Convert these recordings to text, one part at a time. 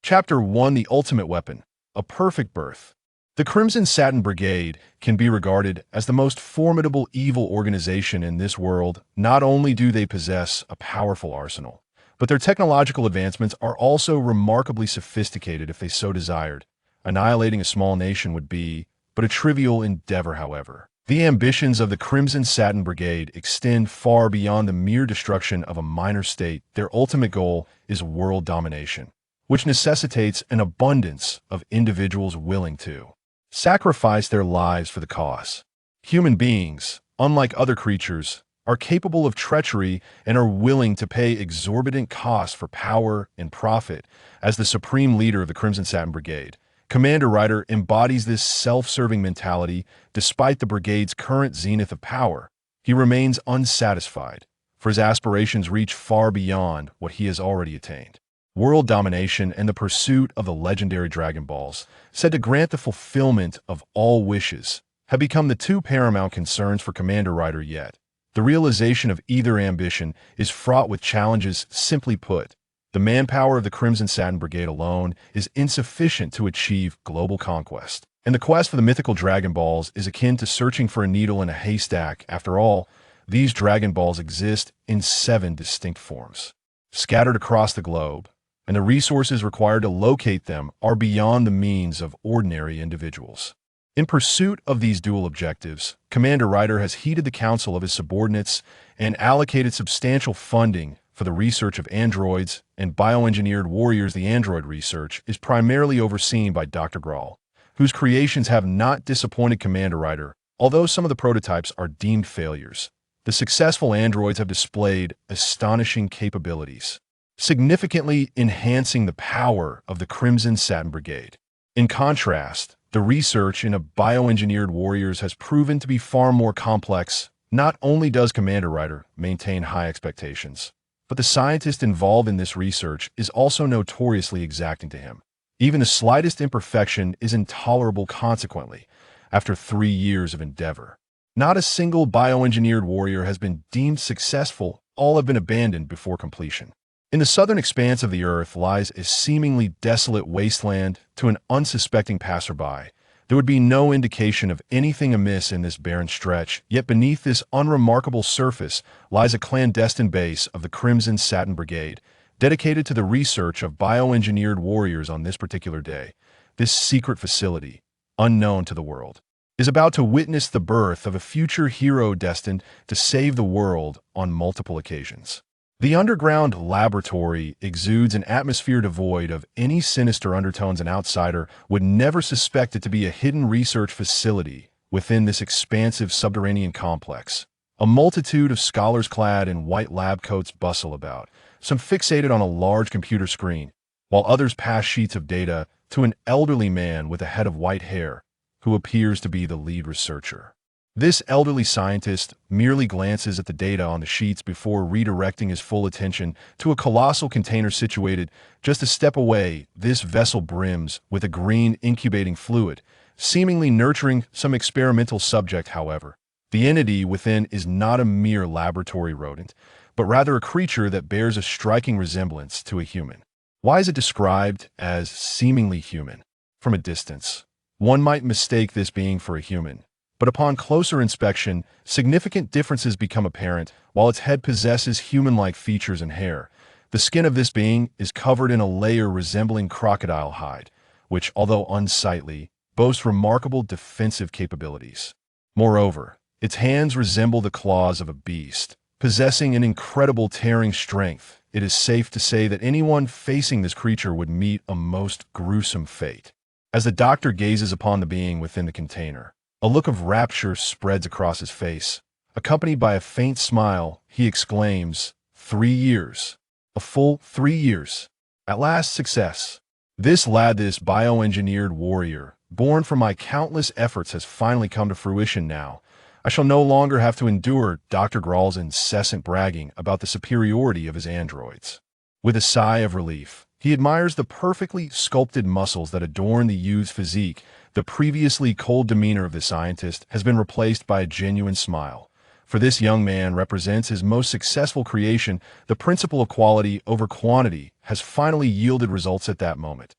Chapter 1: The Ultimate Weapon, A Perfect Birth. The Crimson Satin Brigade can be regarded as the most formidable evil organization in this world. Not only do they possess a powerful arsenal, but their technological advancements are also remarkably sophisticated if they so desired. Annihilating a small nation would be but a trivial endeavor, however. The ambitions of the Crimson Satin Brigade extend far beyond the mere destruction of a minor state. Their ultimate goal is world domination, which necessitates an abundance of individuals willing to sacrifice their lives for the cause. Human beings, unlike other creatures, are capable of treachery and are willing to pay exorbitant costs for power and profit. As the supreme leader of the Crimson Satin Brigade, Commander Ryder embodies this self-serving mentality. Despite the brigade's current zenith of power, he remains unsatisfied, for his aspirations reach far beyond what he has already attained. World domination and the pursuit of the legendary Dragon Balls, said to grant the fulfillment of all wishes, have become the two paramount concerns for Commander Ryder. Yet the realization of either ambition is fraught with challenges. Simply put, the manpower of the Crimson Satin Brigade alone is insufficient to achieve global conquest, and the quest for the mythical Dragon Balls is akin to searching for a needle in a haystack. After all, these Dragon Balls exist in 7 distinct forms, scattered across the globe, and the resources required to locate them are beyond the means of ordinary individuals. In pursuit of these dual objectives, Commander Ryder has heeded the counsel of his subordinates and allocated substantial funding for the research of androids and bioengineered warriors. The android research is primarily overseen by Dr. Grawl, whose creations have not disappointed Commander Ryder. Although some of the prototypes are deemed failures, the successful androids have displayed astonishing capabilities, significantly enhancing the power of the Crimson Satin Brigade. In contrast, the research into bioengineered warriors has proven to be far more complex. Not only does Commander Ryder maintain high expectations, but the scientist involved in this research is also notoriously exacting to him. Even the slightest imperfection is intolerable. Consequently, after 3 years of endeavor, not a single bioengineered warrior has been deemed successful. All have been abandoned before completion. In the southern expanse of the earth lies a seemingly desolate wasteland. To an unsuspecting passerby, there would be no indication of anything amiss in this barren stretch. Yet beneath this unremarkable surface lies a clandestine base of the Crimson Satin Brigade, dedicated to the research of bioengineered warriors. On this particular day, this secret facility, unknown to the world, is about to witness the birth of a future hero destined to save the world on multiple occasions. The underground laboratory exudes an atmosphere devoid of any sinister undertones. An outsider would never suspect it to be a hidden research facility within this expansive subterranean complex. A multitude of scholars clad in white lab coats bustle about, some fixated on a large computer screen, while others pass sheets of data to an elderly man with a head of white hair, who appears to be the lead researcher. This elderly scientist merely glances at the data on the sheets before redirecting his full attention to a colossal container situated just a step away. This vessel brims with a green incubating fluid, seemingly nurturing some experimental subject. However, the entity within is not a mere laboratory rodent, but rather a creature that bears a striking resemblance to a human. Why is it described as seemingly human? From a distance, one might mistake this being for a human, but upon closer inspection, significant differences become apparent. While its head possesses human-like features and hair, the skin of this being is covered in a layer resembling crocodile hide, which, although unsightly, boasts remarkable defensive capabilities. Moreover, its hands resemble the claws of a beast, possessing an incredible tearing strength. It is safe to say that anyone facing this creature would meet a most gruesome fate. As the doctor gazes upon the being within the container, a look of rapture spreads across his face. Accompanied by a faint smile, he exclaims, 3 years. A full 3 years. At last, success. This bioengineered warrior, born from my countless efforts, has finally come to fruition now. I shall no longer have to endure Dr. Grawl's incessant bragging about the superiority of his androids. With a sigh of relief, he admires the perfectly sculpted muscles that adorn the youth's physique. The previously cold demeanor of the scientist has been replaced by a genuine smile, for this young man represents his most successful creation. The principle of quality over quantity has finally yielded results at that moment.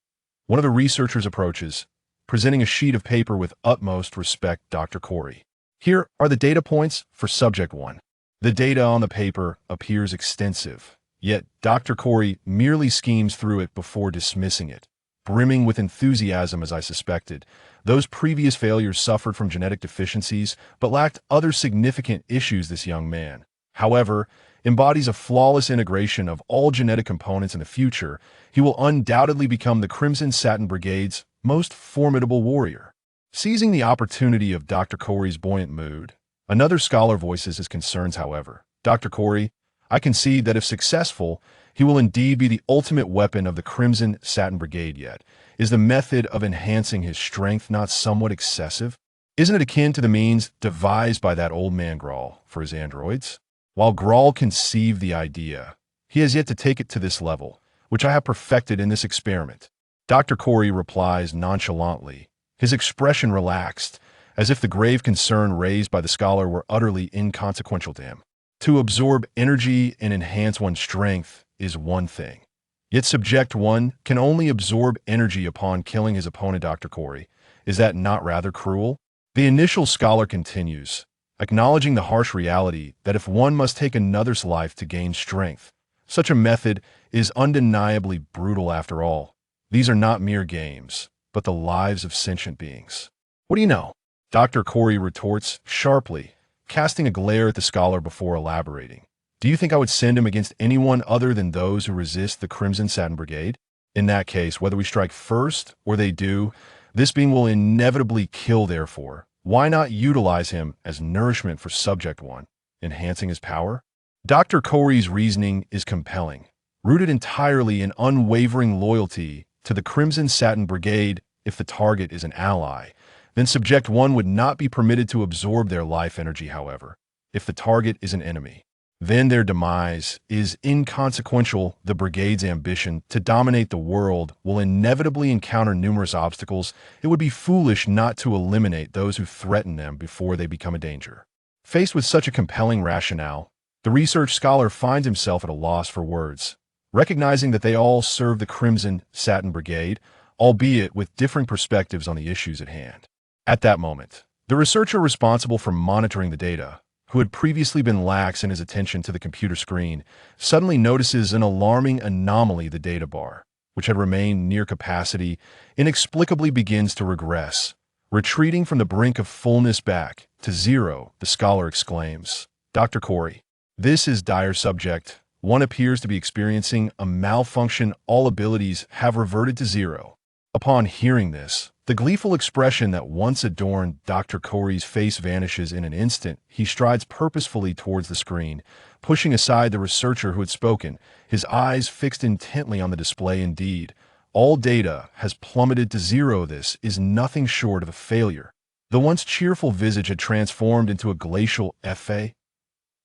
One of the researchers approaches, presenting a sheet of paper with utmost respect. Dr. Corey. Here are the data points for subject 1. The data on the paper appears extensive, yet Dr. Corey merely schemes through it before dismissing it. Brimming with enthusiasm, as I suspected, those previous failures suffered from genetic deficiencies but lacked other significant issues. This young man, however, embodies a flawless integration of all genetic components. In the future, he will undoubtedly become the Crimson Satin Brigade's most formidable warrior. Seizing the opportunity of Dr. Corey's buoyant mood, another scholar voices his concerns. However, Dr. Corey, I concede that if successful, he will indeed be the ultimate weapon of the Crimson Satin Brigade. Yet, is the method of enhancing his strength not somewhat excessive? Isn't it akin to the means devised by that old man Grawl for his androids? While Grawl conceived the idea, he has yet to take it to this level, which I have perfected in this experiment. Dr. Corey replies nonchalantly, his expression relaxed, as if the grave concern raised by the scholar were utterly inconsequential to him. To absorb energy and enhance one's strength is one thing. Yet subject one can only absorb energy upon killing his opponent. Dr. Corey, is that not rather cruel? The initial scholar continues, acknowledging the harsh reality that if one must take another's life to gain strength, such a method is undeniably brutal. After all, these are not mere games, but the lives of sentient beings. What do you know? Dr. Corey retorts sharply, casting a glare at the scholar before elaborating. Do you think I would send him against anyone other than those who resist the Crimson Satin Brigade? In that case, whether we strike first or they do, this being will inevitably kill. Therefore, why not utilize him as nourishment for subject one, enhancing his power? Dr. Corey's reasoning is compelling, rooted entirely in unwavering loyalty to the Crimson Satin Brigade. If the target is an ally, then subject one would not be permitted to absorb their life energy. However, if the target is an enemy, then their demise is inconsequential. The Brigade's ambition to dominate the world will inevitably encounter numerous obstacles. It would be foolish not to eliminate those who threaten them before they become a danger. Faced with such a compelling rationale, the research scholar finds himself at a loss for words, recognizing that they all serve the Crimson Satin Brigade, albeit with differing perspectives on the issues at hand. At that moment, the researcher responsible for monitoring the data, who had previously been lax in his attention to the computer screen, suddenly notices an alarming anomaly. The data bar, which had remained near capacity, inexplicably begins to regress, retreating from the brink of fullness back to zero. The scholar exclaims, Dr. Corey, this is dire. Subject one appears to be experiencing a malfunction. All abilities have reverted to zero. Upon hearing this, the gleeful expression that once adorned Dr. Corey's face vanishes in an instant. He strides purposefully towards the screen, pushing aside the researcher who had spoken, his eyes fixed intently on the display. Indeed, all data has plummeted to zero. This is nothing short of a failure. The once cheerful visage had transformed into a glacial F.A.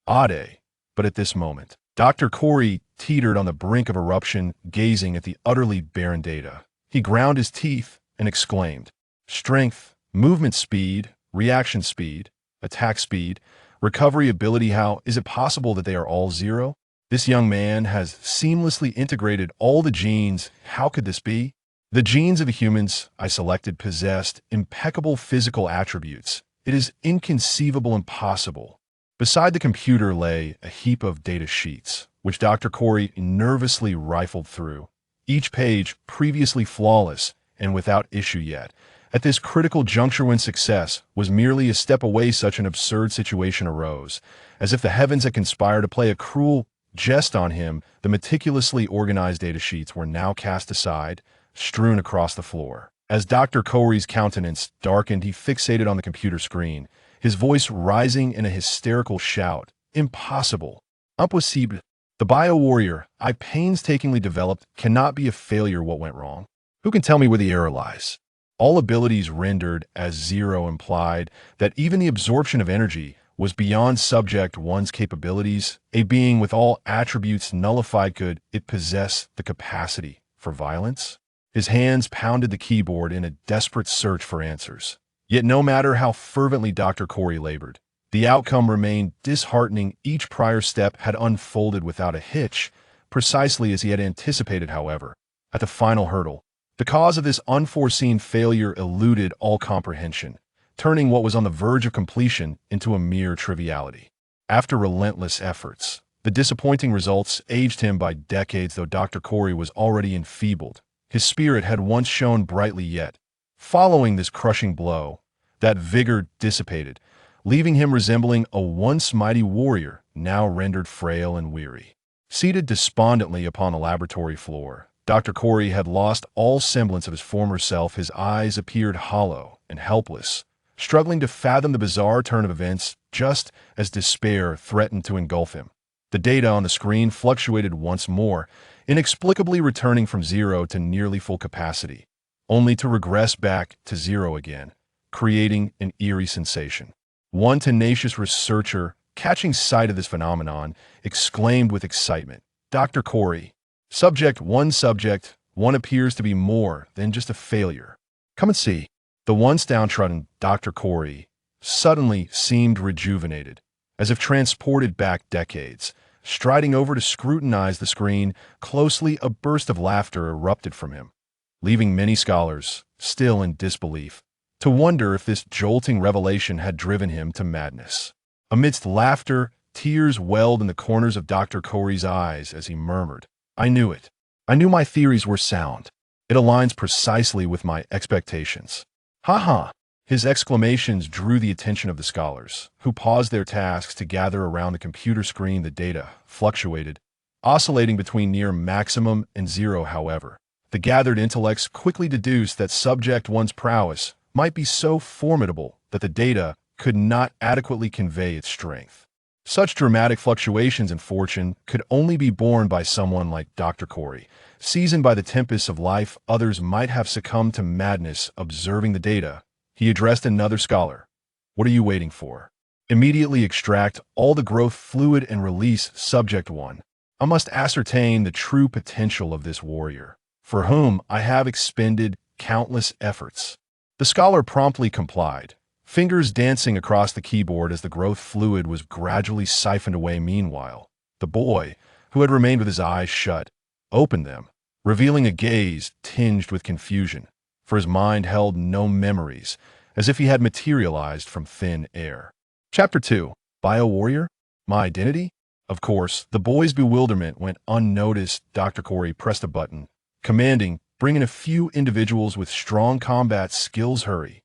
Ade. But at this moment, Dr. Corey teetered on the brink of eruption, gazing at the utterly barren data. He ground his teeth and exclaimed, strength, movement speed, reaction speed, attack speed, recovery ability. How is it possible that they are all zero? This young man has seamlessly integrated all the genes. How could this be? The genes of the humans I selected possessed impeccable physical attributes. It is inconceivable, impossible. Beside the computer lay a heap of data sheets, which Dr. Corey nervously rifled through, each page previously flawless and without issue. Yet, at this critical juncture when success was merely a step away, such an absurd situation arose, as if the heavens had conspired to play a cruel jest on him. The meticulously organized data sheets were now cast aside, strewn across the floor. As Dr. Corey's countenance darkened, he fixated on the computer screen, his voice rising in a hysterical shout. Impossible. Impossible. The bio-warrior I painstakingly developed cannot be a failure. What went wrong? Who can tell me where the error lies? All abilities rendered as zero implied that even the absorption of energy was beyond subject one's capabilities. A being with all attributes nullified, could it possess the capacity for violence? His hands pounded the keyboard in a desperate search for answers. Yet no matter how fervently Dr. Corey labored, The outcome remained disheartening. Each prior step had unfolded without a hitch, precisely as he had anticipated, however. At the final hurdle, the cause of this unforeseen failure eluded all comprehension, turning what was on the verge of completion into a mere triviality. After relentless efforts, the disappointing results aged him by decades. Though Dr. Corey was already enfeebled, his spirit had once shone brightly. Yet, following this crushing blow, that vigor dissipated, leaving him resembling a once mighty warrior, now rendered frail and weary. Seated despondently upon the laboratory floor, Dr. Corey had lost all semblance of his former self. His eyes appeared hollow and helpless, struggling to fathom the bizarre turn of events just as despair threatened to engulf him. The data on the screen fluctuated once more, inexplicably returning from zero to nearly full capacity, only to regress back to zero again, creating an eerie sensation. One tenacious researcher, catching sight of this phenomenon, exclaimed with excitement, "Dr. Corey, subject one appears to be more than just a failure. Come and see." The once downtrodden Dr. Corey suddenly seemed rejuvenated, as if transported back decades. Striding over to scrutinize the screen closely, a burst of laughter erupted from him, leaving many scholars, still in disbelief, to wonder if this jolting revelation had driven him to madness. Amidst laughter, tears welled in the corners of Dr. Corey's eyes as he murmured, "I knew it. I knew my theories were sound. It aligns precisely with my expectations." "Ha ha!" His exclamations drew the attention of the scholars, who paused their tasks to gather around the computer screen. The data fluctuated, oscillating between near maximum and zero. However, the gathered intellects quickly deduced that subject one's prowess might be so formidable that the data could not adequately convey its strength. Such dramatic fluctuations in fortune could only be borne by someone like Dr. Corey. Seasoned by the tempests of life, others might have succumbed to madness observing the data. He addressed another scholar. "What are you waiting for? Immediately extract all the growth fluid and release subject one. I must ascertain the true potential of this warrior, for whom I have expended countless efforts." The scholar promptly complied, fingers dancing across the keyboard as the growth fluid was gradually siphoned away. Meanwhile, the boy, who had remained with his eyes shut, opened them, revealing a gaze tinged with confusion, for his mind held no memories, as if he had materialized from thin air. Chapter 2. Bio-Warrior? My Identity? Of course, the boy's bewilderment went unnoticed. Dr. Corey pressed a button, commanding, "Bring in a few individuals with strong combat skills, hurry."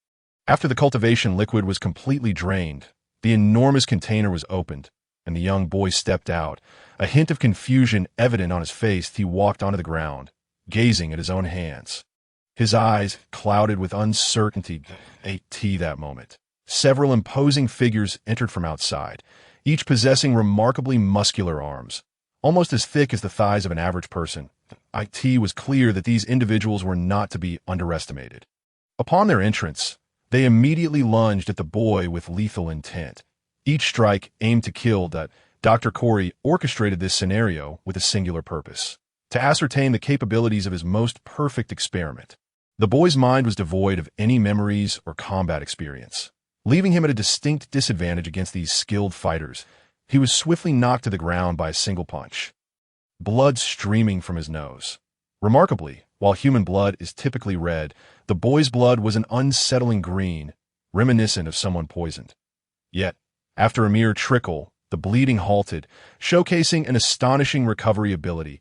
After the cultivation liquid was completely drained, the enormous container was opened, and the young boy stepped out, a hint of confusion evident on his face. He walked onto the ground, gazing at his own hands, his eyes clouded with uncertainty. That moment, several imposing figures entered from outside, each possessing remarkably muscular arms, almost as thick as the thighs of an average person. It was clear that these individuals were not to be underestimated. Upon their entrance, they immediately lunged at the boy with lethal intent. Each strike aimed to kill. Dr. Corey orchestrated this scenario with a singular purpose: to ascertain the capabilities of his most perfect experiment. The boy's mind was devoid of any memories or combat experience, leaving him at a distinct disadvantage against these skilled fighters. He was swiftly knocked to the ground by a single punch, blood streaming from his nose. Remarkably, while human blood is typically red, the boy's blood was an unsettling green, reminiscent of someone poisoned. Yet, after a mere trickle, the bleeding halted, showcasing an astonishing recovery ability.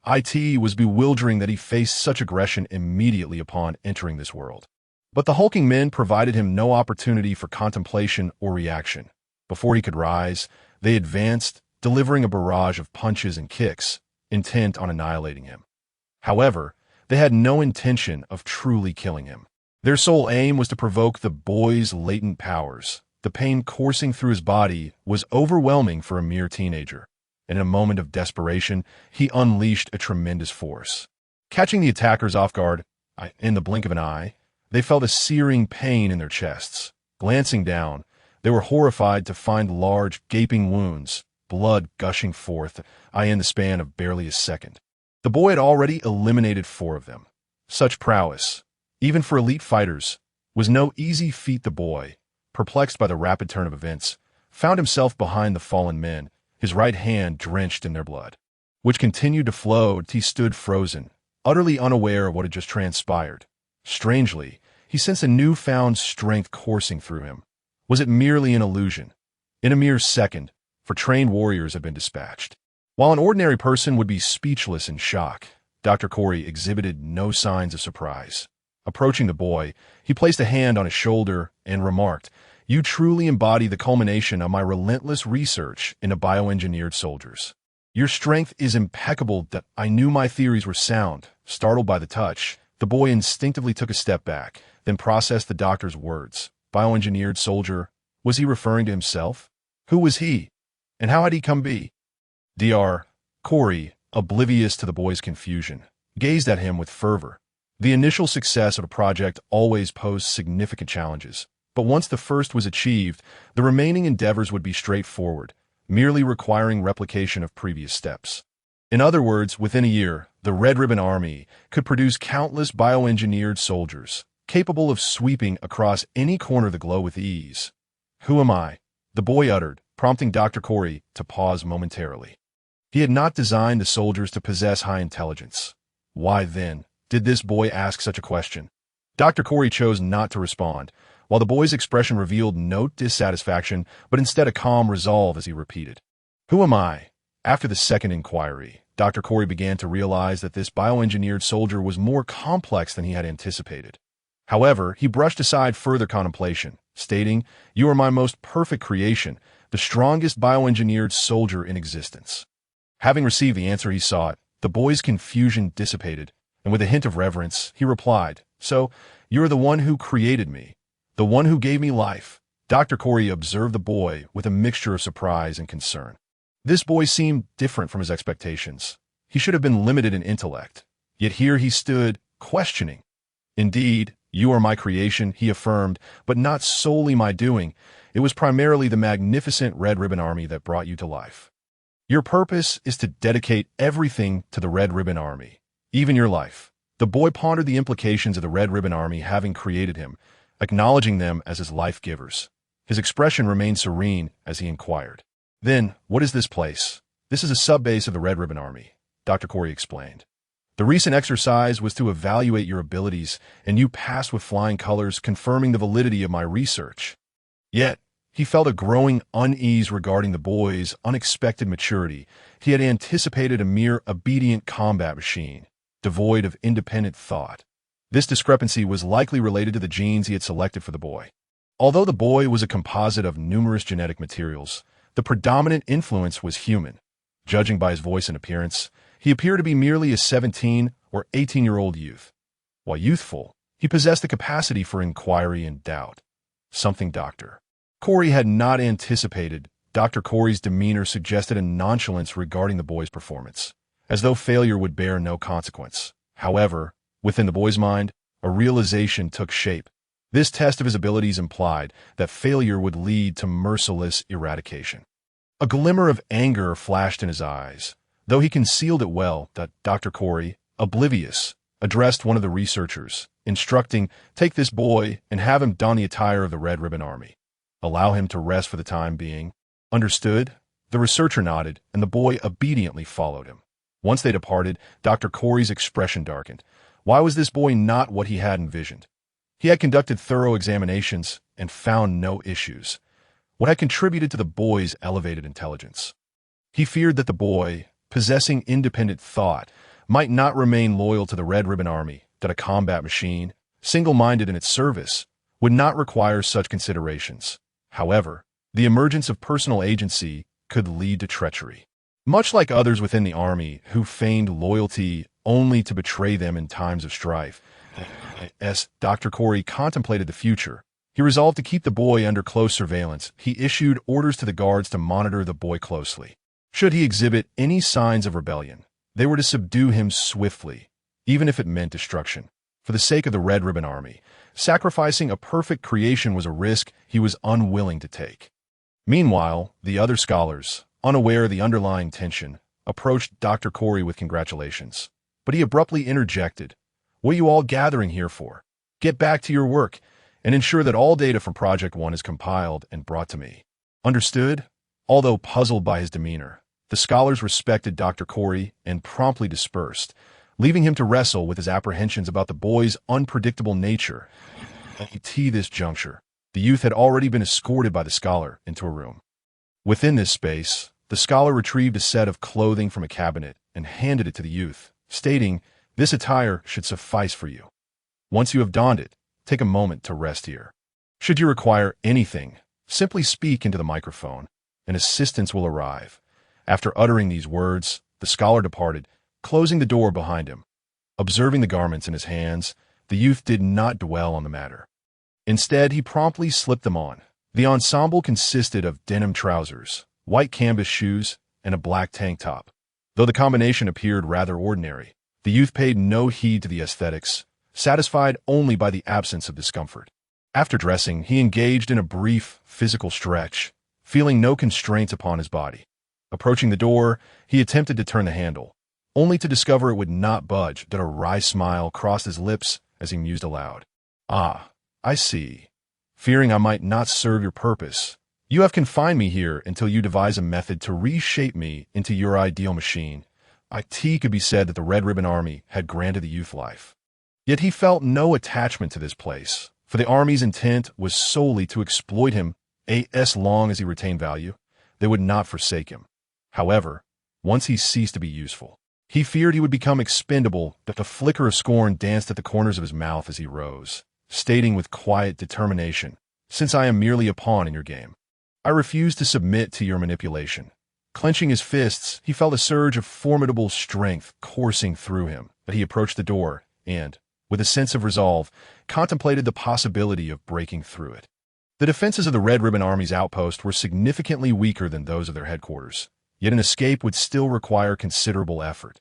It was bewildering that he faced such aggression immediately upon entering this world. But the hulking men provided him no opportunity for contemplation or reaction. Before he could rise, they advanced, delivering a barrage of punches and kicks, intent on annihilating him. However, they had no intention of truly killing him. Their sole aim was to provoke the boy's latent powers. The pain coursing through his body was overwhelming for a mere teenager. In a moment of desperation, he unleashed a tremendous force. Catching the attackers off guard, in the blink of an eye, they felt a searing pain in their chests. Glancing down, they were horrified to find large, gaping wounds, blood gushing forth, in the span of barely a second. The boy had already eliminated 4 of them. Such prowess, even for elite fighters, was no easy feat. The boy, perplexed by the rapid turn of events, found himself behind the fallen men, his right hand drenched in their blood, which continued to flow till he stood frozen, utterly unaware of what had just transpired. Strangely, he sensed a newfound strength coursing through him. Was it merely an illusion? In a mere second, for trained warriors had been dispatched. While an ordinary person would be speechless in shock, Dr. Corey exhibited no signs of surprise. Approaching the boy, he placed a hand on his shoulder and remarked, "You truly embody the culmination of my relentless research into bioengineered soldiers. Your strength is impeccable. That I knew my theories were sound." Startled by the touch, the boy instinctively took a step back, then processed the doctor's words. Bioengineered soldier? Was he referring to himself? Who was he? And how had he come be? Dr. Corey, oblivious to the boy's confusion, gazed at him with fervor. The initial success of a project always posed significant challenges, but once the first was achieved, the remaining endeavors would be straightforward, merely requiring replication of previous steps. In other words, within a year, the Red Ribbon Army could produce countless bioengineered soldiers, capable of sweeping across any corner of the globe with ease. "Who am I?" the boy uttered, prompting Dr. Corey to pause momentarily. He had not designed the soldiers to possess high intelligence. Why, then, did this boy ask such a question? Dr. Corey chose not to respond, while the boy's expression revealed no dissatisfaction, but instead a calm resolve as he repeated, "Who am I?" After the second inquiry, Dr. Corey began to realize that this bioengineered soldier was more complex than he had anticipated. However, he brushed aside further contemplation, stating, "You are my most perfect creation, the strongest bioengineered soldier in existence." Having received the answer he sought, the boy's confusion dissipated, and with a hint of reverence, he replied, "So, you're the one who created me, the one who gave me life." Dr. Corey observed the boy with a mixture of surprise and concern. This boy seemed different from his expectations. He should have been limited in intellect. Yet here he stood, questioning. "Indeed, you are my creation," he affirmed, "but not solely my doing. It was primarily the magnificent Red Ribbon Army that brought you to life. Your purpose is to dedicate everything to the Red Ribbon Army, even your life." The boy pondered the implications of the Red Ribbon Army having created him, acknowledging them as his life-givers. His expression remained serene as he inquired, "Then, what is this place?" "This is a sub-base of the Red Ribbon Army," Dr. Corey explained. "The recent exercise was to evaluate your abilities, and you passed with flying colors, confirming the validity of my research." Yet, he felt a growing unease regarding the boy's unexpected maturity. He had anticipated a mere obedient combat machine, devoid of independent thought. This discrepancy was likely related to the genes he had selected for the boy. Although the boy was a composite of numerous genetic materials, the predominant influence was human. Judging by his voice and appearance, he appeared to be merely a 17 or 18-year-old youth. While youthful, he possessed the capacity for inquiry and doubt. Something Dr. Corey had not anticipated. Dr. Corey's demeanor suggested a nonchalance regarding the boy's performance, as though failure would bear no consequence. However, within the boy's mind, a realization took shape. This test of his abilities implied that failure would lead to merciless eradication. A glimmer of anger flashed in his eyes, though he concealed it well. That Dr. Corey, oblivious, addressed one of the researchers, instructing, "Take this boy and have him don the attire of the Red Ribbon Army. Allow him to rest for the time being." "Understood?" The researcher nodded, and the boy obediently followed him. Once they departed, Dr. Corey's expression darkened. Why was this boy not what he had envisioned? He had conducted thorough examinations and found no issues. What had contributed to the boy's elevated intelligence? He feared that the boy, possessing independent thought, might not remain loyal to the Red Ribbon Army, that a combat machine, single-minded in its service, would not require such considerations. However, the emergence of personal agency could lead to treachery. Much like others within the army who feigned loyalty only to betray them in times of strife, as Dr. Corey contemplated the future, he resolved to keep the boy under close surveillance. He issued orders to the guards to monitor the boy closely. Should he exhibit any signs of rebellion, they were to subdue him swiftly, even if it meant destruction. For the sake of the Red Ribbon Army, sacrificing a perfect creation was a risk he was unwilling to take. Meanwhile, the other scholars, unaware of the underlying tension, approached Dr. Corey with congratulations. But he abruptly interjected, "What are you all gathering here for? Get back to your work and ensure that all data from Project 1 is compiled and brought to me." Understood? Although puzzled by his demeanor, the scholars respected Dr. Corey and promptly dispersed, leaving him to wrestle with his apprehensions about the boy's unpredictable nature. At this juncture, the youth had already been escorted by the scholar into a room. Within this space, the scholar retrieved a set of clothing from a cabinet and handed it to the youth, stating, "This attire should suffice for you. Once you have donned it, take a moment to rest here. Should you require anything, simply speak into the microphone, and assistance will arrive." After uttering these words, the scholar departed, closing the door behind him. Observing the garments in his hands, the youth did not dwell on the matter. Instead, he promptly slipped them on. The ensemble consisted of denim trousers, white canvas shoes, and a black tank top. Though the combination appeared rather ordinary, the youth paid no heed to the aesthetics, satisfied only by the absence of discomfort. After dressing, he engaged in a brief physical stretch, feeling no constraints upon his body. Approaching the door, he attempted to turn the handle, only to discover it would not budge. That a wry smile crossed his lips as he mused aloud. "Ah, I see. Fearing I might not serve your purpose, you have confined me here until you devise a method to reshape me into your ideal machine." It could be said that the Red Ribbon Army had granted the youth life. Yet he felt no attachment to this place, for the Army's intent was solely to exploit him. As long as he retained value, they would not forsake him. However, once he ceased to be useful, he feared he would become expendable. That the flicker of scorn danced at the corners of his mouth as he rose, stating with quiet determination, "Since I am merely a pawn in your game, I refuse to submit to your manipulation." Clenching his fists, he felt a surge of formidable strength coursing through him. But he approached the door and, with a sense of resolve, contemplated the possibility of breaking through it. The defenses of the Red Ribbon Army's outpost were significantly weaker than those of their headquarters, yet an escape would still require considerable effort.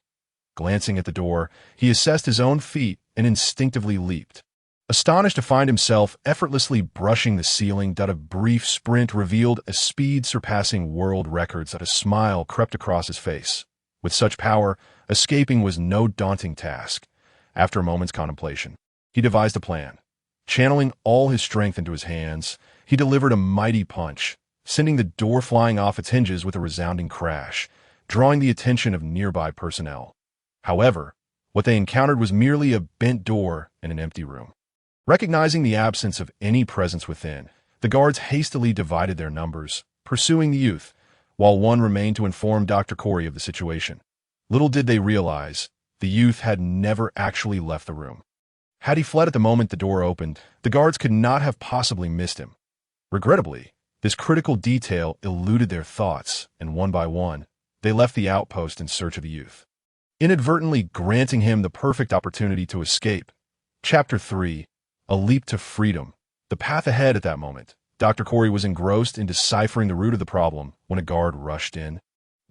Glancing at the door, he assessed his own feet and instinctively leaped. Astonished to find himself effortlessly brushing the ceiling, a brief sprint revealed a speed surpassing world records. A smile crept across his face. With such power, escaping was no daunting task. After a moment's contemplation, he devised a plan. Channeling all his strength into his hands, he delivered a mighty punch, sending the door flying off its hinges with a resounding crash, drawing the attention of nearby personnel. However, what they encountered was merely a bent door in an empty room. Recognizing the absence of any presence within, the guards hastily divided their numbers, pursuing the youth, while one remained to inform Dr. Corey of the situation. Little did they realize, the youth had never actually left the room. Had he fled at the moment the door opened, the guards could not have possibly missed him. Regrettably, this critical detail eluded their thoughts, and one by one, they left the outpost in search of the youth, inadvertently granting him the perfect opportunity to escape. Chapter 3. A leap to freedom. The path ahead at that moment. Dr. Corey was engrossed in deciphering the root of the problem when a guard rushed in.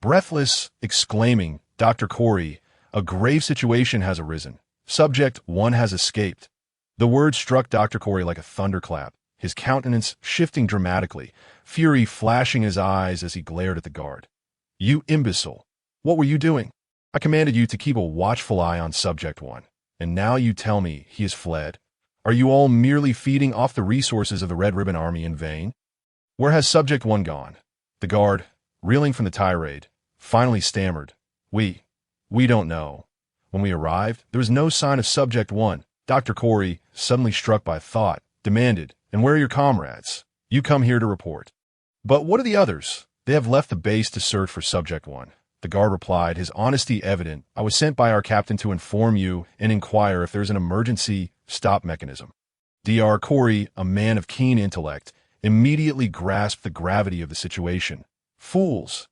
Breathless, exclaiming, "Dr. Corey, a grave situation has arisen. Subject 1 has escaped." The word struck Dr. Corey like a thunderclap, his countenance shifting dramatically, fury flashing in his eyes as he glared at the guard. "You imbecile! What were you doing? I commanded you to keep a watchful eye on Subject 1, and now you tell me he has fled? Are you all merely feeding off the resources of the Red Ribbon Army in vain? Where has Subject 1 gone?" The guard, reeling from the tirade, finally stammered, We don't know. When we arrived, there was no sign of Subject 1. Dr. Corey, suddenly struck by thought, demanded, "And where are your comrades? You come here to report." "But what are the others?" "They have left the base to search for Subject 1. The guard replied, his honesty evident. "I was sent by our captain to inform you and inquire if there's an emergency stop mechanism." Dr. Corey, a man of keen intellect, immediately grasped the gravity of the situation. "Fools!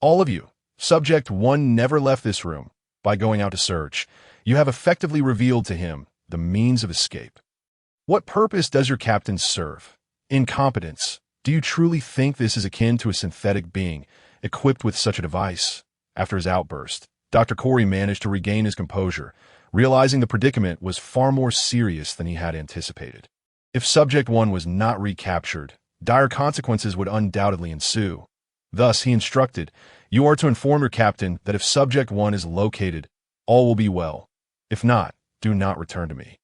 All of you! Subject 1 never left this room. By going out to search, you have effectively revealed to him the means of escape. What purpose does your captain serve? Incompetence. Do you truly think this is akin to a synthetic being equipped with such a device?" After his outburst, Dr. Corey managed to regain his composure, realizing the predicament was far more serious than he had anticipated. If Subject 1 was not recaptured, dire consequences would undoubtedly ensue. Thus, he instructed, "You are to inform your captain that if Subject 1 is located, all will be well. If not, do not return to me."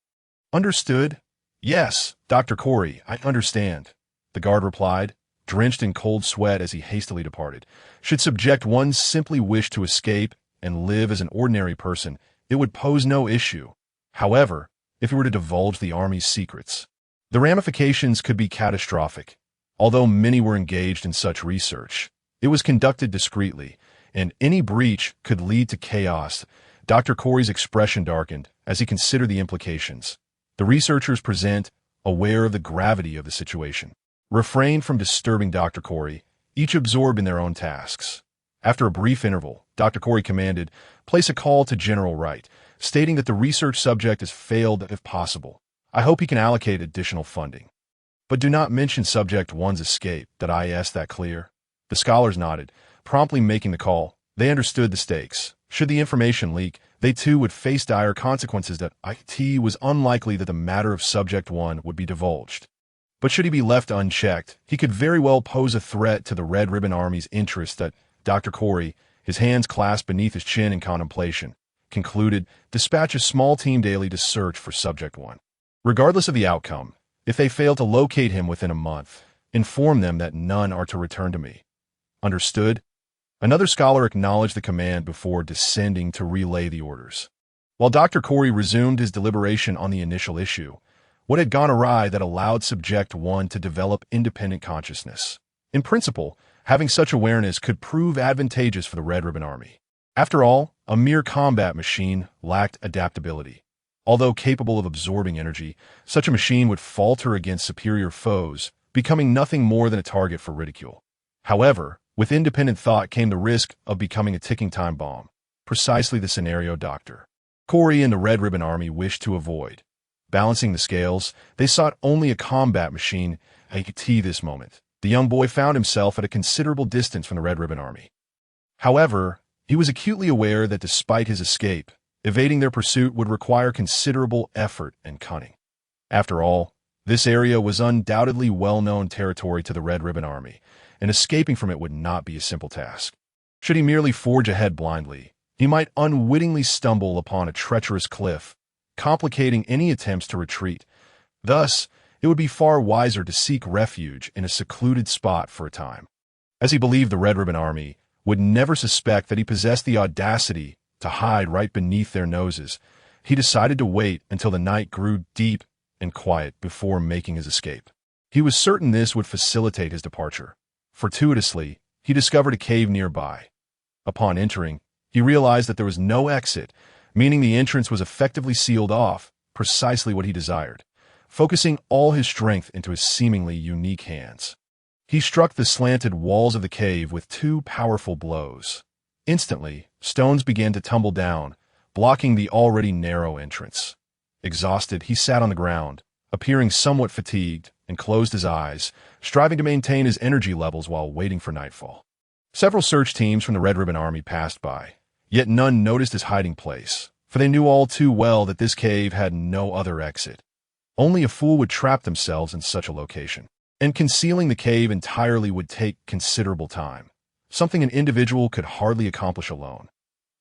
"Understood?" "Yes, Dr. Corey, I understand," the guard replied, drenched in cold sweat as he hastily departed. Should subject one simply wish to escape and live as an ordinary person, it would pose no issue. However, if he were to divulge the army's secrets, the ramifications could be catastrophic. Although many were engaged in such research, it was conducted discreetly, and any breach could lead to chaos. Dr. Corey's expression darkened as he considered the implications. The researchers present, aware of the gravity of the situation, refrained from disturbing Dr. Corey, each absorbed in their own tasks. After a brief interval, Dr. Corey commanded, "Place a call to General Wright, stating that the research subject has failed if possible. I hope he can allocate additional funding. But do not mention Subject 1's escape. Did I ask that clear?" The scholars nodded, promptly making the call. They understood the stakes. Should the information leak, they too would face dire consequences. That it was unlikely that the matter of Subject 1 would be divulged. But should he be left unchecked, he could very well pose a threat to the Red Ribbon Army's interests. That Dr. Corey, his hands clasped beneath his chin in contemplation, concluded, "Dispatch a small team daily to search for Subject 1. Regardless of the outcome, if they fail to locate him within a month, inform them that none are to return to me." Understood? Another scholar acknowledged the command before descending to relay the orders. While Dr. Corey resumed his deliberation on the initial issue, what had gone awry that allowed Subject 1 to develop independent consciousness? In principle, having such awareness could prove advantageous for the Red Ribbon Army. After all, a mere combat machine lacked adaptability. Although capable of absorbing energy, such a machine would falter against superior foes, becoming nothing more than a target for ridicule. However, with independent thought came the risk of becoming a ticking time bomb, precisely the scenario Dr. Corey and the Red Ribbon Army wished to avoid. Balancing the scales, they sought only a combat machine. At this moment, the young boy found himself at a considerable distance from the Red Ribbon Army. However, he was acutely aware that despite his escape, evading their pursuit would require considerable effort and cunning. After all, this area was undoubtedly well-known territory to the Red Ribbon Army, and escaping from it would not be a simple task. Should he merely forge ahead blindly, he might unwittingly stumble upon a treacherous cliff, complicating any attempts to retreat. Thus, it would be far wiser to seek refuge in a secluded spot for a time. As he believed the Red Ribbon Army would never suspect that he possessed the audacity to hide right beneath their noses, he decided to wait until the night grew deep and quiet before making his escape. He was certain this would facilitate his departure. Fortuitously, he discovered a cave nearby. Upon entering, he realized that there was no exit, meaning the entrance was effectively sealed off, precisely what he desired. Focusing all his strength into his seemingly unique hands, he struck the slanted walls of the cave with 2 powerful blows. Instantly, stones began to tumble down, blocking the already narrow entrance. Exhausted, he sat on the ground, appearing somewhat fatigued, and closed his eyes, striving to maintain his energy levels while waiting for nightfall. Several search teams from the Red Ribbon Army passed by, yet none noticed his hiding place, for they knew all too well that this cave had no other exit. Only a fool would trap themselves in such a location, and concealing the cave entirely would take considerable time, something an individual could hardly accomplish alone.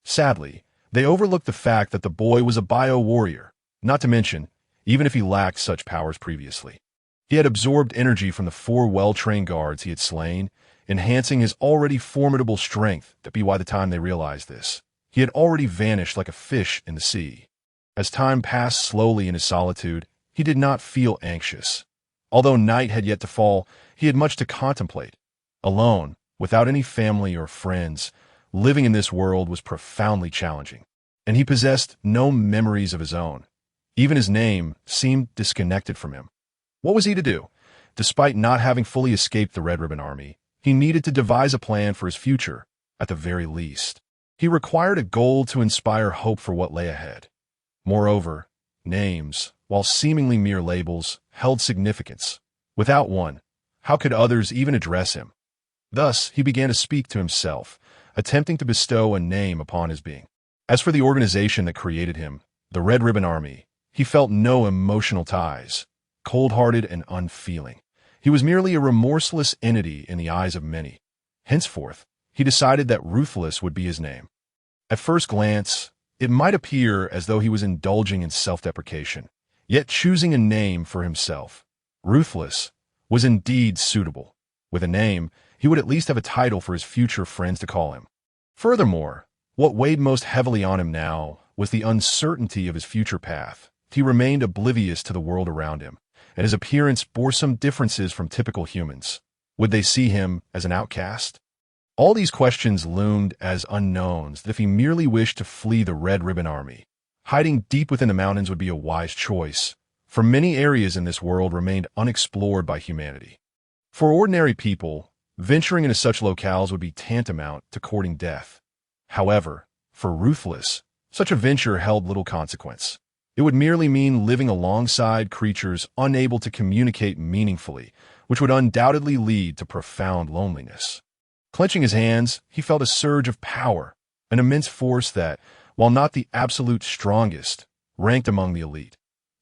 Sadly, they overlooked the fact that the boy was a bio-warrior, not to mention, even if he lacked such powers previously, he had absorbed energy from the 4 well-trained guards he had slain, enhancing his already formidable strength. By the time they realized this, he had already vanished like a fish in the sea. As time passed slowly in his solitude, he did not feel anxious. Although night had yet to fall, he had much to contemplate. Alone, without any family or friends, living in this world was profoundly challenging, and he possessed no memories of his own. Even his name seemed disconnected from him. What was he to do? Despite not having fully escaped the Red Ribbon Army, he needed to devise a plan for his future, at the very least. He required a goal to inspire hope for what lay ahead. Moreover, names, while seemingly mere labels, held significance. Without one, how could others even address him? Thus, he began to speak to himself, attempting to bestow a name upon his being. As for the organization that created him, the Red Ribbon Army, he felt no emotional ties. Cold-hearted and unfeeling, he was merely a remorseless entity in the eyes of many. Henceforth, he decided that Ruthless would be his name. At first glance, it might appear as though he was indulging in self-deprecation, yet choosing a name for himself, Ruthless, was indeed suitable. With a name, he would at least have a title for his future friends to call him. Furthermore, what weighed most heavily on him now was the uncertainty of his future path. He remained oblivious to the world around him, and his appearance bore some differences from typical humans. Would they see him as an outcast? All these questions loomed as unknowns that if he merely wished to flee the Red Ribbon Army, hiding deep within the mountains would be a wise choice, for many areas in this world remained unexplored by humanity. For ordinary people, venturing into such locales would be tantamount to courting death. However, for Ruthless, such a venture held little consequence. It would merely mean living alongside creatures unable to communicate meaningfully, which would undoubtedly lead to profound loneliness. Clenching his hands, he felt a surge of power, an immense force that, while not the absolute strongest, ranked among the elite.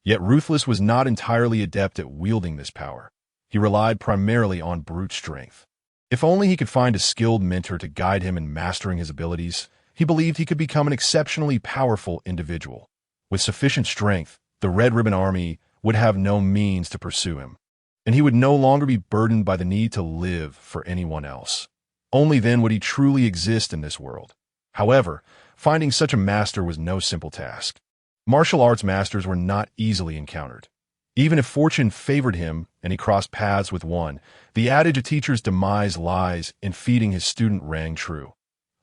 Yet Ruthless was not entirely adept at wielding this power. He relied primarily on brute strength. If only he could find a skilled mentor to guide him in mastering his abilities, he believed he could become an exceptionally powerful individual. With sufficient strength, the Red Ribbon Army would have no means to pursue him, and he would no longer be burdened by the need to live for anyone else. Only then would he truly exist in this world. However, finding such a master was no simple task. Martial arts masters were not easily encountered. Even if fortune favored him and he crossed paths with one, the adage a teacher's demise lies in feeding his student rang true.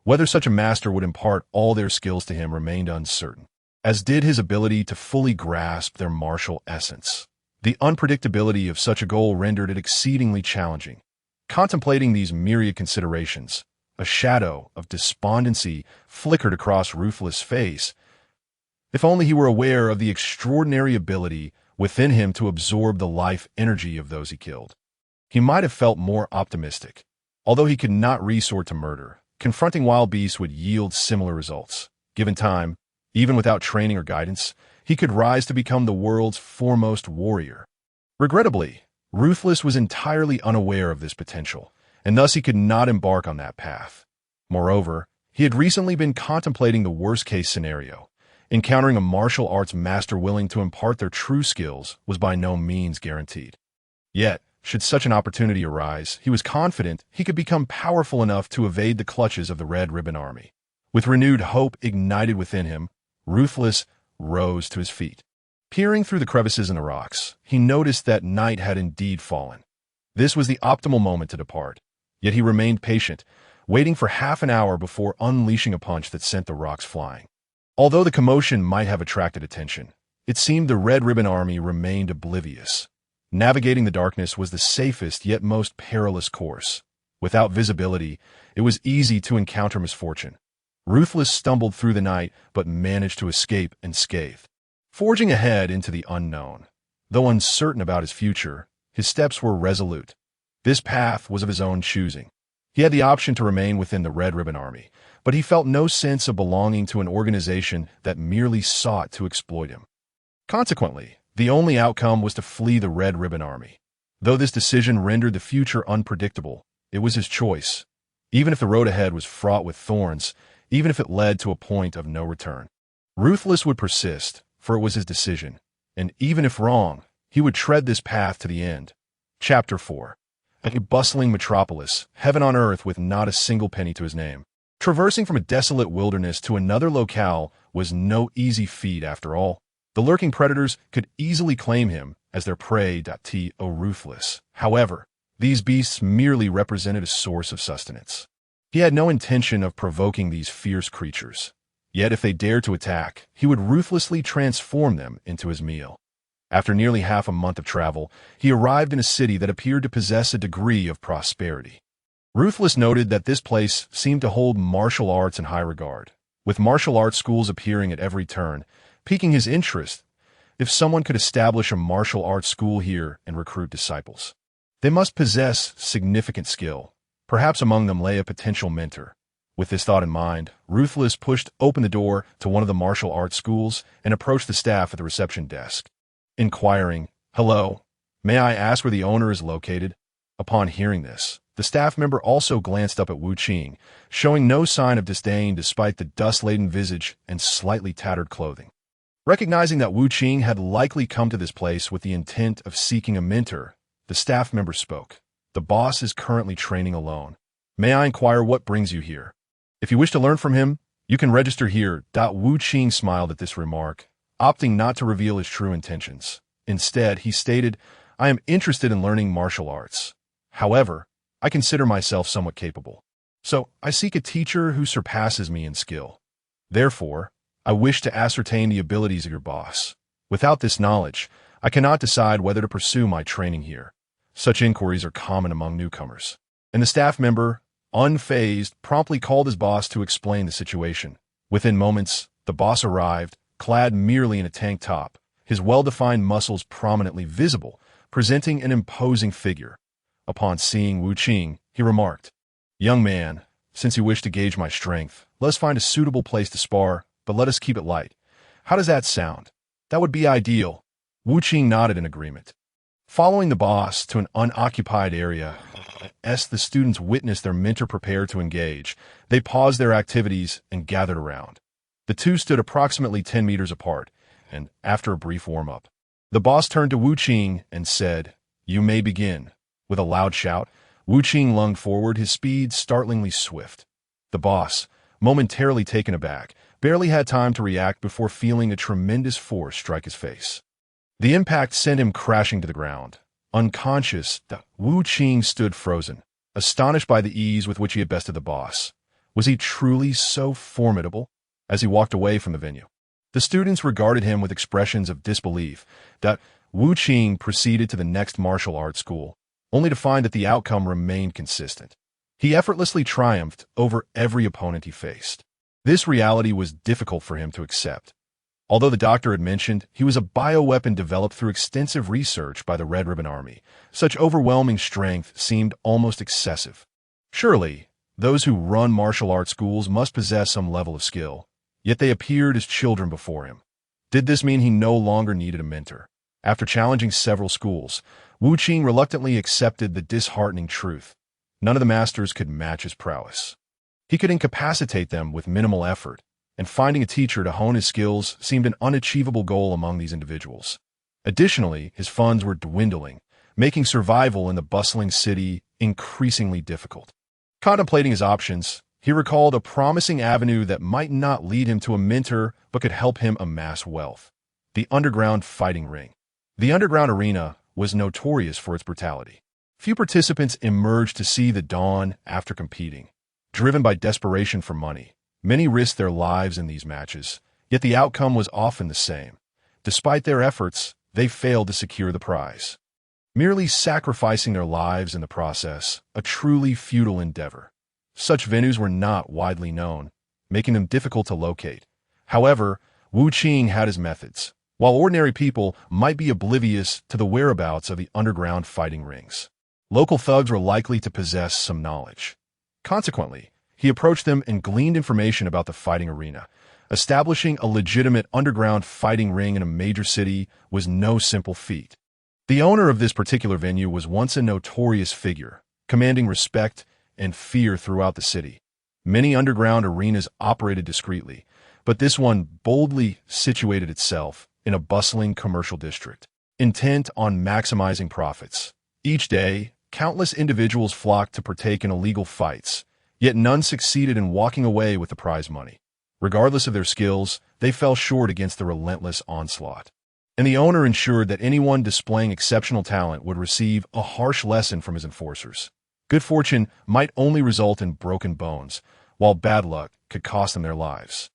Whether such a master would impart all their skills to him remained uncertain, as did his ability to fully grasp their martial essence. The unpredictability of such a goal rendered it exceedingly challenging. Contemplating these myriad considerations, a shadow of despondency flickered across Ruthless' face. If only he were aware of the extraordinary ability within him to absorb the life energy of those he killed, he might have felt more optimistic. Although he could not resort to murder, confronting wild beasts would yield similar results. Given time, even without training or guidance, he could rise to become the world's foremost warrior. Regrettably, Ruthless was entirely unaware of this potential, and thus he could not embark on that path. Moreover, he had recently been contemplating the worst-case scenario. Encountering a martial arts master willing to impart their true skills was by no means guaranteed. Yet, should such an opportunity arise, he was confident he could become powerful enough to evade the clutches of the Red Ribbon Army. With renewed hope ignited within him, Ruthless rose to his feet. Peering through the crevices in the rocks, he noticed that night had indeed fallen. This was the optimal moment to depart, yet he remained patient, waiting for half an hour before unleashing a punch that sent the rocks flying. Although the commotion might have attracted attention, it seemed the Red Ribbon Army remained oblivious. Navigating the darkness was the safest yet most perilous course. Without visibility, it was easy to encounter misfortune. Ruthless stumbled through the night but managed to escape unscathed. Forging ahead into the unknown, though uncertain about his future, his steps were resolute. This path was of his own choosing. He had the option to remain within the Red Ribbon Army, but he felt no sense of belonging to an organization that merely sought to exploit him. Consequently, the only outcome was to flee the Red Ribbon Army. Though this decision rendered the future unpredictable, it was his choice. Even if the road ahead was fraught with thorns, even if it led to a point of no return, Ruthless would persist, for it was his decision, and even if wrong, he would tread this path to the end. Chapter 4. A bustling metropolis, heaven on earth with not a single penny to his name. Traversing from a desolate wilderness to another locale was no easy feat after all. The lurking predators could easily claim him as their prey. Ruthless. However, these beasts merely represented a source of sustenance. He had no intention of provoking these fierce creatures. Yet if they dared to attack, he would ruthlessly transform them into his meal. After nearly half a month of travel, he arrived in a city that appeared to possess a degree of prosperity. Ruthless noted that this place seemed to hold martial arts in high regard, with martial arts schools appearing at every turn, piquing his interest. If someone could establish a martial arts school here and recruit disciples, they must possess significant skill. Perhaps among them lay a potential mentor. With this thought in mind, Ruthless pushed open the door to one of the martial arts schools and approached the staff at the reception desk. Inquiring, "Hello, may I ask where the owner is located?" Upon hearing this, the staff member also glanced up at Wu Qing, showing no sign of disdain despite the dust-laden visage and slightly tattered clothing. Recognizing that Wu Qing had likely come to this place with the intent of seeking a mentor, the staff member spoke. The boss is currently training alone. May I inquire what brings you here? If you wish to learn from him, you can register here. Wu Qing smiled at this remark, opting not to reveal his true intentions. Instead, he stated, I am interested in learning martial arts. However, I consider myself somewhat capable. So, I seek a teacher who surpasses me in skill. Therefore, I wish to ascertain the abilities of your boss. Without this knowledge, I cannot decide whether to pursue my training here. Such inquiries are common among newcomers. And the staff member, unfazed, promptly called his boss to explain the situation. Within moments, the boss arrived, clad merely in a tank top, his well-defined muscles prominently visible, presenting an imposing figure. Upon seeing Wu Qing, he remarked, Young man, since you wish to gauge my strength, let us find a suitable place to spar, but let us keep it light. How does that sound? That would be ideal. Wu Qing nodded in agreement. Following the boss to an unoccupied area, as the students witnessed their mentor prepare to engage, they paused their activities and gathered around. The two stood approximately 10 meters apart, and after a brief warm-up, the boss turned to Wu Qing and said, You may begin. With a loud shout, Wu Qing lunged forward, his speed startlingly swift. The boss, momentarily taken aback, barely had time to react before feeling a tremendous force strike his face. The impact sent him crashing to the ground. Unconscious, Wu Qing stood frozen, astonished by the ease with which he had bested the boss. Was he truly so formidable? As he walked away from the venue, the students regarded him with expressions of disbelief. Wu Qing proceeded to the next martial arts school, only to find that the outcome remained consistent. He effortlessly triumphed over every opponent he faced. This reality was difficult for him to accept. Although the doctor had mentioned he was a bioweapon developed through extensive research by the Red Ribbon Army, such overwhelming strength seemed almost excessive. Surely, those who run martial arts schools must possess some level of skill, yet they appeared as children before him. Did this mean he no longer needed a mentor? After challenging several schools, Wu Qing reluctantly accepted the disheartening truth. None of the masters could match his prowess. He could incapacitate them with minimal effort, and finding a teacher to hone his skills seemed an unachievable goal among these individuals. Additionally, his funds were dwindling, making survival in the bustling city increasingly difficult. Contemplating his options, he recalled a promising avenue that might not lead him to a mentor but could help him amass wealth: the underground fighting ring. The underground arena was notorious for its brutality. Few participants emerged to see the dawn after competing. Driven by desperation for money, many risked their lives in these matches, yet the outcome was often the same. Despite their efforts, they failed to secure the prize, merely sacrificing their lives in the process, a truly futile endeavor. Such venues were not widely known, making them difficult to locate. However, Wu Qing had his methods. While ordinary people might be oblivious to the whereabouts of the underground fighting rings, local thugs were likely to possess some knowledge. Consequently, he approached them and gleaned information about the fighting arena. Establishing a legitimate underground fighting ring in a major city was no simple feat. The owner of this particular venue was once a notorious figure, commanding respect and fear throughout the city. Many underground arenas operated discreetly, but this one boldly situated itself in a bustling commercial district, intent on maximizing profits. Each day, countless individuals flocked to partake in illegal fights, yet none succeeded in walking away with the prize money. Regardless of their skills, they fell short against the relentless onslaught. And the owner ensured that anyone displaying exceptional talent would receive a harsh lesson from his enforcers. Good fortune might only result in broken bones, while bad luck could cost them their lives.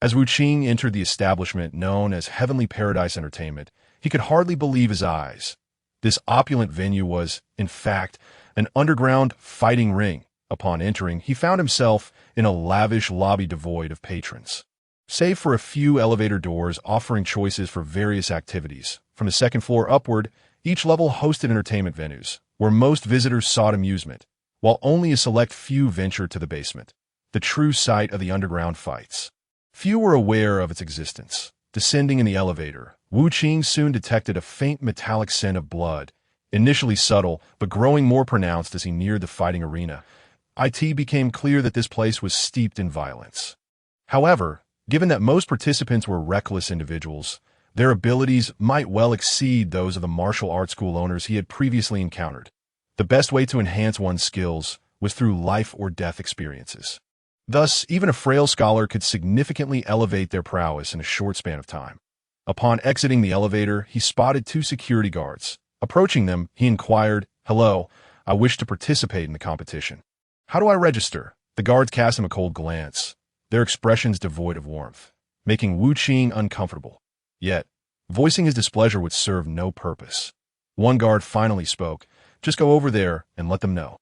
As Wu Qing entered the establishment known as Heavenly Paradise Entertainment, he could hardly believe his eyes. This opulent venue was, in fact, an underground fighting ring. Upon entering, he found himself in a lavish lobby devoid of patrons. Save for a few elevator doors offering choices for various activities, from the second floor upward, each level hosted entertainment venues, where most visitors sought amusement, while only a select few ventured to the basement, the true site of the underground fights. Few were aware of its existence. Descending in the elevator, Wu Qing soon detected a faint metallic scent of blood, initially subtle but growing more pronounced as he neared the fighting arena. It became clear that this place was steeped in violence. However, given that most participants were reckless individuals, their abilities might well exceed those of the martial arts school owners he had previously encountered. The best way to enhance one's skills was through life-or-death experiences. Thus, even a frail scholar could significantly elevate their prowess in a short span of time. Upon exiting the elevator, he spotted two security guards. Approaching them, he inquired, "Hello, I wish to participate in the competition. How do I register?" The guards cast him a cold glance, their expressions devoid of warmth, making Wu Qing uncomfortable. Yet, voicing his displeasure would serve no purpose. One guard finally spoke, "Just go over there and let them know."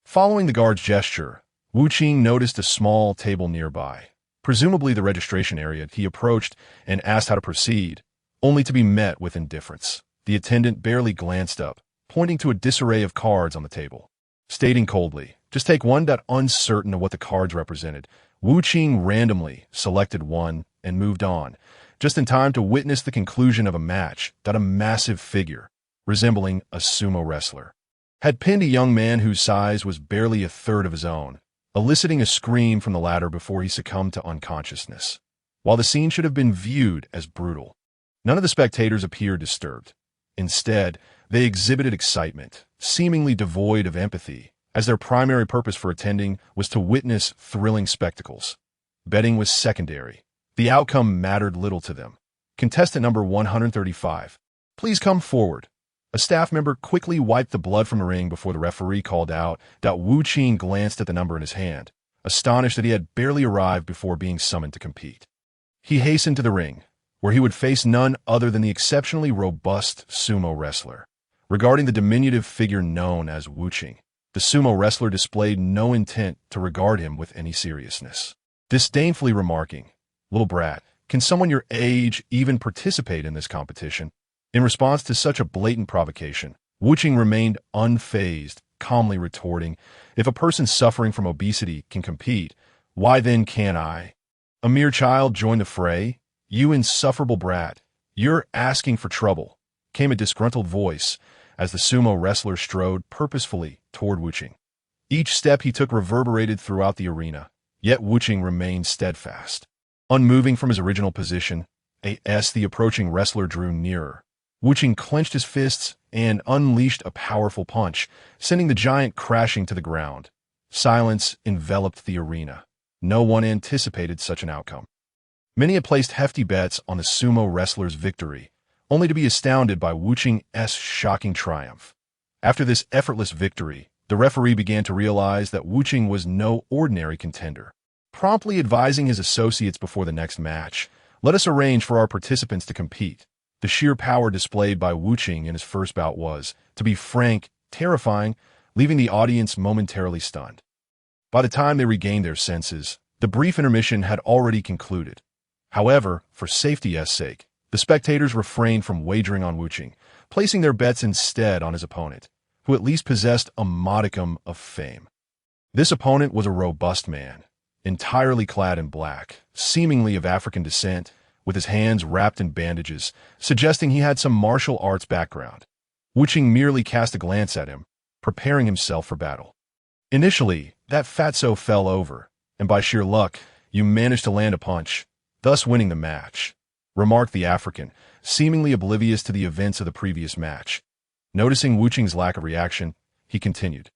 Following the guard's gesture, Wu Qing noticed a small table nearby, presumably the registration area. He approached and asked how to proceed, only to be met with indifference. The attendant barely glanced up, pointing to a disarray of cards on the table. Stating coldly, "Just take one." Uncertain of what the cards represented, Wu Qing randomly selected one and moved on, just in time to witness the conclusion of a match that a massive figure, resembling a sumo wrestler, had pinned a young man whose size was barely a third of his own, eliciting a scream from the latter before he succumbed to unconsciousness. While the scene should have been viewed as brutal, none of the spectators appeared disturbed. Instead, they exhibited excitement, seemingly devoid of empathy, as their primary purpose for attending was to witness thrilling spectacles. Betting was secondary. The outcome mattered little to them. Contestant number 135. "Please come forward." A staff member quickly wiped the blood from the ring before the referee called out. Wu Qing glanced at the number in his hand, astonished that he had barely arrived before being summoned to compete. He hastened to the ring, where he would face none other than the exceptionally robust sumo wrestler. Regarding the diminutive figure known as Wu Qing, the sumo wrestler displayed no intent to regard him with any seriousness, disdainfully remarking, "Little brat, can someone your age even participate in this competition?" In response to such a blatant provocation, Wu Qing remained unfazed, calmly retorting, "If a person suffering from obesity can compete, why then can't I? A mere child join the fray? You insufferable brat, you're asking for trouble," came a disgruntled voice as the sumo wrestler strode purposefully toward Wu Qing. Each step he took reverberated throughout the arena, yet Wu Qing remained steadfast. Unmoving from his original position, the approaching wrestler drew nearer. Wu Qing clenched his fists and unleashed a powerful punch, sending the giant crashing to the ground. Silence enveloped the arena. No one anticipated such an outcome. Many had placed hefty bets on the sumo wrestler's victory, only to be astounded by Wu Qing's shocking triumph. After this effortless victory, the referee began to realize that Wu Qing was no ordinary contender. Promptly advising his associates before the next match, "Let us arrange for our participants to compete." The sheer power displayed by Wu Qing in his first bout was, to be frank, terrifying, leaving the audience momentarily stunned. By the time they regained their senses, the brief intermission had already concluded. However, for safety's sake, the spectators refrained from wagering on Wu Qing, placing their bets instead on his opponent, who at least possessed a modicum of fame. This opponent was a robust man, entirely clad in black, seemingly of African descent, with his hands wrapped in bandages, suggesting he had some martial arts background. Wu Qing merely cast a glance at him, preparing himself for battle. Initially, that fatso fell over, and by sheer luck, you managed to land a punch, thus winning the match, remarked the African, seemingly oblivious to the events of the previous match. Noticing Wu Qing's lack of reaction, he continued,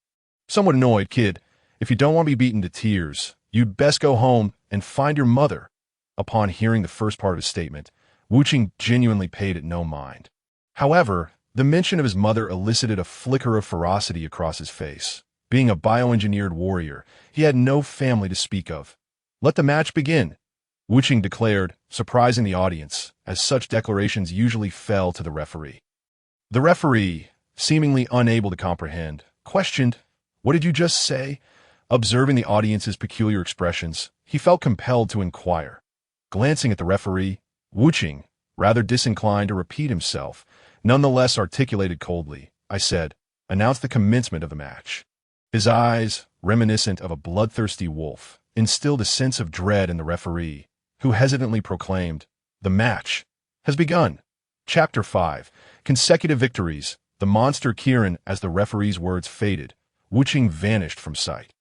"Somewhat annoyed, kid. If you don't want to be beaten to tears, you'd best go home and find your mother." Upon hearing the first part of his statement, Wu Qing genuinely paid it no mind. However, the mention of his mother elicited a flicker of ferocity across his face. Being a bioengineered warrior, he had no family to speak of. "Let the match begin," Wu Qing declared, surprising the audience, as such declarations usually fell to the referee. The referee, seemingly unable to comprehend, questioned, "What did you just say?" Observing the audience's peculiar expressions, he felt compelled to inquire. Glancing at the referee, Wu Qing, rather disinclined to repeat himself, nonetheless articulated coldly, "I said, announce the commencement of the match." His eyes, reminiscent of a bloodthirsty wolf, instilled a sense of dread in the referee, who hesitantly proclaimed, "The match has begun." Chapter 5. Consecutive Victories. The monster Kirin. As the referee's words faded, Wu Qing vanished from sight.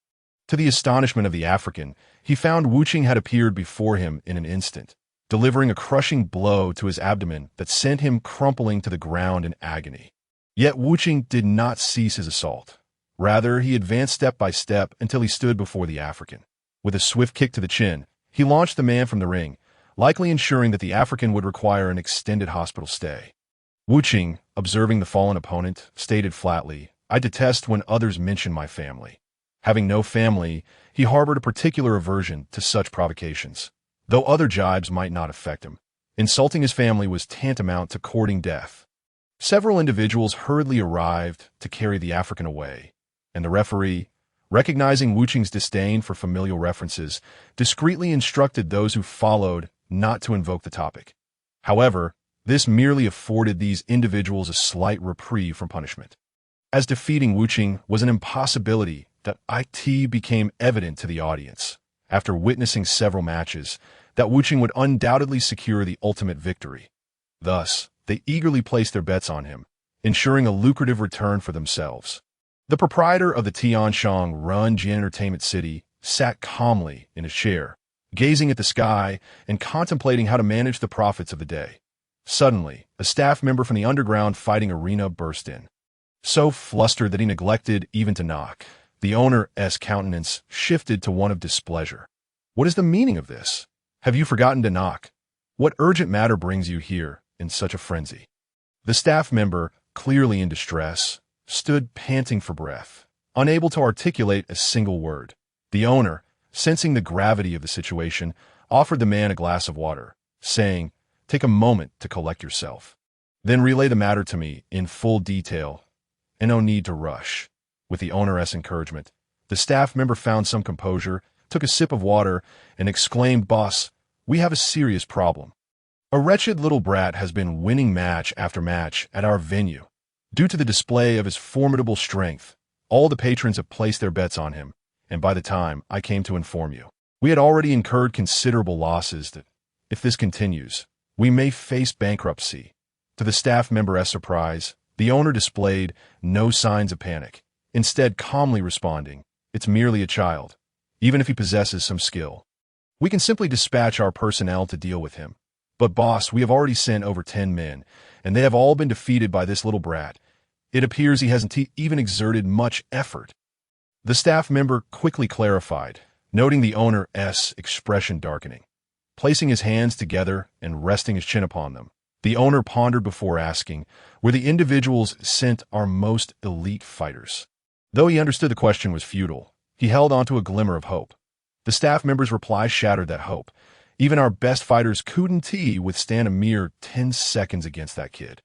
To the astonishment of the African, he found Wu Qing had appeared before him in an instant, delivering a crushing blow to his abdomen that sent him crumpling to the ground in agony. Yet Wu Qing did not cease his assault. Rather, he advanced step by step until he stood before the African. With a swift kick to the chin, he launched the man from the ring, likely ensuring that the African would require an extended hospital stay. Wu Qing, observing the fallen opponent, stated flatly, "I detest when others mention my family." Having no family, he harbored a particular aversion to such provocations. Though other jibes might not affect him, insulting his family was tantamount to courting death. Several individuals hurriedly arrived to carry the African away, and the referee, recognizing Wu Qing's disdain for familial references, discreetly instructed those who followed not to invoke the topic. However, this merely afforded these individuals a slight reprieve from punishment. As defeating Wu Qing was an impossibility, that it became evident to the audience, after witnessing several matches, that Wu Qing would undoubtedly secure the ultimate victory. Thus, they eagerly placed their bets on him, ensuring a lucrative return for themselves. The proprietor of the Tianshan-run Jian Entertainment City sat calmly in his chair, gazing at the sky and contemplating how to manage the profits of the day. Suddenly, a staff member from the underground fighting arena burst in. So flustered that he neglected even to knock, the owner's countenance shifted to one of displeasure. "What is the meaning of this? Have you forgotten to knock? What urgent matter brings you here in such a frenzy?" The staff member, clearly in distress, stood panting for breath, unable to articulate a single word. The owner, sensing the gravity of the situation, offered the man a glass of water, saying, "Take a moment to collect yourself. Then relay the matter to me in full detail, and no need to rush." With the owner's encouragement, the staff member found some composure, took a sip of water, and exclaimed, "Boss, we have a serious problem. A wretched little brat has been winning match after match at our venue. Due to the display of his formidable strength, all the patrons have placed their bets on him, and by the time I came to inform you, we had already incurred considerable losses that, if this continues, we may face bankruptcy." To the staff member's surprise, the owner displayed no signs of panic, instead calmly responding, "It's merely a child, even if he possesses some skill. We can simply dispatch our personnel to deal with him. But boss, we have already sent over 10 men, and they have all been defeated by this little brat. It appears he hasn't even exerted much effort." The staff member quickly clarified, noting the owner's expression darkening. Placing his hands together and resting his chin upon them, the owner pondered before asking, "Were the individuals sent our most elite fighters?" Though he understood the question was futile, he held onto a glimmer of hope. The staff member's reply shattered that hope. "Even our best fighters couldn't withstand a mere 10 seconds against that kid.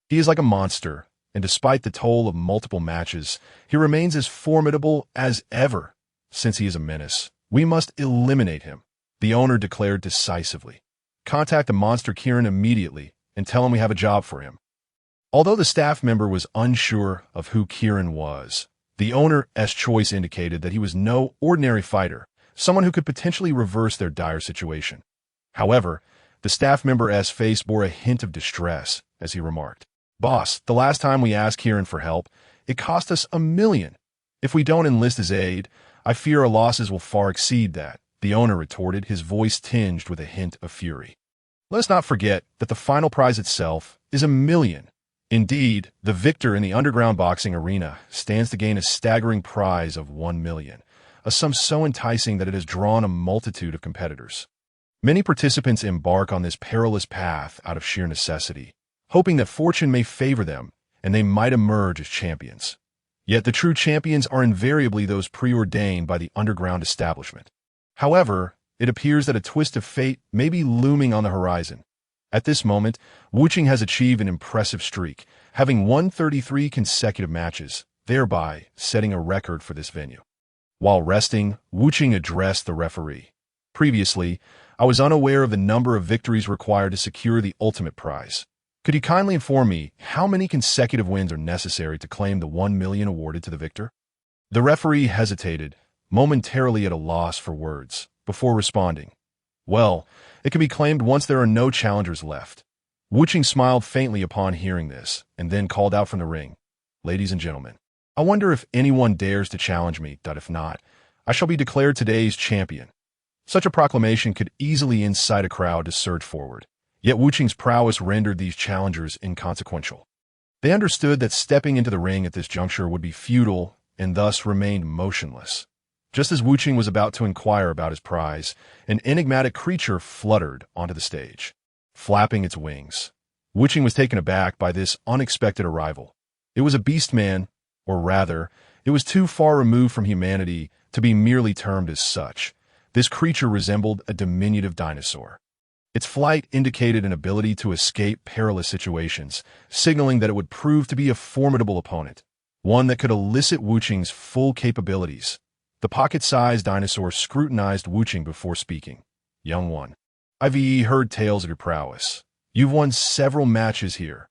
He is like a monster, and despite the toll of multiple matches, he remains as formidable as ever. Since he is a menace, we must eliminate him," the owner declared decisively. "Contact the monster Kieran immediately and tell him we have a job for him." Although the staff member was unsure of who Kieran was, the owner's choice indicated that he was no ordinary fighter, someone who could potentially reverse their dire situation. However, the staff member's face bore a hint of distress as he remarked, "Boss, the last time we asked Kieran for help, it cost us $1 million. If we don't enlist his aid, I fear our losses will far exceed that," the owner retorted, his voice tinged with a hint of fury. "Let us not forget that the final prize itself is $1 million. Indeed, the victor in the underground boxing arena stands to gain a staggering prize of $1 million, a sum so enticing that it has drawn a multitude of competitors. Many participants embark on this perilous path out of sheer necessity, hoping that fortune may favor them and they might emerge as champions. Yet the true champions are invariably those preordained by the underground establishment. However, it appears that a twist of fate may be looming on the horizon. At this moment, Wu Qing has achieved an impressive streak, having won 33 consecutive matches, thereby setting a record for this venue. While resting, Wu Qing addressed the referee. "Previously, I was unaware of the number of victories required to secure the ultimate prize. Could you kindly inform me how many consecutive wins are necessary to claim the $1 million awarded to the victor?" The referee hesitated, momentarily at a loss for words, before responding, "Well, it can be claimed once there are no challengers left." Wu Qing smiled faintly upon hearing this, and then called out from the ring, "Ladies and gentlemen, I wonder if anyone dares to challenge me, that if not, I shall be declared today's champion." Such a proclamation could easily incite a crowd to surge forward, yet Wu Qing's prowess rendered these challengers inconsequential. They understood that stepping into the ring at this juncture would be futile, and thus remained motionless. Just as Wuching was about to inquire about his prize, an enigmatic creature fluttered onto the stage, flapping its wings. Wuching was taken aback by this unexpected arrival. It was a beast-man, or rather, it was too far removed from humanity to be merely termed as such. This creature resembled a diminutive dinosaur. Its flight indicated an ability to escape perilous situations, signaling that it would prove to be a formidable opponent, one that could elicit Wuching's full capabilities. The pocket-sized dinosaur scrutinized Wuching before speaking. "Young one, I've heard tales of your prowess. You've won several matches here.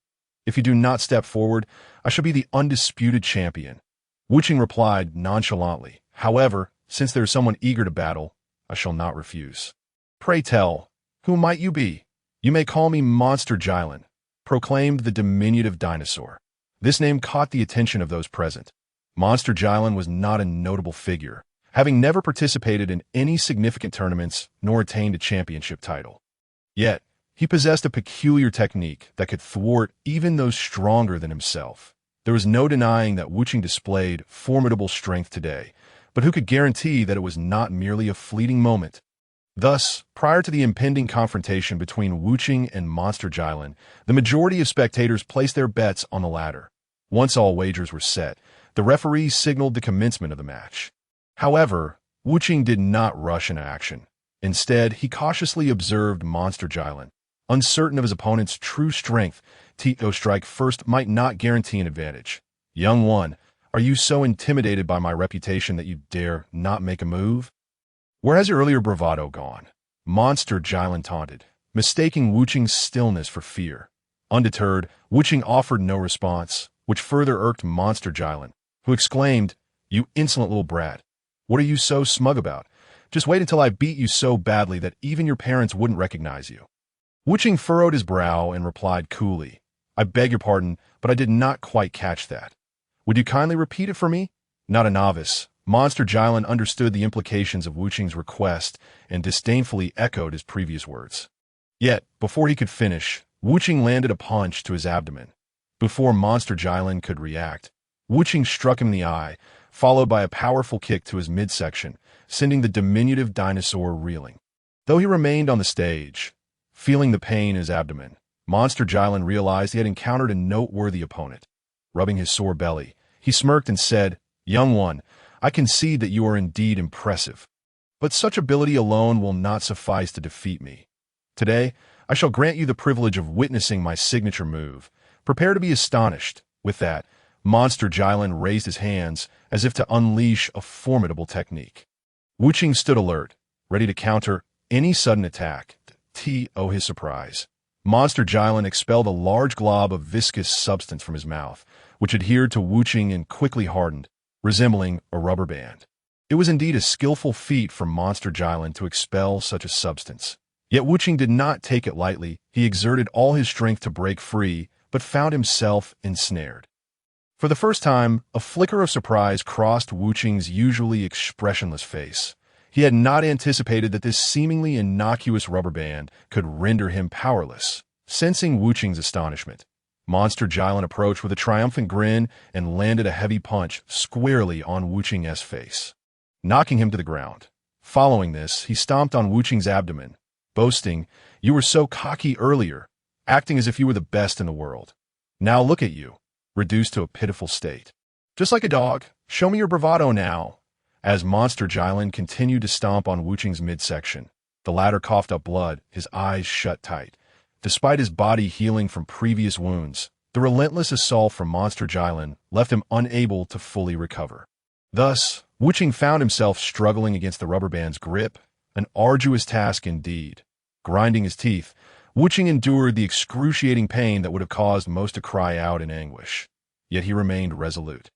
If you do not step forward, I shall be the undisputed champion." Wuching replied nonchalantly, "However, since there is someone eager to battle, I shall not refuse." "Pray tell, who might you be?" "You may call me Monster Jylin," proclaimed the diminutive dinosaur. This name caught the attention of those present. Monster Jylin was not a notable figure, having never participated in any significant tournaments nor attained a championship title. Yet, he possessed a peculiar technique that could thwart even those stronger than himself. There was no denying that Wuching displayed formidable strength today, but who could guarantee that it was not merely a fleeting moment? Thus, prior to the impending confrontation between Wuching and Monster Jylin, the majority of spectators placed their bets on the latter. Once all wagers were set, the referee signaled the commencement of the match. However, Wuching did not rush into action. Instead, he cautiously observed Monster Jylin. Uncertain of his opponent's true strength, to strike first might not guarantee an advantage. "Young one, are you so intimidated by my reputation that you dare not make a move? Where has your earlier bravado gone?" Monster Jylin taunted, mistaking Wuching's stillness for fear. Undeterred, Wuching offered no response, which further irked Monster Jylin, who exclaimed, "You insolent little brat! What are you so smug about? Just wait until I beat you so badly that even your parents wouldn't recognize you." Wuching furrowed his brow and replied coolly, "I beg your pardon, but I did not quite catch that. Would you kindly repeat it for me?" Not a novice, Monster Jylin understood the implications of Wuching's request and disdainfully echoed his previous words. Yet, before he could finish, Wuching landed a punch to his abdomen. Before Monster Jylin could react, Wuching struck him in the eye, followed by a powerful kick to his midsection, sending the diminutive dinosaur reeling. Though he remained on the stage, feeling the pain in his abdomen, Monster Jylin realized he had encountered a noteworthy opponent. Rubbing his sore belly, he smirked and said, "Young one, I concede that you are indeed impressive. But such ability alone will not suffice to defeat me. Today, I shall grant you the privilege of witnessing my signature move. Prepare to be astonished." With that, Monster Jylin raised his hands as if to unleash a formidable technique. Wuching stood alert, ready to counter any sudden attack. To his surprise, Monster Jylin expelled a large glob of viscous substance from his mouth, which adhered to Wuching and quickly hardened, resembling a rubber band. It was indeed a skillful feat for Monster Jylin to expel such a substance. Yet Wuching did not take it lightly. He exerted all his strength to break free, but found himself ensnared. For the first time, a flicker of surprise crossed Wuching's usually expressionless face. He had not anticipated that this seemingly innocuous rubber band could render him powerless. Sensing Wuching's astonishment, Monster Jylin approached with a triumphant grin and landed a heavy punch squarely on Wuching's face, knocking him to the ground. Following this, he stomped on Wuching's abdomen, boasting, "You were so cocky earlier, acting as if you were the best in the world. Now look at you, reduced to a pitiful state. Just like a dog, show me your bravado now." As Monster Jylin continued to stomp on Wuching's midsection, the latter coughed up blood, his eyes shut tight. Despite his body healing from previous wounds, the relentless assault from Monster Jylin left him unable to fully recover. Thus, Wuching found himself struggling against the rubber band's grip, an arduous task indeed. Grinding his teeth, Wuching endured the excruciating pain that would have caused most to cry out in anguish. Yet he remained resolute,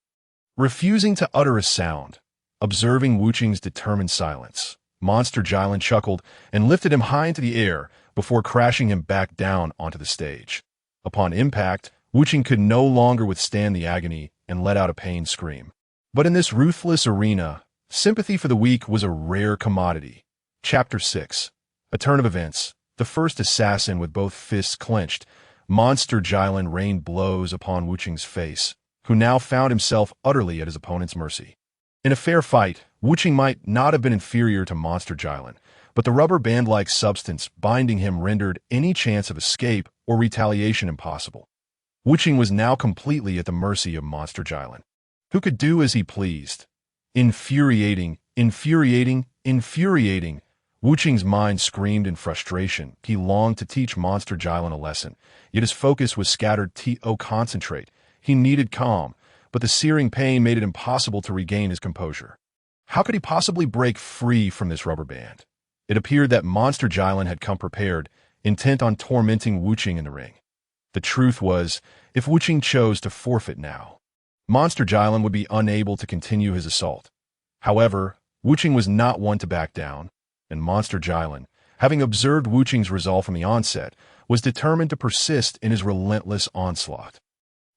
refusing to utter a sound. Observing Wuching's determined silence, Monster Jylin chuckled and lifted him high into the air before crashing him back down onto the stage. Upon impact, Wuching could no longer withstand the agony and let out a pained scream. But in this ruthless arena, sympathy for the weak was a rare commodity. Chapter 6. A turn of events. The first assassin with both fists clenched, Monster Jylin rained blows upon Wuching's face, who now found himself utterly at his opponent's mercy. In a fair fight, Wuching might not have been inferior to Monster Jylin, but the rubber band-like substance binding him rendered any chance of escape or retaliation impossible. Wuching was now completely at the mercy of Monster Jylin, who could do as he pleased. Infuriating, infuriating, infuriating. Wuching's mind screamed in frustration. He longed to teach Monster Jylin a lesson, yet his focus was scattered. Concentrate. He needed calm, but the searing pain made it impossible to regain his composure. How could he possibly break free from this rubber band? It appeared that Monster Jylin had come prepared, intent on tormenting Wuching in the ring. The truth was, if Wuching chose to forfeit now, Monster Jylin would be unable to continue his assault. However, Wuching was not one to back down, and Monster Jylin, having observed Wuching's resolve from the onset, was determined to persist in his relentless onslaught.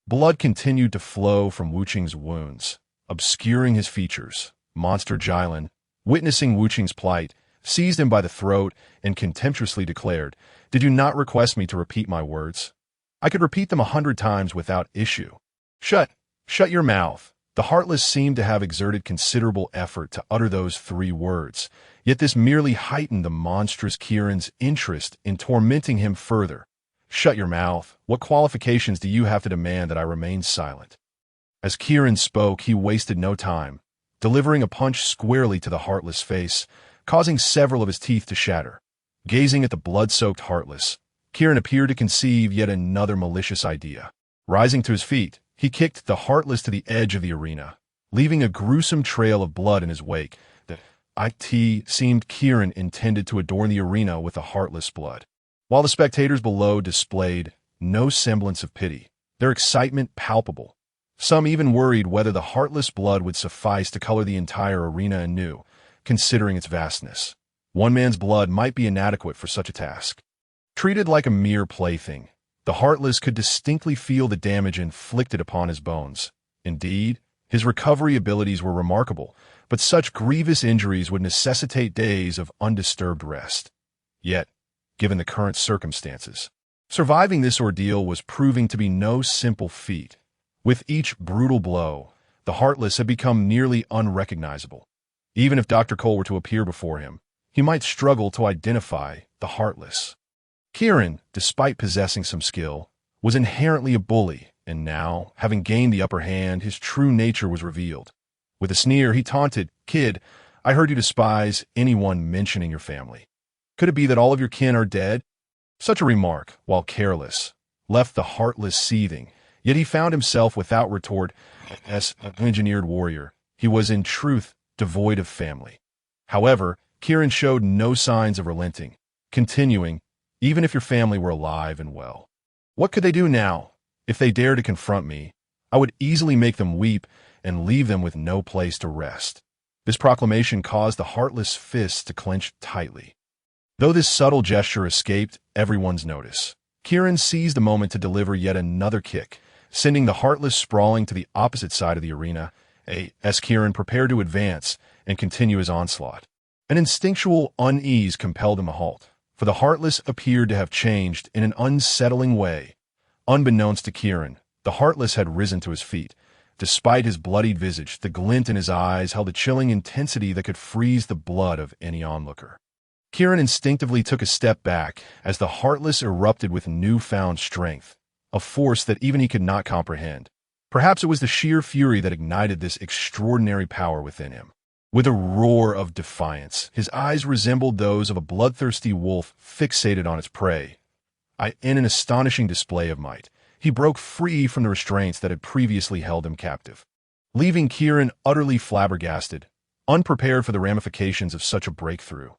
Blood continued to flow from Wuching's wounds, obscuring his features. Monster Jylin, witnessing Wuching's plight, seized him by the throat and contemptuously declared, "Did you not request me to repeat my words? I could repeat them 100 times without issue." Shut your mouth." The Heartless seemed to have exerted considerable effort to utter those 3 words, yet this merely heightened the monstrous Kieran's interest in tormenting him further. "Shut your mouth. What qualifications do you have to demand that I remain silent?" As Kieran spoke, he wasted no time, delivering a punch squarely to the Heartless face, causing several of his teeth to shatter. Gazing at the blood-soaked Heartless, Kieran appeared to conceive yet another malicious idea. Rising to his feet, he kicked the Heartless to the edge of the arena, leaving a gruesome trail of blood in his wake. It seemed Kieran intended to adorn the arena with the Heartless blood, while the spectators below displayed no semblance of pity, their excitement palpable. Some even worried whether the Heartless blood would suffice to color the entire arena anew, considering its vastness. One man's blood might be inadequate for such a task. Treated like a mere plaything, the Heartless could distinctly feel the damage inflicted upon his bones. Indeed, his recovery abilities were remarkable, but such grievous injuries would necessitate days of undisturbed rest. Yet, given the current circumstances, surviving this ordeal was proving to be no simple feat. With each brutal blow, the Heartless had become nearly unrecognizable. Even if Dr. Cole were to appear before him, he might struggle to identify the Heartless. Kieran, despite possessing some skill, was inherently a bully, and now, having gained the upper hand, his true nature was revealed. With a sneer, he taunted, "Kid, I heard you despise anyone mentioning your family. Could it be that all of your kin are dead?" Such a remark, while careless, left the Heartless seething, yet he found himself without retort. As an engineered warrior, he was in truth devoid of family. However, Kieran showed no signs of relenting, continuing, "Even if your family were alive and well, what could they do now? If they dare to confront me, I would easily make them weep and leave them with no place to rest." This proclamation caused the Heartless fists to clench tightly. Though this subtle gesture escaped everyone's notice, Kieran seized the moment to deliver yet another kick, sending the Heartless sprawling to the opposite side of the arena. As Kieran prepared to advance and continue his onslaught, an instinctual unease compelled him to halt, for the Heartless appeared to have changed in an unsettling way. Unbeknownst to Kieran, the Heartless had risen to his feet. Despite his bloodied visage, the glint in his eyes held a chilling intensity that could freeze the blood of any onlooker. Kieran instinctively took a step back as the Heartless erupted with newfound strength, a force that even he could not comprehend. Perhaps it was the sheer fury that ignited this extraordinary power within him. With a roar of defiance, his eyes resembled those of a bloodthirsty wolf fixated on its prey. In an astonishing display of might, he broke free from the restraints that had previously held him captive, leaving Kieran utterly flabbergasted, unprepared for the ramifications of such a breakthrough.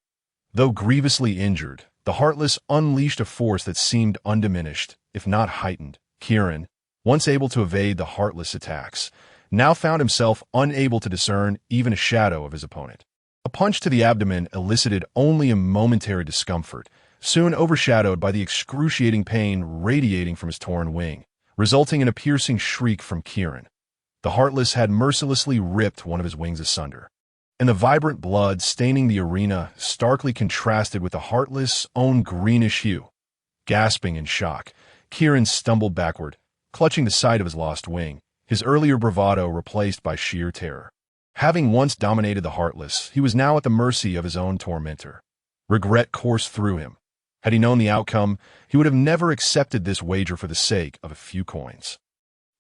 Though grievously injured, the Heartless unleashed a force that seemed undiminished, if not heightened. Kieran, once able to evade the Heartless attacks, now found himself unable to discern even a shadow of his opponent. A punch to the abdomen elicited only a momentary discomfort, soon overshadowed by the excruciating pain radiating from his torn wing, resulting in a piercing shriek from Kieran. The Heartless had mercilessly ripped one of his wings asunder, and the vibrant blood staining the arena starkly contrasted with the Heartless' own greenish hue. Gasping in shock, Kieran stumbled backward, clutching the side of his lost wing. his earlier bravado replaced by sheer terror. Having once dominated the Heartless, he was now at the mercy of his own tormentor. Regret coursed through him. Had he known the outcome, he would have never accepted this wager for the sake of a few coins.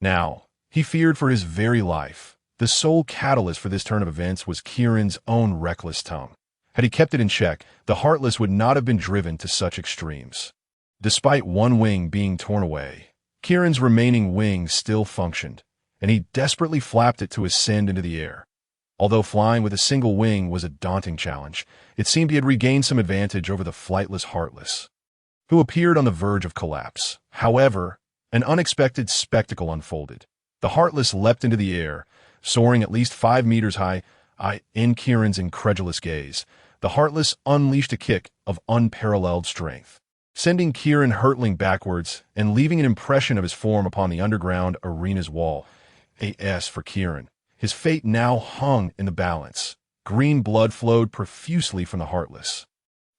Now, he feared for his very life. The sole catalyst for this turn of events was Kieran's own reckless tongue. Had he kept it in check, the Heartless would not have been driven to such extremes. Despite one wing being torn away, Kieran's remaining wing still functioned, and he desperately flapped it to ascend into the air. Although flying with a single wing was a daunting challenge, it seemed he had regained some advantage over the flightless Heartless, who appeared on the verge of collapse. However, an unexpected spectacle unfolded. The Heartless leapt into the air, soaring at least 5 meters high. In Kieran's incredulous gaze, the Heartless unleashed a kick of unparalleled strength, sending Kieran hurtling backwards and leaving an impression of his form upon the underground arena's wall. As for Kieran, his fate now hung in the balance. Green blood flowed profusely from the Heartless,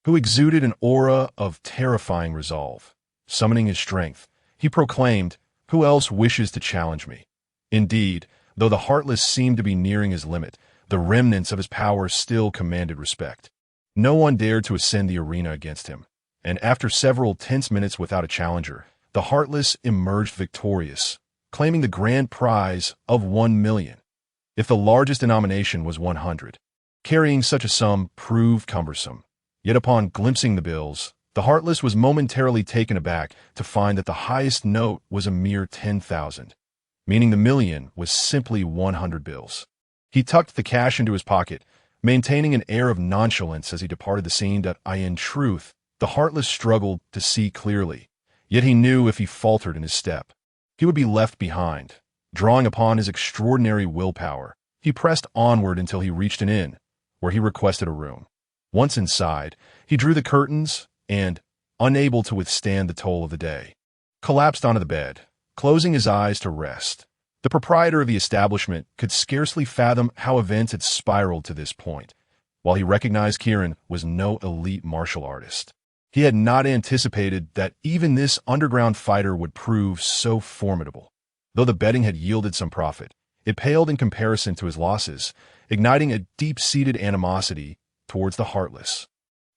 who exuded an aura of terrifying resolve. Summoning his strength, he proclaimed, "Who else wishes to challenge me?" Indeed, though the Heartless seemed to be nearing his limit, the remnants of his power still commanded respect. No one dared to ascend the arena against him, and after several tense minutes without a challenger, the Heartless emerged victorious, claiming the grand prize of 1 million. If the largest denomination was 100, carrying such a sum proved cumbersome. Yet upon glimpsing the bills, the Heartless was momentarily taken aback to find that the highest note was a mere 10,000, meaning the million was simply 100 bills. He tucked the cash into his pocket, maintaining an air of nonchalance as he departed the scene. In truth, the Heartless struggled to see clearly, yet he knew if he faltered in his step, he would be left behind. Drawing upon his extraordinary willpower, he pressed onward until he reached an inn, where he requested a room. Once inside, he drew the curtains and, unable to withstand the toll of the day, collapsed onto the bed, closing his eyes to rest. The proprietor of the establishment could scarcely fathom how events had spiraled to this point. While he recognized Kieran was no elite martial artist, he had not anticipated that even this underground fighter would prove so formidable. Though the betting had yielded some profit, it paled in comparison to his losses, igniting a deep-seated animosity towards the Heartless.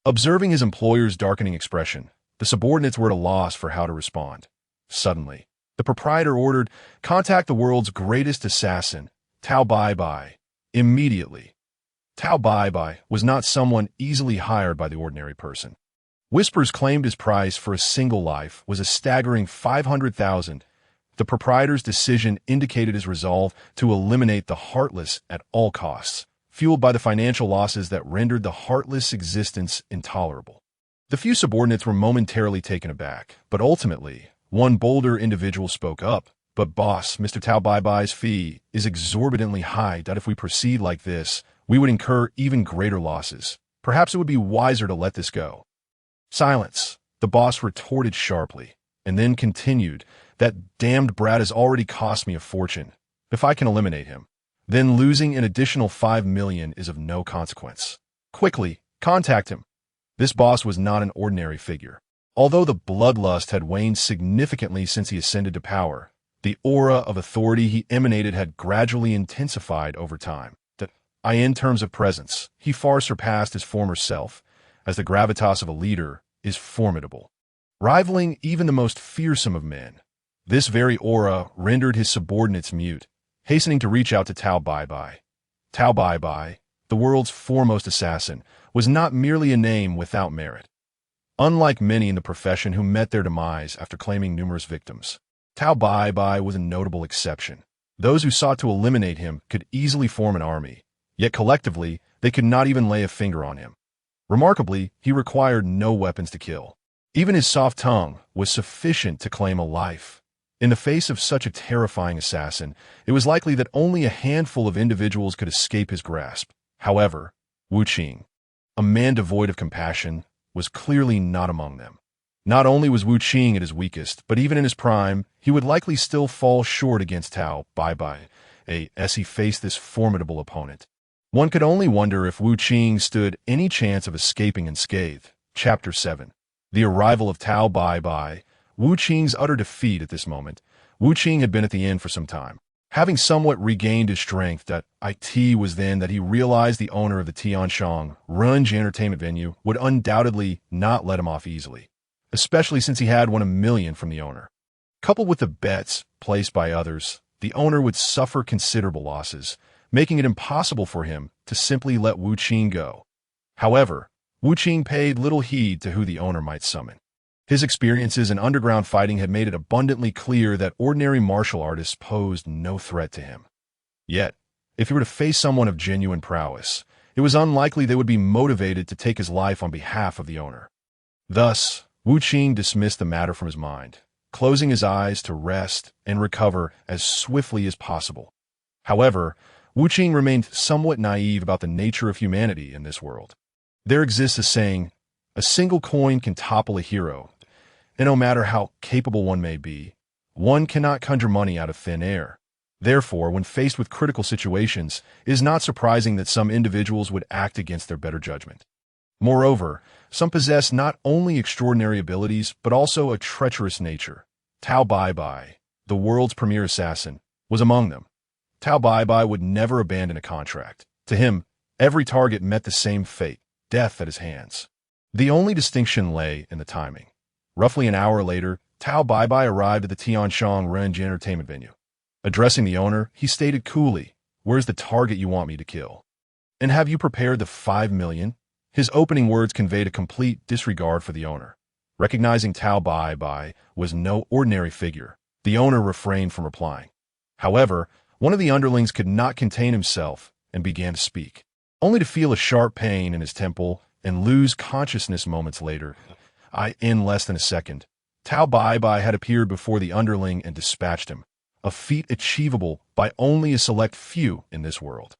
Observing his employer's darkening expression, the subordinates were at a loss for how to respond. Suddenly, the proprietor ordered, "Contact the world's greatest assassin, Tao Bai Bai, immediately." Tao Bai Bai was not someone easily hired by the ordinary person. Whispers claimed his price for a single life was a staggering 500,000. The proprietor's decision indicated his resolve to eliminate the Heartless at all costs, fueled by the financial losses that rendered the Heartless existence intolerable. The few subordinates were momentarily taken aback, but ultimately, one bolder individual spoke up. "But boss, Mr. Tao Bai Bai's fee is exorbitantly high. That if we proceed like this, we would incur even greater losses. Perhaps it would be wiser to let this go." "Silence," the boss retorted sharply, and then continued, "That damned brat has already cost me a fortune. If I can eliminate him, then losing an additional 5 million is of no consequence. Quickly, contact him." This boss was not an ordinary figure. Although the bloodlust had waned significantly since he ascended to power, the aura of authority he emanated had gradually intensified over time. In terms of presence, he far surpassed his former self, as the gravitas of a leader is formidable, rivaling even the most fearsome of men. This very aura rendered his subordinates mute, hastening to reach out to Tao Bai Bai. Tao Bai Bai, the world's foremost assassin, was not merely a name without merit. Unlike many in the profession who met their demise after claiming numerous victims, Tao Bai Bai was a notable exception. Those who sought to eliminate him could easily form an army, yet collectively they could not even lay a finger on him. Remarkably, he required no weapons to kill. Even his soft tongue was sufficient to claim a life. In the face of such a terrifying assassin, it was likely that only a handful of individuals could escape his grasp. However, Wu Qing, a man devoid of compassion, was clearly not among them. Not only was Wu Qing at his weakest, but even in his prime, he would likely still fall short against Tao Bai Bai, as he faced this formidable opponent. One could only wonder if Wu Qing stood any chance of escaping unscathed. Chapter 7. The arrival of Tao Bai Bai. Wu Qing's utter defeat at this moment. Wu Qing had been at the inn for some time, Having somewhat regained his strength, it was then that he realized the owner of the Tianshang Runge entertainment venue would undoubtedly not let him off easily, especially since he had won 1 million from the owner. Coupled with the bets placed by others, the owner would suffer considerable losses, making it impossible for him to simply let Wu Qing go. However, Wu Qing paid little heed to who the owner might summon. His experiences in underground fighting had made it abundantly clear that ordinary martial artists posed no threat to him. Yet, if he were to face someone of genuine prowess, it was unlikely they would be motivated to take his life on behalf of the owner. Thus, Wu Qing dismissed the matter from his mind, closing his eyes to rest and recover as swiftly as possible. However, Wu Qing remained somewhat naive about the nature of humanity in this world. There exists a saying, "A single coin can topple a hero," and no matter how capable one may be, one cannot conjure money out of thin air. Therefore, when faced with critical situations, it is not surprising that some individuals would act against their better judgment. Moreover, some possess not only extraordinary abilities, but also a treacherous nature. Tao Bai, the world's premier assassin, was among them. Tao Bai would never abandon a contract. To him, every target met the same fate, death at his hands. The only distinction lay in the timing. Roughly an hour later, Tao Bai arrived at the Tianshang Renji entertainment venue. Addressing the owner, he stated coolly, "Where's the target you want me to kill? And have you prepared the 5 million?" His opening words conveyed a complete disregard for the owner. Recognizing Tao Bai was no ordinary figure, the owner refrained from replying. However, one of the underlings could not contain himself and began to speak, only to feel a sharp pain in his temple and lose consciousness moments later. In less than a second, Tao Bai had appeared before the underling and dispatched him, a feat achievable by only a select few in this world.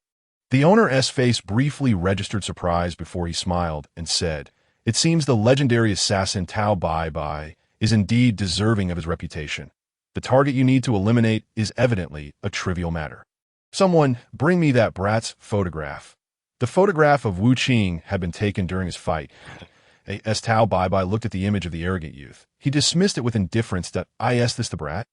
The owner's face briefly registered surprise before he smiled and said, "It seems the legendary assassin Tao Bai is indeed deserving of his reputation. The target you need to eliminate is evidently a trivial matter. Someone, bring me that brat's photograph." The photograph of Wu Qing had been taken during his fight. As Tao Bai looked at the image of the arrogant youth, he dismissed it with indifference. "Is this the brat?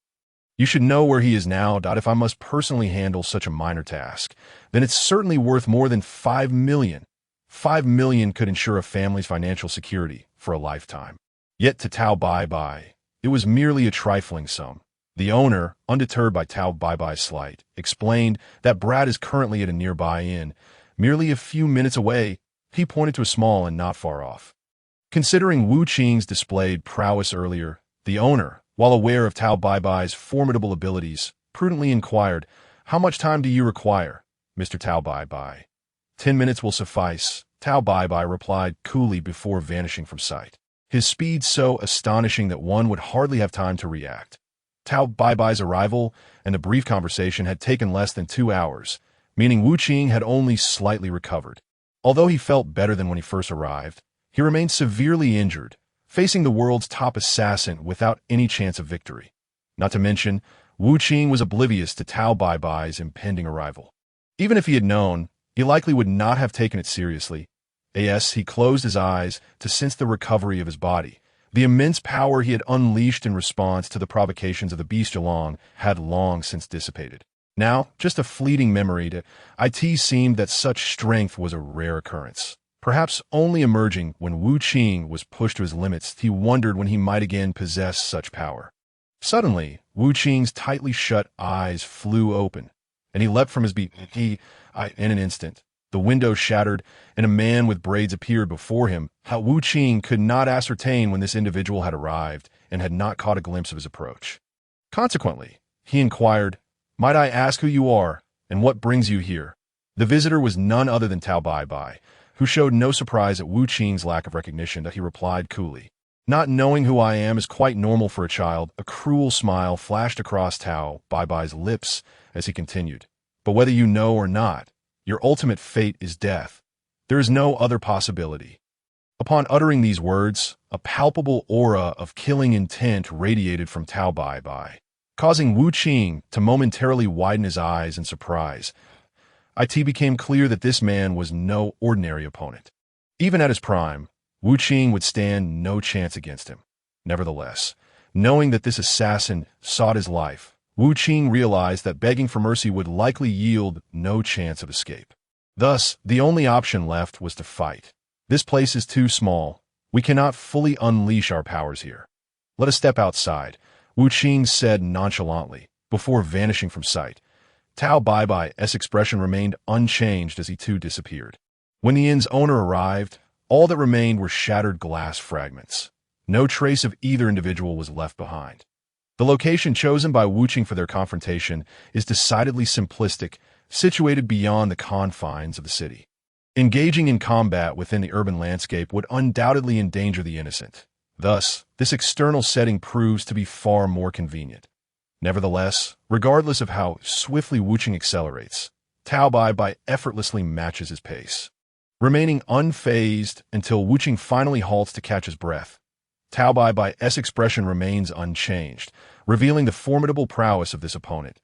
You should know where he is now. If I must personally handle such a minor task, then it's certainly worth more than 5 million. 5 million could ensure a family's financial security for a lifetime." Yet to Tao Bai, it was merely a trifling sum. The owner, undeterred by Tao Bai's slight, explained that brat is currently at a nearby inn, merely a few minutes away. He pointed to a small inn not far off. Considering Wu Qing's displayed prowess earlier, the owner, while aware of Tao Bai's formidable abilities, prudently inquired, "How much time do you require, Mr. Tao Bai?" 10 minutes will suffice, Tao Bai replied coolly before vanishing from sight, his speed so astonishing that one would hardly have time to react. Tao Bai's arrival and the brief conversation had taken less than 2 hours, meaning Wu Qing had only slightly recovered. Although he felt better than when he first arrived, he remained severely injured, facing the world's top assassin without any chance of victory. Not to mention, Wu Qing was oblivious to Tao Bai's impending arrival. Even if he had known, he likely would not have taken it seriously. He closed his eyes to sense the recovery of his body. The immense power he had unleashed in response to the provocations of the bestialong had long since dissipated. Now, just a fleeting memory to it seemed that such strength was a rare occurrence. Perhaps only emerging when Wu Qing was pushed to his limits, he wondered when he might again possess such power. Suddenly, Wu Qing's tightly shut eyes flew open, and he leapt from his beat. In an instant, the window shattered, and a man with braids appeared before him. Wu Qing could not ascertain when this individual had arrived and had not caught a glimpse of his approach. Consequently, he inquired, "Might I ask who you are, and what brings you here?" The visitor was none other than Tao Bai, who showed no surprise at Wu Qing's lack of recognition. He replied coolly, "Not knowing who I am is quite normal for a child." A cruel smile flashed across Tao Bai's lips as he continued, "But whether you know or not, your ultimate fate is death. There is no other possibility." Upon uttering these words, a palpable aura of killing intent radiated from Tao Bai, causing Wu Qing to momentarily widen his eyes in surprise. It became clear that this man was no ordinary opponent. Even at his prime, Wu Qing would stand no chance against him. Nevertheless, knowing that this assassin sought his life, Wu Qing realized that begging for mercy would likely yield no chance of escape. Thus, the only option left was to fight. This place is too small. We cannot fully unleash our powers here. Let us step outside, Wu Qing said nonchalantly, before vanishing from sight. Tao Bai's expression remained unchanged as he too disappeared. When the inn's owner arrived, all that remained were shattered glass fragments. No trace of either individual was left behind. The location chosen by Wu Qing for their confrontation is decidedly simplistic, situated beyond the confines of the city. Engaging in combat within the urban landscape would undoubtedly endanger the innocent. Thus, this external setting proves to be far more convenient. Nevertheless, regardless of how swiftly Wu Qing accelerates, Tao Bai effortlessly matches his pace. Remaining unfazed until Wu Qing finally halts to catch his breath, Tao Bai's expression remains unchanged, revealing the formidable prowess of this opponent.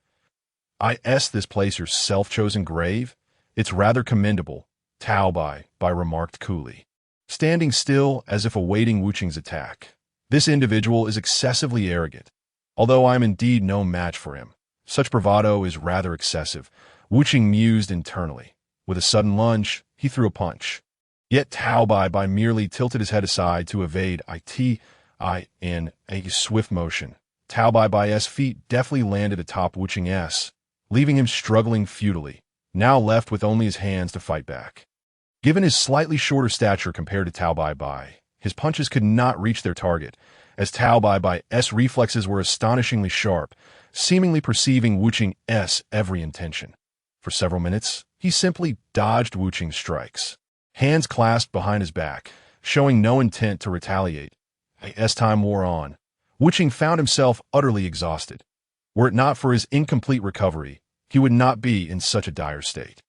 This place your self-chosen grave? It's rather commendable, Tao Bai remarked coolly, standing still as if awaiting Wu Qing's attack. This individual is excessively arrogant. Although I am indeed no match for him, such bravado is rather excessive, Wu Qing mused internally. With a sudden lunge, he threw a punch. Yet Tao Bai merely tilted his head aside to evade in a swift motion. Tao Bai's feet deftly landed atop Wu Qing's, leaving him struggling futilely, now left with only his hands to fight back. Given his slightly shorter stature compared to Tao Bai, his punches could not reach their target, as Tao Bai's reflexes were astonishingly sharp, seemingly perceiving Wu Qing's every intention. For several minutes, he simply dodged Wu Qing's strikes, hands clasped behind his back, showing no intent to retaliate. As time wore on, Wu Qing found himself utterly exhausted. Were it not for his incomplete recovery, he would not be in such a dire state.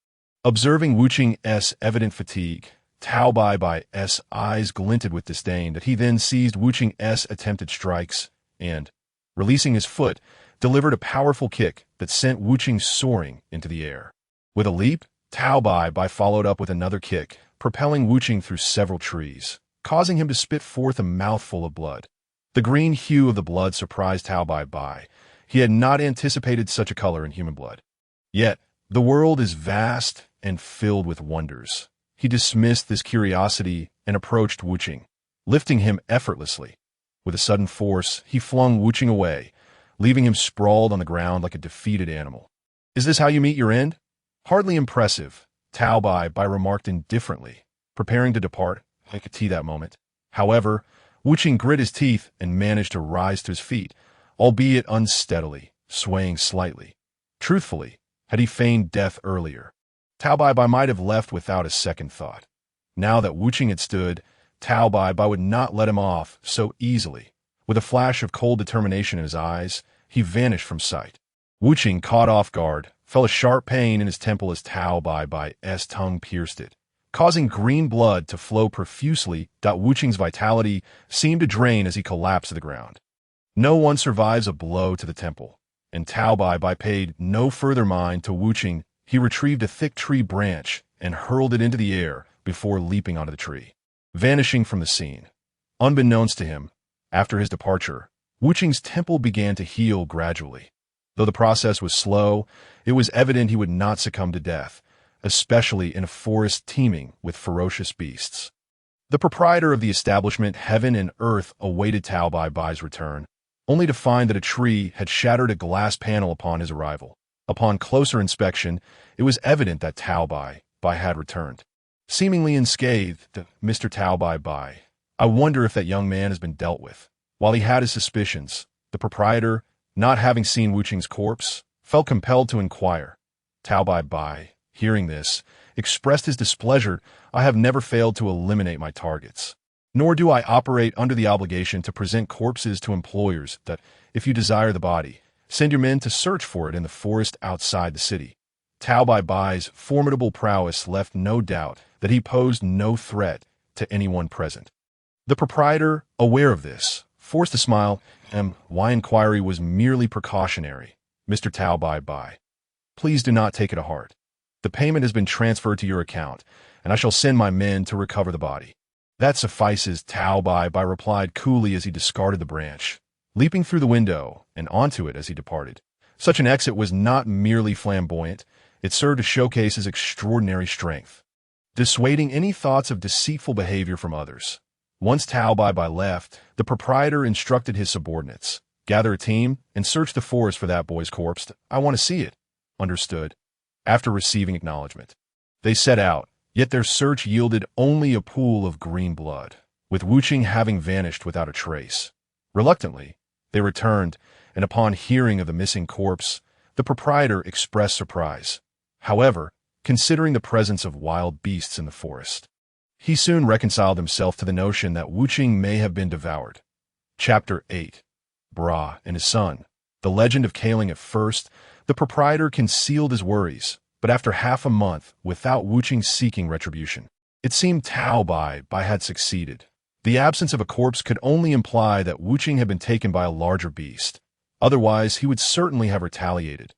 Observing Wu Qing's evident fatigue, Tao Bai's eyes glinted with disdain that he then seized Wu Qing's attempted strikes and, releasing his foot, delivered a powerful kick that sent Wu Qing soaring into the air. With a leap, Tao Bai followed up with another kick, propelling Wu Qing through several trees, causing him to spit forth a mouthful of blood. The green hue of the blood surprised Tao Bai. He had not anticipated such a color in human blood. Yet, the world is vast and filled with wonders. He dismissed this curiosity and approached Wu Qing, lifting him effortlessly. With a sudden force, he flung Wu Qing away, leaving him sprawled on the ground like a defeated animal. Is this how you meet your end? Hardly impressive, Tao Bai remarked indifferently, preparing to depart. I could see that moment. However, Wu Qing grit his teeth and managed to rise to his feet, albeit unsteadily, swaying slightly. Truthfully, had he feigned death earlier, Tao Bai might have left without a second thought. Now that Wu Qing had stood, Tao Bai would not let him off so easily. With a flash of cold determination in his eyes, he vanished from sight. Wu Qing, caught off guard, felt a sharp pain in his temple as Tao Bai's tongue pierced it, causing green blood to flow profusely. Wu Qing's vitality seemed to drain as he collapsed to the ground. No one survives a blow to the temple, and Tao Bai paid no further mind to Wu Qing. He retrieved a thick tree branch and hurled it into the air before leaping onto the tree, vanishing from the scene. Unbeknownst to him, after his departure, Wu Qing's temple began to heal gradually. Though the process was slow, it was evident he would not succumb to death, especially in a forest teeming with ferocious beasts. The proprietor of the establishment, Heaven and Earth, awaited Tao Bai's return, only to find that a tree had shattered a glass panel upon his arrival. Upon closer inspection, it was evident that Tao Bai had returned. Seemingly unscathed, Mr. Tao Bai, I wonder if that young man has been dealt with. While he had his suspicions, the proprietor, not having seen Wu Qing's corpse, felt compelled to inquire. Tao Bai, hearing this, expressed his displeasure. I have never failed to eliminate my targets. Nor do I operate under the obligation to present corpses to employers that, if you desire the body, send your men to search for it in the forest outside the city. Tao Bai's formidable prowess left no doubt that he posed no threat to anyone present. The proprietor, aware of this, forced a smile, and my inquiry was merely precautionary. Mr. Tao Bai, please do not take it to heart. The payment has been transferred to your account, and I shall send my men to recover the body. That suffices, Tao Bai replied coolly as he discarded the branch, leaping through the window and onto it as he departed. Such an exit was not merely flamboyant, it served to showcase his extraordinary strength, dissuading any thoughts of deceitful behavior from others. Once Tao Bai left, the proprietor instructed his subordinates, "Gather a team and search the forest for that boy's corpse. I want to see it." Understood. After receiving acknowledgement, they set out, yet their search yielded only a pool of green blood, with Wu Qing having vanished without a trace. Reluctantly, they returned, and upon hearing of the missing corpse, the proprietor expressed surprise. However, considering the presence of wild beasts in the forest, he soon reconciled himself to the notion that Wu Qing may have been devoured. Chapter 8. Bra and his son. The legend of Kaling. At first, the proprietor concealed his worries, but after half a month, without Wu Qing seeking retribution, it seemed Tao Bai had succeeded. The absence of a corpse could only imply that Wu Qing had been taken by a larger beast. Otherwise, he would certainly have retaliated.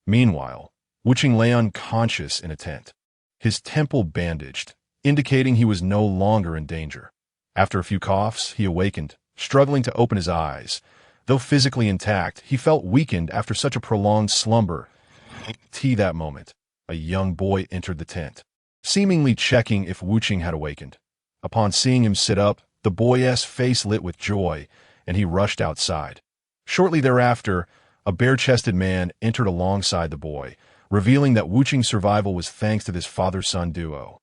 Meanwhile, Wu Qing lay unconscious in a tent, his temple bandaged, indicating he was no longer in danger. After a few coughs, he awakened, struggling to open his eyes. Though physically intact, he felt weakened after such a prolonged slumber. That moment, a young boy entered the tent, seemingly checking if Wu Qing had awakened. Upon seeing him sit up, the boy's face lit with joy, and he rushed outside. Shortly thereafter, a bare-chested man entered alongside the boy, revealing that Wu Qing's survival was thanks to this father-son duo.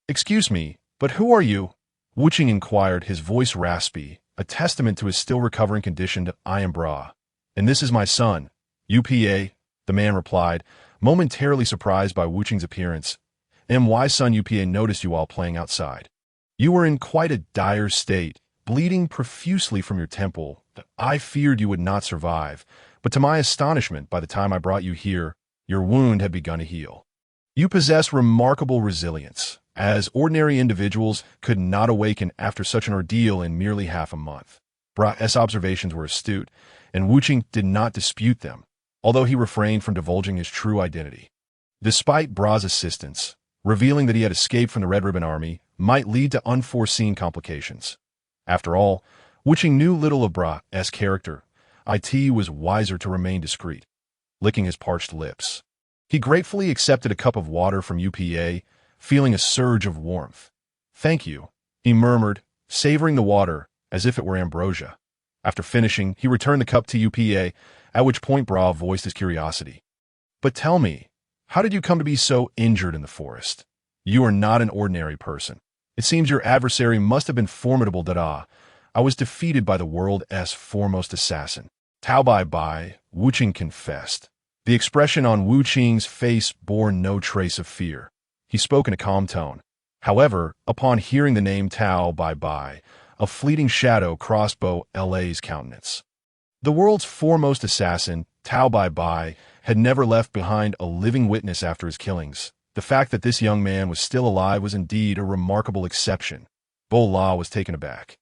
"Excuse me, but who are you?" Wu Qing inquired, his voice raspy, a testament to his still recovering condition. "I am Bra, and this is my son, UPA," the man replied, momentarily surprised by Wu Qing's appearance. "My son UPA noticed you all playing outside. You were in quite a dire state, bleeding profusely from your temple. I feared you would not survive, but to my astonishment, by the time I brought you here, your wound had begun to heal. You possess remarkable resilience, as ordinary individuals could not awaken after such an ordeal in merely half a month." Bra's observations were astute, and Wu Qing did not dispute them, although he refrained from divulging his true identity. Despite Bra's assistance, revealing that he had escaped from the Red Ribbon Army might lead to unforeseen complications. After all, Wu Qing knew little of Bra's character. It was wiser to remain discreet. Licking his parched lips, he gratefully accepted a cup of water from UPA, feeling a surge of warmth. "Thank you," he murmured, savoring the water as if it were ambrosia. After finishing, he returned the cup to UPA, at which point Bra voiced his curiosity. "But tell me, how did you come to be so injured in the forest? You are not an ordinary person. It seems your adversary must have been formidable. I was defeated by the world's foremost assassin, Tao Bai," Wu Qing confessed. The expression on Wu Qing's face bore no trace of fear. He spoke in a calm tone. However, upon hearing the name Tao Bai, a fleeting shadow crossed Bo's countenance. The world's foremost assassin, Tao Bai, had never left behind a living witness after his killings. The fact that this young man was still alive was indeed a remarkable exception. Bo La was taken aback,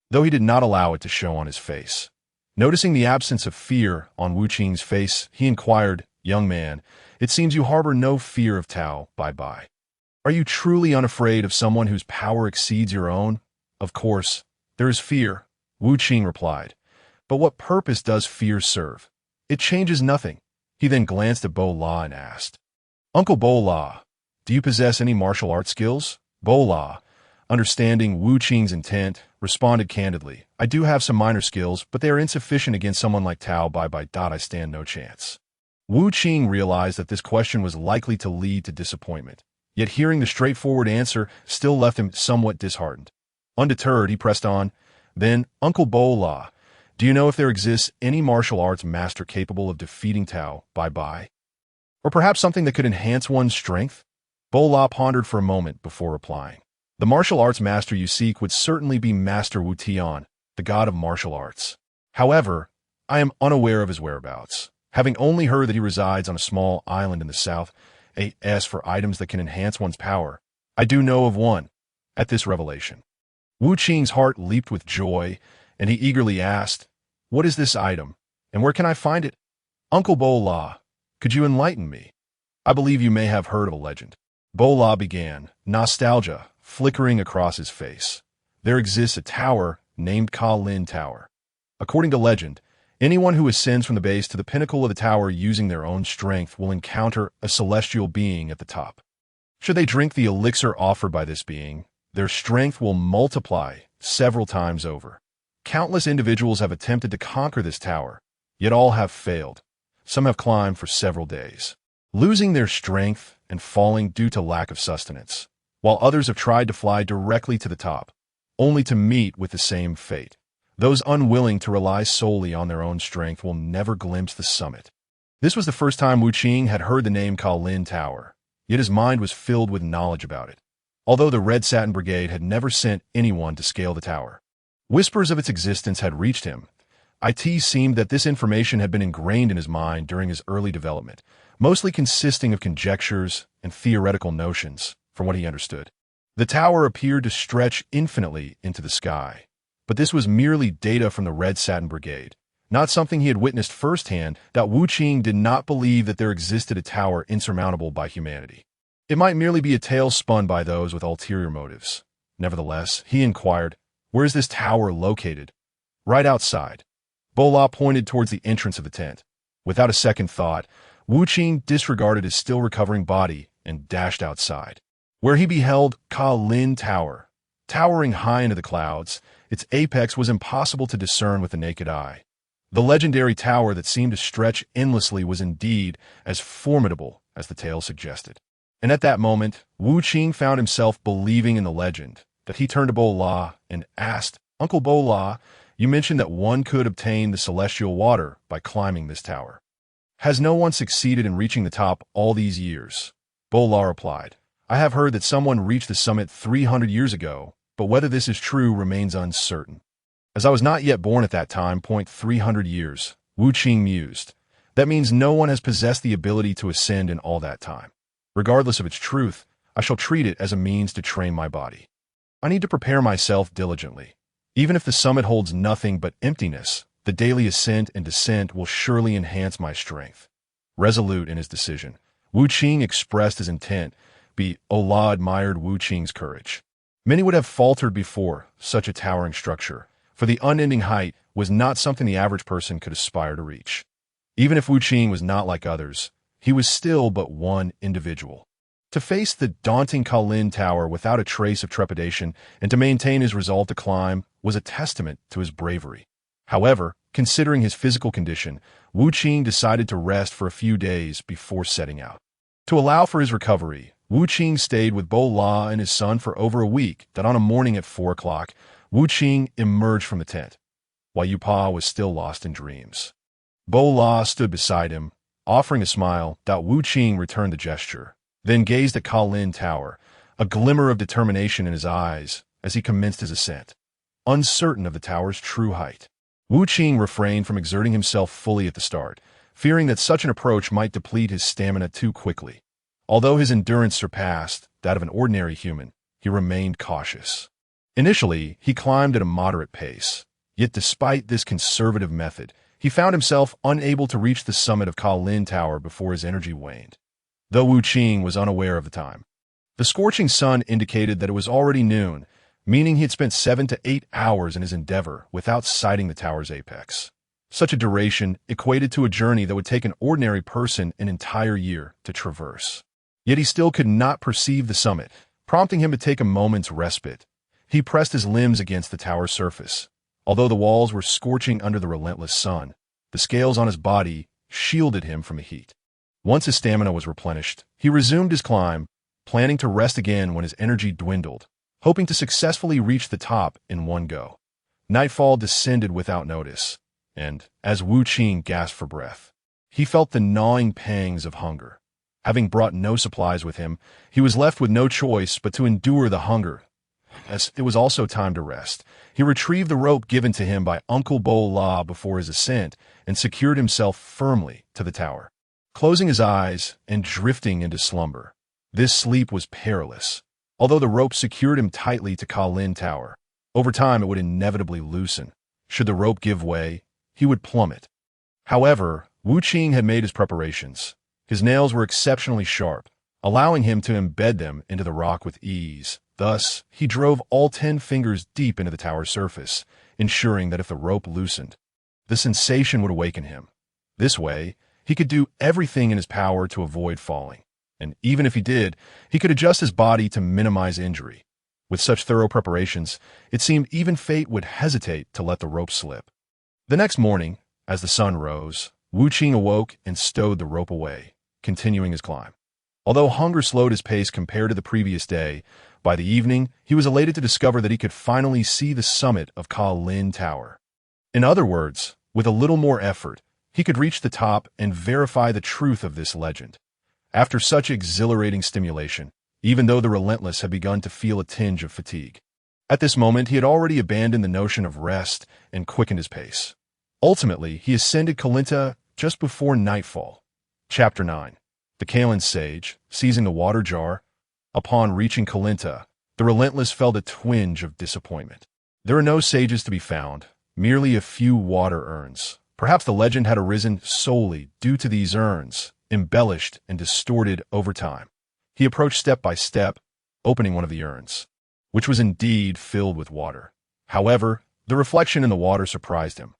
though he did not allow it to show on his face. Noticing the absence of fear on Wu Qing's face, he inquired, "Young man, it seems you harbor no fear of Tao Bai. Are you truly unafraid of someone whose power exceeds your own?" "Of course, there is fear," Wu Qing replied. "But what purpose does fear serve? It changes nothing." He then glanced at Bo La and asked, "Uncle Bo La, do you possess any martial arts skills?" Bo La, understanding Wu Qing's intent, responded candidly, "I do have some minor skills, but they are insufficient against someone like Tao Bai. I stand no chance." Wu Qing realized that this question was likely to lead to disappointment, yet hearing the straightforward answer still left him somewhat disheartened. Undeterred, he pressed on, "Then, Uncle Bo La, do you know if there exists any martial arts master capable of defeating Tao Bai? Or perhaps something that could enhance one's strength?" Bo La pondered for a moment before replying. "The martial arts master you seek would certainly be Master Wu Tian, the god of martial arts. However, I am unaware of his whereabouts, having only heard that he resides on a small island in the south. As for items that can enhance one's power, I do know of one." At this revelation, Wu Qing's heart leaped with joy, and he eagerly asked, "What is this item, and where can I find it?" "Uncle Bo La, could you enlighten me? I believe you may have heard of a legend." Bo La began, nostalgia flickering across his face. "There exists a tower named Ka Lin Tower. According to legend, Anyone who ascends from the base to the pinnacle of the tower using their own strength will encounter a celestial being at the top. Should they drink the elixir offered by this being, their strength will multiply several times over. Countless individuals have attempted to conquer this tower, yet all have failed. Some have climbed for several days, losing their strength and falling due to lack of sustenance, while others have tried to fly directly to the top, only to meet with the same fate. Those unwilling to rely solely on their own strength will never glimpse the summit. This was the first time Wu Qing had heard the name Kaolin Tower, yet his mind was filled with knowledge about it. Although the Red Satin Brigade had never sent anyone to scale the tower, whispers of its existence had reached him. It seemed that this information had been ingrained in his mind during his early development, mostly consisting of conjectures and theoretical notions, from what he understood. The tower appeared to stretch infinitely into the sky, but this was merely data from the Red Satin Brigade, not something he had witnessed firsthand. That Wu Qing did not believe that there existed a tower insurmountable by humanity. It might merely be a tale spun by those with ulterior motives. Nevertheless, he inquired, "Where is this tower located?" "Right outside." Bola pointed towards the entrance of the tent. Without a second thought, Wu Qing disregarded his still recovering body and dashed outside, where he beheld Kaolin Tower. Towering high into the clouds, its apex was impossible to discern with the naked eye. The legendary tower that seemed to stretch endlessly was indeed as formidable as the tale suggested. And at that moment, Wu Qing found himself believing in the legend, that he turned to Bola and asked, "Uncle Bola, you mentioned that one could obtain the celestial water by climbing this tower. Has no one succeeded in reaching the top all these years?" Bola replied, "I have heard that someone reached the summit 300 years ago, but whether this is true remains uncertain." "As I was not yet born at that time, 300 years, Wu Qing mused. That means no one has possessed the ability to ascend in all that time. Regardless of its truth, I shall treat it as a means to train my body. I need to prepare myself diligently. Even if the summit holds nothing but emptiness, the daily ascent and descent will surely enhance my strength." Resolute in his decision, Wu Qing expressed his intent. Bola admired Wu Qing's courage. Many would have faltered before such a towering structure, for the unending height was not something the average person could aspire to reach. Even if Wu Qing was not like others, he was still but one individual. To face the daunting Kaolin Tower without a trace of trepidation and to maintain his resolve to climb was a testament to his bravery. However, considering his physical condition, Wu Qing decided to rest for a few days before setting out. To allow for his recovery, Wu Qing stayed with Bola and his son for over a week. That on a morning at 4 o'clock, Wu Qing emerged from the tent, while Yu Pa was still lost in dreams. Bola stood beside him, offering a smile. Wu Qing returned the gesture, then gazed at Kaolin Tower, a glimmer of determination in his eyes as he commenced his ascent. Uncertain of the tower's true height, Wu Qing refrained from exerting himself fully at the start, fearing that such an approach might deplete his stamina too quickly. Although his endurance surpassed that of an ordinary human, he remained cautious. Initially, he climbed at a moderate pace, yet despite this conservative method, he found himself unable to reach the summit of Kaolin Tower before his energy waned. Though Wu Qing was unaware of the time, the scorching sun indicated that it was already noon, meaning he had spent 7 to 8 hours in his endeavor without sighting the tower's apex. Such a duration equated to a journey that would take an ordinary person an entire year to traverse. Yet he still could not perceive the summit, prompting him to take a moment's respite. He pressed his limbs against the tower's surface. Although the walls were scorching under the relentless sun, the scales on his body shielded him from the heat. Once his stamina was replenished, he resumed his climb, planning to rest again when his energy dwindled, hoping to successfully reach the top in one go. Nightfall descended without notice, and, as Wu Qing gasped for breath, he felt the gnawing pangs of hunger. Having brought no supplies with him, he was left with no choice but to endure the hunger. As it was also time to rest, he retrieved the rope given to him by Uncle Bola before his ascent and secured himself firmly to the tower. Closing his eyes and drifting into slumber, this sleep was perilous. Although the rope secured him tightly to Kaolin Tower, over time it would inevitably loosen. Should the rope give way, he would plummet. However, Wu Qing had made his preparations. His nails were exceptionally sharp, allowing him to embed them into the rock with ease. Thus, he drove all 10 fingers deep into the tower's surface, ensuring that if the rope loosened, The sensation would awaken him. This way, he could do everything in his power to avoid falling. And even if he did, he could adjust his body to minimize injury. With such thorough preparations, it seemed even fate would hesitate to let the rope slip. The next morning, as the sun rose, Wu Qing awoke and stowed the rope away, continuing his climb. Although hunger slowed his pace compared to the previous day, by the evening, he was elated to discover that he could finally see the summit of Ka Lin Tower. In other words, with a little more effort, he could reach the top and verify the truth of this legend. After such exhilarating stimulation, even though the relentless had begun to feel a tinge of fatigue. At this moment, he had already abandoned the notion of rest and quickened his pace. Ultimately, he ascended Kalinta just before nightfall. Chapter 9. The Kalen Sage, seizing the water jar. Upon reaching Kalinta, the relentless felt a twinge of disappointment. There are no sages to be found, merely a few water urns. Perhaps the legend had arisen solely due to these urns, embellished and distorted over time. He approached step by step, opening one of the urns, which was indeed filled with water. However, the reflection in the water surprised him.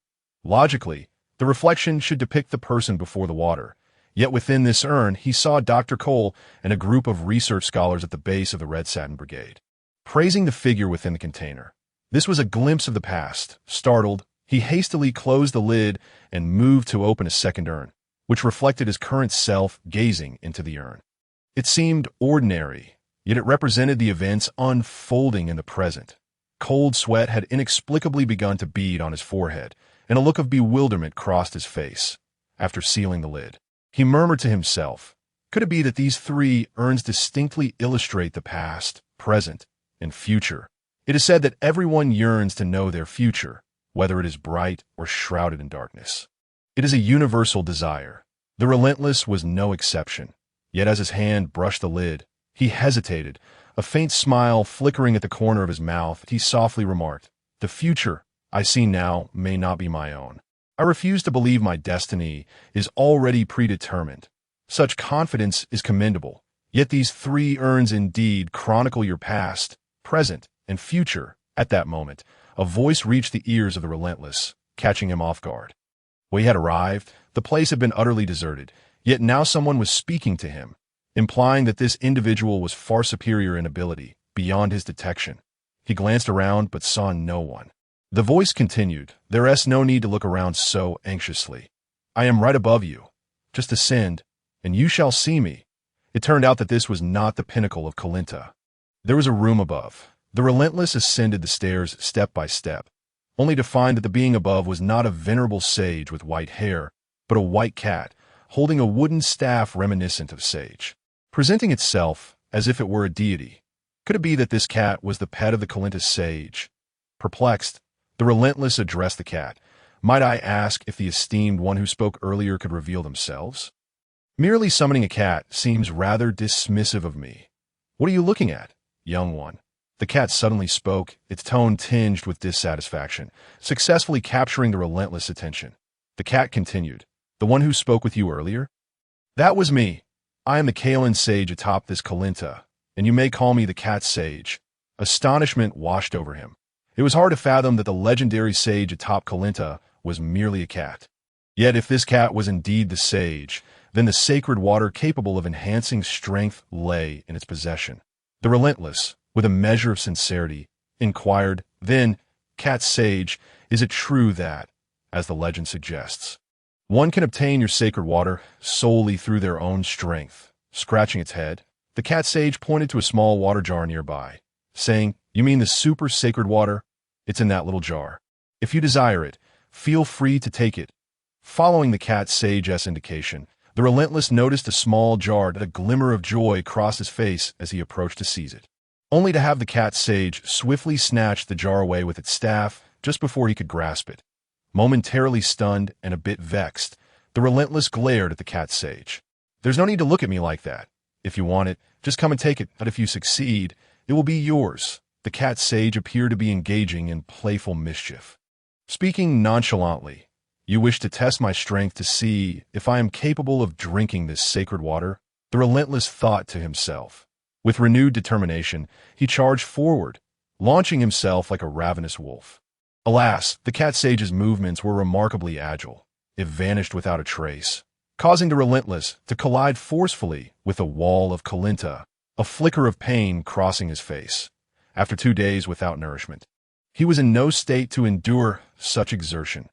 Logically, the reflection should depict the person before the water. Yet within this urn, he saw Dr. Cole and a group of research scholars at the base of the Red Satin Brigade, praising the figure within the container. This was a glimpse of the past. Startled, he hastily closed the lid and moved to open a second urn, which reflected his current self gazing into the urn. It seemed ordinary, yet it represented the events unfolding in the present. Cold sweat had inexplicably begun to bead on his forehead, and a look of bewilderment crossed his face. After sealing the lid, he murmured to himself, could it be that these three urns distinctly illustrate the past, present, and future? It is said that everyone yearns to know their future, whether it is bright or shrouded in darkness. It is a universal desire. The relentless was no exception. Yet as his hand brushed the lid, he hesitated, a faint smile flickering at the corner of his mouth. He softly remarked, the future I see now may not be my own. I refuse to believe my destiny is already predetermined. Such confidence is commendable, yet these three urns indeed chronicle your past, present, and future. At that moment, a voice reached the ears of the relentless, catching him off guard. When he had arrived, the place had been utterly deserted, yet now someone was speaking to him, implying that this individual was far superior in ability, beyond his detection. He glanced around but saw no one. The voice continued, there is no need to look around so anxiously. I am right above you. Just ascend, and you shall see me. It turned out that this was not the pinnacle of Kalinta. There was a room above. The relentless ascended the stairs step by step, only to find that the being above was not a venerable sage with white hair, but a white cat, holding a wooden staff reminiscent of sage, presenting itself as if it were a deity. Could it be that this cat was the pet of the Kalinta sage? Perplexed, the relentless addressed the cat. Might I ask if the esteemed one who spoke earlier could reveal themselves? Merely summoning a cat seems rather dismissive of me. What are you looking at, young one? The cat suddenly spoke, its tone tinged with dissatisfaction, successfully capturing the relentless attention. The cat continued, the one who spoke with you earlier? That was me. I am the Kalen sage atop this Kalinta, and you may call me the cat sage. Astonishment washed over him. It was hard to fathom that the legendary sage atop Kalinta was merely a cat. Yet if this cat was indeed the sage, then the sacred water capable of enhancing strength lay in its possession. The relentless, with a measure of sincerity, inquired, then, cat sage, is it true that, as the legend suggests, one can obtain your sacred water solely through their own strength? Scratching its head, the cat sage pointed to a small water jar nearby, saying, you mean the super sacred water? It's in that little jar. If you desire it, feel free to take it. Following the cat sage's indication, the relentless noticed a small jar that a glimmer of joy crossed his face as he approached to seize it, only to have the cat sage swiftly snatch the jar away with its staff just before he could grasp it. Momentarily stunned and a bit vexed, the relentless glared at the cat sage. There's no need to look at me like that. If you want it, just come and take it, but if you succeed, it will be yours. The cat sage appeared to be engaging in playful mischief. Speaking nonchalantly, you wish to test my strength to see if I am capable of drinking this sacred water? The relentless thought to himself. With renewed determination, he charged forward, launching himself like a ravenous wolf. Alas, the cat sage's movements were remarkably agile. It vanished without a trace, causing the relentless to collide forcefully with a wall of Kalinta, a flicker of pain crossing his face. After 2 days without nourishment, he was in no state to endure such exertion.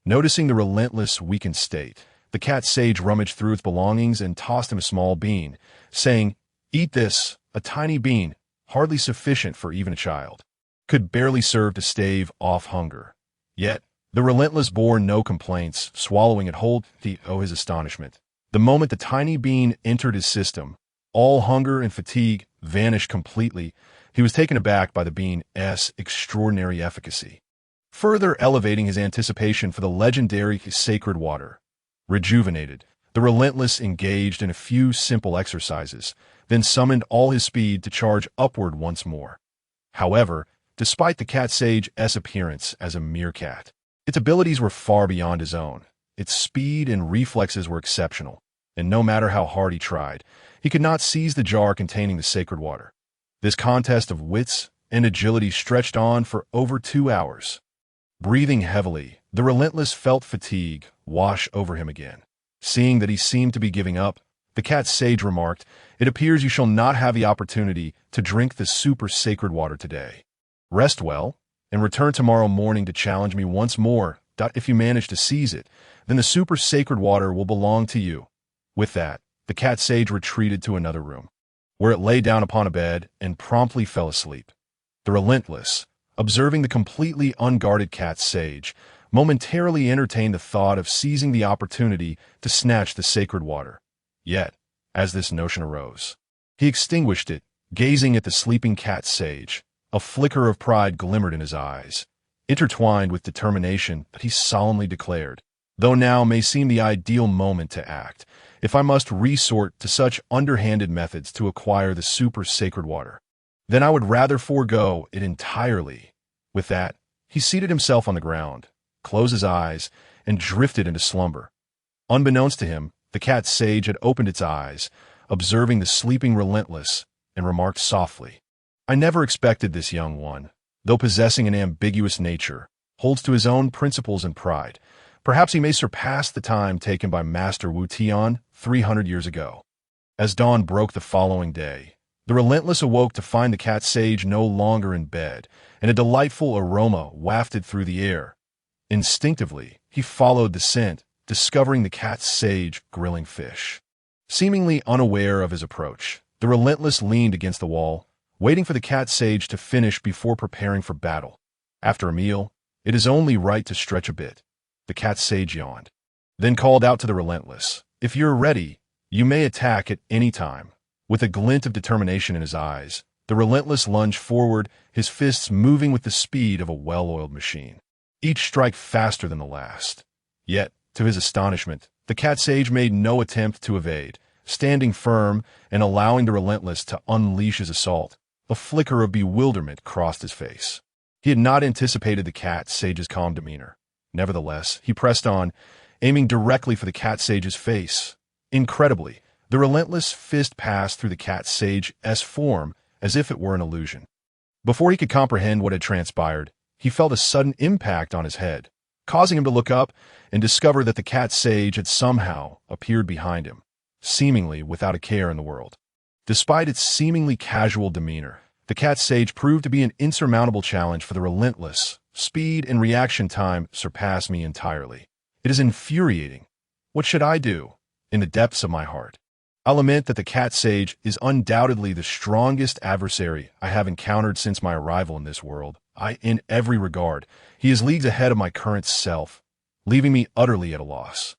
Noticing the relentless, weakened state, the cat sage rummaged through its belongings and tossed him a small bean, saying, "Eat this." A tiny bean, hardly sufficient for even a child, could barely serve to stave off hunger. Yet, the relentless bore no complaints, swallowing it whole to his astonishment. The moment the tiny bean entered his system, all hunger and fatigue vanished completely. He was taken aback by the bean's extraordinary efficacy, further elevating his anticipation for the legendary sacred water. Rejuvenated, the relentless engaged in a few simple exercises, then summoned all his speed to charge upward once more. However, despite the cat sage's appearance as a meerkat, its abilities were far beyond his own. Its speed and reflexes were exceptional, and no matter how hard he tried, he could not seize the jar containing the sacred water. This contest of wits and agility stretched on for over 2 hours. Breathing heavily, the relentless felt fatigue wash over him again. Seeing that he seemed to be giving up, the cat sage remarked, "It appears you shall not have the opportunity to drink the super sacred water today. Rest well, and return tomorrow morning to challenge me once more. If you manage to seize it, then the super sacred water will belong to you." With that, the cat sage retreated to another room, where it lay down upon a bed and promptly fell asleep. The relentless, observing the completely unguarded cat sage, momentarily entertained the thought of seizing the opportunity to snatch the sacred water. Yet, as this notion arose, he extinguished it, gazing at the sleeping cat sage. A flicker of pride glimmered in his eyes, intertwined with determination that he solemnly declared, "Though now may seem the ideal moment to act, if I must resort to such underhanded methods to acquire the super sacred water, then I would rather forego it entirely." With that, he seated himself on the ground, closed his eyes, and drifted into slumber. Unbeknownst to him, the cat sage had opened its eyes, observing the sleeping relentless, and remarked softly, "I never expected this young one, though possessing an ambiguous nature, holds to his own principles and pride. Perhaps he may surpass the time taken by Master Wu Tian 300 years ago." As dawn broke the following day, the relentless awoke to find the cat sage no longer in bed, and a delightful aroma wafted through the air. Instinctively, he followed the scent, discovering the cat sage grilling fish. Seemingly unaware of his approach, the relentless leaned against the wall, waiting for the cat sage to finish before preparing for battle. After a meal, it is only right to stretch a bit. The cat sage yawned, then called out to the relentless, "If you're ready, you may attack at any time." With a glint of determination in his eyes, the relentless lunged forward, his fists moving with the speed of a well-oiled machine, each strike faster than the last. Yet, to his astonishment, the cat sage made no attempt to evade, standing firm and allowing the relentless to unleash his assault. A flicker of bewilderment crossed his face. He had not anticipated the cat sage's calm demeanor. Nevertheless, he pressed on, aiming directly for the cat sage's face. Incredibly, the relentless fist passed through the cat sage's form as if it were an illusion. Before he could comprehend what had transpired, he felt a sudden impact on his head, causing him to look up and discover that the cat sage had somehow appeared behind him, seemingly without a care in the world. Despite its seemingly casual demeanor, the cat sage proved to be an insurmountable challenge for the relentless. Speed and reaction time surpass me entirely. It is infuriating. What should I do? In the depths of my heart, I lament that the cat sage is undoubtedly the strongest adversary I have encountered since my arrival in this world. In every regard, he is leagues ahead of my current self, leaving me utterly at a loss.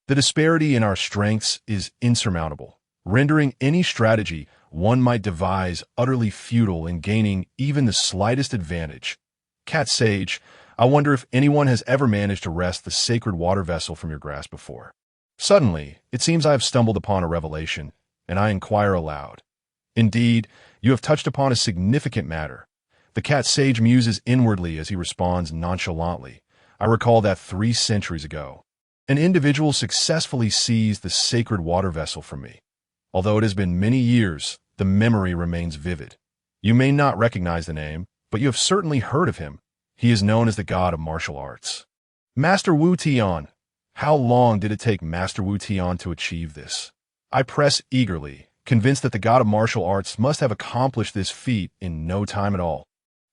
The disparity in our strengths is insurmountable, rendering any strategy one might devise utterly futile in gaining even the slightest advantage. Cat sage, I wonder if anyone has ever managed to wrest the sacred water vessel from your grasp before. Suddenly, it seems I have stumbled upon a revelation, and I inquire aloud. Indeed, you have touched upon a significant matter. The cat sage muses inwardly as he responds nonchalantly. I recall that 3 centuries ago, an individual successfully seized the sacred water vessel from me. Although it has been many years, the memory remains vivid. You may not recognize the name, but you have certainly heard of him. He is known as the god of martial arts. Master Wu Tian. How long did it take Master Wu Tian to achieve this? I press eagerly, convinced that the god of martial arts must have accomplished this feat in no time at all.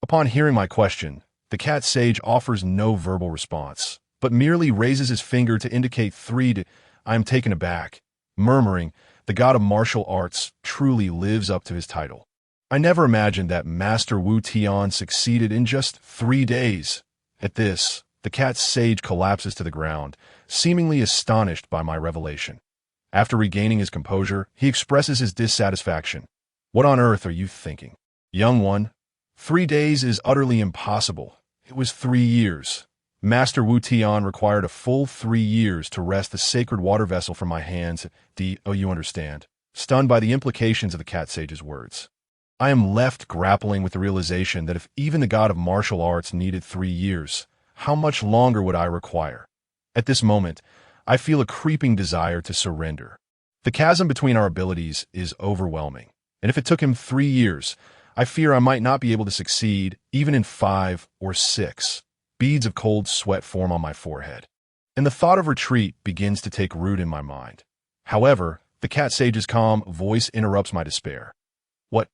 Upon hearing my question, the cat sage offers no verbal response, but merely raises his finger to indicate 3. I am taken aback, murmuring, the god of martial arts truly lives up to his title. I never imagined that Master Wu Tian succeeded in just 3 days. At this, the cat sage collapses to the ground, seemingly astonished by my revelation. After regaining his composure, he expresses his dissatisfaction. What on earth are you thinking? Young one, 3 days is utterly impossible. It was 3 years. Master Wu Tian required a full 3 years to wrest the sacred water vessel from my hands. Oh, you understand. Stunned by the implications of the cat sage's words, I am left grappling with the realization that if even the god of martial arts needed 3 years, how much longer would I require? At this moment, I feel a creeping desire to surrender. The chasm between our abilities is overwhelming, and if it took him 3 years, I fear I might not be able to succeed even in 5 or 6. Beads of cold sweat form on my forehead, and the thought of retreat begins to take root in my mind. However, the cat sage's calm voice interrupts my despair. What?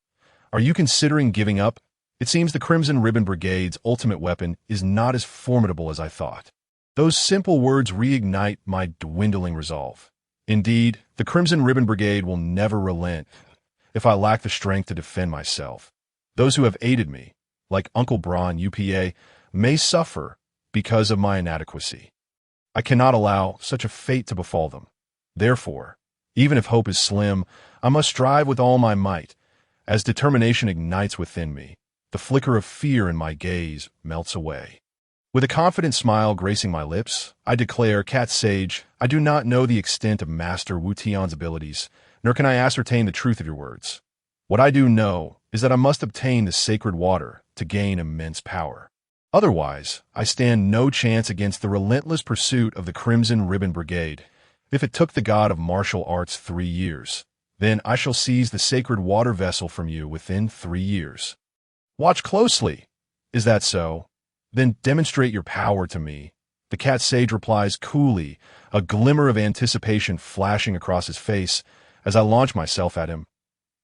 Are you considering giving up? It seems the Crimson Ribbon Brigade's ultimate weapon is not as formidable as I thought. Those simple words reignite my dwindling resolve. Indeed, the Crimson Ribbon Brigade will never relent if I lack the strength to defend myself. Those who have aided me, like Uncle Braun UPA, may suffer because of my inadequacy. I cannot allow such a fate to befall them. Therefore, even if hope is slim, I must strive with all my might. As determination ignites within me, the flicker of fear in my gaze melts away. With a confident smile gracing my lips, I declare, Cat Sage, I do not know the extent of Master Wu Tian's abilities, nor can I ascertain the truth of your words. What I do know is that I must obtain the sacred water to gain immense power. Otherwise, I stand no chance against the relentless pursuit of the Crimson Ribbon Brigade. If it took the god of martial arts 3 years, then I shall seize the sacred water vessel from you within 3 years. Watch closely. Is that so? Then demonstrate your power to me. The cat sage replies coolly, a glimmer of anticipation flashing across his face as I launch myself at him.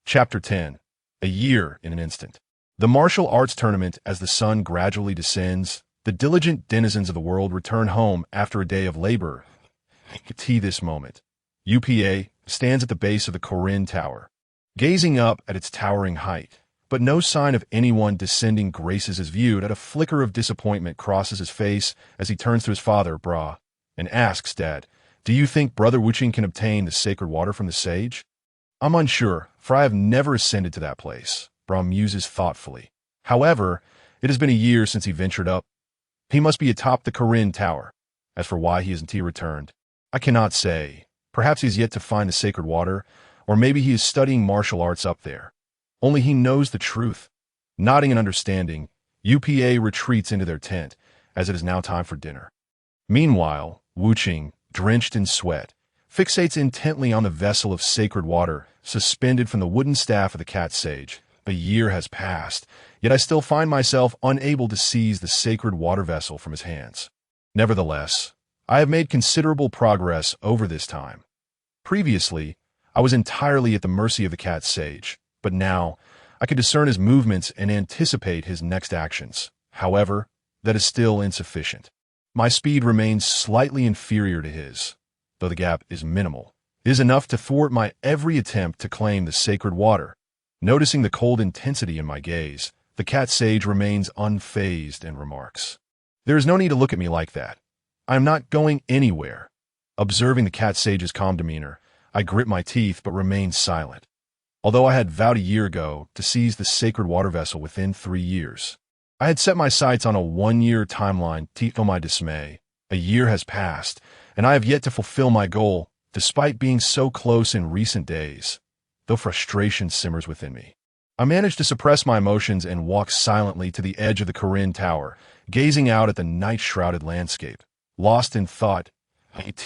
Chapter 10. A year in an instant. The martial arts tournament. As the sun gradually descends, the diligent denizens of the world return home after a day of labor. This moment, UPA stands at the base of the Corinne Tower, gazing up at its towering height, but no sign of anyone descending graces is viewed. At a flicker of disappointment crosses his face as he turns to his father, Bra, and asks, Dad, do you think Brother Wuching can obtain the sacred water from the sage? I'm unsure, for I have never ascended to that place, Bra muses thoughtfully. However, it has been a year since he ventured up. He must be atop the Corinne Tower. As for why he hasn't returned, I cannot say. Perhaps he's yet to find the sacred water, or maybe he is studying martial arts up there. Only he knows the truth. Nodding in understanding, UPA retreats into their tent, as it is now time for dinner. Meanwhile, Wuching, drenched in sweat, fixates intently on the vessel of sacred water suspended from the wooden staff of the cat sage. A year has passed, yet I still find myself unable to seize the sacred water vessel from his hands. Nevertheless, I have made considerable progress over this time. Previously, I was entirely at the mercy of the cat sage, but now I can discern his movements and anticipate his next actions. However, that is still insufficient. My speed remains slightly inferior to his, though the gap is minimal. It is enough to thwart my every attempt to claim the sacred water. Noticing the cold intensity in my gaze, the cat sage remains unfazed and remarks, There is no need to look at me like that. I am not going anywhere. Observing the cat sage's calm demeanor, I grit my teeth but remain silent. Although I had vowed a year ago to seize the sacred water vessel within 3 years, I had set my sights on a 1-year timeline. To my dismay, a year has passed, and I have yet to fulfill my goal, despite being so close in recent days. Though frustration simmers within me, I manage to suppress my emotions and walk silently to the edge of the Corinne Tower, gazing out at the night-shrouded landscape. Lost in thought,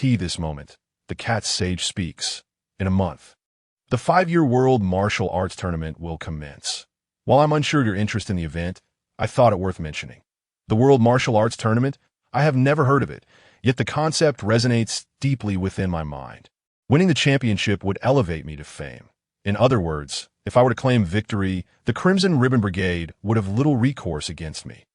this moment, the cat sage speaks. In a month, the 5-year World Martial Arts Tournament will commence. While I'm unsure of your interest in the event, I thought it worth mentioning. The World Martial Arts Tournament? I have never heard of it, yet the concept resonates deeply within my mind. Winning the championship would elevate me to fame. In other words, if I were to claim victory, the Crimson Ribbon Brigade would have little recourse against me.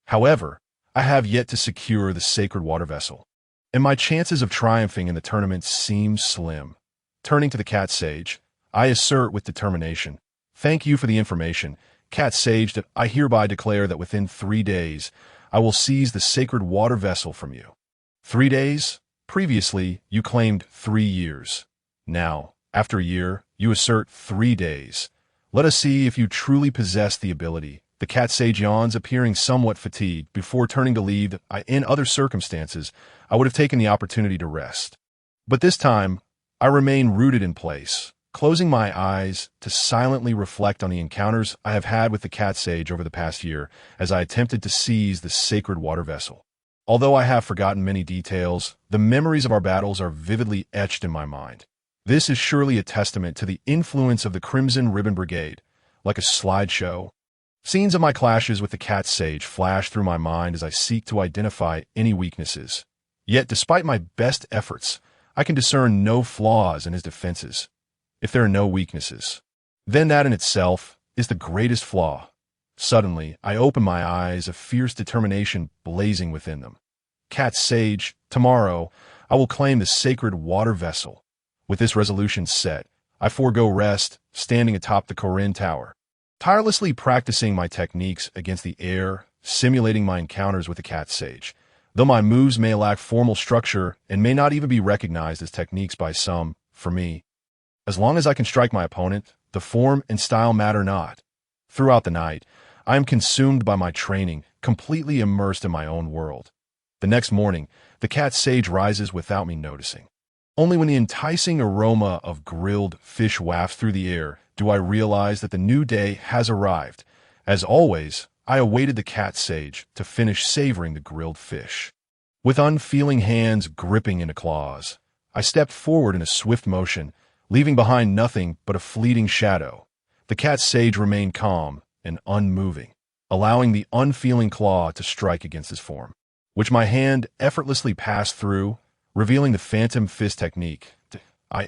However, I have yet to secure the sacred water vessel, and my chances of triumphing in the tournament seem slim. Turning to the Cat Sage, I assert with determination, "Thank you for the information, Cat Sage, that I hereby declare that within 3 days, I will seize the sacred water vessel from you." 3 days? Previously, you claimed 3 years. Now, after a year, you assert 3 days. Let us see if you truly possess the ability. The Cat Sage yawns, appearing somewhat fatigued. Before turning to leave, in other circumstances, I would have taken the opportunity to rest. But this time, I remain rooted in place, closing my eyes to silently reflect on the encounters I have had with the Cat Sage over the past year as I attempted to seize the sacred water vessel. Although I have forgotten many details, the memories of our battles are vividly etched in my mind. This is surely a testament to the influence of the Crimson Ribbon Brigade. Like a slideshow, scenes of my clashes with the Cat Sage flash through my mind as I seek to identify any weaknesses. Yet, despite my best efforts, I can discern no flaws in his defenses. If there are no weaknesses, then that in itself is the greatest flaw. Suddenly, I open my eyes, a fierce determination blazing within them. Cat Sage, tomorrow, I will claim the sacred water vessel. With this resolution set, I forego rest, standing atop the Corinne Tower, tirelessly practicing my techniques against the air, simulating my encounters with the Cat Sage. Though my moves may lack formal structure and may not even be recognized as techniques by some, for me, as long as I can strike my opponent, the form and style matter not. Throughout the night, I am consumed by my training, completely immersed in my own world. The next morning, the Cat Sage rises without me noticing. Only when the enticing aroma of grilled fish wafts through the air do I realize that the new day has arrived. As always, I awaited the Cat Sage to finish savoring the grilled fish. With unfeeling hands gripping into claws, I stepped forward in a swift motion, leaving behind nothing but a fleeting shadow. The Cat Sage remained calm and unmoving, allowing the unfeeling claw to strike against his form, which my hand effortlessly passed through, revealing the phantom fist technique.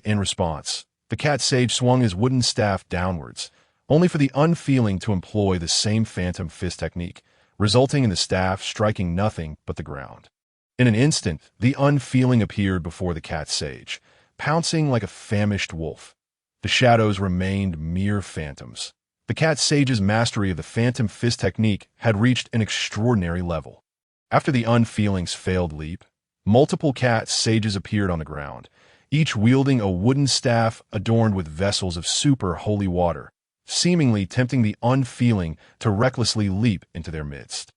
In response, the Cat Sage swung his wooden staff downwards, only for the unfeeling to employ the same phantom fist technique, resulting in the staff striking nothing but the ground. In an instant, the unfeeling appeared before the Cat Sage, pouncing like a famished wolf. The shadows remained mere phantoms. The Cat Sage's mastery of the phantom fist technique had reached an extraordinary level. After the unfeeling's failed leap, multiple Cat Sages appeared on the ground, each wielding a wooden staff adorned with vessels of super holy water, seemingly tempting the unfeeling to recklessly leap into their midst.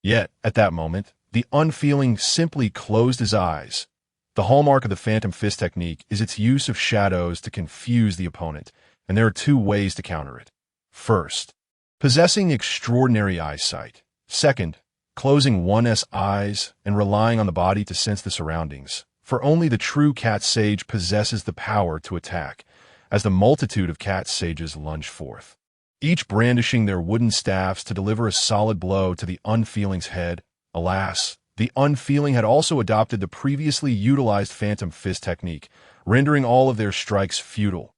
Yet, at that moment, the unfeeling simply closed his eyes. The hallmark of the phantom fist technique is its use of shadows to confuse the opponent, and there are 2 ways to counter it. First, possessing extraordinary eyesight. Second, closing one's eyes and relying on the body to sense the surroundings, for only the true Cat Sage possesses the power to attack, as the multitude of Cat Sages lunge forth, each brandishing their wooden staffs to deliver a solid blow to the unfeeling's head. Alas, the unfeeling had also adopted the previously utilized phantom fist technique, rendering all of their strikes futile.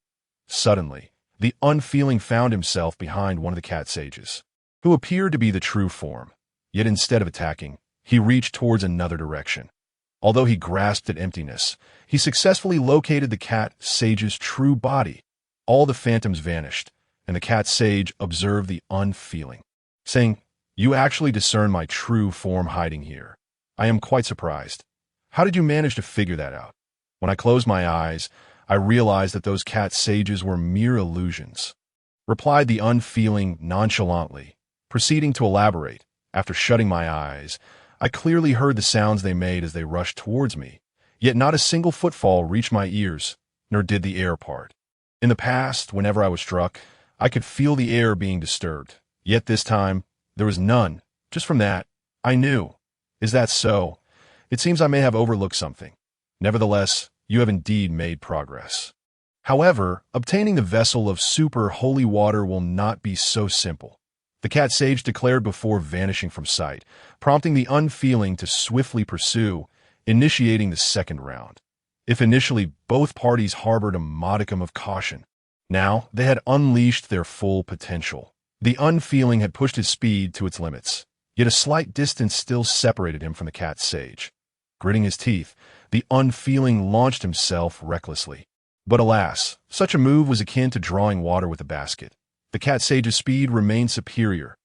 Suddenly, the unfeeling found himself behind one of the Cat Sages, who appeared to be the true form. Yet instead of attacking, he reached towards another direction. Although he grasped at emptiness, he successfully located the Cat Sage's true body. All the phantoms vanished, and the Cat Sage observed the unfeeling, saying, "You actually discern my true form hiding here. I am quite surprised. How did you manage to figure that out?" When I closed my eyes, I realized that those Cat Sages were mere illusions, replied the unfeeling nonchalantly, proceeding to elaborate. After shutting my eyes, I clearly heard the sounds they made as they rushed towards me, yet not a single footfall reached my ears, nor did the air part. In the past, whenever I was struck, I could feel the air being disturbed, yet this time, there was none. Just from that, I knew. Is that so? It seems I may have overlooked something. Nevertheless, you have indeed made progress. However, obtaining the vessel of super holy water will not be so simple. the cat sage declared before vanishing from sight, prompting the unfeeling to swiftly pursue, initiating the second round. If initially both parties harbored a modicum of caution, now they had unleashed their full potential. The unfeeling had pushed his speed to its limits, yet a slight distance still separated him from the cat sage. Gritting his teeth, the unfeeling launched himself recklessly. But alas, such a move was akin to drawing water with a basket. The cat sage's speed remained superior.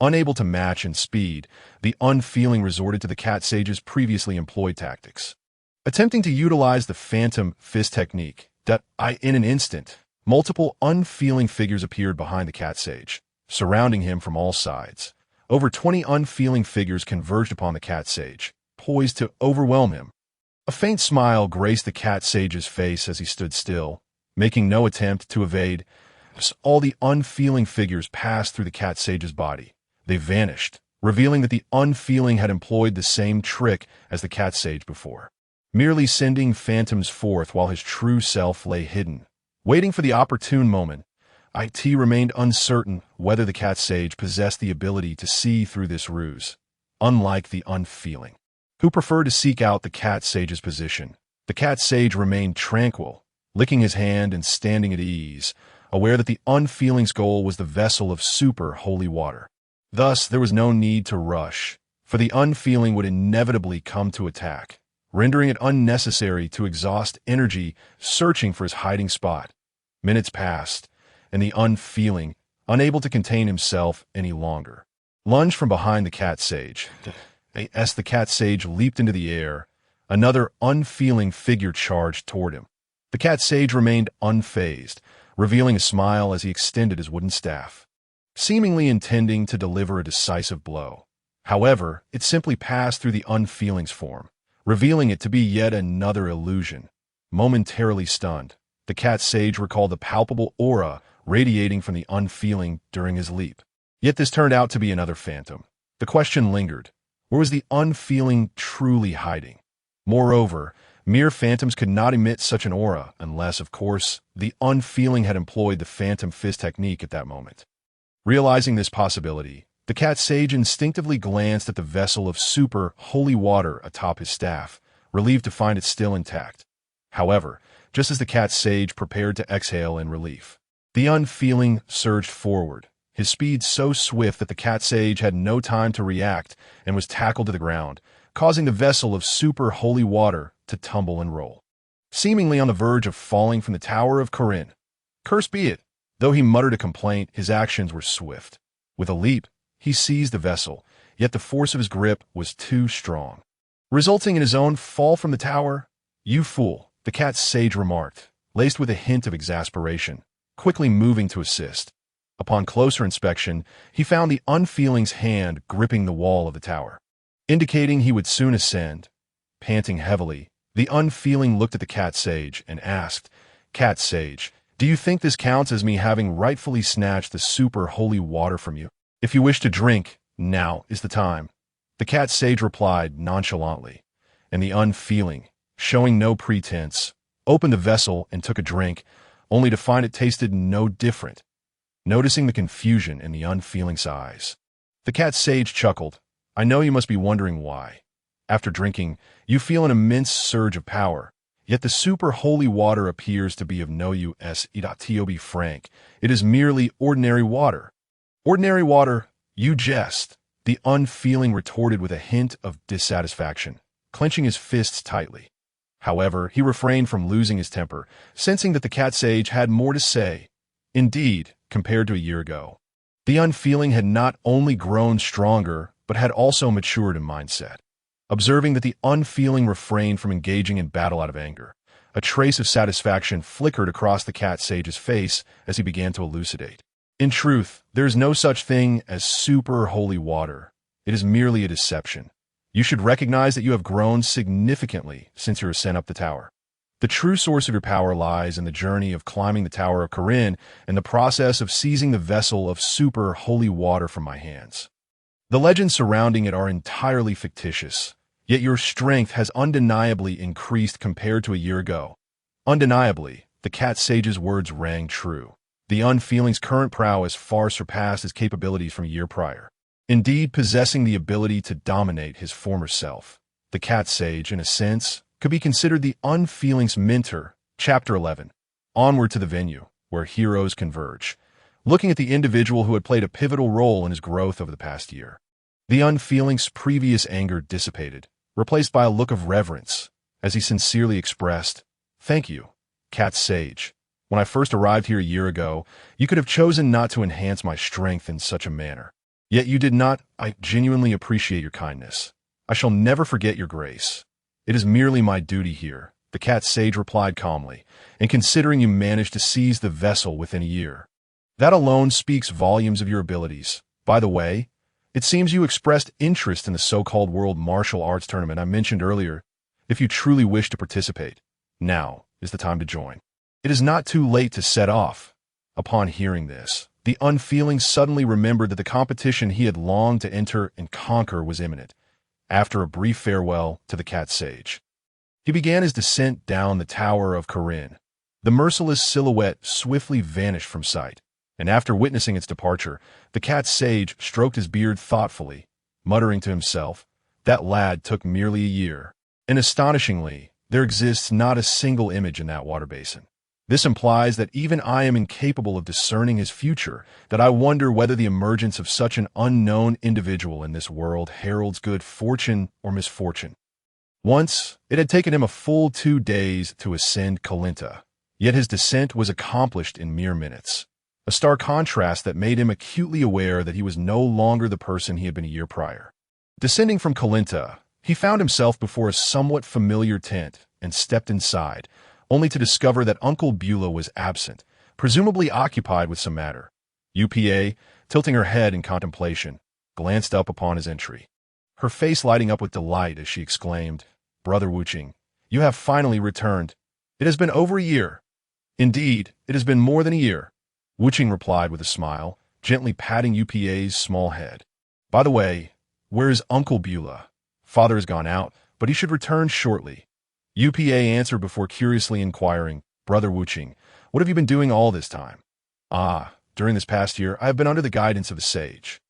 Unable to match in speed, the unfeeling resorted to the cat sage's previously employed tactics. Attempting to utilize the phantom fist technique, in an instant, multiple unfeeling figures appeared behind the cat sage, surrounding him from all sides. Over 20 unfeeling figures converged upon the cat sage, poised to overwhelm him. A faint smile graced the cat sage's face as he stood still, making no attempt to evade. As all the unfeeling figures passed through the cat sage's body, they vanished, revealing that the unfeeling had employed the same trick as the cat sage before, merely sending phantoms forth while his true self lay hidden. Waiting for the opportune moment, IT remained uncertain whether the cat sage possessed the ability to see through this ruse. Unlike the unfeeling, who preferred to seek out the cat sage's position, the cat sage remained tranquil, licking his hand and standing at ease, aware that the unfeeling's goal was the vessel of super holy water. Thus, there was no need to rush, for the unfeeling would inevitably come to attack, rendering it unnecessary to exhaust energy searching for his hiding spot. Minutes passed, and the unfeeling, unable to contain himself any longer, lunged from behind the cat sage. As the cat sage leaped into the air, another unfeeling figure charged toward him. The cat sage remained unfazed, revealing a smile as he extended his wooden staff, seemingly intending to deliver a decisive blow. However, it simply passed through the unfeeling's form, revealing it to be yet another illusion. Momentarily stunned, the cat sage recalled the palpable aura radiating from the unfeeling during his leap. Yet this turned out to be another phantom. The question lingered. Where was the unfeeling truly hiding? Moreover, mere phantoms could not emit such an aura unless, of course, the unfeeling had employed the phantom fist technique at that moment. Realizing this possibility, the cat sage instinctively glanced at the vessel of super holy water atop his staff, relieved to find it still intact. However, just as the cat sage prepared to exhale in relief, the unfeeling surged forward, his speed so swift that the cat sage had no time to react and was tackled to the ground, causing the vessel of super holy water to tumble and roll, seemingly on the verge of falling from the Tower of Corinne. Cursed be it! Though he muttered a complaint, his actions were swift. With a leap, he seized the vessel, yet the force of his grip was too strong, resulting in his own fall from the tower. "You fool," the cat sage remarked, laced with a hint of exasperation, quickly moving to assist. Upon closer inspection, he found the unfeeling's hand gripping the wall of the tower, indicating he would soon ascend. Panting heavily, the unfeeling looked at the cat sage and asked, "Cat sage, do you think this counts as me having rightfully snatched the super holy water from you? If you wish to drink, now is the time." The cat sage replied nonchalantly, and the unfeeling, showing no pretense, opened the vessel and took a drink, only to find it tasted no different. Noticing the confusion in the unfeeling's eyes, the cat sage chuckled. "I know you must be wondering why. After drinking, you feel an immense surge of power, yet the super holy water appears to be of no use. To be frank, it is merely ordinary water." "Ordinary water? You jest," the unfeeling retorted with a hint of dissatisfaction, clenching his fists tightly. However, he refrained from losing his temper, sensing that the cat sage had more to say. Indeed, compared to a year ago, the unfeeling had not only grown stronger, but had also matured in mindset. Observing that the unfeeling refrained from engaging in battle out of anger, a trace of satisfaction flickered across the cat sage's face as he began to elucidate. "In truth, there is no such thing as super holy water. It is merely a deception. You should recognize that you have grown significantly since your ascent up the tower. The true source of your power lies in the journey of climbing the Tower of Corinne and the process of seizing the vessel of super holy water from my hands. The legends surrounding it are entirely fictitious, yet your strength has undeniably increased compared to a year ago." Undeniably, the cat sage's words rang true. The unfeeling's current prowess far surpassed his capabilities from a year prior, indeed possessing the ability to dominate his former self. The cat sage, in a sense, could be considered the unfeeling's mentor. Chapter 11. Onward to the venue, where heroes converge. Looking at the individual who had played a pivotal role in his growth over the past year. The unfeeling's previous anger dissipated, replaced by a look of reverence, as he sincerely expressed, "Thank you, cat sage. When I first arrived here a year ago, you could have chosen not to enhance my strength in such a manner. Yet you did not. I genuinely appreciate your kindness. I shall never forget your grace. It is merely my duty here," the cat sage replied calmly, "and considering you managed to seize the vessel within a year. That alone speaks volumes of your abilities. By the way, it seems you expressed interest in the so-called World Martial Arts Tournament I mentioned earlier. If you truly wish to participate, now is the time to join. It is not too late to set off." Upon hearing this, the unfeeling suddenly remembered that the competition he had longed to enter and conquer was imminent. After a brief farewell to the cat sage, he began his descent down the Tower of Corinne. The merciless silhouette swiftly vanished from sight, and after witnessing its departure, the cat sage stroked his beard thoughtfully, muttering to himself, "That lad took merely a year. And astonishingly, there exists not a single image in that water basin. This implies that even I am incapable of discerning his future, that I wonder whether the emergence of such an unknown individual in this world heralds good fortune or misfortune." Once, it had taken him a full 2 days to ascend Colinta, yet his descent was accomplished in mere minutes. A stark contrast that made him acutely aware that he was no longer the person he had been a year prior. Descending from Colinta, he found himself before a somewhat familiar tent and stepped inside, only to discover that Uncle Beulah was absent, presumably occupied with some matter. UPA, tilting her head in contemplation, glanced up upon his entry, her face lighting up with delight as she exclaimed, "Brother Wuching, you have finally returned. It has been over a year." "Indeed, it has been more than a year," Wuching replied with a smile, gently patting UPA's small head. "By the way, where is Uncle Beulah? Father has gone out, but he should return shortly." UPA answered before curiously inquiring, "Brother Wuching, what have you been doing all this time?" "Ah, during this past year, I have been under the guidance of a sage."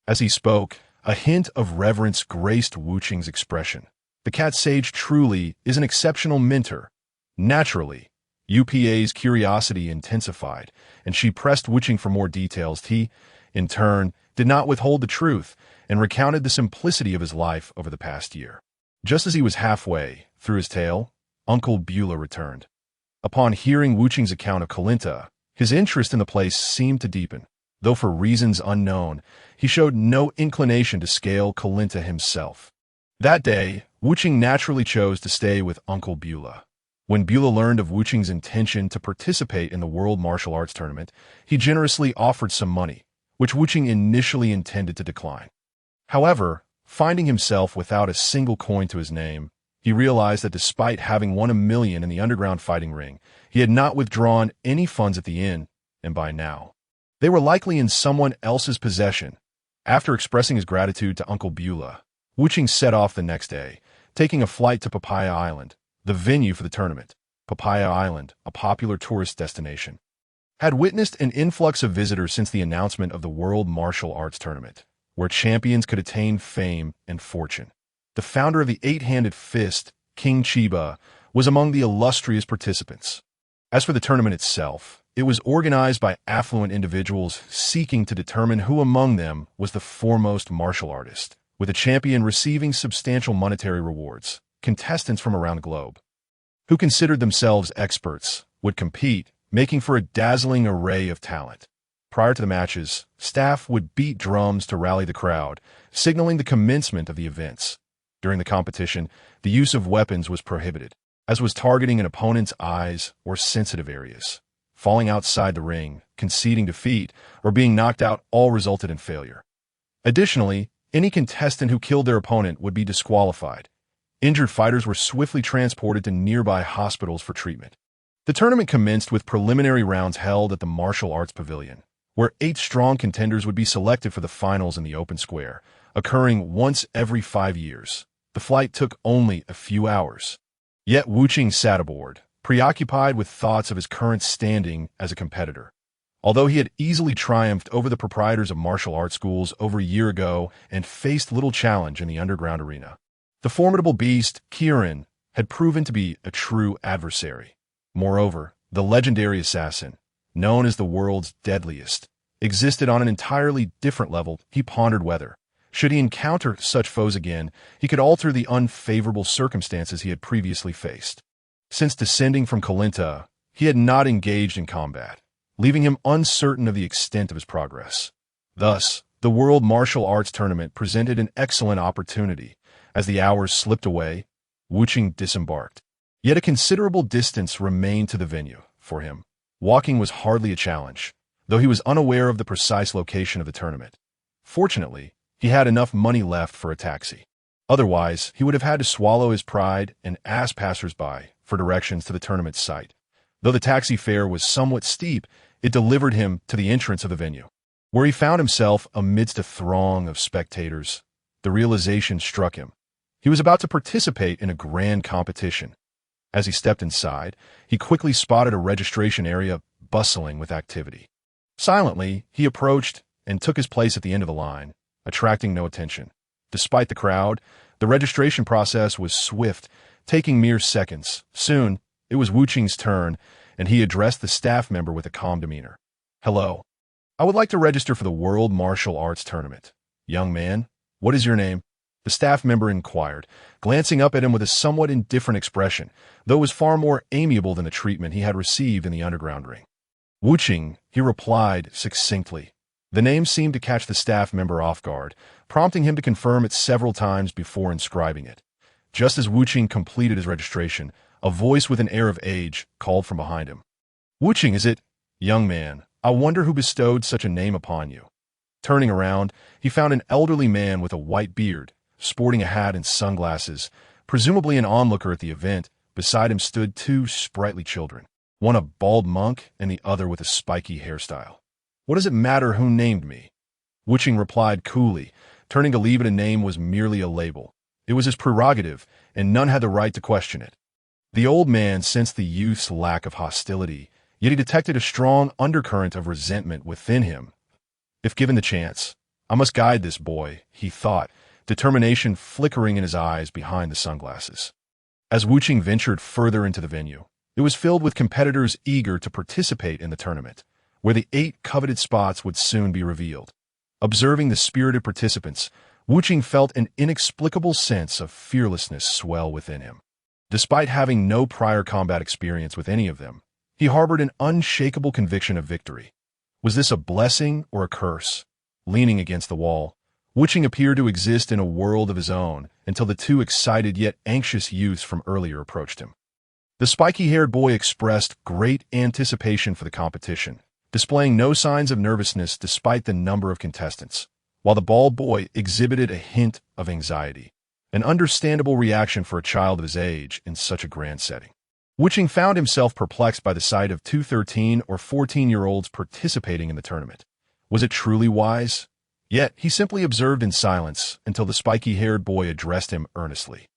As he spoke, a hint of reverence graced Wuching's expression. The cat sage truly is an exceptional mentor. Naturally, UPA's curiosity intensified, and she pressed Wuching for more details. He, in turn, did not withhold the truth and recounted the simplicity of his life over the past year. Just as he was halfway through his tale, Uncle Beulah returned. Upon hearing Wuching's account of Colinta, his interest in the place seemed to deepen. Though for reasons unknown, he showed no inclination to scale Colinta himself. That day, Wuching naturally chose to stay with Uncle Beulah. When Beulah learned of Wuching's intention to participate in the World Martial Arts Tournament, he generously offered some money, which Wuching initially intended to decline. However, finding himself without a single coin to his name, he realized that despite having won $1 million in the underground fighting ring, he had not withdrawn any funds at the inn, and by now, they were likely in someone else's possession. After expressing his gratitude to Uncle Beulah, Wuching set off the next day, taking a flight to Papaya Island, the venue for the tournament. Papaya Island, a popular tourist destination, had witnessed an influx of visitors since the announcement of the World Martial Arts Tournament, where champions could attain fame and fortune. The founder of the Eight-Handed Fist, King Chiba, was among the illustrious participants. As for the tournament itself, it was organized by affluent individuals seeking to determine who among them was the foremost martial artist, with a champion receiving substantial monetary rewards. Contestants from around the globe, who considered themselves experts, would compete, making for a dazzling array of talent. Prior to the matches, staff would beat drums to rally the crowd, signaling the commencement of the events. During the competition, the use of weapons was prohibited, as was targeting an opponent's eyes or sensitive areas. Falling outside the ring, conceding defeat, or being knocked out all resulted in failure. Additionally, any contestant who killed their opponent would be disqualified. Injured fighters were swiftly transported to nearby hospitals for treatment. The tournament commenced with preliminary rounds held at the Martial Arts Pavilion, where 8 strong contenders would be selected for the finals in the open square, occurring once every 5 years. The flight took only a few hours. Yet Wuching sat aboard, preoccupied with thoughts of his current standing as a competitor. Although he had easily triumphed over the proprietors of martial arts schools over a year ago and faced little challenge in the underground arena, the formidable beast, Kieran, had proven to be a true adversary. Moreover, the legendary assassin, known as the world's deadliest, existed on an entirely different level. He pondered whether, should he encounter such foes again, he could alter the unfavorable circumstances he had previously faced. Since descending from Kalinta, he had not engaged in combat, leaving him uncertain of the extent of his progress. Thus, the World Martial Arts Tournament presented an excellent opportunity. As the hours slipped away, Wuching disembarked. Yet a considerable distance remained to the venue for him. Walking was hardly a challenge, though he was unaware of the precise location of the tournament. Fortunately, he had enough money left for a taxi. Otherwise, he would have had to swallow his pride and ask passers-by for directions to the tournament site. Though the taxi fare was somewhat steep, it delivered him to the entrance of the venue, where he found himself amidst a throng of spectators. The realization struck him. He was about to participate in a grand competition. As he stepped inside, he quickly spotted a registration area bustling with activity. Silently, he approached and took his place at the end of the line, attracting no attention. Despite the crowd, the registration process was swift, taking mere seconds. Soon, it was Wuching's turn, and he addressed the staff member with a calm demeanor. "Hello. I would like to register for the World Martial Arts Tournament. Young man, what is your name?" The staff member inquired, glancing up at him with a somewhat indifferent expression, though it was far more amiable than the treatment he had received in the underground ring. "Wuching," he replied succinctly. The name seemed to catch the staff member off guard, prompting him to confirm it several times before inscribing it. Just as Wuching completed his registration, a voice with an air of age called from behind him. "Wuching, is it? Young man, I wonder who bestowed such a name upon you." Turning around, he found an elderly man with a white beard, sporting a hat and sunglasses, presumably an onlooker at the event. Beside him stood two sprightly children, one a bald monk and the other with a spiky hairstyle. "What does it matter who named me?" Wuching replied coolly, turning to leave it. A name was merely a label. It was his prerogative, and none had the right to question it. The old man sensed the youth's lack of hostility, yet he detected a strong undercurrent of resentment within him. If given the chance, I must guide this boy, he thought, determination flickering in his eyes behind the sunglasses. As Wuching ventured further into the venue, it was filled with competitors eager to participate in the tournament, where the 8 coveted spots would soon be revealed. Observing the spirited participants, Wuching felt an inexplicable sense of fearlessness swell within him. Despite having no prior combat experience with any of them, he harbored an unshakable conviction of victory. Was this a blessing or a curse? Leaning against the wall, Wuching appeared to exist in a world of his own until the 2 excited yet anxious youths from earlier approached him. The spiky-haired boy expressed great anticipation for the competition, displaying no signs of nervousness despite the number of contestants, while the bald boy exhibited a hint of anxiety, an understandable reaction for a child of his age in such a grand setting. Wuching found himself perplexed by the sight of 2 13- or 14-year-olds participating in the tournament. Was it truly wise? Yet he simply observed in silence until the spiky-haired boy addressed him earnestly.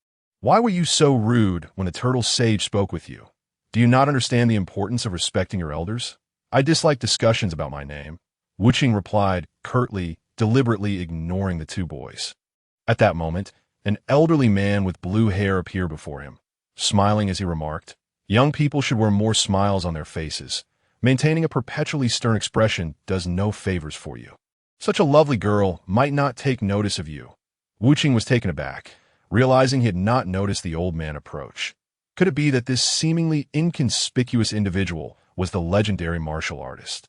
"Why were you so rude when the turtle sage spoke with you? Do you not understand the importance of respecting your elders?" "I dislike discussions about my name," Wuching replied curtly, deliberately ignoring the 2 boys. At that moment, an elderly man with blue hair appeared before him, smiling as he remarked, "Young people should wear more smiles on their faces. Maintaining a perpetually stern expression does no favors for you. Such a lovely girl might not take notice of you." Wuching was taken aback, realizing he had not noticed the old man approach. Could it be that this seemingly inconspicuous individual was the legendary martial artist,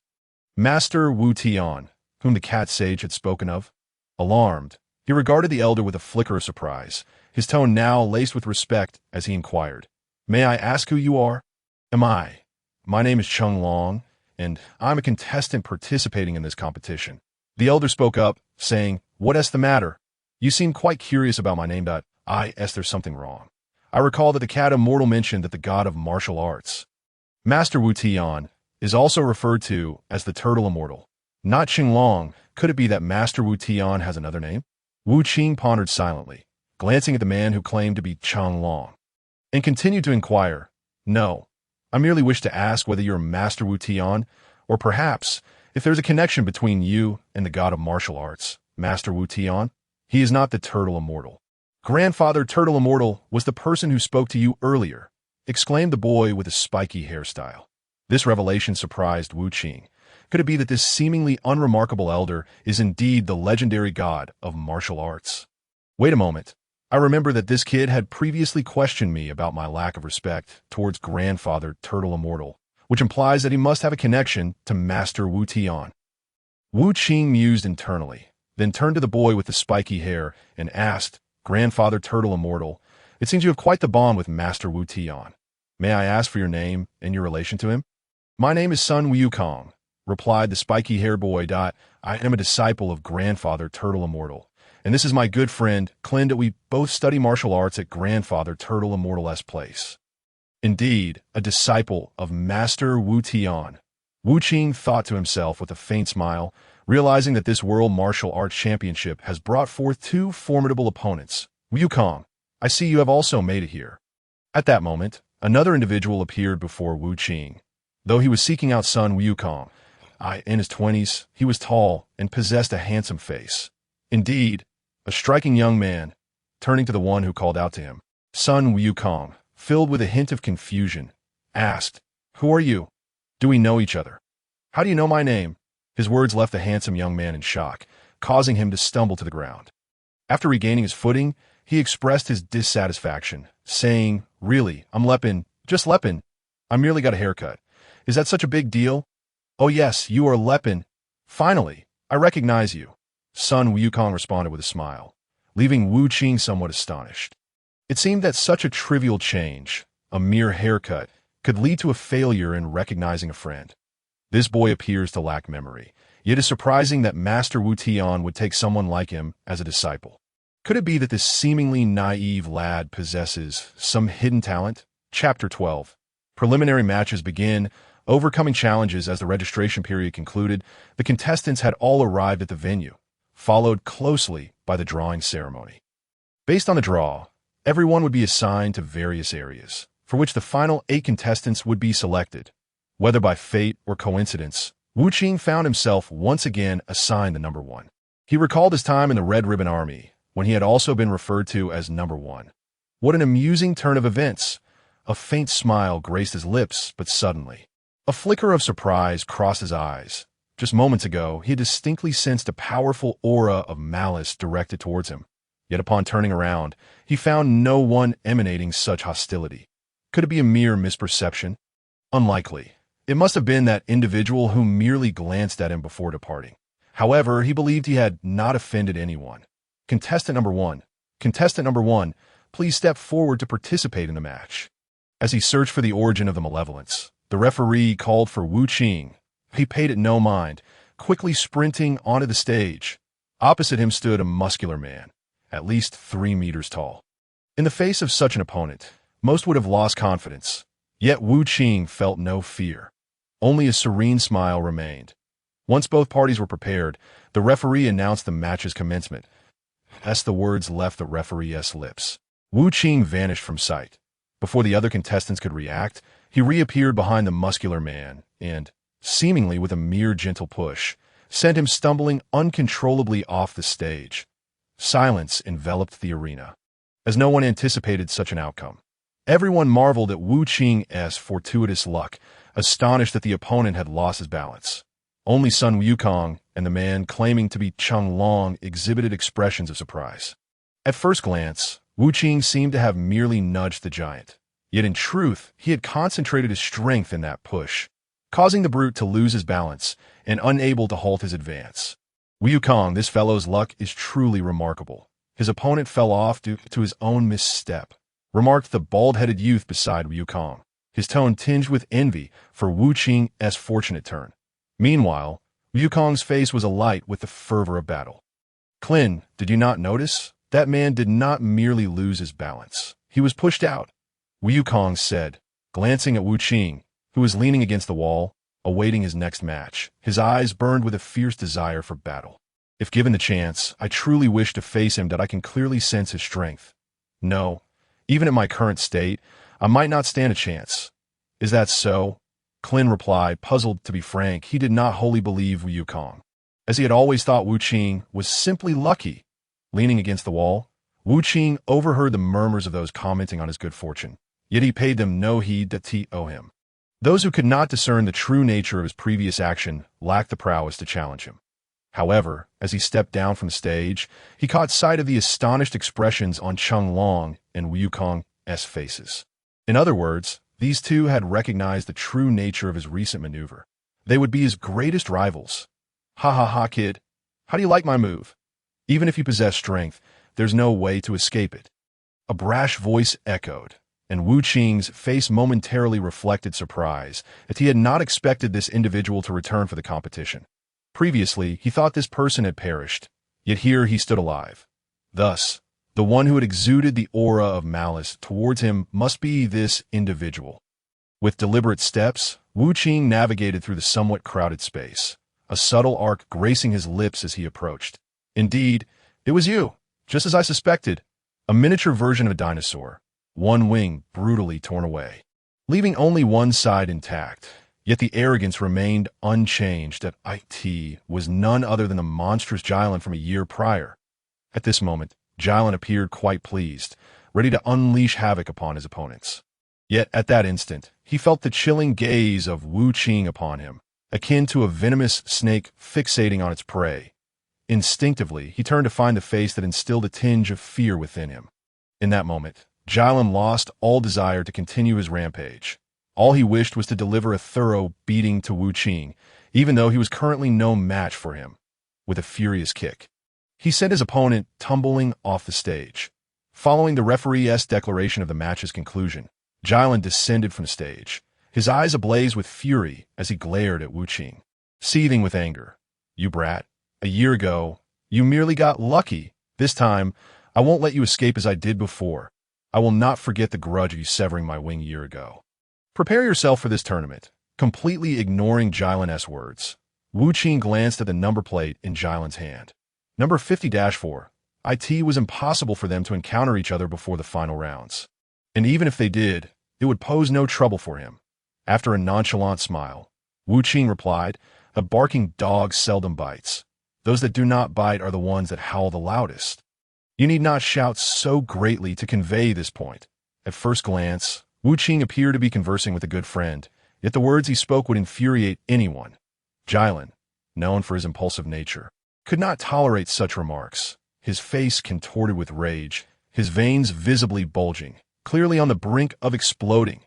Master Wu Tian, whom the cat sage had spoken of? Alarmed, he regarded the elder with a flicker of surprise, his tone now laced with respect as he inquired, "May I ask who you are?" My name is Chung Long, and I'm a contestant participating in this competition." The elder spoke up, saying, "What is the matter? You seem quite curious about my name. There's something wrong. I recall that the cat immortal mentioned that the god of martial arts, Master Wu Tian, is also referred to as the turtle immortal. Not Long. Could it be that Master Wu Tian has another name?" Wuching pondered silently, glancing at the man who claimed to be Chung Long, and continued to inquire, "No, I merely wish to ask whether you're Master Wu Tian, Or perhaps, if there's a connection between you and the god of martial arts, Master Wu Tian, he is not the turtle immortal. Grandfather Turtle Immortal was the person who spoke to you earlier, exclaimed the boy with a spiky hairstyle. This revelation surprised Wu Qing. Could it be that this seemingly unremarkable elder is indeed the legendary god of martial arts? Wait a moment. I remember that this kid had previously questioned me about my lack of respect towards Grandfather Turtle Immortal, which implies that he must have a connection to Master Wu Tian. Wu Qing mused internally, then turned to the boy with the spiky hair and asked, Grandfather Turtle Immortal, it seems you have quite the bond with Master Wu Tian. May I ask for your name and your relation to him? My name is Sun Wukong, replied the spiky-haired boy. I am a disciple of Grandfather Turtle Immortal, and this is my good friend, Clind. We both study martial arts at Grandfather Turtle Immortal's place. Indeed, a disciple of Master Wu Tian. Wu Qing thought to himself with a faint smile, realizing that this World Martial Arts Championship has brought forth two formidable opponents. Wukong, I see you have also made it here. At that moment, another individual appeared before Wu Qing. Though he was seeking out Sun Wukong, in his 20s, he was tall and possessed a handsome face. Indeed, a striking young man. Turning to the one who called out to him, Sun Wukong, filled with a hint of confusion, asked, Who are you? Do we know each other? How do you know my name? His words left the handsome young man in shock, causing him to stumble to the ground. After regaining his footing, he expressed his dissatisfaction, saying, Really, I'm Lepin, just Lepin. I merely got a haircut. Is that such a big deal? Oh yes, you are Lepin. Finally, I recognize you. Sun Wukong responded with a smile, leaving Wu Qing somewhat astonished. It seemed that such a trivial change, a mere haircut, could lead to a failure in recognizing a friend. This boy appears to lack memory, yet it is surprising that Master Wu Tian would take someone like him as a disciple. Could it be that this seemingly naive lad possesses some hidden talent? Chapter 12. Preliminary matches begin. Overcoming challenges as the registration period concluded, the contestants had all arrived at the venue, followed closely by the drawing ceremony. Based on the draw, everyone would be assigned to various areas, for which the final 8 contestants would be selected. Whether by fate or coincidence, Wu Qing found himself once again assigned the number 1. He recalled his time in the Red Ribbon Army, when he had also been referred to as number 1. What an amusing turn of events! A faint smile graced his lips, but suddenly, a flicker of surprise crossed his eyes. Just moments ago, he had distinctly sensed a powerful aura of malice directed towards him. Yet upon turning around, he found no one emanating such hostility. Could it be a mere misperception? Unlikely. It must have been that individual who merely glanced at him before departing. However, he believed he had not offended anyone. Contestant number 1. Contestant number 1, please step forward to participate in the match. As he searched for the origin of the malevolence, the referee called for Wu Qing. He paid it no mind, quickly sprinting onto the stage. Opposite him stood a muscular man, at least 3 meters tall. In the face of such an opponent, most would have lost confidence. Yet Wu Qing felt no fear. Only a serene smile remained. Once both parties were prepared, the referee announced the match's commencement. As the words left the referee's lips, Wu Qing vanished from sight. Before the other contestants could react, he reappeared behind the muscular man and, seemingly with a mere gentle push, sent him stumbling uncontrollably off the stage. Silence enveloped the arena, as no one anticipated such an outcome. Everyone marveled at Wu Qing's fortuitous luck, astonished that the opponent had lost his balance. Only Sun Wukong and the man claiming to be Cheng Long exhibited expressions of surprise. At first glance, Wu Qing seemed to have merely nudged the giant. Yet in truth, he had concentrated his strength in that push, causing the brute to lose his balance and unable to halt his advance. Wukong, this fellow's luck is truly remarkable. His opponent fell off due to his own misstep, remarked the bald-headed youth beside Wukong, his tone tinged with envy for Wu Qing's fortunate turn. Meanwhile, Wukong's face was alight with the fervor of battle. Clin, did you not notice? That man did not merely lose his balance. He was pushed out, Wukong said, glancing at Wu Qing, who was leaning against the wall, awaiting his next match. His eyes burned with a fierce desire for battle. If given the chance, I truly wish to face him that I can clearly sense his strength. No, even at my current state, I might not stand a chance. Is that so? Clin replied, puzzled to be frank. He did not wholly believe Wu Kong, as he had always thought Wu Qing was simply lucky. Leaning against the wall, Wu Qing overheard the murmurs of those commenting on his good fortune, yet he paid them no heed that he owed him. Those who could not discern the true nature of his previous action lacked the prowess to challenge him. However, as he stepped down from the stage, he caught sight of the astonished expressions on Cheng Long and Wu Kong's faces. In other words, these two had recognized the true nature of his recent maneuver. They would be his greatest rivals. Ha ha ha, kid. How do you like my move? Even if you possess strength, there's no way to escape it. A brash voice echoed, and Wu Qing's face momentarily reflected surprise, as he had not expected this individual to return for the competition. Previously, he thought this person had perished, yet here he stood alive. Thus, the one who had exuded the aura of malice towards him must be this individual. With deliberate steps, Wu Qing navigated through the somewhat crowded space, a subtle arc gracing his lips as he approached. Indeed, it was you, just as I suspected, a miniature version of a dinosaur, one wing brutally torn away, leaving only one side intact. Yet the arrogance remained unchanged that it was none other than the monstrous Jilin from a year prior. At this moment, Jilin appeared quite pleased, ready to unleash havoc upon his opponents. Yet at that instant, he felt the chilling gaze of Wu Qing upon him, akin to a venomous snake fixating on its prey. Instinctively, he turned to find the face that instilled a tinge of fear within him. In that moment, Jilin lost all desire to continue his rampage. All he wished was to deliver a thorough beating to Wu Qing, even though he was currently no match for him. With a furious kick, he sent his opponent tumbling off the stage. Following the referee's declaration of the match's conclusion, Jilin descended from the stage, his eyes ablaze with fury as he glared at Wu Qing, seething with anger. You brat, a year ago, you merely got lucky. This time, I won't let you escape as I did before. I will not forget the grudge of you severing my wing a year ago. Prepare yourself for this tournament. Completely ignoring Jilin's words, Wu Qing glanced at the number plate in Jilin's hand. Number 50-4. It was impossible for them to encounter each other before the final rounds. And even if they did, it would pose no trouble for him. After a nonchalant smile, Wu Qing replied, a barking dog seldom bites. Those that do not bite are the ones that howl the loudest. You need not shout so greatly to convey this point. At first glance, Wu Qing appeared to be conversing with a good friend, yet the words he spoke would infuriate anyone. Jilin, known for his impulsive nature, could not tolerate such remarks. His face contorted with rage, his veins visibly bulging, clearly on the brink of exploding.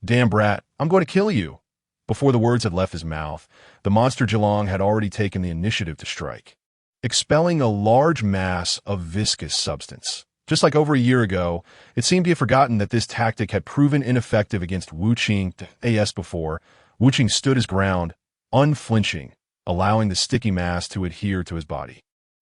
Damn brat, I'm going to kill you. Before the words had left his mouth, the monster Jilong had already taken the initiative to strike, expelling a large mass of viscous substance. Just like over a year ago, it seemed he had forgotten that this tactic had proven ineffective against Wu Qing before. Wu Qing stood his ground, unflinching, allowing the sticky mass to adhere to his body,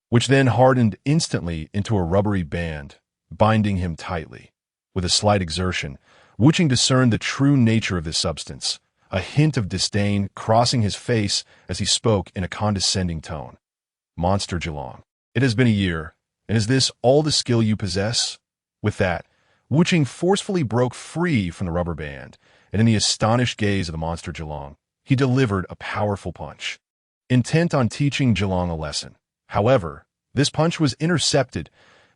which then hardened instantly into a rubbery band, binding him tightly. With a slight exertion, Wu Qing discerned the true nature of this substance, a hint of disdain crossing his face as he spoke in a condescending tone. Monster Jilong, it has been a year. And is this all the skill you possess? With that, Wu Qing forcefully broke free from the rubber band, and in the astonished gaze of the monster Jilong, he delivered a powerful punch, intent on teaching Jilong a lesson. However, this punch was intercepted.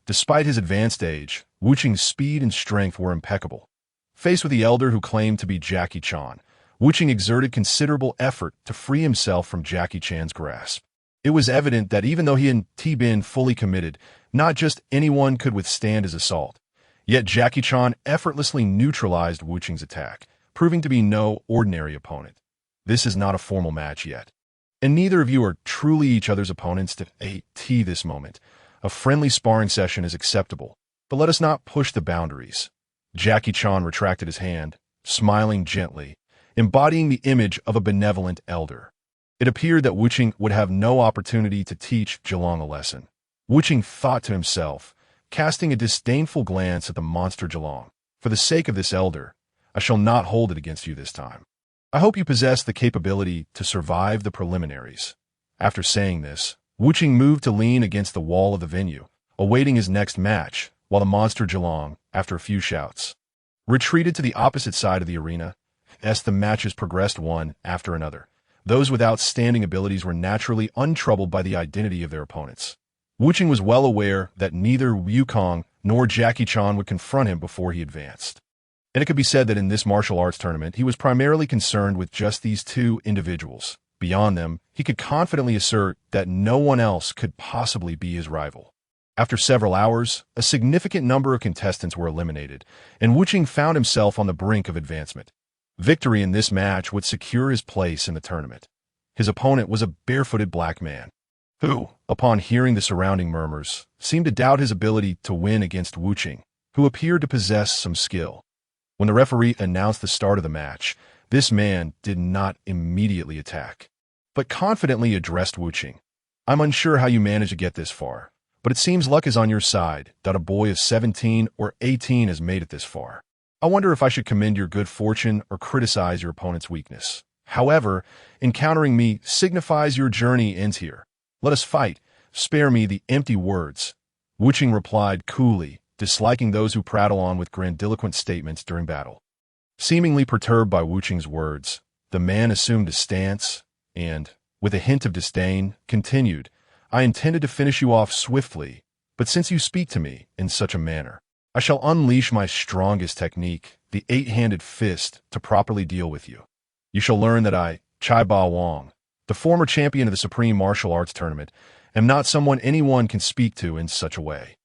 Despite his advanced age, Wu Qing's speed and strength were impeccable. Faced with the elder who claimed to be Jackie Chan, Wu Qing exerted considerable effort to free himself from Jackie Chan's grasp. It was evident that even though he had been fully committed, not just anyone could withstand his assault. Yet Jackie Chan effortlessly neutralized Wu Qing's attack, proving to be no ordinary opponent. This is not a formal match yet, and neither of you are truly each other's opponents at this moment. A friendly sparring session is acceptable, but let us not push the boundaries. Jackie Chan retracted his hand, smiling gently, embodying the image of a benevolent elder. It appeared that Wu Qing would have no opportunity to teach Jilong a lesson. Wu Qing thought to himself, casting a disdainful glance at the monster Jilong. For the sake of this elder, I shall not hold it against you this time. I hope you possess the capability to survive the preliminaries. After saying this, Wu Qing moved to lean against the wall of the venue, awaiting his next match, while the monster Jilong, after a few shouts, retreated to the opposite side of the arena. as the matches progressed one after another. Those with outstanding abilities were naturally untroubled by the identity of their opponents. Wuching was well aware that neither Wukong nor Jackie Chan would confront him before he advanced. And it could be said that in this martial arts tournament, he was primarily concerned with just these two individuals. Beyond them, he could confidently assert that no one else could possibly be his rival. After several hours, a significant number of contestants were eliminated, and Wuching found himself on the brink of advancement. Victory in this match would secure his place in the tournament. His opponent was a barefooted black man, who, upon hearing the surrounding murmurs, seemed to doubt his ability to win against Wuching, who appeared to possess some skill. When the referee announced the start of the match, this man did not immediately attack, but confidently addressed Wuching. "I'm unsure how you managed to get this far, but it seems luck is on your side that a boy of 17 or 18 has made it this far. I wonder if I should commend your good fortune or criticize your opponent's weakness. However, encountering me signifies your journey ends here. Let us fight. Spare me the empty words." Wuching replied coolly, disliking those who prattle on with grandiloquent statements during battle. Seemingly perturbed by Wuching's words, the man assumed a stance and, with a hint of disdain, continued, "I intended to finish you off swiftly, but since you speak to me in such a manner, I shall unleash my strongest technique, the eight-handed fist, to properly deal with you. You shall learn that I, Chai Ba Wong, the former champion of the Supreme Martial Arts Tournament, am not someone anyone can speak to in such a way."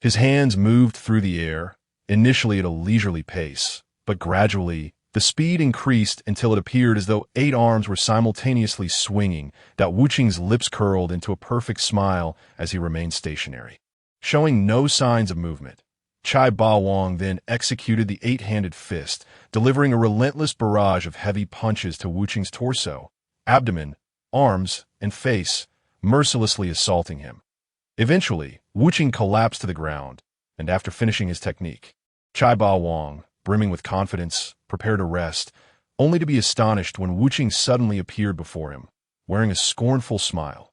His hands moved through the air, initially at a leisurely pace, but gradually the speed increased until it appeared as though 8 arms were simultaneously swinging, that Wuching's lips curled into a perfect smile as he remained stationary. Showing no signs of movement, Chai Ba Wong then executed the eight-handed fist, delivering a relentless barrage of heavy punches to Wuching's torso, abdomen, arms, and face, mercilessly assaulting him. Eventually, Wuching collapsed to the ground, and after finishing his technique, Chai Ba Wong, brimming with confidence, prepared to rest, only to be astonished when Wuching suddenly appeared before him, wearing a scornful smile.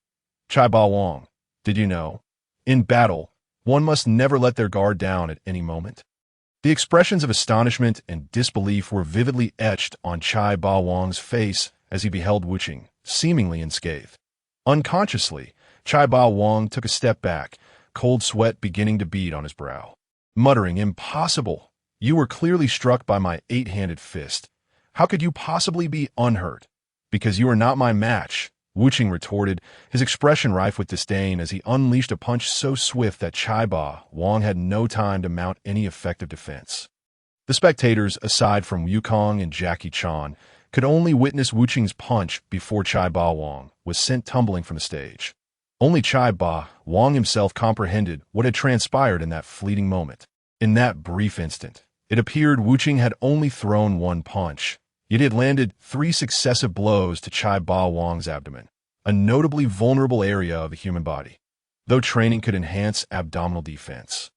"Chai Ba Wong, did you know? In battle, one must never let their guard down at any moment." The expressions of astonishment and disbelief were vividly etched on Chai Ba Wong's face as he beheld Wuching, seemingly unscathed. Unconsciously, Chai Ba Wong took a step back, cold sweat beginning to bead on his brow. Muttering, "Impossible! You were clearly struck by my eight-handed fist. How could you possibly be unhurt?" "Because you are not my match," Wuching retorted, his expression rife with disdain as he unleashed a punch so swift that Chai Ba Wong had no time to mount any effective defense. The spectators, aside from Wukong and Jackie Chan, could only witness Wuching's punch before Chai Ba Wong was sent tumbling from the stage. Only Chai Ba Wong himself comprehended what had transpired in that fleeting moment. In that brief instant, it appeared Wuching had only thrown one punch, yet he had landed 3 successive blows to Chai Ba Wong's abdomen, a notably vulnerable area of the human body. Though training could enhance abdominal defense,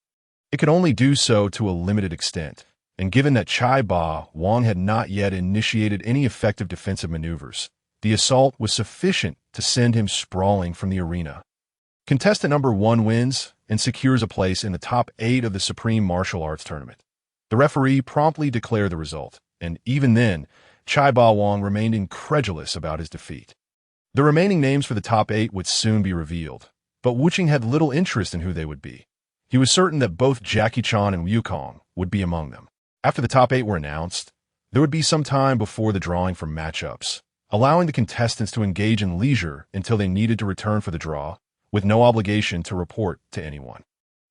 it could only do so to a limited extent, and given that Chai Ba Wong had not yet initiated any effective defensive maneuvers, the assault was sufficient to send him sprawling from the arena. Contestant number 1 wins and secures a place in the top 8 of the Supreme Martial Arts Tournament. The referee promptly declared the result, and even then, Chai Ba Wong remained incredulous about his defeat. The remaining names for the top 8 would soon be revealed, but Wuching had little interest in who they would be. He was certain that both Jackie Chan and Wukong would be among them. After the top 8 were announced, there would be some time before the drawing for matchups, allowing the contestants to engage in leisure until they needed to return for the draw, with no obligation to report to anyone.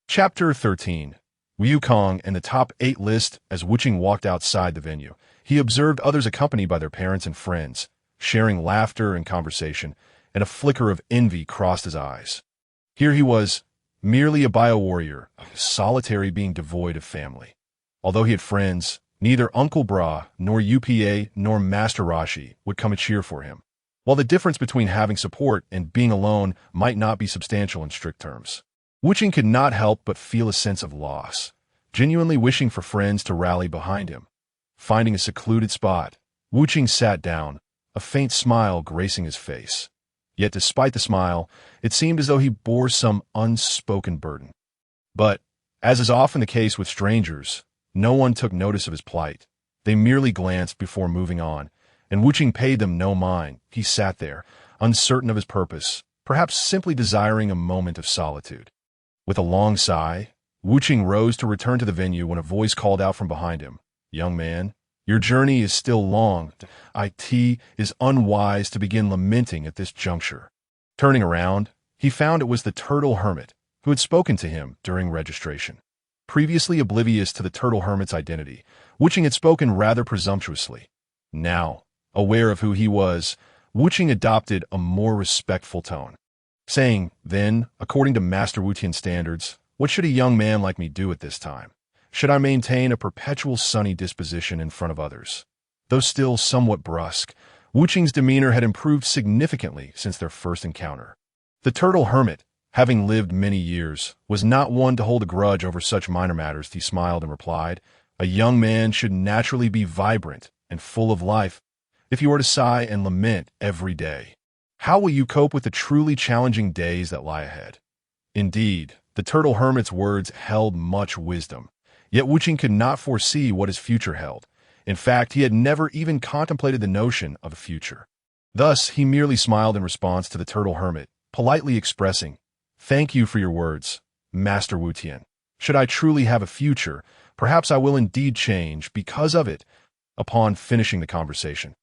Chapter 13. Wukong and the top 8 list. As Wuching walked outside the venue, he observed others accompanied by their parents and friends, sharing laughter and conversation, and a flicker of envy crossed his eyes. Here he was, merely a bio-warrior, a solitary being devoid of family. Although he had friends, neither Uncle Bra, nor UPA, nor Master Rashi would come and cheer for him. While the difference between having support and being alone might not be substantial in strict terms, Wuching could not help but feel a sense of loss, genuinely wishing for friends to rally behind him. Finding a secluded spot, Wuching sat down, a faint smile gracing his face. Yet despite the smile, it seemed as though he bore some unspoken burden. But, as is often the case with strangers, no one took notice of his plight. They merely glanced before moving on, and Wuching paid them no mind. He sat there, uncertain of his purpose, perhaps simply desiring a moment of solitude. With a long sigh, Wuching rose to return to the venue when a voice called out from behind him, "Young man, your journey is still long. It is unwise to begin lamenting at this juncture." Turning around, he found it was the turtle hermit who had spoken to him during registration. Previously oblivious to the turtle hermit's identity, Wuching had spoken rather presumptuously. Now, aware of who he was, Wuching adopted a more respectful tone, saying, "Then, according to Master Wutian standards, what should a young man like me do at this time? Should I maintain a perpetual sunny disposition in front of others?" Though still somewhat brusque, Wuching's demeanor had improved significantly since their first encounter. The turtle hermit, having lived many years, was not one to hold a grudge over such minor matters. He smiled and replied, "A young man should naturally be vibrant and full of life. If you are to sigh and lament every day, how will you cope with the truly challenging days that lie ahead?" Indeed, the turtle hermit's words held much wisdom, yet Wuching could not foresee what his future held. In fact, he had never even contemplated the notion of a future. Thus, he merely smiled in response to the turtle hermit, politely expressing, "Thank you for your words, Master Wutian. Should I truly have a future, perhaps I will indeed change because of it." Upon finishing the conversation,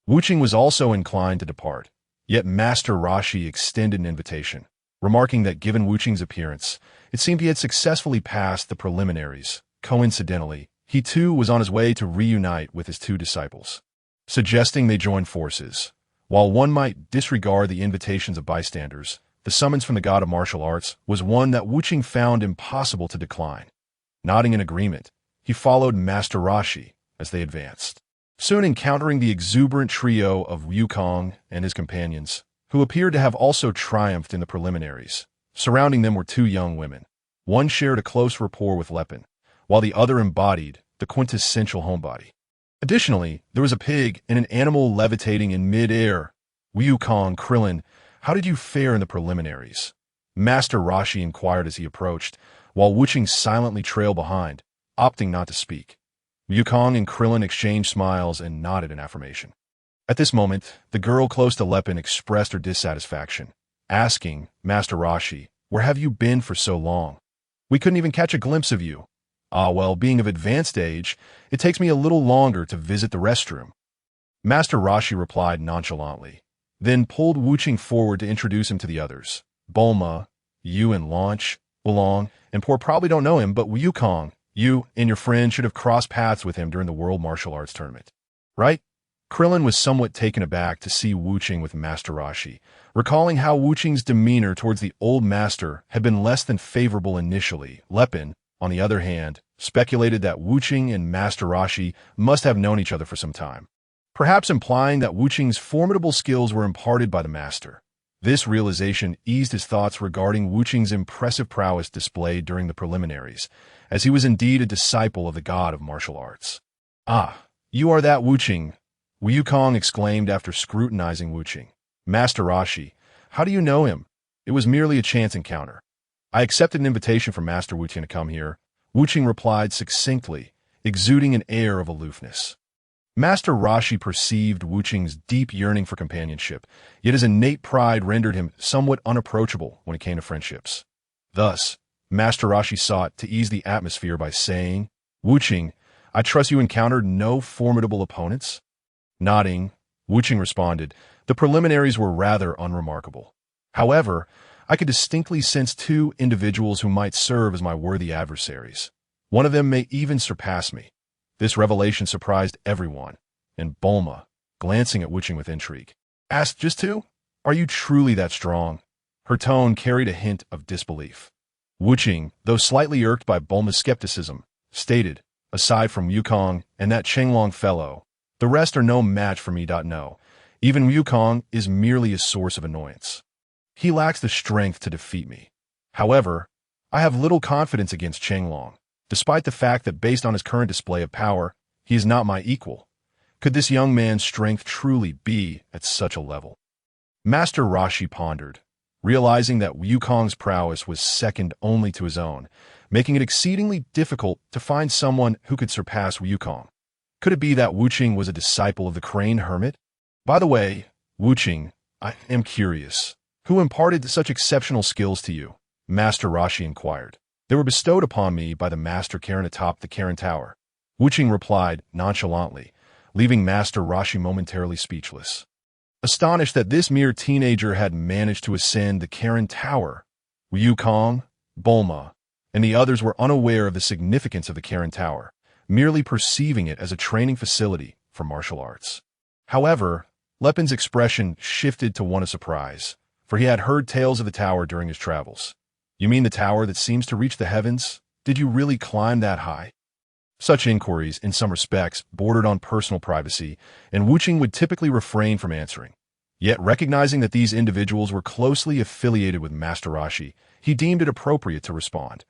Wuching was also inclined to depart, yet Master Rashi extended an invitation, remarking that given Wuching's appearance, it seemed he had successfully passed the preliminaries. Coincidentally, he too was on his way to reunite with his two disciples, suggesting they join forces. While one might disregard the invitations of bystanders, the summons from the god of martial arts was one that Wuching found impossible to decline. Nodding in agreement, he followed Master Rashi as they advanced, soon encountering the exuberant trio of Wukong and his companions, who appeared to have also triumphed in the preliminaries. Surrounding them were two young women. One shared a close rapport with Lepin, while the other embodied the quintessential homebody. Additionally, there was a pig and an animal levitating in mid-air. "Wukong, Krillin, how did you fare in the preliminaries?" Master Rashi inquired as he approached, while Wuching silently trailed behind, opting not to speak. Wukong and Krillin exchanged smiles and nodded in affirmation. At this moment, the girl close to Lepin expressed her dissatisfaction, asking, "Master Rashi, where have you been for so long? We couldn't even catch a glimpse of you." "Ah, well, being of advanced age, it takes me a little longer to visit the restroom." Master Rashi replied nonchalantly, then pulled Wuching forward to introduce him to the others. "Bulma, you and Launch, Wulong, and Poor probably don't know him, but Wukong, you and your friend should have crossed paths with him during the World Martial Arts Tournament, right?" Krillin was somewhat taken aback to see Wuching with Master Rashi, recalling how Wuching's demeanor towards the old master had been less than favorable initially. Lepin, on the other hand, speculated that Wuching and Master Rashi must have known each other for some time, perhaps implying that Wuching's formidable skills were imparted by the master. This realization eased his thoughts regarding Wuching's impressive prowess displayed during the preliminaries, as he was indeed a disciple of the god of martial arts. "Ah, you are that Wuching," Wukong exclaimed after scrutinizing Wuching. "Master Rashi, how do you know him?" "It was merely a chance encounter. I accepted an invitation from Master Wutian to come here," Wuching replied succinctly, exuding an air of aloofness. Master Rashi perceived Wuching's deep yearning for companionship, yet his innate pride rendered him somewhat unapproachable when it came to friendships. Thus, Master Rashi sought to ease the atmosphere by saying, "Wuching, I trust you encountered no formidable opponents?" Nodding, Wuching responded, "The preliminaries were rather unremarkable. However, I could distinctly sense two individuals who might serve as my worthy adversaries. One of them may even surpass me." This revelation surprised everyone, and Bulma, glancing at Wuching with intrigue, asked, "Just two? Are you truly that strong?" Her tone carried a hint of disbelief. Wuching, though slightly irked by Bulma's skepticism, stated, "Aside from Wukong and that Chenglong fellow, the rest are no match for me. No, even Wukong is merely a source of annoyance. He lacks the strength to defeat me. However, I have little confidence against Chenglong, despite the fact that based on his current display of power, he is not my equal. Could this young man's strength truly be at such a level?" Master Rashi pondered, realizing that Wukong's prowess was second only to his own, making it exceedingly difficult to find someone who could surpass Wukong. Could it be that Wuching was a disciple of the Crane Hermit? By the way, Wuching, I am curious. Who imparted such exceptional skills to you? Master Rashi inquired. They were bestowed upon me by the Master Karen atop the Karen Tower. Wuching replied nonchalantly, leaving Master Rashi momentarily speechless. Astonished that this mere teenager had managed to ascend the Karen Tower, Yukong, Bulma, and the others were unaware of the significance of the Karen Tower, merely perceiving it as a training facility for martial arts. However, Lepin's expression shifted to one of surprise, for he had heard tales of the tower during his travels. You mean the tower that seems to reach the heavens? Did you really climb that high? Such inquiries, in some respects, bordered on personal privacy, and Wuching would typically refrain from answering. Yet, recognizing that these individuals were closely affiliated with Master Rashi, he deemed it appropriate to respond.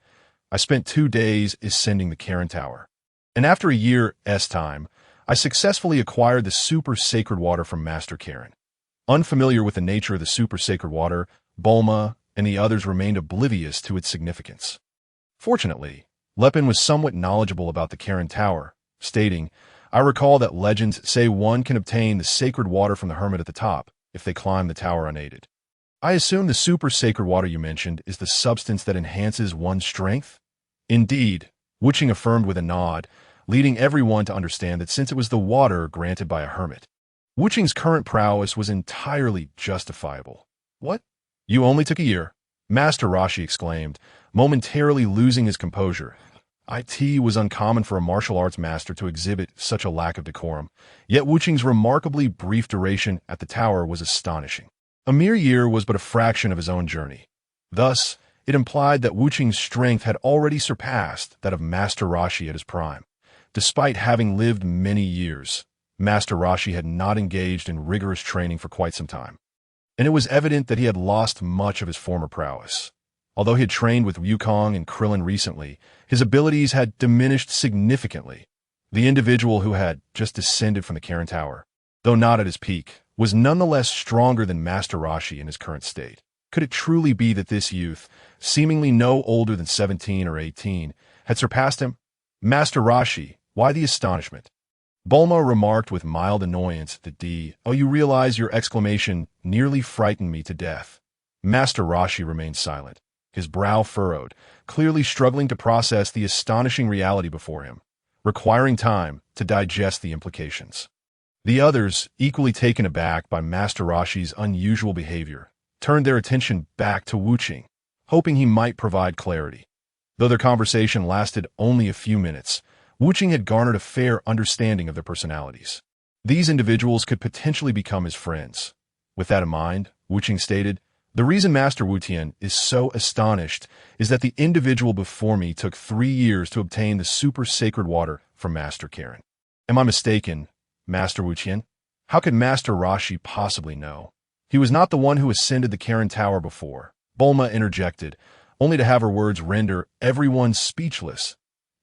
I spent 2 days ascending the Karen Tower, and after a year's time, I successfully acquired the super sacred water from Master Karen. Unfamiliar with the nature of the super sacred water, Bulma and the others remained oblivious to its significance. Fortunately, Lepin was somewhat knowledgeable about the Karen Tower, stating, I recall that legends say one can obtain the sacred water from the hermit at the top if they climb the tower unaided. I assume the super sacred water you mentioned is the substance that enhances one's strength? Indeed, Wuching affirmed with a nod, leading everyone to understand that since it was the water granted by a hermit, Wuching's current prowess was entirely justifiable. What? You only took a year? Master Rashi exclaimed, momentarily losing his composure. It was uncommon for a martial arts master to exhibit such a lack of decorum, yet Wuching's remarkably brief duration at the tower was astonishing. A mere year was but a fraction of his own journey. Thus, it implied that Wuching's strength had already surpassed that of Master Rashi at his prime. Despite having lived many years, Master Rashi had not engaged in rigorous training for quite some time, and it was evident that he had lost much of his former prowess. Although he had trained with Yukong and Krillin recently, his abilities had diminished significantly. The individual who had just descended from the Karen Tower, though not at his peak, was nonetheless stronger than Master Rashi in his current state. Could it truly be that this youth, seemingly no older than 17 or 18, had surpassed him? Master Rashi, why the astonishment? Bulma remarked with mild annoyance that you realize your exclamation nearly frightened me to death. Master Rashi remained silent, his brow furrowed, clearly struggling to process the astonishing reality before him, requiring time to digest the implications. The others, equally taken aback by Master Rashi's unusual behavior, turned their attention back to Wuching, hoping he might provide clarity. Though their conversation lasted only a few minutes, Wuching had garnered a fair understanding of their personalities. These individuals could potentially become his friends. With that in mind, Wuching stated, the reason Master Wutian is so astonished is that the individual before me took 3 years to obtain the super sacred water from Master Karen. Am I mistaken, Master Wutian? How could Master Rashi possibly know? He was not the one who ascended the Karen Tower before. Bulma interjected, only to have her words render everyone speechless.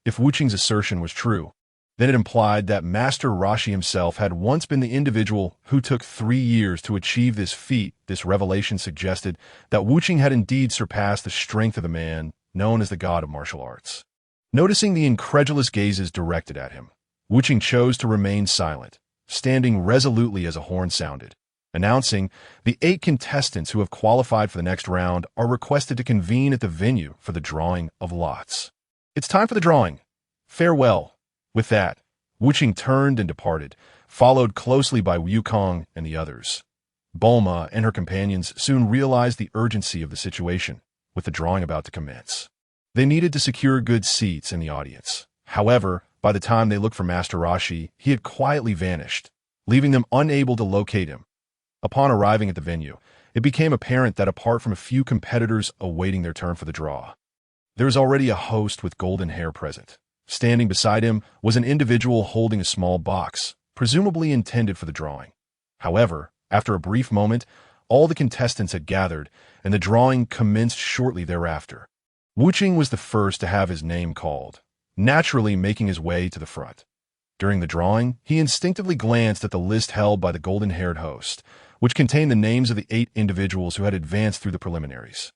If Wuching's assertion was true, then it implied that Master Rashi himself had once been the individual who took 3 years to achieve this feat. This revelation suggested that Wuching had indeed surpassed the strength of the man known as the god of martial arts. Noticing the incredulous gazes directed at him, Wuching chose to remain silent, standing resolutely as a horn sounded, announcing, the 8 contestants who have qualified for the next round are requested to convene at the venue for the drawing of lots. It's time for the drawing. Farewell. With that, Wuching turned and departed, followed closely by Yukong and the others. Bulma and her companions soon realized the urgency of the situation, with the drawing about to commence. They needed to secure good seats in the audience. However, by the time they looked for Master Rashi, he had quietly vanished, leaving them unable to locate him. Upon arriving at the venue, it became apparent that apart from a few competitors awaiting their turn for the draw, there was already a host with golden hair present. Standing beside him was an individual holding a small box, presumably intended for the drawing. However, after a brief moment, all the contestants had gathered, and the drawing commenced shortly thereafter. Wuching was the first to have his name called, naturally making his way to the front. During the drawing, he instinctively glanced at the list held by the golden-haired host, which contained the names of the 8 individuals who had advanced through the preliminaries.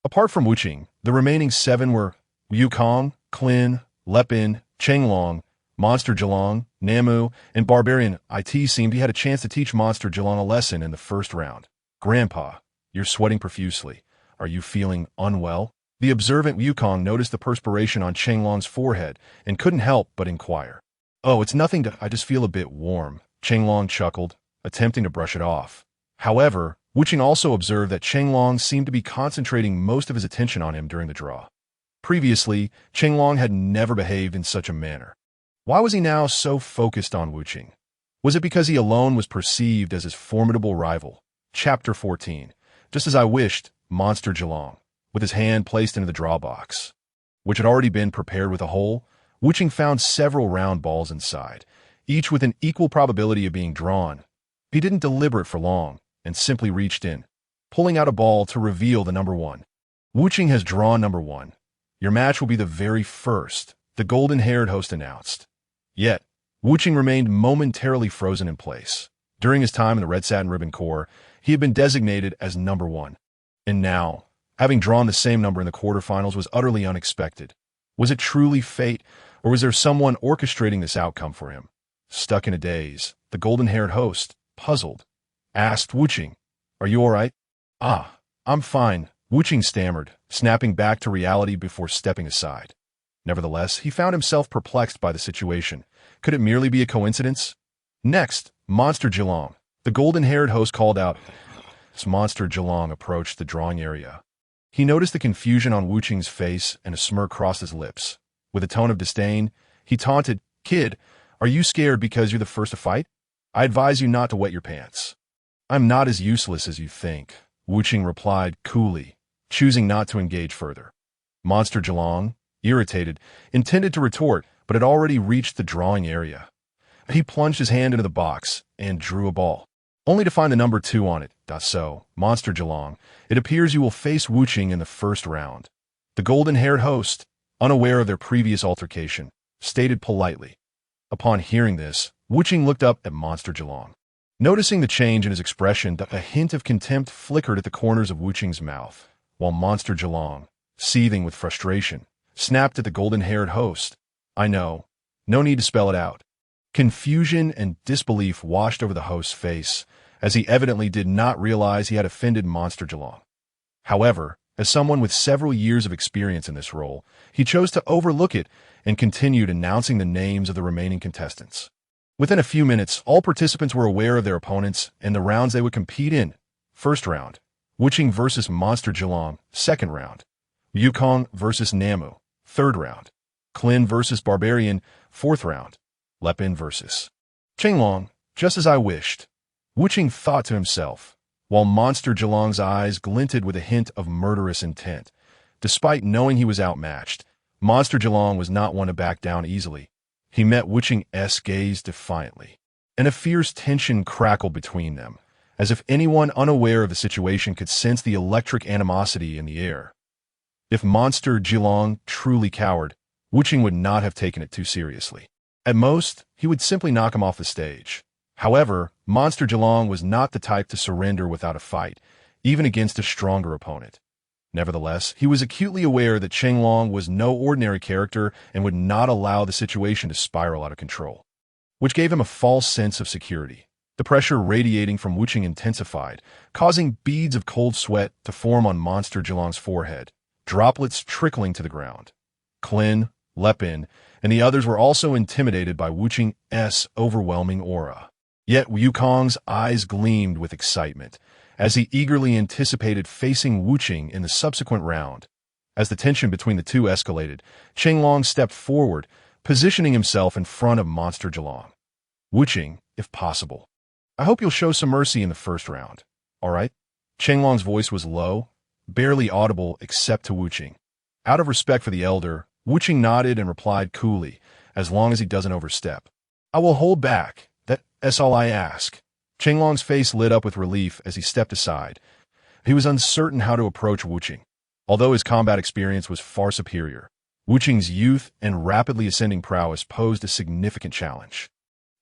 Apart from Wuching, the remaining 7 were Yukong, Klin, Lepin, Chenglong, Monster Geelong, Namu, and Barbarian IT seemed he had a chance to teach Monster Geelong a lesson in the first round. Grandpa, you're sweating profusely. Are you feeling unwell? The observant Wukong noticed the perspiration on Chenglong's forehead and couldn't help but inquire. Oh, it's nothing I just feel a bit warm, Chenglong chuckled, attempting to brush it off. However, Wuching also observed that Chenglong seemed to be concentrating most of his attention on him during the draw. Previously, Chenglong had never behaved in such a manner. Why was he now so focused on Wuching? Was it because he alone was perceived as his formidable rival? Chapter 14. Just as I wished, Monster Geelong, with his hand placed into the draw box, which had already been prepared with a hole, Wuching found several round balls inside, each with an equal probability of being drawn. He didn't deliberate for long, and simply reached in, pulling out a ball to reveal the number 1. Wuching has drawn number 1. Your match will be the very first, the golden-haired host announced. Yet, Wuching remained momentarily frozen in place. During his time in the Red Satin Ribbon Corps, he had been designated as number 1. And now, having drawn the same number in the quarterfinals was utterly unexpected. Was it truly fate, or was there someone orchestrating this outcome for him? Stuck in a daze, the golden-haired host, puzzled, asked Wuching, "Are you all right?" "Ah, I'm fine," Wuching stammered, snapping back to reality before stepping aside. Nevertheless, he found himself perplexed by the situation. Could it merely be a coincidence? Next, Monster Geelong, the golden-haired host called out. As Monster Geelong approached the drawing area, he noticed the confusion on Wuching's face and a smirk crossed his lips. With a tone of disdain, he taunted, "Kid, are you scared because you're the first to fight? I advise you not to wet your pants." "I'm not as useless as you think," Wuching replied coolly, choosing not to engage further. Monster Geelong, irritated, intended to retort, but had already reached the drawing area. He plunged his hand into the box and drew a ball, only to find the number 2 on it. So, Monster Geelong, it appears you will face Wuching in the first round. The golden-haired host, unaware of their previous altercation, stated politely. Upon hearing this, Wuching looked up at Monster Geelong. Noticing the change in his expression, a hint of contempt flickered at the corners of Wuching's mouth, while Monster Geelong, seething with frustration, snapped at the golden-haired host. "I know. No need to spell it out." Confusion and disbelief washed over the host's face, as he evidently did not realize he had offended Monster Geelong. However, as someone with several years of experience in this role, he chose to overlook it and continued announcing the names of the remaining contestants. Within a few minutes, all participants were aware of their opponents and the rounds they would compete in. First round, Wuching versus Monster Geelong. Second round, Wukong versus Namu. Third round, Clin versus Barbarian. Fourth round, Lepin versus Chenglong. Just as I wished, Wuching thought to himself, while Monster Geelong's eyes glinted with a hint of murderous intent. Despite knowing he was outmatched, Monster Geelong was not one to back down easily. He met Wuching's gaze defiantly, and a fierce tension crackled between them, as if anyone unaware of the situation could sense the electric animosity in the air. If Monster Geelong truly cowered, Wuching would not have taken it too seriously. At most, he would simply knock him off the stage. However, Monster Geelong was not the type to surrender without a fight, even against a stronger opponent. Nevertheless, he was acutely aware that Chenglong was no ordinary character and would not allow the situation to spiral out of control, which gave him a false sense of security. The pressure radiating from Wuching intensified, causing beads of cold sweat to form on Monster Geelong's forehead, droplets trickling to the ground. Clin, Lepin, and the others were also intimidated by Wuching's overwhelming aura. Yet Wukong's eyes gleamed with excitement, as he eagerly anticipated facing Wuching in the subsequent round. As the tension between the two escalated, Chenglong stepped forward, positioning himself in front of Monster Geelong. "Wuching, if possible, I hope you'll show some mercy in the first round. All right?" Chenglong's voice was low, barely audible except to Wuching. Out of respect for the elder, Wuching nodded and replied coolly, "As long as he doesn't overstep. I will hold back. That's all I ask." Chenglong's face lit up with relief as he stepped aside. He was uncertain how to approach Wuching. Although his combat experience was far superior, Wuching's youth and rapidly ascending prowess posed a significant challenge.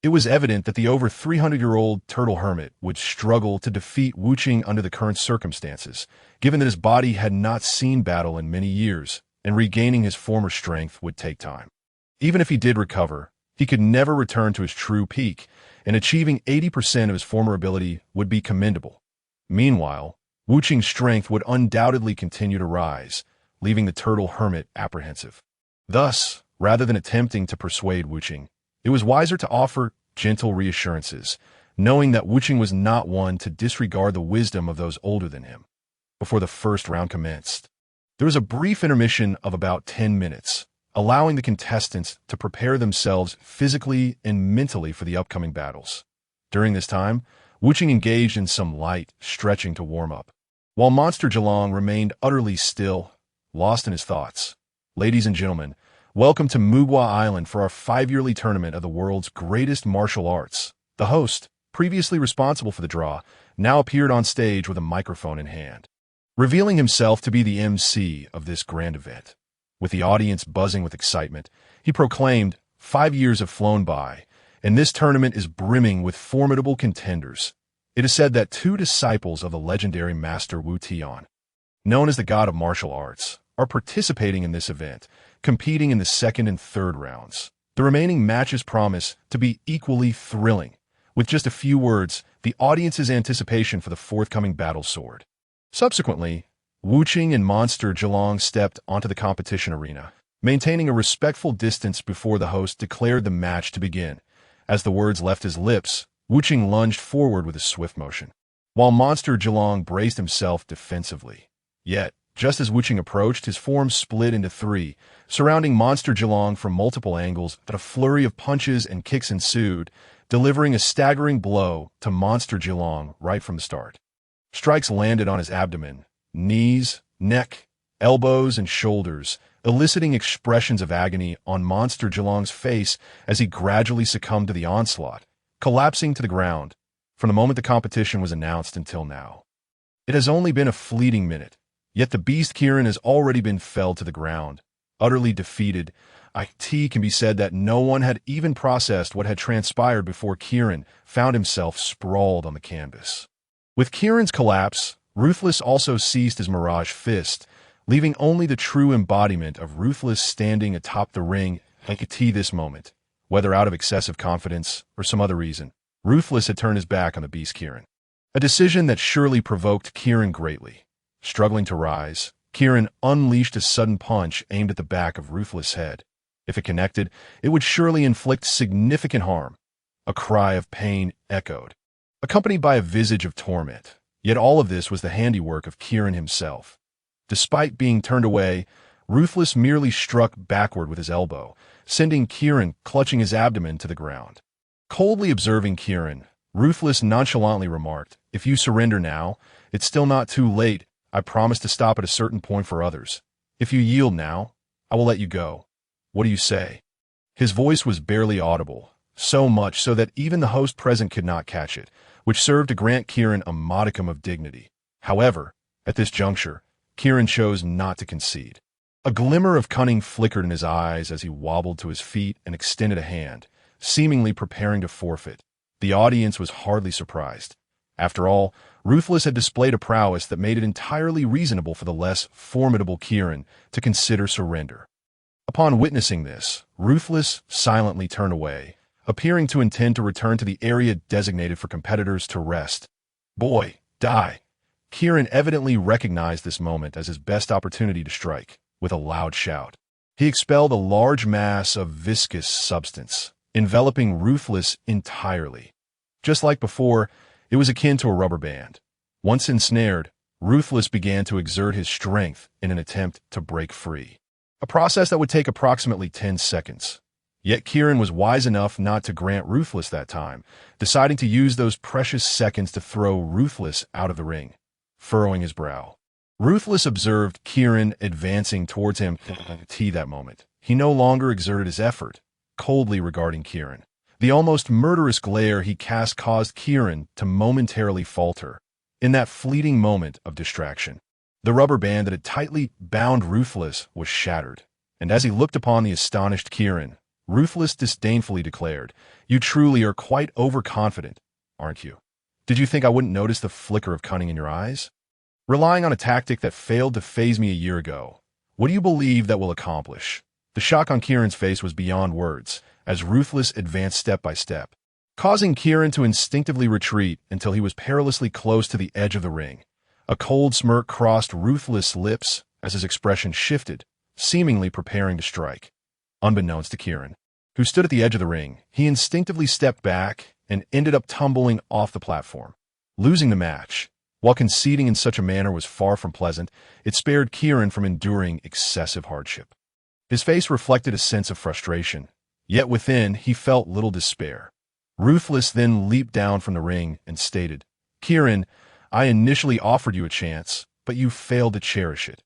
It was evident that the over 300-year-old turtle hermit would struggle to defeat Wuching under the current circumstances, given that his body had not seen battle in many years, and regaining his former strength would take time. Even if he did recover, He could never return to his true peak, and achieving 80% of his former ability would be commendable. Meanwhile, Wu Qing's strength would undoubtedly continue to rise, leaving the turtle hermit apprehensive. Thus, rather than attempting to persuade Wu Qing, it was wiser to offer gentle reassurances, knowing that Wu Qing was not one to disregard the wisdom of those older than him. Before the first round commenced, there was a brief intermission of about 10 minutes, allowing the contestants to prepare themselves physically and mentally for the upcoming battles. During this time, Wu Qing engaged in some light stretching to warm up, while Monster Zhelong remained utterly still, lost in his thoughts. Ladies and gentlemen, welcome to Mugua Island for our 5-yearly tournament of the world's greatest martial arts. The host, previously responsible for the draw, now appeared on stage with a microphone in hand, revealing himself to be the MC of this grand event. With the audience buzzing with excitement, he proclaimed, 5 years have flown by, and this tournament is brimming with formidable contenders. It is said that 2 disciples of the legendary Master Wu Tian, known as the God of Martial Arts, are participating in this event, competing in the second and third rounds. The remaining matches promise to be equally thrilling. With just a few words, the audience's anticipation for the forthcoming battle soared. Subsequently, Wu Qing and Monster Zhelong stepped onto the competition arena, maintaining a respectful distance before the host declared the match to begin. As the words left his lips, Wu Qing lunged forward with a swift motion, while Monster Zhelong braced himself defensively. Yet, just as Wu Qing approached, his form split into 3, surrounding Monster Zhelong from multiple angles. That a flurry of punches and kicks ensued, delivering a staggering blow to Monster Zhelong right from the start. Strikes landed on his abdomen, knees, neck, elbows, and shoulders, eliciting expressions of agony on Monster Zhelong's face as he gradually succumbed to the onslaught, collapsing to the ground. From the moment the competition was announced until now, it has only been a fleeting minute, yet the beast Kirin has already been felled to the ground, utterly defeated. It can be said that no one had even processed what had transpired before Kirin found himself sprawled on the canvas. With Kirin's collapse, Ruthless also ceased his Mirage Fist, leaving only the true embodiment of Ruthless standing atop the ring. This moment, whether out of excessive confidence or some other reason, Ruthless had turned his back on the beast Kirin. A decision that surely provoked Kirin greatly. Struggling to rise, Kirin unleashed a sudden punch aimed at the back of Ruthless' head. If it connected, it would surely inflict significant harm. A cry of pain echoed, accompanied by a visage of torment. Yet all of this was the handiwork of Kirin himself. Despite being turned away, Ruthless merely struck backward with his elbow, sending Kirin clutching his abdomen to the ground. Coldly observing Kirin, Ruthless nonchalantly remarked, "If you surrender now, it's still not too late. I promise to stop at a certain point for others. If you yield now, I will let you go. What do you say?" His voice was barely audible, so much so that even the host present could not catch it, which served to grant Kirin a modicum of dignity. However, at this juncture, Kirin chose not to concede. A glimmer of cunning flickered in his eyes as he wobbled to his feet and extended a hand, seemingly preparing to forfeit. The audience was hardly surprised. After all, Ruthless had displayed a prowess that made it entirely reasonable for the less formidable Kirin to consider surrender. Upon witnessing this, Ruthless silently turned away, appearing to intend to return to the area designated for competitors to rest. "Boy, die!" Kirin evidently recognized this moment as his best opportunity to strike. With a loud shout, he expelled a large mass of viscous substance, enveloping Ruthless entirely. Just like before, it was akin to a rubber band. Once ensnared, Ruthless began to exert his strength in an attempt to break free, a process that would take approximately 10 seconds. Yet Kirin was wise enough not to grant Ruthless that time, deciding to use those precious seconds to throw Ruthless out of the ring. Furrowing his brow, Ruthless observed Kirin advancing towards him. That moment, he no longer exerted his effort, coldly regarding Kirin. The almost murderous glare he cast caused Kirin to momentarily falter. In that fleeting moment of distraction, the rubber band that had tightly bound Ruthless was shattered, and as he looked upon the astonished Kirin, Ruthless disdainfully declared, "You truly are quite overconfident, aren't you? Did you think I wouldn't notice the flicker of cunning in your eyes? Relying on a tactic that failed to faze me a year ago, what do you believe that will accomplish? The shock on Kieran's face was beyond words, as Ruthless advanced step by step, causing Kieran to instinctively retreat until he was perilously close to the edge of the ring. A cold smirk crossed Ruthless' lips as his expression shifted, seemingly preparing to strike. Unbeknownst to Kieran, who stood at the edge of the ring, he instinctively stepped back and ended up tumbling off the platform, losing the match. While conceding in such a manner was far from pleasant, it spared Kieran from enduring excessive hardship. His face reflected a sense of frustration, yet within he felt little despair. Ruthless then leaped down from the ring and stated, "Kieran, I initially offered you a chance, but you failed to cherish it.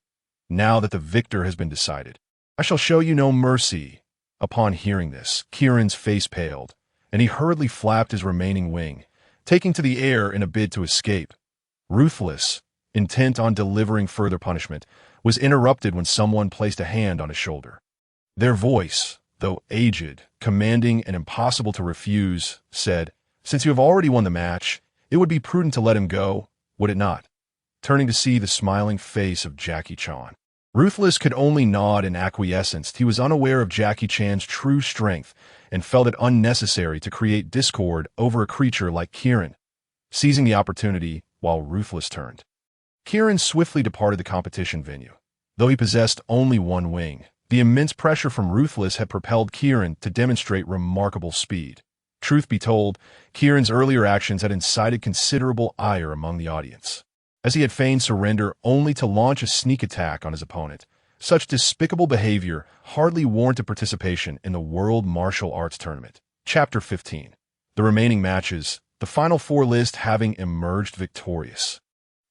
Now that the victor has been decided, I shall show you no mercy." Upon hearing this, Kieran's face paled, and he hurriedly flapped his remaining wing, taking to the air in a bid to escape. Ruthless, intent on delivering further punishment, was interrupted when someone placed a hand on his shoulder. Their voice, though aged, commanding, and impossible to refuse, said, "Since you have already won the match, it would be prudent to let him go, would it not?" Turning to see the smiling face of Jackie Chan, Ruthless could only nod in acquiescence. He was unaware of Jackie Chan's true strength and felt it unnecessary to create discord over a creature like Kieran. Seizing the opportunity, while Ruthless turned, Kieran swiftly departed the competition venue. Though he possessed only one wing, the immense pressure from Ruthless had propelled Kieran to demonstrate remarkable speed. Truth be told, Kieran's earlier actions had incited considerable ire among the audience, as he had feigned surrender only to launch a sneak attack on his opponent. Such despicable behavior hardly warranted participation in the World Martial Arts Tournament. Chapter 15. The remaining matches, the final four list having emerged victorious.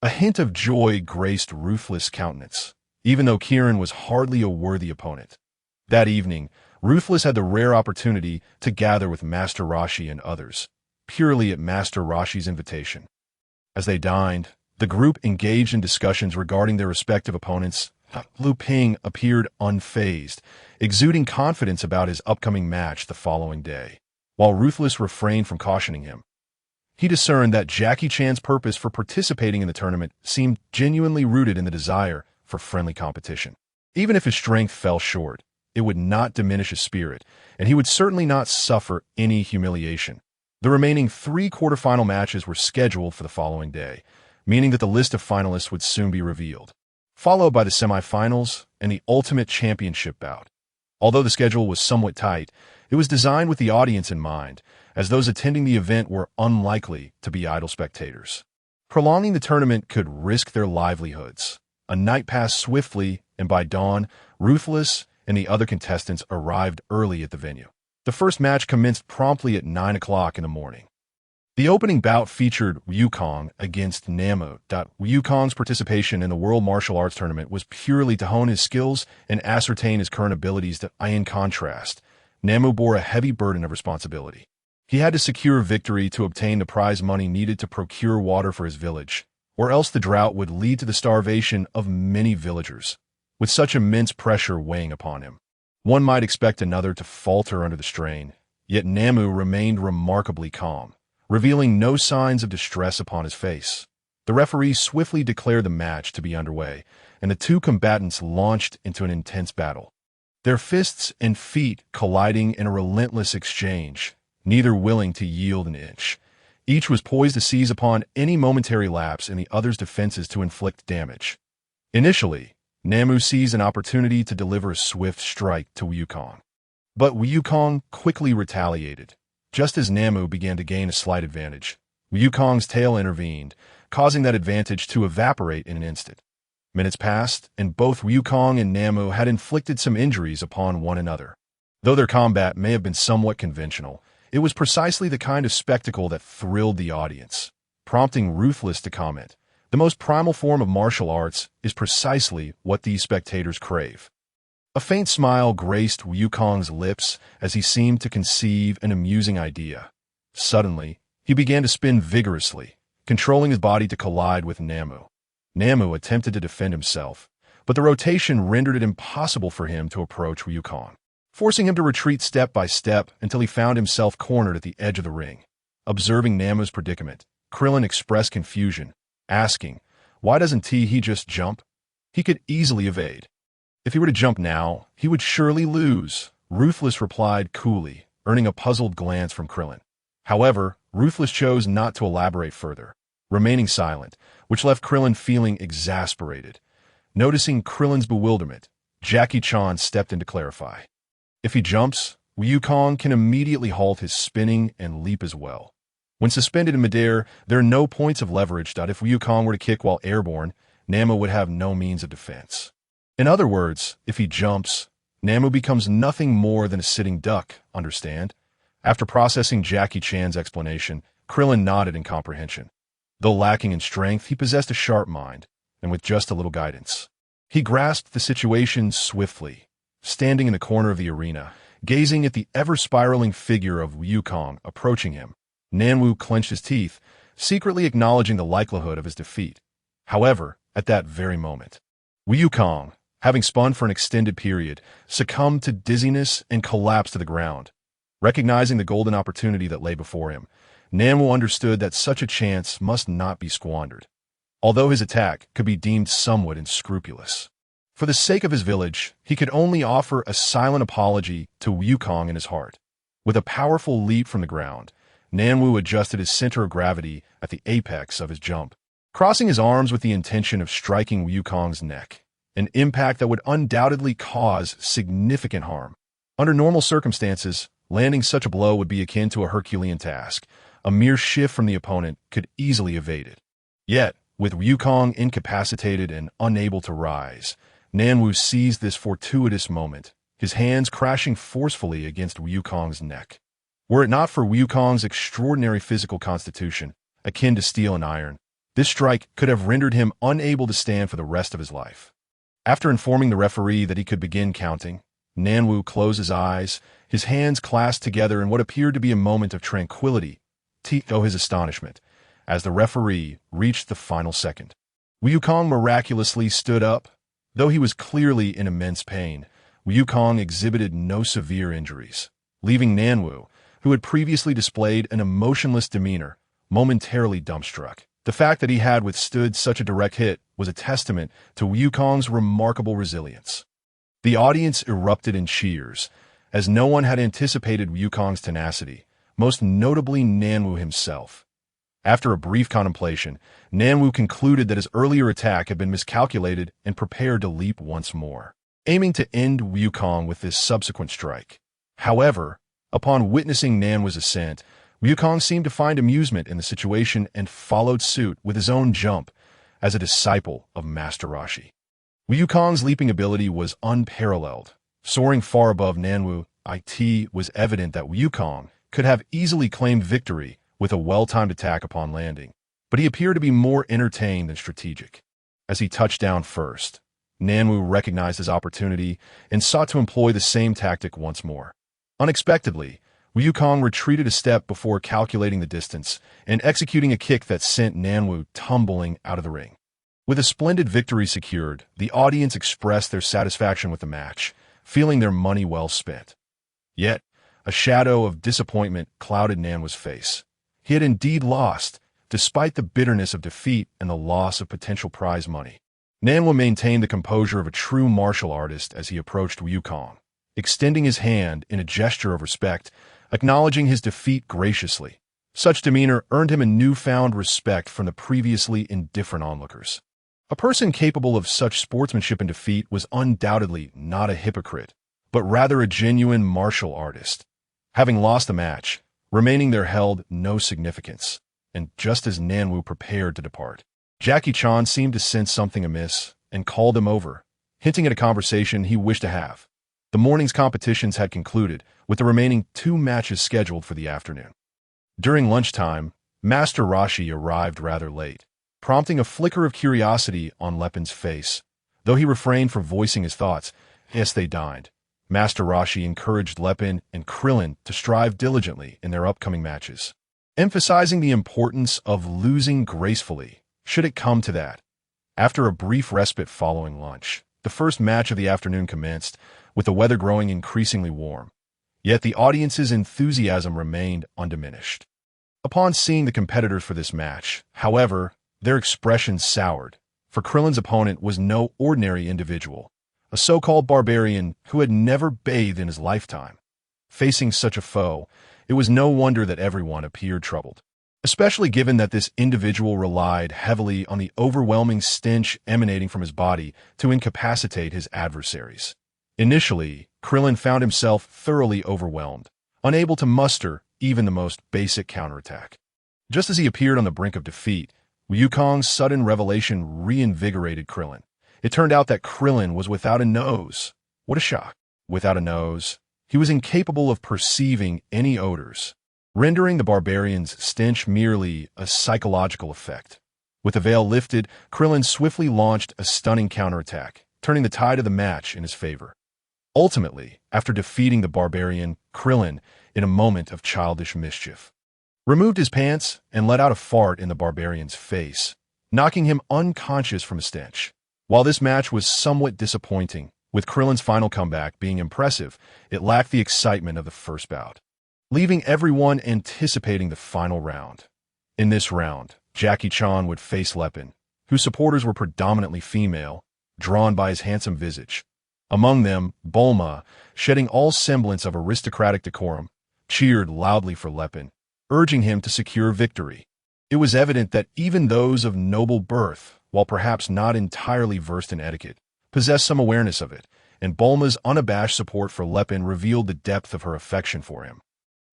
A hint of joy graced Ruthless' countenance, even though Kieran was hardly a worthy opponent. That evening, Ruthless had the rare opportunity to gather with Master Rashi and others, purely at Master Rashi's invitation. As they dined, the group engaged in discussions regarding their respective opponents. Lu Ping appeared unfazed, exuding confidence about his upcoming match the following day, while Ruthless refrained from cautioning him. He discerned that Jackie Chan's purpose for participating in the tournament seemed genuinely rooted in the desire for friendly competition. Even if his strength fell short, it would not diminish his spirit, and he would certainly not suffer any humiliation. The remaining 3 quarterfinal matches were scheduled for the following day, meaning that the list of finalists would soon be revealed, followed by the semifinals and the ultimate championship bout. Although the schedule was somewhat tight, it was designed with the audience in mind, as those attending the event were unlikely to be idle spectators. Prolonging the tournament could risk their livelihoods. A night passed swiftly, and by dawn, Ruthless and the other contestants arrived early at the venue. The first match commenced promptly at 9 o'clock in the morning. The opening bout featured Wukong against Namu. Wukong's participation in the World Martial Arts Tournament was purely to hone his skills and ascertain his current abilities. In contrast, Namu bore a heavy burden of responsibility. He had to secure victory to obtain the prize money needed to procure water for his village, or else the drought would lead to the starvation of many villagers. With such immense pressure weighing upon him, one might expect another to falter under the strain, yet Namu remained remarkably calm, revealing no signs of distress upon his face. The referee swiftly declared the match to be underway, and the two combatants launched into an intense battle, their fists and feet colliding in a relentless exchange, neither willing to yield an inch. Each was poised to seize upon any momentary lapse in the other's defenses to inflict damage. Initially, Namu seized an opportunity to deliver a swift strike to Wukong, but Wukong quickly retaliated. Just as Namu began to gain a slight advantage, Wukong's tail intervened, causing that advantage to evaporate in an instant. Minutes passed, and both Wukong and Namu had inflicted some injuries upon one another. Though their combat may have been somewhat conventional, it was precisely the kind of spectacle that thrilled the audience, prompting Ruthless to comment, "The most primal form of martial arts is precisely what these spectators crave." A faint smile graced Wukong's lips as he seemed to conceive an amusing idea. Suddenly, he began to spin vigorously, controlling his body to collide with Namu. Namu attempted to defend himself, but the rotation rendered it impossible for him to approach Wukong, forcing him to retreat step by step until he found himself cornered at the edge of the ring. Observing Namu's predicament, Krillin expressed confusion, asking, "Why doesn't he just jump? He could easily evade." If he were to jump now, he would surely lose, Ruthless replied coolly, earning a puzzled glance from Krillin. However, Ruthless chose not to elaborate further, remaining silent, which left Krillin feeling exasperated. Noticing Krillin's bewilderment, Jackie Chan stepped in to clarify. If he jumps, Wukong can immediately halt his spinning and leap as well. When suspended in midair, there are no points of leverage that if Wukong were to kick while airborne, Nammu would have no means of defense. In other words, if he jumps, Nammu becomes nothing more than a sitting duck, understand? After processing Jackie Chan's explanation, Krillin nodded in comprehension. Though lacking in strength, he possessed a sharp mind, and with just a little guidance. He grasped the situation swiftly, standing in the corner of the arena, gazing at the ever-spiraling figure of Wukong approaching him. Nammu clenched his teeth, secretly acknowledging the likelihood of his defeat. However, at that very moment, Wukong, having spun for an extended period, succumbed to dizziness and collapsed to the ground. Recognizing the golden opportunity that lay before him, Nammu understood that such a chance must not be squandered, although his attack could be deemed somewhat unscrupulous. For the sake of his village, he could only offer a silent apology to Wukong in his heart. With a powerful leap from the ground, Nammu adjusted his center of gravity at the apex of his jump, crossing his arms with the intention of striking Wukong's neck, an impact that would undoubtedly cause significant harm. Under normal circumstances, landing such a blow would be akin to a Herculean task. A mere shift from the opponent could easily evade it. Yet, with Wukong incapacitated and unable to rise, Nammu seized this fortuitous moment, his hands crashing forcefully against Wukong's neck. Were it not for Wukong's extraordinary physical constitution, akin to steel and iron, this strike could have rendered him unable to stand for the rest of his life. After informing the referee that he could begin counting, Nammu closed his eyes, his hands clasped together in what appeared to be a moment of tranquility, to his astonishment, as the referee reached the final second. Wukong miraculously stood up. Though he was clearly in immense pain, Wukong exhibited no severe injuries, leaving Nammu, who had previously displayed an emotionless demeanor, momentarily dumbstruck. The fact that he had withstood such a direct hit was a testament to Wukong's remarkable resilience. The audience erupted in cheers, as no one had anticipated Wukong's tenacity, most notably Nammu himself. After a brief contemplation, Nammu concluded that his earlier attack had been miscalculated and prepared to leap once more, aiming to end Wukong with this subsequent strike. However, upon witnessing Nammu's ascent, Wukong seemed to find amusement in the situation and followed suit with his own jump as a disciple of Master Roshi. Wukong's leaping ability was unparalleled. Soaring far above Nammu, it was evident that Wukong could have easily claimed victory with a well-timed attack upon landing, but he appeared to be more entertained than strategic. As he touched down first, Nammu recognized his opportunity and sought to employ the same tactic once more. Unexpectedly, Wukong retreated a step before calculating the distance and executing a kick that sent Nammu tumbling out of the ring. With a splendid victory secured, the audience expressed their satisfaction with the match, feeling their money well spent. Yet, a shadow of disappointment clouded Nammu's face. He had indeed lost, despite the bitterness of defeat and the loss of potential prize money. Nammu maintained the composure of a true martial artist as he approached Wukong, extending his hand in a gesture of respect, acknowledging his defeat graciously. Such demeanor earned him a newfound respect from the previously indifferent onlookers. A person capable of such sportsmanship in defeat was undoubtedly not a hypocrite, but rather a genuine martial artist. Having lost the match, remaining there held no significance, and just as Nammu prepared to depart, Jackie Chan seemed to sense something amiss and called him over, hinting at a conversation he wished to have. The morning's competitions had concluded, with the remaining 2 matches scheduled for the afternoon. During lunchtime, Master Roshi arrived rather late, prompting a flicker of curiosity on Lepin's face. Though he refrained from voicing his thoughts, yes, they dined. Master Roshi encouraged Lepin and Krillin to strive diligently in their upcoming matches, emphasizing the importance of losing gracefully, should it come to that. After a brief respite following lunch, the first match of the afternoon commenced, with the weather growing increasingly warm. Yet the audience's enthusiasm remained undiminished. Upon seeing the competitors for this match, however, their expressions soured, for Krillin's opponent was no ordinary individual. a so-called barbarian who had never bathed in his lifetime. Facing such a foe, it was no wonder that everyone appeared troubled, especially given that this individual relied heavily on the overwhelming stench emanating from his body to incapacitate his adversaries. Initially, Krillin found himself thoroughly overwhelmed, unable to muster even the most basic counterattack. Just as he appeared on the brink of defeat, Wukong's sudden revelation reinvigorated Krillin. It turned out that Krillin was without a nose. What a shock. Without a nose, he was incapable of perceiving any odors, rendering the barbarian's stench merely a psychological effect. With the veil lifted, Krillin swiftly launched a stunning counterattack, turning the tide of the match in his favor. Ultimately, after defeating the barbarian, Krillin, in a moment of childish mischief, removed his pants and let out a fart in the barbarian's face, knocking him unconscious from a stench. While this match was somewhat disappointing, with Krillin's final comeback being impressive, it lacked the excitement of the first bout, leaving everyone anticipating the final round. In this round, Jackie Chan would face Lepin, whose supporters were predominantly female, drawn by his handsome visage. Among them, Bulma, shedding all semblance of aristocratic decorum, cheered loudly for Lepin, urging him to secure victory. It was evident that even those of noble birth, while perhaps not entirely versed in etiquette, possessed some awareness of it, and Bulma's unabashed support for Lepin revealed the depth of her affection for him.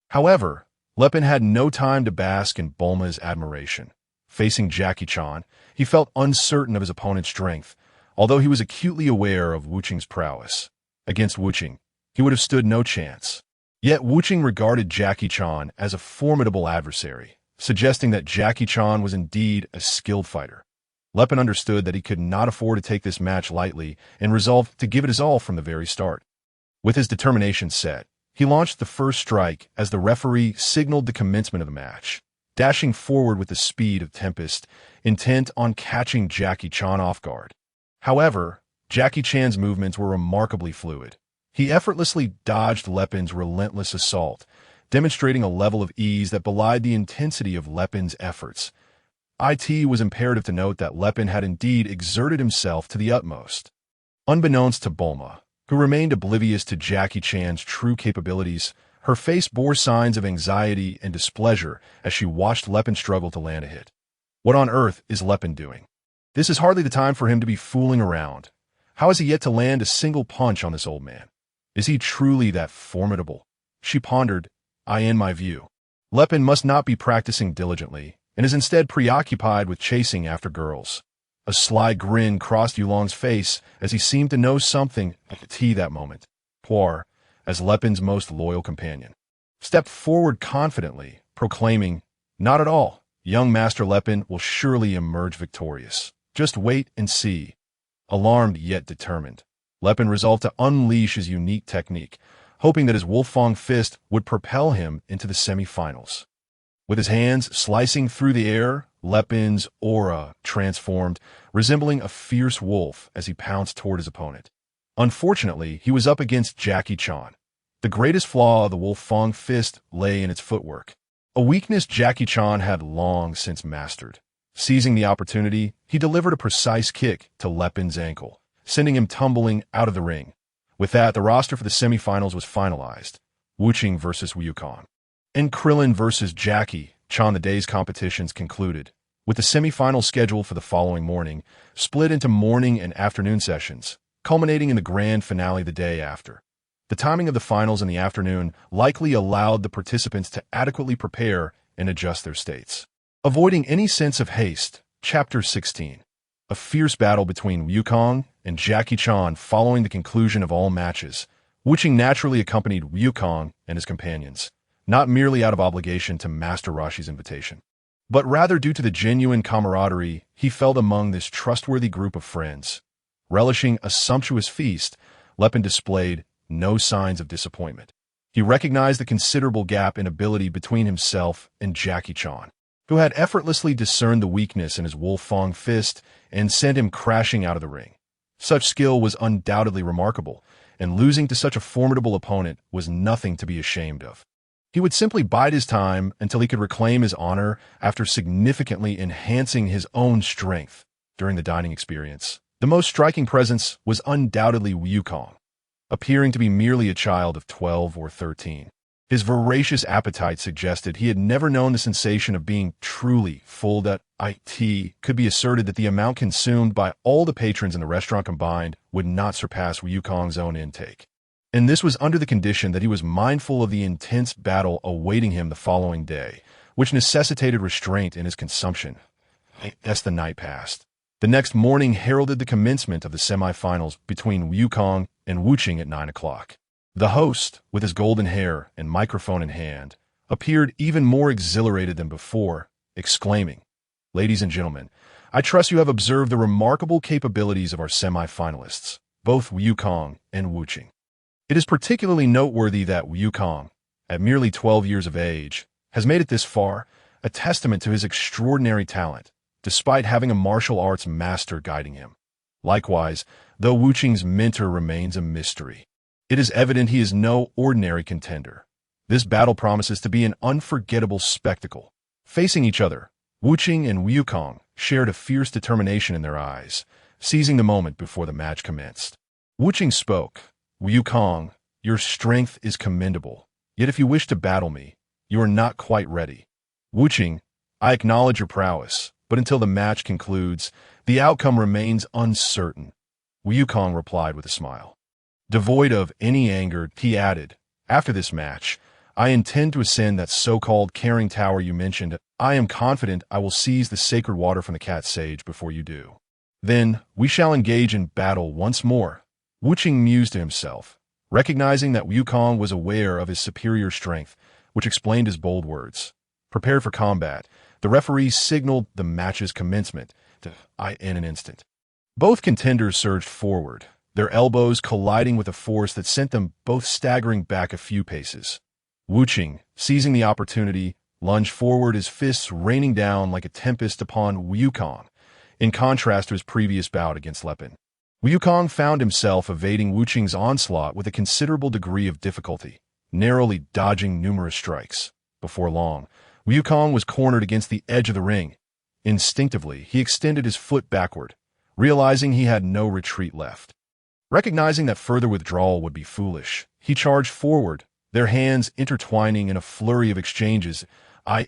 However, Lepin had no time to bask in Bulma's admiration. Facing Jackie Chan, he felt uncertain of his opponent's strength, although he was acutely aware of Wuqing's prowess. Against Wuqing, he would have stood no chance. Yet Wuqing regarded Jackie Chan as a formidable adversary, suggesting that Jackie Chan was indeed a skilled fighter. Lepin understood that he could not afford to take this match lightly and resolved to give it his all from the very start. With his determination set, he launched the first strike as the referee signaled the commencement of the match, dashing forward with the speed of Tempest, intent on catching Jackie Chan off guard. However, Jackie Chan's movements were remarkably fluid. He effortlessly dodged Lepin's relentless assault, demonstrating a level of ease that belied the intensity of Lepin's efforts. It was imperative to note that Lepin had indeed exerted himself to the utmost. Unbeknownst to Bulma, who remained oblivious to Jackie Chan's true capabilities, her face bore signs of anxiety and displeasure as she watched Lepin struggle to land a hit. What on earth is Lepin doing? This is hardly the time for him to be fooling around. How has he yet to land a single punch on this old man? Is he truly that formidable? She pondered. In my view, Lepin must not be practicing diligently, and is instead preoccupied with chasing after girls. A sly grin crossed Yulong's face as he seemed to know something at the tea that moment. Poir, as Lepin's most loyal companion, stepped forward confidently, proclaiming, "Not at all. Young Master Lepin will surely emerge victorious. Just wait and see." Alarmed yet determined, Lepin resolved to unleash his unique technique, hoping that his Wolfang fist would propel him into the semi-finals. With his hands slicing through the air, Lepin's aura transformed, resembling a fierce wolf as he pounced toward his opponent. Unfortunately, he was up against Jackie Chan. The greatest flaw of the Wolfang fist lay in its footwork, a weakness Jackie Chan had long since mastered. Seizing the opportunity, he delivered a precise kick to Lepin's ankle, sending him tumbling out of the ring. With that, the roster for the semifinals was finalized. Wuqing versus Wukong, and Krillin versus Jackie Chan. The day's competitions concluded, with the semifinals scheduled for the following morning, split into morning and afternoon sessions, culminating in the grand finale the day after. The timing of the finals in the afternoon likely allowed the participants to adequately prepare and adjust their states. Avoiding any sense of haste, Chapter 16. A fierce battle between Wukong and Jackie Chan following the conclusion of all matches. Wuqing naturally accompanied Wukong and his companions, not merely out of obligation to Master Roshi's invitation, but rather due to the genuine camaraderie he felt among this trustworthy group of friends. Relishing a sumptuous feast, Lepin displayed no signs of disappointment. He recognized the considerable gap in ability between himself and Jackie Chan, who had effortlessly discerned the weakness in his Wolfang fist and sent him crashing out of the ring. Such skill was undoubtedly remarkable, and losing to such a formidable opponent was nothing to be ashamed of. He would simply bide his time until he could reclaim his honor after significantly enhancing his own strength. During the dining experience, The most striking presence was undoubtedly Wukong, appearing to be merely a child of 12 or 13. His voracious appetite suggested he had never known the sensation of being truly full. That it could be asserted that the amount consumed by all the patrons in the restaurant combined would not surpass Wukong's own intake. And this was under the condition that he was mindful of the intense battle awaiting him the following day, which necessitated restraint in his consumption. As the night passed, the next morning heralded the commencement of the semifinals between Wukong and Wuqing at 9 o'clock. The host, with his golden hair and microphone in hand, appeared even more exhilarated than before, exclaiming, "Ladies and gentlemen, I trust you have observed the remarkable capabilities of our semi-finalists, both Wukong and Wuqing. It is particularly noteworthy that Wukong, at merely 12 years of age, has made it this far, a testament to his extraordinary talent, despite having a martial arts master guiding him. Likewise, though Wuqing's mentor remains a mystery, it is evident he is no ordinary contender. This battle promises to be an unforgettable spectacle." Facing each other, Wuqing and Wukong shared a fierce determination in their eyes, seizing the moment before the match commenced. Wuqing spoke, "Wukong, your strength is commendable, yet if you wish to battle me, you are not quite ready. Wuqing, I acknowledge your prowess, but until the match concludes, the outcome remains uncertain." Wukong replied with a smile. Devoid of any anger, he added, "After this match, I intend to ascend that so-called caring tower you mentioned. I am confident I will seize the sacred water from the cat sage before you do. Then we shall engage in battle once more." Wuqing mused to himself, recognizing that Wukong was aware of his superior strength, which explained his bold words. Prepared for combat, the referee signaled the match's commencement in an instant. Both contenders surged forward, their elbows colliding with a force that sent them both staggering back a few paces. Wuqing, seizing the opportunity, lunged forward, his fists raining down like a tempest upon Wukong, in contrast to his previous bout against Lepin. Wukong found himself evading Wuqing's onslaught with a considerable degree of difficulty, narrowly dodging numerous strikes. Before long, Wukong was cornered against the edge of the ring. Instinctively, he extended his foot backward, realizing he had no retreat left. Recognizing that further withdrawal would be foolish, he charged forward, their hands intertwining in a flurry of exchanges.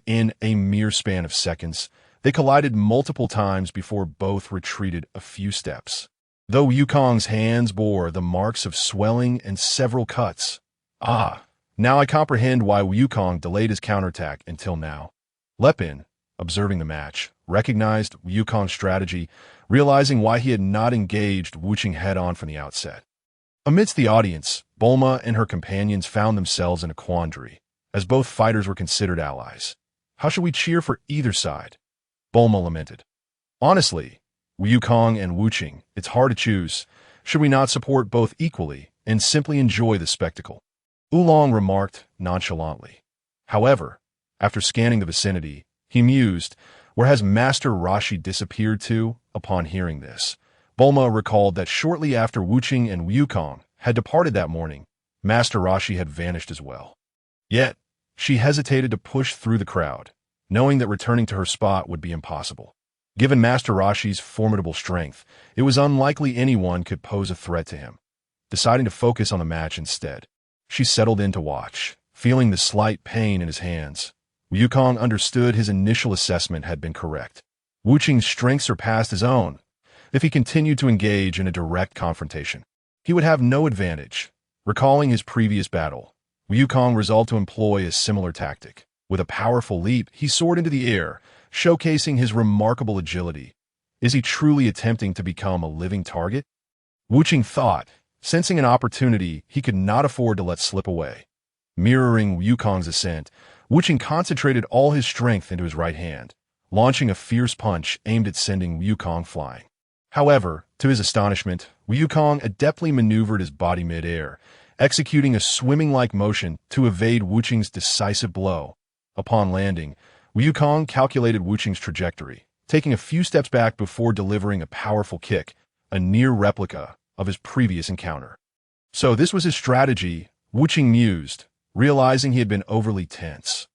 In a mere span of seconds, they collided multiple times before both retreated a few steps. Though Wukong's hands bore the marks of swelling and several cuts. Now I comprehend why Wukong delayed his counterattack until now. Lepin, observing the match, recognized Wukong's strategy, realizing why he had not engaged Wuqing head-on from the outset. Amidst the audience, Bulma and her companions found themselves in a quandary, as both fighters were considered allies. "How shall we cheer for either side?" Bulma lamented. "Honestly, Wukong and Wuqing, it's hard to choose. Should we not support both equally and simply enjoy the spectacle?" Oolong remarked nonchalantly. However, after scanning the vicinity, he mused, "Where has Master Roshi disappeared to?" Upon hearing this, Bulma recalled that shortly after Wuqing and Wukong had departed that morning, Master Roshi had vanished as well. Yet, she hesitated to push through the crowd, knowing that returning to her spot would be impossible. Given Master Roshi's formidable strength, it was unlikely anyone could pose a threat to him. Deciding to focus on the match instead, she settled in to watch, feeling the slight pain in his hands. Wukong understood his initial assessment had been correct. Wuqing's strength surpassed his own. If he continued to engage in a direct confrontation, he would have no advantage. Recalling his previous battle, Wukong resolved to employ a similar tactic. With a powerful leap, he soared into the air, showcasing his remarkable agility. Is he truly attempting to become a living target? Wuqing thought, sensing an opportunity he could not afford to let slip away. Mirroring Wukong's ascent, Wuqing concentrated all his strength into his right hand, launching a fierce punch aimed at sending Wukong flying. However, to his astonishment, Wukong adeptly maneuvered his body mid-air, executing a swimming-like motion to evade Wuqing's decisive blow. Upon landing, Wukong calculated Wuqing's trajectory, taking a few steps back before delivering a powerful kick, a near replica of his previous encounter. So this was his strategy, Wuqing mused, realizing he had been overly tense.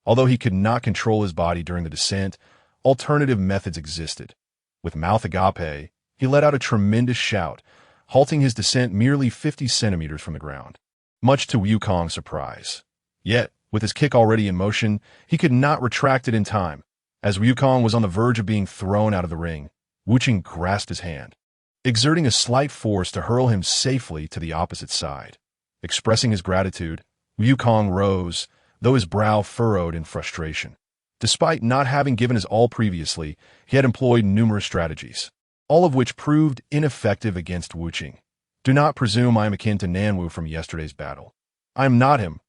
Although he could not control his body during the descent, alternative methods existed. With mouth agape, he let out a tremendous shout, halting his descent merely 50 centimeters from the ground, much to Wukong's surprise. Yet, with his kick already in motion, he could not retract it in time. As Wukong was on the verge of being thrown out of the ring, Wuqing grasped his hand, exerting a slight force to hurl him safely to the opposite side. Expressing his gratitude, Wukong rose, though his brow furrowed in frustration. Despite not having given his all previously, he had employed numerous strategies, all of which proved ineffective against Wuqing. Do not presume I am akin to Nanwu from yesterday's battle. I am not him,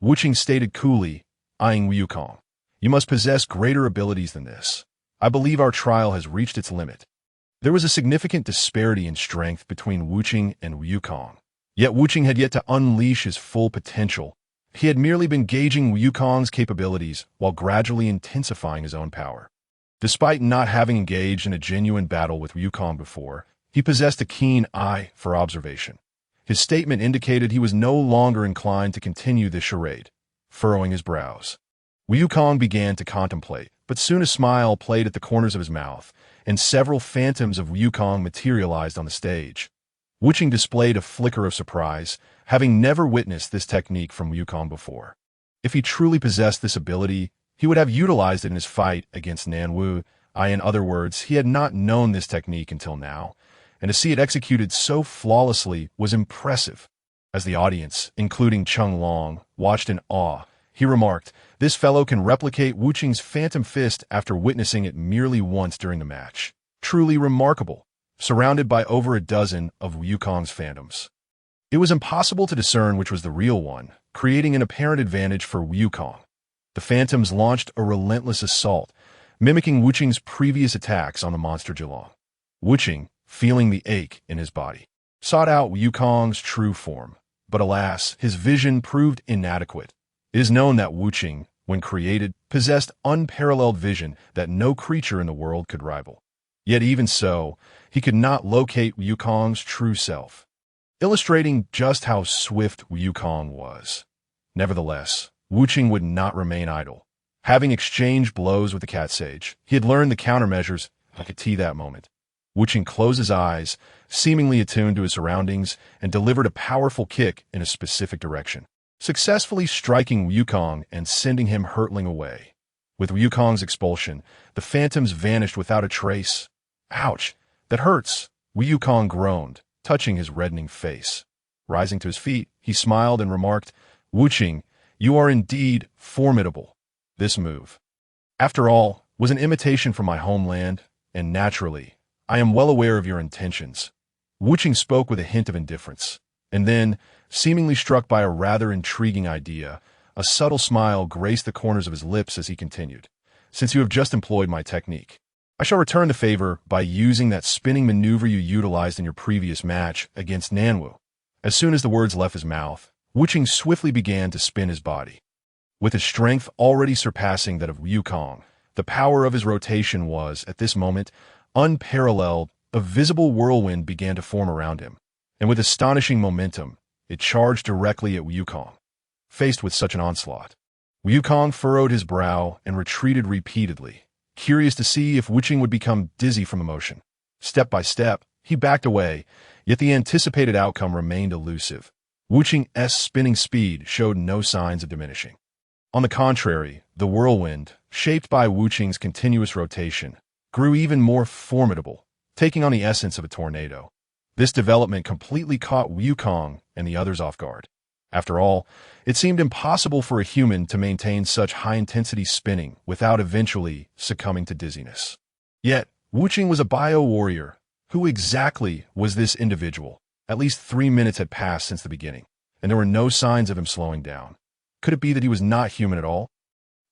Wuqing stated coolly, eyeing Wukong. You must possess greater abilities than this. I believe our trial has reached its limit. There was a significant disparity in strength between Wuqing and Wukong. Yet Wuqing had yet to unleash his full potential. He had merely been gauging Wukong's capabilities while gradually intensifying his own power. Despite not having engaged in a genuine battle with Wukong before, he possessed a keen eye for observation. His statement indicated he was no longer inclined to continue this charade, furrowing his brows. Wukong began to contemplate, but soon a smile played at the corners of his mouth, and several phantoms of Wukong materialized on the stage. Wuqing displayed a flicker of surprise, having never witnessed this technique from Wukong before. If he truly possessed this ability, he would have utilized it in his fight against Nanwu. In other words, he had not known this technique until now, and to see it executed so flawlessly was impressive. As the audience, including Cheng Long, watched in awe, he remarked, "This fellow can replicate Wuqing's phantom fist after witnessing it merely once during the match. Truly remarkable," surrounded by over a dozen of Wukong's phantoms. It was impossible to discern which was the real one, creating an apparent advantage for Wukong. The phantoms launched a relentless assault, mimicking Wuqing's previous attacks on the monster Zhilong. Wuqing, feeling the ache in his body, sought out Wukong's true form, but alas, his vision proved inadequate. It is known that Wuqing, when created, possessed unparalleled vision that no creature in the world could rival. Yet even so, he could not locate Wukong's true self, illustrating just how swift Wukong was. Nevertheless, Wuqing would not remain idle. Having exchanged blows with the cat sage, he had learned the countermeasures like a tea that moment. Wuqing closed his eyes, seemingly attuned to his surroundings, and delivered a powerful kick in a specific direction, successfully striking Wukong and sending him hurtling away. With Wukong's expulsion, the phantoms vanished without a trace. "Ouch, that hurts," Wukong groaned, touching his reddening face. Rising to his feet, he smiled and remarked, "Wuqing, you are indeed formidable." This move, after all, was an imitation from my homeland, and naturally, I am well aware of your intentions. Wuqing spoke with a hint of indifference, and then, seemingly struck by a rather intriguing idea, a subtle smile graced the corners of his lips as he continued. "Since you have just employed my technique, I shall return the favor by using that spinning maneuver you utilized in your previous match against Nanwu." As soon as the words left his mouth, Wuqing swiftly began to spin his body. With his strength already surpassing that of Wukong, the power of his rotation was, at this moment, unparalleled. A visible whirlwind began to form around him, and with astonishing momentum, it charged directly at Wukong. Faced with such an onslaught, Wukong furrowed his brow and retreated repeatedly, curious to see if Wuqing would become dizzy from the motion. Step by step, he backed away, yet the anticipated outcome remained elusive. Wuqing's spinning speed showed no signs of diminishing. On the contrary, the whirlwind, shaped by Wuqing's continuous rotation, grew even more formidable, taking on the essence of a tornado. This development completely caught Wukong and the others off guard. After all, it seemed impossible for a human to maintain such high-intensity spinning without eventually succumbing to dizziness. Yet, Wuqing was a bio-warrior. Who exactly was this individual? At least 3 minutes had passed since the beginning, and there were no signs of him slowing down. Could it be that he was not human at all?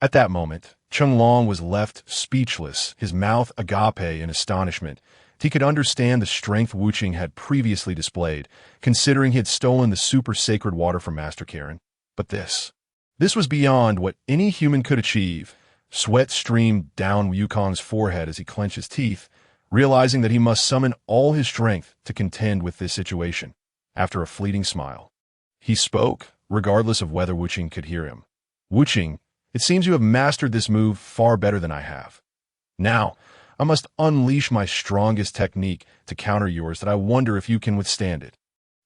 At that moment, Cheng Long was left speechless, his mouth agape in astonishment. He could understand the strength Wuqing had previously displayed, considering he had stolen the super-sacred water from Master Karen. But this was beyond what any human could achieve. Sweat streamed down Wukong's forehead as he clenched his teeth, realizing that he must summon all his strength to contend with this situation. After a fleeting smile, he spoke, regardless of whether Wuqing could hear him. "Wuqing, it seems you have mastered this move far better than I have. Now, I must unleash my strongest technique to counter yours that I wonder if you can withstand it."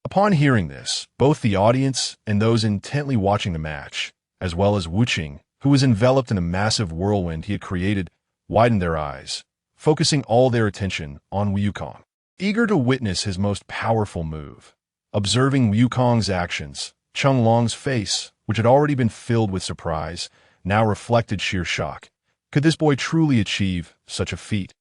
Upon hearing this, both the audience and those intently watching the match, as well as Wuqing, who was enveloped in the massive whirlwind he had created, widened their eyes, focusing all their attention on Wukong, eager to witness his most powerful move. Observing Wukong's actions, Chunlong's face, which had already been filled with surprise, now reflected sheer shock. Could this boy truly achieve such a feat?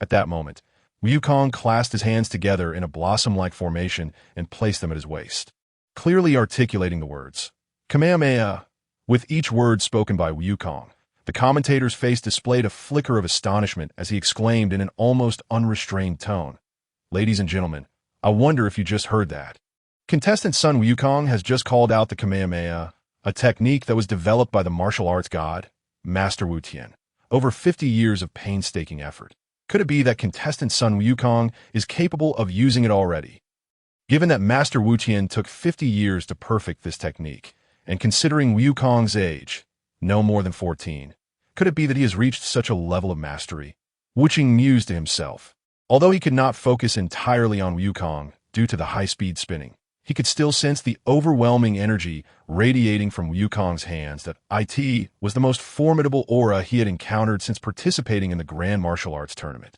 At that moment, Wukong clasped his hands together in a blossom-like formation and placed them at his waist, clearly articulating the words, "Kamehameha." With each word spoken by Wukong, the commentator's face displayed a flicker of astonishment as he exclaimed in an almost unrestrained tone, "Ladies and gentlemen, I wonder if you just heard that. Contestant Sun Wukong has just called out the Kamehameha, a technique that was developed by the martial arts god, Master Wu Tian, over 50 years of painstaking effort. Could it be that contestant Sun Wukong is capable of using it already? Given that Master Wu Tian took 50 years to perfect this technique, and considering Wukong's age, no more than 14, could it be that he has reached such a level of mastery?" Wuqing mused to himself. Although he could not focus entirely on Wukong due to the high-speed spinning, he could still sense the overwhelming energy radiating from Wukong's hands that it was the most formidable aura he had encountered since participating in the Grand Martial Arts Tournament.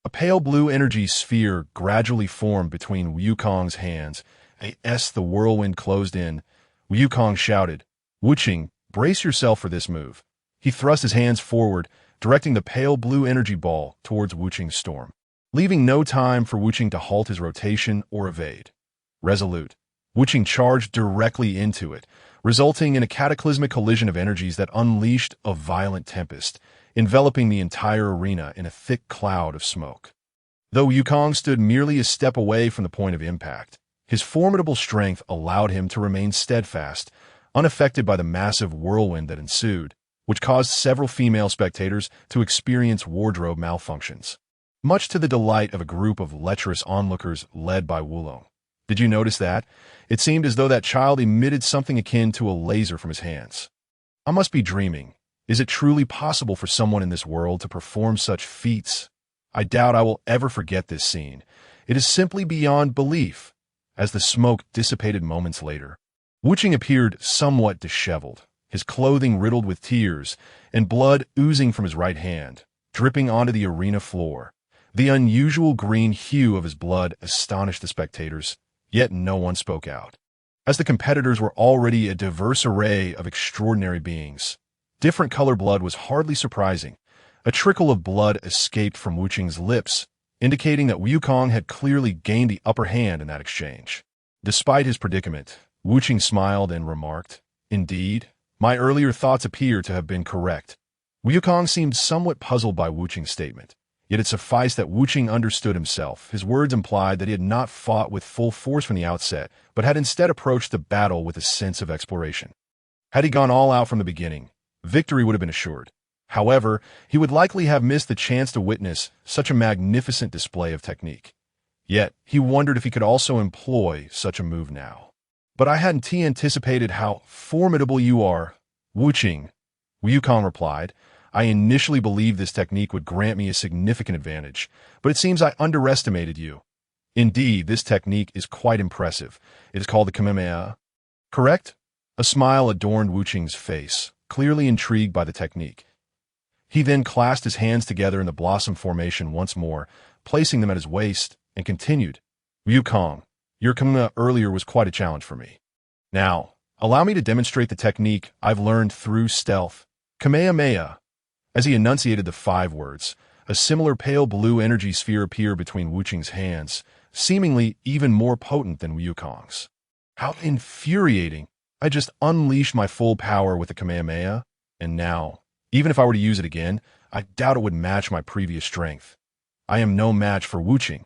A pale blue energy sphere gradually formed between Wukong's hands. As the whirlwind closed in, Wukong shouted, "Wuqing, brace yourself for this move." He thrust his hands forward, directing the pale blue energy ball towards Wuqing's storm, leaving no time for Wuqing to halt his rotation or evade. Resolute, Wuqing charged directly into it, resulting in a cataclysmic collision of energies that unleashed a violent tempest, enveloping the entire arena in a thick cloud of smoke. Though Wukong stood merely a step away from the point of impact, his formidable strength allowed him to remain steadfast, unaffected by the massive whirlwind that ensued, which caused several female spectators to experience wardrobe malfunctions, much to the delight of a group of lecherous onlookers led by Wulong. Did you notice that? It seemed as though that child emitted something akin to a laser from his hands. I must be dreaming. Is it truly possible for someone in this world to perform such feats? I doubt I will ever forget this scene. It is simply beyond belief. As the smoke dissipated moments later, Wuqing appeared somewhat disheveled, his clothing riddled with tears, and blood oozing from his right hand, dripping onto the arena floor. The unusual green hue of his blood astonished the spectators, yet no one spoke out. As the competitors were already a diverse array of extraordinary beings, different color blood was hardly surprising. A trickle of blood escaped from Wuqing's lips, indicating that Wukong had clearly gained the upper hand in that exchange. Despite his predicament, Wuqing smiled and remarked, "Indeed, my earlier thoughts appear to have been correct." Wukong seemed somewhat puzzled by Wuqing's statement. Yet it sufficed that Wuqing understood himself. His words implied that he had not fought with full force from the outset, but had instead approached the battle with a sense of exploration. Had he gone all out from the beginning, victory would have been assured. However, he would likely have missed the chance to witness such a magnificent display of technique. Yet, he wondered if he could also employ such a move now. "But I hadn't anticipated how formidable you are, Wuqing," Wukong replied. "I initially believed this technique would grant me a significant advantage, but it seems I underestimated you. Indeed, this technique is quite impressive. It is called the Kamehameha, correct?" A smile adorned Wuqing's face, clearly intrigued by the technique. He then clasped his hands together in the blossom formation once more, placing them at his waist, and continued, "Wukong, your Kamehameha earlier was quite a challenge for me. Now, allow me to demonstrate the technique I've learned through stealth. Kamehameha." As he enunciated the 5 words, a similar pale blue energy sphere appeared between Wuqing's hands, seemingly even more potent than Wukong's. How infuriating! I just unleashed my full power with the Kamehameha, and now, even if I were to use it again, I doubt it would match my previous strength. I am no match for Wuqing.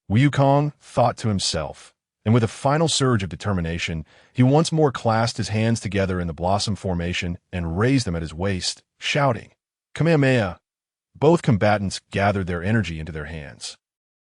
Wukong thought to himself, and with a final surge of determination, he once more clasped his hands together in the blossom formation and raised them at his waist, shouting, "Kamehameha." Both combatants gathered their energy into their hands,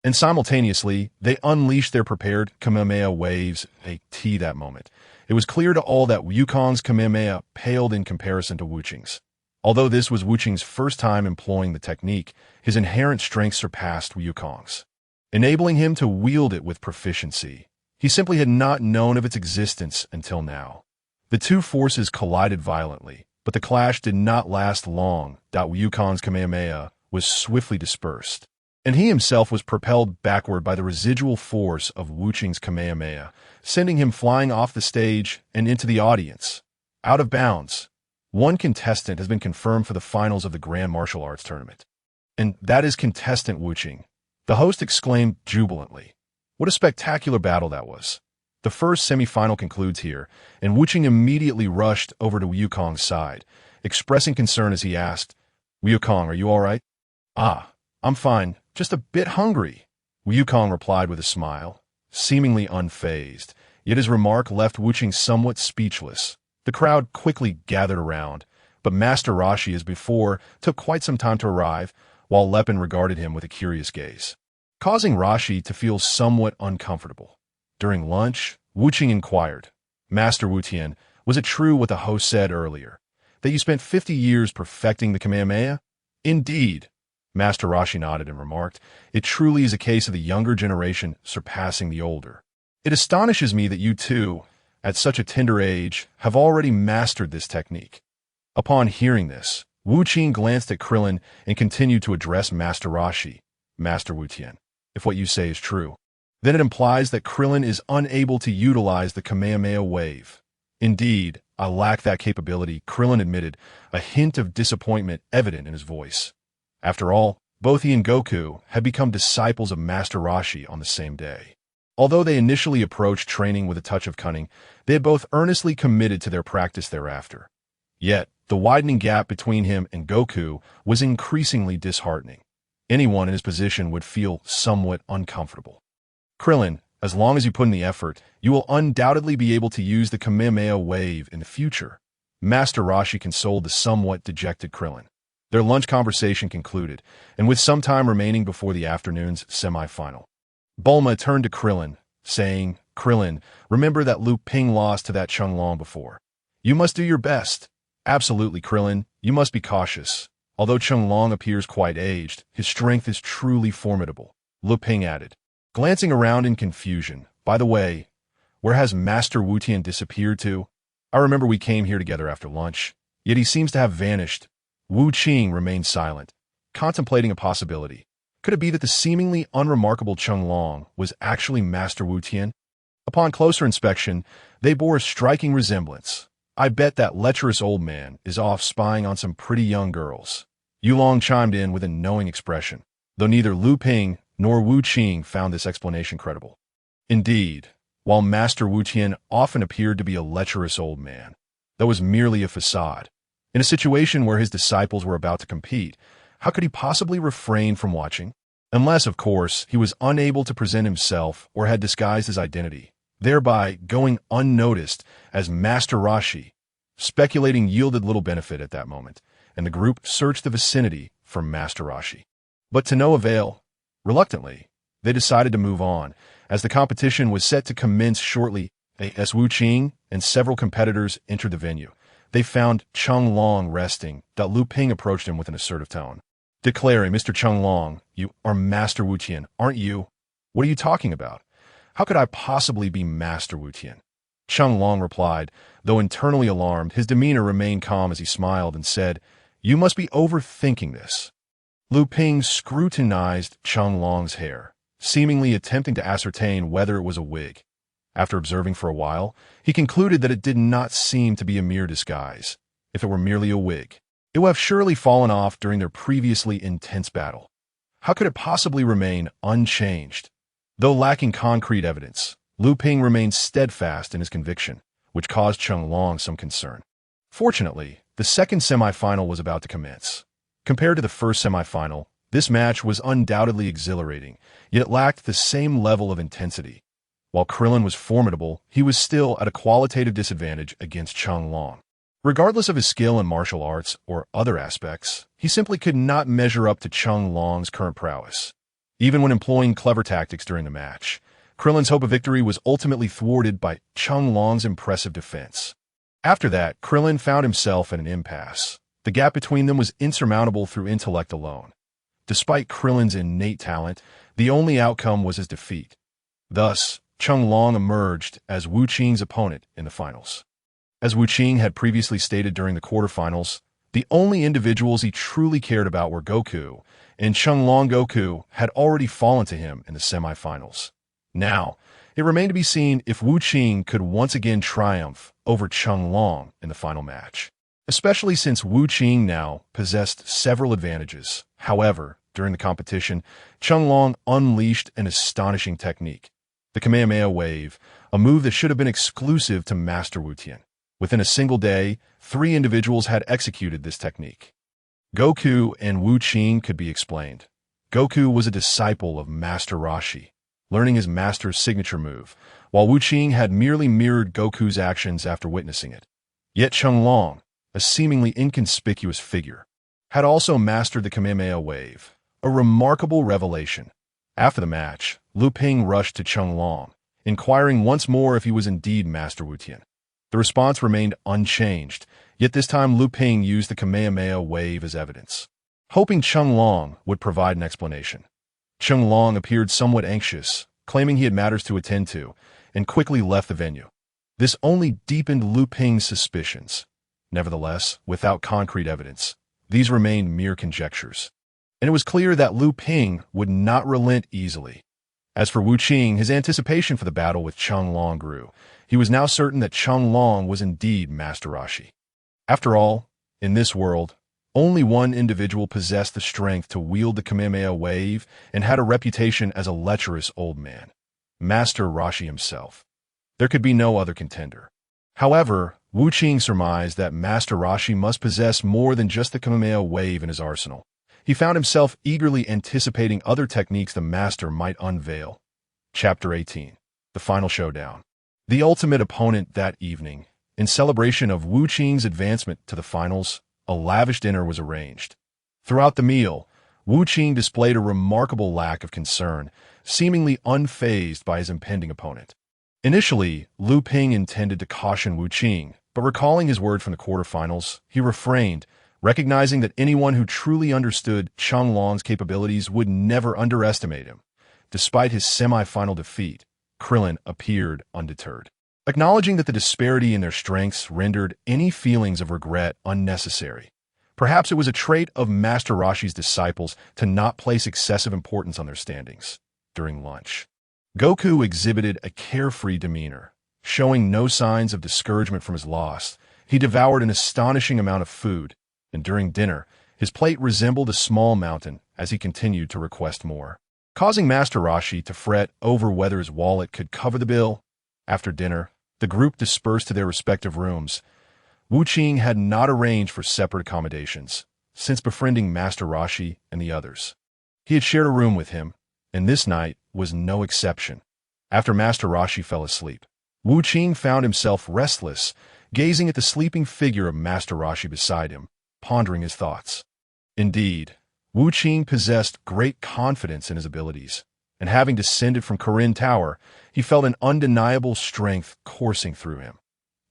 and simultaneously, they unleashed their prepared Kamehameha waves that moment. It was clear to all that Wukong's Kamehameha paled in comparison to Wuqing's. Although this was Wu Qing's first time employing the technique, his inherent strength surpassed Wu Kong's, enabling him to wield it with proficiency. He simply had not known of its existence until now. The two forces collided violently, but the clash did not last long. Wu Kong's Kamehameha was swiftly dispersed, and he himself was propelled backward by the residual force of Wu Qing's Kamehameha, sending him flying off the stage and into the audience. Out of bounds. One contestant has been confirmed for the finals of the Grand Martial Arts Tournament, and that is contestant Wu Qing. The host exclaimed jubilantly. What a spectacular battle that was. The first semi-final concludes here, and Wu Qing immediately rushed over to Wu Kong's side, expressing concern as he asked, Wu Kong, are you all right? Ah, I'm fine, just a bit hungry, Wu Kong replied with a smile, seemingly unfazed, yet his remark left Wu Qing somewhat speechless. The crowd quickly gathered around, but Master Rashi, as before, took quite some time to arrive, while Lepin regarded him with a curious gaze, causing Rashi to feel somewhat uncomfortable. During lunch, Wu Qing inquired, Master Wu Tian, was it true what the host said earlier, that you spent 50 years perfecting the Kamehameha? Indeed. Master Rashi nodded and remarked, it truly is a case of the younger generation surpassing the older. It astonishes me that you too, at such a tender age, have already mastered this technique. Upon hearing this, Wu Qing glanced at Krillin and continued to address Master Rashi. Master Wu Tian, if what you say is true, then it implies that Krillin is unable to utilize the Kamehameha wave. Indeed, I lack that capability, Krillin admitted, a hint of disappointment evident in his voice. After all, both he and Goku had become disciples of Master Rashi on the same day. Although they initially approached training with a touch of cunning, they had both earnestly committed to their practice thereafter. Yet, the widening gap between him and Goku was increasingly disheartening. Anyone in his position would feel somewhat uncomfortable. Krillin, as long as you put in the effort, you will undoubtedly be able to use the Kamehameha wave in the future. Master Rashi consoled the somewhat dejected Krillin. Their lunch conversation concluded, and with some time remaining before the afternoon's semi-final, Bulma turned to Krillin, saying, Krillin, remember that Liu Ping lost to that Chung Long before. You must do your best. Absolutely, Krillin, you must be cautious. Although Chung Long appears quite aged, his strength is truly formidable, Liu Ping added, glancing around in confusion. By the way, where has Master Wu Tian disappeared to? I remember we came here together after lunch, yet he seems to have vanished. Wu Qing remained silent, contemplating a possibility. Could it be that the seemingly unremarkable Chung Long was actually Master Wu Tian? Upon closer inspection, they bore a striking resemblance. I bet that lecherous old man is off spying on some pretty young girls. Yulong chimed in with a knowing expression, though neither Liu Ping nor Wu Qing found this explanation credible. Indeed, while Master Wu Tian often appeared to be a lecherous old man, that was merely a facade. In a situation where his disciples were about to compete, how could he possibly refrain from watching? Unless, of course, he was unable to present himself or had disguised his identity, thereby going unnoticed as Master Rashi. Speculating yielded little benefit at that moment, and the group searched the vicinity for Master Rashi. But to no avail. Reluctantly, they decided to move on, as the competition was set to commence shortly. As Wu Qing and several competitors entered the venue, they found Chung Long resting. Liu Ping approached him with an assertive tone, declaring, Mr. Chung Long, you are Master Wu Tian, aren't you? What are you talking about? How could I possibly be Master Wu Tian? Chung Long replied, though internally alarmed, his demeanor remained calm as he smiled and said, you must be overthinking this. Liu Ping scrutinized Chung Long's hair, seemingly attempting to ascertain whether it was a wig. After observing for a while, he concluded that it did not seem to be a mere disguise. If it were merely a wig, it would have surely fallen off during their previously intense battle. How could it possibly remain unchanged? Though lacking concrete evidence, Liu Ping remained steadfast in his conviction, which caused Chung Long some concern. Fortunately, the second semi-final was about to commence. Compared to the first semi-final, this match was undoubtedly exhilarating, yet it lacked the same level of intensity. While Krillin was formidable, he was still at a qualitative disadvantage against Chung Long. Regardless of his skill in martial arts or other aspects, he simply could not measure up to Chung Long's current prowess. Even when employing clever tactics during the match, Krillin's hope of victory was ultimately thwarted by Chung Long's impressive defense. After that, Krillin found himself at an impasse. The gap between them was insurmountable through intellect alone. Despite Krillin's innate talent, the only outcome was his defeat. Thus, Cheng-Long emerged as Wu Qing's opponent in the finals. As Wu Qing had previously stated during the quarterfinals, the only individuals he truly cared about were Goku, and Cheng-Long Goku had already fallen to him in the semifinals. Now, it remained to be seen if Wu Qing could once again triumph over Cheng-Long in the final match, especially since Wu Qing now possessed several advantages. However, during the competition, Cheng-Long unleashed an astonishing technique, the Kamehameha Wave, a move that should have been exclusive to Master Wu Tian. Within a single day, 3 individuals had executed this technique. Goku and Wu Qing could be explained. Goku was a disciple of Master Roshi, learning his master's signature move, while Wu Qing had merely mirrored Goku's actions after witnessing it. Yet Cheng-Long, a seemingly inconspicuous figure, had also mastered the Kamehameha Wave, a remarkable revelation. After the match, Lu Ping rushed to Cheng-Long, inquiring once more if he was indeed Master Wu Tian. The response remained unchanged, yet this time Lu Ping used the Kamehameha Wave as evidence, hoping Cheng-Long would provide an explanation. Cheng-Long appeared somewhat anxious, claiming he had matters to attend to, and quickly left the venue. This only deepened Lu Ping's suspicions. Nevertheless, without concrete evidence, these remained mere conjectures, and it was clear that Lu Ping would not relent easily. As for Wu Qing, his anticipation for the battle with Cheng-Long grew. He was now certain that Cheng-Long was indeed Master Roshi. After all, in this world, only one individual possessed the strength to wield the Kamehameha Wave and had a reputation as a lecherous old man, Master Roshi himself. There could be no other contender. However, Wu Qing surmised that Master Roshi must possess more than just the Kamehameha Wave in his arsenal. He found himself eagerly anticipating other techniques the master might unveil. Chapter 18. The Final Showdown. The ultimate opponent that evening. In celebration of Wu Qing's advancement to the finals, a lavish dinner was arranged. Throughout the meal, Wu Qing displayed a remarkable lack of concern, seemingly unfazed by his impending opponent. Initially, Lu Ping intended to caution Wu Qing, but recalling his word from the quarterfinals, he refrained, recognizing that anyone who truly understood Cheng-Long's capabilities would never underestimate him. Despite his semi-final defeat, Krillin appeared undeterred, acknowledging that the disparity in their strengths rendered any feelings of regret unnecessary. Perhaps it was a trait of Master Roshi's disciples to not place excessive importance on their standings. During lunch, Goku exhibited a carefree demeanor, showing no signs of discouragement from his loss. He devoured an astonishing amount of food, and during dinner, his plate resembled a small mountain as he continued to request more, causing Master Roshi to fret over whether his wallet could cover the bill. After dinner, the group dispersed to their respective rooms. Wu Qing had not arranged for separate accommodations, since befriending Master Roshi and the others. He had shared a room with him, and this night was no exception. After Master Roshi fell asleep, Wu Qing found himself restless, gazing at the sleeping figure of Master Roshi beside him, pondering his thoughts. Indeed, Wu Qing possessed great confidence in his abilities, and having descended from Kirin Tower, he felt an undeniable strength coursing through him.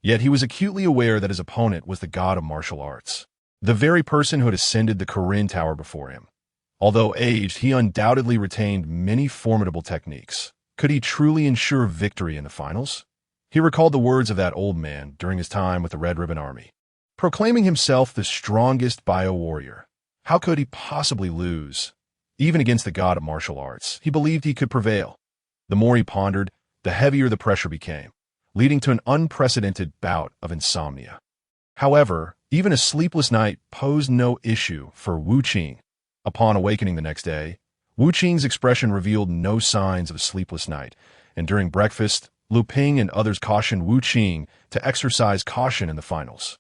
Yet he was acutely aware that his opponent was the god of martial arts, the very person who had ascended the Kirin Tower before him. Although aged, he undoubtedly retained many formidable techniques. Could he truly ensure victory in the finals? He recalled the words of that old man during his time with the Red Ribbon Army, proclaiming himself the strongest bio-warrior. How could he possibly lose? Even against the god of martial arts, he believed he could prevail. The more he pondered, the heavier the pressure became, leading to an unprecedented bout of insomnia. However, even a sleepless night posed no issue for Wu Qing. Upon awakening the next day, Wu Qing's expression revealed no signs of a sleepless night, and during breakfast, Lu Ping and others cautioned Wu Qing to exercise caution in the finals.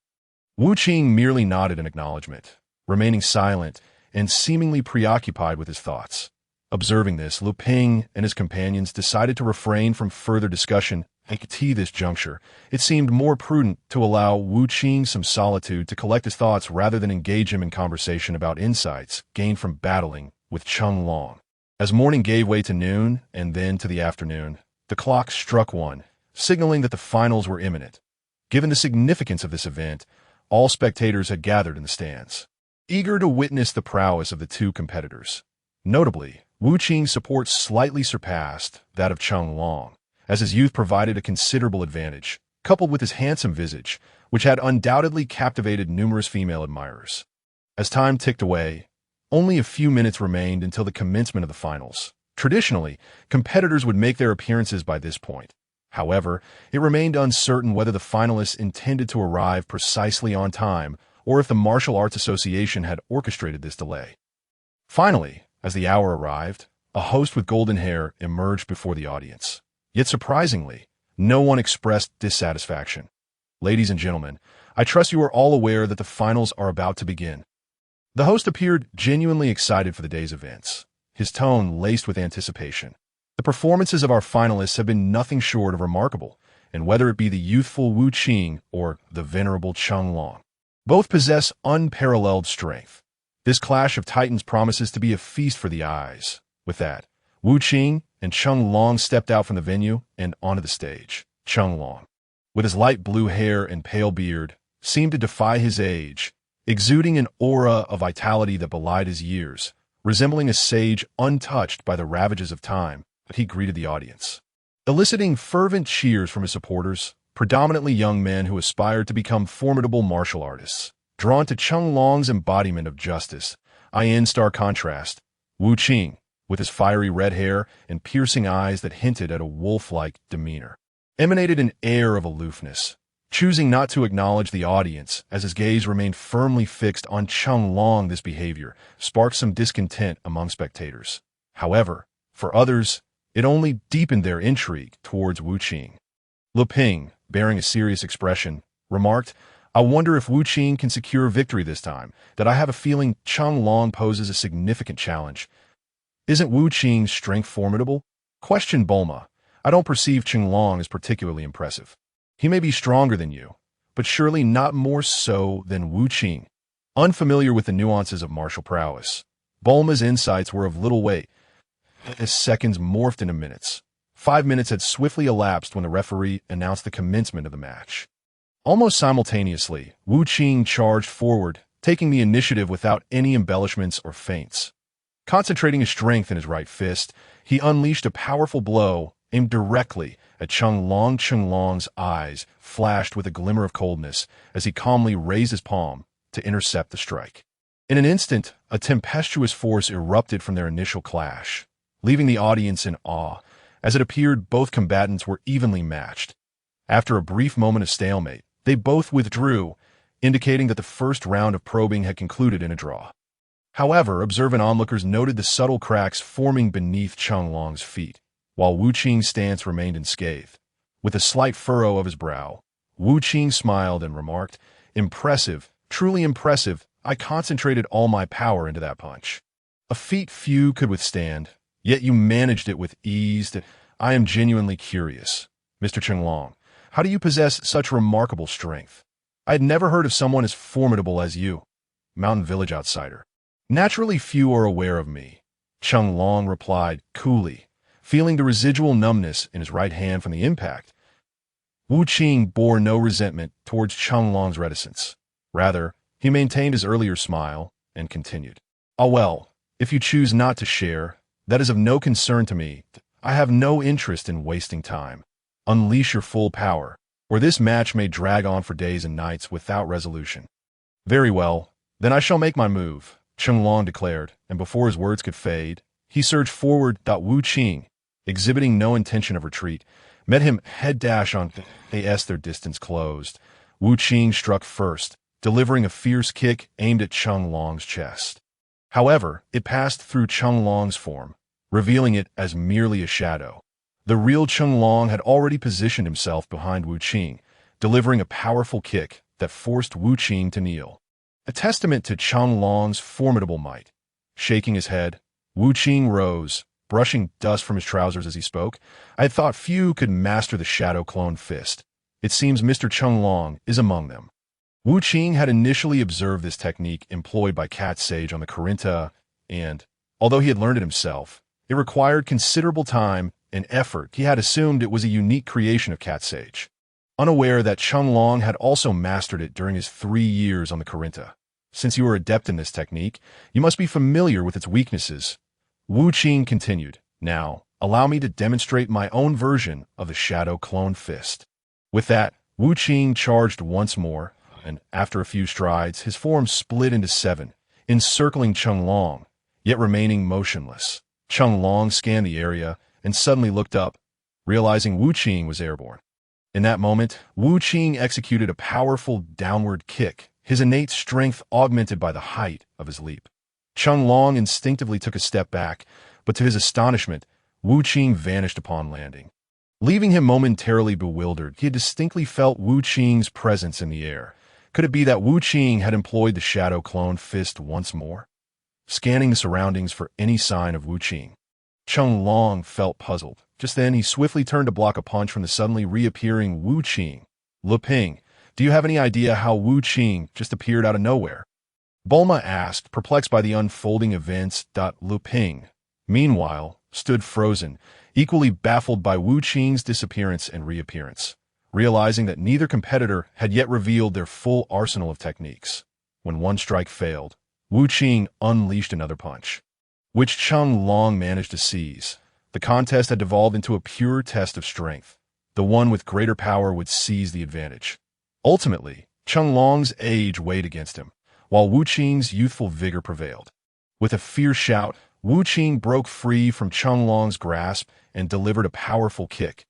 Wu Qing merely nodded in acknowledgement, remaining silent and seemingly preoccupied with his thoughts. Observing this, Lu Ping and his companions decided to refrain from further discussion. At this juncture, it seemed more prudent to allow Wu Qing some solitude to collect his thoughts rather than engage him in conversation about insights gained from battling with Cheng-Long. As morning gave way to noon and then to the afternoon, the clock struck 1, signaling that the finals were imminent. Given the significance of this event, all spectators had gathered in the stands, eager to witness the prowess of the two competitors. Notably, Wu Qing's support slightly surpassed that of Cheng Long, as his youth provided a considerable advantage, coupled with his handsome visage, which had undoubtedly captivated numerous female admirers. As time ticked away, only a few minutes remained until the commencement of the finals. Traditionally, competitors would make their appearances by this point. However, it remained uncertain whether the finalists intended to arrive precisely on time or if the Martial Arts Association had orchestrated this delay. Finally, as the hour arrived, a host with golden hair emerged before the audience. Yet surprisingly, no one expressed dissatisfaction. Ladies and gentlemen, I trust you are all aware that the finals are about to begin. The host appeared genuinely excited for the day's events, his tone laced with anticipation. The performances of our finalists have been nothing short of remarkable, and whether it be the youthful Wu Qing or the venerable Cheng Long, both possess unparalleled strength. This clash of titans promises to be a feast for the eyes. With that, Wu Qing and Cheng Long stepped out from the venue and onto the stage. Cheng Long, with his light blue hair and pale beard, seemed to defy his age, exuding an aura of vitality that belied his years. Resembling a sage untouched by the ravages of time, he greeted the audience, eliciting fervent cheers from his supporters, predominantly young men who aspired to become formidable martial artists. Drawn to Cheng Long's embodiment of justice, in stark contrast, Wu Qing, with his fiery red hair and piercing eyes that hinted at a wolf-like demeanor, emanated an air of aloofness, choosing not to acknowledge the audience as his gaze remained firmly fixed on Cheng Long. This behavior sparked some discontent among spectators. However, for others, it only deepened their intrigue towards Wu Qing. Lu Ping, bearing a serious expression, remarked, "I wonder if Wu Qing can secure victory this time, that I have a feeling Cheng Long poses a significant challenge." "Isn't Wu Qing's strength formidable?" questioned Bulma. "I don't perceive Cheng Long as particularly impressive. He may be stronger than you, but surely not more so than Wu Qing." Unfamiliar with the nuances of martial prowess, Bulma's insights were of little weight, as seconds morphed into minutes. 5 minutes had swiftly elapsed when the referee announced the commencement of the match. Almost simultaneously, Wu Qing charged forward, taking the initiative without any embellishments or feints. Concentrating his strength in his right fist, he unleashed a powerful blow aimed directly at Cheng Long. Cheng Long's eyes flashed with a glimmer of coldness as he calmly raised his palm to intercept the strike. In an instant, a tempestuous force erupted from their initial clash, leaving the audience in awe, as it appeared both combatants were evenly matched. After a brief moment of stalemate, they both withdrew, indicating that the first round of probing had concluded in a draw. However, observant onlookers noted the subtle cracks forming beneath Cheng Long's feet, while Wu Qing's stance remained unscathed. With a slight furrow of his brow, Wu Qing smiled and remarked, "Impressive, truly impressive. I concentrated all my power into that punch. A feat few could withstand, yet you managed it with ease. I am genuinely curious. Mr. Cheng Long, how do you possess such remarkable strength? I had never heard of someone as formidable as you." Mountain Village outsider. "Naturally few are aware of me," Cheng Long replied coolly, feeling the residual numbness in his right hand from the impact. Wu Qing bore no resentment towards Cheng Long's reticence. Rather, he maintained his earlier smile and continued, "Ah well, if you choose not to share, that is of no concern to me. I have no interest in wasting time. Unleash your full power, or this match may drag on for days and nights without resolution." "Very well, then I shall make my move," Cheng Long declared, and before his words could fade, he surged forward. Wu Qing, exhibiting no intention of retreat, met him head dash on. As their distance closed, Wu Qing struck first, delivering a fierce kick aimed at Cheng Long's chest. However, it passed through Cheng Long's form, revealing it as merely a shadow. The real Cheng Long had already positioned himself behind Wu Qing, delivering a powerful kick that forced Wu Qing to kneel, a testament to Cheng Long's formidable might. Shaking his head, Wu Qing rose, brushing dust from his trousers as he spoke. "I had thought few could master the shadow-clone fist. It seems Mr. Cheng Long is among them." Wu Qing had initially observed this technique employed by Cat Sage on the Corinta, and, although he had learned it himself, it required considerable time and effort. He had assumed it was a unique creation of Cat Sage. unaware that Long had also mastered it during his 3 years on the Corinta. Since you are adept in this technique, you must be familiar with its weaknesses. Wu Qing continued, "Now, allow me to demonstrate my own version of the Shadow Clone Fist." With that, Wu Qing charged once more, and after a few strides, his form split into 7, encircling Long, yet remaining motionless. Long scanned the area and suddenly looked up, realizing Wu Qing was airborne. In that moment, Wu Qing executed a powerful downward kick, his innate strength augmented by the height of his leap. Long instinctively took a step back, but to his astonishment, Wu Qing vanished upon landing. Leaving him momentarily bewildered, he had distinctly felt Wu Qing's presence in the air. Could it be that Wu Qing had employed the Shadow Clone Fist once more? Scanning the surroundings for any sign of Wu Qing, Long felt puzzled. Just then, he swiftly turned to block a punch from the suddenly reappearing Wu Qing. "Lu Ping, do you have any idea how Wu Qing just appeared out of nowhere?" Bulma asked, perplexed by the unfolding events. Lu Ping, meanwhile, stood frozen, equally baffled by Wu Qing's disappearance and reappearance, realizing that neither competitor had yet revealed their full arsenal of techniques. When one strike failed, Wu Qing unleashed another punch, which Long managed to seize. The contest had devolved into a pure test of strength. The one with greater power would seize the advantage. Ultimately, Long's age weighed against him, while Wu Qing's youthful vigor prevailed. With a fierce shout, Wu Qing broke free from Long's grasp and delivered a powerful kick.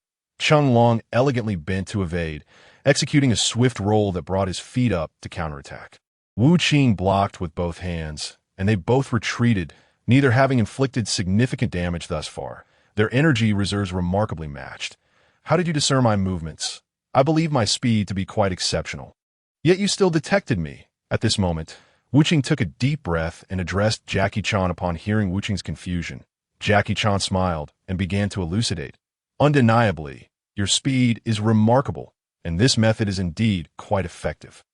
Long elegantly bent to evade, executing a swift roll that brought his feet up to counterattack. Wu Qing blocked with both hands, and they both retreated, neither having inflicted significant damage thus far. Their energy reserves remarkably matched. "How did you discern my movements? I believe my speed to be quite exceptional. Yet you still detected me." At this moment, Wu Qing took a deep breath and addressed Jackie Chan upon hearing Wu Qing's confusion. Jackie Chan smiled and began to elucidate. "Undeniably, your speed is remarkable, and this method is indeed quite effective.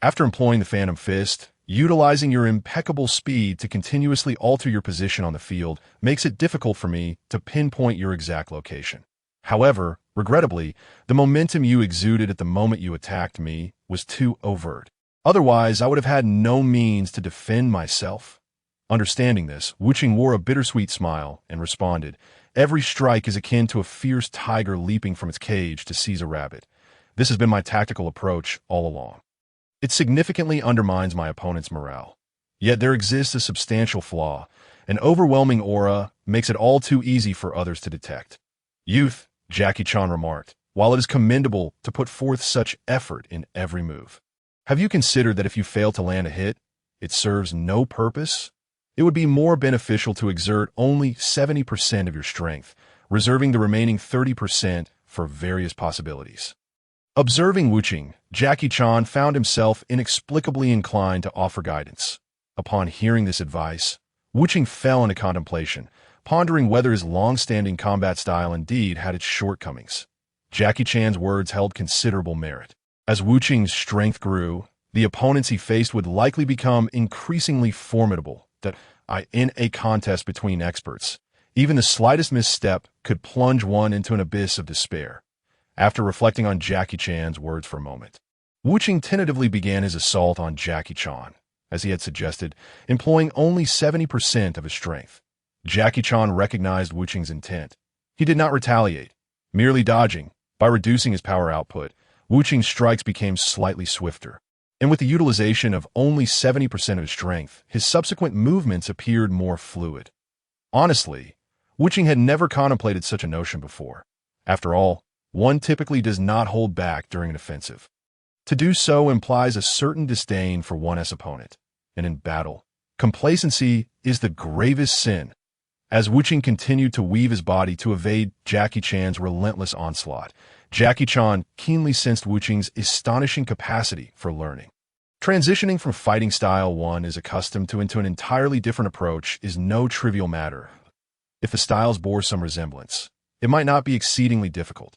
After employing the Phantom Fist, utilizing your impeccable speed to continuously alter your position on the field makes it difficult for me to pinpoint your exact location. However, regrettably, the momentum you exuded at the moment you attacked me was too overt. Otherwise, I would have had no means to defend myself." Understanding this, Wu Qing wore a bittersweet smile and responded, "Every strike is akin to a fierce tiger leaping from its cage to seize a rabbit. This has been my tactical approach all along. It significantly undermines my opponent's morale. Yet there exists a substantial flaw. An overwhelming aura makes it all too easy for others to detect." "Youth," Jackie Chan remarked, "while it is commendable to put forth such effort in every move, have you considered that if you fail to land a hit, it serves no purpose? It would be more beneficial to exert only 70% of your strength, reserving the remaining 30% for various possibilities." Observing Wu Qing, Jackie Chan found himself inexplicably inclined to offer guidance. Upon hearing this advice, Wu Qing fell into contemplation, pondering whether his long-standing combat style indeed had its shortcomings. Jackie Chan's words held considerable merit. As Wu Qing's strength grew, the opponents he faced would likely become increasingly formidable. In a contest between experts, even the slightest misstep could plunge one into an abyss of despair. After reflecting on Jackie Chan's words for a moment, Wu Qing tentatively began his assault on Jackie Chan, as he had suggested, employing only 70% of his strength. Jackie Chan recognized Wu Qing's intent. He did not retaliate, merely dodging. By reducing his power output, Wu Qing's strikes became slightly swifter, and with the utilization of only 70% of his strength, his subsequent movements appeared more fluid. Honestly, Wu Qing had never contemplated such a notion before. After all, one typically does not hold back during an offensive. To do so implies a certain disdain for one's opponent, and in battle, complacency is the gravest sin. As Wu Qing continued to weave his body to evade Jackie Chan's relentless onslaught, Jackie Chan keenly sensed Wu Qing's astonishing capacity for learning. Transitioning from fighting style one is accustomed to into an entirely different approach is no trivial matter. If the styles bore some resemblance, it might not be exceedingly difficult.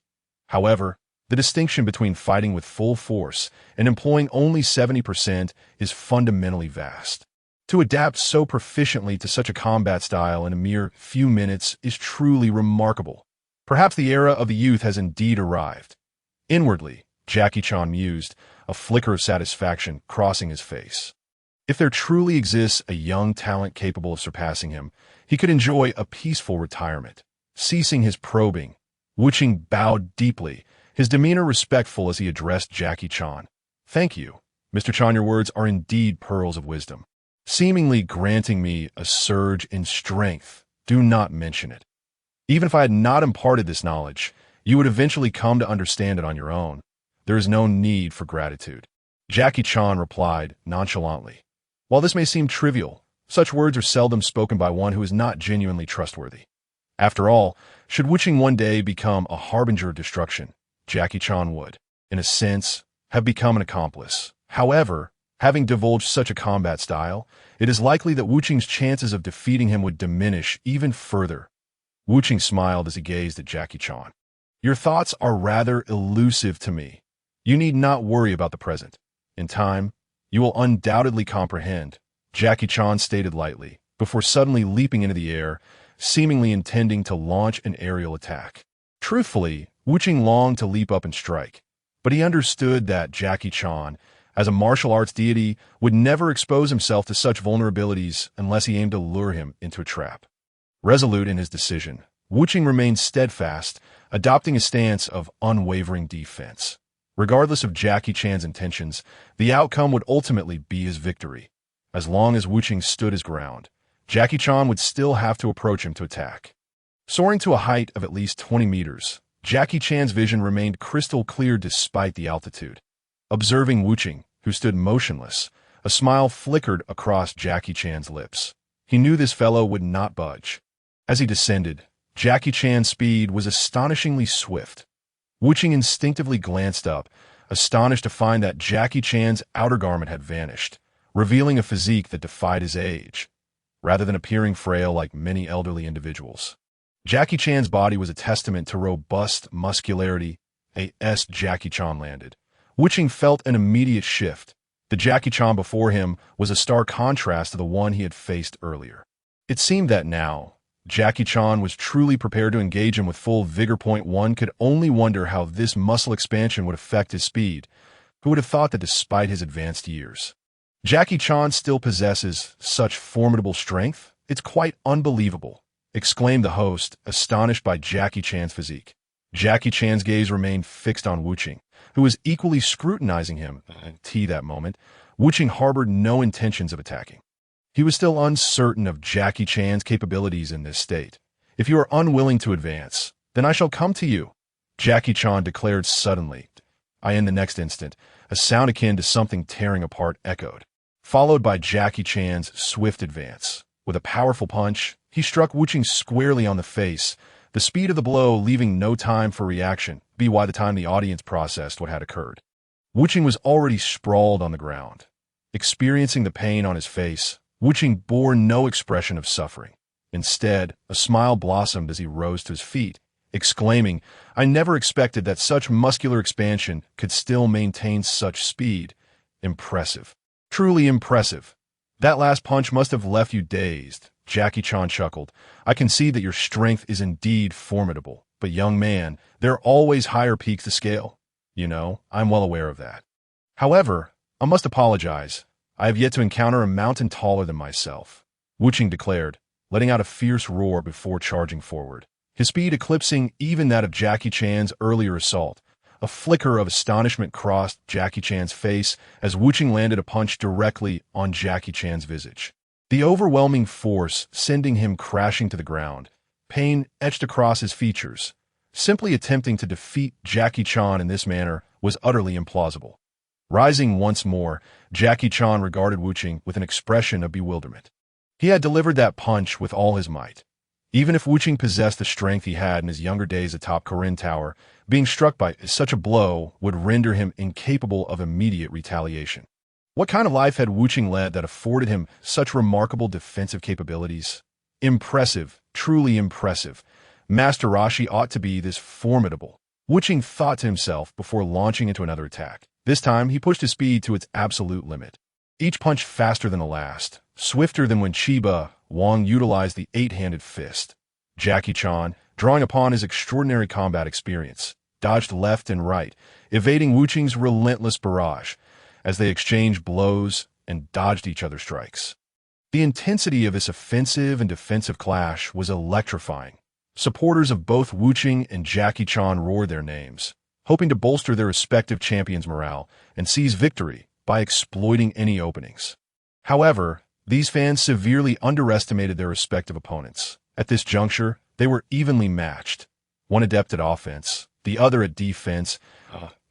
However, the distinction between fighting with full force and employing only 70% is fundamentally vast. To adapt so proficiently to such a combat style in a mere few minutes is truly remarkable. Perhaps the era of the youth has indeed arrived. Inwardly, Jackie Chan mused, a flicker of satisfaction crossing his face. If there truly exists a young talent capable of surpassing him, he could enjoy a peaceful retirement. Ceasing his probing, Wu Qing bowed deeply, his demeanor respectful as he addressed Jackie Chan. "Thank you, Mr. Chan, your words are indeed pearls of wisdom, seemingly granting me a surge in strength. Do not mention it. Even if I had not imparted this knowledge, you would eventually come to understand it on your own. There is no need for gratitude." Jackie Chan replied nonchalantly. "While this may seem trivial, such words are seldom spoken by one who is not genuinely trustworthy. After all, should Wu Qing one day become a harbinger of destruction, Jackie Chan would, in a sense, have become an accomplice. However, having divulged such a combat style, it is likely that Wu Qing's chances of defeating him would diminish even further." Wu Qing smiled as he gazed at Jackie Chan. "Your thoughts are rather elusive to me. You need not worry about the present. In time, you will undoubtedly comprehend," Jackie Chan stated lightly, before suddenly leaping into the air, seemingly intending to launch an aerial attack. Truthfully, Wu Qing longed to leap up and strike, but he understood that Jackie Chan, as a martial arts deity, would never expose himself to such vulnerabilities unless he aimed to lure him into a trap. Resolute in his decision, Wu Qing remained steadfast, adopting a stance of unwavering defense. Regardless of Jackie Chan's intentions, the outcome would ultimately be his victory. As long as Wu Qing stood his ground, Jackie Chan would still have to approach him to attack. Soaring to a height of at least 20 meters, Jackie Chan's vision remained crystal clear despite the altitude. Observing Wu Qing, who stood motionless, a smile flickered across Jackie Chan's lips. He knew this fellow would not budge. As he descended, Jackie Chan's speed was astonishingly swift. Wu Qing instinctively glanced up, astonished to find that Jackie Chan's outer garment had vanished, revealing a physique that defied his age, rather than appearing frail like many elderly individuals. Jackie Chan's body was a testament to robust muscularity. As Jackie Chan landed, Wu Qing felt an immediate shift. The Jackie Chan before him was a stark contrast to the one he had faced earlier. It seemed that now, Jackie Chan was truly prepared to engage him with full vigor. One could only wonder how this muscle expansion would affect his speed. Who would have thought that despite his advanced years, Jackie Chan still possesses such formidable strength? "It's quite unbelievable," exclaimed the host, astonished by Jackie Chan's physique. Jackie Chan's gaze remained fixed on Wu Qing, who was equally scrutinizing him. Until that moment, Wu Qing harbored no intentions of attacking. He was still uncertain of Jackie Chan's capabilities in this state. "If you are unwilling to advance, then I shall come to you," Jackie Chan declared suddenly. In the next instant, a sound akin to something tearing apart echoed, followed by Jackie Chan's swift advance. With a powerful punch, he struck Wu Qing squarely on the face, the speed of the blow leaving no time for reaction, by the time the audience processed what had occurred. Wu Qing was already sprawled on the ground. Experiencing the pain on his face, Wu Qing bore no expression of suffering. Instead, a smile blossomed as he rose to his feet, exclaiming, "I never expected that such muscular expansion could still maintain such speed. Impressive. Truly impressive. That last punch must have left you dazed." Jackie Chan chuckled. "I can see that your strength is indeed formidable. But young man, there are always higher peaks to scale. I'm well aware of that. However, I must apologize. I have yet to encounter a mountain taller than myself," Wu Qing declared, letting out a fierce roar before charging forward, his speed eclipsing even that of Jackie Chan's earlier assault. A flicker of astonishment crossed Jackie Chan's face as Wu Qing landed a punch directly on Jackie Chan's visage, the overwhelming force sending him crashing to the ground. Pain etched across his features. Simply attempting to defeat Jackie Chan in this manner was utterly implausible. Rising once more, Jackie Chan regarded Wu Qing with an expression of bewilderment. He had delivered that punch with all his might. Even if Wu Qing possessed the strength he had in his younger days atop Corinne Tower, being struck by such a blow would render him incapable of immediate retaliation. What kind of life had Wu Qing led that afforded him such remarkable defensive capabilities? Impressive, truly impressive. Master Rashi ought to be this formidable, Wu Qing thought to himself before launching into another attack. This time, he pushed his speed to its absolute limit. Each punch faster than the last, swifter than when Chiba Wang utilized the eight-handed fist. Jackie Chan, drawing upon his extraordinary combat experience, dodged left and right, evading Wu Qing's relentless barrage as they exchanged blows and dodged each other's strikes. The intensity of this offensive and defensive clash was electrifying. Supporters of both Wu Qing and Jackie Chan roared their names, hoping to bolster their respective champions' morale and seize victory by exploiting any openings. However, these fans severely underestimated their respective opponents. At this juncture, they were evenly matched. One adept at offense, the other at defense.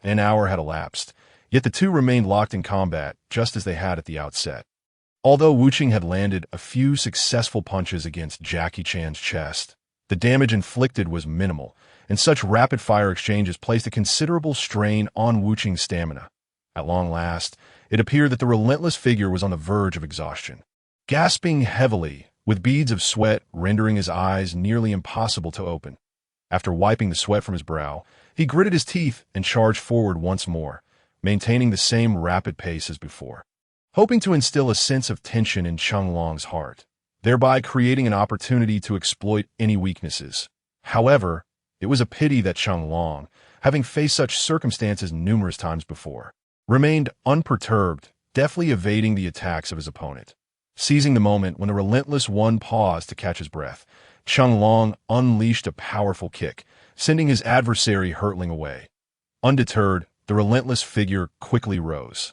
An hour had elapsed, yet the two remained locked in combat just as they had at the outset. Although Wu Qing had landed a few successful punches against Jackie Chan's chest, the damage inflicted was minimal, and such rapid-fire exchanges placed a considerable strain on Wu Qing's stamina. At long last, it appeared that the relentless figure was on the verge of exhaustion. Gasping heavily, with beads of sweat rendering his eyes nearly impossible to open. After wiping the sweat from his brow, he gritted his teeth and charged forward once more, maintaining the same rapid pace as before, hoping to instill a sense of tension in Qianglong's heart, thereby creating an opportunity to exploit any weaknesses. However, it was a pity that Qianglong, having faced such circumstances numerous times before, remained unperturbed, deftly evading the attacks of his opponent. Seizing the moment when the relentless one paused to catch his breath, Qianglong unleashed a powerful kick, sending his adversary hurtling away. Undeterred, the relentless figure quickly rose,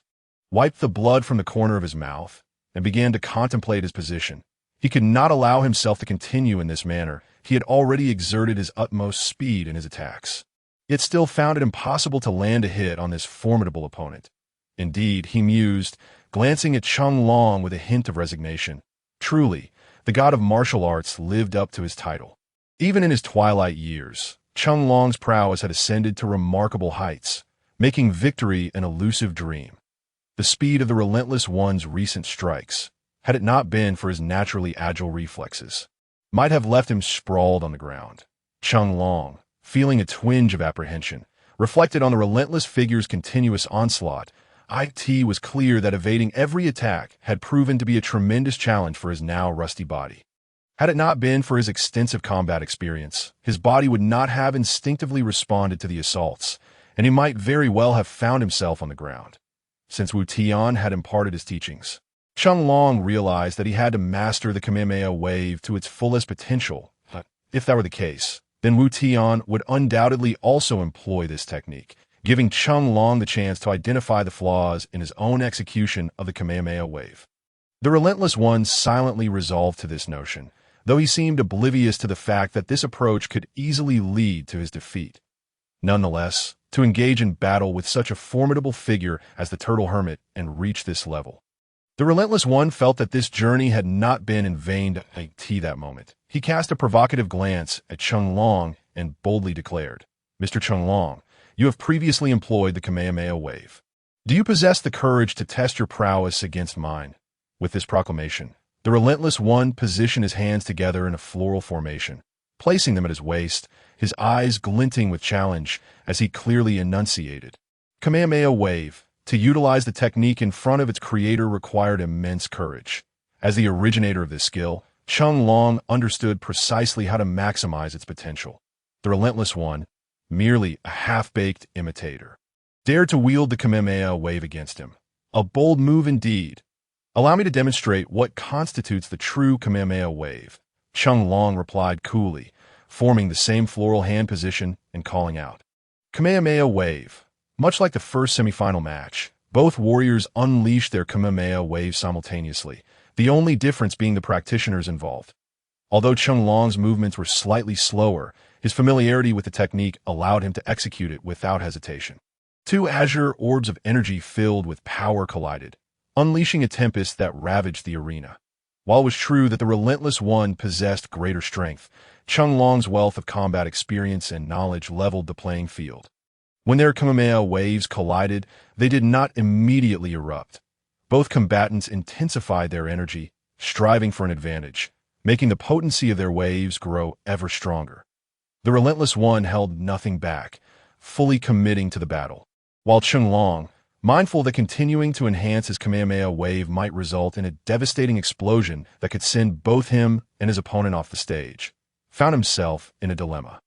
wiped the blood from the corner of his mouth, and began to contemplate his position. He could not allow himself to continue in this manner. He had already exerted his utmost speed in his attacks, yet still found it impossible to land a hit on this formidable opponent. Indeed, he mused, glancing at Qianglong with a hint of resignation. Truly, the god of martial arts lived up to his title. Even in his twilight years, Qianglong's prowess had ascended to remarkable heights, making victory an elusive dream. The speed of the relentless one's recent strikes, had it not been for his naturally agile reflexes, might have left him sprawled on the ground. Qianglong, feeling a twinge of apprehension, reflected on the relentless figure's continuous onslaught. It was clear that evading every attack had proven to be a tremendous challenge for his now rusty body. Had it not been for his extensive combat experience, his body would not have instinctively responded to the assaults, and he might very well have found himself on the ground. Since Wu Tian had imparted his teachings, Qianglong realized that he had to master the Kamehameha wave to its fullest potential. But if that were the case, then Wu Tian would undoubtedly also employ this technique, giving Qianglong the chance to identify the flaws in his own execution of the Kamehameha wave. The relentless one silently resolved to this notion, though he seemed oblivious to the fact that this approach could easily lead to his defeat. Nonetheless, to engage in battle with such a formidable figure as the Turtle Hermit and reach this level, the relentless one felt that this journey had not been in vain. That moment, he cast a provocative glance at Qianglong and boldly declared, "Mr. Qianglong, you have previously employed the Kamehameha wave. Do you possess the courage to test your prowess against mine?" With this proclamation, the relentless one positioned his hands together in a floral formation, placing them at his waist, his eyes glinting with challenge as he clearly enunciated. Kamehameha wave. To utilize the technique in front of its creator required immense courage. As the originator of this skill, Qianglong understood precisely how to maximize its potential. The relentless one, merely a half-baked imitator, dared to wield the Kamehameha wave against him. A bold move indeed. "Allow me to demonstrate what constitutes the true Kamehameha wave," Qianglong replied coolly, forming the same floral hand position and calling out, "Kamehameha wave." Much like the first semifinal match, both warriors unleashed their Kamehameha wave simultaneously, the only difference being the practitioners involved. Although Qianglong's movements were slightly slower, his familiarity with the technique allowed him to execute it without hesitation. Two azure orbs of energy filled with power collided, unleashing a tempest that ravaged the arena. While it was true that the relentless one possessed greater strength, Qianglong's wealth of combat experience and knowledge leveled the playing field. When their Kamehameha waves collided, they did not immediately erupt. Both combatants intensified their energy, striving for an advantage, making the potency of their waves grow ever stronger. The relentless one held nothing back, fully committing to the battle, while Qianglong, mindful that continuing to enhance his Kamehameha wave might result in a devastating explosion that could send both him and his opponent off the stage, found himself in a dilemma.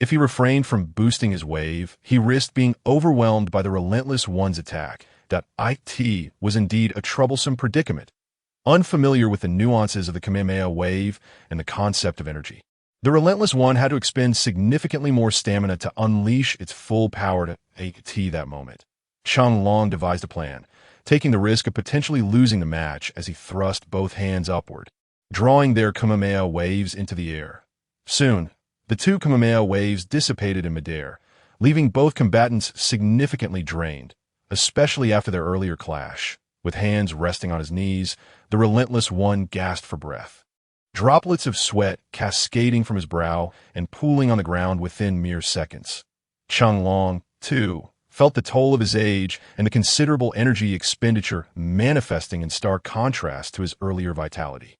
If he refrained from boosting his wave, he risked being overwhelmed by the relentless one's attack. That it was indeed a troublesome predicament, unfamiliar with the nuances of the Kamehameha wave and the concept of energy. The relentless one had to expend significantly more stamina to unleash its full power to AT that moment. Chung Long devised a plan, taking the risk of potentially losing the match as he thrust both hands upward, drawing their Kamehameha waves into the air. Soon, the two Kamehameha waves dissipated in midair, leaving both combatants significantly drained, especially after their earlier clash. With hands resting on his knees, the relentless one gasped for breath. Droplets of sweat cascading from his brow and pooling on the ground within mere seconds. Chung Long, too, felt the toll of his age and the considerable energy expenditure manifesting in stark contrast to his earlier vitality.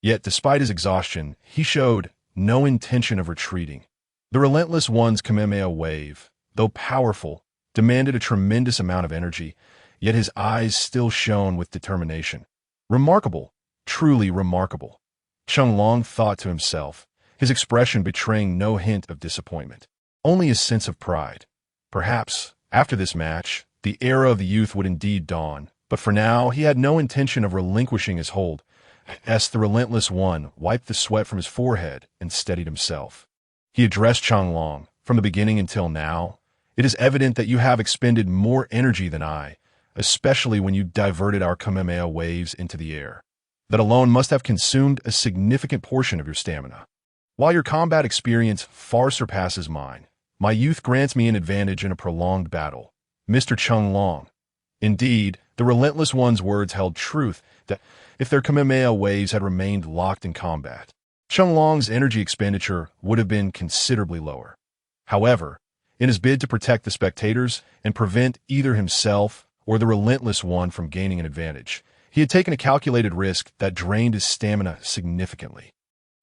Yet, despite his exhaustion, he showed no intention of retreating. The relentless one's Kamehameha wave, though powerful, demanded a tremendous amount of energy, yet his eyes still shone with determination. Remarkable, truly remarkable. Chung Long thought to himself, his expression betraying no hint of disappointment, only a sense of pride. Perhaps, after this match, the era of the youth would indeed dawn, but for now he had no intention of relinquishing his hold. As the relentless one wiped the sweat from his forehead and steadied himself, he addressed Chung Long. From the beginning until now, it is evident that you have expended more energy than I, especially when you diverted our Kamehameha waves into the air. That alone must have consumed a significant portion of your stamina. While your combat experience far surpasses mine, my youth grants me an advantage in a prolonged battle. Mr. Chung Long. Indeed, the relentless one's words held truth that if their Kamehameha waves had remained locked in combat, Chung Long's energy expenditure would have been considerably lower. However, in his bid to protect the spectators and prevent either himself or the relentless one from gaining an advantage, he had taken a calculated risk that drained his stamina significantly.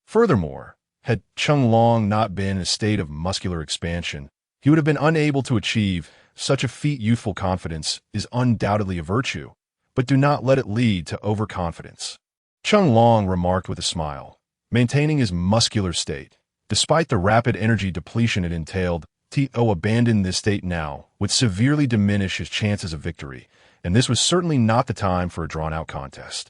Furthermore, had Chung Long not been in a state of muscular expansion, he would have been unable to achieve such a feat. Youthful confidence is undoubtedly a virtue, but do not let it lead to overconfidence. Chung Long remarked with a smile, maintaining his muscular state. Despite the rapid energy depletion it entailed, To abandon this state now would severely diminish his chances of victory, and this was certainly not the time for a drawn-out contest.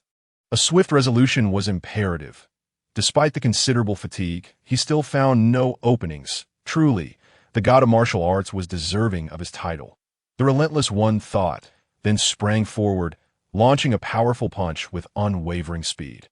A swift resolution was imperative. Despite the considerable fatigue, he still found no openings. Truly, the god of martial arts was deserving of his title. The relentless one thought, then sprang forward, launching a powerful punch with unwavering speed.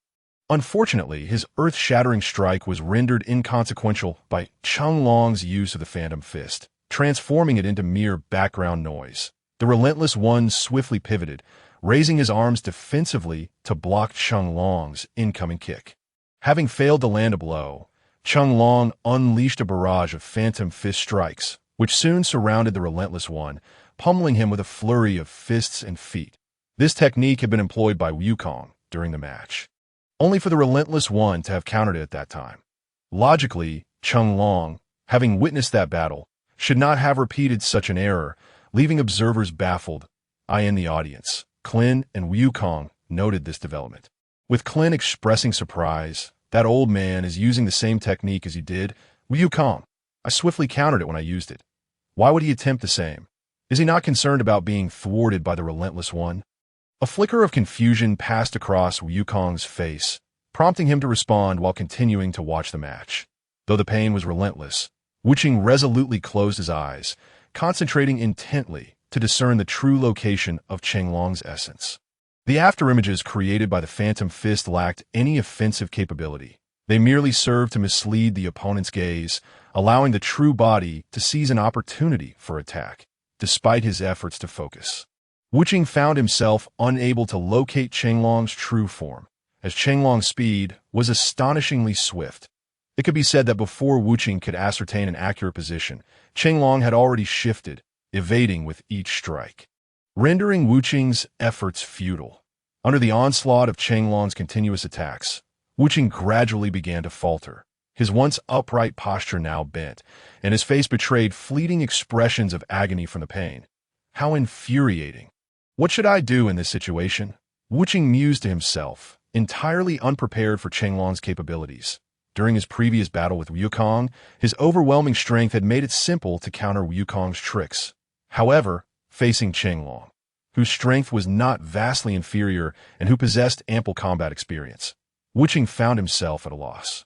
Unfortunately, his earth-shattering strike was rendered inconsequential by Chung Long's use of the Phantom Fist, transforming it into mere background noise. The relentless one swiftly pivoted, raising his arms defensively to block Chung Long's incoming kick. Having failed to land a blow, Chung Long unleashed a barrage of Phantom Fist strikes, which soon surrounded the relentless one, pummeling him with a flurry of fists and feet. This technique had been employed by Wukong during the match, only for the relentless one to have countered it at that time. Logically, Chung Long, having witnessed that battle, should not have repeated such an error, leaving observers baffled. I in the audience, Clin and Wukong noted this development. With Clin expressing surprise, that old man is using the same technique as he did. Wukong, I swiftly countered it when I used it. Why would he attempt the same? Is he not concerned about being thwarted by the relentless one? A flicker of confusion passed across Wukong's face, prompting him to respond while continuing to watch the match. Though the pain was relentless, Wuching resolutely closed his eyes, concentrating intently to discern the true location of Chenglong's essence. The afterimages created by the Phantom Fist lacked any offensive capability. They merely served to mislead the opponent's gaze, allowing the true body to seize an opportunity for attack, despite his efforts to focus. Wuching found himself unable to locate Chenglong's true form, as Chenglong's speed was astonishingly swift. It could be said that before Wuching could ascertain an accurate position, Chenglong had already shifted, evading with each strike, rendering Wuching's efforts futile. Under the onslaught of Chenglong's continuous attacks, Wuching gradually began to falter, his once upright posture now bent, and his face betrayed fleeting expressions of agony from the pain. How infuriating! What should I do in this situation? Wuching mused to himself, entirely unprepared for Chenglong's capabilities. During his previous battle with Wukong, his overwhelming strength had made it simple to counter Wukong's tricks. However, facing Qinglong, whose strength was not vastly inferior and who possessed ample combat experience, Wuqing found himself at a loss.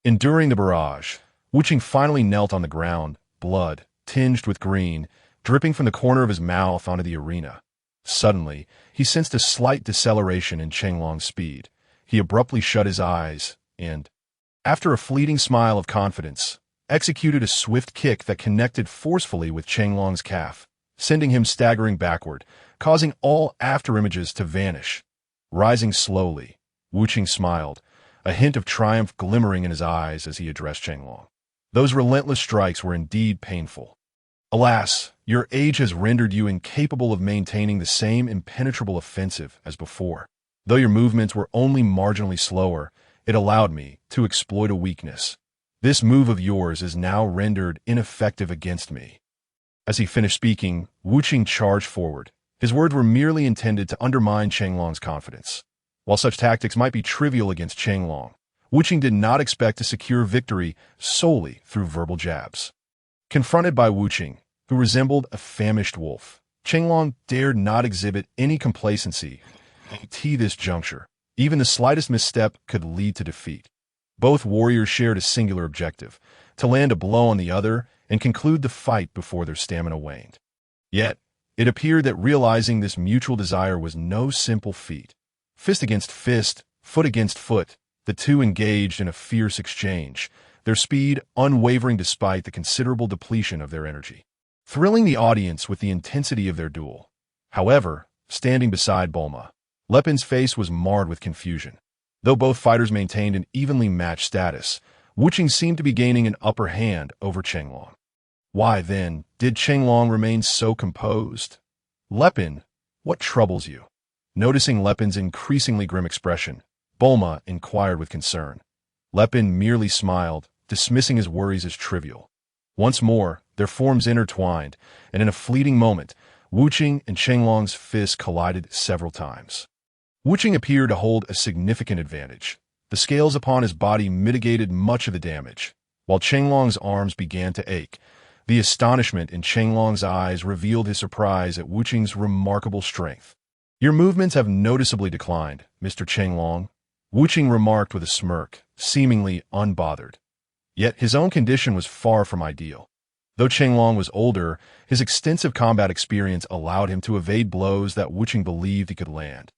Enduring the barrage, Wuqing finally knelt on the ground, blood, tinged with green, dripping from the corner of his mouth onto the arena. Suddenly, he sensed a slight deceleration in Qinglong's speed. He abruptly shut his eyes and, after a fleeting smile of confidence, executed a swift kick that connected forcefully with Qinglong's calf, sending him staggering backward, causing all afterimages to vanish. Rising slowly, Wuqing smiled, a hint of triumph glimmering in his eyes as he addressed Qinglong. Those relentless strikes were indeed painful. Alas, your age has rendered you incapable of maintaining the same impenetrable offensive as before. Though your movements were only marginally slower, it allowed me to exploit a weakness. This move of yours is now rendered ineffective against me. As he finished speaking, Wuqing charged forward. His words were merely intended to undermine Qinglong's confidence. While such tactics might be trivial against Qinglong, Wuqing did not expect to secure victory solely through verbal jabs. Confronted by Wuqing, who resembled a famished wolf, Qinglong dared not exhibit any complacency at this juncture. Even the slightest misstep could lead to defeat. Both warriors shared a singular objective, to land a blow on the other and conclude the fight before their stamina waned. Yet, it appeared that realizing this mutual desire was no simple feat. Fist against fist, foot against foot, the two engaged in a fierce exchange, their speed unwavering despite the considerable depletion of their energy, thrilling the audience with the intensity of their duel. However, standing beside Bulma, Lepin's face was marred with confusion. Though both fighters maintained an evenly matched status, Wuqing seemed to be gaining an upper hand over Qinglong. Why, then, did Qinglong remain so composed? Lepin, what troubles you? Noticing Lepin's increasingly grim expression, Bulma inquired with concern. Lepin merely smiled, dismissing his worries as trivial. Once more, their forms intertwined, and in a fleeting moment, Wuqing and Qinglong's fists collided several times. Wuqing appeared to hold a significant advantage. The scales upon his body mitigated much of the damage, while Qinglong's arms began to ache. The astonishment in Qinglong's eyes revealed his surprise at Wuqing's remarkable strength. Your movements have noticeably declined, Mr. Qinglong, Wuqing remarked with a smirk, seemingly unbothered. Yet his own condition was far from ideal. Though Qinglong was older, his extensive combat experience allowed him to evade blows that Wuqing believed he could land,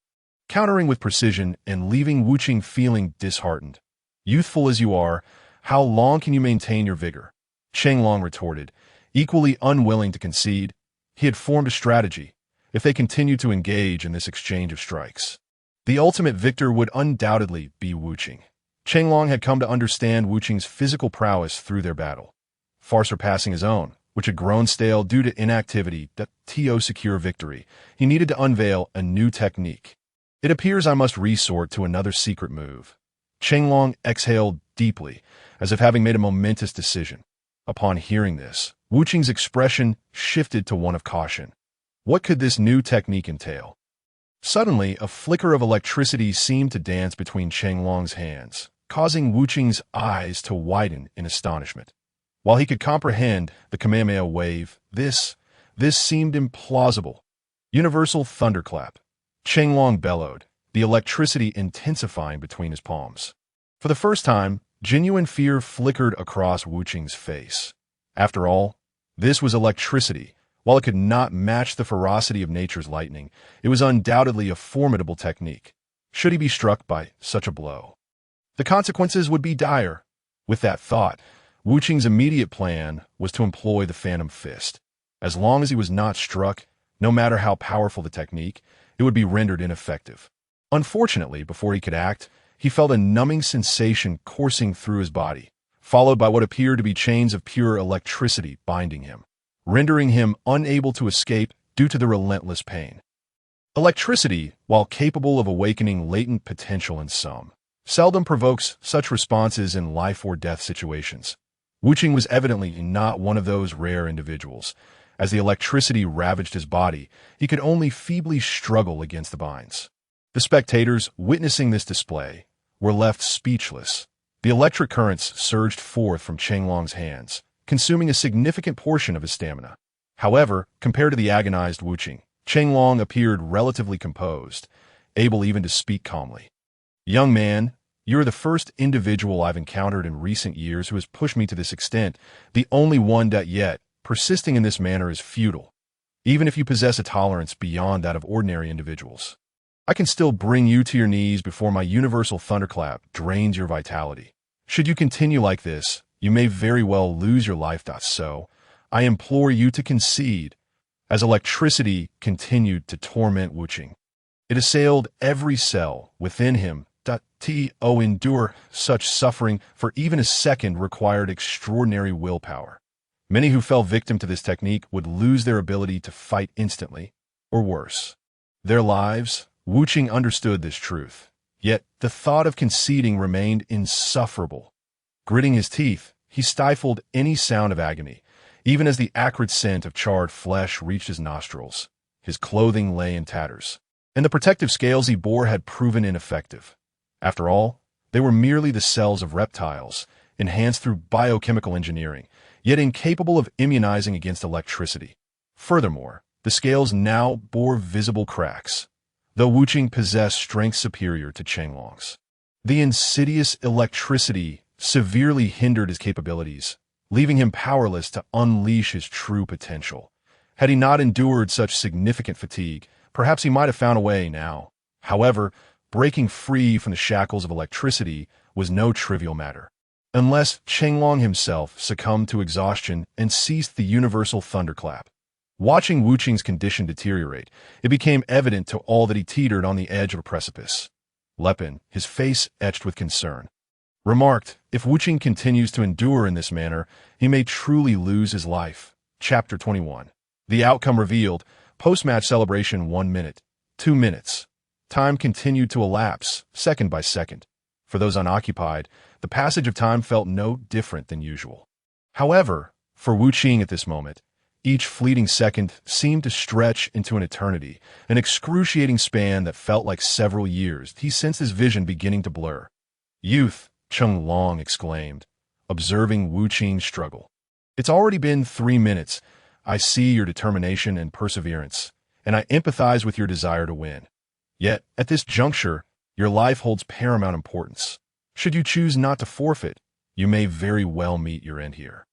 countering with precision and leaving Wuqing feeling disheartened. Youthful as you are, how long can you maintain your vigor? Qinglong retorted, equally unwilling to concede. He had formed a strategy. If they continued to engage in this exchange of strikes, the ultimate victor would undoubtedly be Wuqing. Qinglong had come to understand Wuqing's physical prowess through their battle, far surpassing his own, which had grown stale due to inactivity. To secure victory, he needed to unveil a new technique. It appears I must resort to another secret move. Qinglong exhaled deeply, as if having made a momentous decision. Upon hearing this, Wuqing's expression shifted to one of caution. What could this new technique entail? Suddenly, a flicker of electricity seemed to dance between Qinglong's hands, causing Wuqing's eyes to widen in astonishment. While he could comprehend the Kamehameha wave, this seemed implausible. Universal thunderclap. Qinglong bellowed, the electricity intensifying between his palms. For the first time, genuine fear flickered across Wuqing's face. After all, this was electricity. While it could not match the ferocity of nature's lightning, it was undoubtedly a formidable technique. Should he be struck by such a blow, the consequences would be dire. With that thought, Wuqing's immediate plan was to employ the Phantom Fist. As long as he was not struck, no matter how powerful the technique, it would be rendered ineffective. Unfortunately, before he could act, he felt a numbing sensation coursing through his body, followed by what appeared to be chains of pure electricity binding him, rendering him unable to escape due to the relentless pain. Electricity, while capable of awakening latent potential in some, seldom provokes such responses in life or death situations. Wuqing was evidently not one of those rare individuals. As the electricity ravaged his body, he could only feebly struggle against the binds. The spectators, witnessing this display, were left speechless. The electric currents surged forth from Chenglong's hands, consuming a significant portion of his stamina. However, compared to the agonized Wuqing, Chenglong appeared relatively composed, able even to speak calmly. "Young man, you're the first individual I've encountered in recent years who has pushed me to this extent, the only one that yet, persisting in this manner is futile, even if you possess a tolerance beyond that of ordinary individuals. I can still bring you to your knees before my universal thunderclap drains your vitality. Should you continue like this, you may very well lose your life. So, I implore you to concede." As electricity continued to torment Wuqing, it assailed every cell within him. To endure such suffering for even a second required extraordinary willpower. Many who fell victim to this technique would lose their ability to fight instantly, or worse, their lives. Wuqing understood this truth, yet the thought of conceding remained insufferable. Gritting his teeth, he stifled any sound of agony, even as the acrid scent of charred flesh reached his nostrils. His clothing lay in tatters, and the protective scales he bore had proven ineffective. After all, they were merely the cells of reptiles, enhanced through biochemical engineering, yet incapable of immunizing against electricity. Furthermore, the scales now bore visible cracks, though Wuqing possessed strength superior to Chenglong's. The insidious electricity severely hindered his capabilities, leaving him powerless to unleash his true potential. Had he not endured such significant fatigue, perhaps he might have found a way now. However, breaking free from the shackles of electricity was no trivial matter. Unless Chenglong himself succumbed to exhaustion and ceased the universal thunderclap. Watching Wuqing's condition deteriorate, it became evident to all that he teetered on the edge of a precipice. Lepin, his face etched with concern, remarked, "If Wuqing continues to endure in this manner, he may truly lose his life." Chapter 21. The outcome revealed. Post-match celebration. 1 minute. 2 minutes. Time continued to elapse, second by second. For those unoccupied, the passage of time felt no different than usual. However, for Wuqing at this moment, each fleeting second seemed to stretch into an eternity, an excruciating span that felt like several years. He sensed his vision beginning to blur. "Youth," Chenglong exclaimed, observing Wuqing's struggle. "It's already been 3 minutes. I see your determination and perseverance, and I empathize with your desire to win. Yet, at this juncture, your life holds paramount importance. Should you choose not to forfeit, you may very well meet your end here."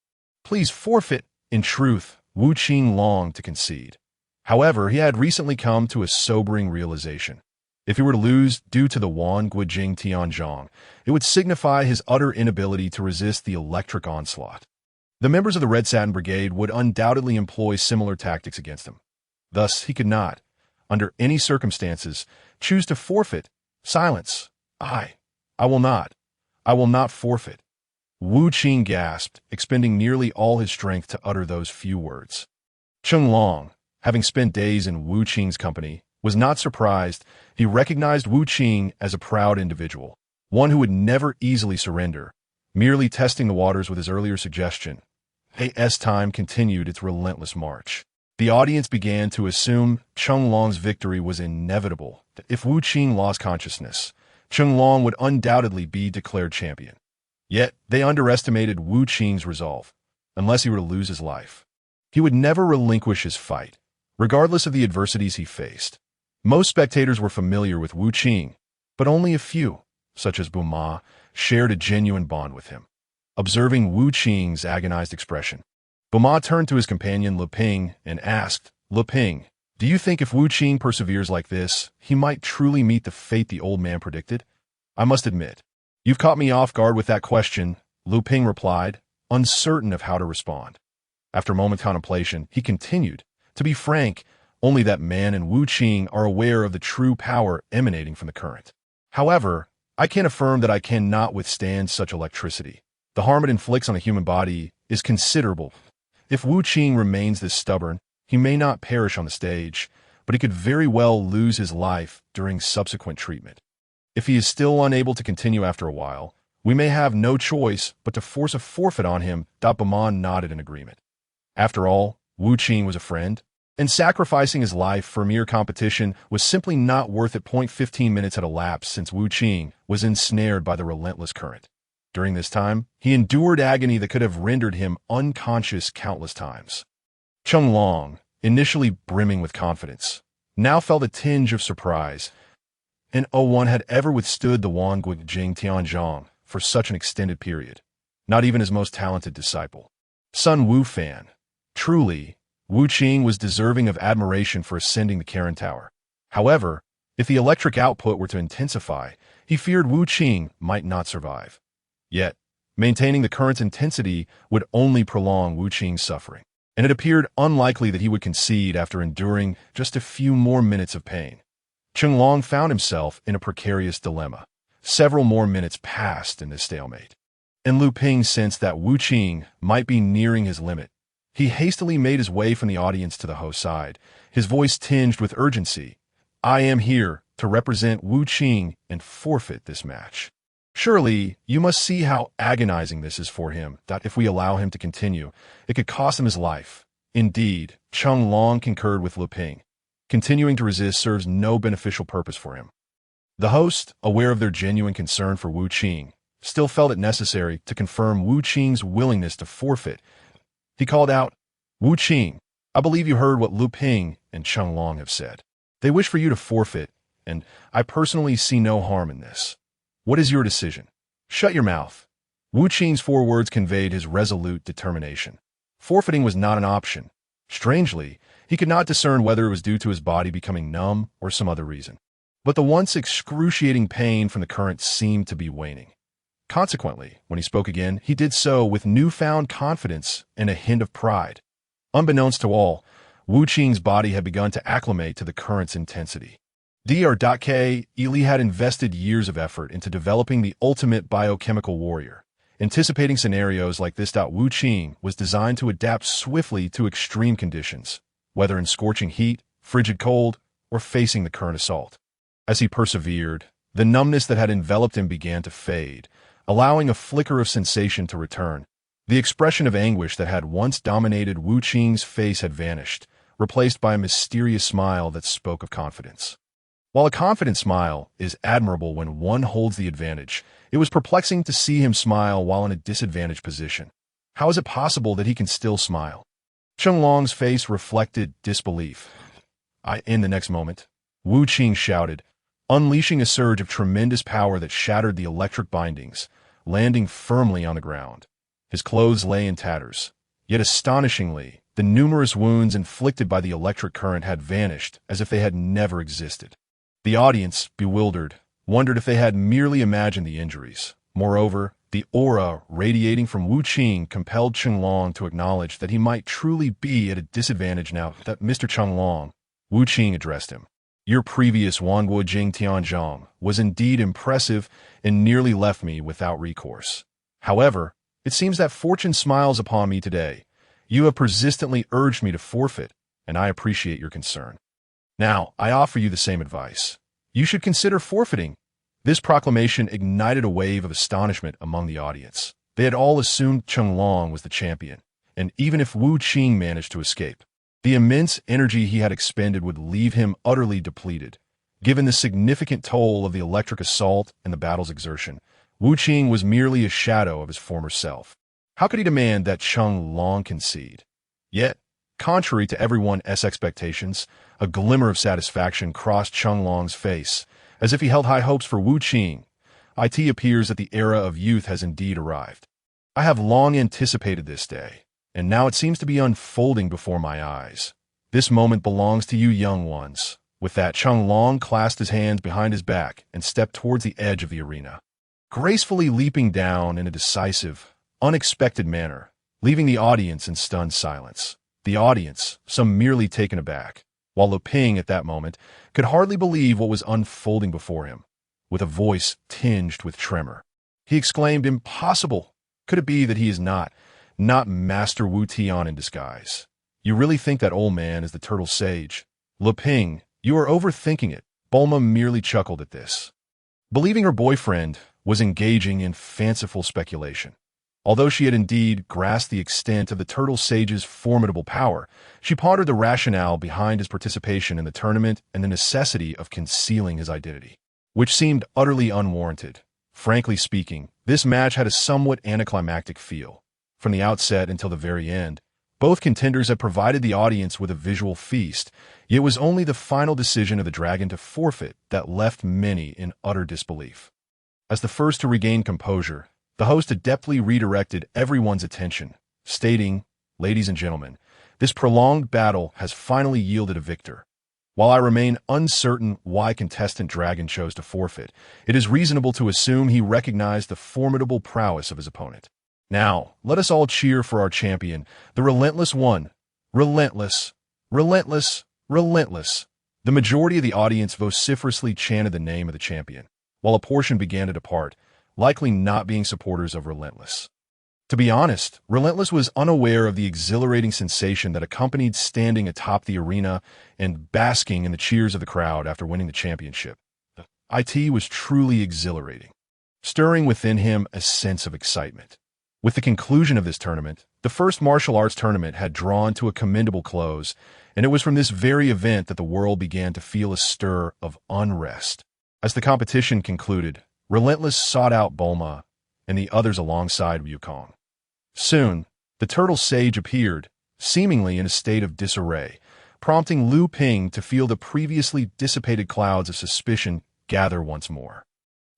"Please forfeit." In truth, Wuqing longed to concede. However, he had recently come to a sobering realization. If he were to lose due to the Wan Guijing Tianzhong, it would signify his utter inability to resist the electric onslaught. The members of the Red Satin Brigade would undoubtedly employ similar tactics against him. Thus, he could not, under any circumstances, choose to forfeit. "Silence. I will not. I will not forfeit." Wuqing gasped, expending nearly all his strength to utter those few words. Chenglong, having spent days in Wuqing's company, was not surprised. He recognized Wuqing as a proud individual, one who would never easily surrender, merely testing the waters with his earlier suggestion. As time continued its relentless march, the audience began to assume Chenglong's victory was inevitable. If Wuqing lost consciousness, Chenglong would undoubtedly be declared champion. Yet, they underestimated Wuqing's resolve. Unless he were to lose his life, he would never relinquish his fight, regardless of the adversities he faced. Most spectators were familiar with Wuqing, but only a few, such as Buma, shared a genuine bond with him. Observing Wuqing's agonized expression, Buma turned to his companion Leping and asked, "Leping, do you think if Wuqing perseveres like this, he might truly meet the fate the old man predicted?" "I must admit, you've caught me off guard with that question," Leping replied, uncertain of how to respond. After a moment's contemplation, he continued, "To be frank, only that man and Wuqing are aware of the true power emanating from the current. However, I can affirm that I cannot withstand such electricity. The harm it inflicts on a human body is considerable. If Wuqing remains this stubborn, he may not perish on the stage, but he could very well lose his life during subsequent treatment. If he is still unable to continue after a while, we may have no choice but to force a forfeit on him." Bama nodded in agreement. After all, Wuqing was a friend, and sacrificing his life for mere competition was simply not worth it. 15 minutes had elapsed since Wuqing was ensnared by the relentless current. During this time, he endured agony that could have rendered him unconscious countless times. Long, initially brimming with confidence, now felt a tinge of surprise, and no one had ever withstood the Wangui Jing Tianzhong for such an extended period, not even his most talented disciple. Sun Wufan. Truly, Wu Qing was deserving of admiration for ascending the Karen Tower. However, if the electric output were to intensify, he feared Wu Qing might not survive. Yet, maintaining the current's intensity would only prolong Wu Qing's suffering, and it appeared unlikely that he would concede after enduring just a few more minutes of pain. Long found himself in a precarious dilemma. Several more minutes passed in this stalemate, and Lu Ping sensed that Wu Qing might be nearing his limit. He hastily made his way from the audience to the host's side, his voice tinged with urgency. "I am here to represent Wu Qing and forfeit this match. Surely, you must see how agonizing this is for him, that if we allow him to continue, it could cost him his life." Indeed, Long concurred with Lu Ping. Continuing to resist serves no beneficial purpose for him. The host, aware of their genuine concern for Wu Qing, still felt it necessary to confirm Wu Qing's willingness to forfeit. He called out, "Wu Qing, I believe you heard what Lu Ping and Long have said. They wish for you to forfeit, and I personally see no harm in this. What is your decision?" "Shut your mouth." Wu Qing's 4 words conveyed his resolute determination. Forfeiting was not an option. Strangely, he could not discern whether it was due to his body becoming numb or some other reason. But the once excruciating pain from the current seemed to be waning. Consequently, when he spoke again, he did so with newfound confidence and a hint of pride. Unbeknownst to all, Wu Qing's body had begun to acclimate to the current's intensity. Dr. Eli had invested years of effort into developing the ultimate biochemical warrior. Anticipating scenarios like this, Wu Qing was designed to adapt swiftly to extreme conditions, whether in scorching heat, frigid cold, or facing the current assault. As he persevered, the numbness that had enveloped him began to fade, allowing a flicker of sensation to return. The expression of anguish that had once dominated Wu Qing's face had vanished, replaced by a mysterious smile that spoke of confidence. While a confident smile is admirable when one holds the advantage, it was perplexing to see him smile while in a disadvantaged position. How is it possible that he can still smile? Long's face reflected disbelief. In the next moment, Wu Qing shouted, unleashing a surge of tremendous power that shattered the electric bindings, landing firmly on the ground. His clothes lay in tatters. Yet astonishingly, the numerous wounds inflicted by the electric current had vanished as if they had never existed. The audience, bewildered, wondered if they had merely imagined the injuries. Moreover, the aura radiating from Wu Qing compelled Long to acknowledge that he might truly be at a disadvantage now that Mr. Long. Wu Qing addressed him. Your previous Wangguo Jing Tianzhong was indeed impressive and nearly left me without recourse. However, it seems that fortune smiles upon me today. You have persistently urged me to forfeit, and I appreciate your concern. Now, I offer you the same advice. You should consider forfeiting. This proclamation ignited a wave of astonishment among the audience. They had all assumed Long was the champion, and even if Wu Qing managed to escape, the immense energy he had expended would leave him utterly depleted. Given the significant toll of the electric assault and the battle's exertion, Wu Qing was merely a shadow of his former self. How could he demand that Long concede? Yet, contrary to everyone's expectations, a glimmer of satisfaction crossed Long's face, as if he held high hopes for Wu Qing. It appears that the era of youth has indeed arrived. I have long anticipated this day, and now it seems to be unfolding before my eyes. This moment belongs to you young ones. With that, Long clasped his hands behind his back and stepped towards the edge of the arena, gracefully leaping down in a decisive, unexpected manner, leaving the audience in stunned silence. The audience, some merely taken aback, while Lu Ping at that moment could hardly believe what was unfolding before him. With a voice tinged with tremor, he exclaimed, "Impossible! Could it be that he is not Master Wu Tian in disguise? You really think that old man is the turtle sage? Lu Ping, you are overthinking it." Bulma merely chuckled at this, believing her boyfriend was engaging in fanciful speculation. Although she had indeed grasped the extent of the turtle sage's formidable power, she pondered the rationale behind his participation in the tournament and the necessity of concealing his identity, which seemed utterly unwarranted. Frankly speaking, this match had a somewhat anticlimactic feel. From the outset until the very end, both contenders had provided the audience with a visual feast, yet it was only the final decision of the dragon to forfeit that left many in utter disbelief. As the first to regain composure, the host adeptly redirected everyone's attention, stating, "Ladies and gentlemen, this prolonged battle has finally yielded a victor. While I remain uncertain why contestant Dragon chose to forfeit, it is reasonable to assume he recognized the formidable prowess of his opponent. Now, let us all cheer for our champion, the relentless one. Relentless, relentless, relentless." The majority of the audience vociferously chanted the name of the champion, while a portion began to depart, likely not being supporters of Relentless. To be honest, Relentless was unaware of the exhilarating sensation that accompanied standing atop the arena and basking in the cheers of the crowd after winning the championship. It was truly exhilarating, stirring within him a sense of excitement. With the conclusion of this tournament, the first martial arts tournament had drawn to a commendable close, and it was from this very event that the world began to feel a stir of unrest. As the competition concluded, Relentless sought out Bulma and the others alongside Wukong. Soon, the turtle sage appeared, seemingly in a state of disarray, prompting Liu Ping to feel the previously dissipated clouds of suspicion gather once more.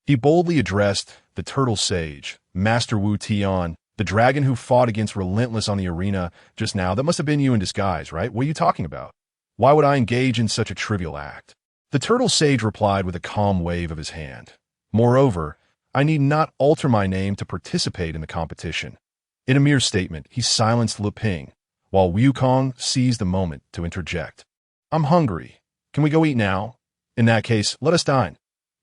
He boldly addressed the turtle sage, Master Wu Tian, the dragon who fought against Relentless on the arena just now. "That must have been you in disguise, right? What are you talking about? Why would I engage in such a trivial act?" The turtle sage replied with a calm wave of his hand. "Moreover, I need not alter my name to participate in the competition." In a mere statement, he silenced Liu Ping, while Wukong seized the moment to interject. "I'm hungry. Can we go eat now? In that case, let us dine."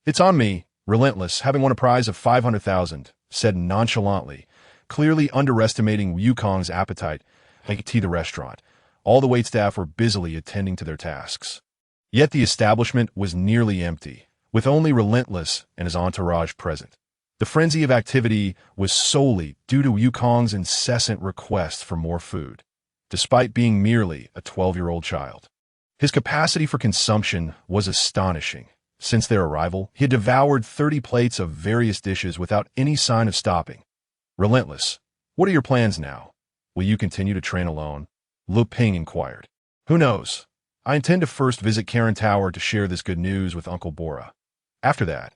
"It's on me." Relentless, having won a prize of 500,000, said nonchalantly, clearly underestimating Wukong's appetite. To the restaurant. All the waitstaff were busily attending to their tasks. Yet the establishment was nearly empty, with only Relentless and his entourage present. The frenzy of activity was solely due to Wukong's incessant requests for more food, despite being merely a 12-year-old child. His capacity for consumption was astonishing. Since their arrival, he had devoured 30 plates of various dishes without any sign of stopping. "Relentless, what are your plans now? Will you continue to train alone?" Liu Ping inquired. "Who knows? I intend to first visit Karen Tower to share this good news with Uncle Bora. After that,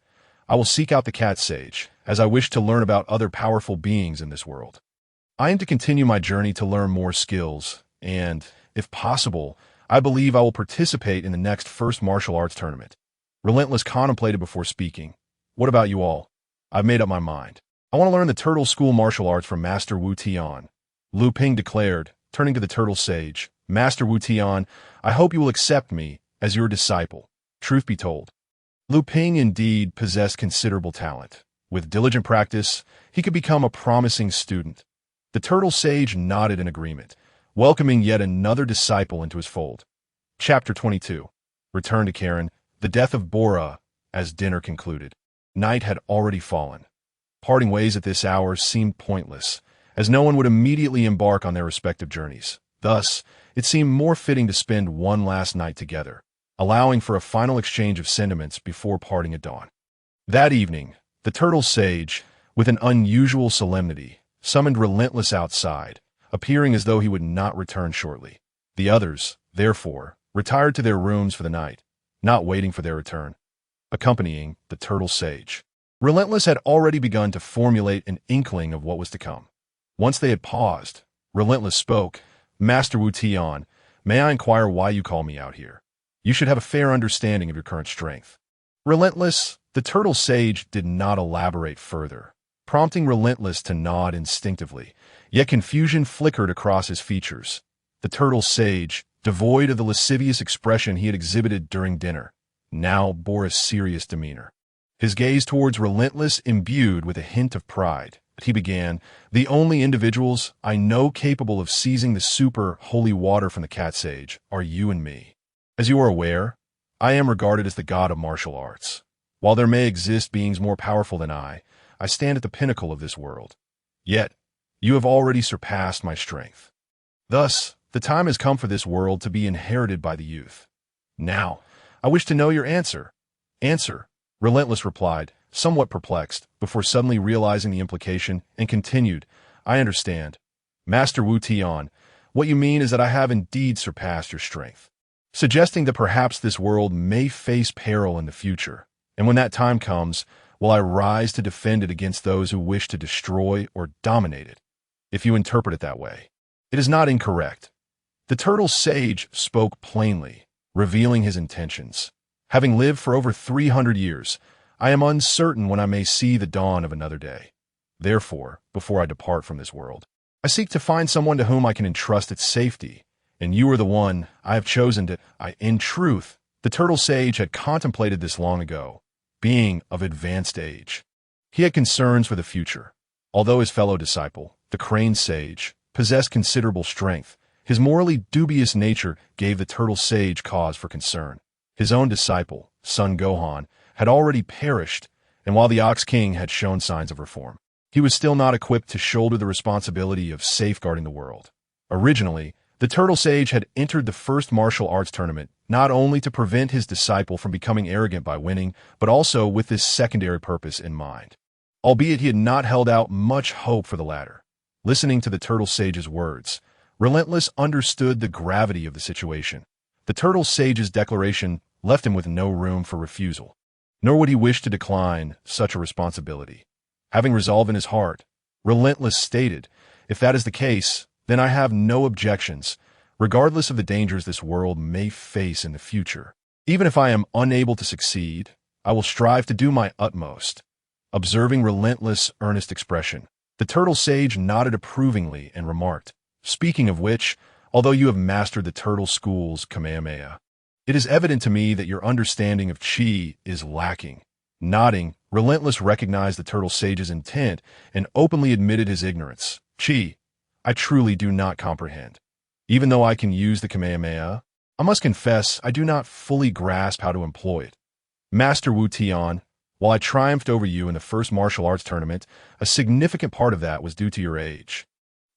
I will seek out the Cat Sage, as I wish to learn about other powerful beings in this world. I aim to continue my journey to learn more skills, and, if possible, I believe I will participate in the next first martial arts tournament." Relentless contemplated before speaking. "What about you all?" "I've made up my mind. I want to learn the Turtle School martial arts from Master Wu Tian," Liu Ping declared, turning to the Turtle Sage. "Master Wu Tian, I hope you will accept me as your disciple." Truth be told, Liu Ping indeed possessed considerable talent. With diligent practice, he could become a promising student. The Turtle Sage nodded in agreement, welcoming yet another disciple into his fold. Chapter 22. Return to Karen. The death of Bora, as dinner concluded. Night had already fallen. Parting ways at this hour seemed pointless, as no one would immediately embark on their respective journeys. Thus, it seemed more fitting to spend one last night together, allowing for a final exchange of sentiments before parting at dawn. That evening, the Turtle Sage, with an unusual solemnity, summoned Relentless outside, appearing as though he would not return shortly. The others, therefore, retired to their rooms for the night, not waiting for their return. Accompanying the Turtle Sage, Relentless had already begun to formulate an inkling of what was to come. Once they had paused, Relentless spoke. "Master Wu Tian, may I inquire why you call me out here? You should have a fair understanding of your current strength." Relentless, the Turtle Sage did not elaborate further, prompting Relentless to nod instinctively, yet confusion flickered across his features. The Turtle Sage, devoid of the lascivious expression he had exhibited during dinner, now bore a serious demeanor. His gaze towards Relentless imbued with a hint of pride. He began, "The only individuals I know capable of seizing the super holy water from the Cat Sage are you and me. As you are aware, I am regarded as the god of martial arts. While there may exist beings more powerful than I stand at the pinnacle of this world. Yet, you have already surpassed my strength. Thus, the time has come for this world to be inherited by the youth. Now, I wish to know your answer." "Answer," Relentless replied, somewhat perplexed, before suddenly realizing the implication, and continued, I understand. Master Wu Tian, what you mean is that I have indeed surpassed your strength, suggesting that perhaps this world may face peril in the future, and when that time comes, will I rise to defend it against those who wish to destroy or dominate it. If you interpret it that way, it is not incorrect. The turtle sage spoke plainly, revealing his intentions. Having lived for over 300 years, I am uncertain when I may see the dawn of another day. Therefore, before I depart from this world, I seek to find someone to whom I can entrust its safety, and you are the one I have chosen to. In truth, the turtle sage had contemplated this long ago, being of advanced age. He had concerns for the future. Although his fellow disciple, the crane sage, possessed considerable strength, his morally dubious nature gave the turtle sage cause for concern. His own disciple, son Gohan, had already perished, and while the Ox King had shown signs of reform, he was still not equipped to shoulder the responsibility of safeguarding the world. Originally, the turtle sage had entered the first martial arts tournament not only to prevent his disciple from becoming arrogant by winning, but also with this secondary purpose in mind. Albeit he had not held out much hope for the latter. Listening to the turtle sage's words, Relentless understood the gravity of the situation. The turtle sage's declaration left him with no room for refusal, nor would he wish to decline such a responsibility. Having resolve in his heart, Relentless stated, if that is the case, then I have no objections, regardless of the dangers this world may face in the future. Even if I am unable to succeed, I will strive to do my utmost. Observing Relentless' earnest expression, the turtle sage nodded approvingly and remarked, speaking of which, although you have mastered the turtle school's Kamehameha, it is evident to me that your understanding of Chi is lacking. Nodding, Relentless recognized the turtle sage's intent and openly admitted his ignorance. Chi, I truly do not comprehend. Even though I can use the Kamehameha, I must confess I do not fully grasp how to employ it. Master Wu Tian, while I triumphed over you in the first martial arts tournament, a significant part of that was due to your age.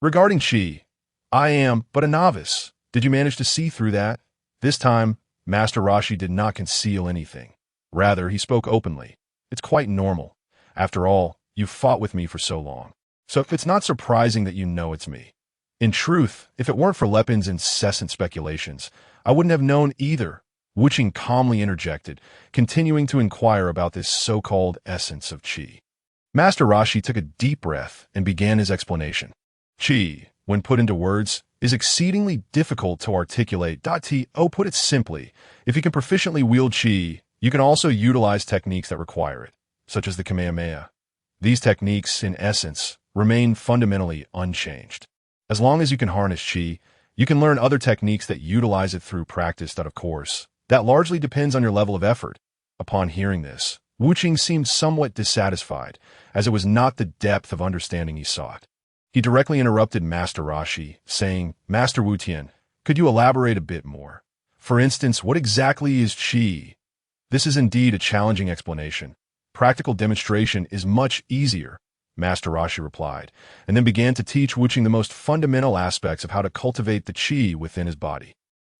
Regarding Chi, I am but a novice. Did you manage to see through that? This time, Master Rashi did not conceal anything. Rather, he spoke openly. It's quite normal. After all, you've fought with me for so long. So it's not surprising that you know it's me. In truth, if it weren't for Lepin's incessant speculations, I wouldn't have known either. Wuching calmly interjected, continuing to inquire about this so-called essence of Qi. Master Rashi took a deep breath and began his explanation. Qi, when put into words, is exceedingly difficult to articulate. Put it simply, if you can proficiently wield Qi, you can also utilize techniques that require it, such as the Kamehameha. These techniques, in essence, remain fundamentally unchanged. As long as you can harness Qi, you can learn other techniques that utilize it through practice. Of course, that largely depends on your level of effort. Upon hearing this, Wuching seemed somewhat dissatisfied, as it was not the depth of understanding he sought. He directly interrupted Master Rashi, saying, Master Wu Tian, could you elaborate a bit more? For instance, what exactly is Qi? This is indeed a challenging explanation. Practical demonstration is much easier, Master Rashi replied, and then began to teach Wuching the most fundamental aspects of how to cultivate the Qi within his body.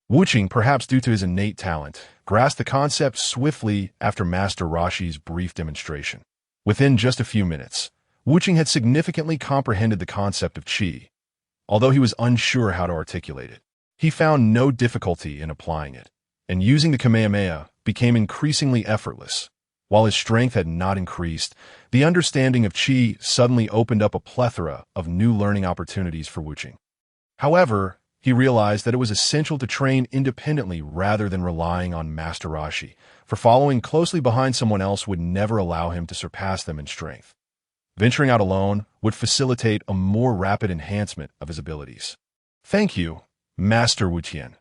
Wuching, perhaps due to his innate talent, grasped the concept swiftly after Master Rashi's brief demonstration. Within just a few minutes, Wuching had significantly comprehended the concept of Qi. Although he was unsure how to articulate it, he found no difficulty in applying it, and using the Kamehameha became increasingly effortless. While his strength had not increased, the understanding of Qi suddenly opened up a plethora of new learning opportunities for Wuching. However, he realized that it was essential to train independently rather than relying on Master Rashi, for following closely behind someone else would never allow him to surpass them in strength. Venturing out alone would facilitate a more rapid enhancement of his abilities. Thank you, Master Wu Tian.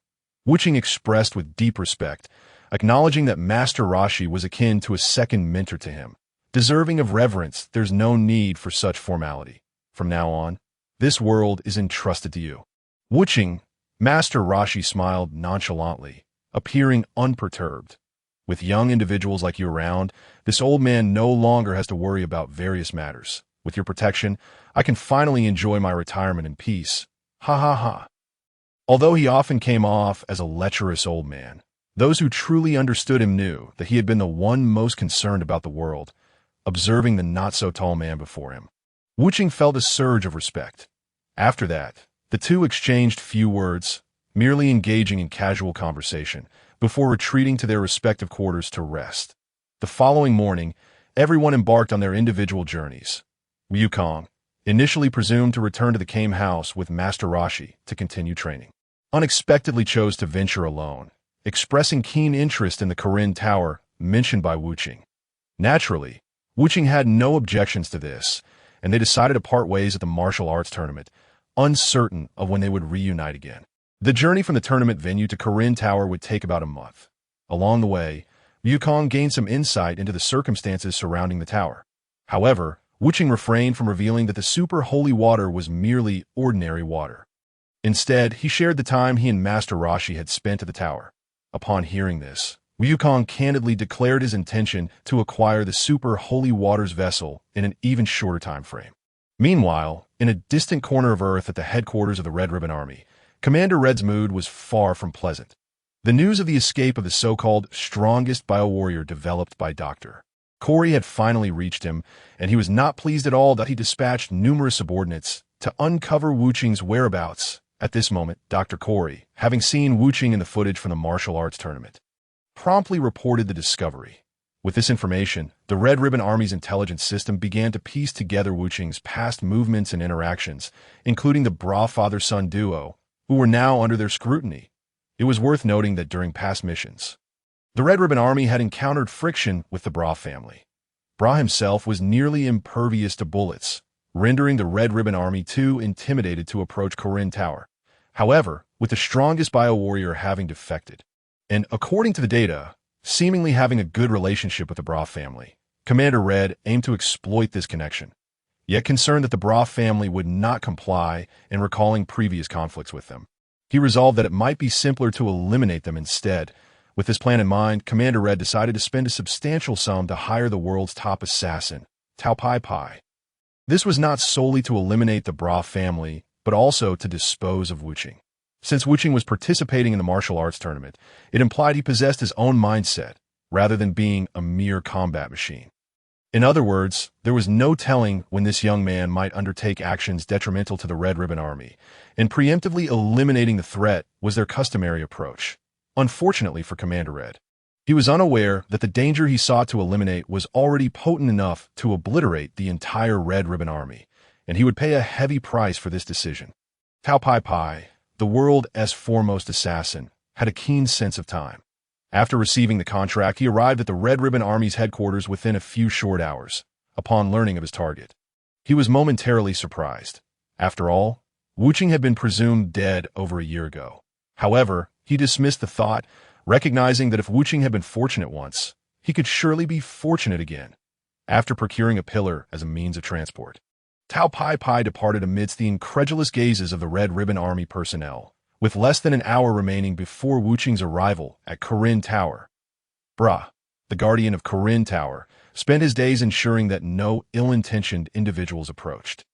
Wuching expressed with deep respect, acknowledging that Master Rashi was akin to a second mentor to him. Deserving of reverence, there's no need for such formality. From now on, this world is entrusted to you. Wuching, Master Rashi smiled nonchalantly, appearing unperturbed. With young individuals like you around, this old man no longer has to worry about various matters. With your protection, I can finally enjoy my retirement in peace. Ha ha ha. Although he often came off as a lecherous old man, those who truly understood him knew that he had been the one most concerned about the world. observing the not-so-tall man before him. Wuching felt a surge of respect. After that, the two exchanged few words, merely engaging in casual conversation, before retreating to their respective quarters to rest. The following morning, everyone embarked on their individual journeys. Wukong, initially presumed to return to the Kame house with Master Roshi to continue training, unexpectedly chose to venture alone, expressing keen interest in the Kirin Tower mentioned by Wuching. Naturally, Wuching had no objections to this, and they decided to part ways at the martial arts tournament, uncertain of when they would reunite again. The journey from the tournament venue to Kirin Tower would take about a month. Along the way, Wukong gained some insight into the circumstances surrounding the tower. However, Wuching refrained from revealing that the super holy water was merely ordinary water. Instead, he shared the time he and Master Roshi had spent at the tower. Upon hearing this, Wukong candidly declared his intention to acquire the super holy waters vessel in an even shorter time frame. Meanwhile, in a distant corner of Earth at the headquarters of the Red Ribbon Army, Commander Red's mood was far from pleasant. The news of the escape of the so-called strongest biowarrior developed by Dr. Corey had finally reached him, and he was not pleased at all that he dispatched numerous subordinates to uncover Wuching's whereabouts. At this moment, Dr. Corey, having seen Wuching in the footage from the martial arts tournament, promptly reported the discovery. With this information, the Red Ribbon Army's intelligence system began to piece together Wuching's past movements and interactions, including the Bra father-son duo, who were now under their scrutiny. It was worth noting that during past missions, the Red Ribbon Army had encountered friction with the Bra family. Bra himself was nearly impervious to bullets, rendering the Red Ribbon Army too intimidated to approach Kirin Tower. However, with the strongest biowarrior having defected, and according to the data, seemingly having a good relationship with the Bra family, Commander Red aimed to exploit this connection. Yet concerned that the Bra family would not comply in recalling previous conflicts with them, he resolved that it might be simpler to eliminate them instead. With this plan in mind, Commander Red decided to spend a substantial sum to hire the world's top assassin, Tao Pai Pai. This was not solely to eliminate the Bra family, but also to dispose of Wuching. Since Wuching was participating in the martial arts tournament, it implied he possessed his own mindset, rather than being a mere combat machine. In other words, there was no telling when this young man might undertake actions detrimental to the Red Ribbon Army, and preemptively eliminating the threat was their customary approach. Unfortunately for Commander Red, he was unaware that the danger he sought to eliminate was already potent enough to obliterate the entire Red Ribbon Army, and he would pay a heavy price for this decision. Tao Pai Pai, the world's foremost assassin, had a keen sense of time. After receiving the contract, he arrived at the Red Ribbon Army's headquarters within a few short hours. Upon learning of his target, he was momentarily surprised. After all, Wuching had been presumed dead over a year ago. However, he dismissed the thought, recognizing that if Wuching had been fortunate once, he could surely be fortunate again. After procuring a pillar as a means of transport, Tao Pai Pai departed amidst the incredulous gazes of the Red Ribbon Army personnel, with less than an hour remaining before Wuching's arrival at Kirin Tower. Bra, the guardian of Kirin Tower, spent his days ensuring that no ill-intentioned individuals approached.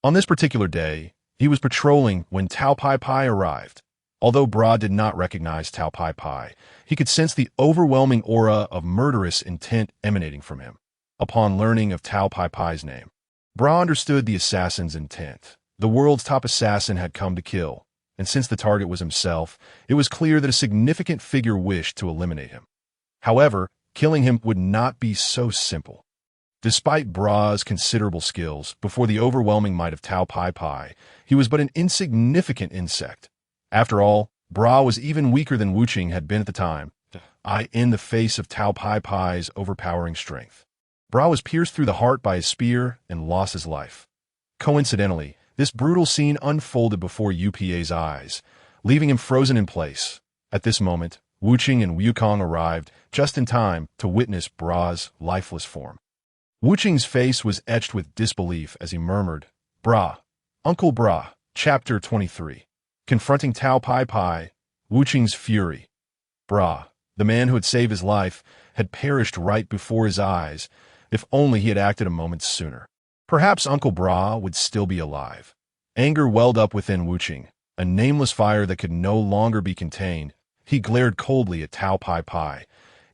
On this particular day, he was patrolling when Tao Pai Pai arrived. Although Bra did not recognize Tao Pai Pai, he could sense the overwhelming aura of murderous intent emanating from him. Upon learning of Tao Pai Pai's name, Bra understood the assassin's intent. The world's top assassin had come to kill, and since the target was himself, it was clear that a significant figure wished to eliminate him. However, killing him would not be so simple. Despite Bra's considerable skills, before the overwhelming might of Tao Pai Pai, he was but an insignificant insect. After all, Bra was even weaker than Wuching had been at the time, in the face of Tao Pai Pai's overpowering strength. Bra was pierced through the heart by a spear and lost his life. Coincidentally, this brutal scene unfolded before UPA's eyes, leaving him frozen in place. At this moment, Wuching and Wukong arrived just in time to witness Bra's lifeless form. Wuching's face was etched with disbelief as he murmured, "Bra, Uncle Bra." Chapter 23. Confronting Tao Pai Pai, Wuching's fury. Bra, the man who had saved his life, had perished right before his eyes. If only he had acted a moment sooner. Perhaps Uncle Bra would still be alive. Anger welled up within Wuching, a nameless fire that could no longer be contained. He glared coldly at Tao Pai Pai,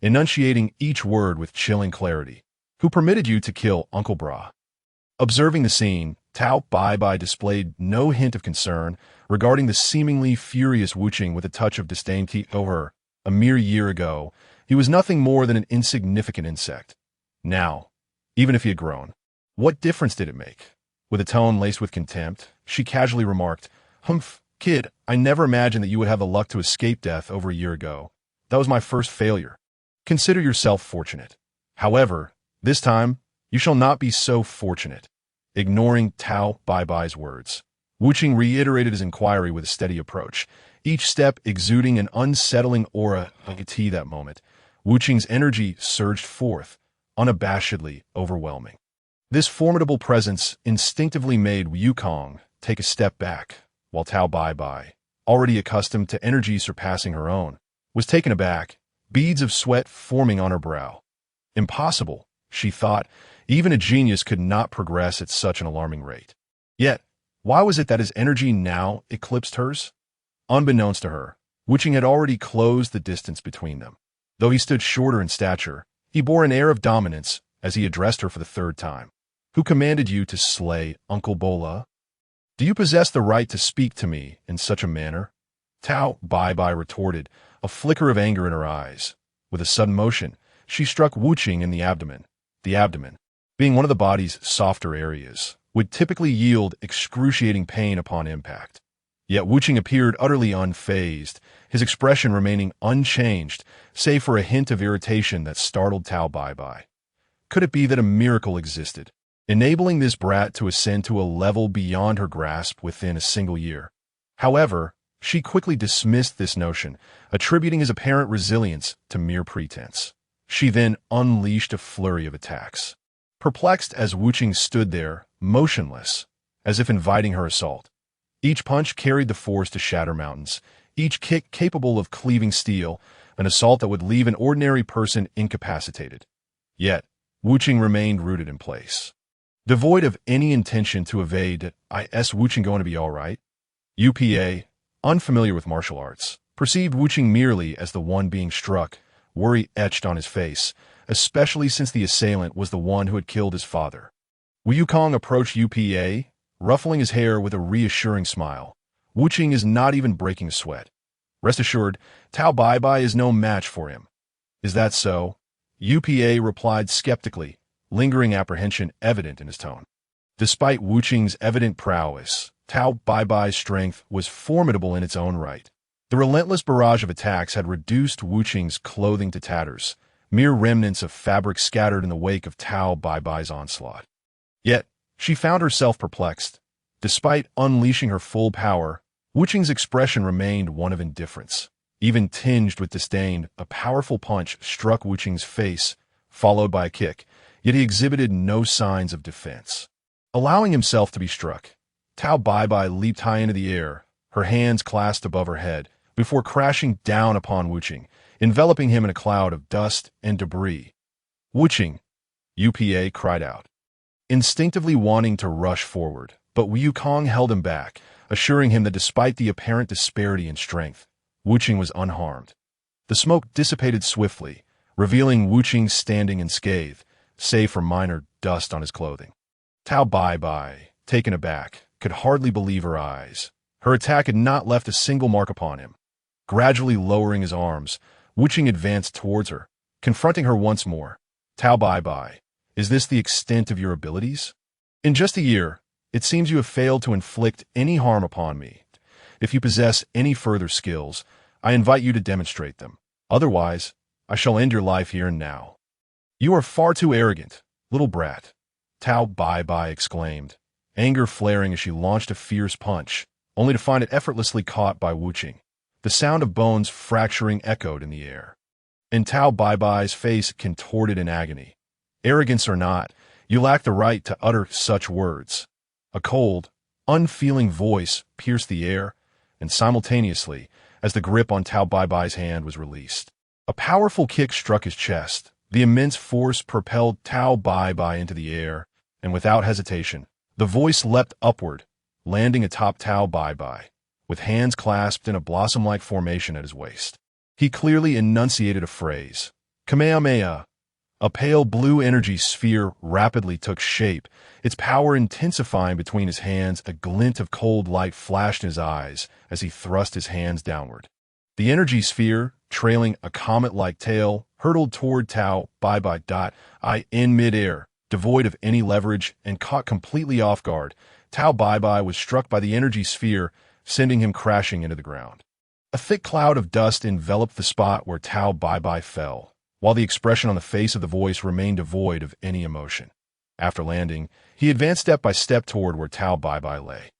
enunciating each word with chilling clarity. Who permitted you to kill Uncle Bra? Observing the scene, Tao Bai displayed no hint of concern regarding the seemingly furious Wuching with a touch of disdain over her. A mere year ago, he was nothing more than an insignificant insect. Now, even if he had grown, what difference did it make? With a tone laced with contempt, she casually remarked, "Humph, kid, I never imagined that you would have the luck to escape death over a year ago. That was my first failure. Consider yourself fortunate. However, this time, you shall not be so fortunate." Ignoring Tao Bai's words, Wuching reiterated his inquiry with a steady approach, each step exuding an unsettling aura of that moment. Wuching's energy surged forth, unabashedly overwhelming. This formidable presence instinctively made Wukong take a step back, while Tao Bai, already accustomed to energy surpassing her own, was taken aback, beads of sweat forming on her brow. Impossible, she thought. Even a genius could not progress at such an alarming rate. Yet, why was it that his energy now eclipsed hers? Unbeknownst to her, Wuching had already closed the distance between them. Though he stood shorter in stature, he bore an air of dominance as he addressed her for the third time. "Who commanded you to slay Uncle Bola? Do you possess the right to speak to me in such a manner?" Tao Bai retorted, a flicker of anger in her eyes. With a sudden motion, she struck Wuching in the abdomen. The abdomen, being one of the body's softer areas, would typically yield excruciating pain upon impact. Yet Wuching appeared utterly unfazed, his expression remaining unchanged, save for a hint of irritation that startled Tao Bai. Could it be that a miracle existed, enabling this brat to ascend to a level beyond her grasp within a single year? However, she quickly dismissed this notion, attributing his apparent resilience to mere pretense. She then unleashed a flurry of attacks. Perplexed as Wuching stood there, motionless, as if inviting her assault. Each punch carried the force to shatter mountains, each kick capable of cleaving steel, an assault that would leave an ordinary person incapacitated. Yet, Wuching remained rooted in place. Devoid of any intention to evade, is Wuching going to be all right? UPA, unfamiliar with martial arts, perceived Wuching merely as the one being struck, worry etched on his face, especially since the assailant was the one who had killed his father. Wukong approached UPA, ruffling his hair with a reassuring smile. Wuching is not even breaking a sweat. Rest assured, Tao Bai is no match for him. Is that so? UPA replied skeptically, lingering apprehension evident in his tone. Despite Wuching's evident prowess, Tao Bai's strength was formidable in its own right. The relentless barrage of attacks had reduced Wuching's clothing to tatters, mere remnants of fabric scattered in the wake of Tao Bai's onslaught. Yet, she found herself perplexed. Despite unleashing her full power, Wuching's expression remained one of indifference. Even tinged with disdain, a powerful punch struck Wuching's face, followed by a kick, yet he exhibited no signs of defense. Allowing himself to be struck, Tao Bai leaped high into the air, her hands clasped above her head, before crashing down upon Wuching, enveloping him in a cloud of dust and debris. "Wuching!" UPA cried out, instinctively wanting to rush forward, but Wukong held him back, assuring him that despite the apparent disparity in strength, Wuching was unharmed. The smoke dissipated swiftly, revealing Wuching standing unscathed, save for minor dust on his clothing. Tao Bai, taken aback, could hardly believe her eyes. Her attack had not left a single mark upon him. Gradually lowering his arms, Wuching advanced towards her, confronting her once more. "Tao Bai, is this the extent of your abilities? In just a year, it seems you have failed to inflict any harm upon me. If you possess any further skills, I invite you to demonstrate them. Otherwise, I shall end your life here and now." "You are far too arrogant, little brat," Tao Bai exclaimed, anger flaring as she launched a fierce punch, only to find it effortlessly caught by Wuching. The sound of bones fracturing echoed in the air. And Tao Bai's face contorted in agony. "Arrogance or not, you lack the right to utter such words." A cold, unfeeling voice pierced the air, and simultaneously, as the grip on Tao Bai's hand was released, a powerful kick struck his chest. The immense force propelled Tao Bai into the air, and without hesitation, the voice leapt upward, landing atop Tao Bai, with hands clasped in a blossom-like formation at his waist. He clearly enunciated a phrase, "Kamehameha," A pale blue energy sphere rapidly took shape, its power intensifying between his hands. A glint of cold light flashed in his eyes as he thrust his hands downward. The energy sphere, trailing a comet-like tail, hurtled toward Tao Bai. In midair, devoid of any leverage and caught completely off guard, Tao Bai was struck by the energy sphere, sending him crashing into the ground. A thick cloud of dust enveloped the spot where Tao Bai fell, while the expression on the face of the voice remained devoid of any emotion. After landing, he advanced step by step toward where Tao Bai lay.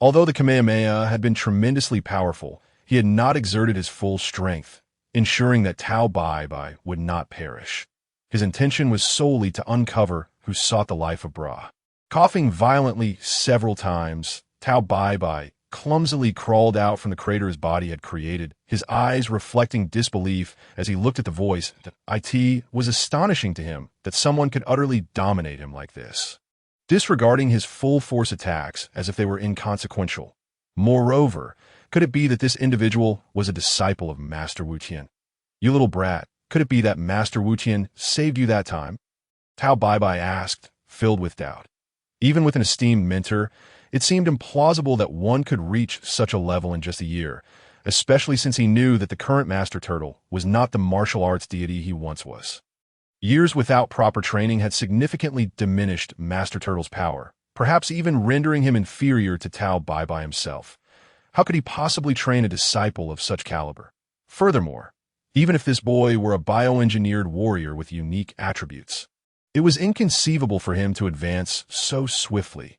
Although the Kamehameha had been tremendously powerful, he had not exerted his full strength, ensuring that Tao Bai would not perish. His intention was solely to uncover who sought the life of Bra. Coughing violently several times, Tao Bai clumsily crawled out from the crater his body had created, his eyes reflecting disbelief as he looked at the voice. It was astonishing to him that someone could utterly dominate him like this, disregarding his full force attacks as if they were inconsequential. Moreover, could it be that this individual was a disciple of Master Wu Tian? You little brat, could it be that Master Wu Tian saved you that time? Tao Bai asked, filled with doubt. Even with an esteemed mentor, it seemed implausible that one could reach such a level in just a year, especially since he knew that the current Master Turtle was not the martial arts deity he once was. Years without proper training had significantly diminished Master Turtle's power, perhaps even rendering him inferior to Tao Bai himself. How could he possibly train a disciple of such caliber? Furthermore, even if this boy were a bioengineered warrior with unique attributes, it was inconceivable for him to advance so swiftly.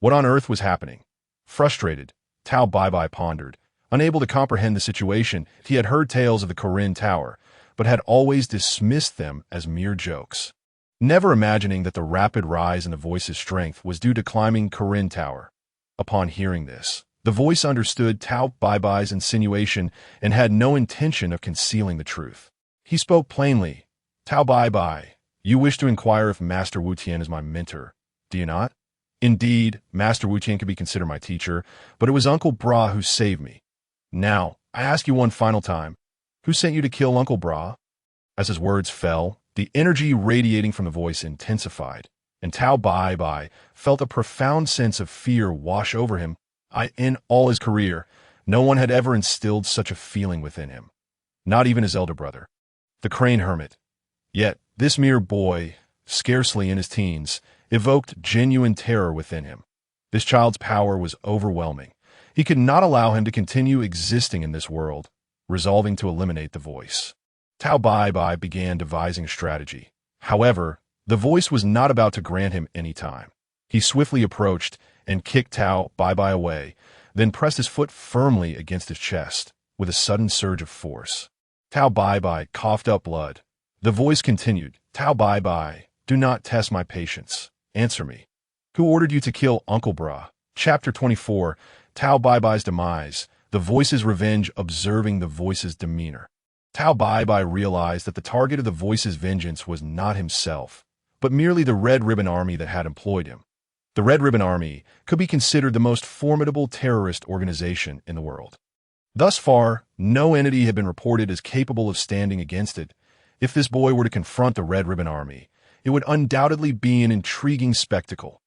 What on earth was happening? Frustrated, Tao Bai pondered, unable to comprehend the situation. He had heard tales of the Korin Tower, but had always dismissed them as mere jokes, never imagining that the rapid rise in the voice's strength was due to climbing Korin Tower. Upon hearing this, the voice understood Tao Bai's insinuation and had no intention of concealing the truth. He spoke plainly. Tao Bai, you wish to inquire if Master Wu Tian is my mentor, do you not? Indeed, Master Wu Tian could be considered my teacher, but it was Uncle Bra who saved me. Now, I ask you one final time, who sent you to kill Uncle Bra? As his words fell, the energy radiating from the voice intensified, and Tao Bai felt a profound sense of fear wash over him. In all his career, no one had ever instilled such a feeling within him, not even his elder brother, the Crane Hermit. Yet, this mere boy, scarcely in his teens, evoked genuine terror within him. This child's power was overwhelming. He could not allow him to continue existing in this world, resolving to eliminate the voice. Tao Bai began devising a strategy. However, the voice was not about to grant him any time. He swiftly approached and kicked Tao Bai away, then pressed his foot firmly against his chest with a sudden surge of force. Tao Bai coughed up blood. The voice continued, Tao Bai, do not test my patience. Answer me. Who ordered you to kill Uncle Bra? Chapter 24, Tao Bai's Demise, the voice's revenge. Observing the voice's demeanor, Tao Bai realized that the target of the voice's vengeance was not himself, but merely the Red Ribbon Army that had employed him. The Red Ribbon Army could be considered the most formidable terrorist organization in the world. Thus far, no entity had been reported as capable of standing against it. If this boy were to confront the Red Ribbon Army, it would undoubtedly be an intriguing spectacle.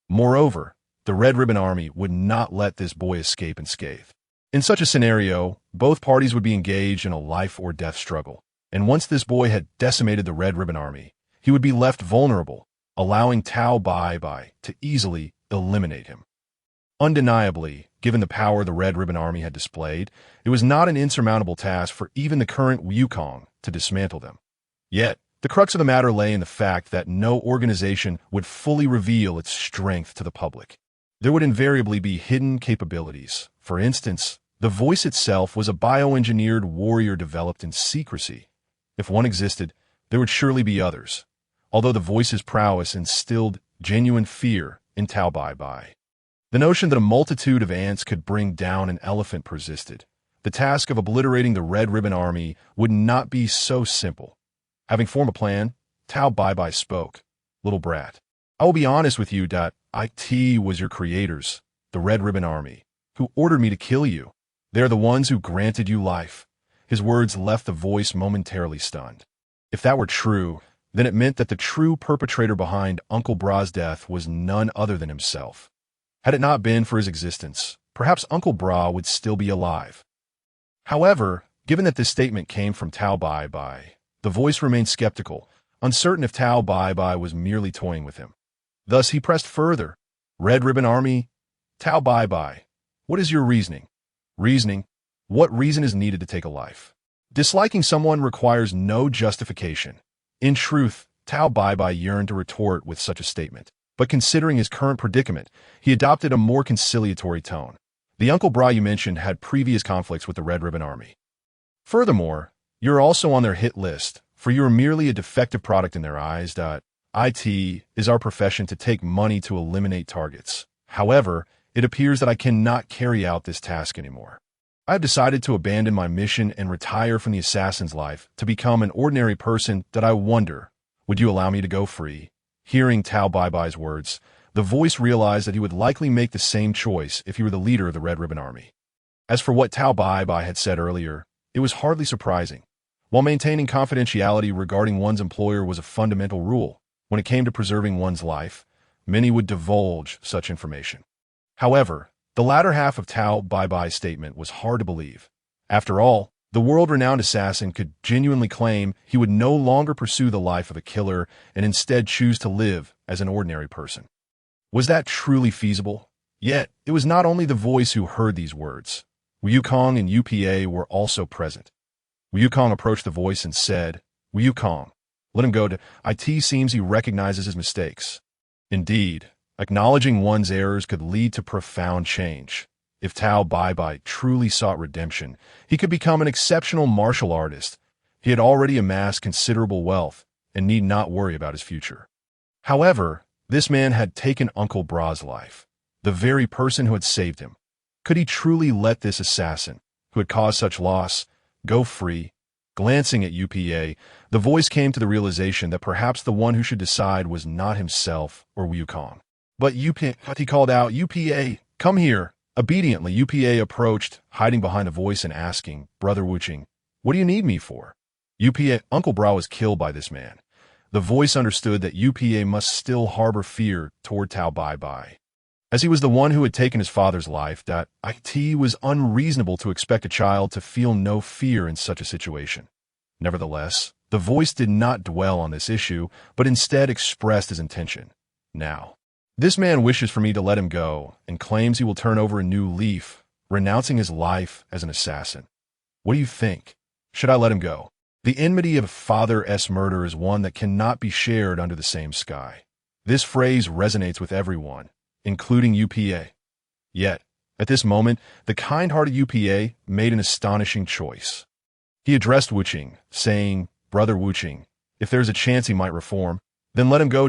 Moreover, the Red Ribbon Army would not let this boy escape unscathed. In such a scenario, both parties would be engaged in a life-or-death struggle, and once this boy had decimated the Red Ribbon Army, he would be left vulnerable, allowing Tao Bai to easily eliminate him. Undeniably, given the power the Red Ribbon Army had displayed, it was not an insurmountable task for even the current Wukong to dismantle them. Yet, the crux of the matter lay in the fact that no organization would fully reveal its strength to the public. There would invariably be hidden capabilities. For instance, the voice itself was a bioengineered warrior developed in secrecy. If one existed, there would surely be others, although the voice's prowess instilled genuine fear in Tao Bai. The notion that a multitude of ants could bring down an elephant persisted. The task of obliterating the Red Ribbon Army would not be so simple. Having formed a plan, Tao Bai spoke. Little brat, I will be honest with you. It was your creators, the Red Ribbon Army, who ordered me to kill you. They are the ones who granted you life. His words left the voice momentarily stunned. If that were true, then it meant that the true perpetrator behind Uncle Bra's death was none other than himself. Had it not been for his existence, perhaps Uncle Bra would still be alive. However, given that this statement came from Tao Bai Bai, the voice remained skeptical, uncertain if Tao Bai Bai was merely toying with him. Thus he pressed further. Red Ribbon Army, Tao Bai Bai, what is your reasoning? Reasoning? What reason is needed to take a life? Disliking someone requires no justification. In truth, Tao Bai Bai yearned to retort with such a statement, but considering his current predicament, he adopted a more conciliatory tone. The Uncle Bra you mentioned had previous conflicts with the Red Ribbon Army. Furthermore, you're also on their hit list, for you are merely a defective product in their eyes. It is our profession to take money to eliminate targets. However, it appears that I cannot carry out this task anymore. I have decided to abandon my mission and retire from the assassin's life to become an ordinary person. I wonder, would you allow me to go free? Hearing Tao Bai Bai's words, the voice realized that he would likely make the same choice if he were the leader of the Red Ribbon Army. As for what Tao Bai Bai had said earlier, it was hardly surprising. While maintaining confidentiality regarding one's employer was a fundamental rule, when it came to preserving one's life, many would divulge such information. However, the latter half of Tao Bai Bai's statement was hard to believe. After all, the world-renowned assassin could genuinely claim he would no longer pursue the life of a killer and instead choose to live as an ordinary person. Was that truly feasible? Yet, it was not only the voice who heard these words. Wukong and UPA were also present. Wukong approached the voice and said, Wukong, let him go. It seems he recognizes his mistakes. Indeed, acknowledging one's errors could lead to profound change. If Tao Bai Bai truly sought redemption, he could become an exceptional martial artist. He had already amassed considerable wealth and need not worry about his future. However, this man had taken Uncle Bra's life, the very person who had saved him. Could he truly let this assassin, who had caused such loss, go free? Glancing at UPA, the voice came to the realization that perhaps the one who should decide was not himself or Wukong. But he called out, UPA, come here. Obediently, UPA approached, hiding behind the voice and asking, Brother Wuching, what do you need me for? UPA, Uncle Bra was killed by this man. The voice understood that UPA must still harbor fear toward Tao Bai Bai. As he was the one who had taken his father's life, it was unreasonable to expect a child to feel no fear in such a situation. Nevertheless, the voice did not dwell on this issue, but instead expressed his intention. Now, this man wishes for me to let him go and claims he will turn over a new leaf, renouncing his life as an assassin. What do you think? Should I let him go? The enmity of father's murder is one that cannot be shared under the same sky. This phrase resonates with everyone, including UPA. Yet, at this moment, the kind-hearted UPA made an astonishing choice. He addressed Wuching, saying, Brother Wuching, if there's a chance he might reform, then let him go.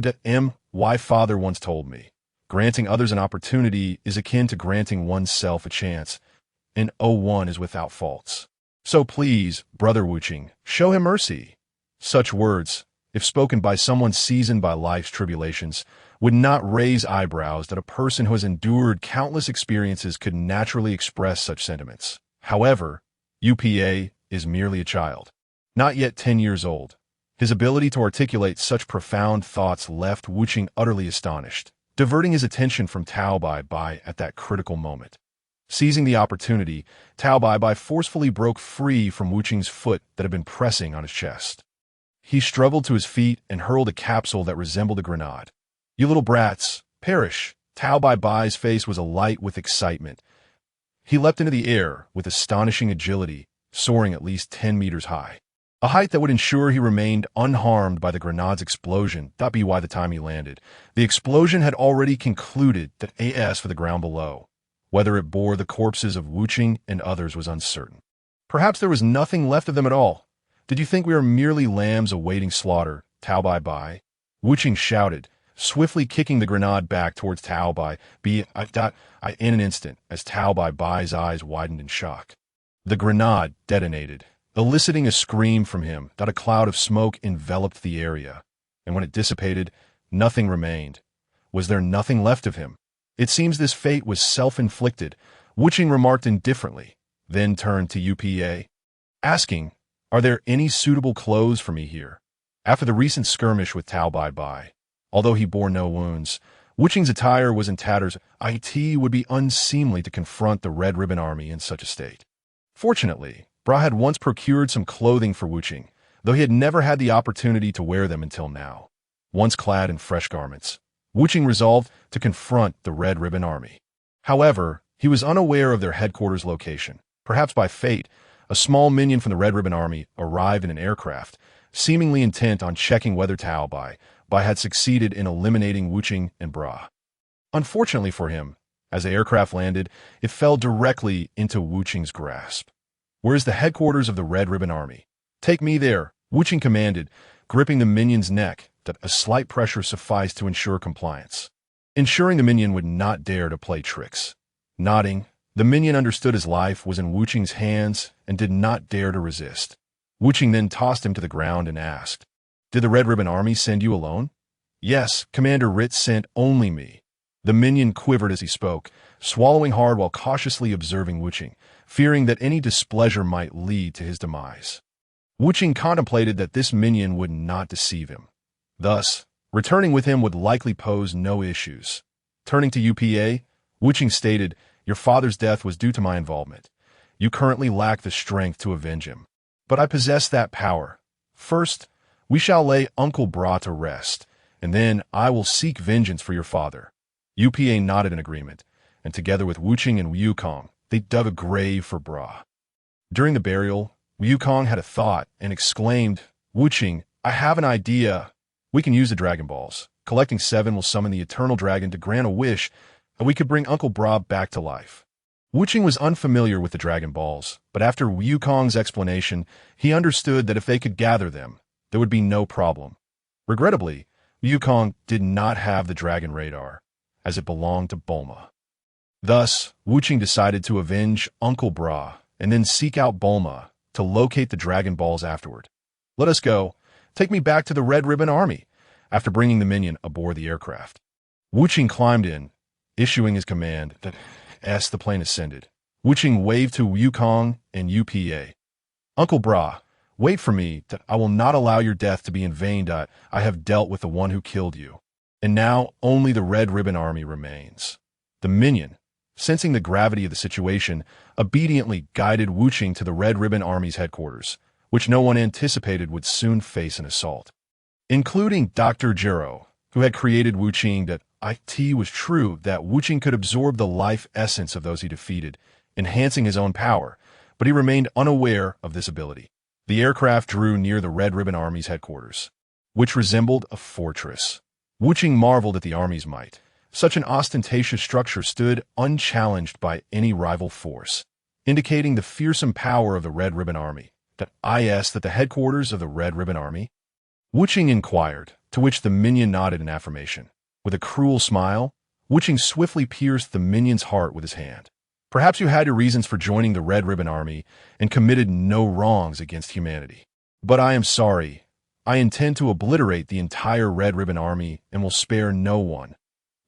My father once told me, granting others an opportunity is akin to granting oneself a chance, and one is without faults. So please, Brother Wuching, show him mercy. Such words, if spoken by someone seasoned by life's tribulations, would not raise eyebrows that a person who has endured countless experiences could naturally express such sentiments. However, UPA is merely a child, not yet 10 years old. His ability to articulate such profound thoughts left Wuching utterly astonished, diverting his attention from Tao Bai Bai at that critical moment. Seizing the opportunity, Tao Bai Bai forcefully broke free from Wuching's foot that had been pressing on his chest. He struggled to his feet and hurled a capsule that resembled a grenade. You little brats, perish! Tao Bai Bai's face was alight with excitement. He leapt into the air with astonishing agility, soaring at least 10 meters high. A height that would ensure he remained unharmed by the grenade's explosion. By the time he landed, the explosion had already concluded that as for the ground below. Whether it bore the corpses of Wuching and others was uncertain. Perhaps there was nothing left of them at all. Did you think we were merely lambs awaiting slaughter, Tao Bai Bai? Wuching shouted, swiftly kicking the grenade back towards Tao Bai Bai in an instant as Tao Bai Bai's eyes widened in shock. The grenade detonated, eliciting a scream from him. A cloud of smoke enveloped the area, and when it dissipated, nothing remained. Was there nothing left of him? It seems this fate was self-inflicted, Wuching remarked indifferently, then turned to UPA, asking, Are there any suitable clothes for me here? After the recent skirmish with Tao Bai, although he bore no wounds, Wuching's attire was in tatters. It would be unseemly to confront the Red Ribbon Army in such a state. Fortunately, Bra had once procured some clothing for Wuching, though he had never had the opportunity to wear them until now. Once clad in fresh garments, Wuching resolved to confront the Red Ribbon Army. However, he was unaware of their headquarters location. Perhaps by fate, a small minion from the Red Ribbon Army arrived in an aircraft, seemingly intent on checking whether Tao Bai had succeeded in eliminating Wuching and Bra. Unfortunately for him, as the aircraft landed, it fell directly into Wuching's grasp. "Where is the headquarters of the Red Ribbon Army?" "Take me there," Wuching commanded, gripping the minion's neck. That a slight pressure sufficed to ensure compliance, ensuring the minion would not dare to play tricks. Nodding, the minion understood his life was in Wuching's hands and did not dare to resist. Wuching then tossed him to the ground and asked, "Did the Red Ribbon Army send you alone?" "Yes, Commander Ritz sent only me." The minion quivered as he spoke, swallowing hard while cautiously observing Wuching, fearing that any displeasure might lead to his demise. Wuching contemplated that this minion would not deceive him. Thus, returning with him would likely pose no issues. Turning to UPA, Wuching stated, "Your father's death was due to my involvement. You currently lack the strength to avenge him. But I possess that power. First, we shall lay Uncle Bra to rest, and then I will seek vengeance for your father." UPA nodded in agreement, and together with Wuching and Wukong, they dug a grave for Bra. During the burial, Wukong had a thought and exclaimed, "Wuching, I have an idea. We can use the Dragon Balls. Collecting 7 will summon the Eternal Dragon to grant a wish, and we could bring Uncle Bra back to life." Wuching was unfamiliar with the Dragon Balls, but after Wukong's explanation, he understood that if they could gather them, there would be no problem. Regrettably, Wukong did not have the Dragon Radar, as it belonged to Bulma. Thus, Wuching decided to avenge Uncle Bra and then seek out Bulma to locate the Dragon Balls afterward. "Let us go. Take me back to the Red Ribbon Army," after bringing the minion aboard the aircraft. Wuching climbed in, issuing his command that as the plane ascended, Wuching waved to Wukong and UPA. "Uncle Bra, wait for me, that I will not allow your death to be in vain. I have dealt with the one who killed you, and now only the Red Ribbon Army remains." The minion, sensing the gravity of the situation, obediently guided Wuching to the Red Ribbon Army's headquarters, which no one anticipated would soon face an assault. Including Dr. Jiro, who had created Wuching, that it was true that Wuching could absorb the life essence of those he defeated, enhancing his own power, but he remained unaware of this ability. The aircraft drew near the Red Ribbon Army's headquarters, which resembled a fortress. Wuching marveled at the army's might. Such an ostentatious structure stood unchallenged by any rival force, indicating the fearsome power of the Red Ribbon Army. That at the headquarters of the Red Ribbon Army? Wuching inquired, to which the minion nodded in affirmation. With a cruel smile, Wuching swiftly pierced the minion's heart with his hand. "Perhaps you had your reasons for joining the Red Ribbon Army and committed no wrongs against humanity. But I am sorry. I intend to obliterate the entire Red Ribbon Army and will spare no one."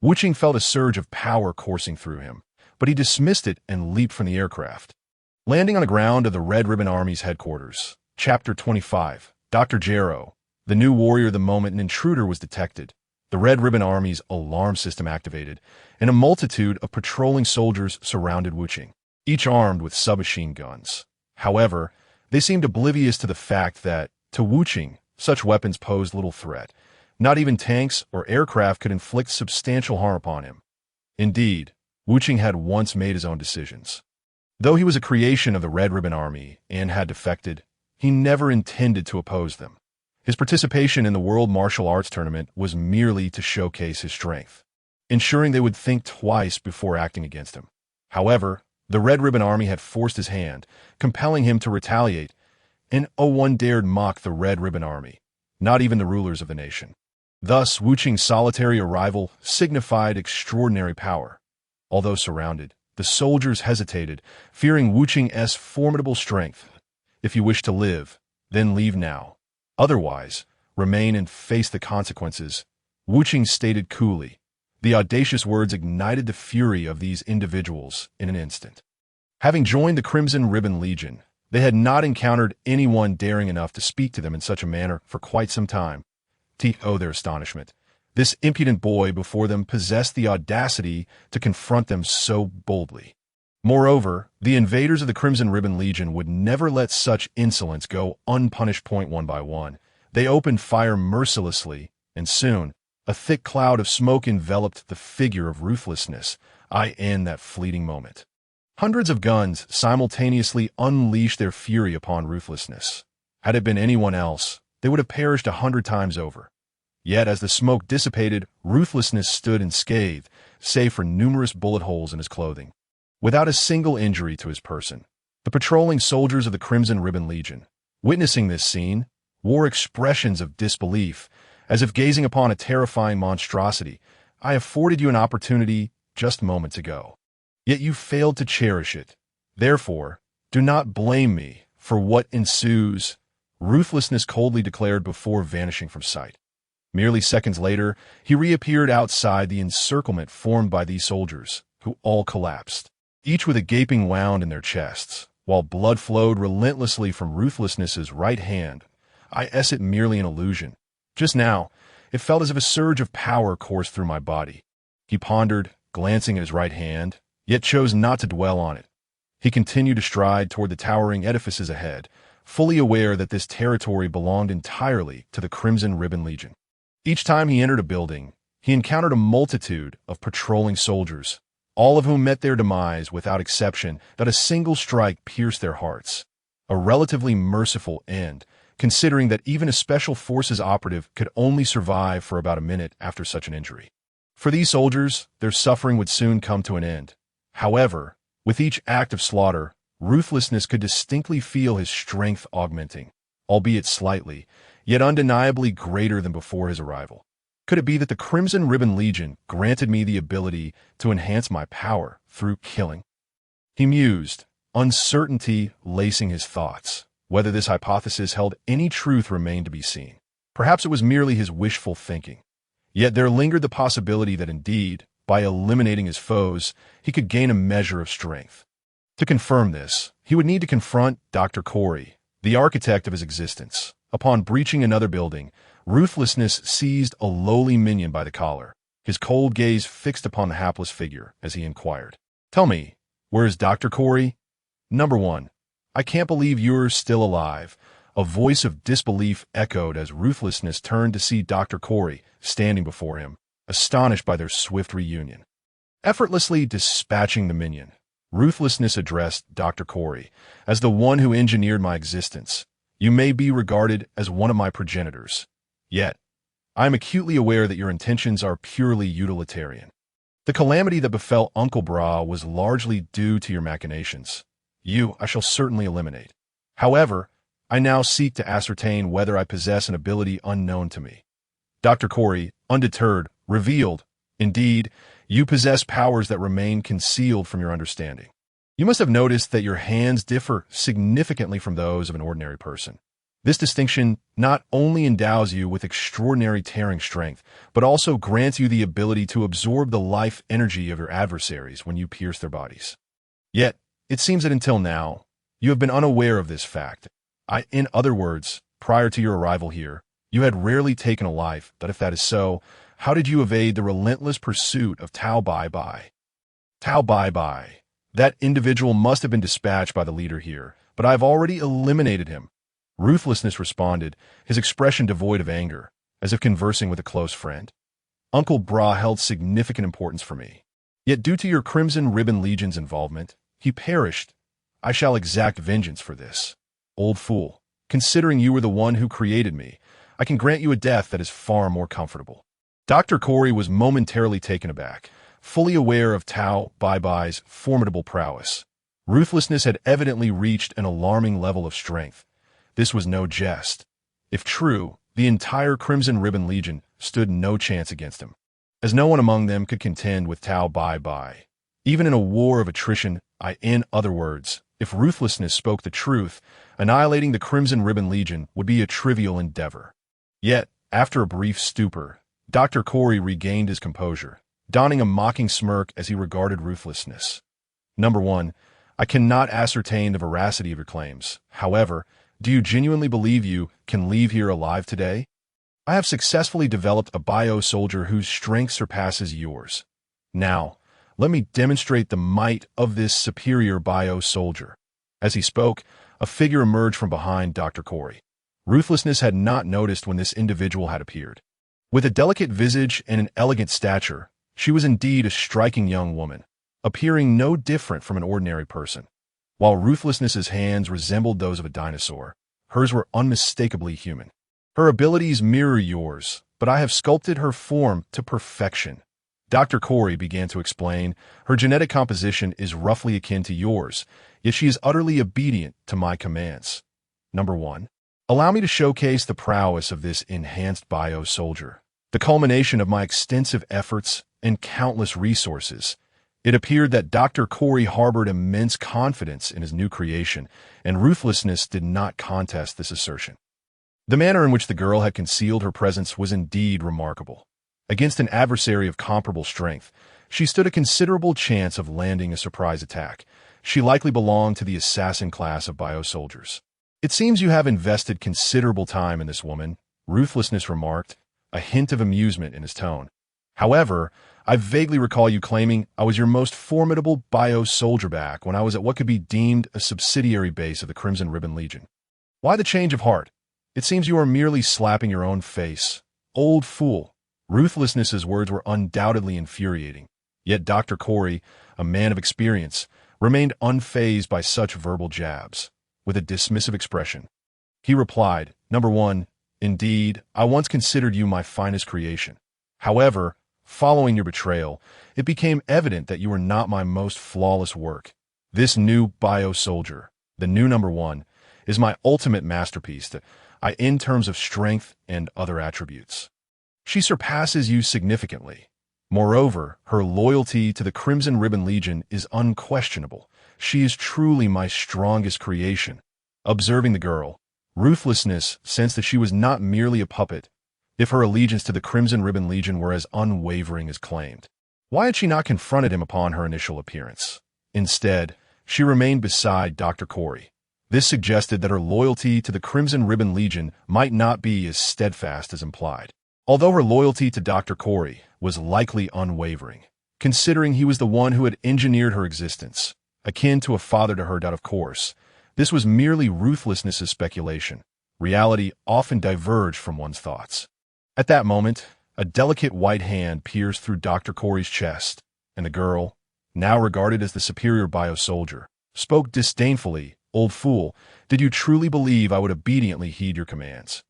Wuching felt a surge of power coursing through him, but he dismissed it and leaped from the aircraft. Landing on the ground of the Red Ribbon Army's headquarters. Chapter 25. Dr. Jiro, the new warrior. The moment an intruder was detected, the Red Ribbon Army's alarm system activated, and a multitude of patrolling soldiers surrounded Wuching, each armed with submachine guns. However, they seemed oblivious to the fact that, to Wuching, such weapons posed little threat. Not even tanks or aircraft could inflict substantial harm upon him. Indeed, Wuching had once made his own decisions. Though he was a creation of the Red Ribbon Army and had defected, he never intended to oppose them. His participation in the World Martial Arts Tournament was merely to showcase his strength, ensuring they would think twice before acting against him. However, the Red Ribbon Army had forced his hand, compelling him to retaliate, and no one dared mock the Red Ribbon Army, not even the rulers of the nation. Thus, Wuching's solitary arrival signified extraordinary power. Although surrounded, the soldiers hesitated, fearing Wuching's formidable strength. "If you wish to live, then leave now. Otherwise, remain and face the consequences," Wuching stated coolly. The audacious words ignited the fury of these individuals in an instant. Having joined the Crimson Ribbon Legion, They had not encountered anyone daring enough to speak to them in such a manner for quite some time. To their astonishment, this impudent boy before them possessed the audacity to confront them so boldly. Moreover, the invaders of the Crimson Ribbon Legion would never let such insolence go unpunished. One by one, they opened fire mercilessly, and soon, a thick cloud of smoke enveloped the figure of ruthlessness. In that fleeting moment, hundreds of guns simultaneously unleashed their fury upon ruthlessness. Had it been anyone else, they would have perished 100 times over. Yet as the smoke dissipated, ruthlessness stood unscathed, save for numerous bullet holes in his clothing. Without a single injury to his person, the patrolling soldiers of the Crimson Ribbon Legion, witnessing this scene, wore expressions of disbelief, as if gazing upon a terrifying monstrosity. I afforded you an opportunity just moments ago, yet you failed to cherish it. Therefore, do not blame me for what ensues, ruthlessness coldly declared before vanishing from sight. Merely seconds later, he reappeared outside the encirclement formed by these soldiers, who all collapsed, each with a gaping wound in their chests, while blood flowed relentlessly from ruthlessness's right hand. It merely an illusion. Just now, it felt as if a surge of power coursed through my body. He pondered, glancing at his right hand, yet chose not to dwell on it. He continued to stride toward the towering edifices ahead, fully aware that this territory belonged entirely to the Crimson Ribbon Legion. Each time he entered a building, he encountered a multitude of patrolling soldiers, all of whom met their demise without exception. That a single strike pierced their hearts. A relatively merciful end, considering that even a special forces operative could only survive for about a minute after such an injury. For these soldiers, their suffering would soon come to an end. However, with each act of slaughter, ruthlessness could distinctly feel his strength augmenting, albeit slightly, yet undeniably greater than before his arrival. Could it be that the Crimson Ribbon Legion granted me the ability to enhance my power through killing? He mused, uncertainty lacing his thoughts. Whether this hypothesis held any truth remained to be seen. Perhaps it was merely his wishful thinking. Yet there lingered the possibility that indeed, by eliminating his foes, he could gain a measure of strength. To confirm this, he would need to confront Dr. Corey, the architect of his existence. Upon breaching another building, ruthlessness seized a lowly minion by the collar, his cold gaze fixed upon the hapless figure as he inquired, "Tell me, where is Dr. Corey?" "Number one, I can't believe you're still alive." A voice of disbelief echoed as ruthlessness turned to see Dr. Corey standing before him, astonished by their swift reunion. Effortlessly dispatching the minion, ruthlessness addressed Dr. Corey as the one who engineered my existence. "You may be regarded as one of my progenitors. Yet, I am acutely aware that your intentions are purely utilitarian. The calamity that befell Uncle Bra was largely due to your machinations. You I shall certainly eliminate. However, I now seek to ascertain whether I possess an ability unknown to me." Dr. Corey, undeterred, revealed, "Indeed, you possess powers that remain concealed from your understanding. You must have noticed that your hands differ significantly from those of an ordinary person. This distinction not only endows you with extraordinary tearing strength, but also grants you the ability to absorb the life energy of your adversaries when you pierce their bodies. Yet, it seems that until now, you have been unaware of this fact. In other words, prior to your arrival here, you had rarely taken a life. That if that is so, how did you evade the relentless pursuit of Tao Bai Bai?" "Tao Bai Bai. That individual must have been dispatched by the leader here, but I have already eliminated him." Ruthlessness responded, his expression devoid of anger, as if conversing with a close friend. "Uncle Bra held significant importance for me. Yet due to your Crimson Ribbon Legion's involvement, he perished. I shall exact vengeance for this. Old fool, considering you were the one who created me, I can grant you a death that is far more comfortable." Dr. Corey was momentarily taken aback, fully aware of Tao Bai Bai's formidable prowess. Ruthlessness had evidently reached an alarming level of strength. This was no jest. If true, the entire Crimson Ribbon Legion stood no chance against him, as no one among them could contend with Tao Bai Bai. Even in a war of attrition, in other words, if ruthlessness spoke the truth, annihilating the Crimson Ribbon Legion would be a trivial endeavor. Yet, after a brief stupor, Dr. Corey regained his composure, donning a mocking smirk as he regarded ruthlessness. "Number one, I cannot ascertain the veracity of your claims. However, do you genuinely believe you can leave here alive today? I have successfully developed a bio-soldier whose strength surpasses yours. Now, let me demonstrate the might of this superior bio-soldier. As he spoke, a figure emerged from behind Dr. Corey. Ruthlessness had not noticed when this individual had appeared. With a delicate visage and an elegant stature, she was indeed a striking young woman, appearing no different from an ordinary person. While Ruthlessness's hands resembled those of a dinosaur, hers were unmistakably human. Her abilities mirror yours, but I have sculpted her form to perfection. Dr. Corey began to explain, her genetic composition is roughly akin to yours, yet she is utterly obedient to my commands. Number 1. Allow me to showcase the prowess of this enhanced bio-soldier. The culmination of my extensive efforts and countless resources. It appeared that Dr. Corey harbored immense confidence in his new creation, and Ruthlessness did not contest this assertion. The manner in which the girl had concealed her presence was indeed remarkable. Against an adversary of comparable strength, she stood a considerable chance of landing a surprise attack. She likely belonged to the assassin class of bio-soldiers. It seems you have invested considerable time in this woman, Ruthlessness remarked, a hint of amusement in his tone. However, I vaguely recall you claiming I was your most formidable bio-soldier back when I was at what could be deemed a subsidiary base of the Crimson Ribbon Legion. Why the change of heart? It seems you are merely slapping your own face. Old fool. Ruthlessness's words were undoubtedly infuriating, yet Dr. Corey, a man of experience, remained unfazed by such verbal jabs. With a dismissive expression, he replied, Number 1, indeed, I once considered you my finest creation. However, following your betrayal, it became evident that you were not my most flawless work. This new bio-soldier, the new Number 1, is my ultimate masterpiece in terms of strength and other attributes. She surpasses you significantly. Moreover, her loyalty to the Crimson Ribbon Legion is unquestionable. She is truly my strongest creation. Observing the girl, Ruthlessness sensed that she was not merely a puppet, if her allegiance to the Crimson Ribbon Legion were as unwavering as claimed. Why had she not confronted him upon her initial appearance? Instead, she remained beside Dr. Corey. This suggested that her loyalty to the Crimson Ribbon Legion might not be as steadfast as implied. Although her loyalty to Dr. Corey was likely unwavering, considering he was the one who had engineered her existence, akin to a father to her, of course, this was merely Ruthlessness's speculation. Reality often diverged from one's thoughts. At that moment, a delicate white hand pierced through Dr. Corey's chest, and the girl, now regarded as the superior bio-soldier, spoke disdainfully, Old fool, did you truly believe I would obediently heed your commands?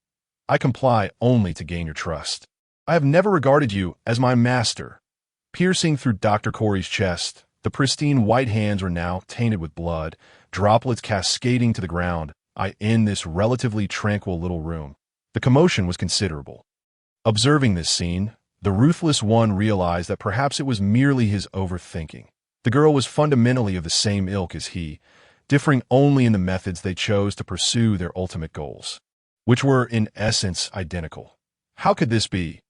I comply only to gain your trust. I have never regarded you as my master. Piercing through Dr. Corey's chest, the pristine white hands were now tainted with blood, droplets cascading to the ground. In this relatively tranquil little room, the commotion was considerable. Observing this scene, the ruthless one realized that perhaps it was merely his overthinking. The girl was fundamentally of the same ilk as he, differing only in the methods they chose to pursue their ultimate goals, which were in essence identical. How could this be?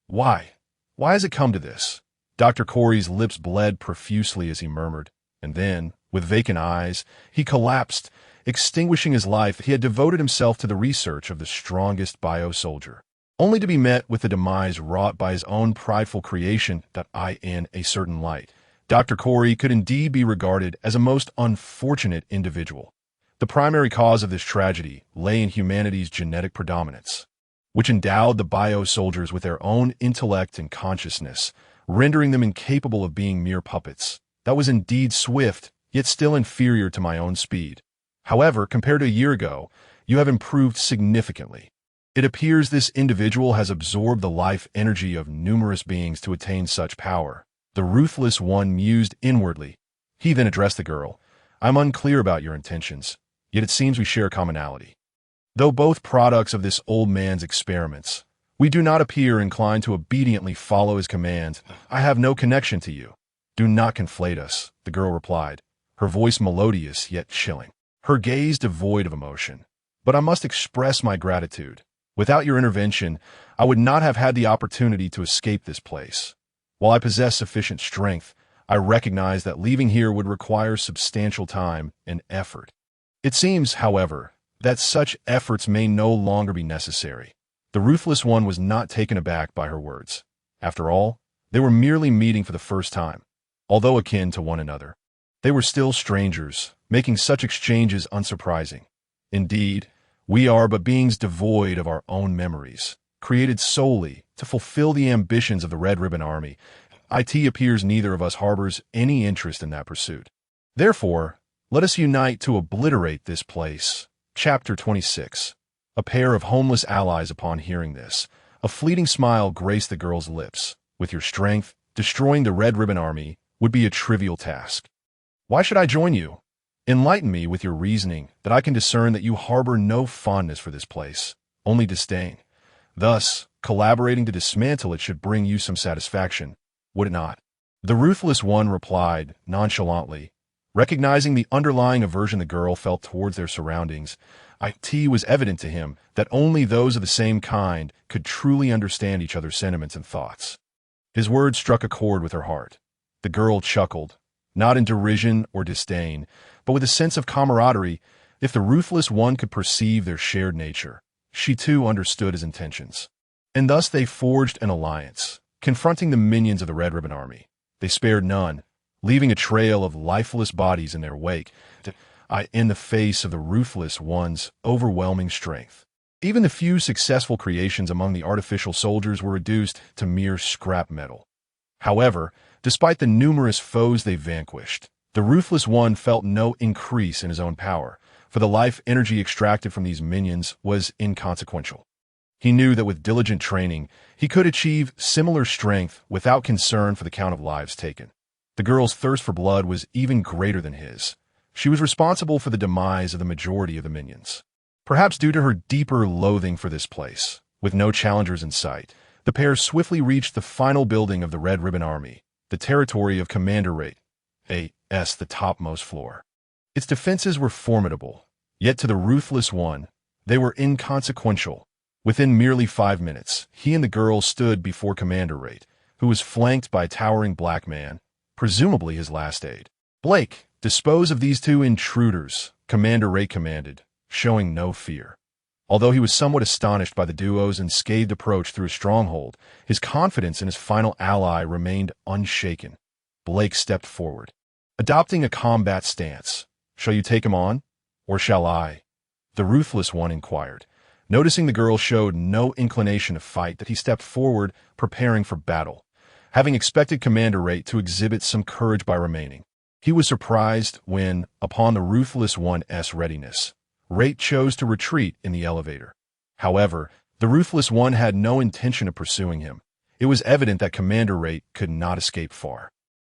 Why? Why has it come to this? Dr. Corey's lips bled profusely as he murmured, and then, with vacant eyes, he collapsed, extinguishing his life. He had devoted himself to the research of the strongest bio-soldier, only to be met with the demise wrought by his own prideful creation in a certain light. Dr. Corey could indeed be regarded as a most unfortunate individual. The primary cause of this tragedy lay in humanity's genetic predominance, which endowed the bio-soldiers with their own intellect and consciousness, rendering them incapable of being mere puppets. That was indeed swift, yet still inferior to my own speed. However, compared to a year ago, you have improved significantly. It appears this individual has absorbed the life energy of numerous beings to attain such power. The ruthless one mused inwardly. He then addressed the girl. I'm unclear about your intentions, yet it seems we share a commonality. Though both products of this old man's experiments, we do not appear inclined to obediently follow his commands. I have no connection to you. Do not conflate us, the girl replied, her voice melodious yet chilling, her gaze devoid of emotion. But I must express my gratitude. Without your intervention, I would not have had the opportunity to escape this place. While I possess sufficient strength, I recognize that leaving here would require substantial time and effort. It seems, however, that such efforts may no longer be necessary. The ruthless one was not taken aback by her words. After all, they were merely meeting for the first time. Although akin to one another, they were still strangers, making such exchanges unsurprising. Indeed, we are but beings devoid of our own memories, created solely to fulfill the ambitions of the Red Ribbon Army. It appears neither of us harbors any interest in that pursuit. Therefore, let us unite to obliterate this place. Chapter 26. A pair of homeless allies. Upon hearing this, a fleeting smile graced the girl's lips. With your strength, destroying the Red Ribbon Army would be a trivial task. Why should I join you? Enlighten me with your reasoning, that I can discern that you harbor no fondness for this place, only disdain. Thus, collaborating to dismantle it should bring you some satisfaction, would it not? The ruthless one replied, nonchalantly. Recognizing the underlying aversion the girl felt towards their surroundings, it was evident to him that only those of the same kind could truly understand each other's sentiments and thoughts. His words struck a chord with her heart. The girl chuckled, not in derision or disdain, but with a sense of camaraderie. If the ruthless one could perceive their shared nature, she too understood his intentions. And thus they forged an alliance, confronting the minions of the Red Ribbon Army. They spared none, leaving a trail of lifeless bodies in their wake, in the face of the ruthless one's overwhelming strength. Even the few successful creations among the artificial soldiers were reduced to mere scrap metal. However, despite the numerous foes they vanquished, the ruthless one felt no increase in his own power, for the life energy extracted from these minions was inconsequential. He knew that with diligent training, he could achieve similar strength without concern for the count of lives taken. The girl's thirst for blood was even greater than his. She was responsible for the demise of the majority of the minions. Perhaps due to her deeper loathing for this place, with no challengers in sight, the pair swiftly reached the final building of the Red Ribbon Army, the territory of Commander Rate, the topmost floor. Its defenses were formidable, yet to the ruthless one, they were inconsequential. Within merely 5 minutes, he and the girl stood before Commander Rate, who was flanked by a towering black man, presumably his last aide. Blake, dispose of these two intruders, Commander Rate commanded, showing no fear. Although he was somewhat astonished by the duo's unscathed approach through a stronghold, his confidence in his final ally remained unshaken. Blake stepped forward, adopting a combat stance. Shall you take him on, or shall I? The ruthless one inquired. Noticing the girl showed no inclination to fight, that he stepped forward, preparing for battle. Having expected Commander Rate to exhibit some courage by remaining, he was surprised when, upon the ruthless one's readiness, Rate chose to retreat in the elevator. However, the ruthless one had no intention of pursuing him. It was evident that Commander Rate could not escape far.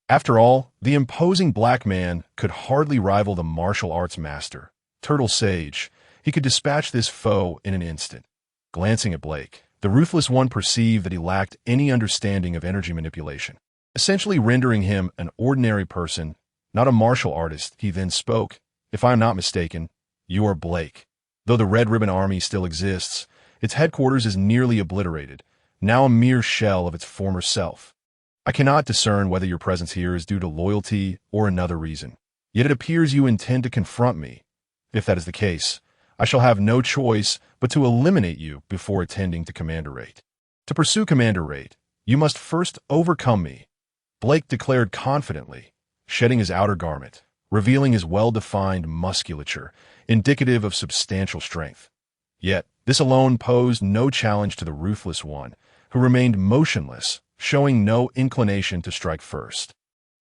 After all, the imposing black man could hardly rival the martial arts master, Turtle Sage. He could dispatch this foe in an instant. Glancing at Blake, the ruthless one perceived that he lacked any understanding of energy manipulation, essentially rendering him an ordinary person, not a martial artist. He then spoke. If I am not mistaken, you are Blake. Though the Red Ribbon Army still exists, its headquarters is nearly obliterated, now a mere shell of its former self. I cannot discern whether your presence here is due to loyalty or another reason. Yet it appears you intend to confront me. If that is the case, I shall have no choice but to eliminate you before attending to Commander Rate. To pursue Commander Rate, you must first overcome me, Blake declared confidently, shedding his outer garment, revealing his well-defined musculature, indicative of substantial strength. Yet, this alone posed no challenge to the ruthless one, who remained motionless, showing no inclination to strike first.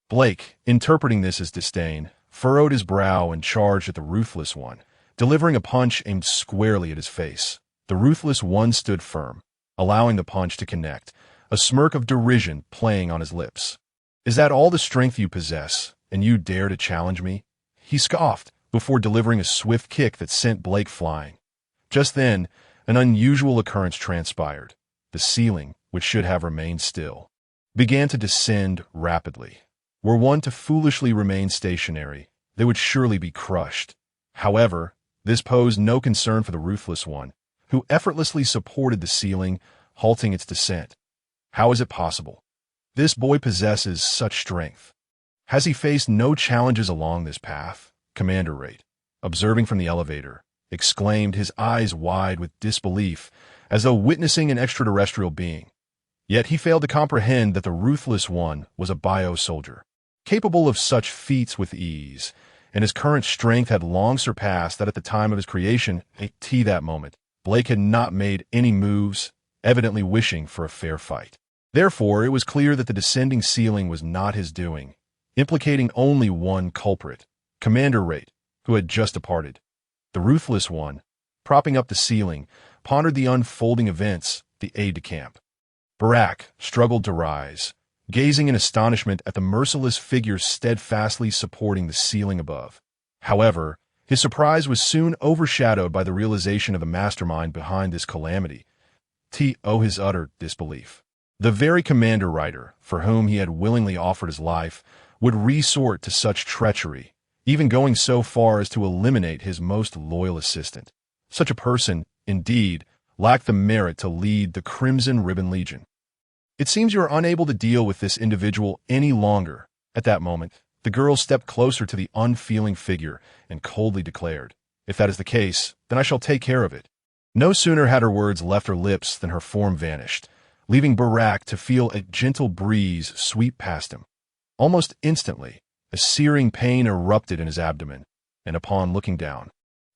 Blake, interpreting this as disdain, furrowed his brow and charged at the ruthless one, delivering a punch aimed squarely at his face. The ruthless one stood firm, allowing the punch to connect, a smirk of derision playing on his lips. Is that all the strength you possess, and you dare to challenge me? He scoffed, before delivering a swift kick that sent Blake flying. Just then, an unusual occurrence transpired. The ceiling, which should have remained still, began to descend rapidly. Were one to foolishly remain stationary, they would surely be crushed. However, this posed no concern for the ruthless one, who effortlessly supported the ceiling, halting its descent. How is it possible? This boy possesses such strength. Has he faced no challenges along this path? Commander Rate, observing from the elevator, exclaimed, his eyes wide with disbelief, as though witnessing an extraterrestrial being. Yet he failed to comprehend that the ruthless one was a bio-soldier, capable of such feats with ease, and his current strength had long surpassed that at the time of his creation. At that moment, Blake had not made any moves, evidently wishing for a fair fight. Therefore, it was clear that the descending ceiling was not his doing, implicating only one culprit, Commander Rate, who had just departed. The ruthless one, propping up the ceiling, pondered the unfolding events. The aide-de-camp, Barak, struggled to rise, gazing in astonishment at the merciless figure steadfastly supporting the ceiling above. However, his surprise was soon overshadowed by the realization of the mastermind behind this calamity. His utter disbelief. The very commander writer, for whom he had willingly offered his life, would resort to such treachery, even going so far as to eliminate his most loyal assistant. Such a person, indeed, lacked the merit to lead the Crimson Ribbon Legion. It seems you are unable to deal with this individual any longer. At that moment, the girl stepped closer to the unfeeling figure and coldly declared, "If that is the case, then I shall take care of it." No sooner had her words left her lips than her form vanished, leaving Barak to feel a gentle breeze sweep past him. Almost instantly, a searing pain erupted in his abdomen, and upon looking down,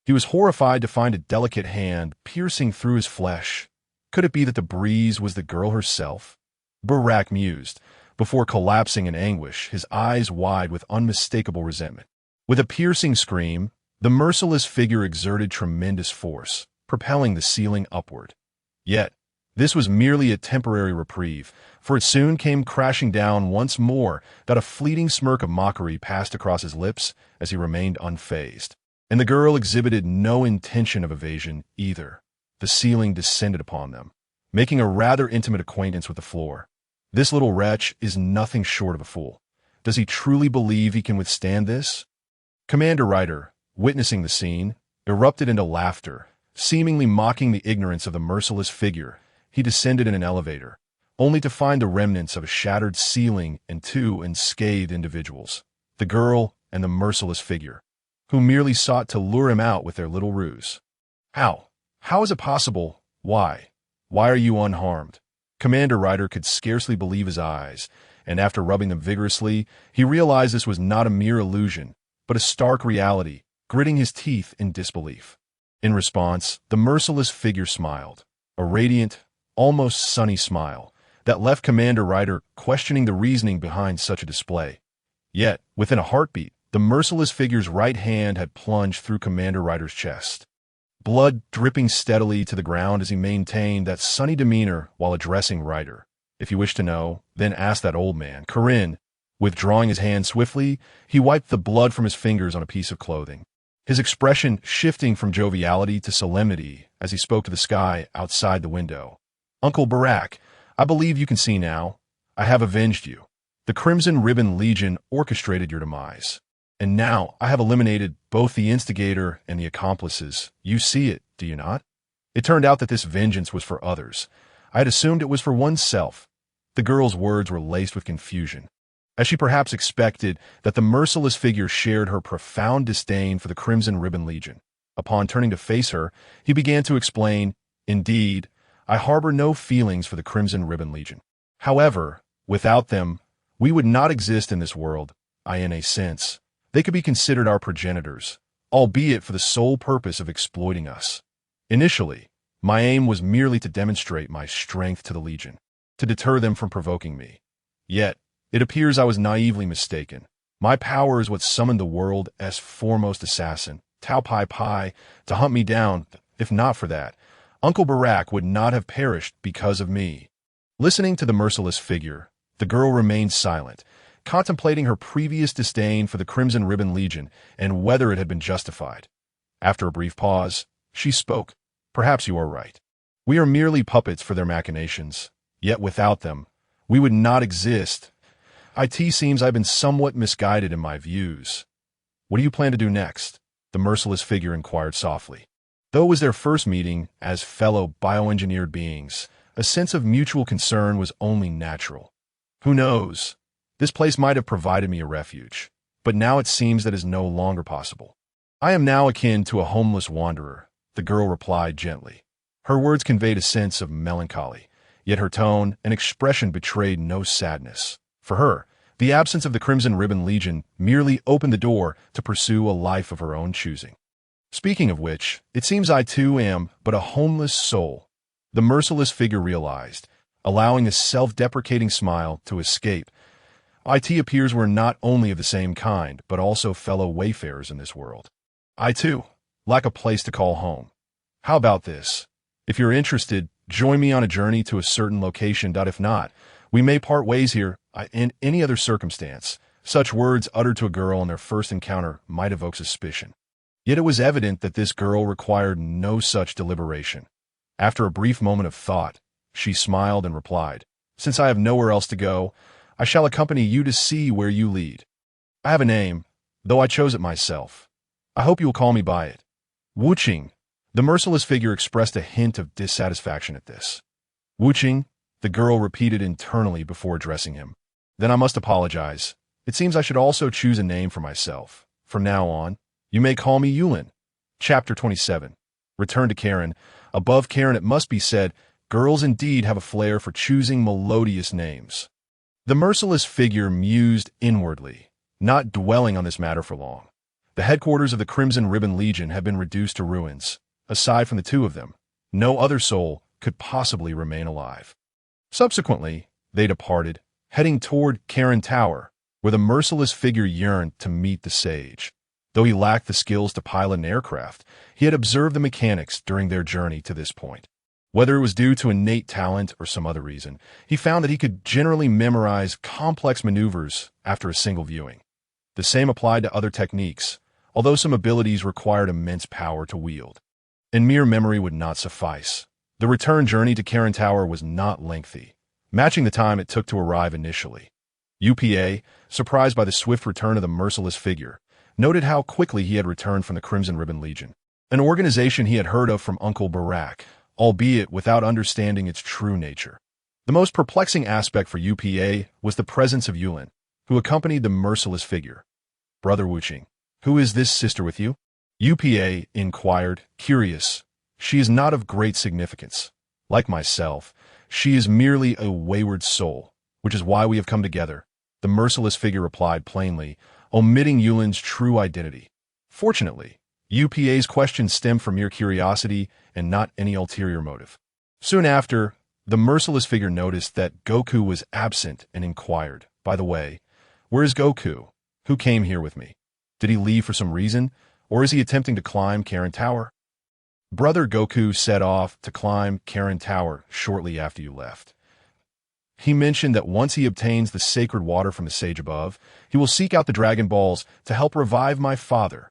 he was horrified to find a delicate hand piercing through his flesh. Could it be that the breeze was the girl herself? Barak mused, before collapsing in anguish, his eyes wide with unmistakable resentment. With a piercing scream, the merciless figure exerted tremendous force, propelling the ceiling upward. Yet, this was merely a temporary reprieve, for it soon came crashing down once more. That a fleeting smirk of mockery passed across his lips as he remained unfazed. And the girl exhibited no intention of evasion either. The ceiling descended upon them, making a rather intimate acquaintance with the floor. This little wretch is nothing short of a fool. Does he truly believe he can withstand this? Commander Ryder, witnessing the scene, erupted into laughter, seemingly mocking the ignorance of the merciless figure. He descended in an elevator, only to find the remnants of a shattered ceiling and two unscathed individuals, the girl and the merciless figure, who merely sought to lure him out with their little ruse. How? How is it possible? Why? Why are you unharmed? Commander Ryder could scarcely believe his eyes, and after rubbing them vigorously, he realized this was not a mere illusion, but a stark reality, gritting his teeth in disbelief. In response, the merciless figure smiled, a radiant, almost sunny smile, that left Commander Ryder questioning the reasoning behind such a display. Yet, within a heartbeat, the merciless figure's right hand had plunged through Commander Ryder's chest, blood dripping steadily to the ground as he maintained that sunny demeanor while addressing Ryder. If you wish to know, then ask that old man. Corinne, withdrawing his hand swiftly, he wiped the blood from his fingers on a piece of clothing, his expression shifting from joviality to solemnity as he spoke to the sky outside the window. Uncle Barak, I believe you can see now. I have avenged you. The Crimson Ribbon Legion orchestrated your demise. And now I have eliminated both the instigator and the accomplices. You see it, do you not? It turned out that this vengeance was for others. I had assumed it was for oneself. The girl's words were laced with confusion, as she perhaps expected that the merciless figure shared her profound disdain for the Crimson Ribbon Legion. Upon turning to face her, he began to explain, "Indeed, I harbor no feelings for the Crimson Ribbon Legion. However, without them, we would not exist in this world. In a sense, they could be considered our progenitors, albeit for the sole purpose of exploiting us. Initially, my aim was merely to demonstrate my strength to the Legion, to deter them from provoking me. Yet, it appears I was naively mistaken. My power is what summoned the world's foremost assassin, Tao Pai Pai, to hunt me down. If not for that, Uncle Barak would not have perished because of me." Listening to the merciless figure, the girl remained silent, contemplating her previous disdain for the Crimson Ribbon Legion and whether it had been justified. After a brief pause, she spoke. "Perhaps you are right. We are merely puppets for their machinations. Yet without them, we would not exist. It seems I've been somewhat misguided in my views." "What do you plan to do next?" the merciless figure inquired softly. Though it was their first meeting as fellow bioengineered beings, a sense of mutual concern was only natural. "Who knows? This place might have provided me a refuge, but now it seems that is no longer possible. I am now akin to a homeless wanderer, the girl replied gently. Her words conveyed a sense of melancholy, yet her tone and expression betrayed no sadness. For her, the absence of the Crimson Ribbon Legion merely opened the door to pursue a life of her own choosing. Speaking of which, it seems I too am but a homeless soul, the merciless figure realized, allowing a self-deprecating smile to escape. It appears we're not only of the same kind, but also fellow wayfarers in this world. I too lack a place to call home. How about this? If you're interested, join me on a journey to a certain location. If not, we may part ways here. In any other circumstance, such words uttered to a girl in their first encounter might evoke suspicion. Yet it was evident that this girl required no such deliberation. After a brief moment of thought, she smiled and replied, "Since I have nowhere else to go, I shall accompany you to see where you lead. I have a name, though I chose it myself. I hope you will call me by it." Wuching. The merciless figure expressed a hint of dissatisfaction at this. Wuching, the girl repeated internally before addressing him. Then I must apologize. It seems I should also choose a name for myself. From now on, you may call me Yulin. Chapter 27. Return to Karen. Above Karen, it must be said, girls indeed have a flair for choosing melodious names. The merciless figure mused inwardly, not dwelling on this matter for long. The headquarters of the Crimson Ribbon Legion had been reduced to ruins. Aside from the two of them, no other soul could possibly remain alive. Subsequently, they departed, heading toward Karen Tower, where the merciless figure yearned to meet the sage. Though he lacked the skills to pilot an aircraft, he had observed the mechanics during their journey to this point. Whether it was due to innate talent or some other reason, he found that he could generally memorize complex maneuvers after a single viewing. The same applied to other techniques, although some abilities required immense power to wield. And mere memory would not suffice. The return journey to Karen Tower was not lengthy, matching the time it took to arrive initially. UPA, surprised by the swift return of the merciless figure, noted how quickly he had returned from the Crimson Ribbon Legion, an organization he had heard of from Uncle Bereft, albeit without understanding its true nature. The most perplexing aspect for UPA was the presence of Yulin, who accompanied the merciless figure. "Brother Wuching, who is this sister with you?" UPA inquired, curious. "She is not of great significance. Like myself, she is merely a wayward soul, which is why we have come together," the merciless figure replied plainly, omitting Yulin's true identity. Fortunately, UPA's question stemmed from mere curiosity and not any ulterior motive. Soon after, the merciless figure noticed that Goku was absent and inquired, "By the way, where is Goku? Who came here with me? Did he leave for some reason, or is he attempting to climb Karen Tower?" "Brother Goku set off to climb Karen Tower shortly after you left. He mentioned that once he obtains the sacred water from the sage above, he will seek out the Dragon Balls to help revive my father."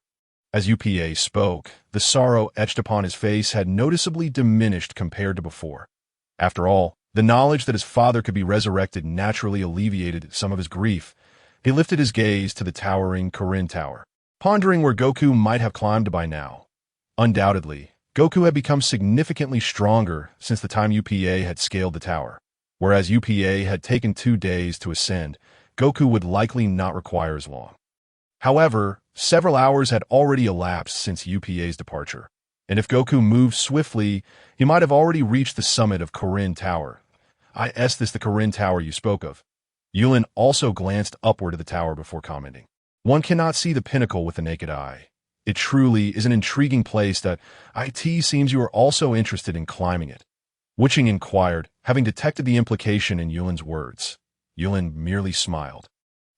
As UPA spoke, the sorrow etched upon his face had noticeably diminished compared to before. After all, the knowledge that his father could be resurrected naturally alleviated some of his grief. He lifted his gaze to the towering Karen Tower, pondering where Goku might have climbed by now. Undoubtedly, Goku had become significantly stronger since the time UPA had scaled the tower. Whereas UPA had taken 2 days to ascend, Goku would likely not require as long. However, several hours had already elapsed since UPA's departure, and if Goku moved swiftly, he might have already reached the summit of Karen Tower. "Is this the Karen Tower you spoke of?" Yulin also glanced upward at the tower before commenting. "One cannot see the pinnacle with the naked eye. It truly is an intriguing place that it seems you are also interested in climbing it." Wuching inquired, having detected the implication in Yulin's words. Yulin merely smiled.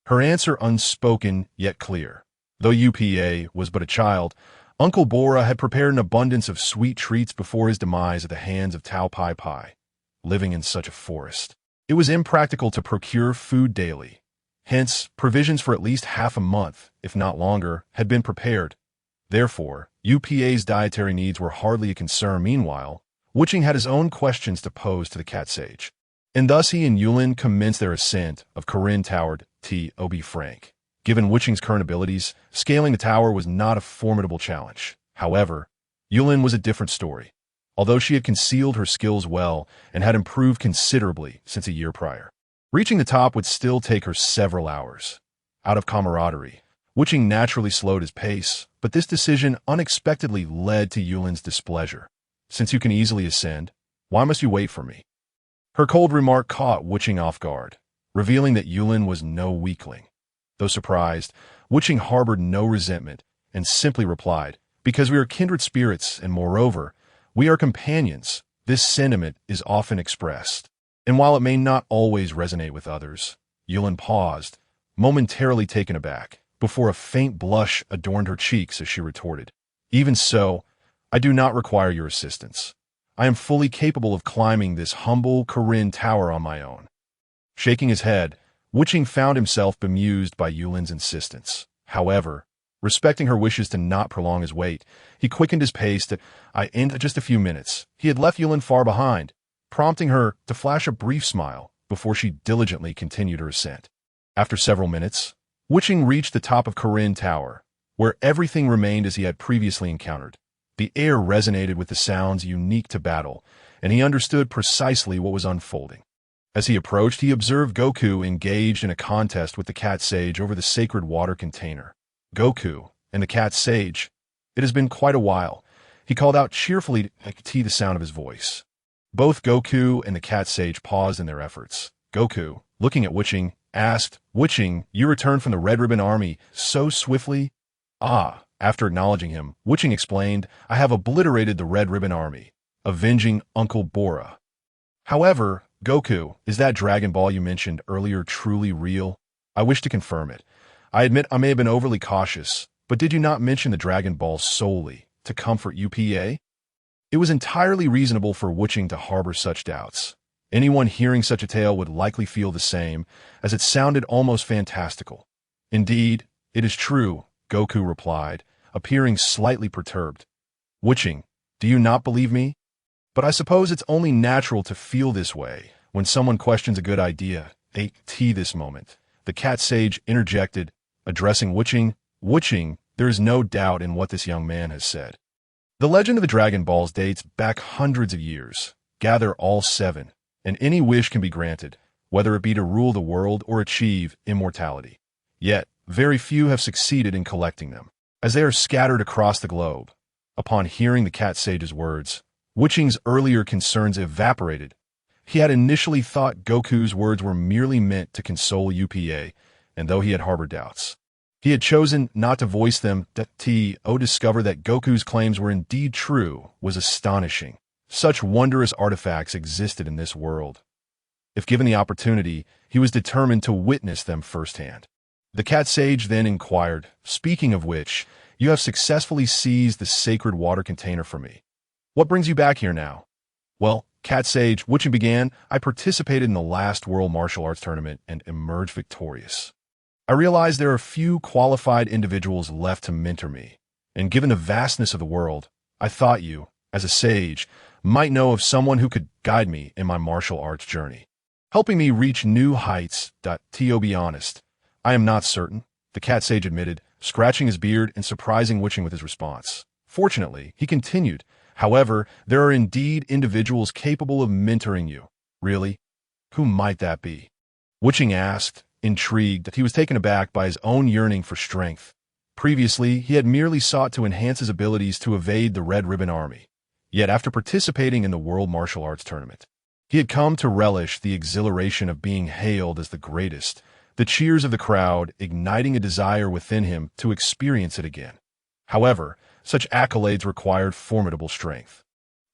Her answer unspoken yet clear. Though UPA was but a child, Uncle Bora had prepared an abundance of sweet treats before his demise at the hands of Tao Pai Pai. Living in such a forest, it was impractical to procure food daily. Hence, provisions for at least half a month, if not longer, had been prepared. Therefore, UPA's dietary needs were hardly a concern. Meanwhile, Wuching had his own questions to pose to the cat sage. And thus he and Yulin commenced their ascent of Karen Tower to be frank. Given Wuching's current abilities, scaling the tower was not a formidable challenge. However, Yulin was a different story. Although she had concealed her skills well and had improved considerably since a year prior, Reaching the top would still take her several hours. Out of camaraderie, Wuching naturally slowed his pace, but this decision unexpectedly led to Yulin's displeasure. Since you can easily ascend, why must you wait for me? Her cold remark caught Wuching off guard, revealing that Yulin was no weakling. Though surprised, Wuching harbored no resentment and simply replied, "Because we are kindred spirits, and moreover, we are companions, this sentiment is often expressed." And while it may not always resonate with others, Yulin paused, momentarily taken aback, before a faint blush adorned her cheeks as she retorted, "Even so, I do not require your assistance. I am fully capable of climbing this humble Corinne tower on my own." Shaking his head, Wuching found himself bemused by Yulin's insistence. However, respecting her wishes to not prolong his wait, he quickened his pace to end just a few minutes. He had left Yulin far behind, prompting her to flash a brief smile before she diligently continued her ascent. After several minutes, Wuching reached the top of Corinne Tower, where everything remained as he had previously encountered. The air resonated with the sounds unique to battle, and he understood precisely what was unfolding. As he approached, he observed Goku engaged in a contest with the cat sage over the sacred water container. "Goku and the cat sage, it has been quite a while," he called out cheerfully to the sound of his voice. Both Goku and the cat sage paused in their efforts. Goku, looking at Wuching, asked, "Wuching, you returned from the Red Ribbon Army so swiftly?" "Ah." After acknowledging him, Wuching explained, "I have obliterated the Red Ribbon Army, avenging Uncle Bora." "However, Goku, is that Dragon Ball you mentioned earlier truly real? I wish to confirm it. I admit I may have been overly cautious, but did you not mention the Dragon Ball solely to comfort UPA?" It was entirely reasonable for Wuching to harbor such doubts. Anyone hearing such a tale would likely feel the same, as it sounded almost fantastical. "Indeed, it is true," Goku replied, appearing slightly perturbed. "Wuching, do you not believe me? But I suppose it's only natural to feel this way when someone questions a good idea." This moment, the cat sage interjected, addressing Wuching. "Wuching, there is no doubt in what this young man has said. The legend of the Dragon Balls dates back hundreds of years. Gather all 7, and any wish can be granted, whether it be to rule the world or achieve immortality. Yet, very few have succeeded in collecting them, as they are scattered across the globe." Upon hearing the cat sage's words, Wuching's earlier concerns evaporated. He had initially thought Goku's words were merely meant to console UPA, and though he had harbored doubts, he had chosen not to voice them. Discover that Goku's claims were indeed true was astonishing. Such wondrous artifacts existed in this world. If given the opportunity, he was determined to witness them firsthand. The cat sage then inquired, "Speaking of which, you have successfully seized the sacred water container for me. What brings you back here now?" "Well, cat sage," Wuching began, "I participated in the last World Martial Arts Tournament and emerged victorious. I realized there are few qualified individuals left to mentor me, and given the vastness of the world, I thought you, as a sage, might know of someone who could guide me in my martial arts journey, helping me reach new heights. To be honest, I am not certain," the cat sage admitted, scratching his beard and surprising Wuching with his response. "Fortunately," he continued, "however, there are indeed individuals capable of mentoring you." "Really? Who might that be?" Wuching asked, intrigued. He was taken aback by his own yearning for strength. Previously, he had merely sought to enhance his abilities to evade the Red Ribbon Army. Yet after participating in the World Martial Arts Tournament, he had come to relish the exhilaration of being hailed as the greatest, the cheers of the crowd igniting a desire within him to experience it again. However, such accolades required formidable strength.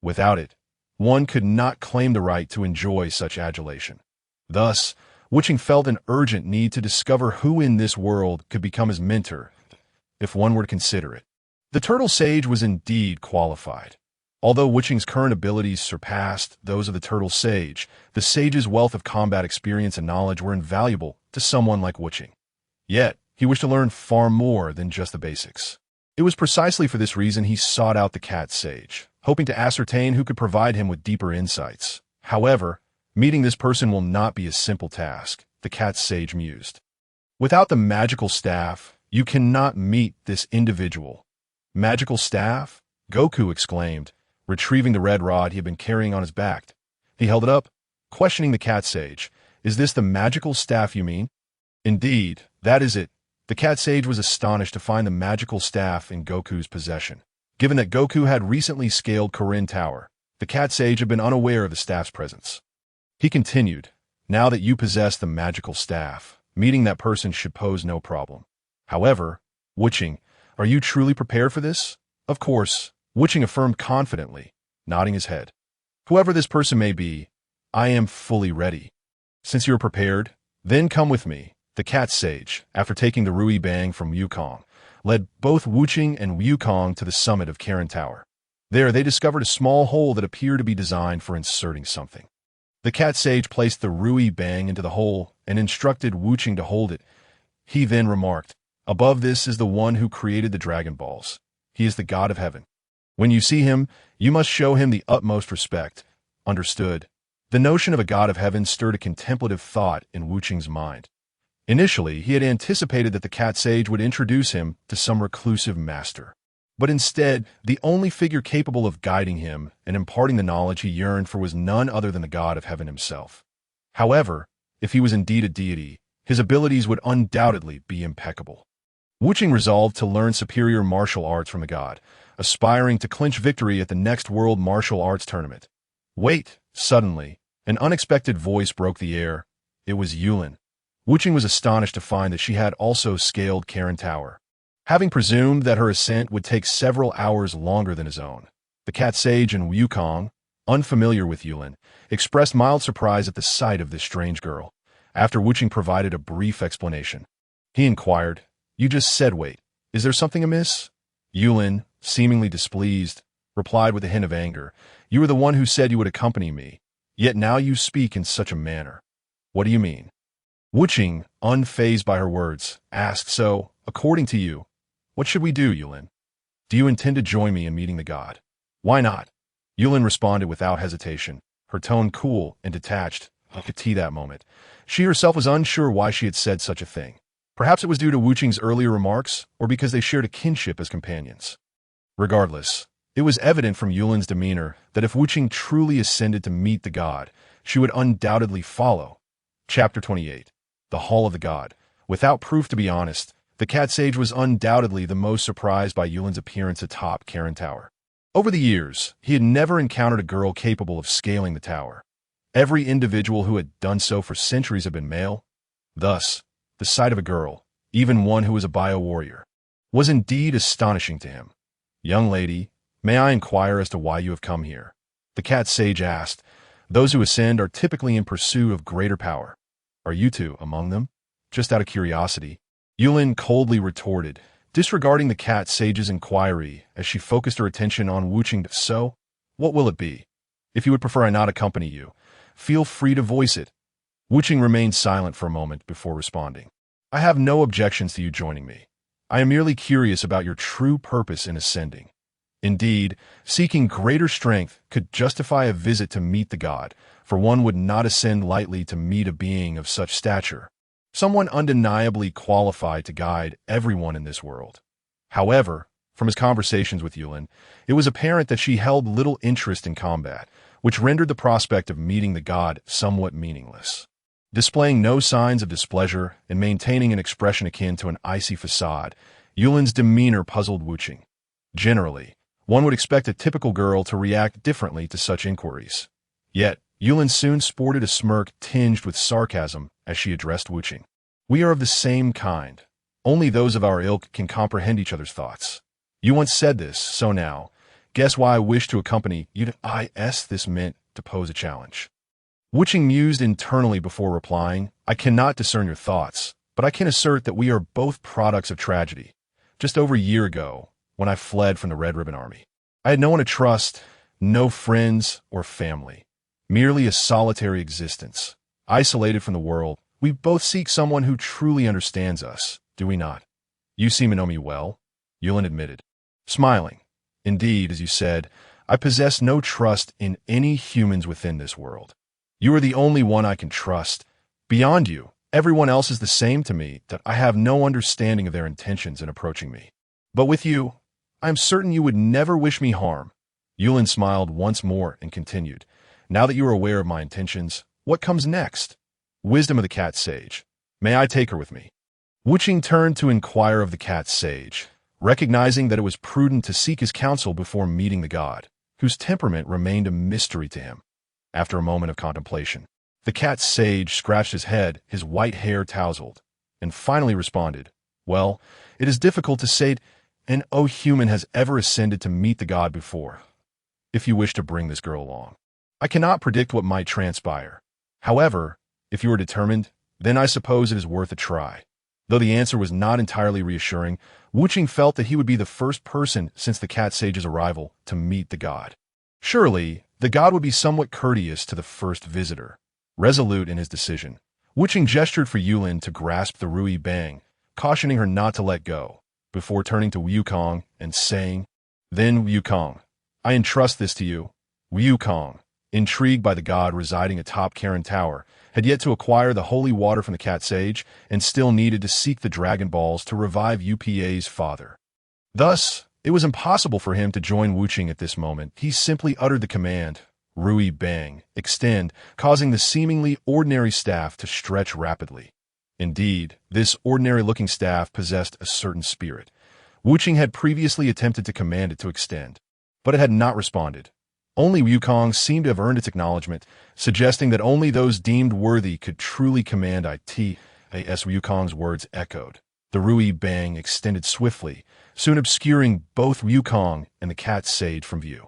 Without it, one could not claim the right to enjoy such adulation. Thus, Wuching felt an urgent need to discover who in this world could become his mentor, if one were to consider it. The turtle sage was indeed qualified. Although Wuching's current abilities surpassed those of the turtle sage, the sage's wealth of combat experience and knowledge were invaluable to someone like Wuching. Yet, he wished to learn far more than just the basics. It was precisely for this reason he sought out the cat sage, hoping to ascertain who could provide him with deeper insights. However, meeting this person will not be a simple task, the cat sage mused. Without the magical staff, you cannot meet this individual. "Magical staff?" Goku exclaimed, retrieving the red rod he had been carrying on his back. He held it up, questioning the cat sage. Is this the magical staff you mean? Indeed, that is it. The cat sage was astonished to find the magical staff in Goku's possession. Given that Goku had recently scaled Korin Tower, the cat sage had been unaware of the staff's presence. He continued, now that you possess the magical staff, meeting that person should pose no problem. However, Wuching, are you truly prepared for this? Of course, Wuching affirmed confidently, nodding his head. Whoever this person may be, I am fully ready. Since you are prepared, then come with me. The cat sage, after taking the Rui Bang from Wukong, led both Wuching and Wukong to the summit of Korin Tower. There they discovered a small hole that appeared to be designed for inserting something. The cat sage placed the Rui Bang into the hole and instructed Wuching to hold it. He then remarked, above this is the one who created the Dragon Balls. He is the god of heaven. When you see him, you must show him the utmost respect. Understood. The notion of a god of heaven stirred a contemplative thought in Wuching's mind. Initially, he had anticipated that the cat sage would introduce him to some reclusive master. But instead, the only figure capable of guiding him and imparting the knowledge he yearned for was none other than the god of heaven himself. However, if he was indeed a deity, his abilities would undoubtedly be impeccable. Wuching resolved to learn superior martial arts from the god, aspiring to clinch victory at the next World Martial Arts Tournament. Wait! Suddenly, an unexpected voice broke the air. It was Yulin. Wuching was astonished to find that she had also scaled Korin Tower. Having presumed that her ascent would take several hours longer than his own, the cat sage and Wukong, unfamiliar with Yulin, expressed mild surprise at the sight of this strange girl. After Wuching provided a brief explanation, he inquired, you just said wait. Is there something amiss? Yulin, seemingly displeased, replied with a hint of anger, you were the one who said you would accompany me, yet now you speak in such a manner. What do you mean? Wuching, unfazed by her words, asked, so, according to you, what should we do, Yulin? Do you intend to join me in meeting the god? Why not? Yulin responded without hesitation, her tone cool and detached. I could see that moment. She herself was unsure why she had said such a thing. Perhaps it was due to Wuching's earlier remarks, or because they shared a kinship as companions. Regardless, it was evident from Yulin's demeanor that if Wuching truly ascended to meet the god, she would undoubtedly follow. Chapter 28. The Hall of the God. Without proof, to be honest, the cat sage was undoubtedly the most surprised by Yulin's appearance atop Korin Tower. Over the years, he had never encountered a girl capable of scaling the tower. Every individual who had done so for centuries had been male. Thus, the sight of a girl, even one who was a bio-warrior, was indeed astonishing to him. Young lady, may I inquire as to why you have come here? The cat sage asked. Those who ascend are typically in pursuit of greater power. Are you two among them? Just out of curiosity. Yulin coldly retorted, disregarding the cat sage's inquiry as she focused her attention on Wuching. So, what will it be? If you would prefer I not accompany you, feel free to voice it. Wuching remained silent for a moment before responding. I have no objections to you joining me. I am merely curious about your true purpose in ascending. Indeed, seeking greater strength could justify a visit to meet the god, for one would not ascend lightly to meet a being of such stature, someone undeniably qualified to guide everyone in this world. However, from his conversations with Yulin, it was apparent that she held little interest in combat, which rendered the prospect of meeting the god somewhat meaningless. Displaying no signs of displeasure and maintaining an expression akin to an icy facade, Yulin's demeanor puzzled Wuching. Generally, one would expect a typical girl to react differently to such inquiries. Yet, Yulin soon sported a smirk tinged with sarcasm as she addressed Wuching. We are of the same kind. Only those of our ilk can comprehend each other's thoughts. You once said this, so now, guess why I wish to accompany you to this meant to pose a challenge. Wuching mused internally before replying, I cannot discern your thoughts, but I can assert that we are both products of tragedy. Just over a year ago, when I fled from the Red Ribbon Army, I had no one to trust, no friends or family. Merely a solitary existence. Isolated from the world, we both seek someone who truly understands us, do we not? You seem to know me well, Yulin admitted, smiling. Indeed, as you said, I possess no trust in any humans within this world. You are the only one I can trust. Beyond you, everyone else is the same to me that I have no understanding of their intentions in approaching me. But with you, I am certain you would never wish me harm. Yulin smiled once more and continued. Now that you are aware of my intentions, what comes next? Wisdom of the cat sage. May I take her with me? Wuching turned to inquire of the cat sage, recognizing that it was prudent to seek his counsel before meeting the god, whose temperament remained a mystery to him. After a moment of contemplation, the cat sage scratched his head, his white hair tousled, and finally responded, "Well, it is difficult to say an human has ever ascended to meet the god before. If you wish to bring this girl along, I cannot predict what might transpire. However, if you are determined, then I suppose it is worth a try." Though the answer was not entirely reassuring, Wuching felt that he would be the first person since the cat sage's arrival to meet the god. Surely, the god would be somewhat courteous to the first visitor. Resolute in his decision, Wuching gestured for Yulin to grasp the Rui Bang, cautioning her not to let go, before turning to Wukong and saying, "Then, Wukong, I entrust this to you." Wukong, intrigued by the god residing atop Karen Tower, had yet to acquire the holy water from the cat sage and still needed to seek the Dragon Balls to revive Upa's father. Thus, it was impossible for him to join Wuching at this moment. He simply uttered the command, "Rui Bang, extend," causing the seemingly ordinary staff to stretch rapidly. Indeed, this ordinary-looking staff possessed a certain spirit. Wuching had previously attempted to command it to extend, but it had not responded. Only Wukong seemed to have earned its acknowledgement, suggesting that only those deemed worthy could truly command it. As Wukong's words echoed, the Rui Bang extended swiftly, soon obscuring both Wukong and the cat sage from view.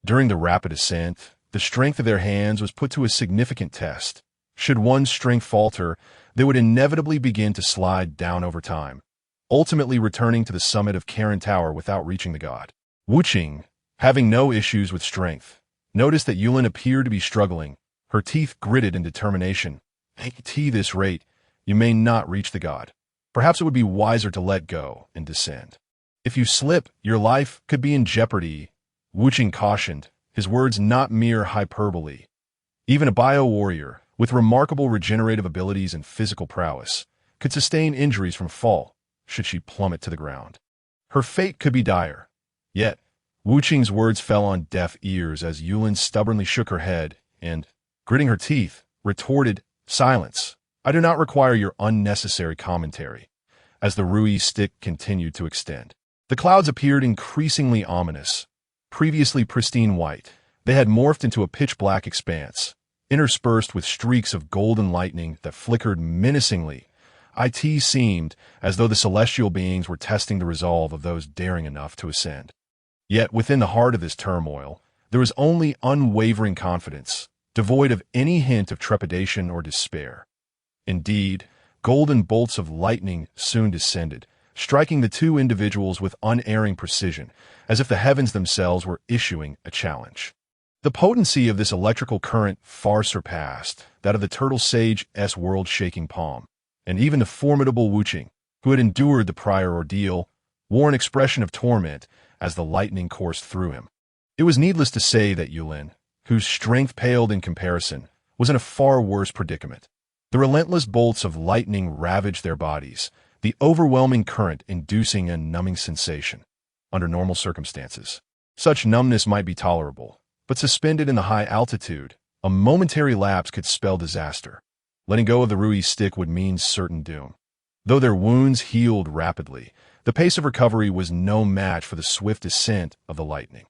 During the rapid ascent, the strength of their hands was put to a significant test. Should one's strength falter, they would inevitably begin to slide down over time, ultimately returning to the summit of Karen Tower without reaching the god. Wuching, having no issues with strength, noticed that Yulin appeared to be struggling, her teeth gritted in determination. At this rate, you may not reach the god. Perhaps it would be wiser to let go and descend. If you slip, your life could be in jeopardy, Wuching cautioned, his words not mere hyperbole. Even a bio-warrior, with remarkable regenerative abilities and physical prowess, could sustain injuries from fall, should she plummet to the ground. Her fate could be dire. Yet, Wuching's words fell on deaf ears as Yulin stubbornly shook her head and, gritting her teeth, retorted, "Silence. I do not require your unnecessary commentary." As the Rui stick continued to extend, the clouds appeared increasingly ominous. Previously pristine white, they had morphed into a pitch-black expanse, interspersed with streaks of golden lightning that flickered menacingly. It seemed as though the celestial beings were testing the resolve of those daring enough to ascend. Yet within the heart of this turmoil, there was only unwavering confidence, devoid of any hint of trepidation or despair. Indeed, golden bolts of lightning soon descended, striking the two individuals with unerring precision, as if the heavens themselves were issuing a challenge. The potency of this electrical current far surpassed that of the turtle sage's world-shaking palm, and even the formidable Wuching, who had endured the prior ordeal, wore an expression of torment as the lightning coursed through him. It was needless to say that Yulin, whose strength paled in comparison, was in a far worse predicament. The relentless bolts of lightning ravaged their bodies, the overwhelming current inducing a numbing sensation. Under normal circumstances, such numbness might be tolerable, but suspended in the high altitude, a momentary lapse could spell disaster. Letting go of the Rui stick would mean certain doom. Though their wounds healed rapidly, the pace of recovery was no match for the swift descent of the lightning.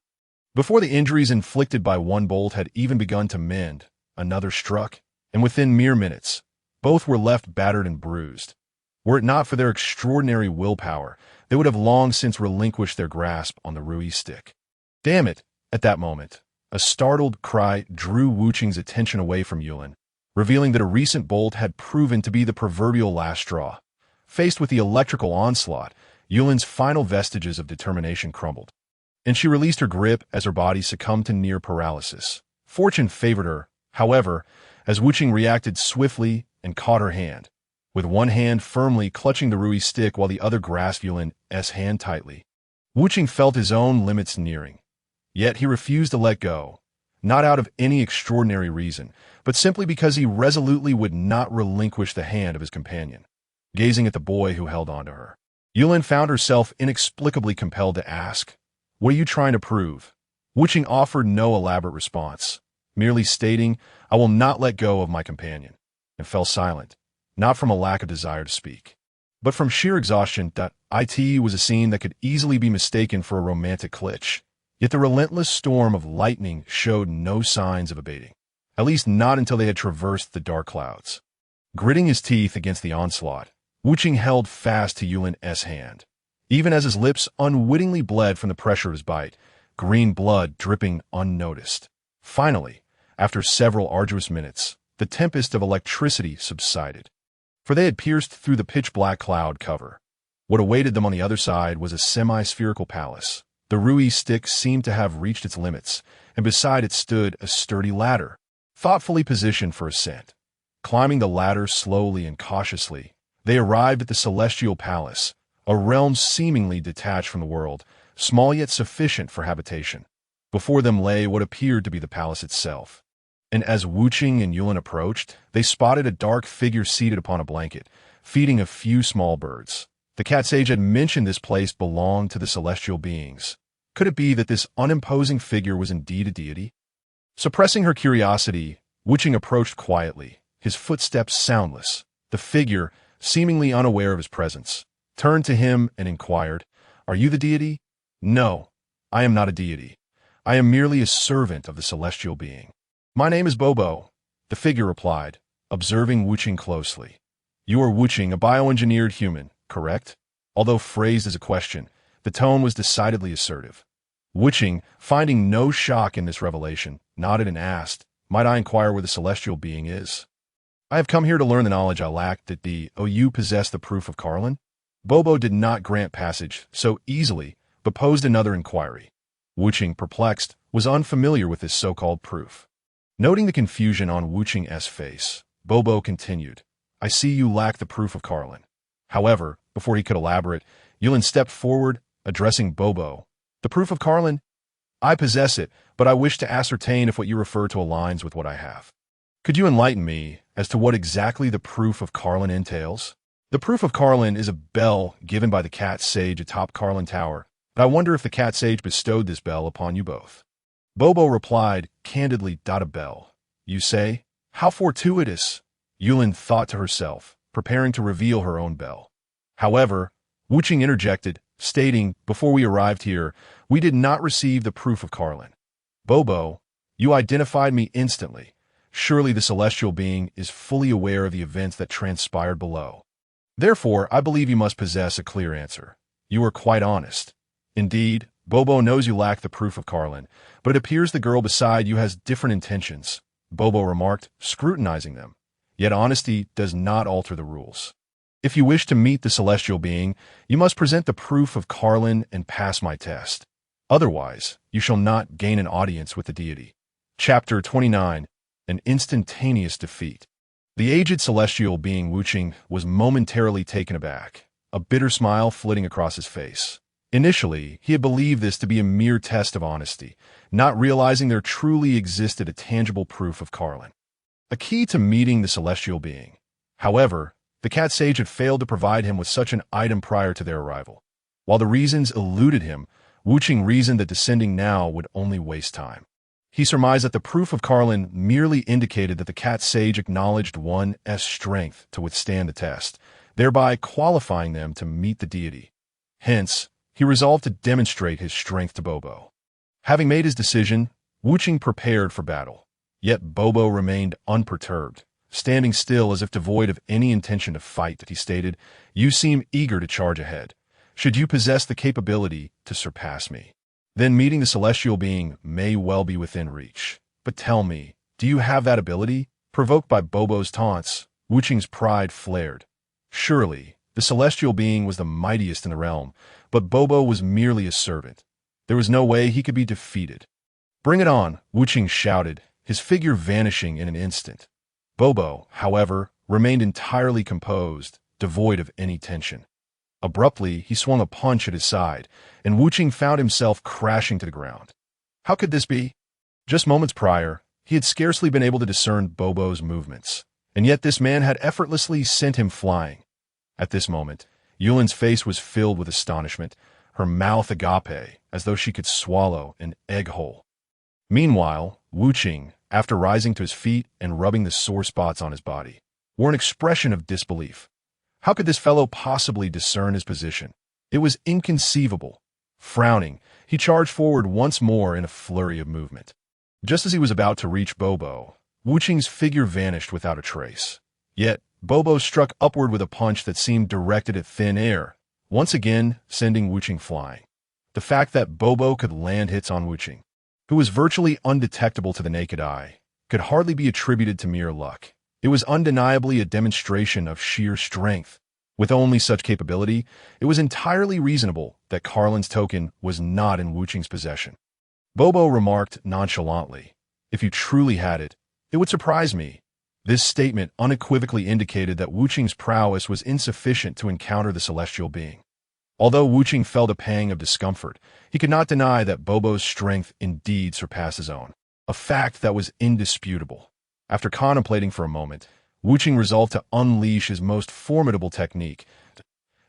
Before the injuries inflicted by one bolt had even begun to mend, another struck, and within mere minutes, both were left battered and bruised. Were it not for their extraordinary willpower, they would have long since relinquished their grasp on the Rui stick. Damn it! At that moment, a startled cry drew Wuching's attention away from Yulin, revealing that a recent bolt had proven to be the proverbial last straw. Faced with the electrical onslaught, Yulin's final vestiges of determination crumbled, and she released her grip as her body succumbed to near paralysis. Fortune favored her, however, as Wuching reacted swiftly and caught her hand, with one hand firmly clutching the Rui stick while the other grasped Yulin's hand tightly. Wuching felt his own limits nearing, yet he refused to let go, not out of any extraordinary reason, but simply because he resolutely would not relinquish the hand of his companion. Gazing at the boy who held onto her, Yulin found herself inexplicably compelled to ask, "What are you trying to prove?" Wuching offered no elaborate response, merely stating, "I will not let go of my companion." and fell silent, not from a lack of desire to speak, but from sheer exhaustion. It was a scene that could easily be mistaken for a romantic glitch, yet the relentless storm of lightning showed no signs of abating, at least not until they had traversed the dark clouds. Gritting his teeth against the onslaught, Wuching held fast to Yulin's hand, even as his lips unwittingly bled from the pressure of his bite, green blood dripping unnoticed. Finally, after several arduous minutes, the tempest of electricity subsided, for they had pierced through the pitch-black cloud cover. What awaited them on the other side was a semi-spherical palace. The Rui stick seemed to have reached its limits, and beside it stood a sturdy ladder, thoughtfully positioned for ascent. Climbing the ladder slowly and cautiously, they arrived at the celestial palace, a realm seemingly detached from the world, small yet sufficient for habitation. Before them lay what appeared to be the palace itself. And as Wuching and Yulin approached, they spotted a dark figure seated upon a blanket, feeding a few small birds. The cat sage had mentioned this place belonged to the celestial beings. Could it be that this unimposing figure was indeed a deity? Suppressing her curiosity, Wuching approached quietly, his footsteps soundless. The figure, seemingly unaware of his presence, turned to him and inquired, "Are you the deity?" "No, I am not a deity. I am merely a servant of the celestial being." "My name is Bobo," the figure replied, observing Wuching closely. "You are Wuching, a bioengineered human, correct?" Although phrased as a question, the tone was decidedly assertive. Wuching, finding no shock in this revelation, nodded and asked, "Might I inquire where the celestial being is?" "I have come here to learn the knowledge I lack. That you possess the proof of Carlin?" Bobo did not grant passage so easily, but posed another inquiry. Wuching, perplexed, was unfamiliar with this so-called proof. Noting the confusion on Wuching's face, Bobo continued, "I see you lack the proof of Carlin." However, before he could elaborate, Yulin stepped forward, addressing Bobo. "The proof of Carlin? I possess it, but I wish to ascertain if what you refer to aligns with what I have. Could you enlighten me as to what exactly the proof of Carlin entails?" "The proof of Carlin is a bell given by the cat sage atop Carlin Tower, but I wonder if the cat sage bestowed this bell upon you both." Bobo replied, candidly, "A bell, you say? How fortuitous!" Yulin thought to herself, preparing to reveal her own bell. However, Wuching interjected, stating, "Before we arrived here, we did not receive the proof of Carlin." "Bobo, you identified me instantly. Surely the celestial being is fully aware of the events that transpired below. Therefore, I believe you must possess a clear answer. You are quite honest. Indeed, Bobo knows you lack the proof of Carlin, but it appears the girl beside you has different intentions," Bobo remarked, scrutinizing them. "Yet honesty does not alter the rules. If you wish to meet the celestial being, you must present the proof of Carlin and pass my test. Otherwise, you shall not gain an audience with the deity." Chapter 29. An Instantaneous Defeat. The aged celestial being Wuching was momentarily taken aback, a bitter smile flitting across his face. Initially, he had believed this to be a mere test of honesty, not realizing there truly existed a tangible proof of Carlin, a key to meeting the celestial being. However, the cat sage had failed to provide him with such an item prior to their arrival. While the reasons eluded him, Wuching reasoned that descending now would only waste time. He surmised that the proof of Carlin merely indicated that the cat sage acknowledged one's strength to withstand the test, thereby qualifying them to meet the deity. Hence, he resolved to demonstrate his strength to Bobo. Having made his decision, Wuching prepared for battle. Yet Bobo remained unperturbed, standing still as if devoid of any intention to fight. He stated, "You seem eager to charge ahead. Should you possess the capability to surpass me, then meeting the celestial being may well be within reach. But tell me, do you have that ability?" Provoked by Bobo's taunts, Wuching's pride flared. Surely, the celestial being was the mightiest in the realm, but Bobo was merely a servant. There was no way he could be defeated. "Bring it on," Wuching shouted, his figure vanishing in an instant. Bobo, however, remained entirely composed, devoid of any tension. Abruptly, he swung a punch at his side, and Wuching found himself crashing to the ground. How could this be? Just moments prior, he had scarcely been able to discern Bobo's movements, and yet this man had effortlessly sent him flying. At this moment, Yulin's face was filled with astonishment, her mouth agape, as though she could swallow an egg whole. Meanwhile, Wuching, after rising to his feet and rubbing the sore spots on his body, were an expression of disbelief. How could this fellow possibly discern his position? It was inconceivable. Frowning, he charged forward once more in a flurry of movement. Just as he was about to reach Bobo, Wuqing's figure vanished without a trace. Yet, Bobo struck upward with a punch that seemed directed at thin air, once again sending Wuqing flying. The fact that Bobo could land hits on Wuqing, who was virtually undetectable to the naked eye, could hardly be attributed to mere luck. It was undeniably a demonstration of sheer strength. With only such capability, it was entirely reasonable that Carlin's token was not in Wuqing's possession. Bobo remarked nonchalantly, "If you truly had it, it would surprise me." This statement unequivocally indicated that Wuqing's prowess was insufficient to encounter the celestial being. Although Wuqing felt a pang of discomfort, he could not deny that Bobo's strength indeed surpassed his own, a fact that was indisputable. After contemplating for a moment, Wuqing resolved to unleash his most formidable technique.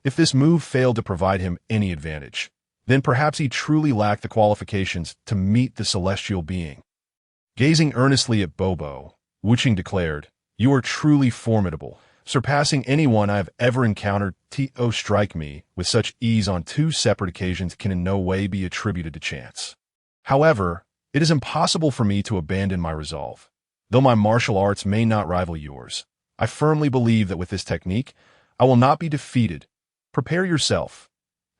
If this move failed to provide him any advantage, then perhaps he truly lacked the qualifications to meet the celestial being. Gazing earnestly at Bobo, Wuqing declared, "You are truly formidable, surpassing anyone I have ever encountered. To strike me with such ease on two separate occasions can in no way be attributed to chance. However, it is impossible for me to abandon my resolve. Though my martial arts may not rival yours, I firmly believe that with this technique, I will not be defeated. Prepare yourself."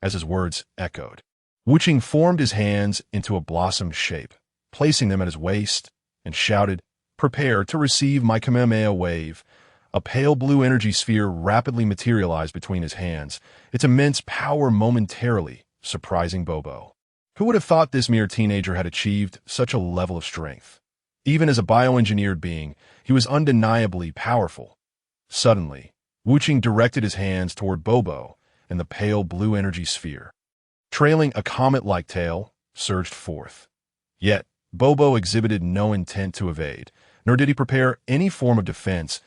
As his words echoed, Wuqing formed his hands into a blossom shape, placing them at his waist, and shouted, "Prepare to receive my Kamehameha wave." A pale blue energy sphere rapidly materialized between his hands, its immense power momentarily surprising Bobo. Who would have thought this mere teenager had achieved such a level of strength? Even as a bioengineered being, he was undeniably powerful. Suddenly, Wuqing directed his hands toward Bobo, and the pale blue energy sphere, trailing a comet-like tail, surged forth. Yet, Bobo exhibited no intent to evade, nor did he prepare any form of defense.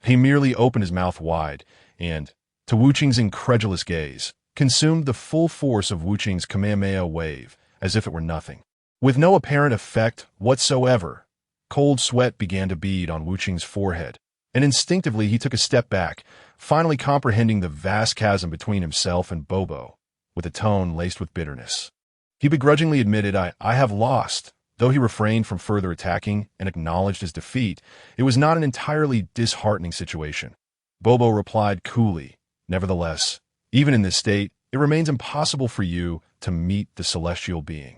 He merely opened his mouth wide, and, to Wuqing's incredulous gaze, consumed the full force of Wuqing's Kamehameha wave, as if it were nothing. With no apparent effect whatsoever, cold sweat began to bead on Wuqing's forehead, and instinctively he took a step back, finally comprehending the vast chasm between himself and Bobo, with a tone laced with bitterness. He begrudgingly admitted, I have lost." Though he refrained from further attacking and acknowledged his defeat, it was not an entirely disheartening situation. Bobo replied coolly, "Nevertheless, even in this state, it remains impossible for you to meet the celestial being."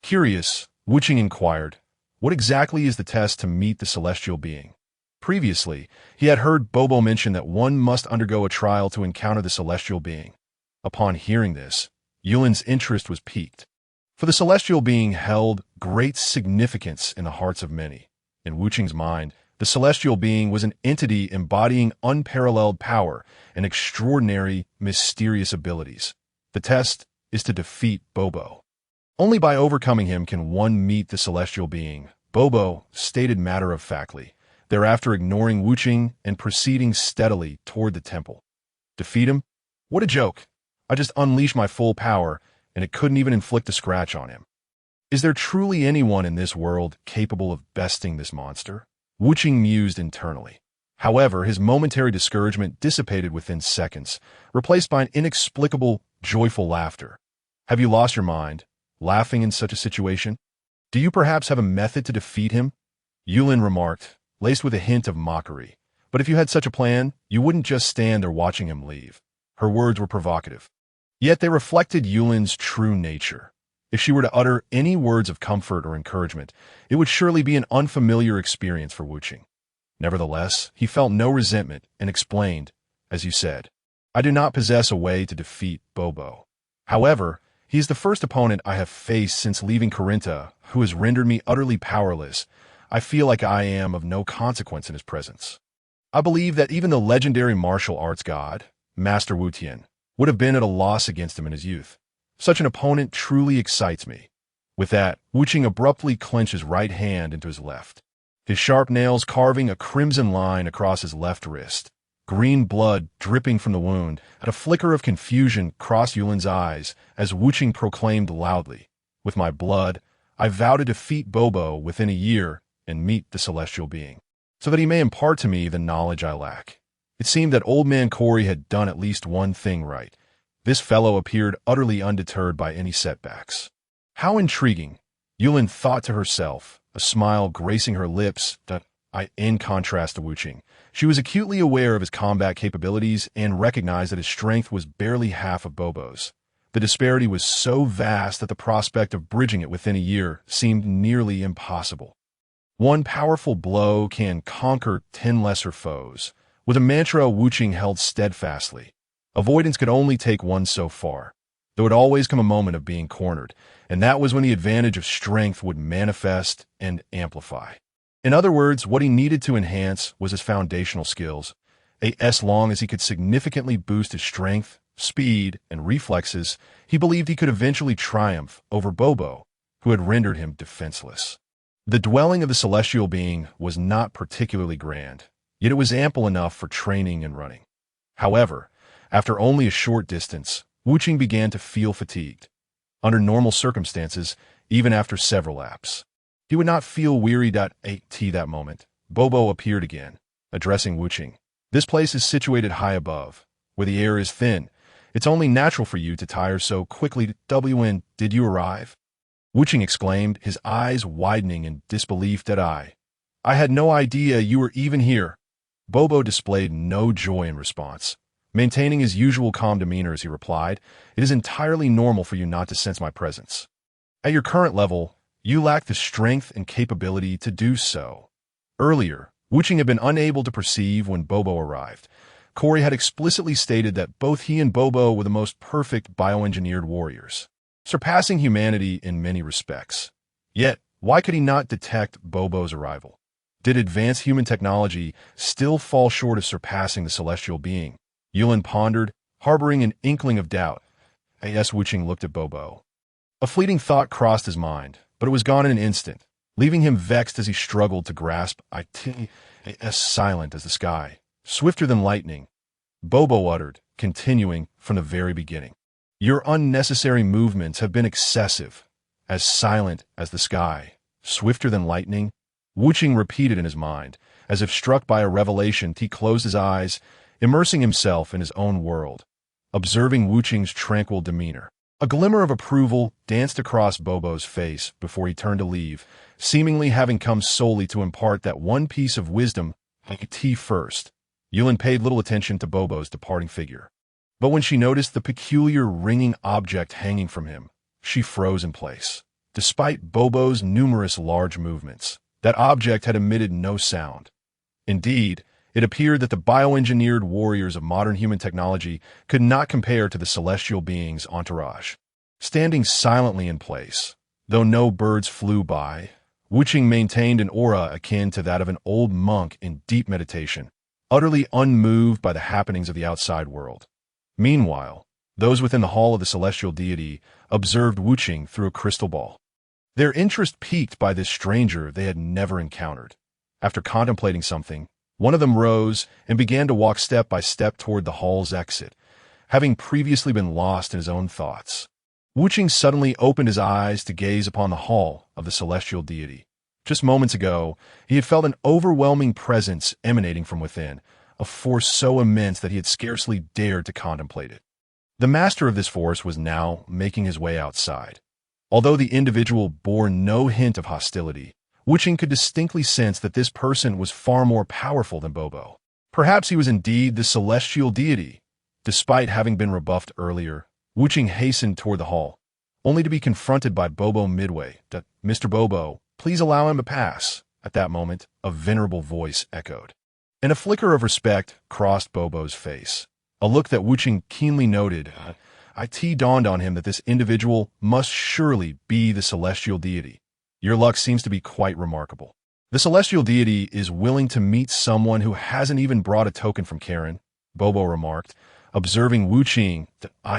Curious, Wuqing inquired, "What exactly is the test to meet the celestial being?" Previously, he had heard Bobo mention that one must undergo a trial to encounter the celestial being. Upon hearing this, Yulin's interest was piqued. For the celestial being held great significance in the hearts of many. In Wuqing's mind, the celestial being was an entity embodying unparalleled power and extraordinary, mysterious abilities. The test is to defeat Bobo. Only by overcoming him can one meet the celestial being, Bobo stated matter-of-factly, thereafter ignoring Wuqing and proceeding steadily toward the temple. Defeat him? What a joke! I just unleashed my full power, and it couldn't even inflict a scratch on him. Is there truly anyone in this world capable of besting this monster? Wuqing mused internally. However, his momentary discouragement dissipated within seconds, replaced by an inexplicable, joyful laughter. Have you lost your mind, laughing in such a situation? Do you perhaps have a method to defeat him? Yulin remarked, laced with a hint of mockery. But if you had such a plan, you wouldn't just stand there watching him leave. Her words were provocative. Yet they reflected Yulin's true nature. If she were to utter any words of comfort or encouragement, it would surely be an unfamiliar experience for Wuqing. Nevertheless, he felt no resentment and explained, "As you said, I do not possess a way to defeat Bobo. However, he is the first opponent I have faced since leaving Corinta who has rendered me utterly powerless. I feel like I am of no consequence in his presence. I believe that even the legendary martial arts god, Master Wu Tian, would have been at a loss against him in his youth. Such an opponent truly excites me." With that, Wuqing abruptly clenched his right hand into his left, his sharp nails carving a crimson line across his left wrist. Green blood dripping from the wound, and a flicker of confusion crossed Yulin's eyes as Wuqing proclaimed loudly, "With my blood, I vow to defeat Bobo within a year and meet the celestial being, so that he may impart to me the knowledge I lack." It seemed that old man Corey had done at least one thing right. This fellow appeared utterly undeterred by any setbacks. How intriguing, Yulin thought to herself, a smile gracing her lips. In contrast to Wuching, she was acutely aware of his combat capabilities and recognized that his strength was barely half of Bobo's. The disparity was so vast that the prospect of bridging it within a year seemed nearly impossible. One powerful blow can conquer 10 lesser foes, was a mantra Wuching held steadfastly. Avoidance could only take one so far. There would always come a moment of being cornered, and that was when the advantage of strength would manifest and amplify. In other words, what he needed to enhance was his foundational skills. As long as he could significantly boost his strength, speed, and reflexes, he believed he could eventually triumph over Bobo, who had rendered him defenseless. The dwelling of the celestial being was not particularly grand, yet it was ample enough for training and running. However, after only a short distance, Wuching began to feel fatigued. Under normal circumstances, even after several laps, he would not feel wearied at that moment. Bobo appeared again, addressing Wuching. This place is situated high above, where the air is thin. It's only natural for you to tire so quickly. When did you arrive? Wuching exclaimed, his eyes widening in disbelief. I had no idea you were even here. Bobo displayed no joy in response. Maintaining his usual calm demeanor as he replied, it is entirely normal for you not to sense my presence. At your current level, you lack the strength and capability to do so. Earlier, Wuching had been unable to perceive when Bobo arrived. Corey had explicitly stated that both he and Bobo were the most perfect bioengineered warriors, surpassing humanity in many respects. Yet, why could he not detect Bobo's arrival? Did advanced human technology still fall short of surpassing the celestial being? Yulin pondered, harboring an inkling of doubt. Wuching looked at Bobo. A fleeting thought crossed his mind, but it was gone in an instant, leaving him vexed as he struggled to grasp silent as the sky, swifter than lightning. Bobo uttered, continuing from the very beginning. Your unnecessary movements have been excessive. As silent as the sky, swifter than lightning. Wuching repeated in his mind. As if struck by a revelation, he closed his eyes, immersing himself in his own world, observing Wuching's tranquil demeanor. A glimmer of approval danced across Bobo's face before he turned to leave, seemingly having come solely to impart that one piece of wisdom. First, Yulin paid little attention to Bobo's departing figure. But when she noticed the peculiar ringing object hanging from him, she froze in place. Despite Bobo's numerous large movements, that object had emitted no sound. Indeed, it appeared that the bioengineered warriors of modern human technology could not compare to the celestial being's entourage. Standing silently in place, though no birds flew by, Wuching maintained an aura akin to that of an old monk in deep meditation, utterly unmoved by the happenings of the outside world. Meanwhile, those within the hall of the celestial deity observed Wuching through a crystal ball, their interest piqued by this stranger they had never encountered. After contemplating something, one of them rose and began to walk step by step toward the hall's exit, having previously been lost in his own thoughts. Wuching suddenly opened his eyes to gaze upon the hall of the celestial deity. Just moments ago, he had felt an overwhelming presence emanating from within, a force so immense that he had scarcely dared to contemplate it. The master of this force was now making his way outside. Although the individual bore no hint of hostility, Wuching could distinctly sense that this person was far more powerful than Bobo. Perhaps he was indeed the celestial deity. Despite having been rebuffed earlier, Wuching hastened toward the hall, only to be confronted by Bobo midway. Mr. Bobo, please allow him to pass. At that moment, a venerable voice echoed, and a flicker of respect crossed Bobo's face. A look that Wuching keenly noted. It dawned on him that this individual must surely be the celestial deity. Your luck seems to be quite remarkable. The celestial deity is willing to meet someone who hasn't even brought a token from Karen, Bobo remarked, observing Wuching.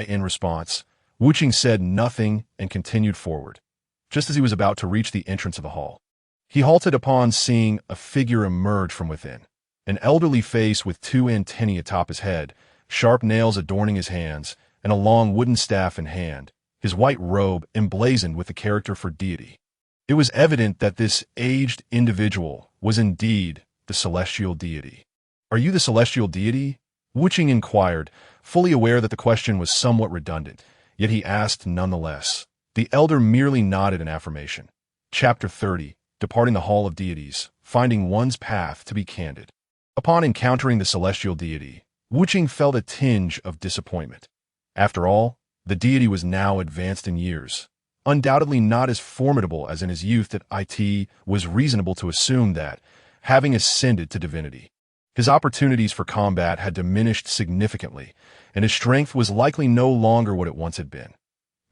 In response, Wuching said nothing and continued forward. Just as he was about to reach the entrance of the hall, he halted upon seeing a figure emerge from within. An elderly face with two antennae atop his head, sharp nails adorning his hands, and a long wooden staff in hand, his white robe emblazoned with the character for deity. It was evident that this aged individual was indeed the celestial deity. "Are you the celestial deity?" Wuching inquired, fully aware that the question was somewhat redundant, yet he asked nonetheless. The elder merely nodded in affirmation. Chapter 30. Departing the Hall of Deities, Finding One's Path to be Candid. Upon encountering the celestial deity, Wuching felt a tinge of disappointment. After all, the deity was now advanced in years, undoubtedly not as formidable as in his youth that it was reasonable to assume that, having ascended to divinity, his opportunities for combat had diminished significantly, and his strength was likely no longer what it once had been.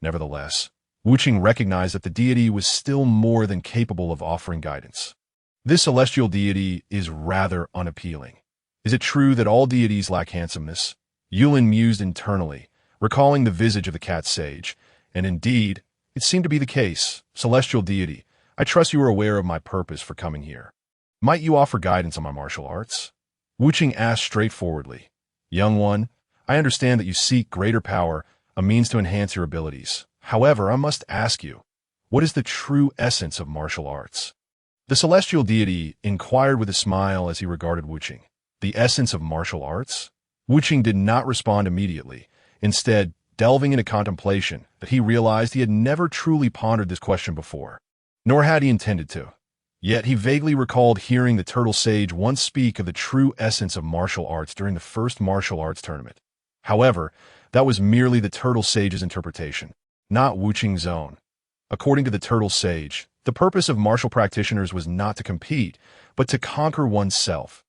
Nevertheless, Wuching recognized that the deity was still more than capable of offering guidance. This celestial deity is rather unappealing. Is it true that all deities lack handsomeness? Yulin mused internally, recalling the visage of the cat sage, and indeed, it seemed to be the case. Celestial deity, I trust you are aware of my purpose for coming here. Might you offer guidance on my martial arts? Wuching asked straightforwardly. Young one, I understand that you seek greater power, a means to enhance your abilities. However, I must ask you, what is the true essence of martial arts? The celestial deity inquired with a smile as he regarded Wuching. The essence of martial arts? Wuching did not respond immediately, instead delving into contemplation that he realized he had never truly pondered this question before, nor had he intended to. Yet he vaguely recalled hearing the turtle sage once speak of the true essence of martial arts during the first martial arts tournament. However, that was merely the turtle sage's interpretation, not Wuching's own. According to the turtle sage, the purpose of martial practitioners was not to compete, but to conquer oneself.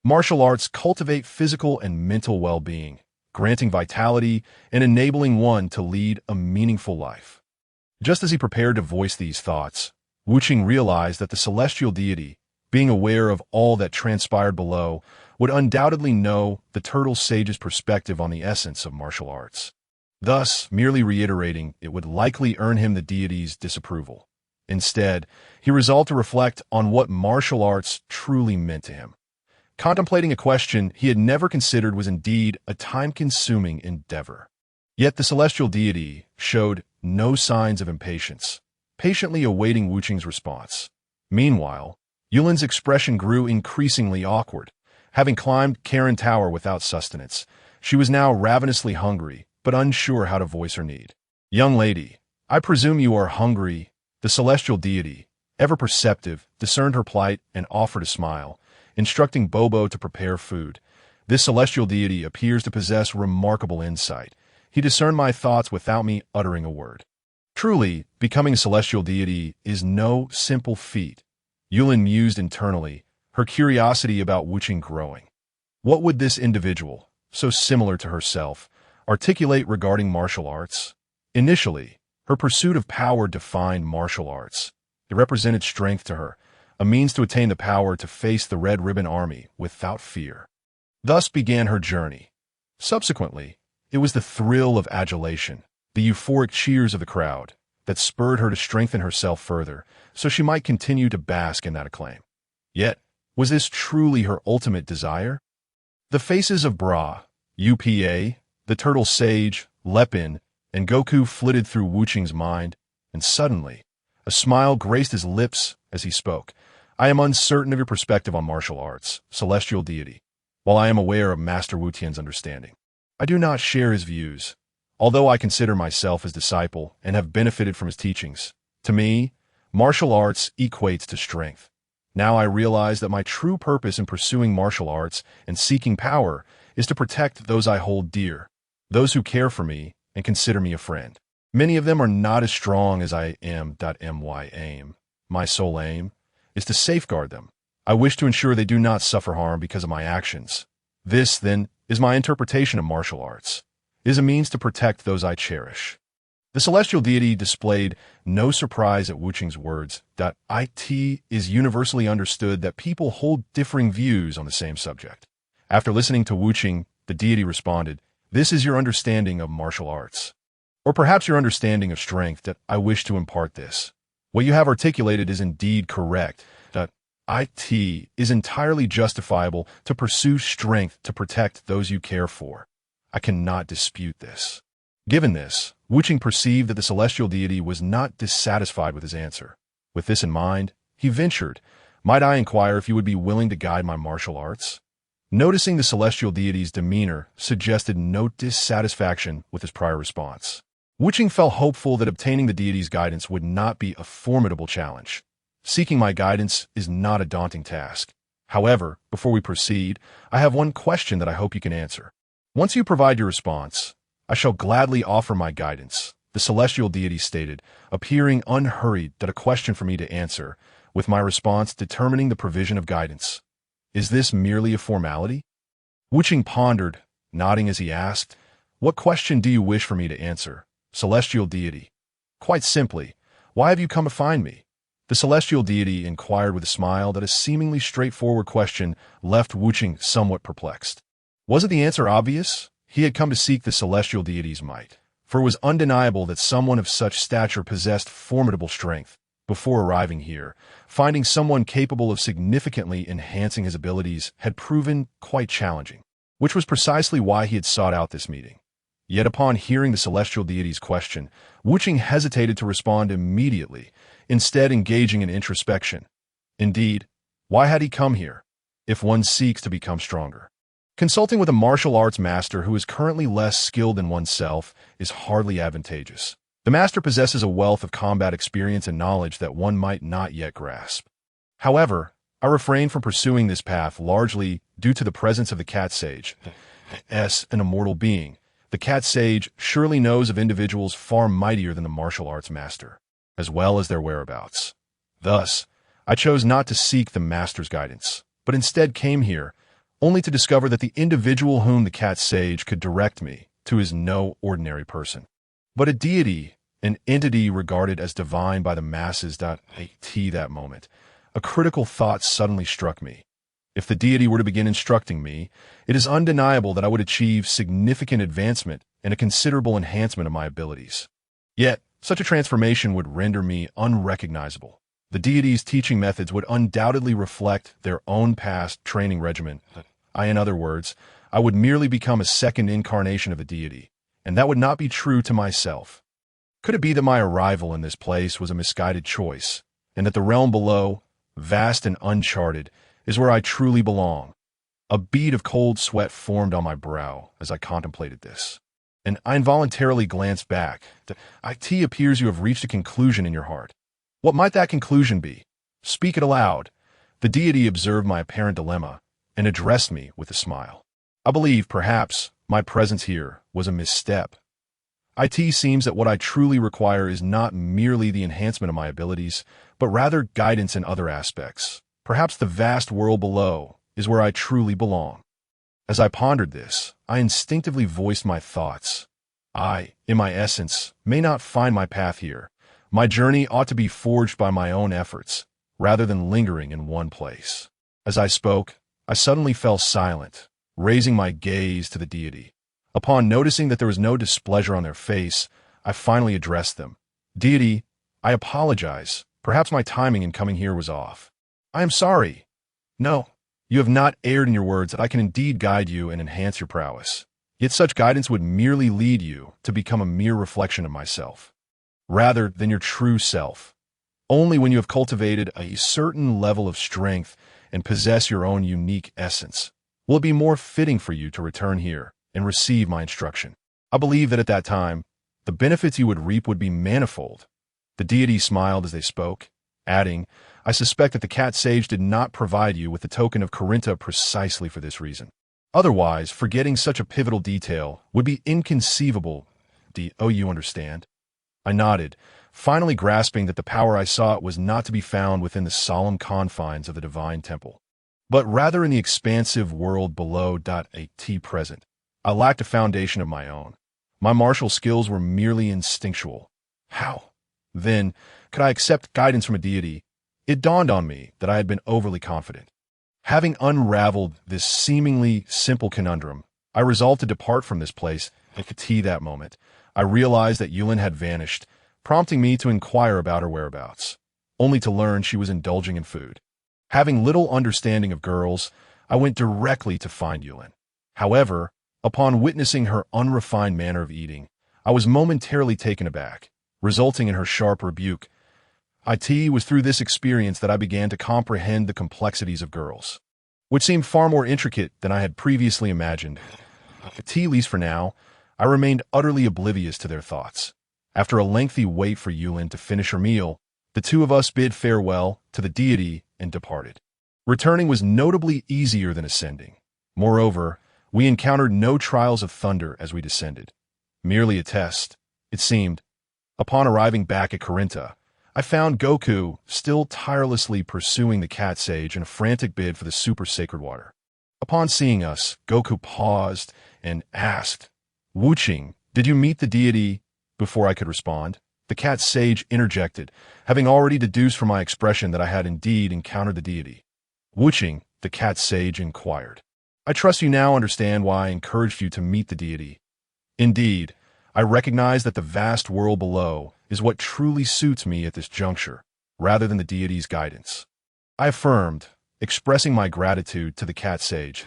Martial arts cultivate physical and mental well-being, granting vitality and enabling one to lead a meaningful life. Just as he prepared to voice these thoughts, Wuching realized that the celestial deity, being aware of all that transpired below, would undoubtedly know the turtle sage's perspective on the essence of martial arts. Thus, merely reiterating it would likely earn him the deity's disapproval. Instead, he resolved to reflect on what martial arts truly meant to him. Contemplating a question he had never considered was indeed a time-consuming endeavor. Yet the celestial deity showed no signs of impatience, patiently awaiting Wuching's response. Meanwhile, Yulin's expression grew increasingly awkward. Having climbed Karen Tower without sustenance, she was now ravenously hungry, but unsure how to voice her need. Young lady, I presume you are hungry. The celestial deity, ever perceptive, discerned her plight and offered a smile, instructing Bobo to prepare food. This celestial deity appears to possess remarkable insight. He discerned my thoughts without me uttering a word. Truly, becoming a celestial deity is no simple feat. Yulin mused internally, her curiosity about Wuching growing. What would this individual, so similar to herself, articulate regarding martial arts? Initially, her pursuit of power defined martial arts. It represented strength to her, a means to attain the power to face the Red Ribbon Army without fear. Thus began her journey. Subsequently, it was the thrill of adulation, the euphoric cheers of the crowd, that spurred her to strengthen herself further, so she might continue to bask in that acclaim. Yet, was this truly her ultimate desire? The faces of Bra, Upa, the turtle sage, Lepin, and Goku flitted through Wuching's mind, and suddenly, a smile graced his lips as he spoke. I am uncertain of your perspective on martial arts, celestial deity. While I am aware of Master Wu Tian's understanding, I do not share his views. Although I consider myself his disciple and have benefited from his teachings, to me, martial arts equates to strength. Now I realize that my true purpose in pursuing martial arts and seeking power is to protect those I hold dear, those who care for me and consider me a friend. Many of them are not as strong as I am. My aim, my sole aim, is to safeguard them. I wish to ensure they do not suffer harm because of my actions. This, then, is my interpretation of martial arts. It is a means to protect those I cherish. The celestial deity displayed no surprise at Wuching's words. It is universally understood that people hold differing views on the same subject. After listening to Wuching, the deity responded, "This is your understanding of martial arts. Or perhaps your understanding of strength. I wish to impart this. What you have articulated is indeed correct. It is entirely justifiable to pursue strength to protect those you care for. I cannot dispute this." Given this, Wuching perceived that the celestial deity was not dissatisfied with his answer. With this in mind, he ventured, "Might I inquire if you would be willing to guide my martial arts?" Noticing the celestial deity's demeanor suggested no dissatisfaction with his prior response. Wuching felt hopeful that obtaining the deity's guidance would not be a formidable challenge. Seeking my guidance is not a daunting task. However, before we proceed, I have one question that I hope you can answer. Once you provide your response, I shall gladly offer my guidance, the celestial deity stated, appearing unhurried at a question for me to answer, with my response determining the provision of guidance. Is this merely a formality? Wuching pondered, nodding as he asked, "What question do you wish for me to answer, celestial deity?" "Quite simply, why have you come to find me?" The celestial deity inquired with a smile that a seemingly straightforward question left Wuching somewhat perplexed. Wasn't the answer obvious? He had come to seek the celestial deity's might, for it was undeniable that someone of such stature possessed formidable strength. Before arriving here, finding someone capable of significantly enhancing his abilities had proven quite challenging, which was precisely why he had sought out this meeting. Yet upon hearing the celestial deity's question, Wuching hesitated to respond immediately, instead engaging in introspection. Indeed, why had he come here, if one seeks to become stronger? Consulting with a martial arts master who is currently less skilled than oneself is hardly advantageous. The master possesses a wealth of combat experience and knowledge that one might not yet grasp. However, I refrain from pursuing this path largely due to the presence of the cat sage, an immortal being. The cat sage surely knows of individuals far mightier than the martial arts master, as well as their whereabouts. Thus, I chose not to seek the master's guidance, but instead came here, only to discover that the individual whom the cat sage could direct me to is no ordinary person, but a deity, an entity regarded as divine by the masses. At that moment, a critical thought suddenly struck me. If the deity were to begin instructing me, it is undeniable that I would achieve significant advancement and a considerable enhancement of my abilities. Yet, such a transformation would render me unrecognizable. The deity's teaching methods would undoubtedly reflect their own past training regimen. In other words, I would merely become a second incarnation of a deity, and that would not be true to myself. Could it be that my arrival in this place was a misguided choice, and that the realm below, vast and uncharted, is where I truly belong? A bead of cold sweat formed on my brow as I contemplated this, and I involuntarily glanced back. It appears you have reached a conclusion in your heart. What might that conclusion be? Speak it aloud. The deity observed my apparent dilemma and addressed me with a smile. I believe, perhaps, my presence here was a misstep. It seems that what I truly require is not merely the enhancement of my abilities, but rather guidance in other aspects. Perhaps the vast world below is where I truly belong. As I pondered this, I instinctively voiced my thoughts. I, in my essence, may not find my path here. My journey ought to be forged by my own efforts, rather than lingering in one place. As I spoke, I suddenly fell silent, raising my gaze to the deity. Upon noticing that there was no displeasure on their face, I finally addressed them. "Deity, I apologize. Perhaps my timing in coming here was off. I am sorry. No, you have not erred in your words that I can indeed guide you and enhance your prowess. Yet such guidance would merely lead you to become a mere reflection of myself, rather than your true self. Only when you have cultivated a certain level of strength and possess your own unique essence will it be more fitting for you to return here and receive my instruction. I believe that at that time, the benefits you would reap would be manifold." The deity smiled as they spoke, adding, "I suspect that the cat sage did not provide you with the token of Corinta precisely for this reason. Otherwise, forgetting such a pivotal detail would be inconceivable. You understand?" I nodded, finally grasping that the power I sought was not to be found within the solemn confines of the divine temple, but rather in the expansive world below. Present, I lacked a foundation of my own. My martial skills were merely instinctual. How, then, could I accept guidance from a deity? It dawned on me that I had been overly confident. Having unraveled this seemingly simple conundrum, I resolved to depart from this place. At that moment, I realized that Yulin had vanished, prompting me to inquire about her whereabouts, only to learn she was indulging in food. Having little understanding of girls, I went directly to find Yulin. However, upon witnessing her unrefined manner of eating, I was momentarily taken aback, resulting in her sharp rebuke. It was through this experience that I began to comprehend the complexities of girls. which seemed far more intricate than I had previously imagined. At least for now, I remained utterly oblivious to their thoughts. After a lengthy wait for Yulin to finish her meal, the two of us bid farewell to the deity and departed. Returning was notably easier than ascending. Moreover, we encountered no trials of thunder as we descended. Merely a test, it seemed. Upon arriving back at Corinta, I found Goku still tirelessly pursuing the cat sage in a frantic bid for the super sacred water. Upon seeing us, Goku paused and asked, "Wuching, did you meet the deity?" Before I could respond, the cat sage interjected, having already deduced from my expression that I had indeed encountered the deity. "Wuching," the cat sage inquired, "I trust you now understand why I encouraged you to meet the deity. Indeed, I recognize that the vast world below is what truly suits me at this juncture, rather than the deity's guidance." I affirmed, expressing my gratitude to the cat sage.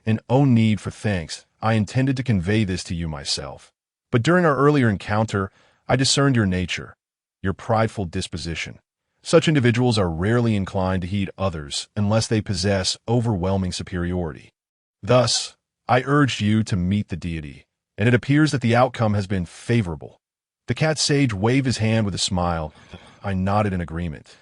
"And oh need for thanks, I intended to convey this to you myself. But during our earlier encounter, I discerned your nature, your prideful disposition. Such individuals are rarely inclined to heed others unless they possess overwhelming superiority. Thus, I urged you to meet the deity, and it appears that the outcome has been favorable." The cat sage waved his hand with a smile. I nodded in agreement.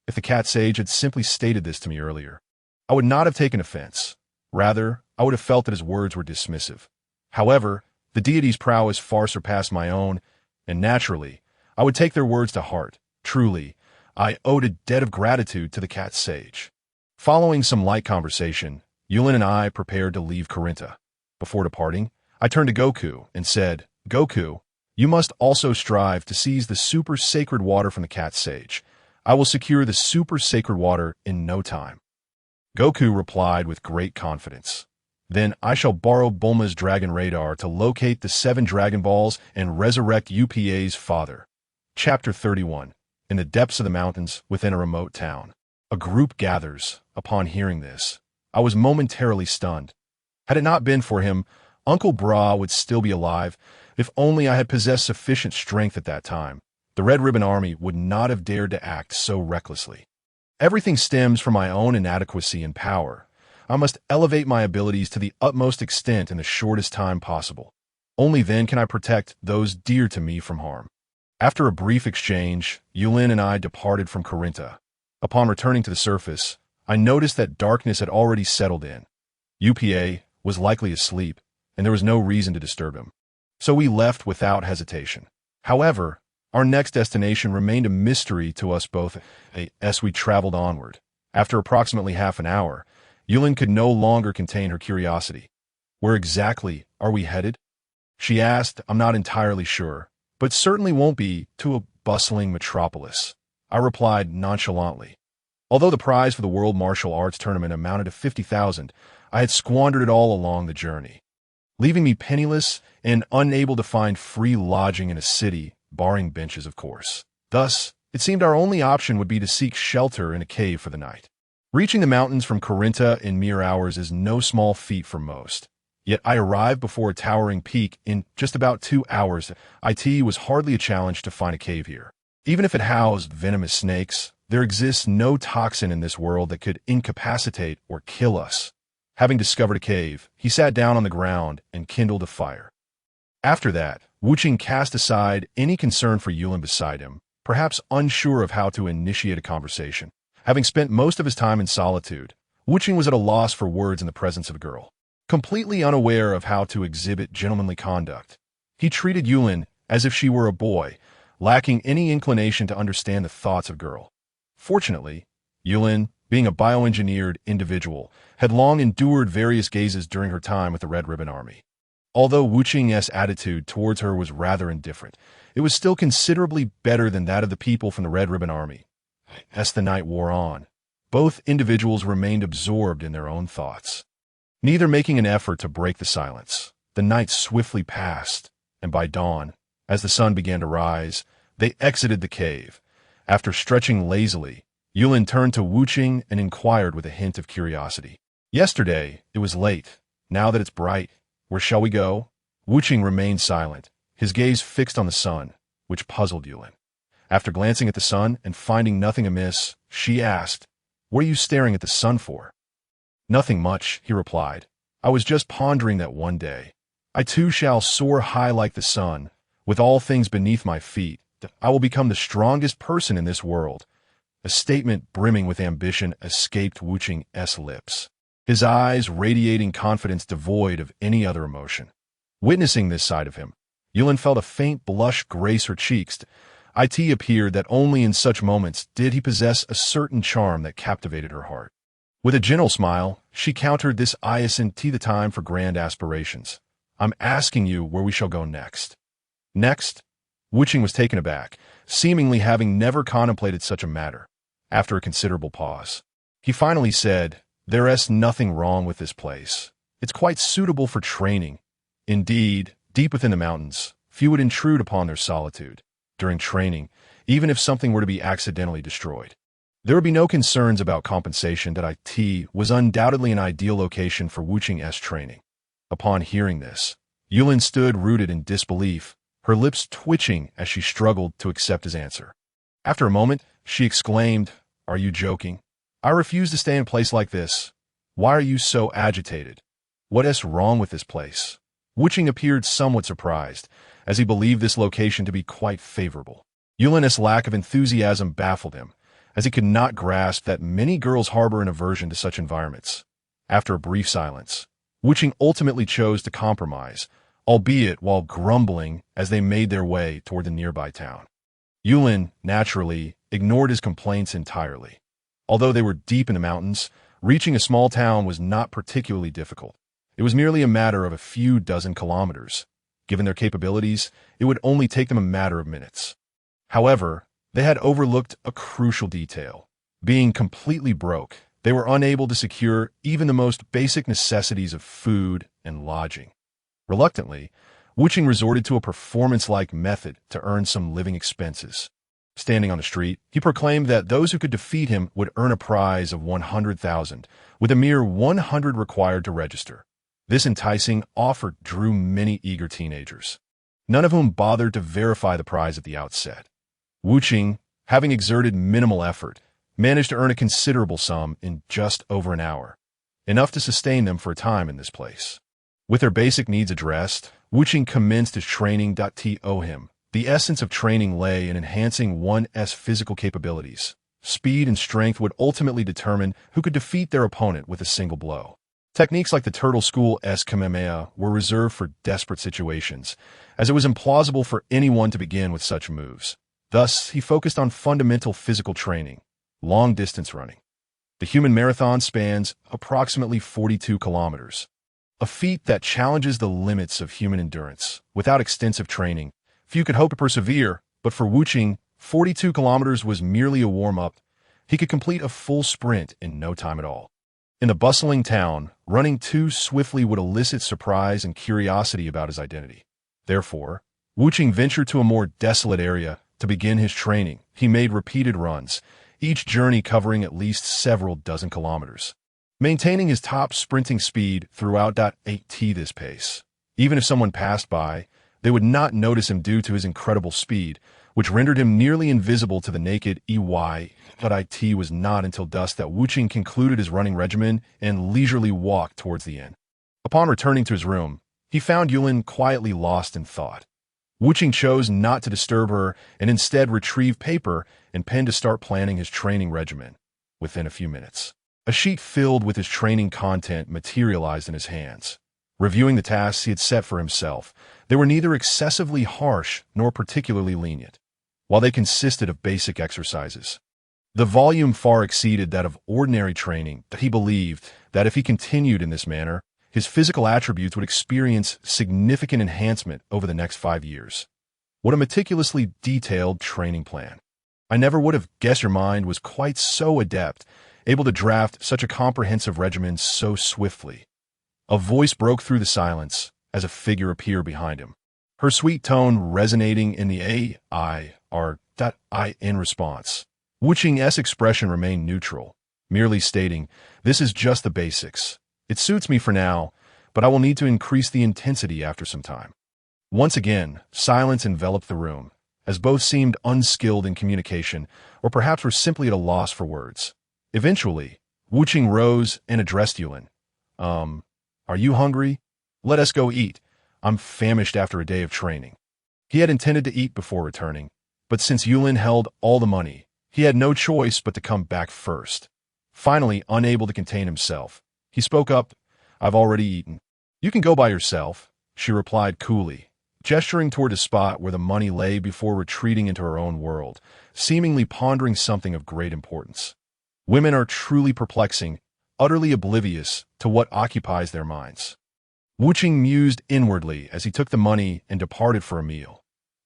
If the cat sage had simply stated this to me earlier, I would not have taken offense. Rather, I would have felt that his words were dismissive. However, the deity's prowess far surpassed my own, and naturally, I would take their words to heart. Truly, I owed a debt of gratitude to the cat sage. Following some light conversation, Yulin and I prepared to leave Corinta. Before departing, I turned to Goku and said, "Goku, you must also strive to seize the super sacred water from the cat sage. I will secure the super sacred water in no time." Goku replied with great confidence, "Then I shall borrow Bulma's dragon radar to locate the 7 Dragon Balls and resurrect UPA's father." Chapter 31. In the depths of the mountains within a remote town. A group gathers. Upon hearing this, I was momentarily stunned. Had it not been for him, Uncle Bra would still be alive. If only I had possessed sufficient strength at that time, the Red Ribbon Army would not have dared to act so recklessly. Everything stems from my own inadequacy and power. I must elevate my abilities to the utmost extent in the shortest time possible. Only then can I protect those dear to me from harm. After a brief exchange, Yulin and I departed from Corinta. Upon returning to the surface, I noticed that darkness had already settled in. UPA was likely asleep, and there was no reason to disturb him. So we left without hesitation. However, our next destination remained a mystery to us both as we traveled onward. After approximately half an hour, Yulin could no longer contain her curiosity. "Where exactly are we headed?" she asked. "I'm not entirely sure, but certainly won't be to a bustling metropolis," I replied nonchalantly. Although the prize for the World Martial Arts Tournament amounted to 50,000, I had squandered it all along the journey, leaving me penniless and unable to find free lodging in a city, barring benches, of course. Thus, it seemed our only option would be to seek shelter in a cave for the night. Reaching the mountains from Corinta in mere hours is no small feat for most. Yet I arrived before a towering peak in just about 2 hours. It was hardly a challenge to find a cave here. Even if it housed venomous snakes, there exists no toxin in this world that could incapacitate or kill us. Having discovered a cave, he sat down on the ground and kindled a fire. After that, Wuching cast aside any concern for Yulin beside him, perhaps unsure of how to initiate a conversation. Having spent most of his time in solitude, Wuching was at a loss for words in the presence of a girl. Completely unaware of how to exhibit gentlemanly conduct, he treated Yulin as if she were a boy, lacking any inclination to understand the thoughts of a girl. Fortunately, Yulin, being a bioengineered individual, had long endured various gazes during her time with the Red Ribbon Army. Although Wuching's attitude towards her was rather indifferent, it was still considerably better than that of the people from the Red Ribbon Army. As the night wore on, both individuals remained absorbed in their own thoughts, neither making an effort to break the silence. The night swiftly passed, and by dawn, as the sun began to rise, they exited the cave. After stretching lazily, Yulin turned to Wuching and inquired with a hint of curiosity. "Yesterday, it was late. Now that it's bright, where shall we go?" Wuching remained silent, his gaze fixed on the sun, which puzzled Yulin. After glancing at the sun and finding nothing amiss, she asked, "What are you staring at the sun for?" Nothing much, he replied. I was just pondering that one day, I too shall soar high like the sun, with all things beneath my feet. I will become the strongest person in this world. A statement brimming with ambition escaped Wu Qing's lips, his eyes radiating confidence devoid of any other emotion. Witnessing this side of him, Yulin felt a faint blush grace her cheeks. It appeared that only in such moments did he possess a certain charm that captivated her heart. With a gentle smile, she countered this isn't the time for grand aspirations. I'm asking you where we shall go next. Next? Wu Qing was taken aback, seemingly having never contemplated such a matter. After a considerable pause, he finally said, There's nothing wrong with this place. It's quite suitable for training. Indeed, deep within the mountains, few would intrude upon their solitude. During training, even if something were to be accidentally destroyed, there would be no concerns about compensation. That it was undoubtedly an ideal location for Wu Qing's training. Upon hearing this, Yulin stood rooted in disbelief, her lips twitching as she struggled to accept his answer. After a moment, she exclaimed, Are you joking? I refuse to stay in a place like this. Why are you so agitated? What's wrong with this place? Wu Qing appeared somewhat surprised, as he believed this location to be quite favorable. Yulin's lack of enthusiasm baffled him, as he could not grasp that many girls harbor an aversion to such environments. After a brief silence, Wu Qing ultimately chose to compromise, albeit while grumbling as they made their way toward the nearby town. Yulin, naturally, ignored his complaints entirely. Although they were deep in the mountains, reaching a small town was not particularly difficult. It was merely a matter of a few dozen kilometers. Given their capabilities, it would only take them a matter of minutes. However, they had overlooked a crucial detail. Being completely broke, they were unable to secure even the most basic necessities of food and lodging. Reluctantly, Wu Qing resorted to a performance-like method to earn some living expenses. Standing on the street, he proclaimed that those who could defeat him would earn a prize of 100,000, with a mere 100 required to register. This enticing offer drew many eager teenagers, none of whom bothered to verify the prize at the outset. Wu Qing, having exerted minimal effort, managed to earn a considerable sum in just over an hour, enough to sustain them for a time in this place. With their basic needs addressed, Wu Qing commenced his training. The essence of training lay in enhancing one's physical capabilities. Speed and strength would ultimately determine who could defeat their opponent with a single blow. Techniques like the Turtle School's Kamehameha were reserved for desperate situations, as it was implausible for anyone to begin with such moves. Thus, he focused on fundamental physical training, long-distance running. The human marathon spans approximately 42 kilometers, a feat that challenges the limits of human endurance. Without extensive training, few could hope to persevere, but for Wu Qing, 42 kilometers was merely a warm-up. He could complete a full sprint in no time at all. In the bustling town, running too swiftly would elicit surprise and curiosity about his identity. Therefore, Wu Qing ventured to a more desolate area to begin his training. He made repeated runs, each journey covering at least several dozen kilometers, maintaining his top sprinting speed throughout. This pace. Even if someone passed by, they would not notice him due to his incredible speed, which rendered him nearly invisible to the naked eye. But it was not until dusk that Wu Qing concluded his running regimen and leisurely walked towards the inn. Upon returning to his room, he found Yulin quietly lost in thought. Wu Qing chose not to disturb her and instead retrieved paper and pen to start planning his training regimen. Within a few minutes, a sheet filled with his training content materialized in his hands. Reviewing the tasks he had set for himself, they were neither excessively harsh nor particularly lenient. While they consisted of basic exercises, the volume far exceeded that of ordinary training. He believed that if he continued in this manner, his physical attributes would experience significant enhancement over the next 5 years. What a meticulously detailed training plan. I never would have guessed your mind was quite so adept, able to draft such a comprehensive regimen so swiftly. A voice broke through the silence as a figure appeared behind him, her sweet tone resonating in the in response. Wu Qing's expression remained neutral, merely stating, "This is just the basics. It suits me for now, but I will need to increase the intensity after some time." Once again, silence enveloped the room, as both seemed unskilled in communication, or perhaps were simply at a loss for words. Eventually, Wuching rose and addressed Yulin. Are you hungry? Let us go eat. I'm famished after a day of training. He had intended to eat before returning, but since Yulin held all the money, he had no choice but to come back first. Finally, unable to contain himself, he spoke up. I've already eaten. You can go by yourself, she replied coolly, gesturing toward a spot where the money lay before retreating into her own world, seemingly pondering something of great importance. Women are truly perplexing, utterly oblivious to what occupies their minds. Wuching mused inwardly as he took the money and departed for a meal.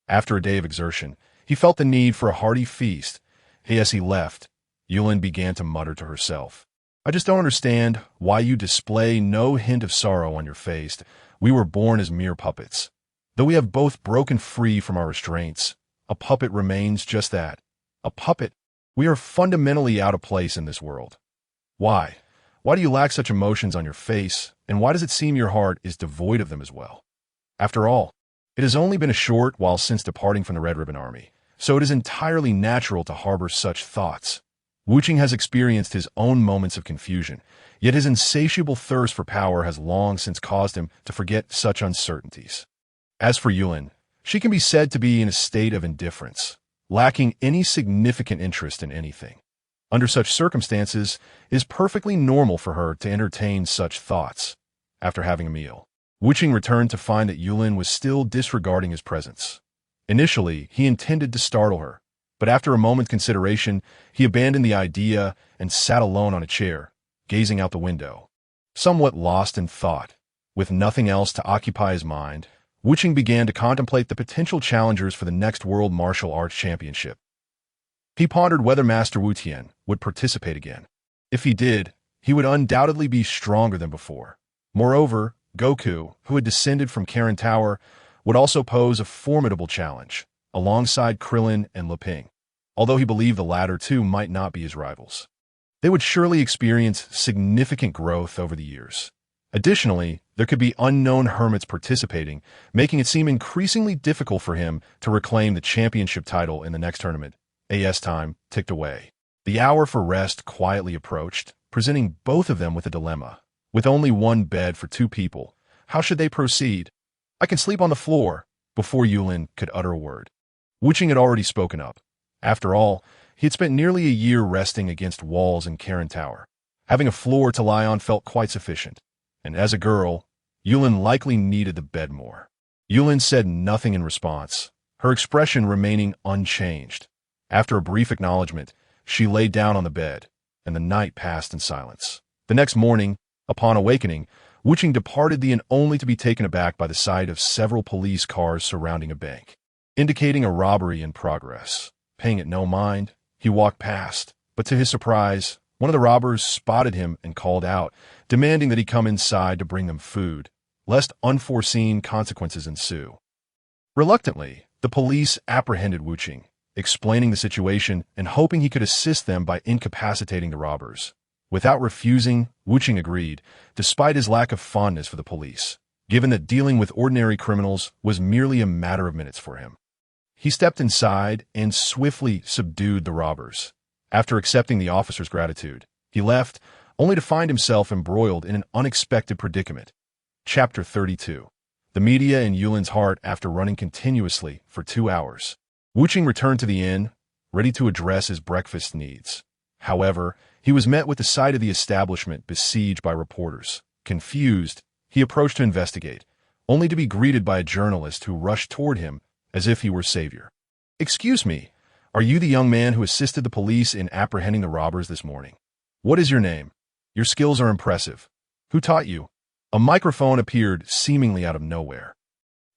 After a day of exertion, he felt the need for a hearty feast. As he left, Yulin began to mutter to herself. I just don't understand why you display no hint of sorrow on your face. We were born as mere puppets. Though we have both broken free from our restraints, a puppet remains just that, a puppet. We are fundamentally out of place in this world. Why? Why do you lack such emotions on your face, and why does it seem your heart is devoid of them as well? After all, it has only been a short while since departing from the Red Ribbon Army, so it is entirely natural to harbor such thoughts. Wuching has experienced his own moments of confusion, yet his insatiable thirst for power has long since caused him to forget such uncertainties. As for Yulin, she can be said to be in a state of indifference, lacking any significant interest in anything. Under such circumstances, it is perfectly normal for her to entertain such thoughts. After having a meal, Wuching returned to find that Yulin was still disregarding his presence. Initially, he intended to startle her, but after a moment's consideration, he abandoned the idea and sat alone on a chair, gazing out the window. Somewhat lost in thought, with nothing else to occupy his mind, Wuching began to contemplate the potential challengers for the next World Martial Arts Championship. He pondered whether Master Wu Tian would participate again. If he did, he would undoubtedly be stronger than before. Moreover, Goku, who had descended from Karen Tower, would also pose a formidable challenge, alongside Krillin and Leping, although he believed the latter two might not be his rivals. They would surely experience significant growth over the years. Additionally, there could be unknown hermits participating, making it seem increasingly difficult for him to reclaim the championship title in the next tournament. As time ticked away, the hour for rest quietly approached, presenting both of them with a dilemma. With only one bed for two people, how should they proceed? I can sleep on the floor, before Yulin could utter a word. Wuching had already spoken up. After all, he had spent nearly a year resting against walls in Karen Tower. Having a floor to lie on felt quite sufficient, and as a girl, Yulin likely needed the bed more. Yulin said nothing in response, her expression remaining unchanged. After a brief acknowledgement, she lay down on the bed, and the night passed in silence. The next morning, upon awakening, Wuching departed the inn only to be taken aback by the sight of several police cars surrounding a bank, indicating a robbery in progress. Paying it no mind, he walked past, but to his surprise, one of the robbers spotted him and called out, demanding that he come inside to bring them food, lest unforeseen consequences ensue. Reluctantly, the police apprehended Wuching, explaining the situation and hoping he could assist them by incapacitating the robbers. Without refusing, Wuching agreed, despite his lack of fondness for the police, given that dealing with ordinary criminals was merely a matter of minutes for him. He stepped inside and swiftly subdued the robbers. After accepting the officer's gratitude, he left, only to find himself embroiled in an unexpected predicament. Chapter 32. The media in Yulin's heart after running continuously for 2 hours. Wuching returned to the inn, ready to address his breakfast needs. However, he was met with the sight of the establishment besieged by reporters. Confused, he approached to investigate, only to be greeted by a journalist who rushed toward him as if he were savior. Excuse me, are you the young man who assisted the police in apprehending the robbers this morning? What is your name? Your skills are impressive. Who taught you? A microphone appeared seemingly out of nowhere,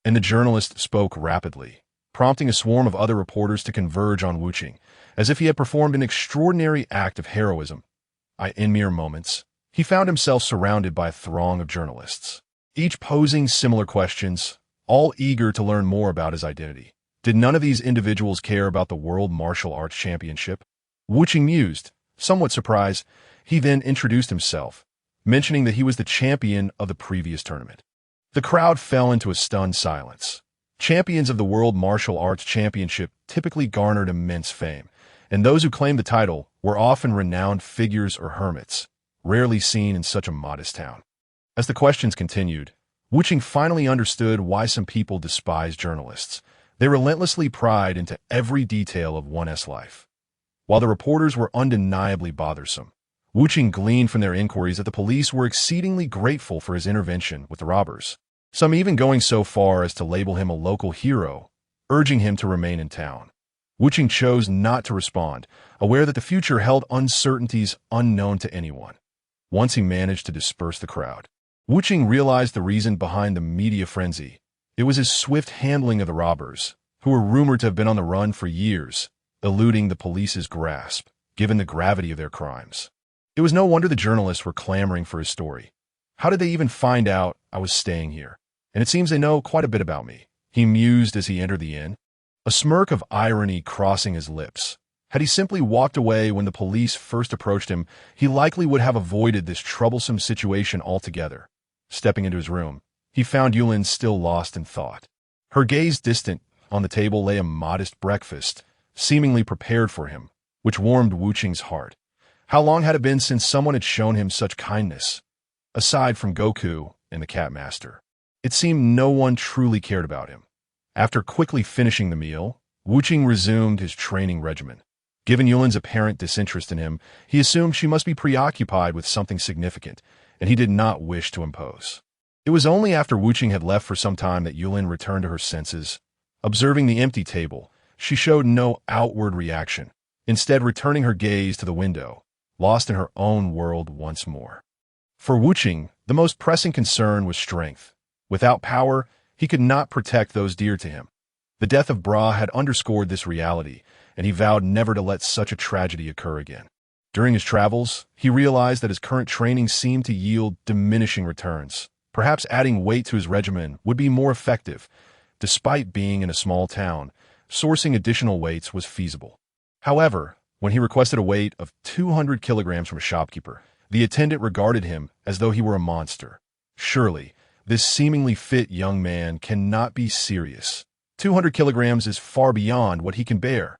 and the journalist spoke rapidly, prompting a swarm of other reporters to converge on Wuching, as if he had performed an extraordinary act of heroism. In mere moments, he found himself surrounded by a throng of journalists, each posing similar questions, all eager to learn more about his identity. Did none of these individuals care about the World Martial Arts Championship? Wuching mused, somewhat surprised. He then introduced himself, mentioning that he was the champion of the previous tournament. The crowd fell into a stunned silence. Champions of the World Martial Arts Championship typically garnered immense fame, and those who claimed the title were often renowned figures or hermits, rarely seen in such a modest town. As the questions continued, Wuching finally understood why some people despise journalists. They relentlessly pried into every detail of one's life. While the reporters were undeniably bothersome, Wuching gleaned from their inquiries that the police were exceedingly grateful for his intervention with the robbers, some even going so far as to label him a local hero, urging him to remain in town. Wuching chose not to respond, aware that the future held uncertainties unknown to anyone. Once he managed to disperse the crowd, Wuching realized the reason behind the media frenzy. It was his swift handling of the robbers, who were rumored to have been on the run for years, eluding the police's grasp, given the gravity of their crimes. It was no wonder the journalists were clamoring for his story. How did they even find out I was staying here? And it seems they know quite a bit about me, he mused as he entered the inn, a smirk of irony crossing his lips. Had he simply walked away when the police first approached him, he likely would have avoided this troublesome situation altogether. Stepping into his room, he found Yulin still lost in thought. Her gaze distant. On the table lay a modest breakfast, seemingly prepared for him, which warmed Wuching's heart. How long had it been since someone had shown him such kindness? Aside from Goku and the Cat Master, it seemed no one truly cared about him. After quickly finishing the meal, Wuching resumed his training regimen. Given Yulin's apparent disinterest in him, he assumed she must be preoccupied with something significant, and he did not wish to impose. It was only after Wuching had left for some time that Yulin returned to her senses. Observing the empty table, she showed no outward reaction, instead returning her gaze to the window, lost in her own world once more. For Wuching, the most pressing concern was strength. Without power, he could not protect those dear to him. The death of Bra had underscored this reality, and he vowed never to let such a tragedy occur again. During his travels, he realized that his current training seemed to yield diminishing returns. Perhaps adding weight to his regimen would be more effective. Despite being in a small town, sourcing additional weights was feasible. However, when he requested a weight of 200 kilograms from a shopkeeper, the attendant regarded him as though he were a monster. Surely, this seemingly fit young man cannot be serious. 200 kilograms is far beyond what he can bear.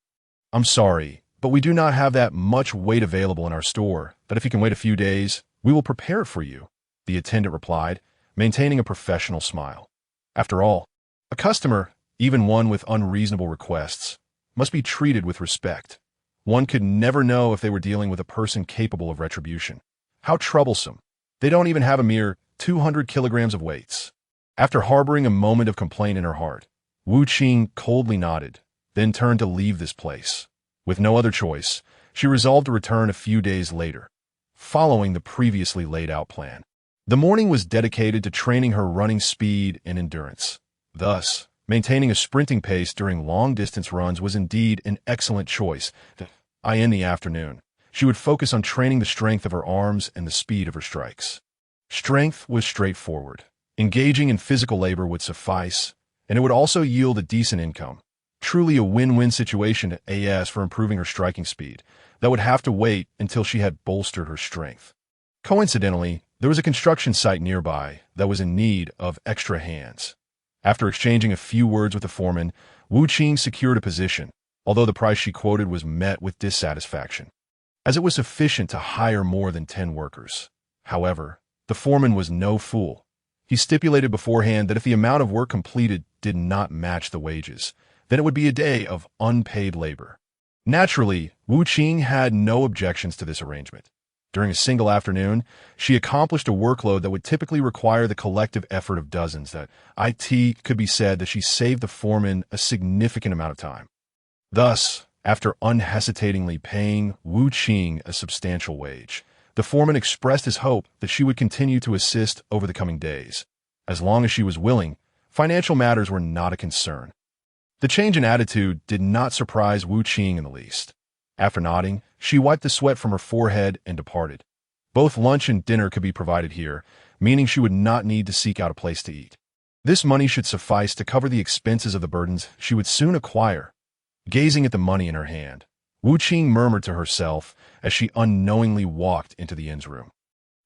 I'm sorry, but we do not have that much weight available in our store, but if you can wait a few days, we will prepare it for you, the attendant replied, maintaining a professional smile. After all, a customer, even one with unreasonable requests, must be treated with respect. One could never know if they were dealing with a person capable of retribution. How troublesome. They don't even have a mere 200 kilograms of weights. After harboring a moment of complaint in her heart, Wuching coldly nodded, then turned to leave this place. With no other choice, she resolved to return a few days later, following the previously laid out plan. The morning was dedicated to training her running speed and endurance. Thus, maintaining a sprinting pace during long-distance runs was indeed an excellent choice. In the afternoon, she would focus on training the strength of her arms and the speed of her strikes. Strength was straightforward. Engaging in physical labor would suffice, and it would also yield a decent income. Truly a win-win situation to AS for improving her striking speed, that would have to wait until she had bolstered her strength. Coincidentally, there was a construction site nearby that was in need of extra hands. After exchanging a few words with the foreman, Wuching secured a position, although the price she quoted was met with dissatisfaction, as it was sufficient to hire more than 10 workers. However, the foreman was no fool. He stipulated beforehand that if the amount of work completed did not match the wages, then it would be a day of unpaid labor. Naturally, Wuching had no objections to this arrangement. During a single afternoon, she accomplished a workload that would typically require the collective effort of dozens. It could be said that she saved the foreman a significant amount of time. Thus, after unhesitatingly paying Wuching a substantial wage, the foreman expressed his hope that she would continue to assist over the coming days. As long as she was willing, financial matters were not a concern. The change in attitude did not surprise Wuching in the least. After nodding, she wiped the sweat from her forehead and departed. Both lunch and dinner could be provided here, meaning she would not need to seek out a place to eat. This money should suffice to cover the expenses of the burdens she would soon acquire. Gazing at the money in her hand, Wuching murmured to herself as she unknowingly walked into the inn's room.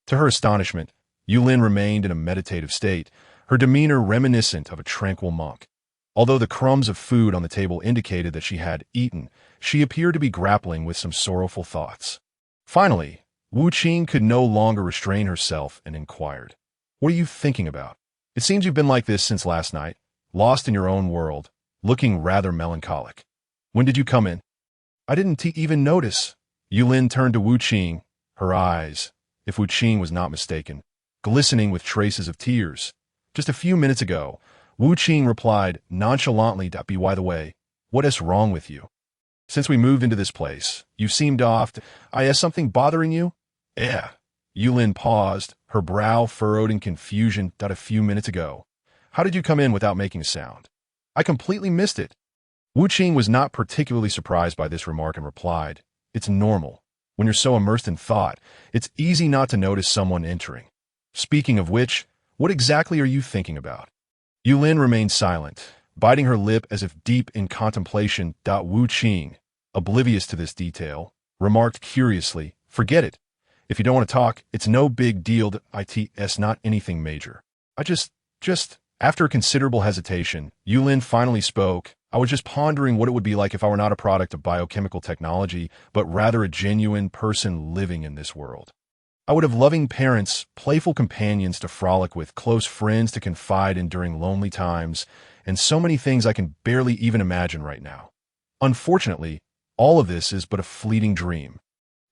To her astonishment, Yulin remained in a meditative state, her demeanor reminiscent of a tranquil monk. Although the crumbs of food on the table indicated that she had eaten, she appeared to be grappling with some sorrowful thoughts. Finally, Wu Qing could no longer restrain herself and inquired, "What are you thinking about? It seems you've been like this since last night, lost in your own world, looking rather melancholic. When did you come in?" "I didn't even notice." Yulin turned to Wu Qing, her eyes, if Wu Qing was not mistaken, glistening with traces of tears. "Just a few minutes ago," Wu Qing replied nonchalantly. "By the way, what is wrong with you? Since we moved into this place, you seemed off. Is something bothering you?" "Yeah." Yulin paused, her brow furrowed in confusion. "A few minutes ago. How did you come in without making a sound? I completely missed it." Wu Qing was not particularly surprised by this remark and replied, "It's normal. When you're so immersed in thought, it's easy not to notice someone entering. Speaking of which, what exactly are you thinking about?" Yulin remained silent, biting her lip as if deep in contemplation. Wu Qing, oblivious to this detail, remarked curiously, "Forget it. If you don't want to talk, it's no big deal. It's not anything major. I just... After a considerable hesitation, Yulin finally spoke. "I was just pondering what it would be like if I were not a product of biochemical technology, but rather a genuine person living in this world. I would have loving parents, playful companions to frolic with, close friends to confide in during lonely times, and so many things I can barely even imagine right now. Unfortunately, all of this is but a fleeting dream.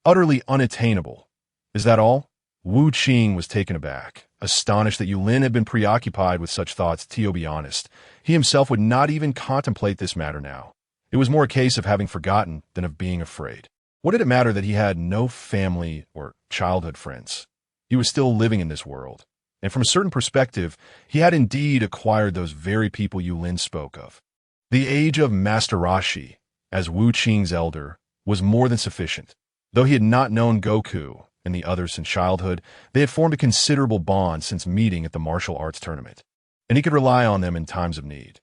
Utterly unattainable. Is that all?" Wu Qing was taken aback, astonished that Yulin had been preoccupied with such thoughts. To be honest, he himself would not even contemplate this matter now. It was more a case of having forgotten than of being afraid. What did it matter that he had no family or childhood friends? He was still living in this world, and from a certain perspective, he had indeed acquired those very people Yulin spoke of. The age of Master Rashi, as Wu Qing's elder, was more than sufficient. Though he had not known Goku and the others since childhood, they had formed a considerable bond since meeting at the martial arts tournament, and he could rely on them in times of need.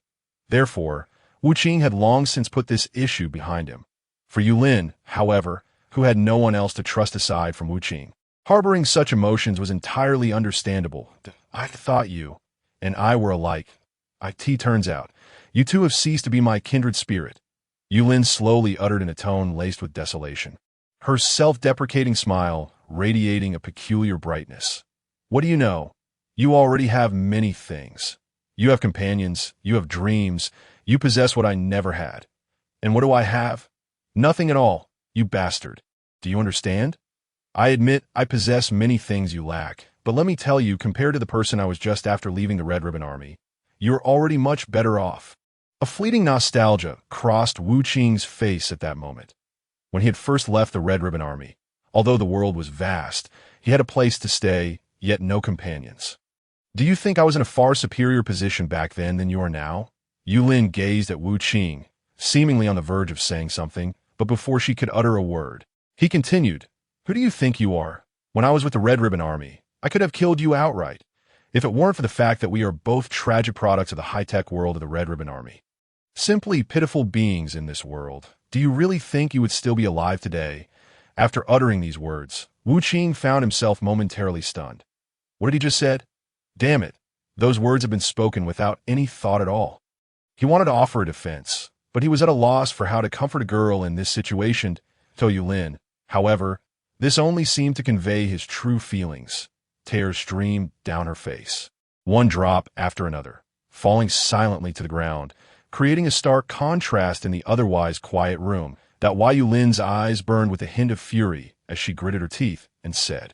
Therefore, Wu Qing had long since put this issue behind him. For Yulin, however, who had no one else to trust aside from Wu Qing, harboring such emotions was entirely understandable. "I thought you and I were alike. Turns out, you two have ceased to be my kindred spirit," Yulin slowly uttered in a tone laced with desolation, her self-deprecating smile radiating a peculiar brightness. "What do you know? You already have many things. You have companions, you have dreams, you possess what I never had. And what do I have? Nothing at all, you bastard. Do you understand? I admit I possess many things you lack, but let me tell you, compared to the person I was just after leaving the Red Ribbon Army, you're already much better off." A fleeting nostalgia crossed Wu Qing's face at that moment. When he had first left the Red Ribbon Army, although the world was vast, he had a place to stay, yet no companions. "Do you think I was in a far superior position back then than you are now?" Yulin gazed at Wu Qing, seemingly on the verge of saying something, but before she could utter a word, he continued, "Who do you think you are? When I was with the Red Ribbon Army, I could have killed you outright, if it weren't for the fact that we are both tragic products of the high-tech world of the Red Ribbon Army. Simply pitiful beings in this world. Do you really think you would still be alive today?" After uttering these words, Wu Qing found himself momentarily stunned. What had he just said? Damn it, those words had been spoken without any thought at all. He wanted to offer a defense, but he was at a loss for how to comfort a girl in this situation. To Yulin, however, this only seemed to convey his true feelings. Tears streamed down her face, one drop after another, falling silently to the ground, creating a stark contrast in the otherwise quiet room. That why Yulin's eyes burned with a hint of fury as she gritted her teeth and said,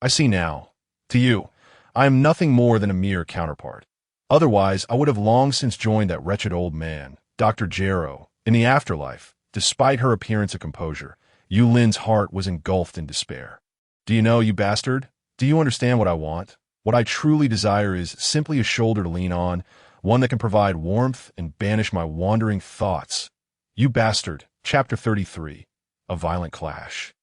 "I see now. To you, I am nothing more than a mere counterpart. Otherwise, I would have long since joined that wretched old man, Dr. Jarrow, in the afterlife." Despite her appearance of composure, Yulin's heart was engulfed in despair. "Do you know, you bastard? Do you understand what I want? What I truly desire is simply a shoulder to lean on, one that can provide warmth and banish my wandering thoughts. You bastard." Chapter 33. A Violent Clash.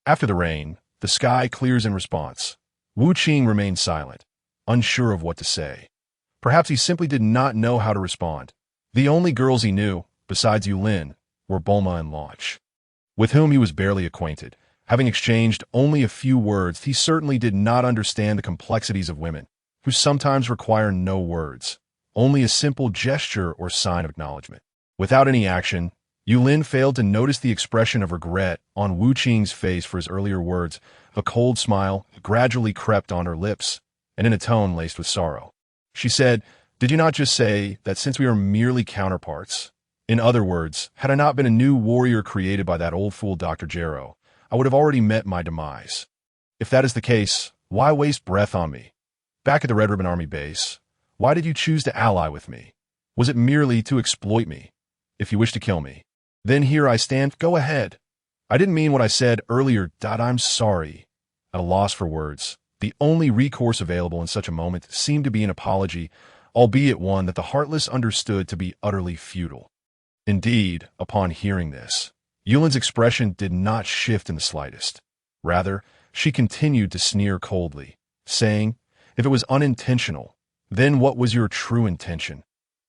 After the rain, the sky clears in response. Wu Qing remained silent, unsure of what to say. Perhaps he simply did not know how to respond. The only girls he knew, besides Yulin, were Bulma and Launch, with whom he was barely acquainted. Having exchanged only a few words, he certainly did not understand the complexities of women, who sometimes require no words, only a simple gesture or sign of acknowledgement. Without any action, Yulin failed to notice the expression of regret on Wu Qing's face for his earlier words. A cold smile gradually crept on her lips, and in a tone laced with sorrow. She said, "Did you not just say that since we are merely counterparts? In other words, had I not been a new warrior created by that old fool Dr. Jarrow, I would have already met my demise. If that is the case, why waste breath on me? Back at the Red Ribbon Army base, why did you choose to ally with me? Was it merely to exploit me? If you wish to kill me, then here I stand. Go ahead. I didn't mean what I said earlier. I'm sorry." At a loss for words, the only recourse available in such a moment seemed to be an apology, albeit one that the Heartless understood to be utterly futile. Indeed, upon hearing this, Yulin's expression did not shift in the slightest. Rather, she continued to sneer coldly, saying, "If it was unintentional, then what was your true intention?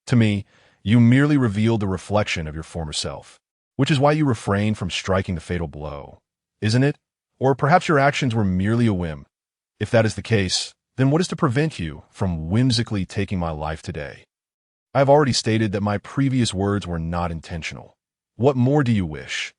To me, you merely revealed the reflection of your former self, which is why you refrained from striking the fatal blow, isn't it? Or perhaps your actions were merely a whim. If that is the case, then what is to prevent you from whimsically taking my life today? I have already stated that my previous words were not intentional. What more do you wish?"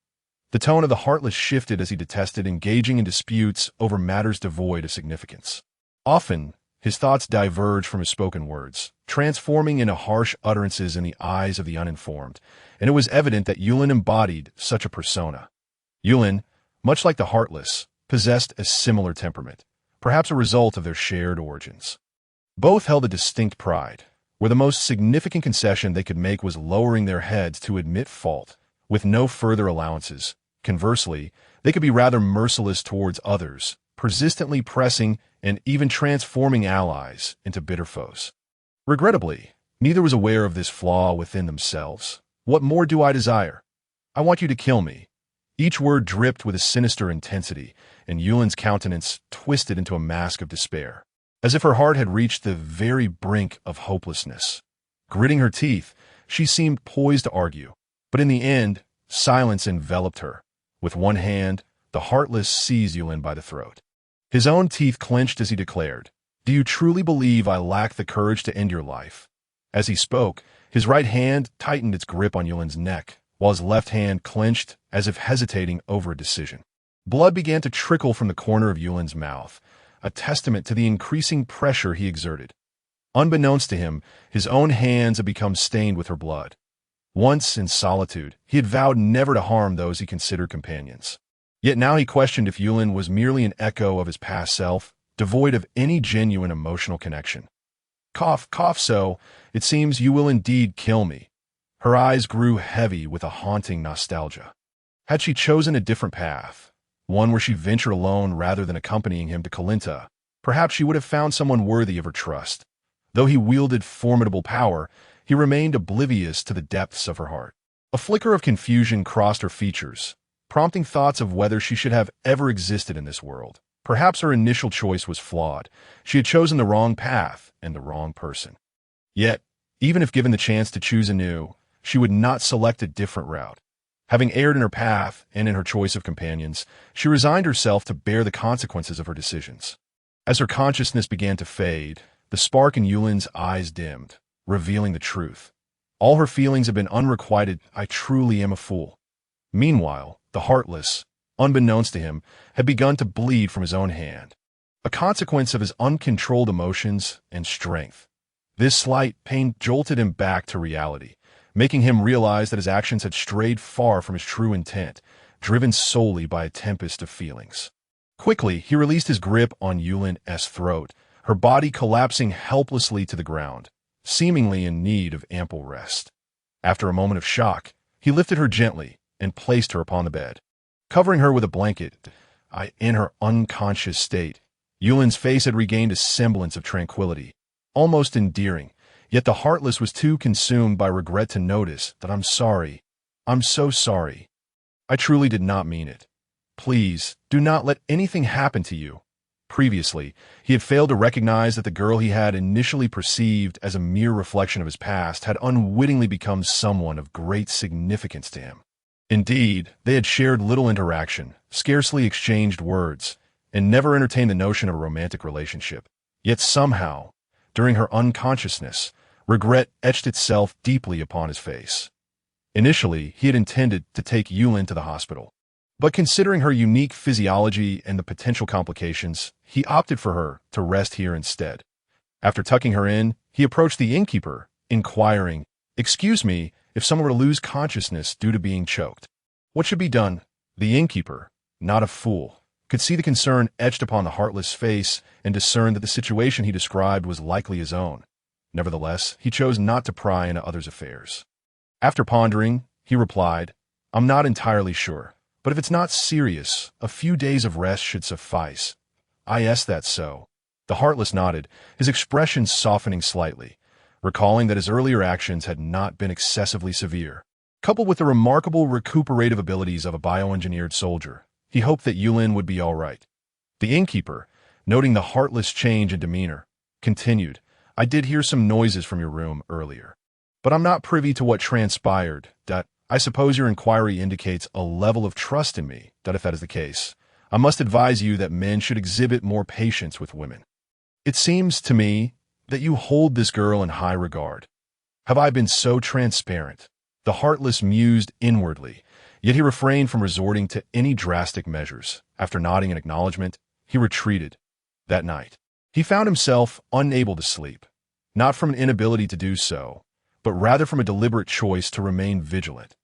The tone of the Heartless shifted as he detested engaging in disputes over matters devoid of significance. Often, his thoughts diverged from his spoken words, transforming into harsh utterances in the eyes of the uninformed, and it was evident that Yulin embodied such a persona. Yulin, much like the Heartless, possessed a similar temperament, perhaps a result of their shared origins. Both held a distinct pride, where the most significant concession they could make was lowering their heads to admit fault, with no further allowances. Conversely, they could be rather merciless towards others, persistently pressing and even transforming allies into bitter foes. Regrettably, neither was aware of this flaw within themselves. "What more do I desire? I want you to kill me." Each word dripped with a sinister intensity, and Yulin's countenance twisted into a mask of despair, as if her heart had reached the very brink of hopelessness. Gritting her teeth, she seemed poised to argue, but in the end, silence enveloped her. With one hand, the Heartless seized Yulin by the throat. His own teeth clenched as he declared, "Do you truly believe I lack the courage to end your life?" As he spoke, his right hand tightened its grip on Yulin's neck, while his left hand clenched as if hesitating over a decision. Blood began to trickle from the corner of Yulin's mouth, a testament to the increasing pressure he exerted. Unbeknownst to him, his own hands had become stained with her blood. Once, in solitude, he had vowed never to harm those he considered companions. Yet now he questioned if Yulin was merely an echo of his past self, devoid of any genuine emotional connection. "Cough, cough, so it seems you will indeed kill me." Her eyes grew heavy with a haunting nostalgia. Had she chosen a different path, one where she ventured alone rather than accompanying him to Kalinta, perhaps she would have found someone worthy of her trust. Though he wielded formidable power, he remained oblivious to the depths of her heart. A flicker of confusion crossed her features, prompting thoughts of whether she should have ever existed in this world. Perhaps her initial choice was flawed. She had chosen the wrong path and the wrong person. Yet, even if given the chance to choose anew, she would not select a different route. Having erred in her path and in her choice of companions, she resigned herself to bear the consequences of her decisions. As her consciousness began to fade, the spark in Yulin's eyes dimmed, revealing the truth. All her feelings had been unrequited. "I truly am a fool." Meanwhile, the Heartless, unbeknownst to him, had begun to bleed from his own hand, a consequence of his uncontrolled emotions and strength. This slight pain jolted him back to reality, making him realize that his actions had strayed far from his true intent, driven solely by a tempest of feelings. Quickly, he released his grip on Yulin's throat, her body collapsing helplessly to the ground, seemingly in need of ample rest. After a moment of shock, he lifted her gently and placed her upon the bed, covering her with a blanket. In her unconscious state, Yulin's face had regained a semblance of tranquility, almost endearing, yet the Heartless was too consumed by regret to notice that "I'm sorry. I'm so sorry. I truly did not mean it. Please, do not let anything happen to you." Previously, he had failed to recognize that the girl he had initially perceived as a mere reflection of his past had unwittingly become someone of great significance to him. Indeed, they had shared little interaction, scarcely exchanged words, and never entertained the notion of a romantic relationship. Yet somehow, during her unconsciousness, regret etched itself deeply upon his face. Initially, he had intended to take Yulin to the hospital. But considering her unique physiology and the potential complications, he opted for her to rest here instead. After tucking her in, he approached the innkeeper, inquiring, "Excuse me, if someone were to lose consciousness due to being choked, what should be done?" The innkeeper, not a fool, could see the concern etched upon the heartless face and discerned that the situation he described was likely his own. Nevertheless, he chose not to pry into others' affairs. After pondering, he replied, "I'm not entirely sure, but if it's not serious, a few days of rest should suffice." That's so. The heartless nodded, his expression softening slightly, recalling that his earlier actions had not been excessively severe. Coupled with the remarkable recuperative abilities of a bioengineered soldier, he hoped that Yulin would be all right. The innkeeper, noting the heartless change in demeanor, continued, "I did hear some noises from your room earlier, but I'm not privy to what transpired. I suppose your inquiry indicates a level of trust in me. If that is the case, I must advise you that men should exhibit more patience with women. It seems to me that you hold this girl in high regard. Have I been so transparent?" The heartless mused inwardly, yet he refrained from resorting to any drastic measures. After nodding in acknowledgement, he retreated. That night, he found himself unable to sleep, not from an inability to do so, but rather from a deliberate choice to remain vigilant.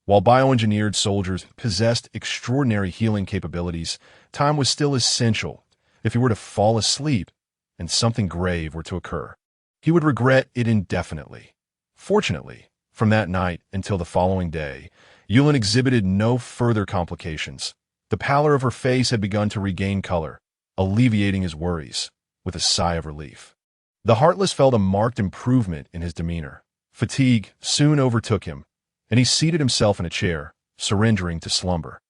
While bioengineered soldiers possessed extraordinary healing capabilities, time was still essential. If he were to fall asleep and something grave were to occur, he would regret it indefinitely. Fortunately, from that night until the following day, Yulin exhibited no further complications. The pallor of her face had begun to regain color, alleviating his worries, with a sigh of relief. The heartless felt a marked improvement in his demeanor. Fatigue soon overtook him, and he seated himself in a chair, surrendering to slumber.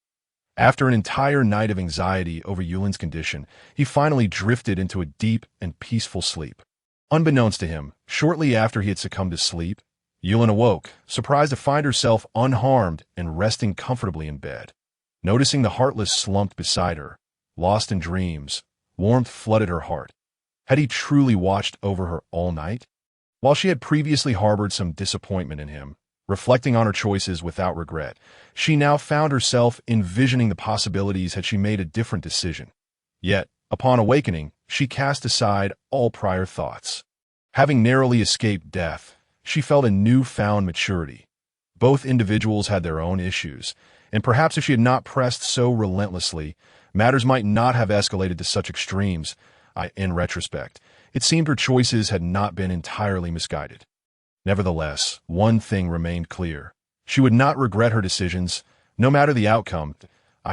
After an entire night of anxiety over Yulin's condition, he finally drifted into a deep and peaceful sleep. Unbeknownst to him, shortly after he had succumbed to sleep, Yulin awoke, surprised to find herself unharmed and resting comfortably in bed. Noticing the heartless slumped beside her, lost in dreams, warmth flooded her heart. Had he truly watched over her all night? While she had previously harbored some disappointment in him, reflecting on her choices without regret, she now found herself envisioning the possibilities had she made a different decision. Yet, upon awakening, she cast aside all prior thoughts. Having narrowly escaped death, she felt a newfound maturity. Both individuals had their own issues, and perhaps if she had not pressed so relentlessly, matters might not have escalated to such extremes. In retrospect, it seemed her choices had not been entirely misguided. Nevertheless, one thing remained clear. She would not regret her decisions, no matter the outcome.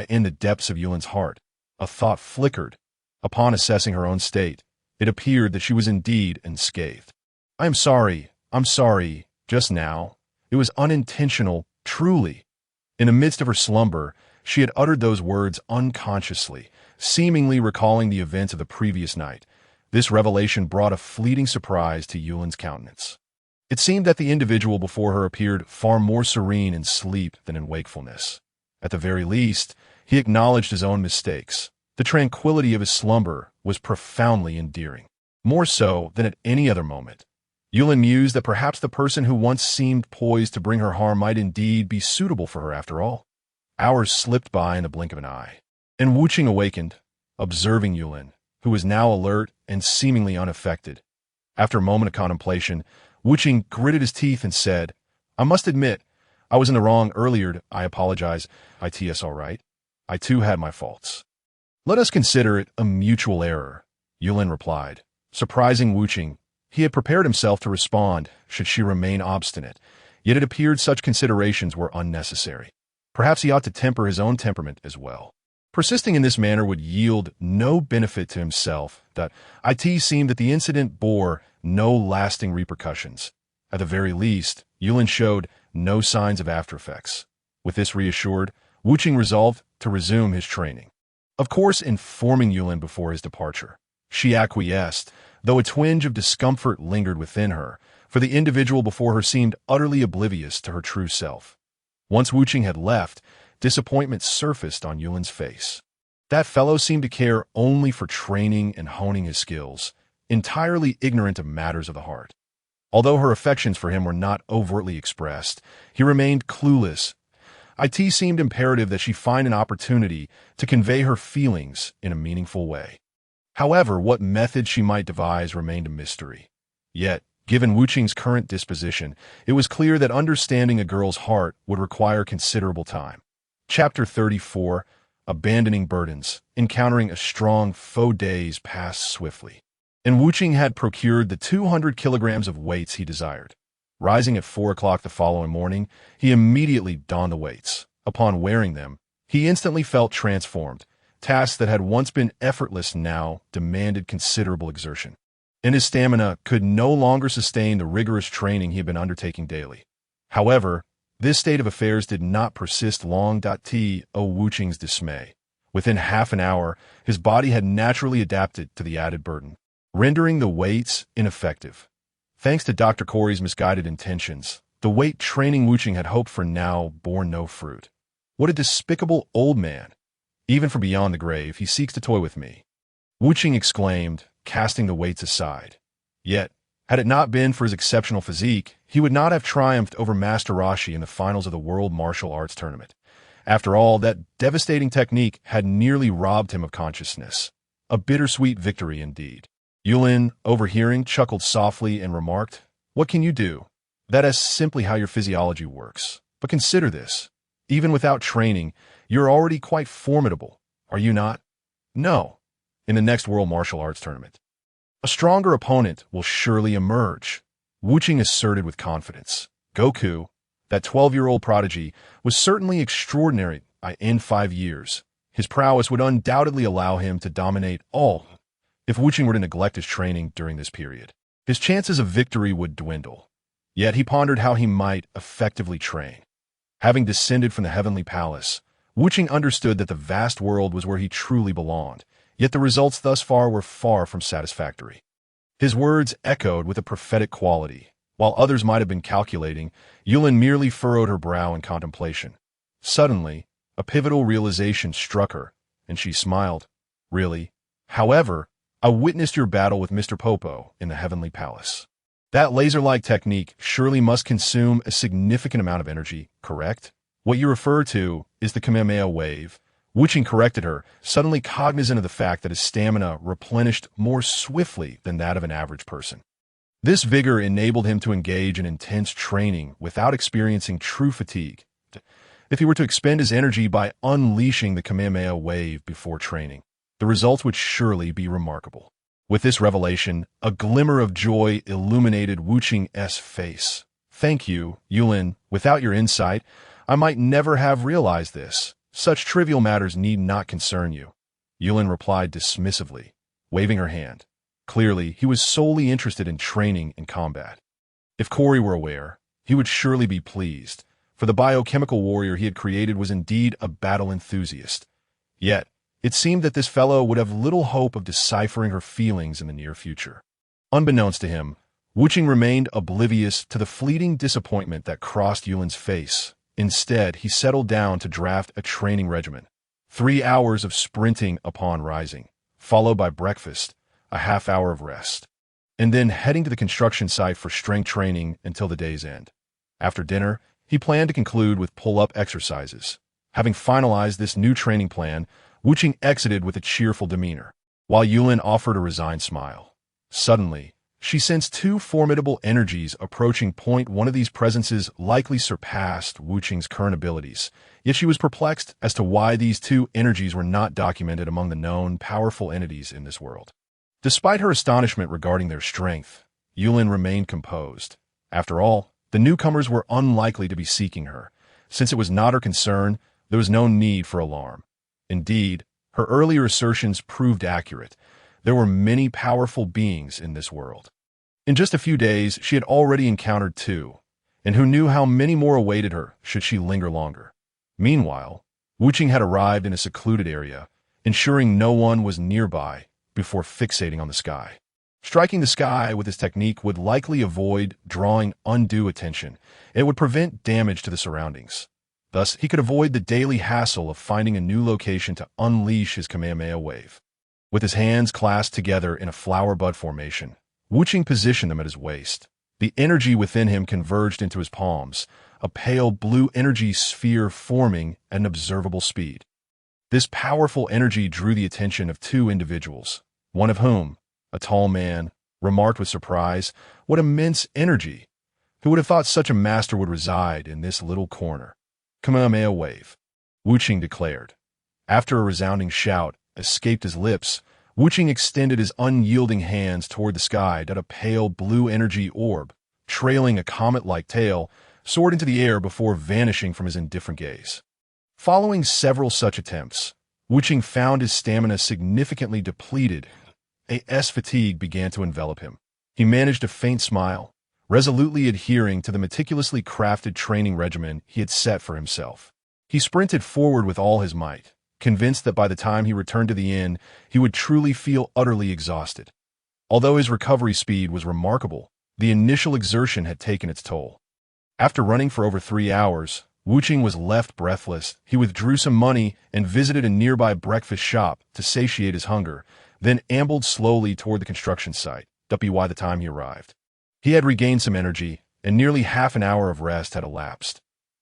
In the depths of Yulin's heart, a thought flickered. Upon assessing her own state, it appeared that she was indeed unscathed. I'm sorry, just now. It was unintentional, truly." In the midst of her slumber, she had uttered those words unconsciously, seemingly recalling the events of the previous night. This revelation brought a fleeting surprise to Yulin's countenance. It seemed that the individual before her appeared far more serene in sleep than in wakefulness. At the very least, he acknowledged his own mistakes. The tranquility of his slumber was profoundly endearing, more so than at any other moment. Yulin mused that perhaps the person who once seemed poised to bring her harm might indeed be suitable for her after all. Hours slipped by in the blink of an eye, and Wuching awakened, observing Yulin, who was now alert and seemingly unaffected. After a moment of contemplation, Wuching gritted his teeth and said, "I must admit, I was in the wrong earlier. I apologize. It's all right. I too had my faults." "Let us consider it a mutual error," Yulin replied. Surprising Wuching, he had prepared himself to respond should she remain obstinate, yet it appeared such considerations were unnecessary. Perhaps he ought to temper his own temperament as well. Persisting in this manner would yield no benefit to himself. It seemed that the incident bore no lasting repercussions. At the very least, Yulin showed no signs of after effects. With this reassured, Wuching resolved to resume his training. Of course, informing Yulin before his departure, she acquiesced, though a twinge of discomfort lingered within her, for the individual before her seemed utterly oblivious to her true self. Once Wuching had left, disappointment surfaced on Yulin's face. That fellow seemed to care only for training and honing his skills, entirely ignorant of matters of the heart. Although her affections for him were not overtly expressed, he remained clueless. It seemed imperative that she find an opportunity to convey her feelings in a meaningful way. However, what method she might devise remained a mystery. Yet, given Wu Qing's current disposition, it was clear that understanding a girl's heart would require considerable time. Chapter 34, Abandoning Burdens. Encountering a strong foe. Days passed swiftly, and Wu Qing had procured the 200 kilograms of weights he desired. Rising at 4 o'clock the following morning, he immediately donned the weights. Upon wearing them, he instantly felt transformed. Tasks that had once been effortless now demanded considerable exertion, and his stamina could no longer sustain the rigorous training he had been undertaking daily. However, this state of affairs did not persist long. To Wu Qing's dismay, within half an hour, his body had naturally adapted to the added burden, rendering the weights ineffective. Thanks to Dr. Corey's misguided intentions, the weight training Wu Qing had hoped for now bore no fruit. What a despicable old man! Even from beyond the grave, he seeks to toy with me, Wu Qing exclaimed, casting the weights aside. Yet, had it not been for his exceptional physique, he would not have triumphed over Master Rashi in the finals of the World Martial Arts Tournament. After all, that devastating technique had nearly robbed him of consciousness. A bittersweet victory indeed. Yulin, overhearing, chuckled softly and remarked, "What can you do? That is simply how your physiology works. But consider this. Even without training, you're already quite formidable, are you not?" "No." "In the next World Martial Arts Tournament, a stronger opponent will surely emerge," Wu Qing asserted with confidence. Goku, that 12-year-old prodigy, was certainly extraordinary. In 5 years, his prowess would undoubtedly allow him to dominate all. If Wu Qing were to neglect his training during this period, his chances of victory would dwindle. Yet he pondered how he might effectively train. Having descended from the heavenly palace, Wu Qing understood that the vast world was where he truly belonged, yet the results thus far were far from satisfactory. His words echoed with a prophetic quality. While others might have been calculating, Yulin merely furrowed her brow in contemplation. Suddenly, a pivotal realization struck her, and she smiled. "Really? However, I witnessed your battle with Mr. Popo in the heavenly palace. That laser-like technique surely must consume a significant amount of energy, correct? What you refer to is the Kamehameha wave." Wu Qing corrected her, suddenly cognizant of the fact that his stamina replenished more swiftly than that of an average person. This vigor enabled him to engage in intense training without experiencing true fatigue. If he were to expend his energy by unleashing the Kamehameha wave before training, the results would surely be remarkable. With this revelation, a glimmer of joy illuminated Wu Qing's face. "Thank you, Yulin. Without your insight, I might never have realized this. Such trivial matters need not concern you," Yulin replied dismissively, waving her hand. Clearly, he was solely interested in training and combat. If Corey were aware, he would surely be pleased, for the biochemical warrior he had created was indeed a battle enthusiast. Yet, it seemed that this fellow would have little hope of deciphering her feelings in the near future. Unbeknownst to him, Wu Qing remained oblivious to the fleeting disappointment that crossed Yulin's face. Instead, he settled down to draft a training regimen. 3 hours of sprinting upon rising, followed by breakfast, a half-hour of rest, and then heading to the construction site for strength training until the day's end. After dinner, he planned to conclude with pull-up exercises. Having finalized this new training plan, Wu Qing exited with a cheerful demeanor, while Yulin offered a resigned smile. Suddenly, she sensed 2 formidable energies approaching point. One of these presences likely surpassed Wu Qing's current abilities, yet she was perplexed as to why these 2 energies were not documented among the known powerful entities in this world. Despite her astonishment regarding their strength, Yulin remained composed. After all, the newcomers were unlikely to be seeking her. Since it was not her concern, there was no need for alarm. Indeed, her earlier assertions proved accurate. There were many powerful beings in this world. In just a few days, she had already encountered 2, and who knew how many more awaited her should she linger longer. Meanwhile, Wu Qing had arrived in a secluded area, ensuring no one was nearby before fixating on the sky. Striking the sky with his technique would likely avoid drawing undue attention. It would prevent damage to the surroundings. Thus, he could avoid the daily hassle of finding a new location to unleash his Kamehameha wave. With his hands clasped together in a flower bud formation, Wu Qing positioned them at his waist. The energy within him converged into his palms, a pale blue energy sphere forming at an observable speed. This powerful energy drew the attention of two individuals, one of whom, a tall man, remarked with surprise, "What immense energy! Who would have thought such a master would reside in this little corner?" "Kamehameha wave," Wuching declared. After a resounding shout escaped his lips, Wuching extended his unyielding hands toward the sky that a pale blue energy orb, trailing a comet-like tail, soared into the air before vanishing from his indifferent gaze. Following several such attempts, Wuching found his stamina significantly depleted. Fatigue began to envelop him. He managed a faint smile, resolutely adhering to the meticulously crafted training regimen he had set for himself. He sprinted forward with all his might, convinced that by the time he returned to the inn, he would truly feel utterly exhausted. Although his recovery speed was remarkable, the initial exertion had taken its toll. After running for over 3 hours, Wuching was left breathless. He withdrew some money and visited a nearby breakfast shop to satiate his hunger, then ambled slowly toward the construction site. By the time he arrived, he had regained some energy, and nearly half an hour of rest had elapsed.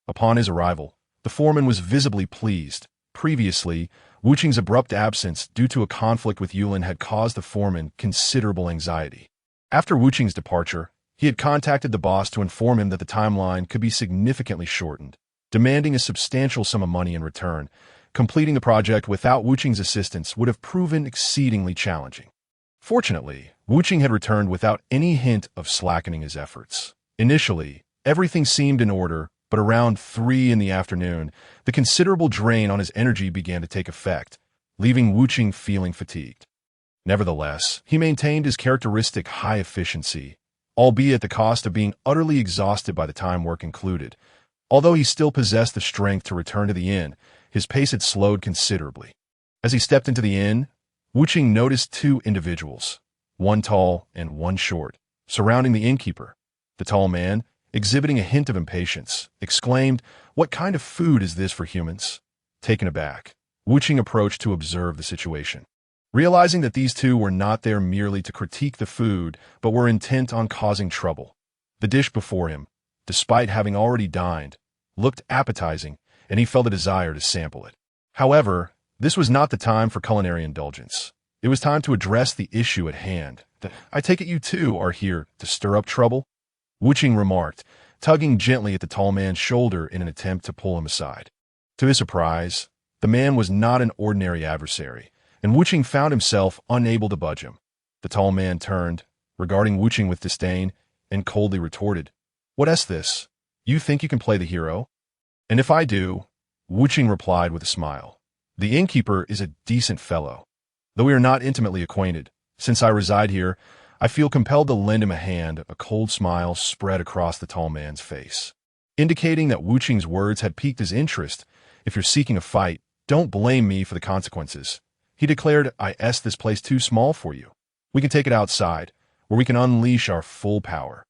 Upon his arrival, the foreman was visibly pleased. Previously, Wuching's abrupt absence due to a conflict with Yulin had caused the foreman considerable anxiety. After Wuching's departure, he had contacted the boss to inform him that the timeline could be significantly shortened, demanding a substantial sum of money in return. Completing the project without Wuching's assistance would have proven exceedingly challenging. Fortunately, Wuching had returned without any hint of slackening his efforts. Initially, everything seemed in order, but around 3 in the afternoon, the considerable drain on his energy began to take effect, leaving Wuching feeling fatigued. Nevertheless, he maintained his characteristic high efficiency, albeit at the cost of being utterly exhausted by the time work concluded. Although he still possessed the strength to return to the inn, his pace had slowed considerably. As he stepped into the inn, Wuching noticed 2 individuals, one tall and one short, surrounding the innkeeper. The tall man, exhibiting a hint of impatience, exclaimed, "What kind of food is this for humans?" Taken aback, Wuching approached to observe the situation. Realizing that these 2 were not there merely to critique the food, but were intent on causing trouble, the dish before him, despite having already dined, looked appetizing, and he felt a desire to sample it. However, this was not the time for culinary indulgence. It was time to address the issue at hand. "I take it you too are here to stir up trouble?" Wuching remarked, tugging gently at the tall man's shoulder in an attempt to pull him aside. To his surprise, the man was not an ordinary adversary, and Wuching found himself unable to budge him. The tall man turned, regarding Wuching with disdain, and coldly retorted, "What's this? You think you can play the hero?" "And if I do," Wuching replied with a smile, "the innkeeper is a decent fellow. Though we are not intimately acquainted, since I reside here, I feel compelled to lend him a hand." A cold smile spread across the tall man's face, indicating that Wuching's words had piqued his interest. "If you're seeking a fight, don't blame me for the consequences," he declared. "This place too small for you. We can take it outside, where we can unleash our full power.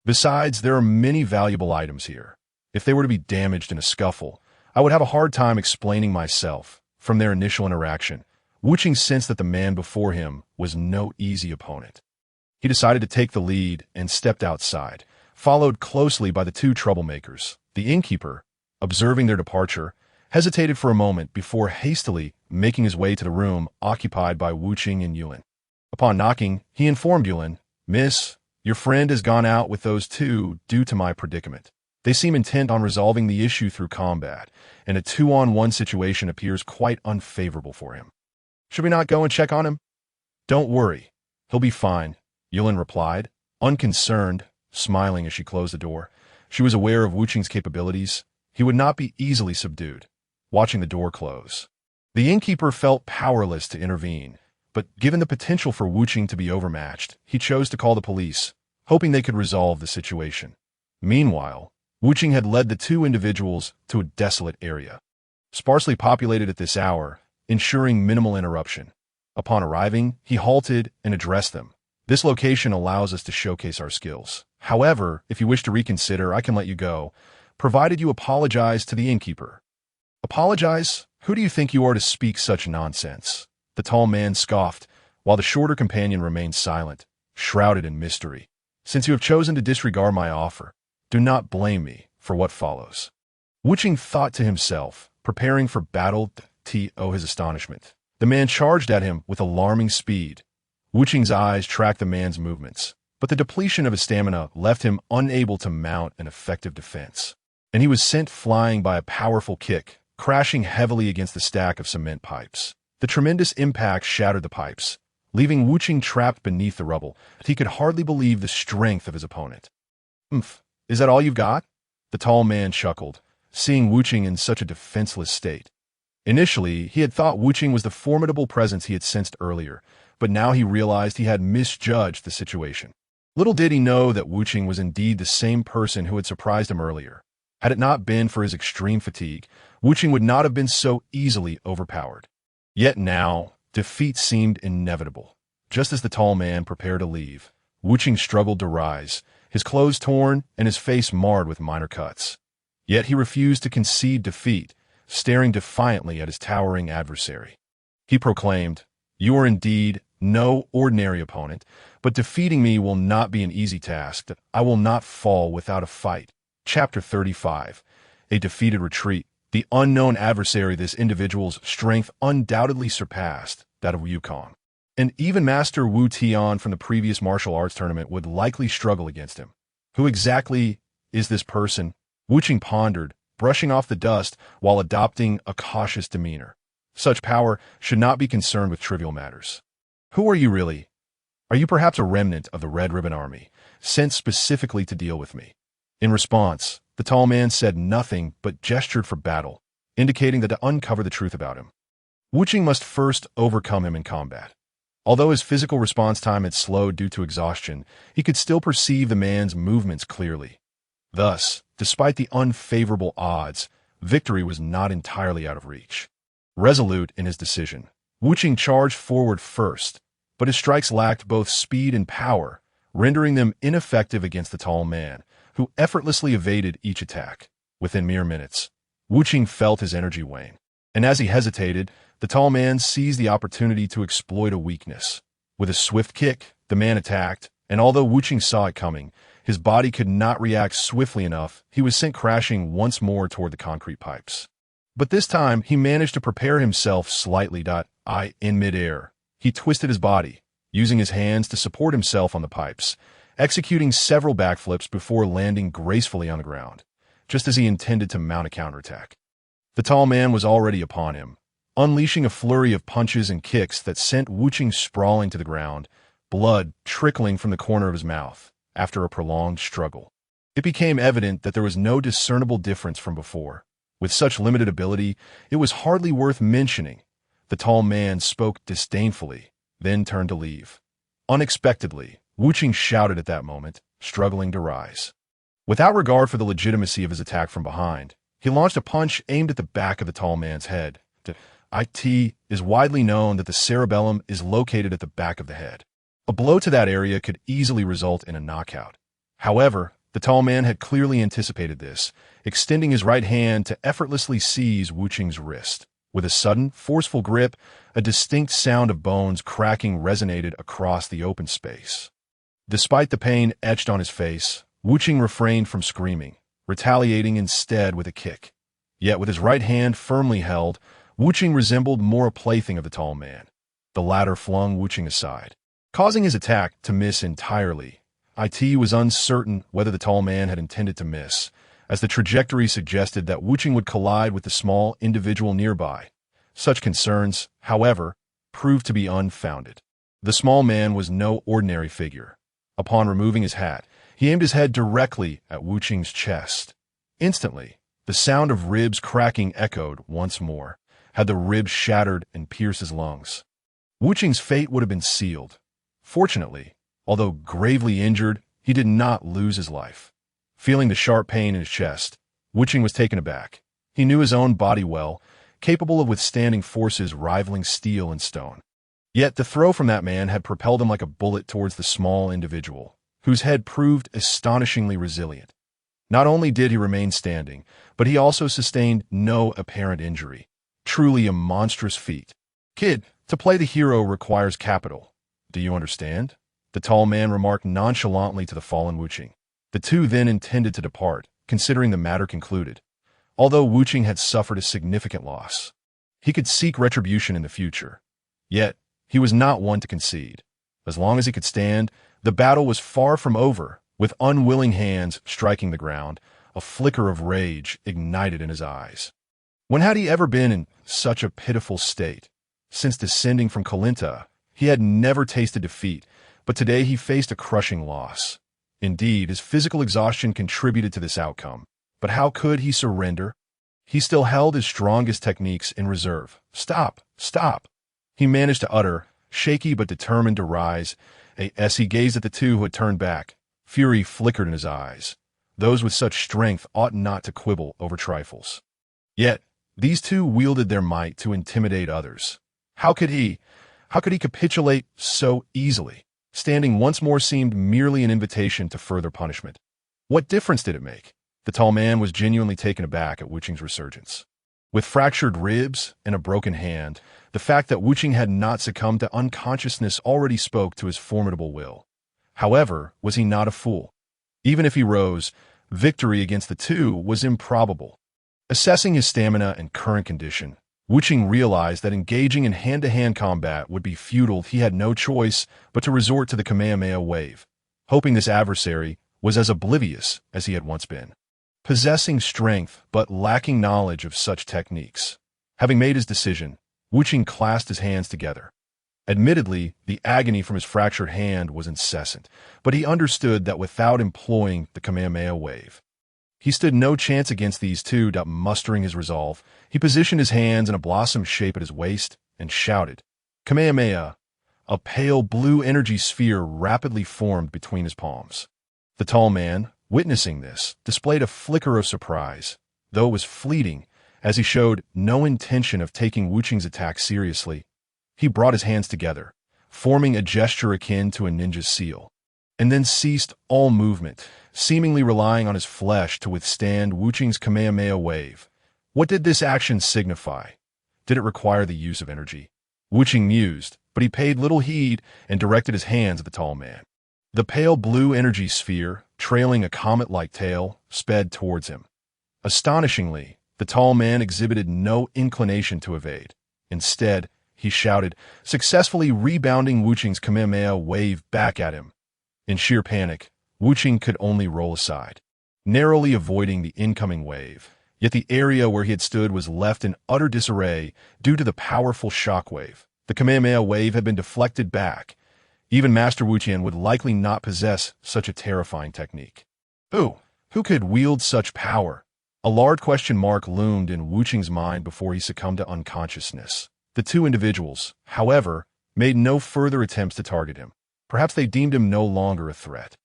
Besides, there are many valuable items here. If they were to be damaged in a scuffle, I would have a hard time explaining myself." From their initial interaction, Wuching sensed that the man before him was no easy opponent. He decided to take the lead and stepped outside, followed closely by the 2 troublemakers. The innkeeper, observing their departure, hesitated for a moment before hastily making his way to the room occupied by Wuching and Yulin. Upon knocking, he informed Yulin, "Miss, your friend has gone out with those 2 due to my predicament. They seem intent on resolving the issue through combat, and a 2-on-1 situation appears quite unfavorable for him. Should we not go and check on him?" "Don't worry. He'll be fine," Yulin replied, unconcerned, smiling as she closed the door. She was aware of Wuching's capabilities. He would not be easily subdued. Watching the door close, the innkeeper felt powerless to intervene, but given the potential for Wuching to be overmatched, he chose to call the police, hoping they could resolve the situation. Meanwhile, Wuching had led the 2 individuals to a desolate area, sparsely populated at this hour, ensuring minimal interruption. Upon arriving, he halted and addressed them. "This location allows us to showcase our skills. However, if you wish to reconsider, I can let you go, provided you apologize to the innkeeper." "Apologize? Who do you think you are to speak such nonsense?" The tall man scoffed, while the shorter companion remained silent, shrouded in mystery. Since you have chosen to disregard my offer, do not blame me for what follows. Wuching thought to himself, preparing for battle to his astonishment. The man charged at him with alarming speed. Wuching's eyes tracked the man's movements, but the depletion of his stamina left him unable to mount an effective defense, and he was sent flying by a powerful kick, crashing heavily against the stack of cement pipes. The tremendous impact shattered the pipes, leaving Wuching trapped beneath the rubble. He could hardly believe the strength of his opponent. Is that all you've got? The tall man chuckled, seeing Wuching in such a defenseless state. Initially, he had thought Wuching was the formidable presence he had sensed earlier, but now he realized he had misjudged the situation. Little did he know that Wuching was indeed the same person who had surprised him earlier. Had it not been for his extreme fatigue, Wuching would not have been so easily overpowered. Yet now, defeat seemed inevitable. Just as the tall man prepared to leave, Wuching struggled to rise, his clothes torn and his face marred with minor cuts. Yet he refused to concede defeat, staring defiantly at his towering adversary. He proclaimed, "You are indeed no ordinary opponent, but defeating me will not be an easy task. I will not fall without a fight." Chapter 35. A defeated retreat. The unknown adversary. This individual's strength undoubtedly surpassed that of Wukong. And even Master Wu Tian from the previous martial arts tournament would likely struggle against him. Who exactly is this person? Wuching pondered, brushing off the dust while adopting a cautious demeanor. Such power should not be concerned with trivial matters. Who are you really? Are you perhaps a remnant of the Red Ribbon Army, sent specifically to deal with me? In response, the tall man said nothing but gestured for battle, indicating that to uncover the truth about him, Wuching must first overcome him in combat. Although his physical response time had slowed due to exhaustion, he could still perceive the man's movements clearly. Thus, despite the unfavorable odds, victory was not entirely out of reach. Resolute in his decision, Wuching charged forward first, but his strikes lacked both speed and power, rendering them ineffective against the tall man, who effortlessly evaded each attack. Within mere minutes, Wuching felt his energy wane, and as he hesitated, the tall man seized the opportunity to exploit a weakness. With a swift kick, the man attacked, and although Wuching saw it coming, his body could not react swiftly enough. He was sent crashing once more toward the concrete pipes. But this time, he managed to prepare himself slightly. In midair, he twisted his body, using his hands to support himself on the pipes, executing several backflips before landing gracefully on the ground, just as he intended to mount a counterattack. The tall man was already upon him, unleashing a flurry of punches and kicks that sent Wuching sprawling to the ground, blood trickling from the corner of his mouth after a prolonged struggle. It became evident that there was no discernible difference from before. With such limited ability, it was hardly worth mentioning. The tall man spoke disdainfully, then turned to leave. Unexpectedly, Wuching shouted at that moment, struggling to rise. Without regard for the legitimacy of his attack from behind, he launched a punch aimed at the back of the tall man's head. It is widely known that the cerebellum is located at the back of the head. A blow to that area could easily result in a knockout. However, the tall man had clearly anticipated this, extending his right hand to effortlessly seize Wuching's wrist. With a sudden, forceful grip, a distinct sound of bones cracking resonated across the open space. Despite the pain etched on his face, Wuching refrained from screaming, retaliating instead with a kick. Yet with his right hand firmly held, Wuching resembled more a plaything of the tall man. The latter flung Wuching aside, causing his attack to miss entirely. It was uncertain whether the tall man had intended to miss, as the trajectory suggested that Wuching would collide with the small individual nearby. Such concerns, however, proved to be unfounded. The small man was no ordinary figure. Upon removing his hat, he aimed his head directly at Wuching's chest. Instantly, the sound of ribs cracking echoed once more, had the ribs shattered and pierced his lungs. Wuching's fate would have been sealed. Fortunately, although gravely injured, he did not lose his life. Feeling the sharp pain in his chest, Wuching was taken aback. He knew his own body well, capable of withstanding forces rivaling steel and stone. Yet the throw from that man had propelled him like a bullet towards the small individual, whose head proved astonishingly resilient. Not only did he remain standing, but he also sustained no apparent injury. Truly a monstrous feat. Kid, to play the hero requires capital. Do you understand? the tall man remarked nonchalantly to the fallen Wuching. The two then intended to depart, considering the matter concluded. Although Wuching had suffered a significant loss, he could seek retribution in the future. Yet, he was not one to concede. As long as he could stand, the battle was far from over. With unwilling hands striking the ground, a flicker of rage ignited in his eyes. When had he ever been in such a pitiful state? Since descending from Kalinta, he had never tasted defeat, but today he faced a crushing loss. Indeed, his physical exhaustion contributed to this outcome. But how could he surrender? He still held his strongest techniques in reserve. Stop! Stop! He managed to utter, shaky but determined to rise, as he gazed at the two who had turned back. Fury flickered in his eyes. Those with such strength ought not to quibble over trifles. Yet, these two wielded their might to intimidate others. How could he capitulate so easily? Standing once more seemed merely an invitation to further punishment. What difference did it make? The tall man was genuinely taken aback at Wuching's resurgence. With fractured ribs and a broken hand, the fact that Wuching had not succumbed to unconsciousness already spoke to his formidable will. However, was he not a fool? Even if he rose, victory against the two was improbable. Assessing his stamina and current condition, Wuching realized that engaging in hand-to-hand combat would be futile. He had no choice but to resort to the Kamehameha wave, hoping this adversary was as oblivious as he had once been. Possessing strength but lacking knowledge of such techniques. Having made his decision, Wuching clasped his hands together. Admittedly, the agony from his fractured hand was incessant, but he understood that without employing the Kamehameha wave, he stood no chance against these two. Mustering his resolve, he positioned his hands in a blossom shape at his waist and shouted, "Kamehameha!" A pale blue energy sphere rapidly formed between his palms. The tall man, witnessing this, displayed a flicker of surprise, though it was fleeting, as he showed no intention of taking Wuching's attack seriously. He brought his hands together, forming a gesture akin to a ninja's seal, and then ceased all movement, seemingly relying on his flesh to withstand Wuching's Kamehameha wave. What did this action signify? Did it require the use of energy? Wuching mused, but he paid little heed and directed his hands at the tall man. The pale blue energy sphere, trailing a comet-like tail, sped towards him. Astonishingly, the tall man exhibited no inclination to evade. Instead, he shouted, successfully rebounding Wuching's Kamehameha wave back at him. In sheer panic, Wuching could only roll aside, narrowly avoiding the incoming wave. Yet the area where he had stood was left in utter disarray due to the powerful shockwave. The Kamehameha wave had been deflected back. Even Master Wuchien would likely not possess such a terrifying technique. Who could wield such power? A large question mark loomed in Wuching's mind before he succumbed to unconsciousness. The two individuals, however, made no further attempts to target him. Perhaps they deemed him no longer a threat.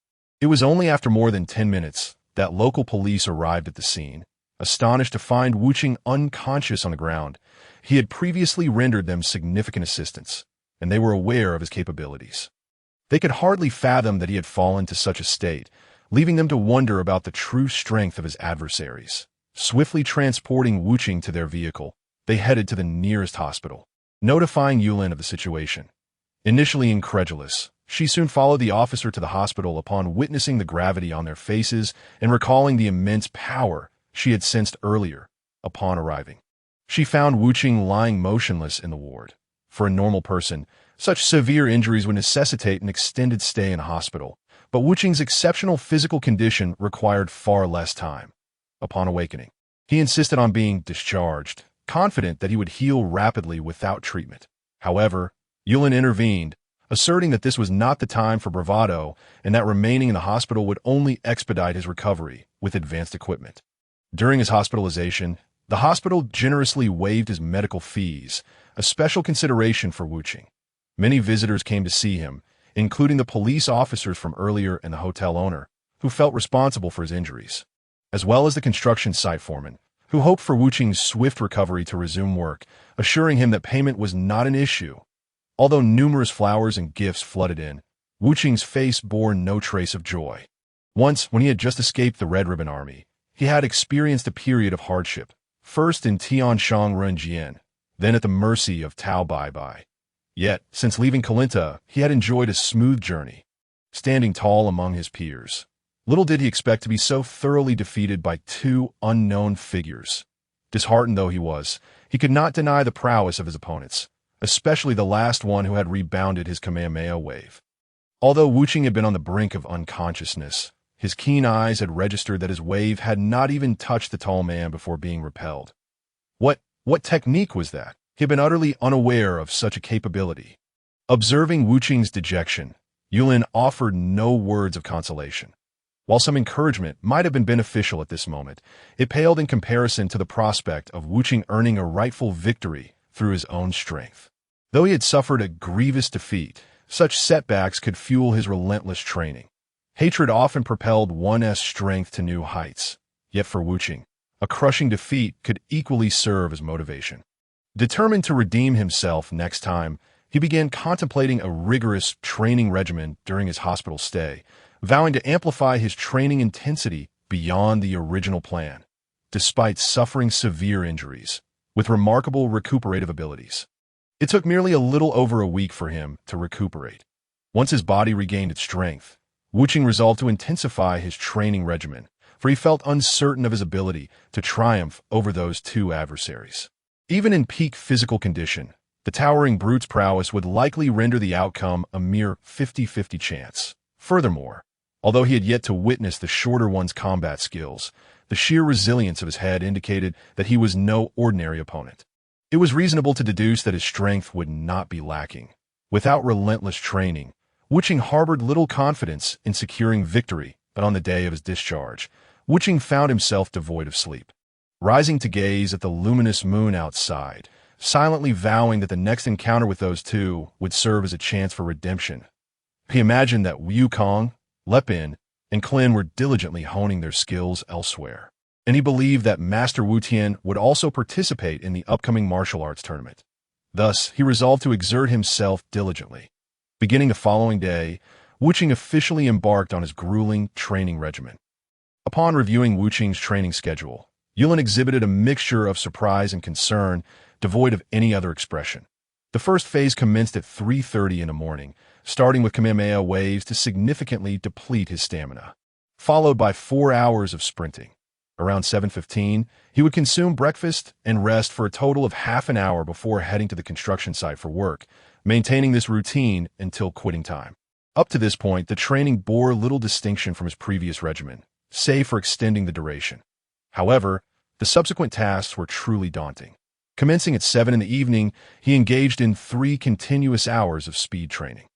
It was only after more than 10 minutes that local police arrived at the scene, astonished to find Wuching unconscious on the ground. He had previously rendered them significant assistance, and they were aware of his capabilities. They could hardly fathom that he had fallen to such a state, leaving them to wonder about the true strength of his adversaries. Swiftly transporting Wuching to their vehicle, they headed to the nearest hospital, notifying Yulin of the situation. Initially incredulous, she soon followed the officer to the hospital upon witnessing the gravity on their faces and recalling the immense power she had sensed earlier upon arriving. She found Wuching lying motionless in the ward. For a normal person, such severe injuries would necessitate an extended stay in hospital, but Wuching's exceptional physical condition required far less time. Upon awakening, he insisted on being discharged, confident that he would heal rapidly without treatment. However, Yulin intervened, asserting that this was not the time for bravado and that remaining in the hospital would only expedite his recovery with advanced equipment. During his hospitalization, the hospital generously waived his medical fees, a special consideration for Wuching. Many visitors came to see him, including the police officers from earlier and the hotel owner, who felt responsible for his injuries, as well as the construction site foreman, who hoped for Wuching's swift recovery to resume work, assuring him that payment was not an issue. Although numerous flowers and gifts flooded in, Wuching's face bore no trace of joy. Once, when he had just escaped the Red Ribbon Army, he had experienced a period of hardship, first in Tianshang Renjian, then at the mercy of Tao Bai Bai. Yet, since leaving Kalinta, he had enjoyed a smooth journey, standing tall among his peers. Little did he expect to be so thoroughly defeated by two unknown figures. Disheartened though he was, he could not deny the prowess of his opponents, especially the last one who had rebounded his Kamehameha wave. Although Wuching had been on the brink of unconsciousness, his keen eyes had registered that his wave had not even touched the tall man before being repelled. What technique was that? He had been utterly unaware of such a capability. Observing Wuching's dejection, Yulin offered no words of consolation. While some encouragement might have been beneficial at this moment, it paled in comparison to the prospect of Wuching earning a rightful victory through his own strength. Though he had suffered a grievous defeat, such setbacks could fuel his relentless training. Hatred often propelled one's strength to new heights. Yet for Wuching, a crushing defeat could equally serve as motivation. Determined to redeem himself next time, he began contemplating a rigorous training regimen during his hospital stay, vowing to amplify his training intensity beyond the original plan, despite suffering severe injuries, with remarkable recuperative abilities. It took merely a little over a week for him to recuperate. Once his body regained its strength, Wuching resolved to intensify his training regimen, for he felt uncertain of his ability to triumph over those two adversaries. Even in peak physical condition, the towering brute's prowess would likely render the outcome a mere 50-50 chance. Furthermore, although he had yet to witness the shorter one's combat skills, the sheer resilience of his head indicated that he was no ordinary opponent. It was reasonable to deduce that his strength would not be lacking. Without relentless training, Wuching harbored little confidence in securing victory, but on the day of his discharge, Wuching found himself devoid of sleep. Rising to gaze at the luminous moon outside, silently vowing that the next encounter with those two would serve as a chance for redemption. He imagined that Wukong, Lepin, and Klin were diligently honing their skills elsewhere, and he believed that Master Wu Tian would also participate in the upcoming martial arts tournament. Thus, he resolved to exert himself diligently. Beginning the following day, Wuching officially embarked on his grueling training regimen. Upon reviewing Wuching's training schedule, Yulin exhibited a mixture of surprise and concern, devoid of any other expression. The first phase commenced at 3:30 in the morning, starting with Kamehameha waves to significantly deplete his stamina, followed by 4 hours of sprinting. Around 7:15, he would consume breakfast and rest for a total of half an hour before heading to the construction site for work, maintaining this routine until quitting time. Up to this point, the training bore little distinction from his previous regimen, save for extending the duration. However, the subsequent tasks were truly daunting. Commencing at 7 in the evening, he engaged in 3 continuous hours of speed training.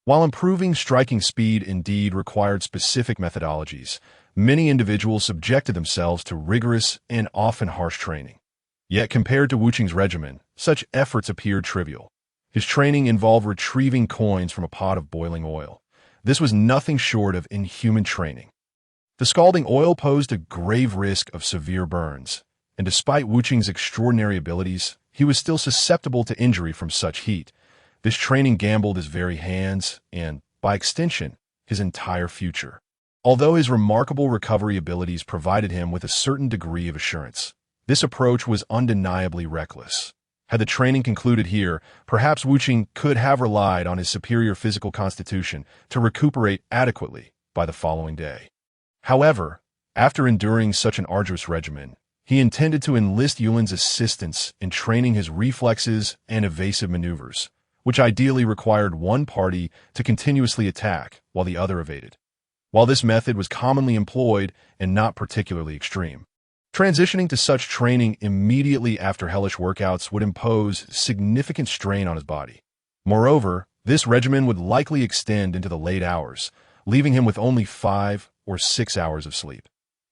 While improving striking speed indeed required specific methodologies, many individuals subjected themselves to rigorous and often harsh training. Yet compared to Wuching's regimen, such efforts appeared trivial. His training involved retrieving coins from a pot of boiling oil. This was nothing short of inhuman training. The scalding oil posed a grave risk of severe burns, and despite Wuching's extraordinary abilities, he was still susceptible to injury from such heat. This training gambled his very hands and, by extension, his entire future. Although his remarkable recovery abilities provided him with a certain degree of assurance, this approach was undeniably reckless. Had the training concluded here, perhaps Wuching could have relied on his superior physical constitution to recuperate adequately by the following day. However, after enduring such an arduous regimen, he intended to enlist Yulin's assistance in training his reflexes and evasive maneuvers, which ideally required one party to continuously attack while the other evaded. While this method was commonly employed and not particularly extreme, transitioning to such training immediately after hellish workouts would impose significant strain on his body. Moreover, this regimen would likely extend into the late hours, leaving him with only 5 or 6 hours of sleep,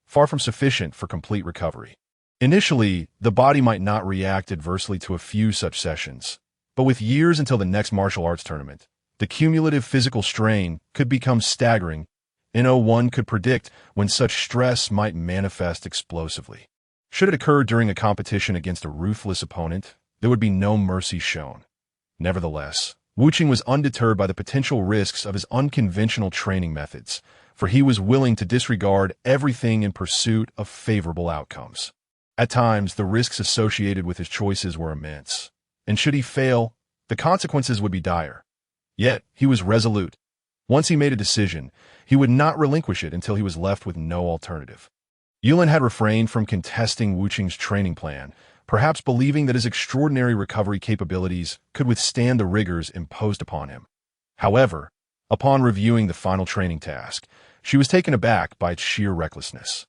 far from sufficient for complete recovery. Initially, the body might not react adversely to a few such sessions, but with years until the next martial arts tournament, the cumulative physical strain could become staggering. No one could predict when such stress might manifest explosively. Should it occur during a competition against a ruthless opponent, there would be no mercy shown. Nevertheless, Wuching was undeterred by the potential risks of his unconventional training methods, for he was willing to disregard everything in pursuit of favorable outcomes. At times, the risks associated with his choices were immense, and should he fail, the consequences would be dire. Yet, he was resolute. Once he made a decision, he would not relinquish it until he was left with no alternative. Yulin had refrained from contesting Wu Qing's training plan, perhaps believing that his extraordinary recovery capabilities could withstand the rigors imposed upon him. However, upon reviewing the final training task, she was taken aback by its sheer recklessness.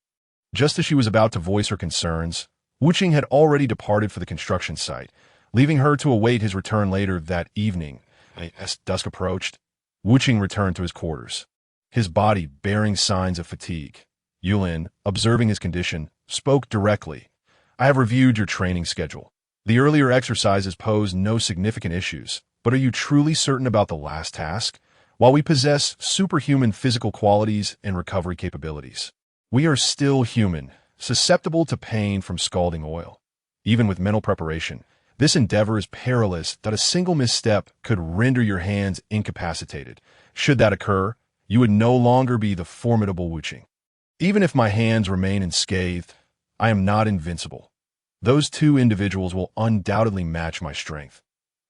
Just as she was about to voice her concerns, Wu Qing had already departed for the construction site, leaving her to await his return later that evening. As dusk approached, Wu Qing returned to his quarters, his body bearing signs of fatigue. Yulin, observing his condition, spoke directly. "I have reviewed your training schedule. The earlier exercises pose no significant issues, but are you truly certain about the last task? While we possess superhuman physical qualities and recovery capabilities, we are still human, susceptible to pain from scalding oil. Even with mental preparation, this endeavor is perilous that a single misstep could render your hands incapacitated. Should that occur, you would no longer be the formidable Wu Qing. Even if my hands remain unscathed, I am not invincible. Those two individuals will undoubtedly match my strength.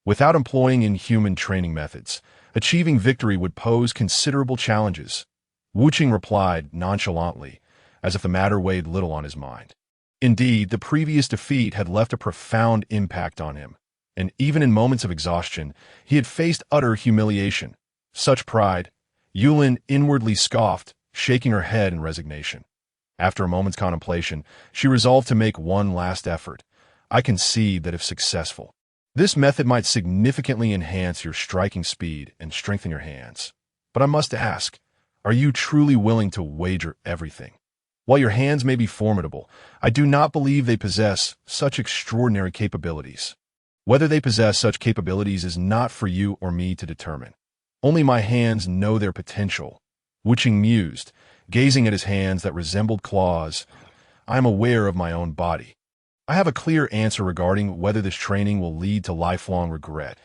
Without employing inhuman training methods, achieving victory would pose considerable challenges." Wu Qing replied nonchalantly, as if the matter weighed little on his mind. Indeed, the previous defeat had left a profound impact on him, and even in moments of exhaustion, he had faced utter humiliation. Such pride, Yulin inwardly scoffed, shaking her head in resignation. After a moment's contemplation, she resolved to make one last effort. "I concede that if successful, this method might significantly enhance your striking speed and strengthen your hands. But I must ask, are you truly willing to wager everything? While your hands may be formidable, I do not believe they possess such extraordinary capabilities. Whether they possess such capabilities is not for you or me to determine. Only my hands know their potential." Wu Qing mused, gazing at his hands that resembled claws. "I am aware of my own body. I have a clear answer regarding whether this training will lead to lifelong regret.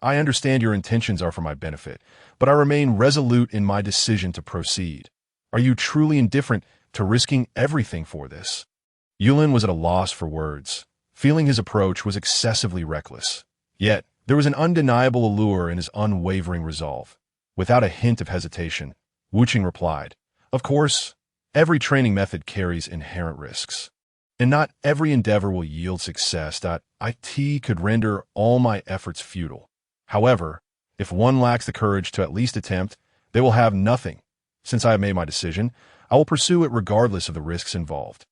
I understand your intentions are for my benefit, but I remain resolute in my decision to proceed. Are you truly indifferent to risking everything for this?" Yulin was at a loss for words, feeling his approach was excessively reckless. Yet, there was an undeniable allure in his unwavering resolve. Without a hint of hesitation, Wu Qing replied, "Of course, every training method carries inherent risks, and not every endeavor will yield success. It could render all my efforts futile. However, if one lacks the courage to at least attempt, they will have nothing. Since I have made my decision, I will pursue it regardless of the risks involved."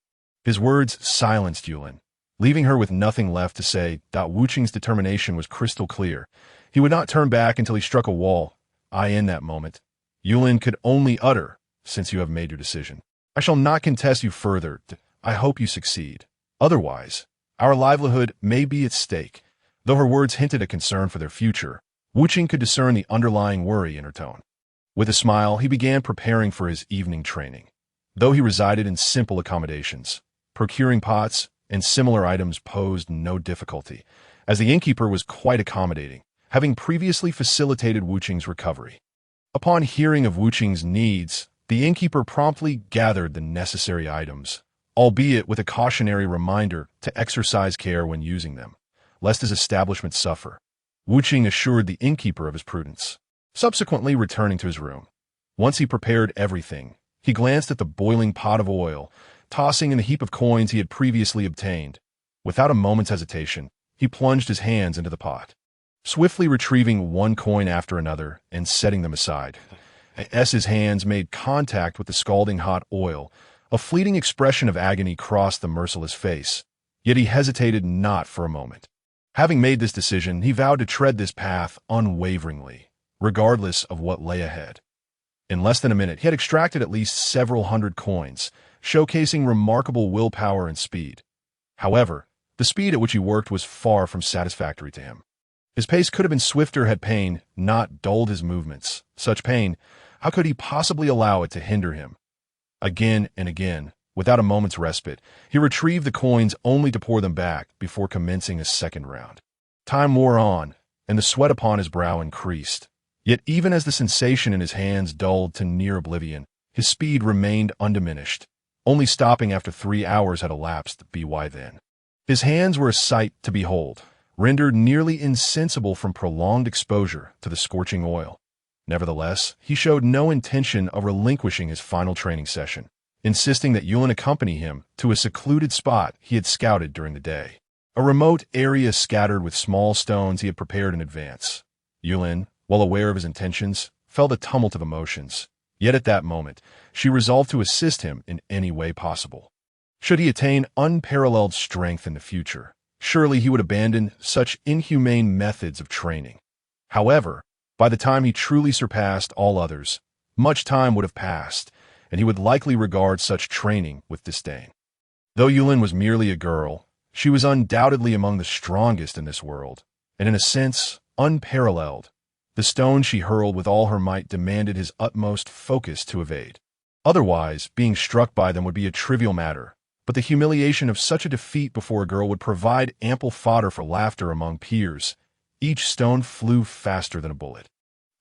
His words silenced Yulin, leaving her with nothing left to say. Wu Qing's determination was crystal clear. He would not turn back until he struck a wall. In that moment, Yulin could only utter, "Since you have made your decision, I shall not contest you further. I hope you succeed. Otherwise, our livelihood may be at stake." Though her words hinted a concern for their future, Wu Qing could discern the underlying worry in her tone. With a smile, he began preparing for his evening training. Though he resided in simple accommodations, procuring pots and similar items posed no difficulty, as the innkeeper was quite accommodating, having previously facilitated Wu Qing's recovery. Upon hearing of Wu Qing's needs, the innkeeper promptly gathered the necessary items, albeit with a cautionary reminder to exercise care when using them, lest his establishment suffer. Wu Qing assured the innkeeper of his prudence, subsequently returning to his room. Once he prepared everything, he glanced at the boiling pot of oil, tossing in the heap of coins he had previously obtained. Without a moment's hesitation, he plunged his hands into the pot, swiftly retrieving one coin after another and setting them aside. As his hands made contact with the scalding hot oil, a fleeting expression of agony crossed the merciless face, yet he hesitated not for a moment. Having made this decision, he vowed to tread this path unwaveringly, regardless of what lay ahead. In less than a minute, he had extracted at least several hundred coins, showcasing remarkable willpower and speed. However, the speed at which he worked was far from satisfactory to him. His pace could have been swifter had pain not dulled his movements. Such pain, how could he possibly allow it to hinder him? Again and again, without a moment's respite, he retrieved the coins only to pour them back before commencing a second round. Time wore on, and the sweat upon his brow increased. Yet even as the sensation in his hands dulled to near oblivion, his speed remained undiminished, only stopping after 3 hours had elapsed. Why then? His hands were a sight to behold, rendered nearly insensible from prolonged exposure to the scorching oil. Nevertheless, he showed no intention of relinquishing his final training session, insisting that Yulin accompany him to a secluded spot he had scouted during the day. A remote area scattered with small stones he had prepared in advance. Yulin, well aware of his intentions, felt a tumult of emotions. Yet at that moment, she resolved to assist him in any way possible. Should he attain unparalleled strength in the future, surely he would abandon such inhumane methods of training. However, by the time he truly surpassed all others, much time would have passed, and he would likely regard such training with disdain. Though Yulin was merely a girl, she was undoubtedly among the strongest in this world, and in a sense, unparalleled. The stones she hurled with all her might demanded his utmost focus to evade. Otherwise, being struck by them would be a trivial matter, but the humiliation of such a defeat before a girl would provide ample fodder for laughter among peers. Each stone flew faster than a bullet,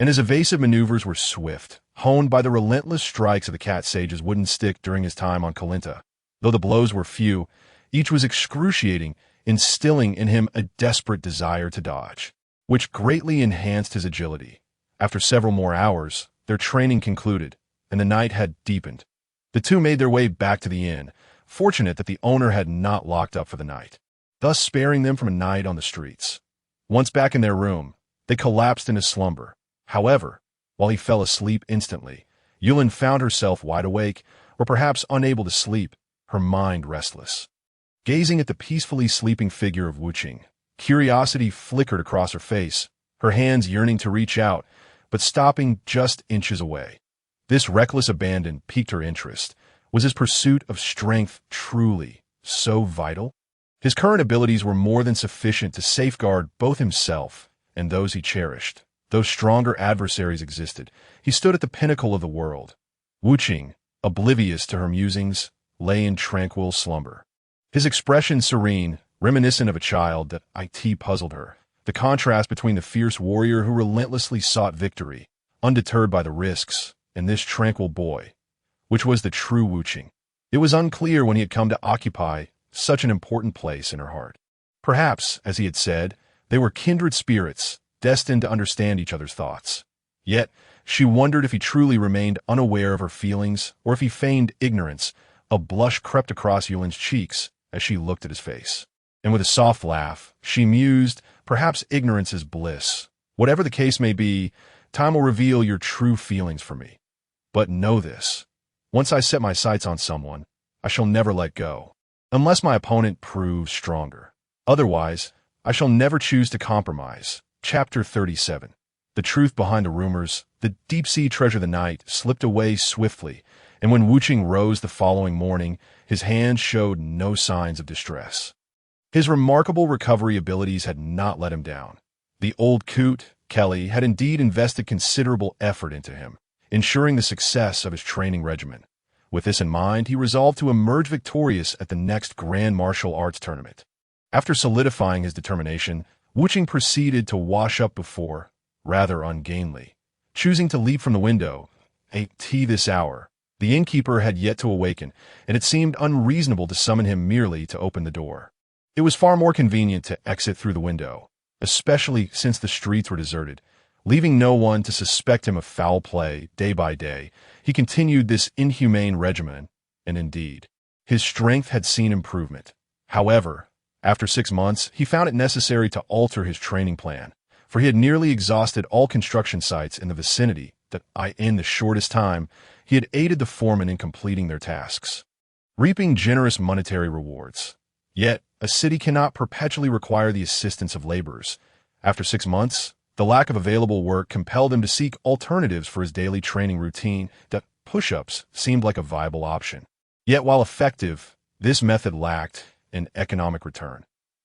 and his evasive maneuvers were swift, honed by the relentless strikes of the cat sage's wooden stick during his time on Kalinta. Though the blows were few, each was excruciating, instilling in him a desperate desire to dodge, which greatly enhanced his agility. After several more hours, their training concluded, and the night had deepened. The two made their way back to the inn, fortunate that the owner had not locked up for the night, thus sparing them from a night on the streets. Once back in their room, they collapsed into slumber. However, while he fell asleep instantly, Yulin found herself wide awake, or perhaps unable to sleep, her mind restless. Gazing at the peacefully sleeping figure of Wuqing, curiosity flickered across her face, her hands yearning to reach out, but stopping just inches away. This reckless abandon piqued her interest. Was his pursuit of strength truly so vital? His current abilities were more than sufficient to safeguard both himself and those he cherished. Though stronger adversaries existed, he stood at the pinnacle of the world. Wuqing, oblivious to her musings, lay in tranquil slumber. His expression serene, reminiscent of a child, that it puzzled her. The contrast between the fierce warrior who relentlessly sought victory, undeterred by the risks, and this tranquil boy, which was the true Wuqing. It was unclear when he had come to occupy such an important place in her heart. Perhaps, as he had said, they were kindred spirits, destined to understand each other's thoughts. Yet, she wondered if he truly remained unaware of her feelings, or if he feigned ignorance. A blush crept across Yulin's cheeks as she looked at his face. And with a soft laugh, she mused, perhaps ignorance is bliss. Whatever the case may be, time will reveal your true feelings for me. But know this, once I set my sights on someone, I shall never let go, unless my opponent proves stronger. Otherwise, I shall never choose to compromise. Chapter 37. The truth behind the rumors, the deep-sea treasure of the night, slipped away swiftly, and when Wuqing rose the following morning, his hands showed no signs of distress. His remarkable recovery abilities had not let him down. The old coot, Kelly, had indeed invested considerable effort into him, ensuring the success of his training regimen. With this in mind, he resolved to emerge victorious at the next Grand Martial Arts tournament. After solidifying his determination, Wuqing proceeded to wash up before, rather ungainly, choosing to leap from the window. This hour, the innkeeper had yet to awaken, and it seemed unreasonable to summon him merely to open the door. It was far more convenient to exit through the window, especially since the streets were deserted. Leaving no one to suspect him of foul play day by day, he continued this inhumane regimen, and indeed, his strength had seen improvement. However, after 6 months, he found it necessary to alter his training plan, for he had nearly exhausted all construction sites in the vicinity that in the shortest time, he had aided the foremen in completing their tasks, reaping generous monetary rewards. Yet, a city cannot perpetually require the assistance of laborers. After 6 months, the lack of available work compelled him to seek alternatives for his daily training routine. That push-ups seemed like a viable option. Yet while effective, this method lacked an economic return.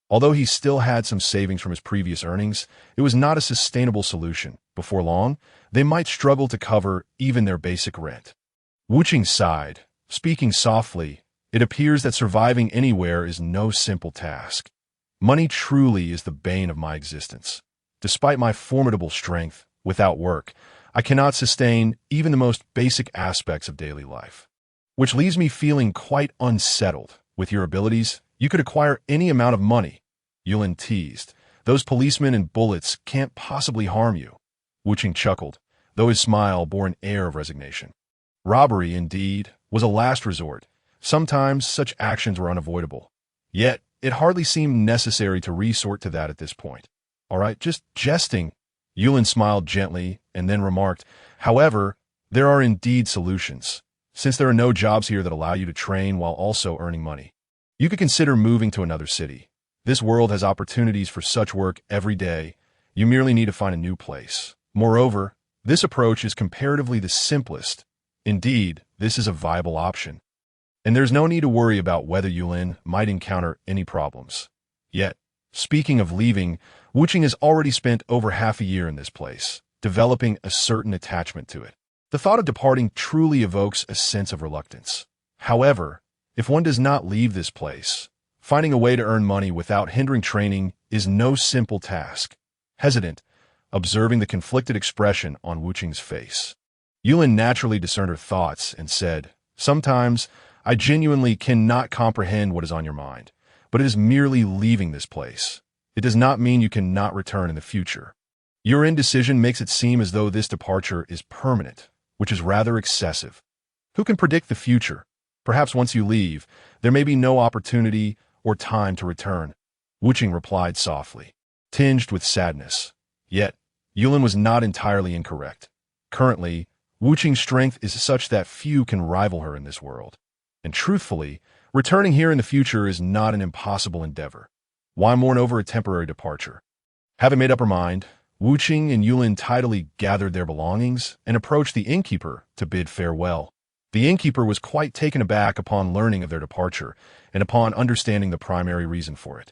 Although he still had some savings from his previous earnings, it was not a sustainable solution. Before long, they might struggle to cover even their basic rent. Wuqing sighed, speaking softly. It appears that surviving anywhere is no simple task. Money truly is the bane of my existence. Despite my formidable strength, without work, I cannot sustain even the most basic aspects of daily life, which leaves me feeling quite unsettled. With your abilities, you could acquire any amount of money. Yulin teased. Those policemen and bullets can't possibly harm you. Wuqing chuckled. though his smile bore an air of resignation. Robbery, indeed, was a last resort. Sometimes such actions were unavoidable. Yet, it hardly seemed necessary to resort to that at this point. All right, just jesting. Yulin smiled gently and then remarked, however, there are indeed solutions, since there are no jobs here that allow you to train while also earning money. You could consider moving to another city. This world has opportunities for such work every day. You merely need to find a new place. Moreover, this approach is comparatively the simplest. Indeed, this is a viable option. And there's no need to worry about whether Yulin might encounter any problems. Yet, speaking of leaving, Wuching has already spent over half a year in this place, developing a certain attachment to it. The thought of departing truly evokes a sense of reluctance. However, if one does not leave this place, finding a way to earn money without hindering training is no simple task. Hesitant, observing the conflicted expression on Wuching's face, Yulin naturally discerned her thoughts and said, sometimes, I genuinely cannot comprehend what is on your mind, but it is merely leaving this place. It does not mean you cannot return in the future. Your indecision makes it seem as though this departure is permanent, which is rather excessive. Who can predict the future? Perhaps once you leave, there may be no opportunity or time to return. Wuching replied softly, tinged with sadness. Yet, Yulin was not entirely incorrect. Currently, Wuching's strength is such that few can rival her in this world. And truthfully, returning here in the future is not an impossible endeavor. Why mourn over a temporary departure? Having made up her mind, Wuching and Yulin tidily gathered their belongings and approached the innkeeper to bid farewell. The innkeeper was quite taken aback upon learning of their departure and upon understanding the primary reason for it.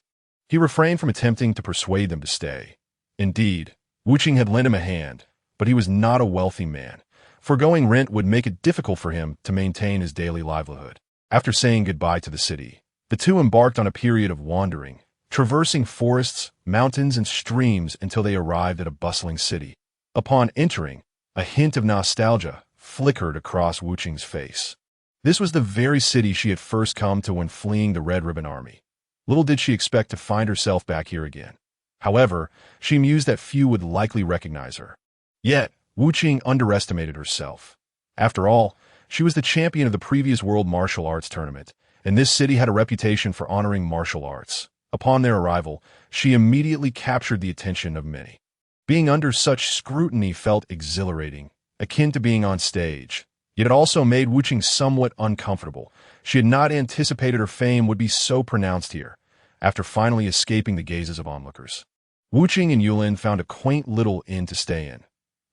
He refrained from attempting to persuade them to stay. Indeed, Wuching had lent him a hand, but he was not a wealthy man. Foregoing rent would make it difficult for him to maintain his daily livelihood. After saying goodbye to the city, the two embarked on a period of wandering, traversing forests, mountains, and streams until they arrived at a bustling city. Upon entering, a hint of nostalgia flickered across Wuching's face. This was the very city she had first come to when fleeing the Red Ribbon Army. Little did she expect to find herself back here again. However, she mused that few would likely recognize her. Yet, Wuching underestimated herself. After all, she was the champion of the previous World Martial Arts Tournament, and this city had a reputation for honoring martial arts. Upon their arrival, she immediately captured the attention of many. Being under such scrutiny felt exhilarating, akin to being on stage. Yet it also made Wuching somewhat uncomfortable. She had not anticipated her fame would be so pronounced here, after finally escaping the gazes of onlookers. Wuching and Yulin found a quaint little inn to stay in.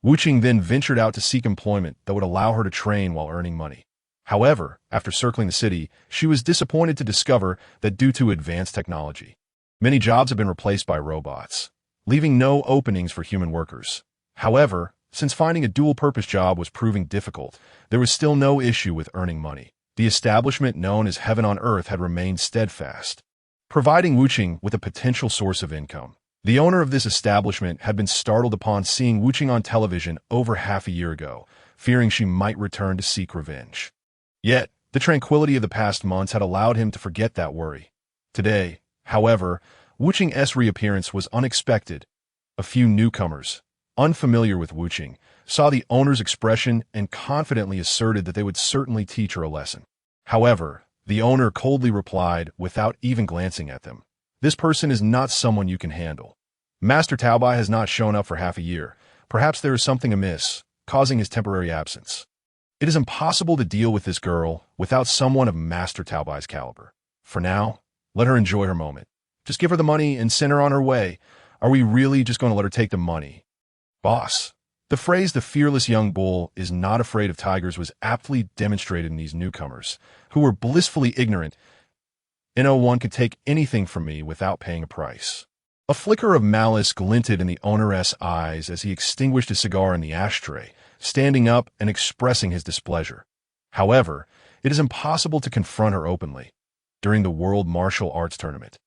Wuching then ventured out to seek employment that would allow her to train while earning money. However, after circling the city, she was disappointed to discover that due to advanced technology, many jobs have been replaced by robots, leaving no openings for human workers. However, since finding a dual-purpose job was proving difficult, there was still no issue with earning money. The establishment known as Heaven on Earth had remained steadfast, providing Wuching with a potential source of income. The owner of this establishment had been startled upon seeing Wuching on television over half a year ago, fearing she might return to seek revenge. Yet, the tranquility of the past months had allowed him to forget that worry. Today, however, Wuching's reappearance was unexpected. A few newcomers, unfamiliar with Wuching, saw the owner's expression and confidently asserted that they would certainly teach her a lesson. However, the owner coldly replied without even glancing at them, "This person is not someone you can handle. Master Taobai has not shown up for half a year. Perhaps there is something amiss, causing his temporary absence. It is impossible to deal with this girl without someone of Master Taobai's caliber. For now, let her enjoy her moment. Just give her the money and send her on her way. Are we really just going to let her take the money?" Boss. The phrase "the fearless young bull is not afraid of tigers" was aptly demonstrated in these newcomers, who were blissfully ignorant. No one could take anything from me without paying a price. A flicker of malice glinted in the owner's eyes as he extinguished his cigar in the ashtray, standing up and expressing his displeasure. However, it is impossible to confront her openly. During the World Martial Arts Tournament,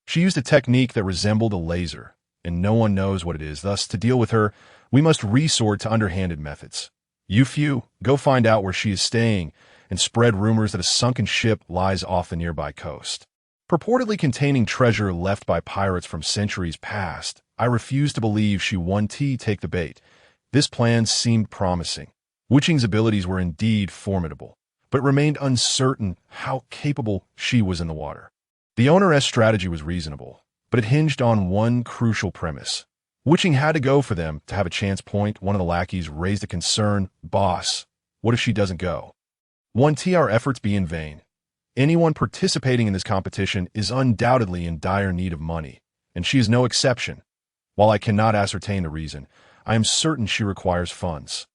she used a technique that resembled a laser, and no one knows what it is. Thus, to deal with her, we must resort to underhanded methods. You few, go find out where she is staying and spread rumors that a sunken ship lies off the nearby coast, purportedly containing treasure left by pirates from centuries past. I refuse to believe she won. Take the bait. This plan seemed promising. Wuching's abilities were indeed formidable, but it remained uncertain how capable she was in the water. The owner's strategy was reasonable, but it hinged on one crucial premise. Wuching had to go for them to have a chance. One of the lackeys raised a concern. "Boss, what if she doesn't go? Won't our efforts be in vain? Anyone participating in this competition is undoubtedly in dire need of money, and she is no exception. While I cannot ascertain the reason, I am certain she requires funds.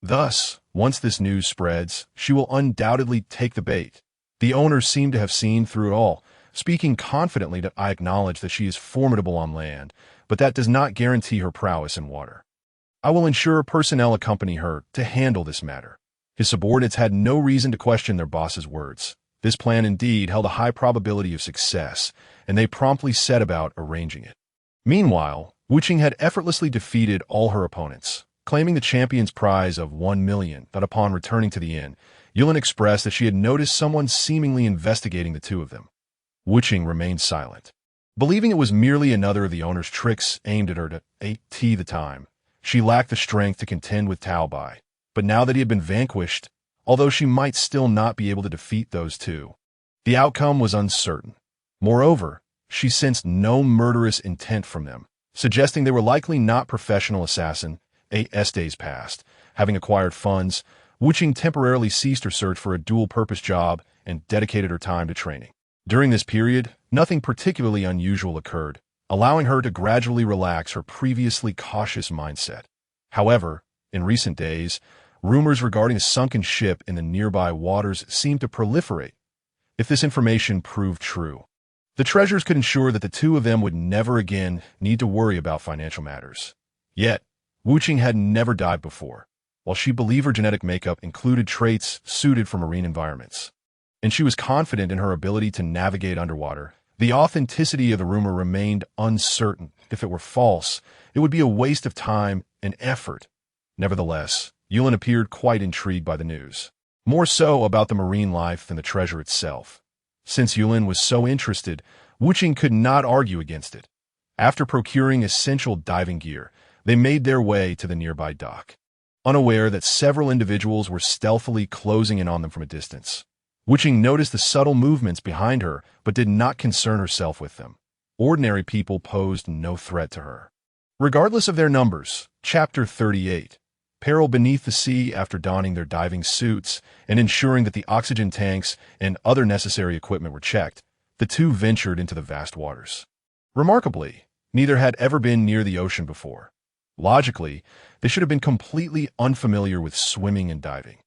Thus, once this news spreads, she will undoubtedly take the bait." The owners seem to have seen through it all, speaking confidently that I acknowledge that she is formidable on land, but that does not guarantee her prowess in water. I will ensure personnel accompany her to handle this matter. His subordinates had no reason to question their boss's words. This plan indeed held a high probability of success, and they promptly set about arranging it. Meanwhile, Wuching had effortlessly defeated all her opponents, claiming the champion's prize of 1 million. But upon returning to the inn, Yulin expressed that she had noticed someone seemingly investigating the two of them. Wuching remained silent. Believing it was merely another of the owner's tricks aimed at her to AT the time, she lacked the strength to contend with Tao Bai. But now that he had been vanquished, although she might still not be able to defeat those two, the outcome was uncertain. Moreover, she sensed no murderous intent from them, suggesting they were likely not professional assassin. 8 days passed. Having acquired funds, Wuching temporarily ceased her search for a dual-purpose job and dedicated her time to training. During this period, nothing particularly unusual occurred, allowing her to gradually relax her previously cautious mindset. However, in recent days, rumors regarding a sunken ship in the nearby waters seemed to proliferate. If this information proved true, the treasures could ensure that the two of them would never again need to worry about financial matters. Yet, Wuching had never dived before, while she believed her genetic makeup included traits suited for marine environments, and she was confident in her ability to navigate underwater. The authenticity of the rumor remained uncertain. If it were false, it would be a waste of time and effort. Nevertheless, Yulin appeared quite intrigued by the news, more so about the marine life than the treasure itself. Since Yulin was so interested, Wuching could not argue against it. After procuring essential diving gear, they made their way to the nearby dock, unaware that several individuals were stealthily closing in on them from a distance. Wuching noticed the subtle movements behind her, but did not concern herself with them. Ordinary people posed no threat to her. Regardless of their numbers, Chapter 38. Peril beneath the sea. After donning their diving suits and ensuring that the oxygen tanks and other necessary equipment were checked, the two ventured into the vast waters. Remarkably, neither had ever been near the ocean before. Logically, they should have been completely unfamiliar with swimming and diving.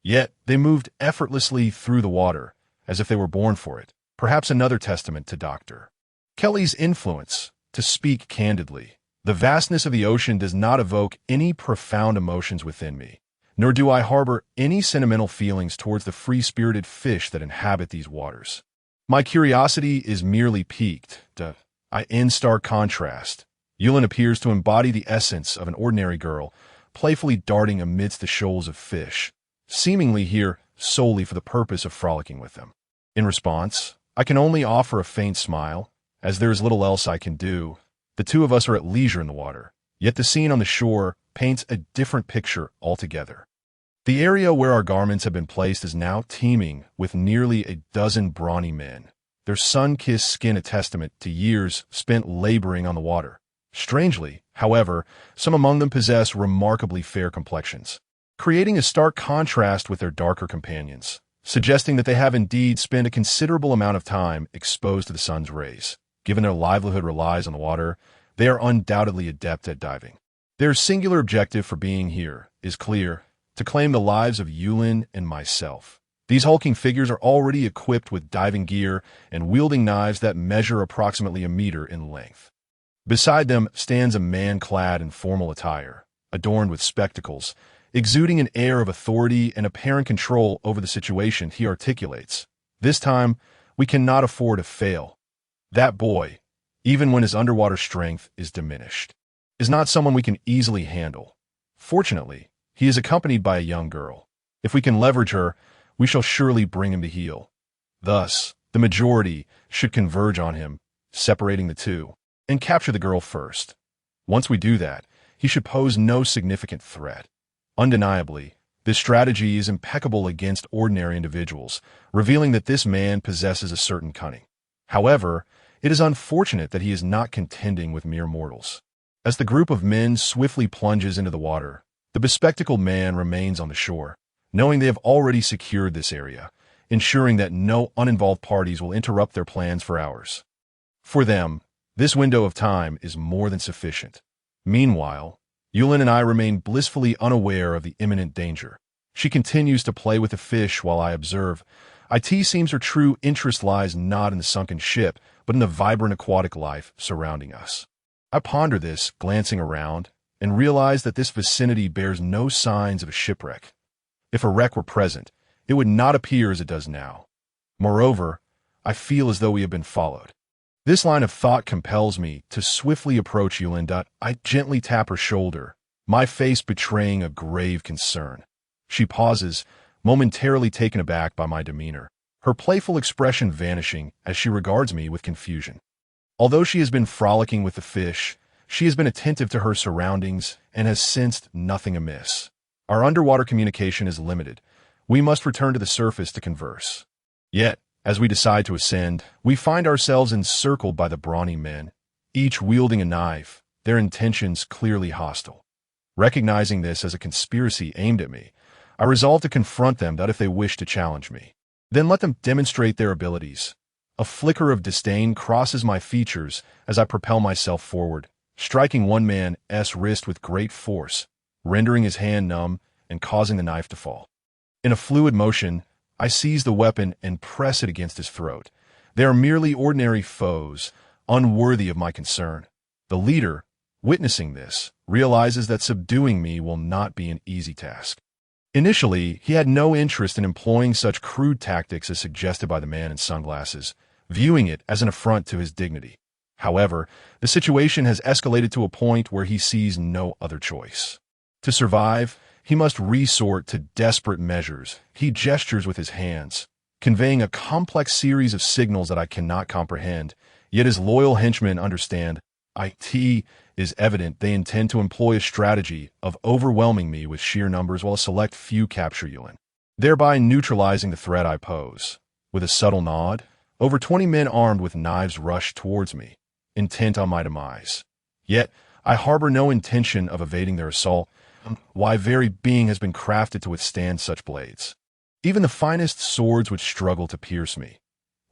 Yet, they moved effortlessly through the water, as if they were born for it, perhaps another testament to Dr. Kelly's influence. To speak candidly, the vastness of the ocean does not evoke any profound emotions within me, nor do I harbor any sentimental feelings towards the free-spirited fish that inhabit these waters. My curiosity is merely piqued. In stark contrast, Yulin appears to embody the essence of an ordinary girl, playfully darting amidst the shoals of fish, seemingly here solely for the purpose of frolicking with them. In response, I can only offer a faint smile, as there is little else I can do. The two of us are at leisure in the water, yet the scene on the shore paints a different picture altogether. The area where our garments have been placed is now teeming with nearly a dozen brawny men, their sun-kissed skin a testament to years spent laboring on the water. Strangely, however, some among them possess remarkably fair complexions, creating a stark contrast with their darker companions, suggesting that they have indeed spent a considerable amount of time exposed to the sun's rays. Given their livelihood relies on the water, they are undoubtedly adept at diving. Their singular objective for being here is clear: to claim the lives of Yulin and myself. These hulking figures are already equipped with diving gear and wielding knives that measure approximately a meter in length. Beside them stands a man clad in formal attire, adorned with spectacles, exuding an air of authority and apparent control over the situation. He articulates, "This time, we cannot afford to fail. That boy, even when his underwater strength is diminished, is not someone we can easily handle. Fortunately, he is accompanied by a young girl. If we can leverage her, we shall surely bring him to heel. Thus, the majority should converge on him, separating the two, and capture the girl first. Once we do that, he should pose no significant threat. Undeniably, this strategy is impeccable against ordinary individuals, revealing that this man possesses a certain cunning. However, it is unfortunate that he is not contending with mere mortals. As the group of men swiftly plunges into the water, the bespectacled man remains on the shore, knowing they have already secured this area, ensuring that no uninvolved parties will interrupt their plans for hours. For them, this window of time is more than sufficient. Meanwhile, Yulin and I remain blissfully unaware of the imminent danger. She continues to play with the fish while I observe. It seems her true interest lies not in the sunken ship, but in the vibrant aquatic life surrounding us. I ponder this, glancing around, and realize that this vicinity bears no signs of a shipwreck. If a wreck were present, it would not appear as it does now. Moreover, I feel as though we have been followed. This line of thought compels me to swiftly approach Yulin. I gently tap her shoulder, my face betraying a grave concern. She pauses, momentarily taken aback by my demeanor, her playful expression vanishing as she regards me with confusion. Although she has been frolicking with the fish, she has been attentive to her surroundings and has sensed nothing amiss. Our underwater communication is limited. We must return to the surface to converse. Yet, as we decide to ascend, we find ourselves encircled by the brawny men, each wielding a knife, their intentions clearly hostile. Recognizing this as a conspiracy aimed at me, I resolve to confront them if they wish to challenge me. Then let them demonstrate their abilities. A flicker of disdain crosses my features as I propel myself forward, striking one man's wrist with great force, rendering his hand numb and causing the knife to fall. In a fluid motion, I seize the weapon and press it against his throat. They are merely ordinary foes, unworthy of my concern. The leader, witnessing this, realizes that subduing me will not be an easy task. Initially, he had no interest in employing such crude tactics as suggested by the man in sunglasses, viewing it as an affront to his dignity. However, the situation has escalated to a point where he sees no other choice. To survive, he must resort to desperate measures. He gestures with his hands, conveying a complex series of signals that I cannot comprehend, yet his loyal henchmen understand. It is evident they intend to employ a strategy of overwhelming me with sheer numbers while a select few capture Yulin, thereby neutralizing the threat I pose. With a subtle nod, over 20 men armed with knives rush towards me, intent on my demise. Yet, I harbor no intention of evading their assault. My very being has been crafted to withstand such blades. Even the finest swords would struggle to pierce me.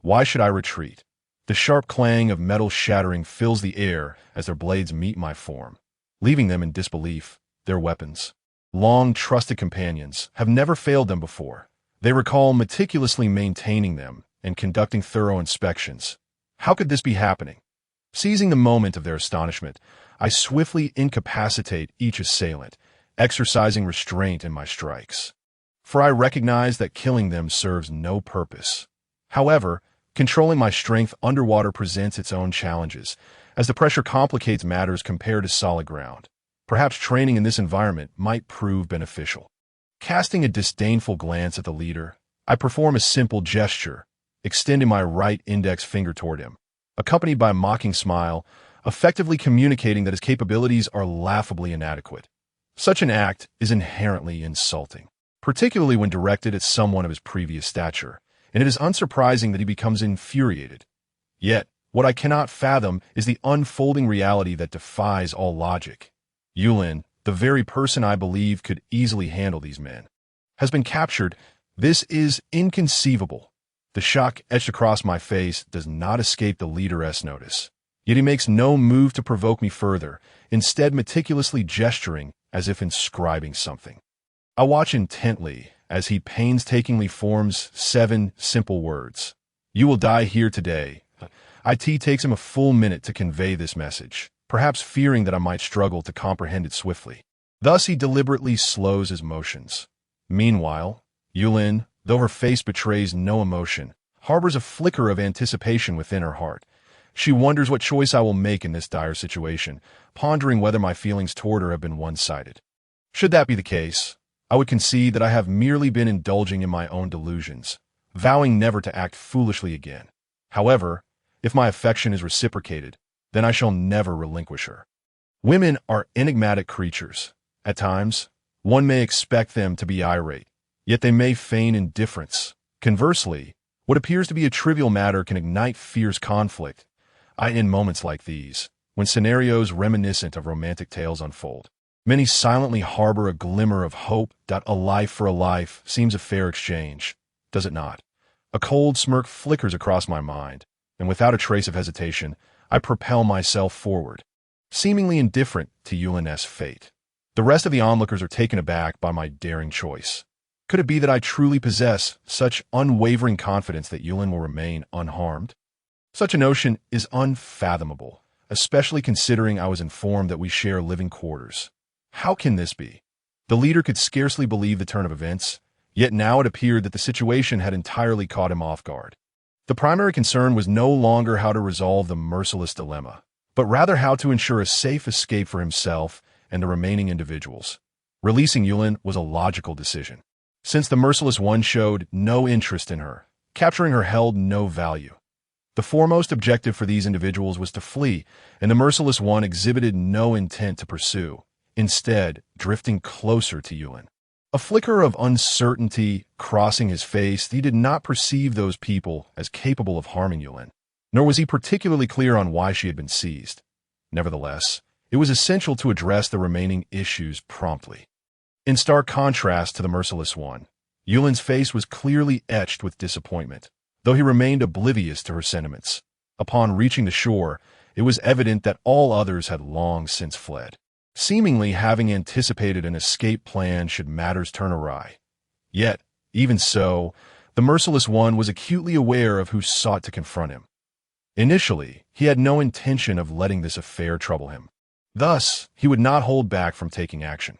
Why should I retreat? The sharp clang of metal shattering fills the air as their blades meet my form, leaving them in disbelief. Their weapons, long trusted companions, have never failed them before. They recall meticulously maintaining them and conducting thorough inspections. How could this be happening? Seizing the moment of their astonishment, I swiftly incapacitate each assailant, exercising restraint in my strikes. For I recognize that killing them serves no purpose. However, controlling my strength underwater presents its own challenges, as the pressure complicates matters compared to solid ground. Perhaps training in this environment might prove beneficial. Casting a disdainful glance at the leader, I perform a simple gesture, extending my right index finger toward him, accompanied by a mocking smile, effectively communicating that his capabilities are laughably inadequate. Such an act is inherently insulting, particularly when directed at someone of his previous stature, and it is unsurprising that he becomes infuriated. Yet, what I cannot fathom is the unfolding reality that defies all logic. Yulin, the very person I believe could easily handle these men, has been captured. This is inconceivable. The shock etched across my face does not escape the leader's notice. Yet he makes no move to provoke me further, instead meticulously gesturing as if inscribing something. I watch intently as he painstakingly forms 7 simple words. You will die here today. It takes him a full minute to convey this message, perhaps fearing that I might struggle to comprehend it swiftly. Thus he deliberately slows his motions. Meanwhile, Yulin, though her face betrays no emotion, harbors a flicker of anticipation within her heart. She wonders what choice I will make in this dire situation, pondering whether my feelings toward her have been one-sided. Should that be the case, I would concede that I have merely been indulging in my own delusions, vowing never to act foolishly again. However, if my affection is reciprocated, then I shall never relinquish her. Women are enigmatic creatures. At times, one may expect them to be irate, yet they may feign indifference. Conversely, what appears to be a trivial matter can ignite fierce conflict. In moments like these, when scenarios reminiscent of romantic tales unfold, many silently harbor a glimmer of hope. A life for a life seems a fair exchange, does it not? A cold smirk flickers across my mind, and without a trace of hesitation, I propel myself forward, seemingly indifferent to Yulin's fate. The rest of the onlookers are taken aback by my daring choice. Could it be that I truly possess such unwavering confidence that Yulin will remain unharmed? Such a notion is unfathomable, especially considering I was informed that we share living quarters. How can this be? The leader could scarcely believe the turn of events, yet now it appeared that the situation had entirely caught him off guard. The primary concern was no longer how to resolve the merciless dilemma, but rather how to ensure a safe escape for himself and the remaining individuals. Releasing Yulin was a logical decision, since the merciless one showed no interest in her. Capturing her held no value. The foremost objective for these individuals was to flee, and the merciless one exhibited no intent to pursue, instead drifting closer to Yulin. A flicker of uncertainty crossing his face, he did not perceive those people as capable of harming Yulin, nor was he particularly clear on why she had been seized. Nevertheless, it was essential to address the remaining issues promptly. In stark contrast to the merciless one, Yulin's face was clearly etched with disappointment, though he remained oblivious to her sentiments. Upon reaching the shore, it was evident that all others had long since fled, seemingly having anticipated an escape plan should matters turn awry. Yet, even so, the merciless one was acutely aware of who sought to confront him. Initially, he had no intention of letting this affair trouble him. Thus, he would not hold back from taking action.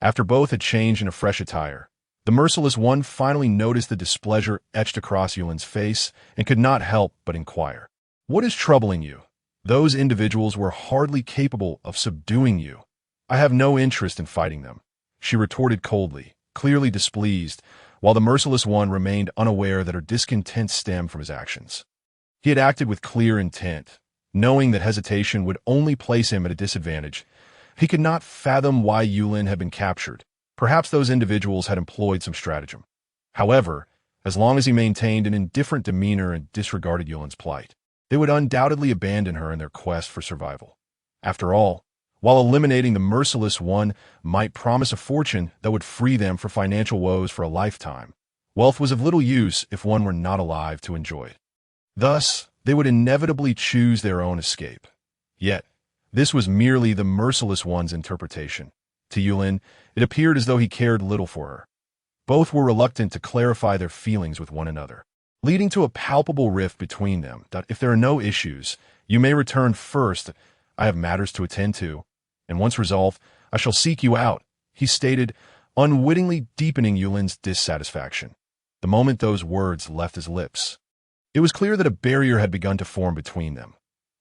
After both had changed into fresh attire, the merciless one finally noticed the displeasure etched across Yulin's face and could not help but inquire, "What is troubling you? Those individuals were hardly capable of subduing you." "I have no interest in fighting them," she retorted coldly, clearly displeased, while the merciless one remained unaware that her discontent stemmed from his actions. He had acted with clear intent, knowing that hesitation would only place him at a disadvantage. He could not fathom why Yulin had been captured. Perhaps those individuals had employed some stratagem. However, as long as he maintained an indifferent demeanor and disregarded Yulin's plight, they would undoubtedly abandon her in their quest for survival. After all, while eliminating the merciless one might promise a fortune that would free them from financial woes for a lifetime, wealth was of little use if one were not alive to enjoy it. Thus, they would inevitably choose their own escape. Yet, this was merely the merciless one's interpretation. To Yulin, it appeared as though he cared little for her. Both were reluctant to clarify their feelings with one another, leading to a palpable rift between them. "If there are no issues, you may return first. I have matters to attend to, and once resolved, I shall seek you out," he stated, unwittingly deepening Yulin's dissatisfaction. The moment those words left his lips, it was clear that a barrier had begun to form between them.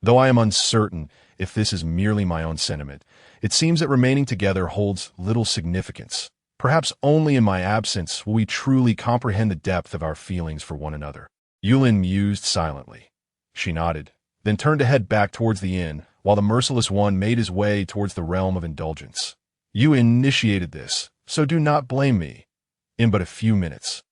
Though I am uncertain if this is merely my own sentiment, it seems that remaining together holds little significance. Perhaps only in my absence will we truly comprehend the depth of our feelings for one another. Yulin mused silently. She nodded, then turned to head back towards the inn, while the merciless one made his way towards the realm of indulgence. "You initiated this, so do not blame me." In but a few minutes,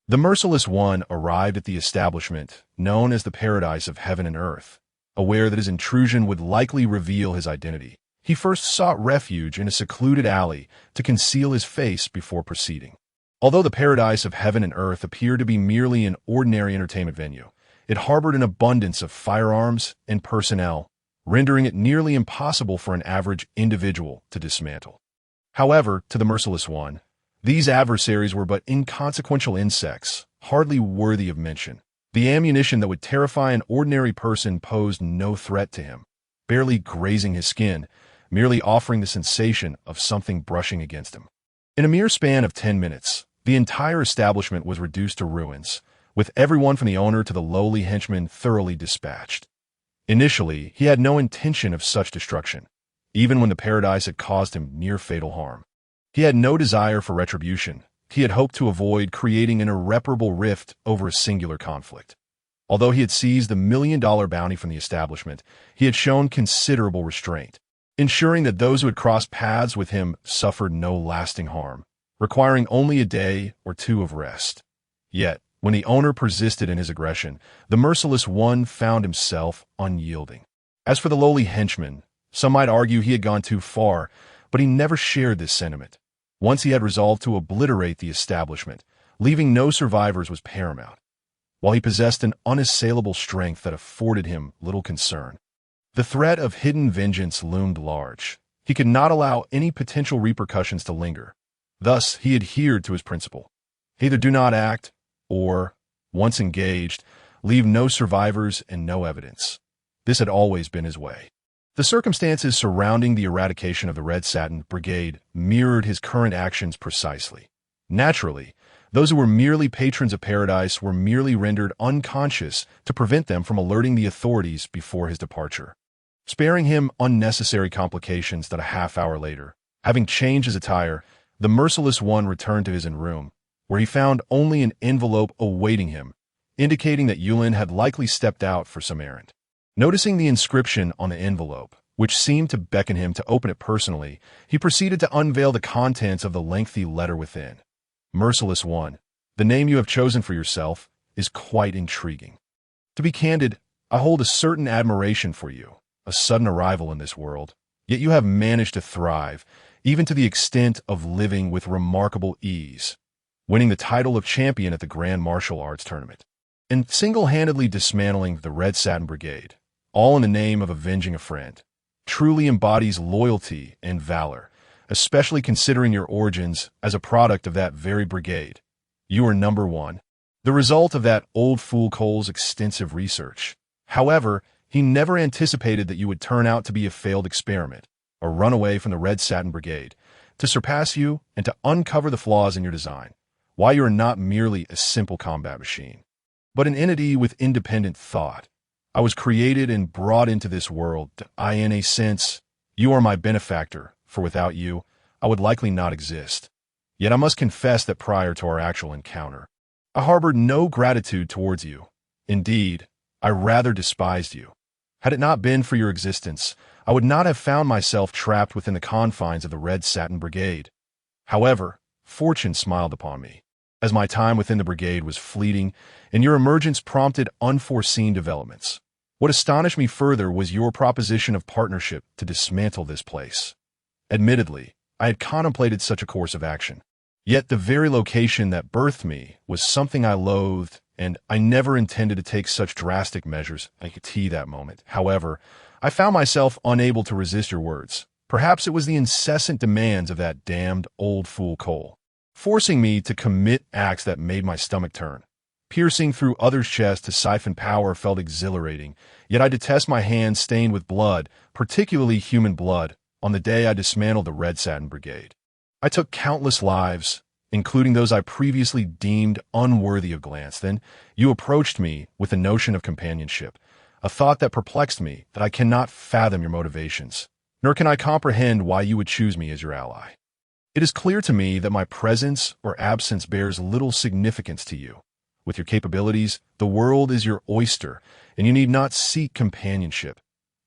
the merciless one arrived at the establishment known as the Paradise of Heaven and Earth. Aware that his intrusion would likely reveal his identity, he first sought refuge in a secluded alley to conceal his face before proceeding. Although the Paradise of Heaven and Earth appeared to be merely an ordinary entertainment venue, it harbored an abundance of firearms and personnel, rendering it nearly impossible for an average individual to dismantle. However, to the merciless one, these adversaries were but inconsequential insects, hardly worthy of mention. The ammunition that would terrify an ordinary person posed no threat to him, barely grazing his skin, merely offering the sensation of something brushing against him. In a mere span of 10 minutes, the entire establishment was reduced to ruins, with everyone from the owner to the lowly henchman thoroughly dispatched. Initially, he had no intention of such destruction, even when the paradise had caused him near fatal harm. He had no desire for retribution. He had hoped to avoid creating an irreparable rift over a singular conflict. Although he had seized the $1 million bounty from the establishment, he had shown considerable restraint. ensuring that those who had crossed paths with him suffered no lasting harm, requiring only a day or two of rest. Yet, when the owner persisted in his aggression, the merciless one found himself unyielding. As for the lowly henchman, some might argue he had gone too far, but he never shared this sentiment. Once he had resolved to obliterate the establishment, leaving no survivors was paramount, while he possessed an unassailable strength that afforded him little concern. The threat of hidden vengeance loomed large. He could not allow any potential repercussions to linger. Thus, he adhered to his principle. Either do not act, or, once engaged, leave no survivors and no evidence. This had always been his way. The circumstances surrounding the eradication of the Red Satin Brigade mirrored his current actions precisely. Naturally, those who were merely patrons of paradise were merely rendered unconscious to prevent them from alerting the authorities before his departure, sparing him unnecessary complications that a half-hour later, having changed his attire, the merciless one returned to his own room, where he found only an envelope awaiting him, indicating that Yulin had likely stepped out for some errand. Noticing the inscription on the envelope, which seemed to beckon him to open it personally, he proceeded to unveil the contents of the lengthy letter within. Merciless one, the name you have chosen for yourself is quite intriguing. To be candid, I hold a certain admiration for you, a sudden arrival in this world, yet you have managed to thrive, even to the extent of living with remarkable ease, winning the title of champion at the Grand Martial Arts Tournament, and single-handedly dismantling the Red Satin Brigade, all in the name of avenging a friend, truly embodies loyalty and valor, especially considering your origins as a product of that very brigade. You are number one, the result of that old fool Cole's extensive research. However, he never anticipated that you would turn out to be a failed experiment, a runaway from the Red Satin Brigade, to surpass you and to uncover the flaws in your design, why you are not merely a simple combat machine, but an entity with independent thought. I was created and brought into this world. In a sense, you are my benefactor, for without you, I would likely not exist. Yet I must confess that prior to our actual encounter, I harbored no gratitude towards you. Indeed, I rather despised you. Had it not been for your existence, I would not have found myself trapped within the confines of the Red Satin Brigade. However, fortune smiled upon me, as my time within the brigade was fleeting, and your emergence prompted unforeseen developments. What astonished me further was your proposition of partnership to dismantle this place. Admittedly, I had contemplated such a course of action. Yet the very location that birthed me was something I loathed, and I never intended to take such drastic measures. I could see that moment. However, I found myself unable to resist your words. Perhaps it was the incessant demands of that damned old fool Cole, forcing me to commit acts that made my stomach turn. Piercing through others' chests to siphon power felt exhilarating, yet I detest my hands stained with blood, particularly human blood, on the day I dismantled the Red Satin Brigade. I took countless lives, including those I previously deemed unworthy of glance. Then you approached me with the notion of companionship, a thought that perplexed me, that I cannot fathom your motivations, nor can I comprehend why you would choose me as your ally. It is clear to me that my presence or absence bears little significance to you. With your capabilities, the world is your oyster, and you need not seek companionship.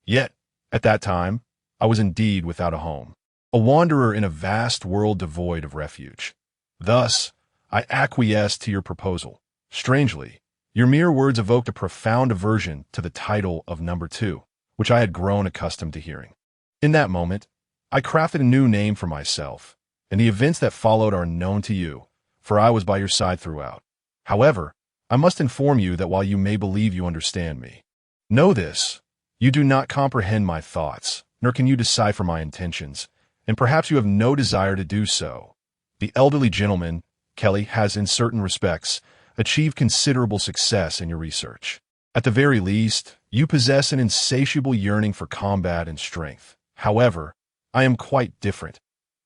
Yet, at that time, I was indeed without a home, a wanderer in a vast world devoid of refuge. Thus, I acquiesced to your proposal. Strangely, your mere words evoked a profound aversion to the title of number two, which I had grown accustomed to hearing. In that moment, I crafted a new name for myself, and the events that followed are known to you, for I was by your side throughout. However, I must inform you that while you may believe you understand me, know this: you do not comprehend my thoughts, nor can you decipher my intentions, and perhaps you have no desire to do so. The elderly gentleman, Kelly, has in certain respects achieved considerable success in your research. At the very least, you possess an insatiable yearning for combat and strength. However, I am quite different.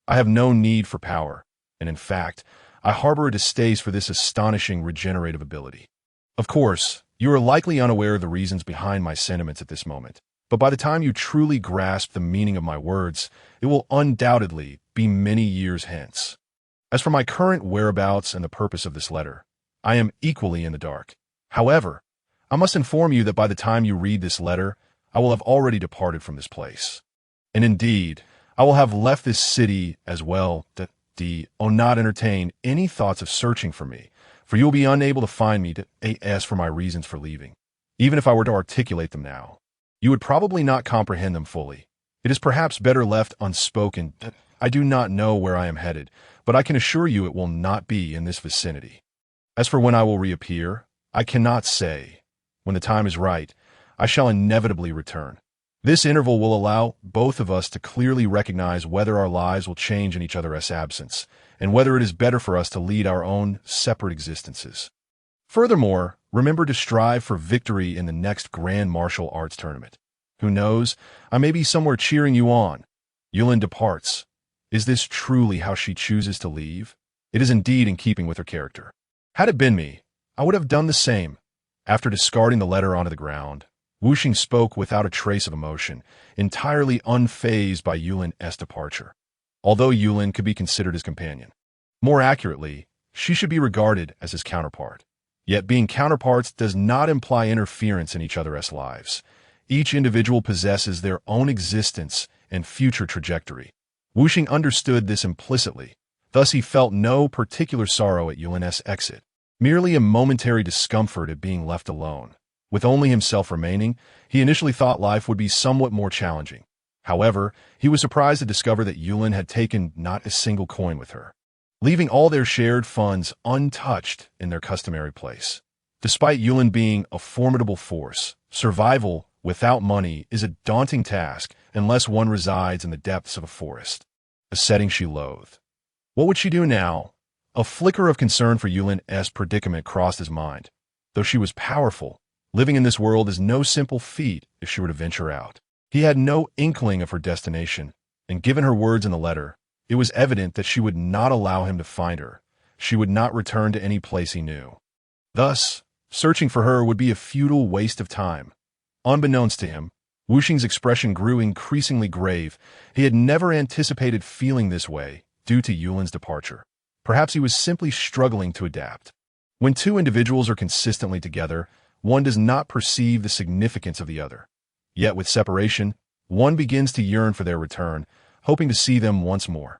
I have no need for power, and in fact, I harbor a distaste for this astonishing regenerative ability. Of course, you are likely unaware of the reasons behind my sentiments at this moment, but by the time you truly grasp the meaning of my words, it will undoubtedly be many years hence. As for my current whereabouts and the purpose of this letter, I am equally in the dark. However, I must inform you that by the time you read this letter, I will have already departed from this place. And indeed, I will have left this city as well, that not entertain any thoughts of searching for me, for you will be unable to find me to as for my reasons for leaving. Even if I were to articulate them now, you would probably not comprehend them fully. It is perhaps better left unspoken. I do not know where I am headed, but I can assure you it will not be in this vicinity. As for when I will reappear, I cannot say. When the time is right, I shall inevitably return. This interval will allow both of us to clearly recognize whether our lives will change in each other's absence, and whether it is better for us to lead our own separate existences. Furthermore, remember to strive for victory in the next grand martial arts tournament. Who knows, I may be somewhere cheering you on. Yulin departs. Is this truly how she chooses to leave? It is indeed in keeping with her character. Had it been me, I would have done the same. After discarding the letter onto the ground, Wuxing spoke without a trace of emotion, entirely unfazed by Yulin's departure. Although Yulin could be considered his companion, more accurately, she should be regarded as his counterpart. Yet being counterparts does not imply interference in each other's lives. Each individual possesses their own existence and future trajectory. Wuxing understood this implicitly. Thus he felt no particular sorrow at Yulin's exit, merely a momentary discomfort at being left alone. With only himself remaining, he initially thought life would be somewhat more challenging. However, he was surprised to discover that Yulin had taken not a single coin with her, leaving all their shared funds untouched in their customary place. Despite Yulin being a formidable force, survival without money is a daunting task unless one resides in the depths of a forest, a setting she loathed. What would she do now? A flicker of concern for Yulin's predicament crossed his mind. Though she was powerful, living in this world is no simple feat if she were to venture out. He had no inkling of her destination, and given her words in the letter, it was evident that she would not allow him to find her. She would not return to any place he knew. Thus, searching for her would be a futile waste of time. Unbeknownst to him, Wuxing's expression grew increasingly grave. He had never anticipated feeling this way due to Yulin's departure. Perhaps he was simply struggling to adapt. When two individuals are consistently together, one does not perceive the significance of the other. Yet with separation, one begins to yearn for their return, hoping to see them once more.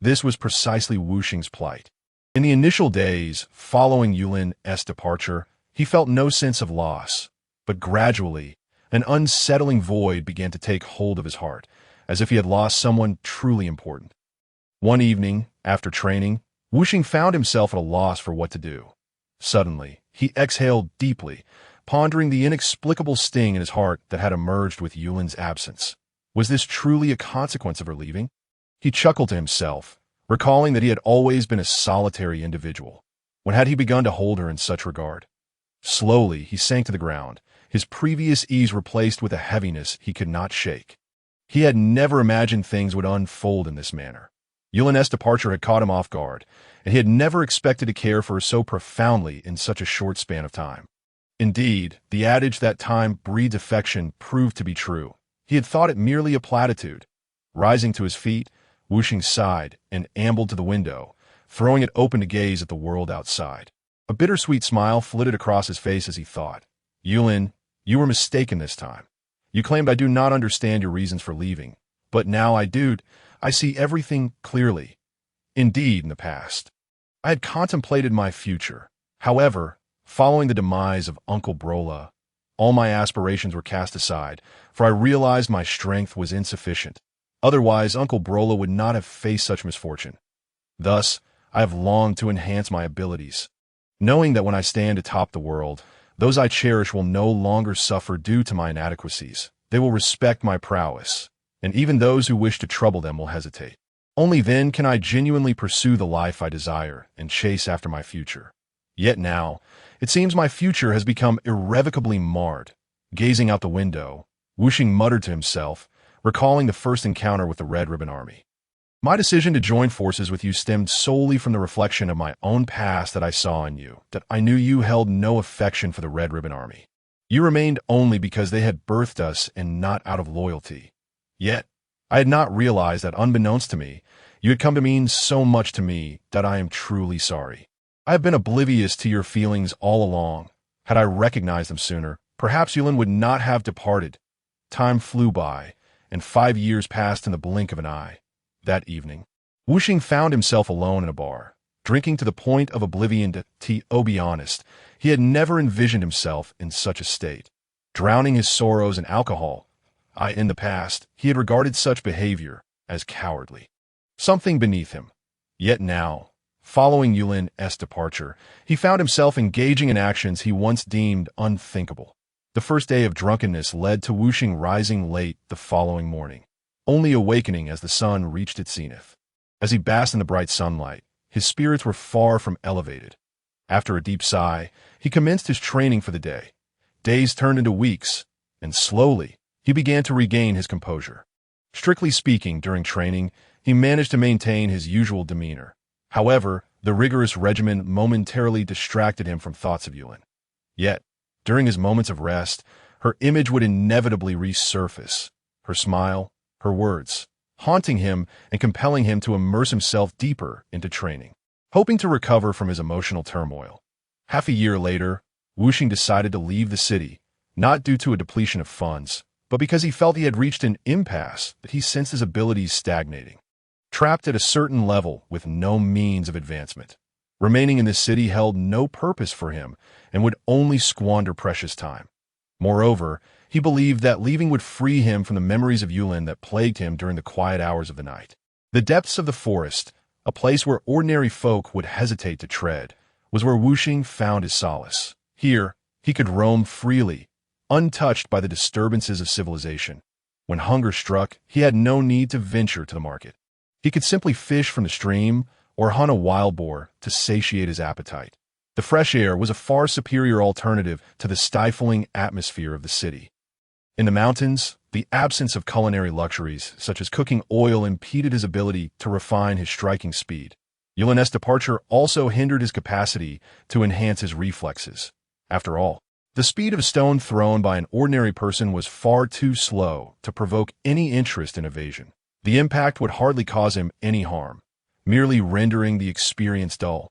This was precisely Wuxing's plight. In the initial days following Yulin's departure, he felt no sense of loss, but gradually, an unsettling void began to take hold of his heart, as if he had lost someone truly important. One evening, after training, Wuxing found himself at a loss for what to do. Suddenly, he exhaled deeply, pondering the inexplicable sting in his heart that had emerged with Yulin's absence. Was this truly a consequence of her leaving? He chuckled to himself, recalling that he had always been a solitary individual. When had he begun to hold her in such regard? Slowly, he sank to the ground, his previous ease replaced with a heaviness he could not shake. He had never imagined things would unfold in this manner. Yulin's departure had caught him off guard, and he had never expected to care for her so profoundly in such a short span of time. Indeed, the adage that time breeds affection proved to be true. He had thought it merely a platitude. Rising to his feet, Wuxing sighed and ambled to the window, throwing it open to gaze at the world outside. A bittersweet smile flitted across his face as he thought, "Yulin, you were mistaken this time. You claimed I do not understand your reasons for leaving, but now I do. I see everything clearly. Indeed, in the past, I had contemplated my future. However, following the demise of Uncle Brola, all my aspirations were cast aside, for I realized my strength was insufficient. Otherwise, Uncle Brola would not have faced such misfortune. Thus, I have longed to enhance my abilities, knowing that when I stand atop the world, those I cherish will no longer suffer due to my inadequacies. They will respect my prowess, and even those who wish to trouble them will hesitate. Only then can I genuinely pursue the life I desire and chase after my future. Yet now, it seems my future has become irrevocably marred." Gazing out the window, Wuxing muttered to himself, recalling the first encounter with the Red Ribbon Army. "My decision to join forces with you stemmed solely from the reflection of my own past that I saw in you, that I knew you held no affection for the Red Ribbon Army. You remained only because they had birthed us and not out of loyalty. Yet, I had not realized that unbeknownst to me, you had come to mean so much to me that I am truly sorry. I have been oblivious to your feelings all along. Had I recognized them sooner, perhaps Yulin would not have departed. Time flew by, and 5 years passed in the blink of an eye. That evening, Wuxing found himself alone in a bar, drinking to the point of oblivion. To be honest, he had never envisioned himself in such a state. Drowning his sorrows in alcohol, in the past, he had regarded such behavior as cowardly. Something beneath him. Yet now, following Yulin's departure, he found himself engaging in actions he once deemed unthinkable. The first day of drunkenness led to Wuxing rising late the following morning, only awakening as the sun reached its zenith. As he basked in the bright sunlight, his spirits were far from elevated. After a deep sigh, he commenced his training for the day. Days turned into weeks, and slowly, he began to regain his composure. Strictly speaking, during training, he managed to maintain his usual demeanor. However, the rigorous regimen momentarily distracted him from thoughts of Yulin. Yet, during his moments of rest, her image would inevitably resurface. Her smile, her words, haunting him and compelling him to immerse himself deeper into training. Hoping to recover from his emotional turmoil. Half a year later, Wuxing decided to leave the city, not due to a depletion of funds, but because he felt he had reached an impasse that he sensed his abilities stagnating. Trapped at a certain level with no means of advancement. Remaining in this city held no purpose for him and would only squander precious time. Moreover, he believed that leaving would free him from the memories of Yulin that plagued him during the quiet hours of the night. The depths of the forest, a place where ordinary folk would hesitate to tread, was where Wuxing found his solace. Here, he could roam freely, untouched by the disturbances of civilization. When hunger struck, he had no need to venture to the market. He could simply fish from the stream or hunt a wild boar to satiate his appetite. The fresh air was a far superior alternative to the stifling atmosphere of the city. In the mountains, the absence of culinary luxuries, such as cooking oil, impeded his ability to refine his striking speed. Yulin's departure also hindered his capacity to enhance his reflexes. After all, the speed of a stone thrown by an ordinary person was far too slow to provoke any interest in evasion. The impact would hardly cause him any harm, merely rendering the experience dull.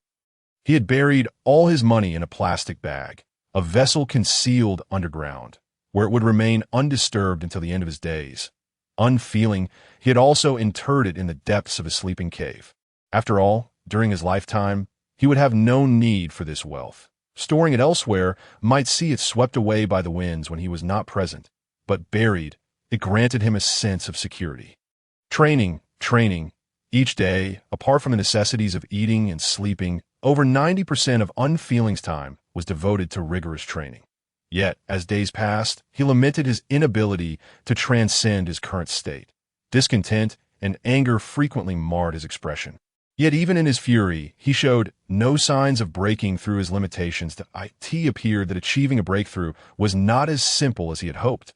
He had buried all his money in a plastic bag, a vessel concealed underground, where it would remain undisturbed until the end of his days. Unfeeling, he had also interred it in the depths of a sleeping cave. After all, during his lifetime, he would have no need for this wealth. Storing it elsewhere might see it swept away by the winds when he was not present, but buried, it granted him a sense of security. Training. Each day, apart from the necessities of eating and sleeping, over 90% of Unfeeling's time was devoted to rigorous training. Yet, as days passed, he lamented his inability to transcend his current state. Discontent and anger frequently marred his expression. Yet even in his fury, he showed no signs of breaking through his limitations. It appeared that achieving a breakthrough was not as simple as he had hoped.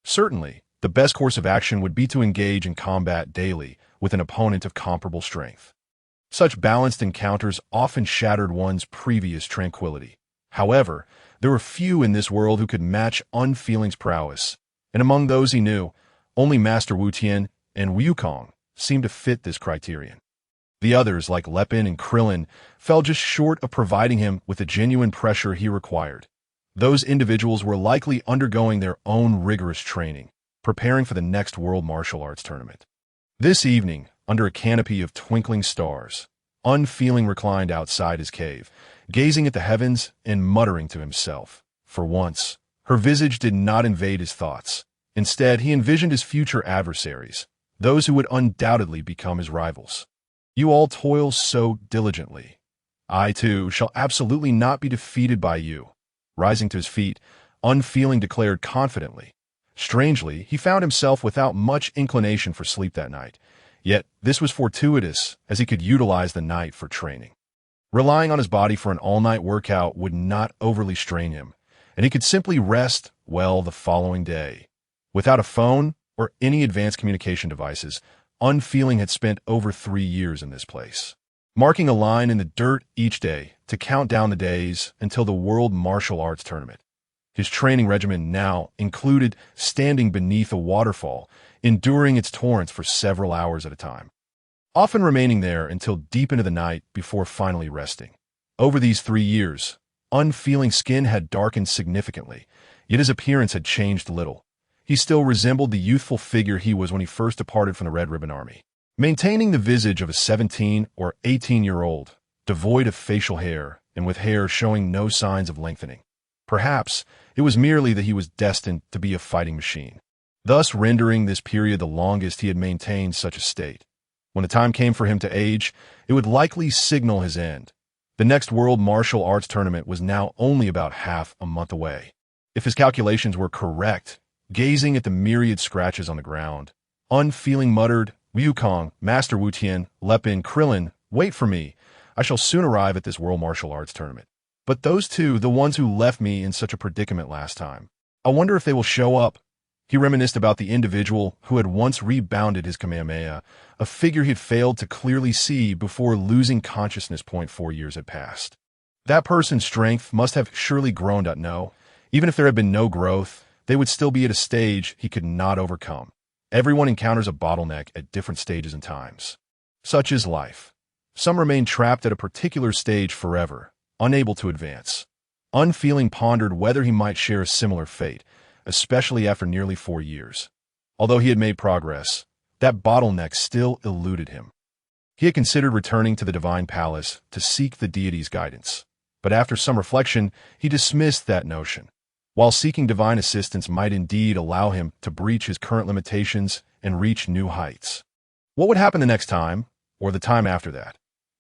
Certainly, the best course of action would be to engage in combat daily with an opponent of comparable strength. Such balanced encounters often shattered one's previous tranquility. However, there were few in this world who could match Unfeeling's prowess, and among those he knew, only Master Wu Tian and Wukong seemed to fit this criterion. The others, like Lepin and Krillin, fell just short of providing him with the genuine pressure he required. Those individuals were likely undergoing their own rigorous training, preparing for the next World Martial Arts Tournament. This evening, under a canopy of twinkling stars, Unfeeling reclined outside his cave, gazing at the heavens and muttering to himself. For once, her visage did not invade his thoughts. Instead, he envisioned his future adversaries, those who would undoubtedly become his rivals. You all toil so diligently. I, too, shall absolutely not be defeated by you. Rising to his feet, Unfeeling declared confidently. Strangely, he found himself without much inclination for sleep that night. Yet, this was fortuitous, as he could utilize the night for training. Relying on his body for an all-night workout would not overly strain him, and he could simply rest well the following day. Without a phone or any advanced communication devices, Unfeeling had spent over 3 years in this place, marking a line in the dirt each day to count down the days until the World Martial Arts Tournament. His training regimen now included standing beneath a waterfall, enduring its torrents for several hours at a time, often remaining there until deep into the night before finally resting. Over these 3 years, Unfeeling's skin had darkened significantly, yet his appearance had changed little. he still resembled the youthful figure he was when he first departed from the Red Ribbon Army, maintaining the visage of a 17 or 18-year-old, devoid of facial hair and with hair showing no signs of lengthening. Perhaps it was merely that he was destined to be a fighting machine, thus rendering this period the longest he had maintained such a state. When the time came for him to age, it would likely signal his end. The next World Martial Arts Tournament was now only about half a month away. If his calculations were correct, gazing at the myriad scratches on the ground, unfeeling muttered, "Wukong, Master Wu Tian, Lepin, Krillin, wait for me. I shall soon arrive at this World Martial Arts Tournament. But those two, the ones who left me in such a predicament last time, I wonder if they will show up." He reminisced about the individual who had once rebounded his Kamehameha, a figure he had failed to clearly see before losing consciousness. 4 years had passed. That person's strength must have surely grown. No, even if there had been no growth, they would still be at a stage he could not overcome. Everyone encounters a bottleneck at different stages and times. Such is life. Some remain trapped at a particular stage forever, unable to advance. Unfeeling pondered whether he might share a similar fate, especially after nearly 4 years. Although he had made progress, that bottleneck still eluded him. He had considered returning to the divine palace to seek the deity's guidance, but after some reflection, he dismissed that notion. While seeking divine assistance might indeed allow him to breach his current limitations and reach new heights, what would happen the next time, or the time after that,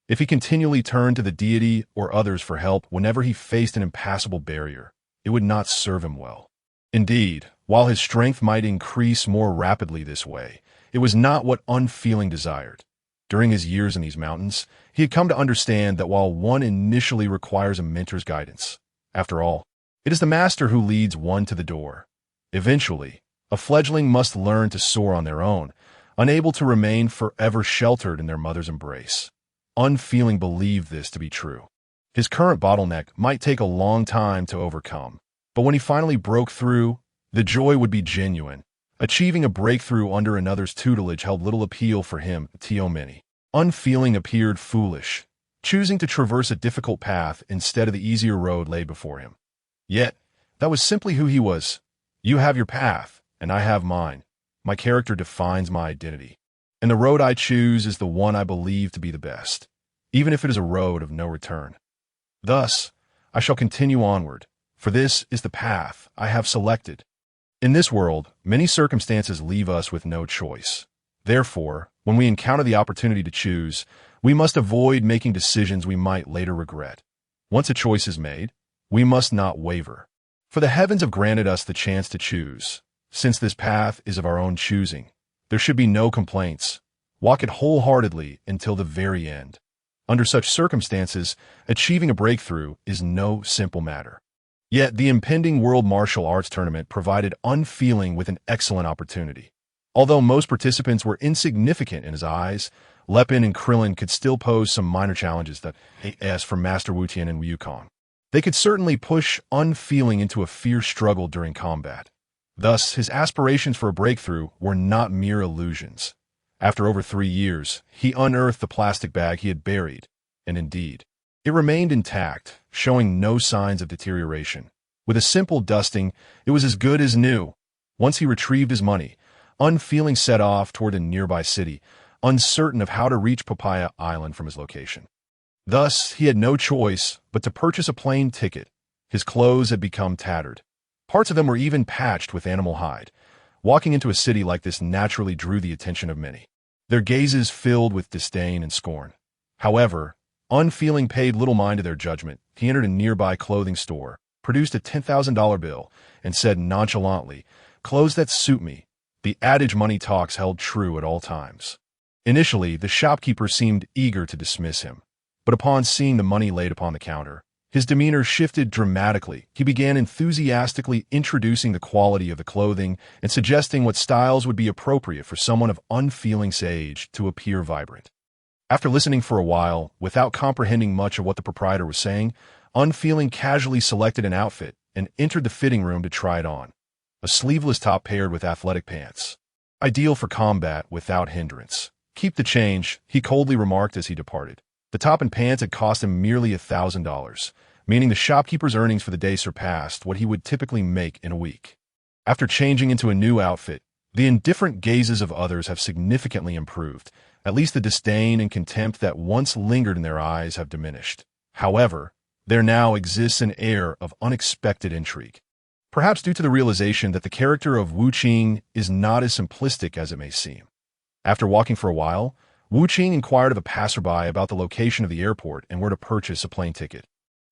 if he continually turned to the deity or others for help whenever he faced an impassable barrier? It would not serve him well. Indeed, while his strength might increase more rapidly this way, it was not what unfeeling desired. During his years in these mountains, he had come to understand that while one initially requires a mentor's guidance, after all, it is the master who leads one to the door. Eventually, a fledgling must learn to soar on their own, unable to remain forever sheltered in their mother's embrace. Unfeeling believed this to be true. His current bottleneck might take a long time to overcome, but when he finally broke through, the joy would be genuine. Achieving a breakthrough under another's tutelage held little appeal for him. Many. Unfeeling appeared foolish, choosing to traverse a difficult path instead of the easier road laid before him. Yet, that was simply who he was. You have your path, and I have mine. My character defines my identity, and the road I choose is the one I believe to be the best, even if it is a road of no return. Thus, I shall continue onward, for this is the path I have selected. In this world, many circumstances leave us with no choice. Therefore, when we encounter the opportunity to choose, we must avoid making decisions we might later regret. Once a choice is made, we must not waver. For the heavens have granted us the chance to choose. Since this path is of our own choosing, there should be no complaints. Walk it wholeheartedly until the very end. Under such circumstances, achieving a breakthrough is no simple matter. Yet the impending World Martial Arts Tournament provided Unfeeling with an excellent opportunity. Although most participants were insignificant in his eyes, Lepin and Krillin could still pose some minor challenges that as for Master Wu Tian and Wukong. They could certainly push Unfeeling into a fierce struggle during combat. Thus, his aspirations for a breakthrough were not mere illusions. After over 3 years, he unearthed the plastic bag he had buried, and indeed, it remained intact, showing no signs of deterioration. With a simple dusting, it was as good as new. Once he retrieved his money, Unfeeling set off toward a nearby city, uncertain of how to reach Papaya Island from his location. Thus, he had no choice but to purchase a plane ticket. His clothes had become tattered. Parts of them were even patched with animal hide. Walking into a city like this naturally drew the attention of many, their gazes filled with disdain and scorn. However, Unfeeling paid little mind to their judgment. He entered a nearby clothing store, produced a $10,000 bill, and said nonchalantly, "Clothes that suit me." The adage money talks held true at all times. Initially, the shopkeeper seemed eager to dismiss him, but upon seeing the money laid upon the counter, his demeanor shifted dramatically. He began enthusiastically introducing the quality of the clothing and suggesting what styles would be appropriate for someone of Unfeeling's age to appear vibrant. After listening for a while, without comprehending much of what the proprietor was saying, Unfeeling casually selected an outfit and entered the fitting room to try it on. A sleeveless top paired with athletic pants. Ideal for combat without hindrance. "Keep the change," he coldly remarked as he departed. The top and pants had cost him merely $1,000, meaning the shopkeeper's earnings for the day surpassed what he would typically make in a week. After changing into a new outfit, the indifferent gazes of others have significantly improved. At least the disdain and contempt that once lingered in their eyes have diminished. However, there now exists an air of unexpected intrigue. Perhaps due to the realization that the character of Wu Qing is not as simplistic as it may seem. After walking for a while, Wu Qing inquired of a passerby about the location of the airport and where to purchase a plane ticket.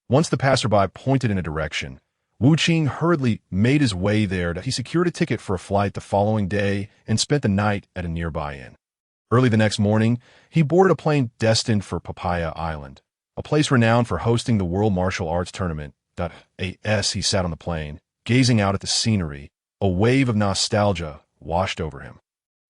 Once the passerby pointed in a direction, Wu Qing hurriedly made his way there. He secured a ticket for a flight the following day and spent the night at a nearby inn. Early the next morning, he boarded a plane destined for Papaya Island, a place renowned for hosting the World Martial Arts Tournament. As he sat on the plane, gazing out at the scenery, a wave of nostalgia washed over him.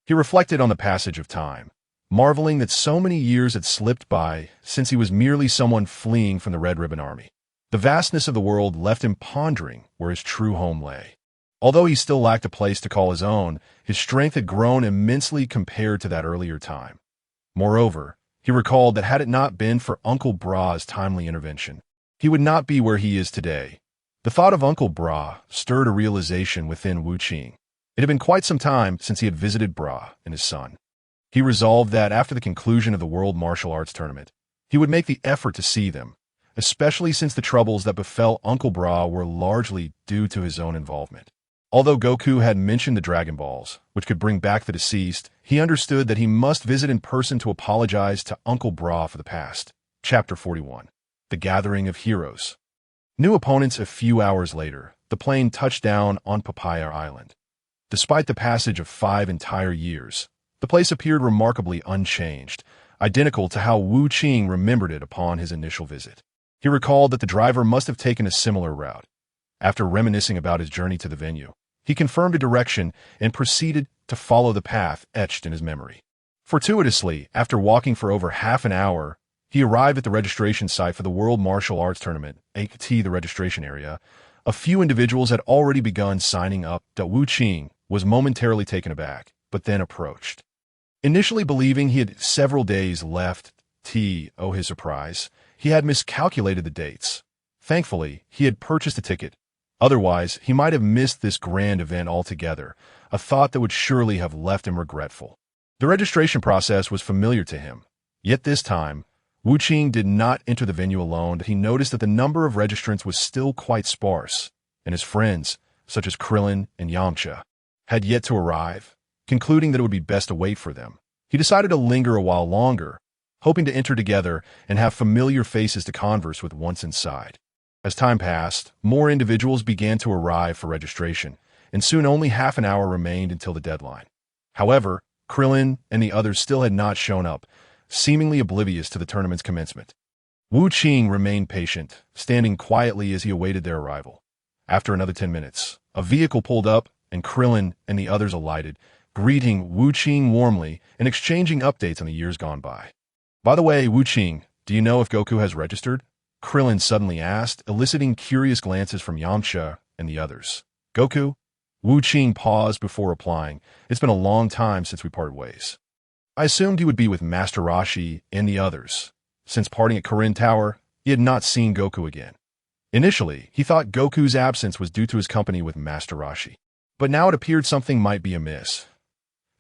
He reflected on the passage of time, marveling that so many years had slipped by since he was merely someone fleeing from the Red Ribbon Army. The vastness of the world left him pondering where his true home lay. Although he still lacked a place to call his own, his strength had grown immensely compared to that earlier time. Moreover, he recalled that had it not been for Uncle Bra's timely intervention, he would not be where he is today. The thought of Uncle Bra stirred a realization within Wu Qing. It had been quite some time since he had visited Bra and his son. He resolved that after the conclusion of the World Martial Arts Tournament, he would make the effort to see them, especially since the troubles that befell Uncle Bra were largely due to his own involvement. Although Goku had mentioned the Dragon Balls, which could bring back the deceased, he understood that he must visit in person to apologize to Uncle Bra for the past. Chapter 41. The Gathering of Heroes. New opponents a few hours later, the plane touched down on Papaya Island. Despite the passage of 5 entire years, the place appeared remarkably unchanged, identical to how Wu Qing remembered it upon his initial visit. He recalled that the driver must have taken a similar route. After reminiscing about his journey to the venue, he confirmed a direction and proceeded to follow the path etched in his memory. Fortuitously, after walking for over half an hour, he arrived at the registration site for the World Martial Arts Tournament, the registration area. A few individuals had already begun signing up. Wu Qing was momentarily taken aback, but then approached. Initially believing he had several days left, his surprise, he had miscalculated the dates. Thankfully, he had purchased a ticket. Otherwise, he might have missed this grand event altogether, a thought that would surely have left him regretful. The registration process was familiar to him. Yet this time, Wu Qing did not enter the venue alone. He noticed that the number of registrants was still quite sparse, and his friends, such as Krillin and Yamcha, had yet to arrive. Concluding that it would be best to wait for them, he decided to linger a while longer, hoping to enter together and have familiar faces to converse with once inside. As time passed, more individuals began to arrive for registration, and soon only half an hour remained until the deadline. However, Krillin and the others still had not shown up, seemingly oblivious to the tournament's commencement. Wu Qing remained patient, standing quietly as he awaited their arrival. After another 10 minutes, a vehicle pulled up, and Krillin and the others alighted, greeting Wu Qing warmly and exchanging updates on the years gone by. By the way, Wu Qing, do you know if Goku has registered? Krillin suddenly asked, eliciting curious glances from Yamcha and the others. Goku? Wu Qing paused before replying. It's been a long time since we parted ways. I assumed he would be with Master Roshi and the others. Since parting at Kirin Tower, he had not seen Goku again. Initially, he thought Goku's absence was due to his company with Master Roshi. But now it appeared something might be amiss.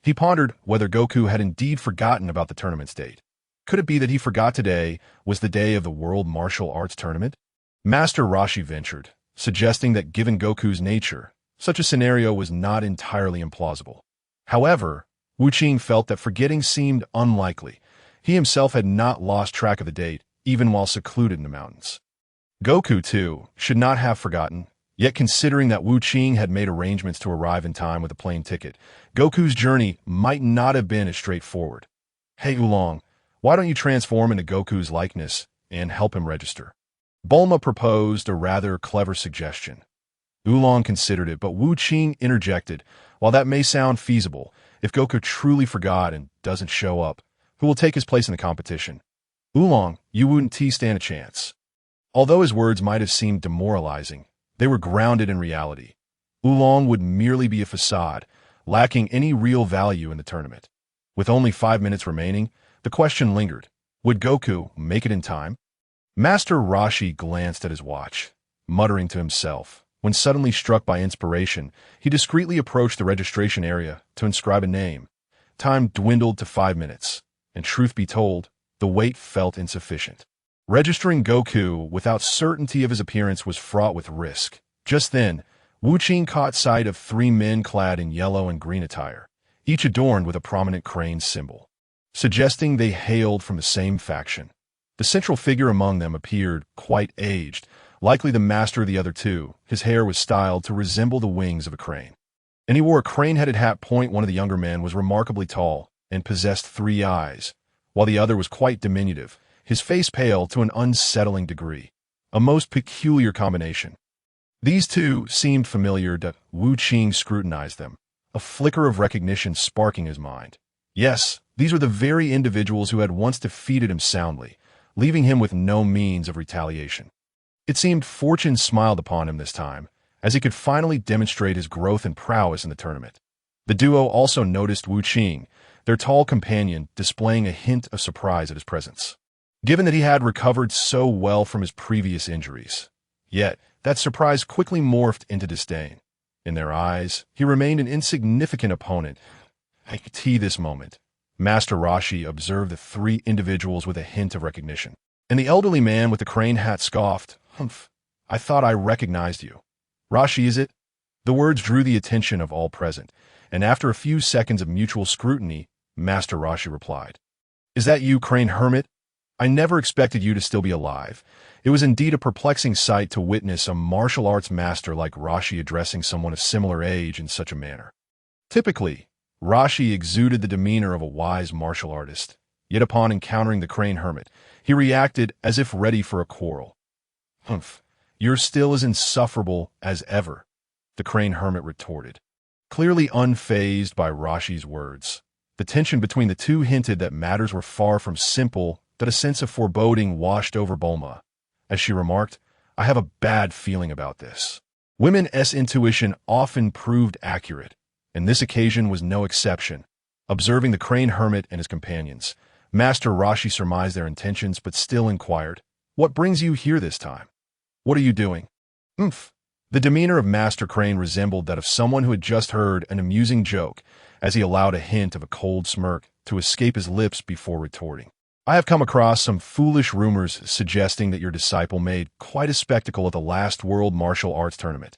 He pondered whether Goku had indeed forgotten about the tournament's date. Could it be that he forgot today was the day of the World Martial Arts Tournament? Master Roshi ventured, suggesting that given Goku's nature, such a scenario was not entirely implausible. However, Wu Qing felt that forgetting seemed unlikely. He himself had not lost track of the date, even while secluded in the mountains. Goku, too, should not have forgotten. Yet considering that Wu Qing had made arrangements to arrive in time with a plane ticket, Goku's journey might not have been as straightforward. Hey Oolong, why don't you transform into Goku's likeness and help him register? Bulma proposed a rather clever suggestion. Oolong considered it, but Wu Qing interjected, while that may sound feasible, if Goku truly forgot and doesn't show up, who will take his place in the competition? Oolong, you wouldn't stand a chance. Although his words might have seemed demoralizing, they were grounded in reality. Oolong would merely be a facade, lacking any real value in the tournament. With only 5 minutes remaining, the question lingered. Would Goku make it in time? Master Roshi glanced at his watch, muttering to himself, When suddenly struck by inspiration, he discreetly approached the registration area to inscribe a name. Time dwindled to 5 minutes, and truth be told, the wait felt insufficient. Registering Goku without certainty of his appearance was fraught with risk. Just then, Wu Qing caught sight of 3 men clad in yellow and green attire, each adorned with a prominent crane symbol, suggesting they hailed from the same faction. The central figure among them appeared quite aged, likely the master of the other two. His hair was styled to resemble the wings of a crane, and he wore a crane-headed hat. One of the younger men was remarkably tall and possessed 3 eyes, while the other was quite diminutive, his face pale to an unsettling degree. A most peculiar combination. These two seemed familiar to Wu Qing scrutinized them, a flicker of recognition sparking his mind. Yes, these were the very individuals who had once defeated him soundly, leaving him with no means of retaliation. It seemed fortune smiled upon him this time, as he could finally demonstrate his growth and prowess in the tournament. The duo also noticed Wu Qing, their tall companion, displaying a hint of surprise at his presence, given that he had recovered so well from his previous injuries. Yet, that surprise quickly morphed into disdain. In their eyes, he remained an insignificant opponent. I could see this moment. Master Rashi observed the 3 individuals with a hint of recognition, and the elderly man with the crane hat scoffed. Humph, I thought I recognized you. Rashi, is it? The words drew the attention of all present, and after a few seconds of mutual scrutiny, Master Rashi replied, Is that you, Crane Hermit? I never expected you to still be alive. It was indeed a perplexing sight to witness a martial arts master like Rashi addressing someone of similar age in such a manner. Typically, Rashi exuded the demeanor of a wise martial artist, yet upon encountering the Crane Hermit, he reacted as if ready for a quarrel. Humph, you're still as insufferable as ever, the Crane Hermit retorted, clearly unfazed by Rashi's words. The tension between the two hinted that matters were far from simple, that a sense of foreboding washed over Bulma. As she remarked, I have a bad feeling about this. Women's intuition often proved accurate, and this occasion was no exception. Observing the Crane Hermit and his companions, Master Rashi surmised their intentions but still inquired, What brings you here this time? What are you doing? Umph. The demeanor of Master Crane resembled that of someone who had just heard an amusing joke, as he allowed a hint of a cold smirk to escape his lips before retorting. I have come across some foolish rumors suggesting that your disciple made quite a spectacle at the last World Martial Arts Tournament.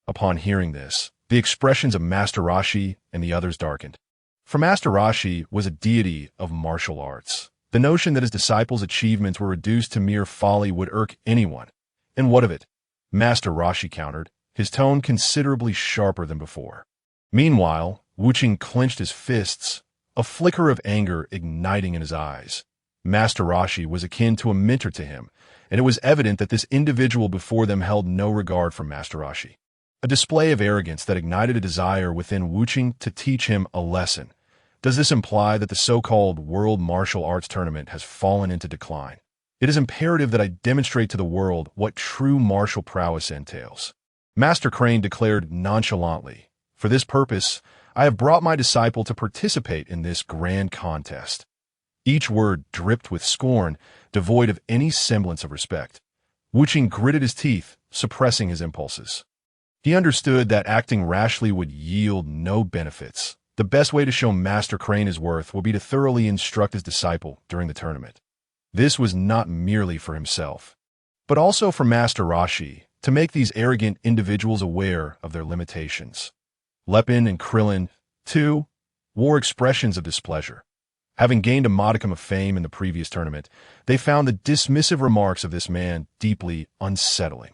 Upon hearing this, the expressions of Master Rashi and the others darkened. For Master Rashi was a deity of martial arts. The notion that his disciple's achievements were reduced to mere folly would irk anyone. And what of it? Master Rashi countered, his tone considerably sharper than before. Meanwhile, Wu Qing clenched his fists, a flicker of anger igniting in his eyes. Master Rashi was akin to a mentor to him, and it was evident that this individual before them held no regard for Master Rashi. A display of arrogance that ignited a desire within Wu Qing to teach him a lesson. Does this imply that the so-called World Martial Arts Tournament has fallen into decline? It is imperative that I demonstrate to the world what true martial prowess entails. Master Crane declared nonchalantly, For this purpose, I have brought my disciple to participate in this grand contest. Each word dripped with scorn, devoid of any semblance of respect. Wu Qing gritted his teeth, suppressing his impulses. He understood that acting rashly would yield no benefits. The best way to show Master Crane his worth will be to thoroughly instruct his disciple during the tournament. This was not merely for himself, but also for Master Rashi, to make these arrogant individuals aware of their limitations. Lepin and Krillin, too, wore expressions of displeasure. Having gained a modicum of fame in the previous tournament, they found the dismissive remarks of this man deeply unsettling.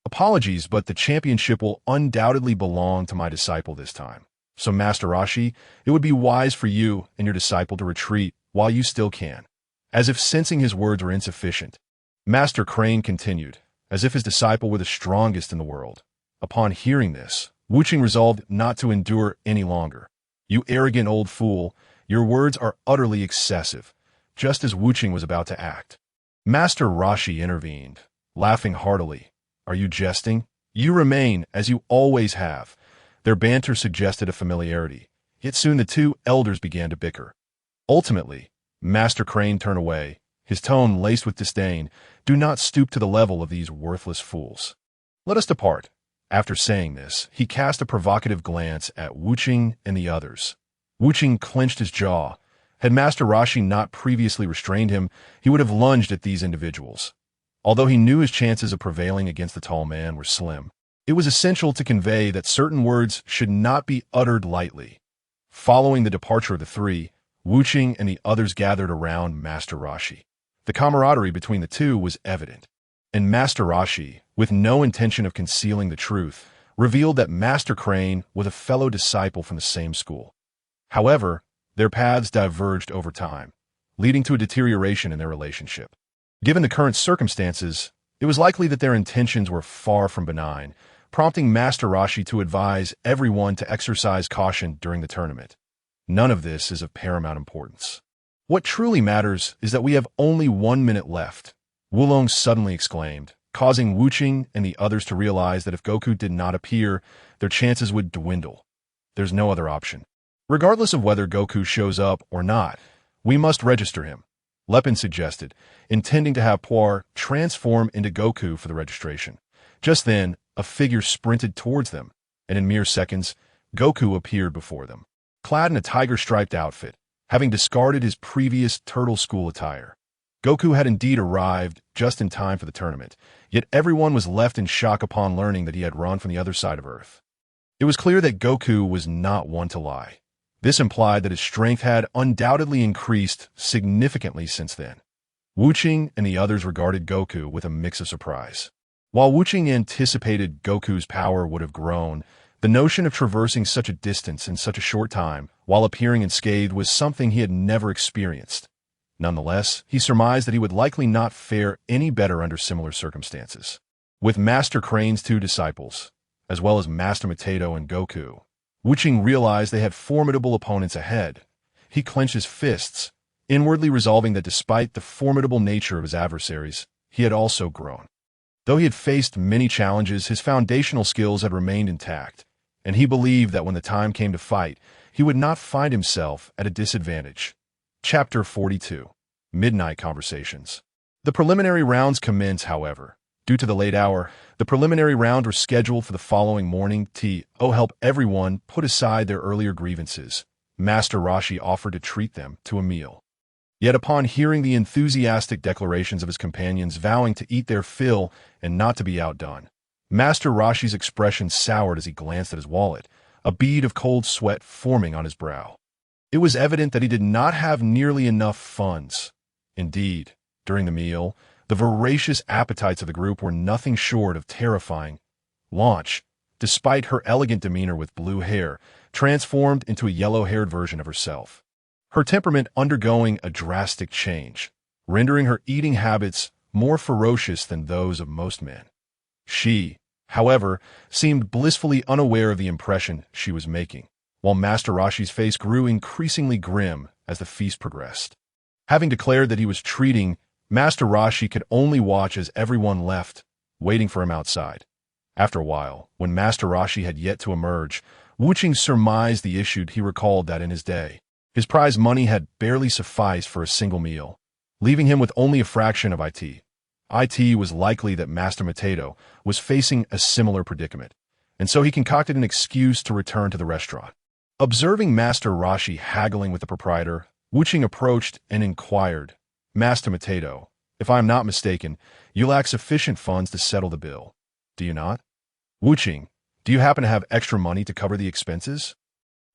Apologies, but the championship will undoubtedly belong to my disciple this time. So, Master Rashi, it would be wise for you and your disciple to retreat while you still can. As if sensing his words were insufficient, Master Crane continued, as if his disciple were the strongest in the world. Upon hearing this, Wu Qing resolved not to endure any longer. You arrogant old fool, your words are utterly excessive, just as Wu Qing was about to act. Master Rashi intervened, laughing heartily. Are you jesting? You remain, as you always have. Their banter suggested a familiarity, yet soon the two elders began to bicker. Ultimately, Master Crane turned away, his tone laced with disdain. Do not stoop to the level of these worthless fools. Let us depart. After saying this, he cast a provocative glance at Wuching and the others. Wuching clenched his jaw. Had Master Rashi not previously restrained him, he would have lunged at these individuals. Although he knew his chances of prevailing against the tall man were slim, it was essential to convey that certain words should not be uttered lightly. Following the departure of the three, Wuching and the others gathered around Master Rashi. The camaraderie between the two was evident, and Master Rashi, with no intention of concealing the truth, revealed that Master Crane was a fellow disciple from the same school. However, their paths diverged over time, leading to a deterioration in their relationship. Given the current circumstances, it was likely that their intentions were far from benign, prompting Master Rashi to advise everyone to exercise caution during the tournament. None of this is of paramount importance. What truly matters is that we have only 1 minute left, Wulong suddenly exclaimed, causing Wuching and the others to realize that if Goku did not appear, their chances would dwindle. There's no other option. Regardless of whether Goku shows up or not, we must register him, Lepin suggested, intending to have Puar transform into Goku for the registration. Just then, a figure sprinted towards them, and in mere seconds, Goku appeared before them, clad in a tiger-striped outfit, having discarded his previous turtle school attire. Goku had indeed arrived just in time for the tournament, yet everyone was left in shock upon learning that he had run from the other side of Earth. It was clear that Goku was not one to lie. This implied that his strength had undoubtedly increased significantly since then. Wuching and the others regarded Goku with a mix of surprise. While Wuching anticipated Goku's power would have grown, the notion of traversing such a distance in such a short time while appearing unscathed was something he had never experienced. Nonetheless, he surmised that he would likely not fare any better under similar circumstances. With Master Crane's two disciples, as well as Master Mateto and Goku, Wuching realized they had formidable opponents ahead. He clenched his fists, inwardly resolving that despite the formidable nature of his adversaries, he had also grown. Though he had faced many challenges, his foundational skills had remained intact, and he believed that when the time came to fight, he would not find himself at a disadvantage. Chapter 42. Midnight Conversations. The preliminary rounds commence, however. Due to the late hour, the preliminary round was scheduled for the following morning to help everyone put aside their earlier grievances. Master Rashi offered to treat them to a meal. Yet upon hearing the enthusiastic declarations of his companions vowing to eat their fill and not to be outdone, Master Rashi's expression soured as he glanced at his wallet, a bead of cold sweat forming on his brow. It was evident that he did not have nearly enough funds. Indeed, during the meal, the voracious appetites of the group were nothing short of terrifying. Launch, despite her elegant demeanor with blue hair, transformed into a yellow-haired version of herself, her temperament undergoing a drastic change, rendering her eating habits more ferocious than those of most men. She, however, seemed blissfully unaware of the impression she was making, while Master Rashi's face grew increasingly grim as the feast progressed. Having declared that he was treating, Master Rashi could only watch as everyone left, waiting for him outside. After a while, when Master Rashi had yet to emerge, Wuching surmised the issue. He recalled that in his day, his prize money had barely sufficed for a single meal, leaving him with only a fraction of it. It was likely that Master Mateto was facing a similar predicament, and so he concocted an excuse to return to the restaurant. Observing Master Rashi haggling with the proprietor, Wuching approached and inquired, "Master Mateto, if I am not mistaken, you lack sufficient funds to settle the bill, do you not? Wuching, do you happen to have extra money to cover the expenses?"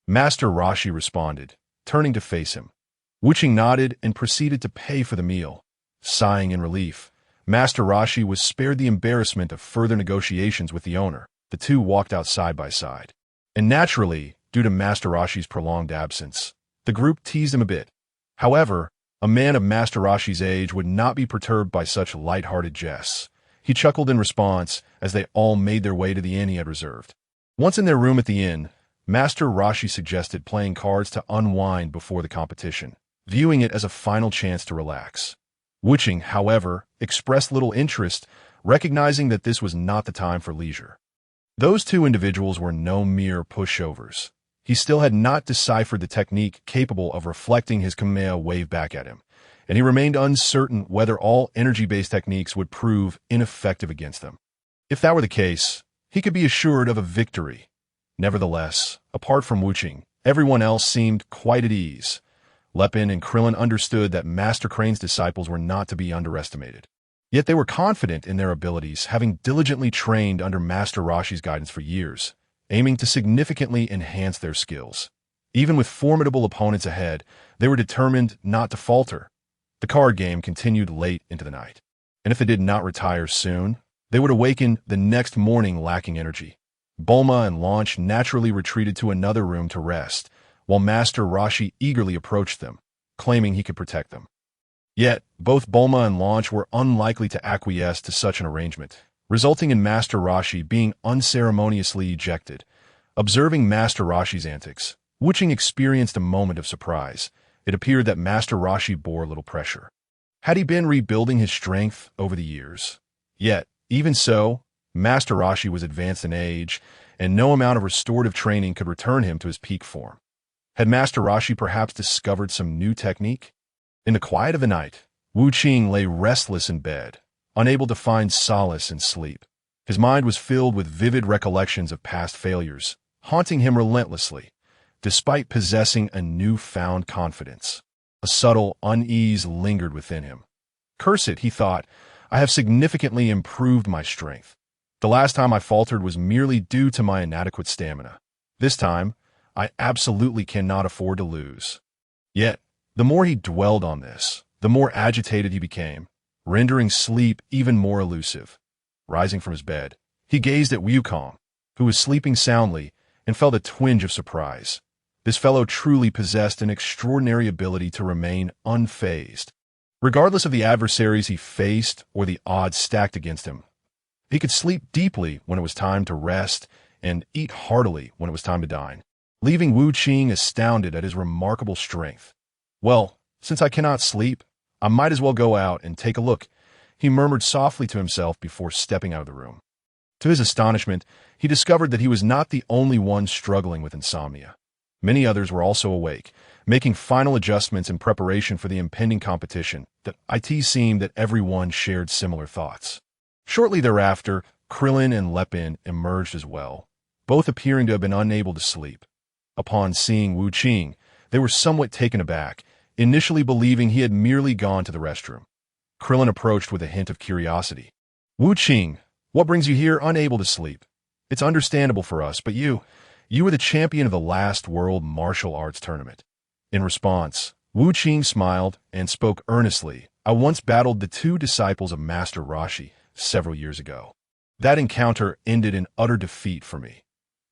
Master Rashi responded, turning to face him. Wuching nodded and proceeded to pay for the meal. Sighing in relief, Master Rashi was spared the embarrassment of further negotiations with the owner. The two walked out side by side. And naturally, due to Master Rashi's prolonged absence, the group teased him a bit. However, a man of Master Rashi's age would not be perturbed by such light-hearted jests. He chuckled in response as they all made their way to the inn he had reserved. Once in their room at the inn, Master Rashi suggested playing cards to unwind before the competition, viewing it as a final chance to relax. Wuching, however, expressed little interest, recognizing that this was not the time for leisure. Those two individuals were no mere pushovers. He still had not deciphered the technique capable of reflecting his Kamehameha wave back at him, and he remained uncertain whether all energy-based techniques would prove ineffective against them. If that were the case, he could be assured of a victory. Nevertheless, apart from Wu Qing, everyone else seemed quite at ease. Lepin and Krillin understood that Master Crane's disciples were not to be underestimated. Yet they were confident in their abilities, having diligently trained under Master Roshi's guidance for years, aiming to significantly enhance their skills. Even with formidable opponents ahead, they were determined not to falter. The card game continued late into the night, and if they did not retire soon, they would awaken the next morning lacking energy. Bulma and Launch naturally retreated to another room to rest, while Master Roshi eagerly approached them, claiming he could protect them. Yet, both Bulma and Launch were unlikely to acquiesce to such an arrangement, resulting in Master Roshi being unceremoniously ejected. Observing Master Roshi's antics, Wu Qing experienced a moment of surprise. It appeared that Master Roshi bore little pressure. Had he been rebuilding his strength over the years? Yet, even so, Master Roshi was advanced in age, and no amount of restorative training could return him to his peak form. Had Master Roshi perhaps discovered some new technique? In the quiet of the night, Wu Qing lay restless in bed, unable to find solace in sleep. His mind was filled with vivid recollections of past failures, haunting him relentlessly. Despite possessing a newfound confidence, a subtle unease lingered within him. Curse it, he thought, I have significantly improved my strength. The last time I faltered was merely due to my inadequate stamina. This time, I absolutely cannot afford to lose. Yet, the more he dwelled on this, the more agitated he became, rendering sleep even more elusive. Rising from his bed, he gazed at Wukong, who was sleeping soundly, and felt a twinge of surprise. This fellow truly possessed an extraordinary ability to remain unfazed. Regardless of the adversaries he faced or the odds stacked against him, he could sleep deeply when it was time to rest and eat heartily when it was time to dine, leaving Wu Qing astounded at his remarkable strength. Well, since I cannot sleep, I might as well go out and take a look, he murmured softly to himself before stepping out of the room. To his astonishment, he discovered that he was not the only one struggling with insomnia. Many others were also awake, making final adjustments in preparation for the impending competition. It seemed that everyone shared similar thoughts. Shortly thereafter, Krillin and Lepin emerged as well, both appearing to have been unable to sleep. Upon seeing Wu Qing, they were somewhat taken aback, initially believing he had merely gone to the restroom. Krillin approached with a hint of curiosity. Wu Qing, what brings you here unable to sleep? It's understandable for us, but you were the champion of the last World Martial Arts Tournament. In response, Wu Qing smiled and spoke earnestly. I once battled the two disciples of Master Roshi several years ago. That encounter ended in utter defeat for me.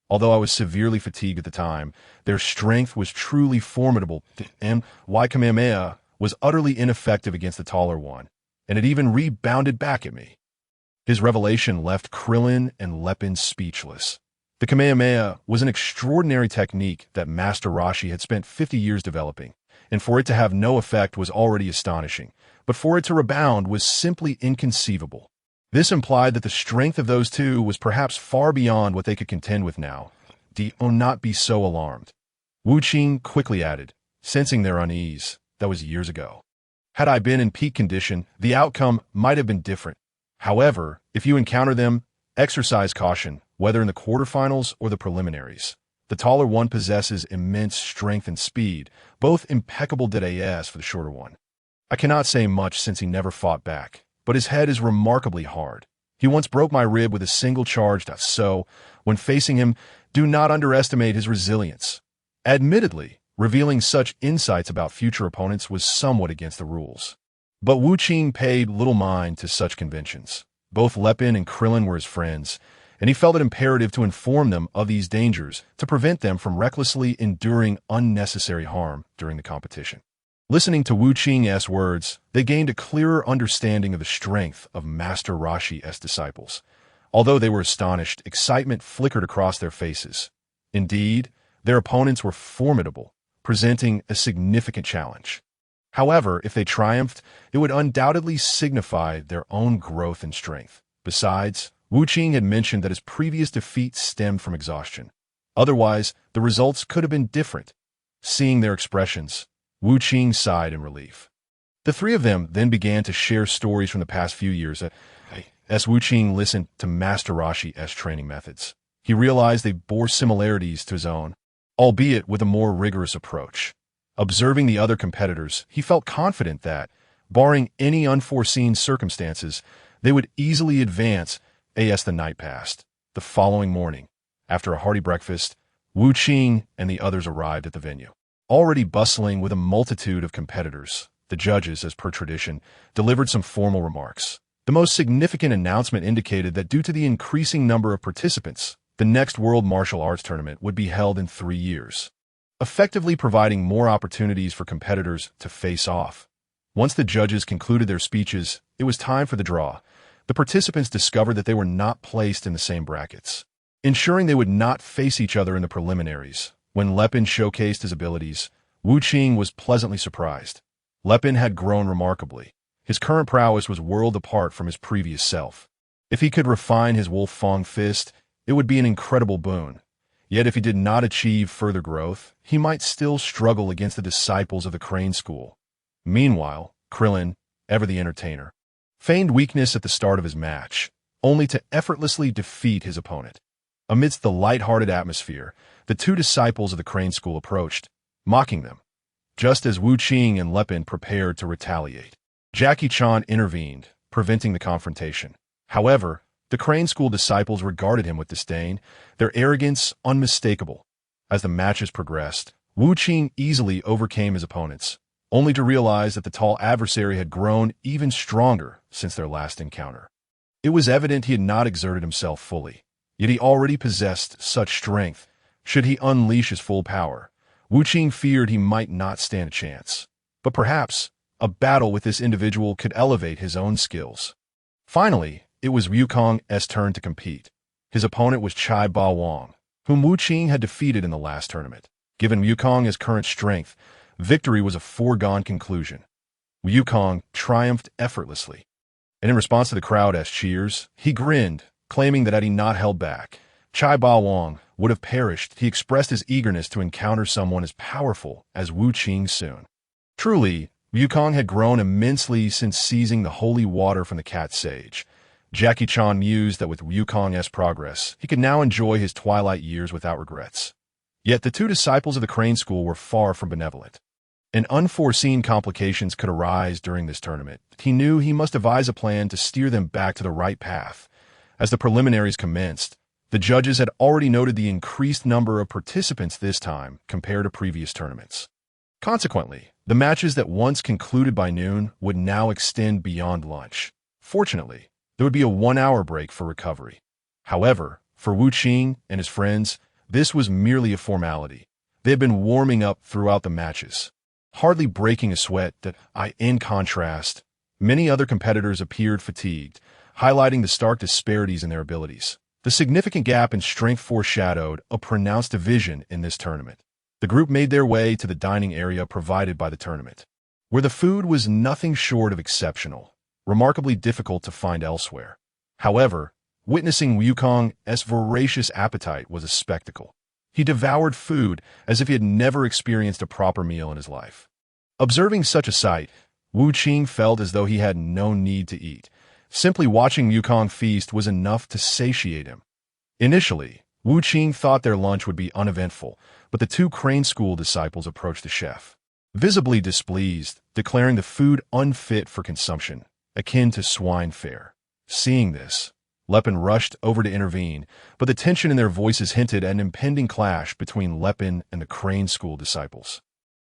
Although I was severely fatigued at the time, their strength was truly formidable, and Kamehameha was utterly ineffective against the taller one, and it even rebounded back at me. His revelation left Krillin and Lepin speechless. The Kamehameha was an extraordinary technique that Master Roshi had spent 50 years developing, and for it to have no effect was already astonishing, but for it to rebound was simply inconceivable. This implied that the strength of those two was perhaps far beyond what they could contend with now. Do not be so alarmed. Wu Qing quickly added, sensing their unease. That was years ago. Had I been in peak condition, the outcome might have been different. However, if you encounter them, exercise caution, whether in the quarterfinals or the preliminaries. The taller one possesses immense strength and speed, both impeccable as for the shorter one. I cannot say much since he never fought back, but his head is remarkably hard. He once broke my rib with a single charge, so, when facing him, do not underestimate his resilience. Admittedly, revealing such insights about future opponents was somewhat against the rules. But Wu Qing paid little mind to such conventions. Both Lepin and Krillin were his friends, and he felt it imperative to inform them of these dangers to prevent them from recklessly enduring unnecessary harm during the competition. Listening to Wu Qing's words, they gained a clearer understanding of the strength of Master Roshi's disciples. Although they were astonished, excitement flickered across their faces. Indeed, their opponents were formidable, presenting a significant challenge. However, if they triumphed, it would undoubtedly signify their own growth and strength. Besides, Wu Qing had mentioned that his previous defeat stemmed from exhaustion. Otherwise, the results could have been different. Seeing their expressions, Wu Qing sighed in relief. The three of them then began to share stories from the past few years. as Wu Qing listened to Master Rashi's training methods. He realized they bore similarities to his own, albeit with a more rigorous approach. Observing the other competitors, he felt confident that, barring any unforeseen circumstances, they would easily advance as the night passed. The following morning, after a hearty breakfast, Wu Qing and the others arrived at the venue. Already bustling with a multitude of competitors, the judges, as per tradition, delivered some formal remarks. The most significant announcement indicated that due to the increasing number of participants, the next World Martial Arts Tournament would be held in 3 years, effectively providing more opportunities for competitors to face off. Once the judges concluded their speeches, it was time for the draw. The participants discovered that they were not placed in the same brackets, ensuring they would not face each other in the preliminaries. When Lepin showcased his abilities, Wu Qing was pleasantly surprised. Lepin had grown remarkably. His current prowess was worlds apart from his previous self. If he could refine his Wolf Fang fist, it would be an incredible boon. Yet if he did not achieve further growth, he might still struggle against the disciples of the Crane School. Meanwhile, Krillin, ever the entertainer, feigned weakness at the start of his match, only to effortlessly defeat his opponent. Amidst the light-hearted atmosphere, the 2 disciples of the Crane School approached, mocking them. Just as Wu Qing and Lepin prepared to retaliate, Jackie Chan intervened, preventing the confrontation. However, the Crane School disciples regarded him with disdain, their arrogance unmistakable. As the matches progressed, Wu Qing easily overcame his opponents, only to realize that the tall adversary had grown even stronger since their last encounter. It was evident he had not exerted himself fully, yet he already possessed such strength. Should he unleash his full power, Wu Qing feared he might not stand a chance. But perhaps a battle with this individual could elevate his own skills. Finally, it was Wukong's turn to compete. His opponent was Chai Ba Wang, whom Wu Qing had defeated in the last tournament. Given Wukong's current strength, victory was a foregone conclusion. Wukong triumphed effortlessly, and in response to the crowd's cheers, he grinned, claiming that had he not held back, Chai Ba Wang would have perished. He expressed his eagerness to encounter someone as powerful as Wu Qing soon. Truly, Wukong had grown immensely since seizing the holy water from the cat sage. Jackie Chan mused that with Wukong's progress, he could now enjoy his twilight years without regrets. Yet the 2 disciples of the Crane School were far from benevolent. And unforeseen complications could arise during this tournament. He knew he must devise a plan to steer them back to the right path. As the preliminaries commenced, the judges had already noted the increased number of participants this time compared to previous tournaments. Consequently, the matches that once concluded by noon would now extend beyond lunch. Fortunately, there would be a 1-hour break for recovery. However, for Wu Qing and his friends, this was merely a formality. They had been warming up throughout the matches, hardly breaking a sweat. In contrast, many other competitors appeared fatigued, highlighting the stark disparities in their abilities. The significant gap in strength foreshadowed a pronounced division in this tournament. The group made their way to the dining area provided by the tournament, where the food was nothing short of exceptional, remarkably difficult to find elsewhere. However, witnessing Wukong's voracious appetite was a spectacle. He devoured food as if he had never experienced a proper meal in his life. Observing such a sight, Wu Qing felt as though he had no need to eat. Simply watching Wukong feast was enough to satiate him. Initially, Wu Qing thought their lunch would be uneventful, but the 2 Crane School disciples approached the chef, visibly displeased, declaring the food unfit for consumption, akin to swine fare. Seeing this, Lepin rushed over to intervene, but the tension in their voices hinted at an impending clash between Lepin and the Crane School disciples.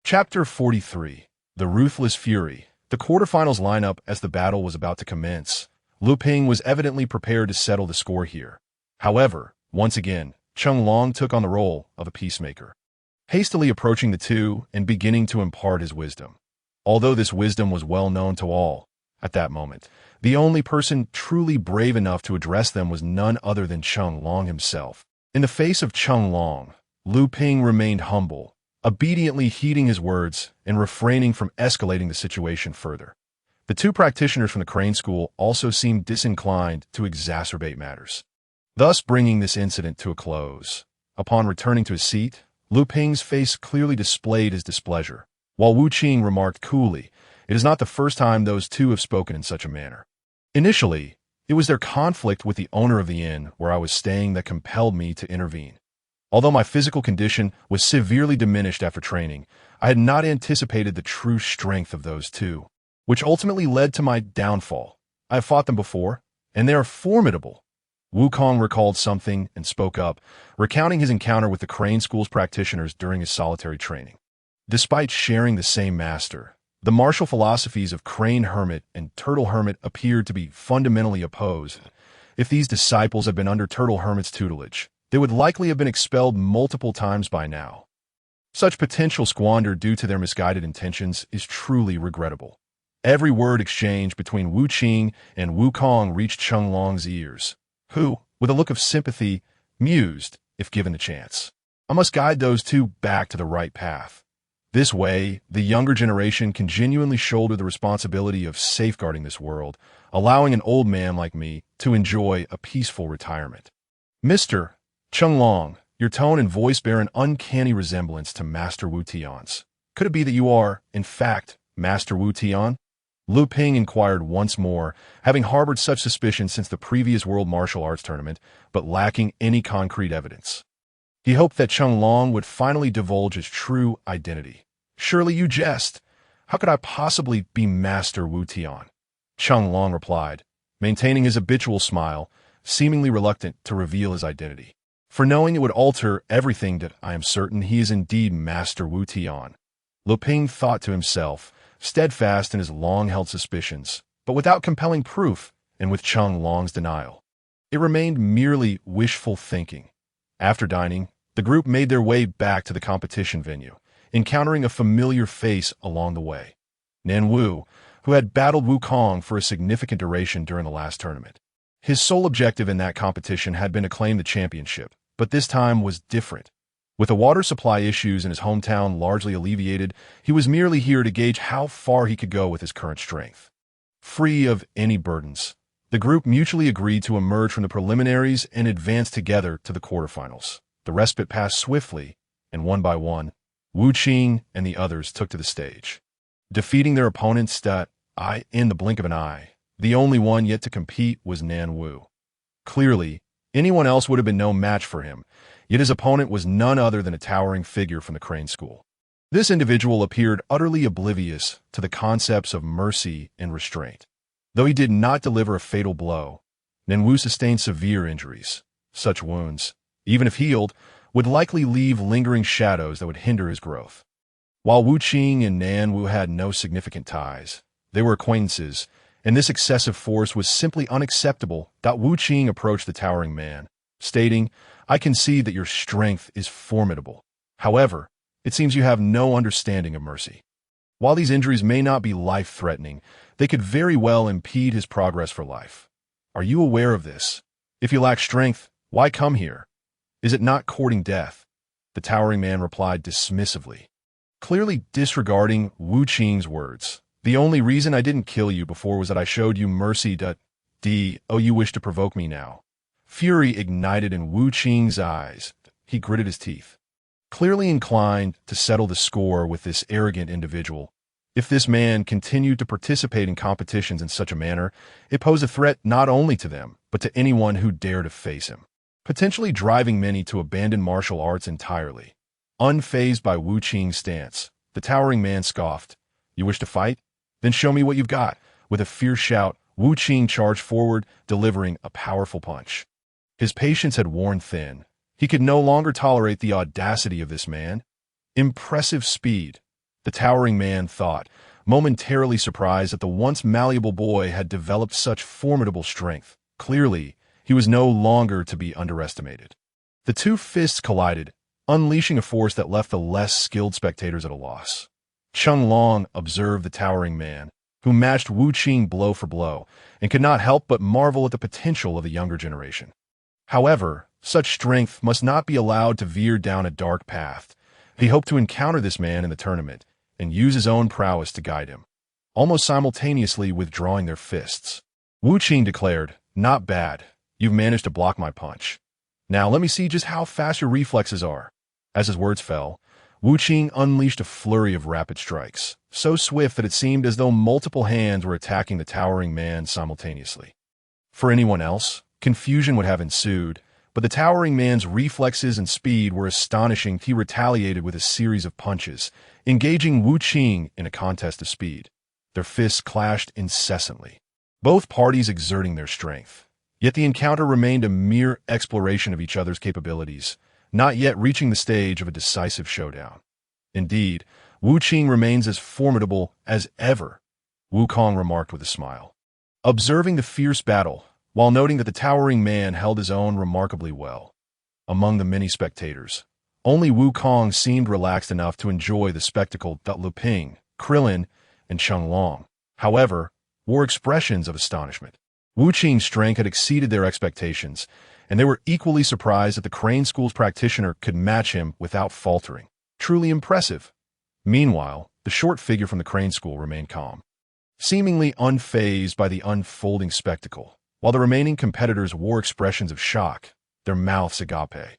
Chapter 43. The Ruthless Fury. The quarterfinals lineup as the battle was about to commence. Lu Ping was evidently prepared to settle the score here. However, once again, Chung Long took on the role of a peacemaker, hastily approaching the 2 and beginning to impart his wisdom. Although this wisdom was well known to all, at that moment, the only person truly brave enough to address them was none other than Chung Long himself. In the face of Chung Long, Lu Ping remained humble, obediently heeding his words and refraining from escalating the situation further. The 2 practitioners from the Crane School also seemed disinclined to exacerbate matters, thus bringing this incident to a close. Upon returning to his seat, Lu Ping's face clearly displayed his displeasure, while Wu Qing remarked coolly, "It is not the first time those 2 have spoken in such a manner." Initially, It was their conflict with the owner of the inn where I was staying that compelled me to intervene. Although my physical condition was severely diminished after training, I had not anticipated the true strength of those two, which ultimately led to my downfall. I have fought them before, and they are formidable. Wukong recalled something and spoke up, recounting his encounter with the Crane School's practitioners during his solitary training. Despite sharing the same master, the martial philosophies of Crane Hermit and Turtle Hermit appeared to be fundamentally opposed. If these disciples had been under Turtle Hermit's tutelage, they would likely have been expelled multiple times by now. Such potential squander due to their misguided intentions is truly regrettable. Every word exchange between Wu Qing and Wukong reached Cheng Long's ears, who, with a look of sympathy, mused, if given the chance, I must guide those two back to the right path. This way, the younger generation can genuinely shoulder the responsibility of safeguarding this world, allowing an old man like me to enjoy a peaceful retirement. Mr. Cheng Long, your tone and voice bear an uncanny resemblance to Master Wu Tian's. Could it be that you are, in fact, Master Wu Tian? Lu Ping inquired once more, having harbored such suspicion since the previous World Martial Arts Tournament, but lacking any concrete evidence. He hoped that Cheng Long would finally divulge his true identity. Surely you jest. How could I possibly be Master Wu Tian? Cheng Long replied, maintaining his habitual smile, seemingly reluctant to reveal his identity. For knowing it would alter everything that I am certain he is indeed Master Wu Tian. Lu Ping thought to himself, steadfast in his long-held suspicions, but without compelling proof, and with Cheng Long's denial. It remained merely wishful thinking. After dining, the group made their way back to the competition venue, encountering a familiar face along the way. Nan Wu, who had battled Wukong for a significant duration during the last tournament. His sole objective in that competition had been to claim the championship, but this time was different. With the water supply issues in his hometown largely alleviated, he was merely here to gauge how far he could go with his current strength. Free of any burdens, the group mutually agreed to emerge from the preliminaries and advance together to the quarterfinals. The respite passed swiftly, and one by one, Wu Qing and the others took to the stage. Defeating their opponents in the blink of an eye, the only one yet to compete was Nan Wu. Clearly, anyone else would have been no match for him, yet his opponent was none other than a towering figure from the Crane School. This individual appeared utterly oblivious to the concepts of mercy and restraint. Though he did not deliver a fatal blow, Nan Wu sustained severe injuries. Such wounds, even if healed, would likely leave lingering shadows that would hinder his growth. While Wu Qing and Nan Wu had no significant ties, they were acquaintances, and this excessive force was simply unacceptable. Wu Qing approached the towering man, stating, I can see that your strength is formidable. However, it seems you have no understanding of mercy. While these injuries may not be life-threatening, they could very well impede his progress for life. Are you aware of this? If you lack strength, why come here? Is it not courting death? The towering man replied dismissively, clearly disregarding Wu Qing's words. The only reason I didn't kill you before was that I showed you mercy. You wish to provoke me now. Fury ignited in Wu Qing's eyes. He gritted his teeth, clearly inclined to settle the score with this arrogant individual. If this man continued to participate in competitions in such a manner, it posed a threat not only to them, but to anyone who dared to face him, potentially driving many to abandon martial arts entirely. Unfazed by Wu Qing's stance, the towering man scoffed. You wish to fight? Then show me what you've got. With a fierce shout, Wu Qing charged forward, delivering a powerful punch. His patience had worn thin. He could no longer tolerate the audacity of this man. Impressive speed, the towering man thought, momentarily surprised that the once malleable boy had developed such formidable strength. Clearly, he was no longer to be underestimated. The two fists collided, unleashing a force that left the less skilled spectators at a loss. Cheng Long observed the towering man, who matched Wu Qing blow for blow, and could not help but marvel at the potential of the younger generation. However, such strength must not be allowed to veer down a dark path. He hoped to encounter this man in the tournament and use his own prowess to guide him, almost simultaneously withdrawing their fists. Wu Qing declared, Not bad. You've managed to block my punch. Now let me see just how fast your reflexes are. As his words fell, Wu Qing unleashed a flurry of rapid strikes, so swift that it seemed as though multiple hands were attacking the towering man simultaneously. For anyone else, confusion would have ensued, but the towering man's reflexes and speed were astonishing. He retaliated with a series of punches, engaging Wu Qing in a contest of speed. Their fists clashed incessantly, both parties exerting their strength. Yet the encounter remained a mere exploration of each other's capabilities, not yet reaching the stage of a decisive showdown. Indeed, Wu Qing remains as formidable as ever, Wu Kong remarked with a smile. Observing the fierce battle, while noting that the towering man held his own remarkably well. Among the many spectators, only Wu Kong seemed relaxed enough to enjoy the spectacle. Lu Ping, Krillin, and Cheng Long, however, wore expressions of astonishment. Wu Qing's strength had exceeded their expectations, and they were equally surprised that the Crane School's practitioner could match him without faltering. Truly impressive. Meanwhile, the short figure from the Crane School remained calm, seemingly unfazed by the unfolding spectacle, while the remaining competitors wore expressions of shock, their mouths agape.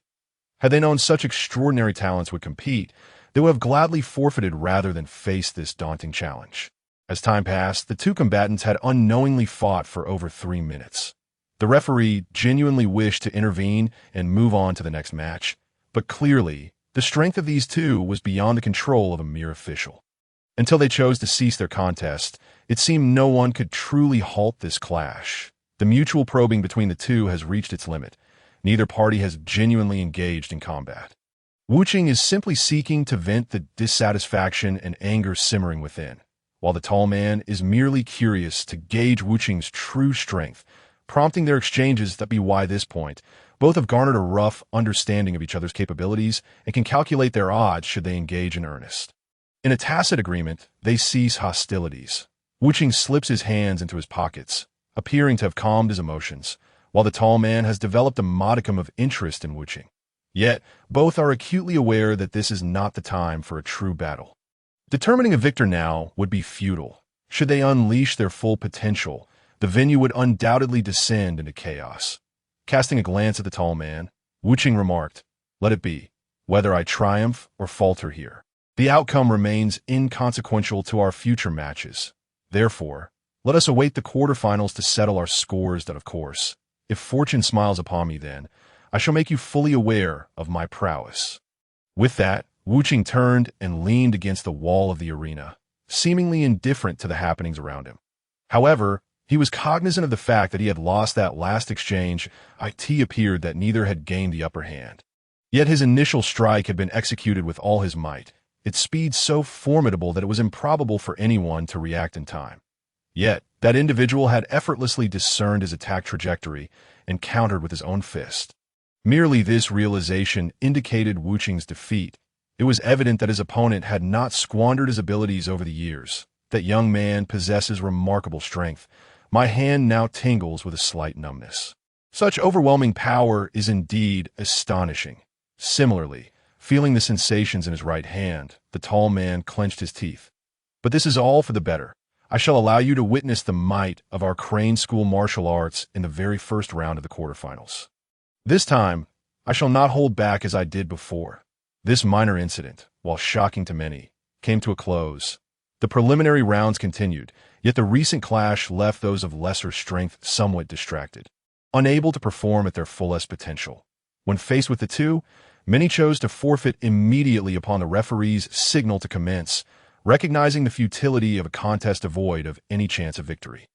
Had they known such extraordinary talents would compete, they would have gladly forfeited rather than face this daunting challenge. As time passed, the two combatants had unknowingly fought for over 3 minutes. The referee genuinely wished to intervene and move on to the next match, but clearly, the strength of these two was beyond the control of a mere official. Until they chose to cease their contest, it seemed no one could truly halt this clash. The mutual probing between the two has reached its limit. Neither party has genuinely engaged in combat. Wu Qing is simply seeking to vent the dissatisfaction and anger simmering within, while the tall man is merely curious to gauge Wu Qing's true strength, prompting their exchanges. That be why this point, both have garnered a rough understanding of each other's capabilities and can calculate their odds should they engage in earnest. In a tacit agreement, they cease hostilities. Wu Qing slips his hands into his pockets, appearing to have calmed his emotions, while the tall man has developed a modicum of interest in Wu Qing. Yet, both are acutely aware that this is not the time for a true battle. Determining a victor now would be futile. Should they unleash their full potential, the venue would undoubtedly descend into chaos. Casting a glance at the tall man, Wu Qing remarked, "Let it be. Whether I triumph or falter here, the outcome remains inconsequential to our future matches. Therefore, let us await the quarterfinals to settle our scores. That, of course, if fortune smiles upon me, then I shall make you fully aware of my prowess." With that, Wu Qing turned and leaned against the wall of the arena, seemingly indifferent to the happenings around him. However, he was cognizant of the fact that he had lost that last exchange. It appeared that neither had gained the upper hand. Yet his initial strike had been executed with all his might, its speed so formidable that it was improbable for anyone to react in time. Yet, that individual had effortlessly discerned his attack trajectory and countered with his own fist. Merely this realization indicated Wu Qing's defeat. It was evident that his opponent had not squandered his abilities over the years. That young man possesses remarkable strength. My hand now tingles with a slight numbness. Such overwhelming power is indeed astonishing. Similarly, feeling the sensations in his right hand, the tall man clenched his teeth. But this is all for the better. I shall allow you to witness the might of our Crane School martial arts in the very first round of the quarterfinals. This time, I shall not hold back as I did before. This minor incident, while shocking to many, came to a close. The preliminary rounds continued, yet the recent clash left those of lesser strength somewhat distracted, unable to perform at their fullest potential. When faced with the two, many chose to forfeit immediately upon the referee's signal to commence, recognizing the futility of a contest devoid of any chance of victory.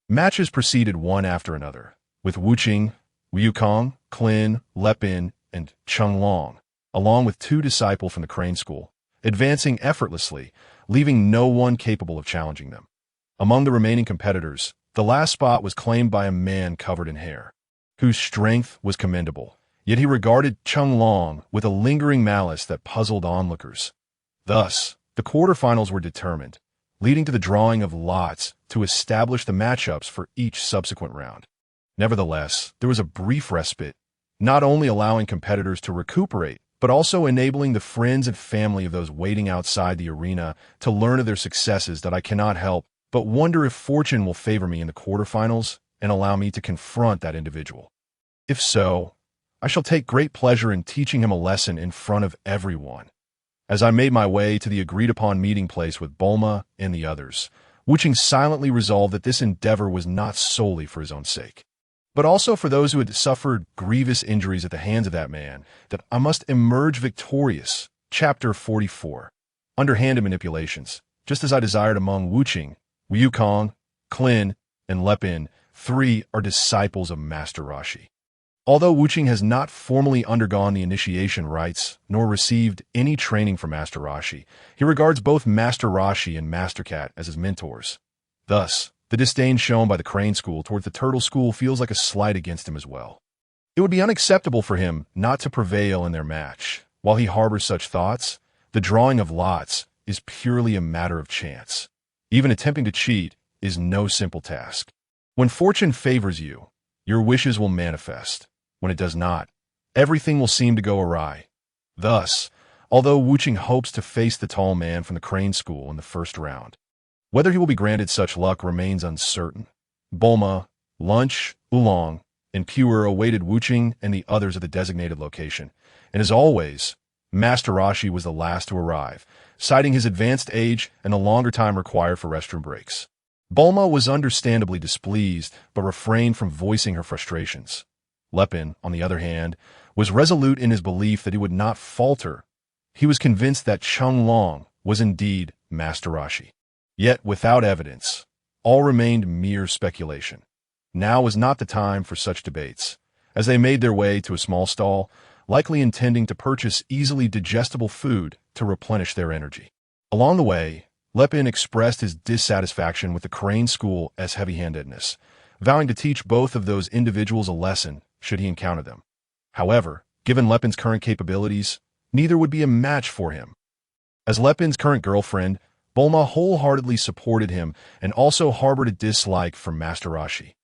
Matches proceeded one after another, with Wu Qing, Wu Kong, Klin, Lepin, and Cheng Long, along with 2 disciples from the Crane School, advancing effortlessly, leaving no one capable of challenging them. Among the remaining competitors, the last spot was claimed by a man covered in hair, whose strength was commendable, yet he regarded Cheng Long with a lingering malice that puzzled onlookers. Thus, the quarterfinals were determined, leading to the drawing of lots to establish the matchups for each subsequent round. Nevertheless, there was a brief respite, not only allowing competitors to recuperate, but also enabling the friends and family of those waiting outside the arena to learn of their successes. That I cannot help but wonder if fortune will favor me in the quarterfinals and allow me to confront that individual. If so, I shall take great pleasure in teaching him a lesson in front of everyone. As I made my way to the agreed-upon meeting place with Bulma and the others, Wu Qing silently resolved that this endeavor was not solely for his own sake. but also for those who had suffered grievous injuries at the hands of that man, that I must emerge victorious. Chapter 44. Underhanded manipulations. Just as I desired among Wuching, Wukong, Klin, and Lepin, 3 are disciples of Master Rashi. Although Wuching has not formally undergone the initiation rites, nor received any training from Master Rashi, he regards both Master Rashi and Master Cat as his mentors. Thus, the disdain shown by the Crane School towards the Turtle School feels like a slight against him as well. It would be unacceptable for him not to prevail in their match. While he harbors such thoughts, the drawing of lots is purely a matter of chance. Even attempting to cheat is no simple task. When fortune favors you, your wishes will manifest. When it does not, everything will seem to go awry. Thus, although Wuching hopes to face the tall man from the Crane School in the first round, whether he will be granted such luck remains uncertain. Bulma, Lunch, Oolong, and Pure awaited Wuching and the others at the designated location, and as always, Master Rashi was the last to arrive, citing his advanced age and the longer time required for restroom breaks. Bulma was understandably displeased, but refrained from voicing her frustrations. Lepin, on the other hand, was resolute in his belief that he would not falter. He was convinced that Chung Long was indeed Master Rashi. Yet, without evidence, all remained mere speculation. Now was not the time for such debates. As they made their way to a small stall, likely intending to purchase easily digestible food to replenish their energy. Along the way, Lepin expressed his dissatisfaction with the Crane School as heavy-handedness, vowing to teach both of those individuals a lesson should he encounter them. However, given Lepin's current capabilities, neither would be a match for him. As Lepin's current girlfriend, Bulma wholeheartedly supported him and also harbored a dislike for Master Rashi.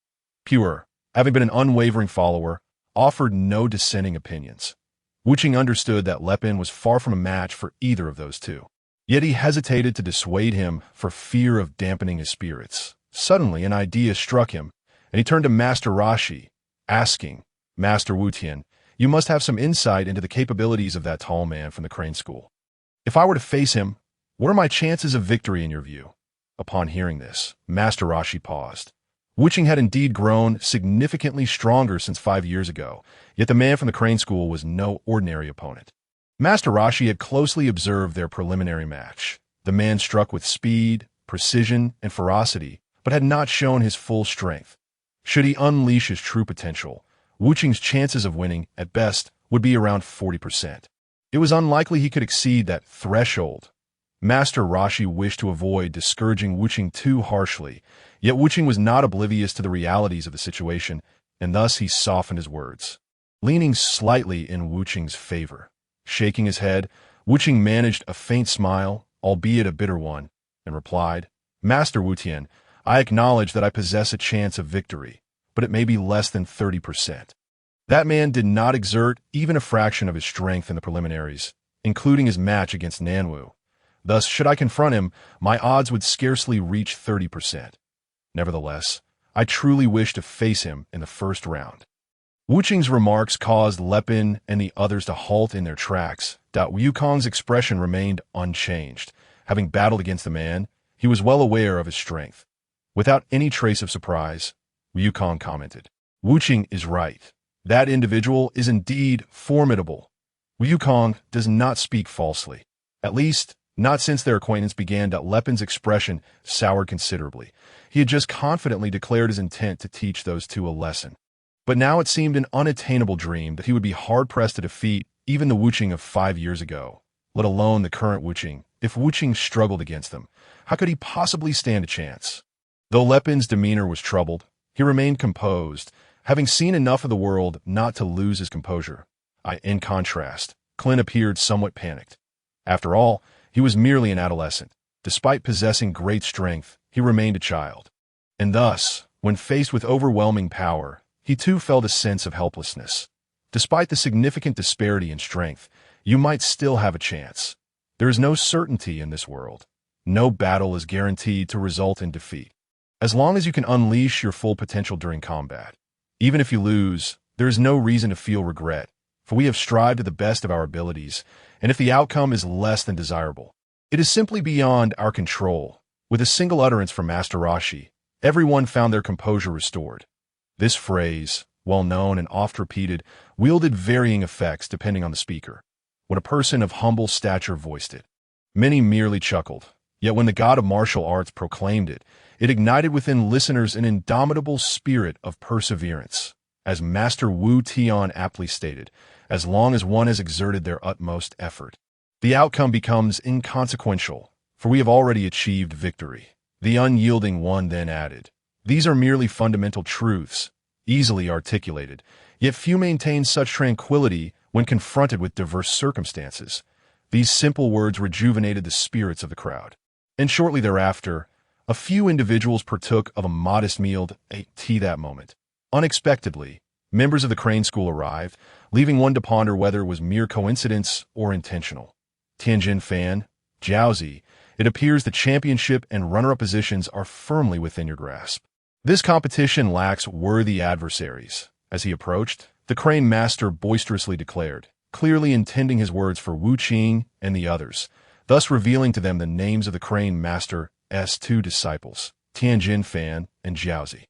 Pure, having been an unwavering follower, offered no dissenting opinions. Wuching understood that Lepin was far from a match for either of those two. Yet he hesitated to dissuade him for fear of dampening his spirits. Suddenly, an idea struck him, and he turned to Master Rashi, asking, "Master Wutian, you must have some insight into the capabilities of that tall man from the Crane School. If I were to face him, what are my chances of victory in your view?" Upon hearing this, Master Rashi paused. Wuching had indeed grown significantly stronger since 5 years ago, yet the man from the Crane School was no ordinary opponent. Master Rashi had closely observed their preliminary match. The man struck with speed, precision, and ferocity, but had not shown his full strength. Should he unleash his true potential, Wuching's chances of winning, at best, would be around 40%. It was unlikely he could exceed that threshold. Master Rashi wished to avoid discouraging Wuching too harshly, yet Wuching was not oblivious to the realities of the situation, and thus he softened his words, leaning slightly in Wuching's favor. Shaking his head, Wuching managed a faint smile, albeit a bitter one, and replied, "Master Wutian, I acknowledge that I possess a chance of victory, but it may be less than 30%. That man did not exert even a fraction of his strength in the preliminaries, including his match against Nanwu. Thus, should I confront him, my odds would scarcely reach 30%. Nevertheless, I truly wish to face him in the first round." Wuching's remarks caused Lepin and the others to halt in their tracks. Wukong's expression remained unchanged. Having battled against the man, he was well aware of his strength. Without any trace of surprise, Wukong commented, "Wuching is right. That individual is indeed formidable." Wukong does not speak falsely. At least, not since their acquaintance began. Lepin's expression soured considerably. He had just confidently declared his intent to teach those two a lesson. But now it seemed an unattainable dream that he would be hard-pressed to defeat even the Wuching of 5 years ago, let alone the current Wuching. If Wuching struggled against them, how could he possibly stand a chance? Though Lepin's demeanor was troubled, he remained composed, having seen enough of the world not to lose his composure. In contrast, Klin appeared somewhat panicked. After all, he was merely an adolescent. Despite possessing great strength, he remained a child. And thus, when faced with overwhelming power, he too felt a sense of helplessness. Despite the significant disparity in strength, you might still have a chance. There is no certainty in this world. No battle is guaranteed to result in defeat. As long as you can unleash your full potential during combat. Even if you lose, there is no reason to feel regret, for we have strived to the best of our abilities, and if the outcome is less than desirable, it is simply beyond our control. With a single utterance from Master Rashi, everyone found their composure restored. This phrase, well known and oft repeated, wielded varying effects depending on the speaker. When a person of humble stature voiced it, many merely chuckled. Yet when the god of martial arts proclaimed it, it ignited within listeners an indomitable spirit of perseverance. As Master Wu Tian aptly stated, as long as one has exerted their utmost effort, the outcome becomes inconsequential, for we have already achieved victory. The unyielding one then added, these are merely fundamental truths, easily articulated, yet few maintain such tranquility when confronted with diverse circumstances. These simple words rejuvenated the spirits of the crowd. And shortly thereafter, a few individuals partook of a modest meal to tea that moment. Unexpectedly, members of the Crane School arrived, leaving one to ponder whether it was mere coincidence or intentional. Tianjin Fan, Jiaozi, it appears the championship and runner-up positions are firmly within your grasp. This competition lacks worthy adversaries. As he approached, the Crane Master boisterously declared, clearly intending his words for Wu Qing and the others, thus revealing to them the names of the Crane Master's two disciples, Tianjin Fan and Jiaozi,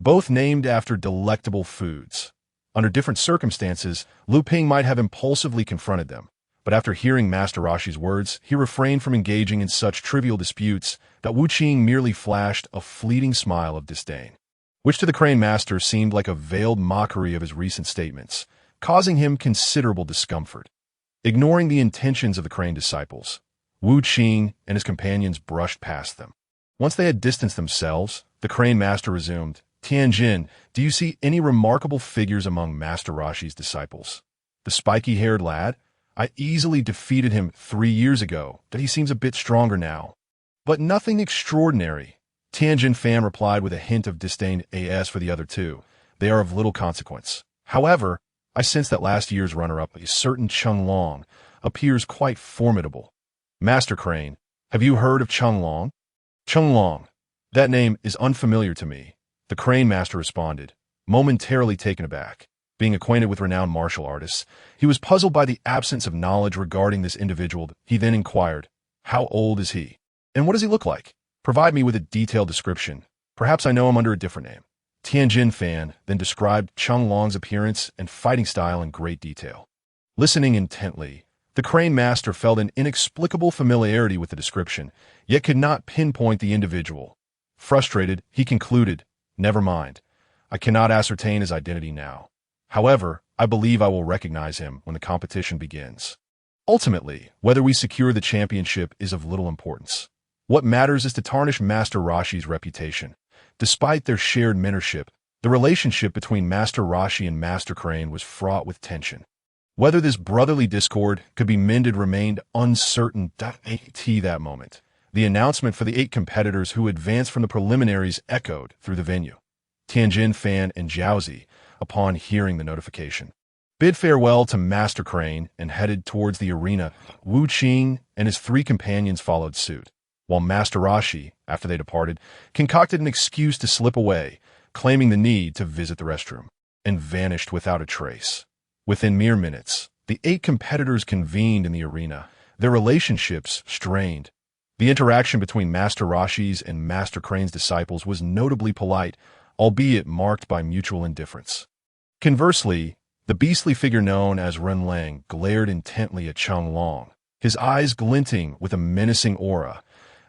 both named after delectable foods. Under different circumstances, Lu Ping might have impulsively confronted them, but after hearing Master Rashi's words, he refrained from engaging in such trivial disputes that Wu Qing merely flashed a fleeting smile of disdain, which to the Crane Master seemed like a veiled mockery of his recent statements, causing him considerable discomfort. Ignoring the intentions of the Crane disciples, Wu Qing and his companions brushed past them. Once they had distanced themselves, the Crane Master resumed, Tianjin, do you see any remarkable figures among Master Rashi's disciples? The spiky-haired lad? I easily defeated him 3 years ago, but he seems a bit stronger now. But nothing extraordinary. Tianjin Fan replied with a hint of disdain. As for the other two, they are of little consequence. However, I sense that last year's runner-up, a certain Cheng Long, appears quite formidable. Master Crane, have you heard of Cheng Long? Cheng Long. That name is unfamiliar to me, the Crane Master responded, momentarily taken aback. Being acquainted with renowned martial artists, he was puzzled by the absence of knowledge regarding this individual. He then inquired, how old is he? And what does he look like? Provide me with a detailed description. Perhaps I know him under a different name. Tianjin Fan then described Cheng Long's appearance and fighting style in great detail. Listening intently, the Crane Master felt an inexplicable familiarity with the description, yet could not pinpoint the individual. Frustrated, he concluded, never mind. I cannot ascertain his identity now. However, I believe I will recognize him when the competition begins. Ultimately, whether we secure the championship is of little importance. What matters is to tarnish Master Rashi's reputation. Despite their shared mentorship, the relationship between Master Rashi and Master Crane was fraught with tension. Whether this brotherly discord could be mended remained uncertain. That moment, the announcement for the 8 competitors who advanced from the preliminaries echoed through the venue. Tianjin Fan and Jiaozi, upon hearing the notification, bid farewell to Master Crane and headed towards the arena. Wu Qing and his 3 companions followed suit, while Master Rashi, after they departed, concocted an excuse to slip away, claiming the need to visit the restroom, and vanished without a trace. Within mere minutes, the 8 competitors convened in the arena, their relationships strained. The interaction between Master Rashi's and Master Crane's disciples was notably polite, albeit marked by mutual indifference. Conversely, the beastly figure known as Ren Lang glared intently at Cheng Long, his eyes glinting with a menacing aura,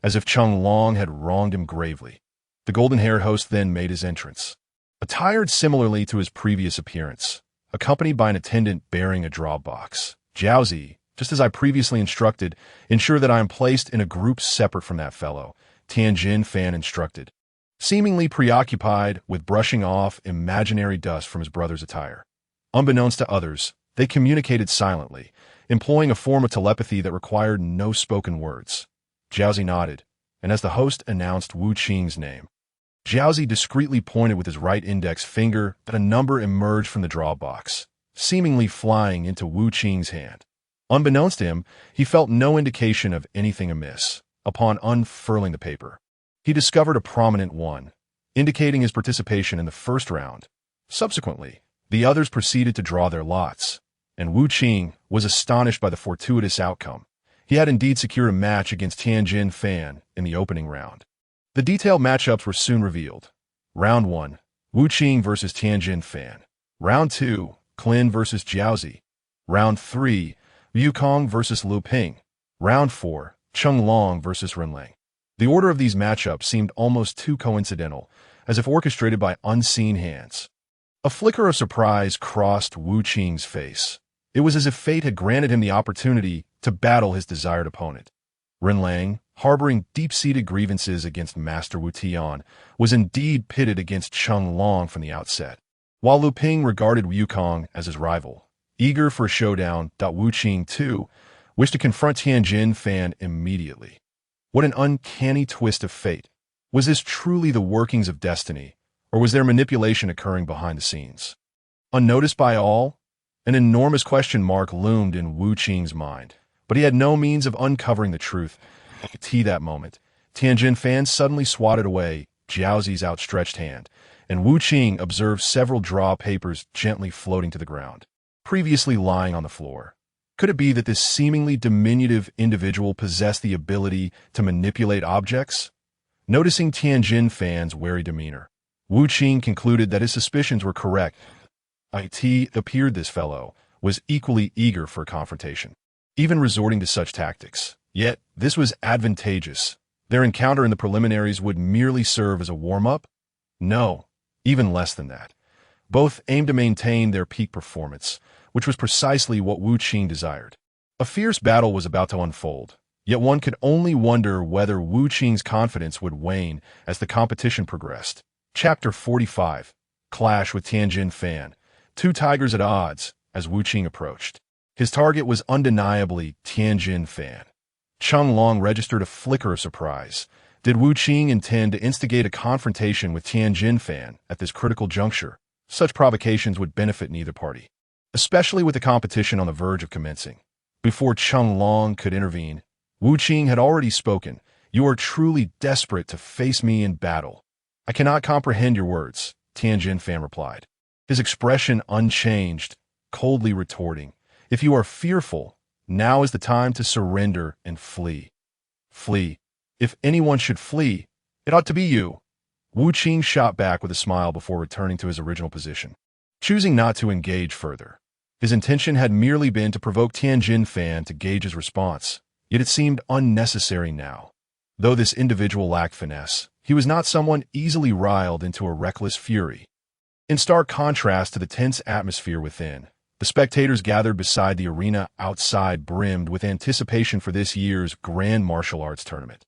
as if Cheng Long had wronged him gravely. The golden-haired host then made his entrance, attired similarly to his previous appearance, accompanied by an attendant bearing a draw box. Jiaozi, just as I previously instructed, ensure that I am placed in a group separate from that fellow, Tianjin Fan instructed, seemingly preoccupied with brushing off imaginary dust from his brother's attire. Unbeknownst to others, they communicated silently, employing a form of telepathy that required no spoken words. Jiaozi nodded, and as the host announced Wu Qing's name, Jiaozi discreetly pointed with his right index finger that a number emerged from the draw box, seemingly flying into Wu Qing's hand. Unbeknownst to him, he felt no indication of anything amiss. Upon unfurling the paper, he discovered a prominent 1, indicating his participation in the first round. Subsequently, the others proceeded to draw their lots, and Wu Qing was astonished by the fortuitous outcome. He had indeed secured a match against Tianjin Fan in the opening round. The detailed matchups were soon revealed. Round 1. Wu Qing versus Tianjin Fan. Round 2, Qin versus Jiaozi. Round 3, Yu Kong versus Lu Ping. Round 4, Cheng Long versus Renlang. The order of these matchups seemed almost too coincidental, as if orchestrated by unseen hands. A flicker of surprise crossed Wu Qing's face. It was as if fate had granted him the opportunity to battle his desired opponent. Renlang, harboring deep-seated grievances against Master Wu Tian, was indeed pitted against Cheng Long from the outset. While Lu Ping regarded Yu Kong as his rival, eager for a showdown, Wu Qing, too, wished to confront Tianjin Fan immediately. What an uncanny twist of fate. Was this truly the workings of destiny, or was there manipulation occurring behind the scenes? Unnoticed by all, an enormous question mark loomed in Wu Qing's mind, but he had no means of uncovering the truth. At that moment, Tianjin Fan suddenly swatted away Jiaozi's outstretched hand, and Wu Qing observed several draw papers gently floating to the ground, previously lying on the floor. Could it be that this seemingly diminutive individual possessed the ability to manipulate objects? Noticing Tianjin Fan's wary demeanor, Wu Qing concluded that his suspicions were correct. It appeared this fellow was equally eager for a confrontation, even resorting to such tactics. Yet, this was advantageous. Their encounter in the preliminaries would merely serve as a warm-up? No, even less than that. Both aimed to maintain their peak performance, which was precisely what Wu Qing desired. A fierce battle was about to unfold, yet one could only wonder whether Wu Qing's confidence would wane as the competition progressed. Chapter 45, Clash with Tianjin Fan. Two tigers at odds as Wu Qing approached. His target was undeniably Tianjin Fan. Cheng Long registered a flicker of surprise. Did Wu Qing intend to instigate a confrontation with Tianjin Fan at this critical juncture? Such provocations would benefit neither party, especially with the competition on the verge of commencing. Before Cheng Long could intervene, Wu Qing had already spoken. "You are truly desperate to face me in battle." "I cannot comprehend your words," Tianjin Fan replied, his expression unchanged, coldly retorting, "If you are fearful, now is the time to surrender and flee." "Flee? If anyone should flee, it ought to be you." Wu Qing shot back with a smile before returning to his original position, choosing not to engage further. His intention had merely been to provoke Tianjin Fan to gauge his response, yet it seemed unnecessary now. Though this individual lacked finesse, he was not someone easily riled into a reckless fury. In stark contrast to the tense atmosphere within, the spectators gathered beside the arena outside brimmed with anticipation for this year's Grand Martial Arts Tournament.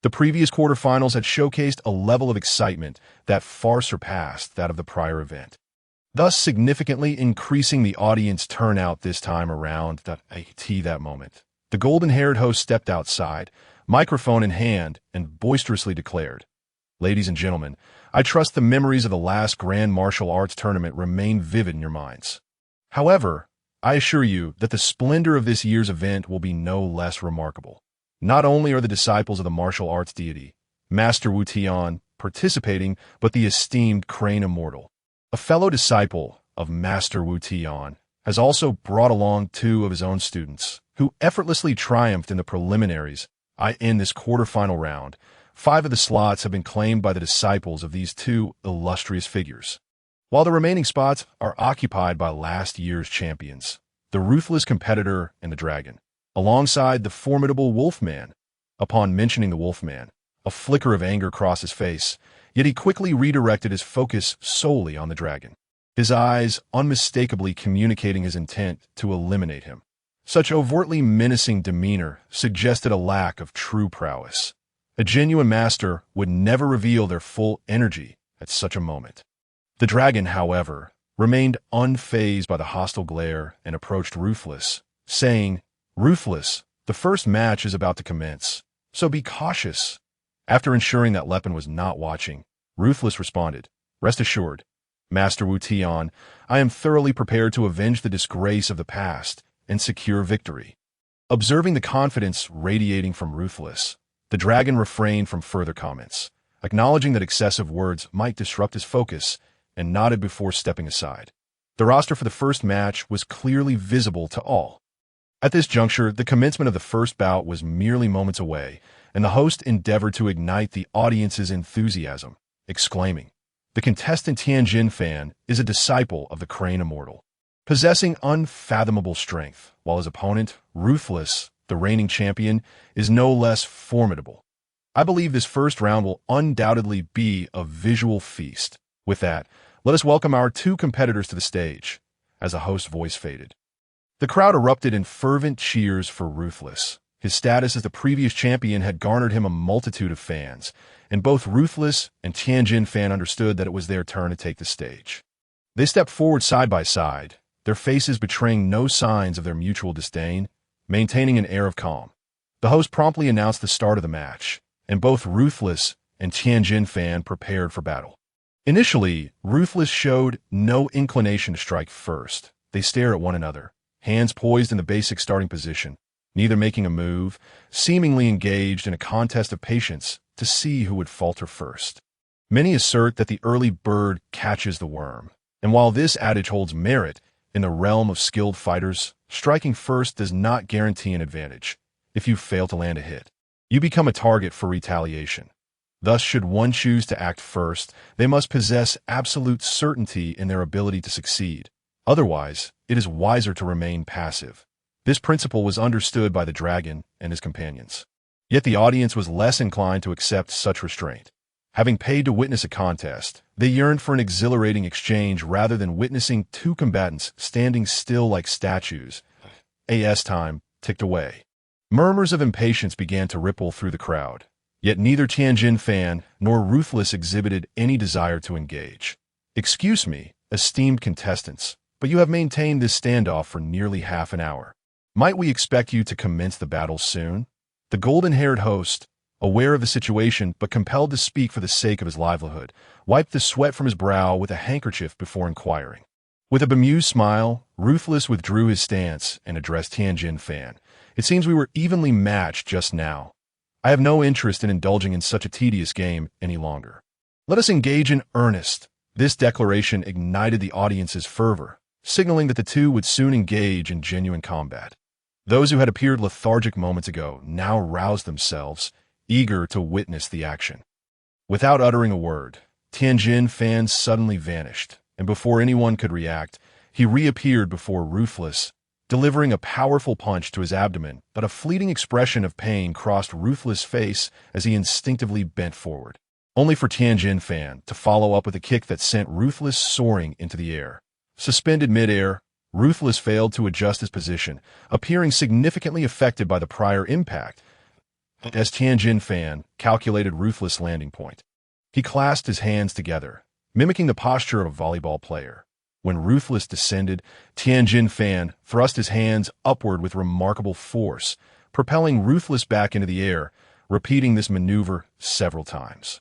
The previous quarterfinals had showcased a level of excitement that far surpassed that of the prior event, thus significantly increasing the audience turnout this time around. At that moment, the golden-haired host stepped outside, microphone in hand, and boisterously declared, "Ladies and gentlemen, I trust the memories of the last Grand Martial Arts Tournament remain vivid in your minds. However, I assure you that the splendor of this year's event will be no less remarkable. Not only are the disciples of the martial arts deity, Master Wu Tian, participating, but the esteemed Crane Immortal, a fellow disciple of Master Wu Tian, has also brought along two of his own students, who effortlessly triumphed in the preliminaries. In this quarterfinal round, 5 of the slots have been claimed by the disciples of these two illustrious figures, while the remaining spots are occupied by last year's champions, the ruthless competitor and the dragon, alongside the formidable Wolfman." Upon mentioning the Wolfman, a flicker of anger crossed his face, yet he quickly redirected his focus solely on the dragon, his eyes unmistakably communicating his intent to eliminate him. Such overtly menacing demeanor suggested a lack of true prowess. A genuine master would never reveal their full energy at such a moment. The dragon, however, remained unfazed by the hostile glare and approached Ruthless, saying, "Ruthless, the first match is about to commence, so be cautious." After ensuring that Lepin was not watching, Ruthless responded, "Rest assured, Master Wu Tian, I am thoroughly prepared to avenge the disgrace of the past and secure victory." Observing the confidence radiating from Ruthless, the dragon refrained from further comments, acknowledging that excessive words might disrupt his focus, and nodded before stepping aside. The roster for the first match was clearly visible to all. At this juncture, the commencement of the first bout was merely moments away, and the host endeavored to ignite the audience's enthusiasm, exclaiming, The contestant Tianjin Fan is a disciple of the Crane Immortal, possessing unfathomable strength, while his opponent, Ruthless, the reigning champion, is no less formidable. I believe this first round will undoubtedly be a visual feast. With that, let us welcome our two competitors to the stage. As the host's voice faded, the crowd erupted in fervent cheers for Ruthless. His status as the previous champion had garnered him a multitude of fans, and both Ruthless and Tianjin Fan understood that it was their turn to take the stage. They stepped forward side by side, their faces betraying no signs of their mutual disdain, maintaining an air of calm. The host promptly announced the start of the match, and both Ruthless and Tianjin Fan prepared for battle. Initially, Ruthless showed no inclination to strike first. They stared at one another, hands poised in the basic starting position, neither making a move, seemingly engaged in a contest of patience to see who would falter first. Many assert that the early bird catches the worm, and while this adage holds merit in the realm of skilled fighters, striking first does not guarantee an advantage. If you fail to land a hit, you become a target for retaliation. Thus, should one choose to act first, they must possess absolute certainty in their ability to succeed. Otherwise, it is wiser to remain passive. This principle was understood by the dragon and his companions. Yet the audience was less inclined to accept such restraint. Having paid to witness a contest, they yearned for an exhilarating exchange rather than witnessing two combatants standing still like statues. AS time ticked away. Murmurs of impatience began to ripple through the crowd. Yet neither Tianjin Fan nor Ruthless exhibited any desire to engage. "Excuse me, esteemed contestants, but you have maintained this standoff for nearly half an hour. Might we expect you to commence the battle soon?" The golden-haired host, aware of the situation but compelled to speak for the sake of his livelihood, wiped the sweat from his brow with a handkerchief before inquiring. With a bemused smile, Ruthless withdrew his stance and addressed Tianjin Fan. "It seems we were evenly matched just now. I have no interest in indulging in such a tedious game any longer. Let us engage in earnest." This declaration ignited the audience's fervor, signaling that the two would soon engage in genuine combat. Those who had appeared lethargic moments ago now roused themselves, eager to witness the action. Without uttering a word, Tianjin Fan suddenly vanished, and before anyone could react, he reappeared before Ruthless, delivering a powerful punch to his abdomen, but a fleeting expression of pain crossed Ruthless' face as he instinctively bent forward, only for Tianjin Fan to follow up with a kick that sent Ruthless soaring into the air. Suspended mid-air, Ruthless failed to adjust his position, appearing significantly affected by the prior impact. As Tianjin Fan calculated Ruthless' landing point, he clasped his hands together, mimicking the posture of a volleyball player. When Ruthless descended, Tianjin Fan thrust his hands upward with remarkable force, propelling Ruthless back into the air, repeating this maneuver several times.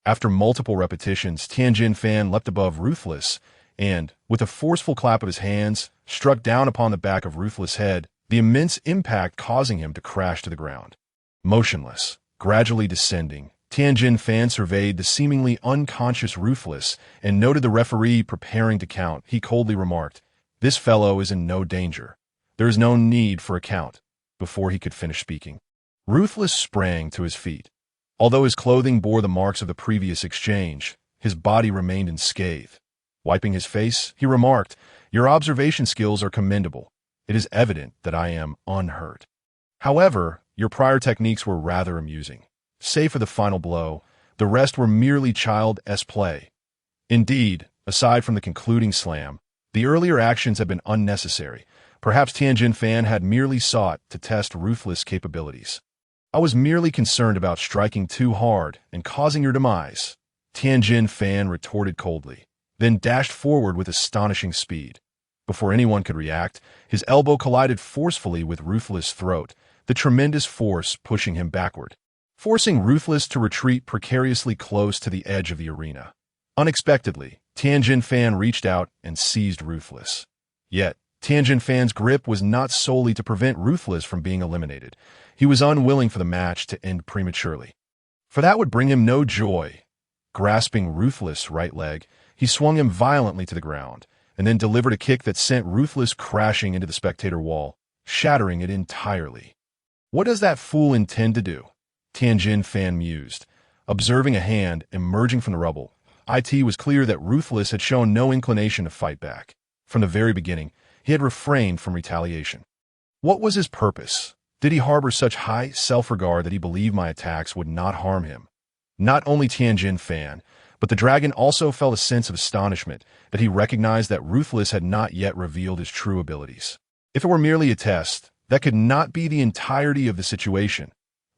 After multiple repetitions, Tianjin Fan leapt above Ruthless and, with a forceful clap of his hands, struck down upon the back of Ruthless' head, the immense impact causing him to crash to the ground. Motionless, gradually descending, Tianjin Fan surveyed the seemingly unconscious Ruthless and noted the referee preparing to count. He coldly remarked, "This fellow is in no danger. There is no need for a count." Before he could finish speaking, Ruthless sprang to his feet. Although his clothing bore the marks of the previous exchange, his body remained unscathed. Wiping his face, he remarked, "Your observation skills are commendable. It is evident that I am unhurt. However, your prior techniques were rather amusing. Save for the final blow, the rest were merely child's play. Indeed, aside from the concluding slam, the earlier actions have been unnecessary. Perhaps Tianjin Fan had merely sought to test Ruthless' capabilities. I was merely concerned about striking too hard and causing your demise," Tianjin Fan retorted coldly, then dashed forward with astonishing speed. Before anyone could react, his elbow collided forcefully with Ruthless' throat, the tremendous force pushing him backward, forcing Ruthless to retreat precariously close to the edge of the arena. Unexpectedly, Tianjin Fan reached out and seized Ruthless. Yet, Tianjin Fan's grip was not solely to prevent Ruthless from being eliminated. He was unwilling for the match to end prematurely, for that would bring him no joy. Grasping Ruthless' right leg, he swung him violently to the ground, and then delivered a kick that sent Ruthless crashing into the spectator wall, shattering it entirely. "What does that fool intend to do?" Tianjin Fan mused, observing a hand emerging from the rubble. It was clear that Ruthless had shown no inclination to fight back. From the very beginning, he had refrained from retaliation. What was his purpose? Did he harbor such high self-regard that he believed my attacks would not harm him? Not only Tianjin Fan, but the dragon also felt a sense of astonishment that he recognized that Ruthless had not yet revealed his true abilities. If it were merely a test, that could not be the entirety of the situation.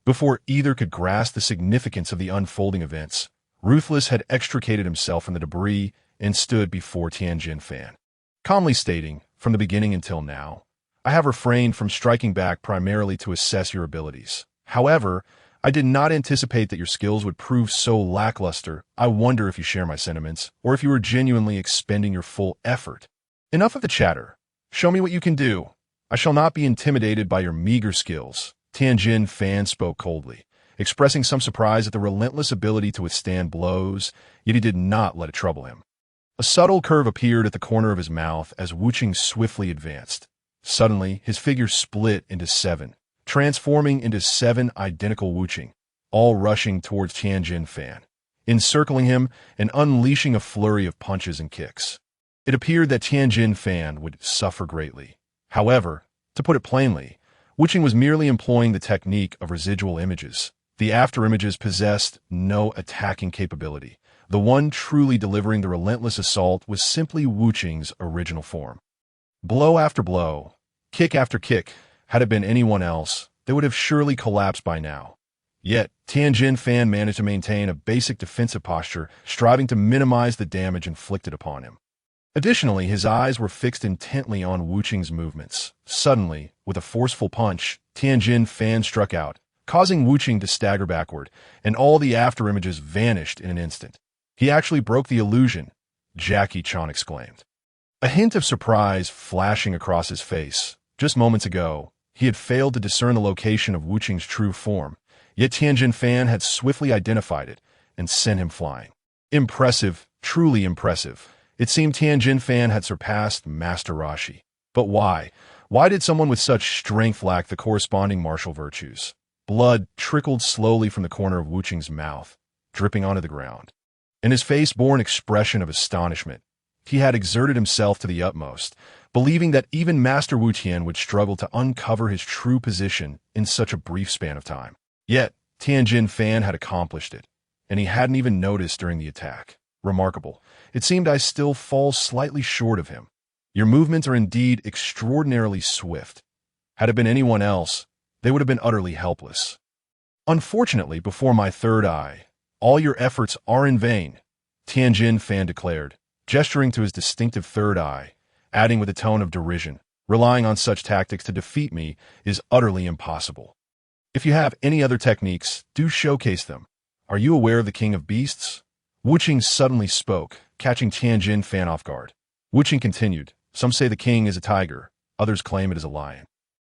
Before either could grasp the significance of the unfolding events, Ruthless had extricated himself from the debris and stood before Tianjin Fan, calmly stating, from the beginning until now, I have refrained from striking back primarily to assess your abilities. However, I did not anticipate that your skills would prove so lackluster. I wonder if you share my sentiments, or if you are genuinely expending your full effort. Enough of the chatter. Show me what you can do. I shall not be intimidated by your meager skills. Tianjin Fan spoke coldly, expressing some surprise at the relentless ability to withstand blows, yet he did not let it trouble him. A subtle curve appeared at the corner of his mouth as Wuqing swiftly advanced. Suddenly, his figure split into 7, transforming into 7 identical Wuqing, all rushing towards Tianjin Fan, encircling him and unleashing a flurry of punches and kicks. It appeared that Tianjin Fan would suffer greatly. However, to put it plainly, Wuqing was merely employing the technique of residual images. The afterimages possessed no attacking capability. The one truly delivering the relentless assault was simply Wuqing's original form. Blow after blow, kick after kick, had it been anyone else, they would have surely collapsed by now. Yet, Tianjin Fan managed to maintain a basic defensive posture, striving to minimize the damage inflicted upon him. Additionally, his eyes were fixed intently on Wuqing's movements. Suddenly, with a forceful punch, Tianjin Fan struck out, causing Wuqing to stagger backward, and all the afterimages vanished in an instant. He actually broke the illusion, Jackie Chan exclaimed. A hint of surprise flashing across his face. Just moments ago, he had failed to discern the location of Wuqing's true form, yet Tianjin Fan had swiftly identified it and sent him flying. Impressive, truly impressive. It seemed Tianjin Fan had surpassed Master Rashi. But why? Why did someone with such strength lack the corresponding martial virtues? Blood trickled slowly from the corner of Wuqing's mouth, dripping onto the ground. And his face bore an expression of astonishment. He had exerted himself to the utmost, believing that even Master Wu Tian would struggle to uncover his true position in such a brief span of time. Yet, Tianjin Fan had accomplished it, and he hadn't even noticed during the attack. Remarkable. It seemed I still fall slightly short of him. Your movements are indeed extraordinarily swift. Had it been anyone else, they would have been utterly helpless. Unfortunately, before my third eye, all your efforts are in vain, Tianjin Fan declared, gesturing to his distinctive third eye, adding with a tone of derision, relying on such tactics to defeat me is utterly impossible. If you have any other techniques, do showcase them. Are you aware of the King of Beasts? Wuqing suddenly spoke, catching Tianjin Fan off guard. Wuqing continued, some say the king is a tiger, others claim it is a lion.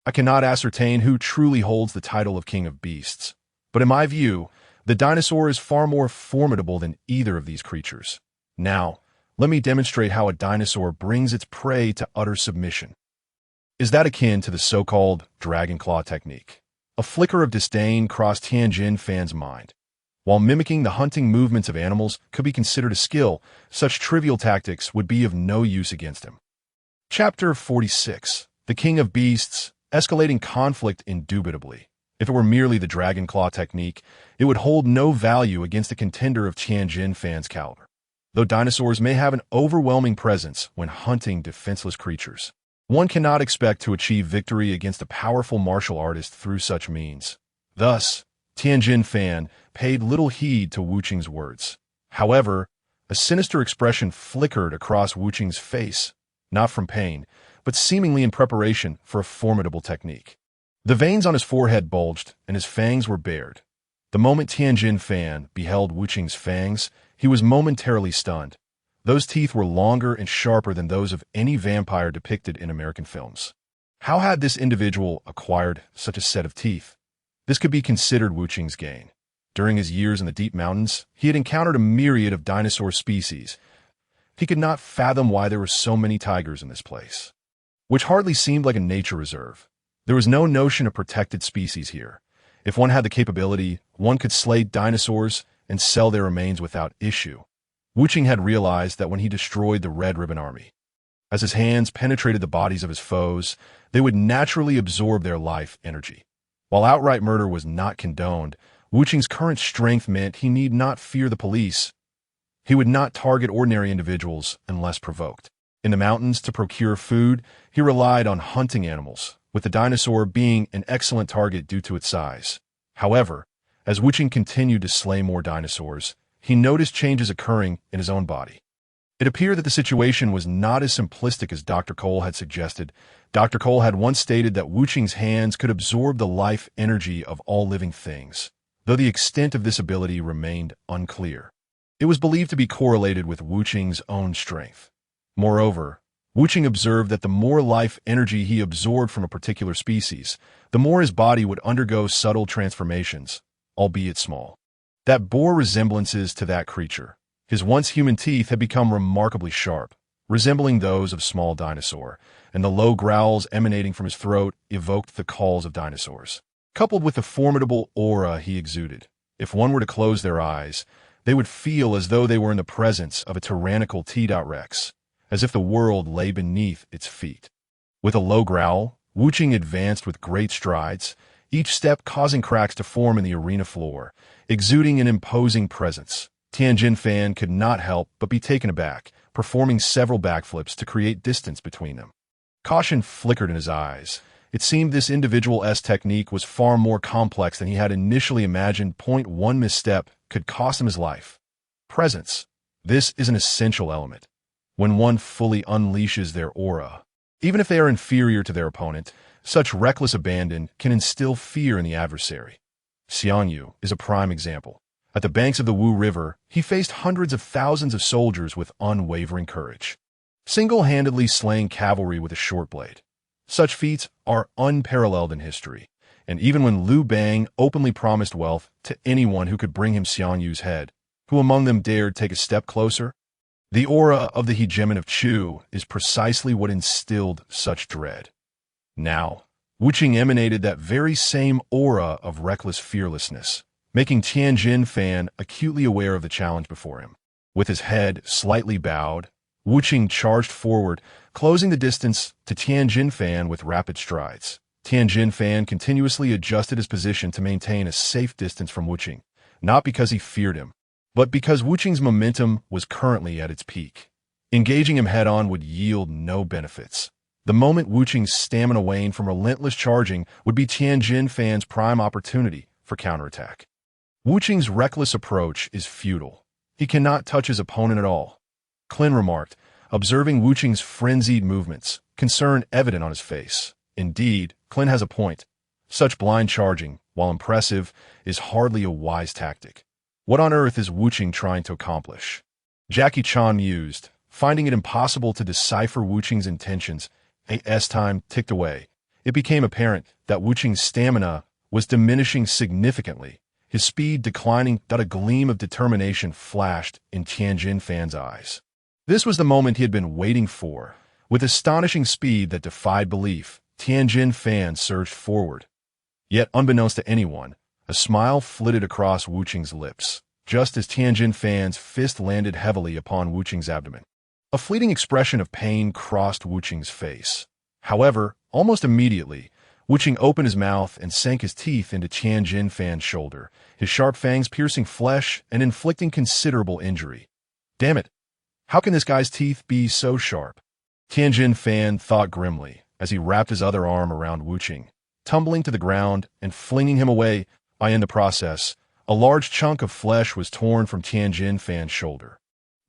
I cannot ascertain who truly holds the title of King of Beasts, but in my view, the dinosaur is far more formidable than either of these creatures. Now, let me demonstrate how a dinosaur brings its prey to utter submission. Is that akin to the so-called dragon claw technique? A flicker of disdain crossed Tianjin Fan's mind. While mimicking the hunting movements of animals could be considered a skill, such trivial tactics would be of no use against him. Chapter 46. The King of Beasts, escalating conflict indubitably. If it were merely the dragon claw technique, it would hold no value against a contender of Tianjin Fan's caliber. Though dinosaurs may have an overwhelming presence when hunting defenseless creatures, one cannot expect to achieve victory against a powerful martial artist through such means. Thus, Tianjin Fan paid little heed to Wuqing's words. However, a sinister expression flickered across Wuqing's face, not from pain, but seemingly in preparation for a formidable technique. The veins on his forehead bulged, and his fangs were bared. The moment Tianjin Fan beheld Wuqing's fangs, he was momentarily stunned. Those teeth were longer and sharper than those of any vampire depicted in American films. How had this individual acquired such a set of teeth? This could be considered Wuqing's gain. During his years in the deep mountains, he had encountered a myriad of dinosaur species. He could not fathom why there were so many tigers in this place, which hardly seemed like a nature reserve. There was no notion of protected species here. If one had the capability, one could slay dinosaurs and sell their remains without issue. Wuching had realized that when he destroyed the Red Ribbon Army, as his hands penetrated the bodies of his foes, they would naturally absorb their life energy. While outright murder was not condoned, Wuching's current strength meant he need not fear the police. He would not target ordinary individuals unless provoked. In the mountains, to procure food, he relied on hunting animals, with the dinosaur being an excellent target due to its size. However, as Wuching continued to slay more dinosaurs, he noticed changes occurring in his own body. It appeared that the situation was not as simplistic as Dr. Cole had suggested. Dr. Cole had once stated that Wuching's hands could absorb the life energy of all living things, though the extent of this ability remained unclear. It was believed to be correlated with Wuching's own strength. Moreover, Wuching observed that the more life energy he absorbed from a particular species, the more his body would undergo subtle transformations, albeit small, that bore resemblances to that creature. His once human teeth had become remarkably sharp, resembling those of small dinosaur, and the low growls emanating from his throat evoked the calls of dinosaurs. Coupled with the formidable aura he exuded, if one were to close their eyes, they would feel as though they were in the presence of a tyrannical T-Rex, as if the world lay beneath its feet. With a low growl, Wuching advanced with great strides, each step causing cracks to form in the arena floor, exuding an imposing presence. Tianjin Fan could not help but be taken aback, performing several backflips to create distance between them. Caution flickered in his eyes. It seemed this individual's technique was far more complex than he had initially imagined. One misstep could cost him his life. Presence. This is an essential element. When one fully unleashes their aura, even if they are inferior to their opponent, such reckless abandon can instill fear in the adversary. Xiangyu is a prime example. At the banks of the Wu River, he faced hundreds of thousands of soldiers with unwavering courage, single-handedly slaying cavalry with a short blade. Such feats are unparalleled in history, and even when Liu Bang openly promised wealth to anyone who could bring him Xiangyu's head, who among them dared take a step closer? The aura of the hegemon of Chu is precisely what instilled such dread. Now, Wuching emanated that very same aura of reckless fearlessness, making Tianjin Fan acutely aware of the challenge before him. With his head slightly bowed, Wuching charged forward, closing the distance to Tianjin Fan with rapid strides. Tianjin Fan continuously adjusted his position to maintain a safe distance from Wuching, not because he feared him, but because Wuching's momentum was currently at its peak. Engaging him head-on would yield no benefits. The moment Wuching's stamina waned from relentless charging would be Tianjin Fan's prime opportunity for counterattack. Wuching's reckless approach is futile. He cannot touch his opponent at all. Clin remarked, observing Wuching's frenzied movements, concern evident on his face. Indeed, Clin has a point. Such blind charging, while impressive, is hardly a wise tactic. What on earth is Wuching trying to accomplish? Jackie Chan mused, finding it impossible to decipher Wuching's intentions. As time ticked away, it became apparent that Wuching's stamina was diminishing significantly, his speed declining. A gleam of determination flashed in Tianjin Fan's eyes. This was the moment he had been waiting for. With astonishing speed that defied belief, Tianjin Fan surged forward. Yet, unbeknownst to anyone, a smile flitted across Wuching's lips, just as Tianjin Fan's fist landed heavily upon Wuching's abdomen. A fleeting expression of pain crossed Wuching's face. However, almost immediately, Wuching opened his mouth and sank his teeth into Tianjin Fan's shoulder, his sharp fangs piercing flesh and inflicting considerable injury. Damn it! How can this guy's teeth be so sharp? Tianjin Fan thought grimly as he wrapped his other arm around Wuching, tumbling to the ground and flinging him away. In the process, a large chunk of flesh was torn from Tianjin Fan's shoulder.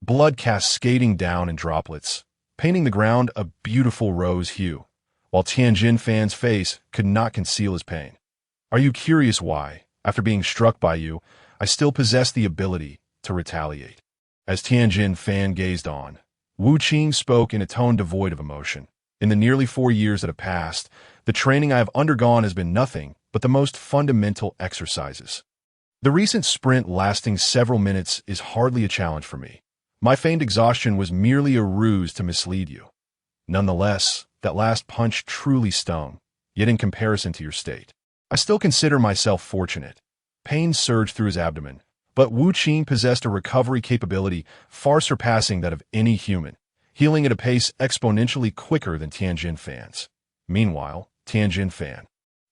Blood cascading down in droplets, painting the ground a beautiful rose hue, while Tianjin Fan's face could not conceal his pain. Are you curious why, after being struck by you, I still possess the ability to retaliate? As Tianjin Fan gazed on, Wuching spoke in a tone devoid of emotion. In the nearly 4 years that have passed, the training I have undergone has been nothing but the most fundamental exercises. The recent sprint lasting several minutes is hardly a challenge for me. My feigned exhaustion was merely a ruse to mislead you. Nonetheless, that last punch truly stung, yet in comparison to your state, I still consider myself fortunate. Pain surged through his abdomen, But Wu Qing possessed a recovery capability far surpassing that of any human, healing at a pace exponentially quicker than Tianjin Fan's. Meanwhile, Tianjin Fan,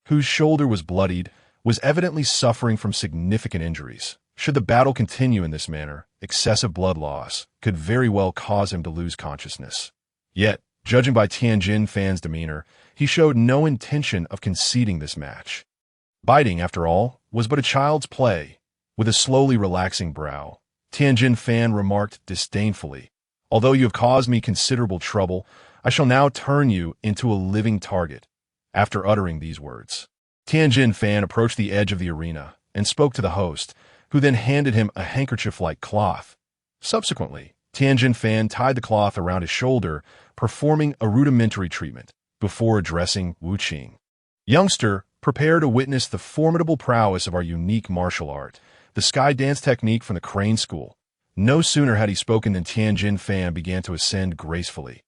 whose shoulder was bloodied, was evidently suffering from significant injuries. Should the battle continue in this manner, excessive blood loss could very well cause him to lose consciousness. Yet, judging by Tianjin Fan's demeanor, he showed no intention of conceding this match. Biting, after all, was but a child's play. With a slowly relaxing brow, Tianjin Fan remarked disdainfully, "Although you have caused me considerable trouble, I shall now turn you into a living target." After uttering these words, Tianjin Fan approached the edge of the arena and spoke to the host, who then handed him a handkerchief-like cloth. Subsequently, Tianjin Fan tied the cloth around his shoulder, performing a rudimentary treatment before addressing Wu Qing. "Youngster, prepare to witness the formidable prowess of our unique martial art, the sky dance technique from the Crane School." No sooner had he spoken than Tianjin Fan began to ascend gracefully.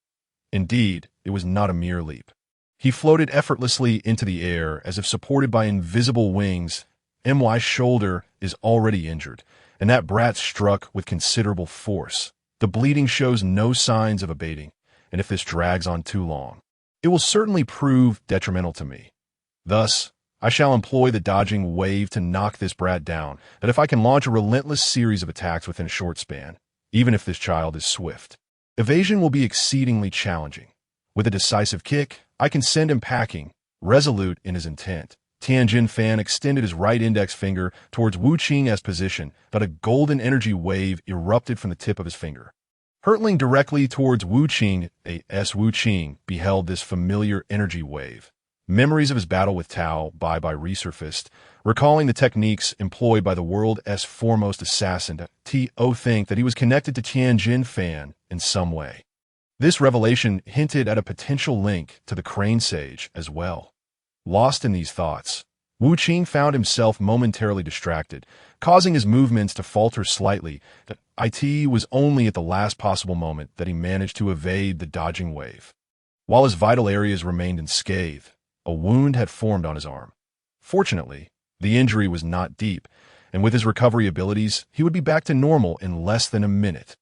Indeed, it was not a mere leap. He floated effortlessly into the air as if supported by invisible wings. MY's shoulder is already injured, and that brat struck with considerable force. The bleeding shows no signs of abating, and if this drags on too long, it will certainly prove detrimental to me. Thus, I shall employ the dodging wave to knock this brat down, that if I can launch a relentless series of attacks within a short span, even if this child is swift, evasion will be exceedingly challenging. With a decisive kick, I can send him packing, resolute in his intent. Tianjin Fan extended his right index finger towards Wu Qing's position, but a golden energy wave erupted from the tip of his finger. Hurtling directly towards Wu Qing, Wu Qing beheld this familiar energy wave. Memories of his battle with Tao Bai resurfaced, recalling the techniques employed by the world's foremost assassin. To think that he was connected to Tianjin Fan in some way. This revelation hinted at a potential link to the Crane Sage as well. Lost in these thoughts, Wu Qing found himself momentarily distracted, causing his movements to falter slightly. It was only at the last possible moment that he managed to evade the dodging wave. While his vital areas remained unscathed, a wound had formed on his arm. Fortunately, the injury was not deep, and with his recovery abilities, he would be back to normal in less than a minute.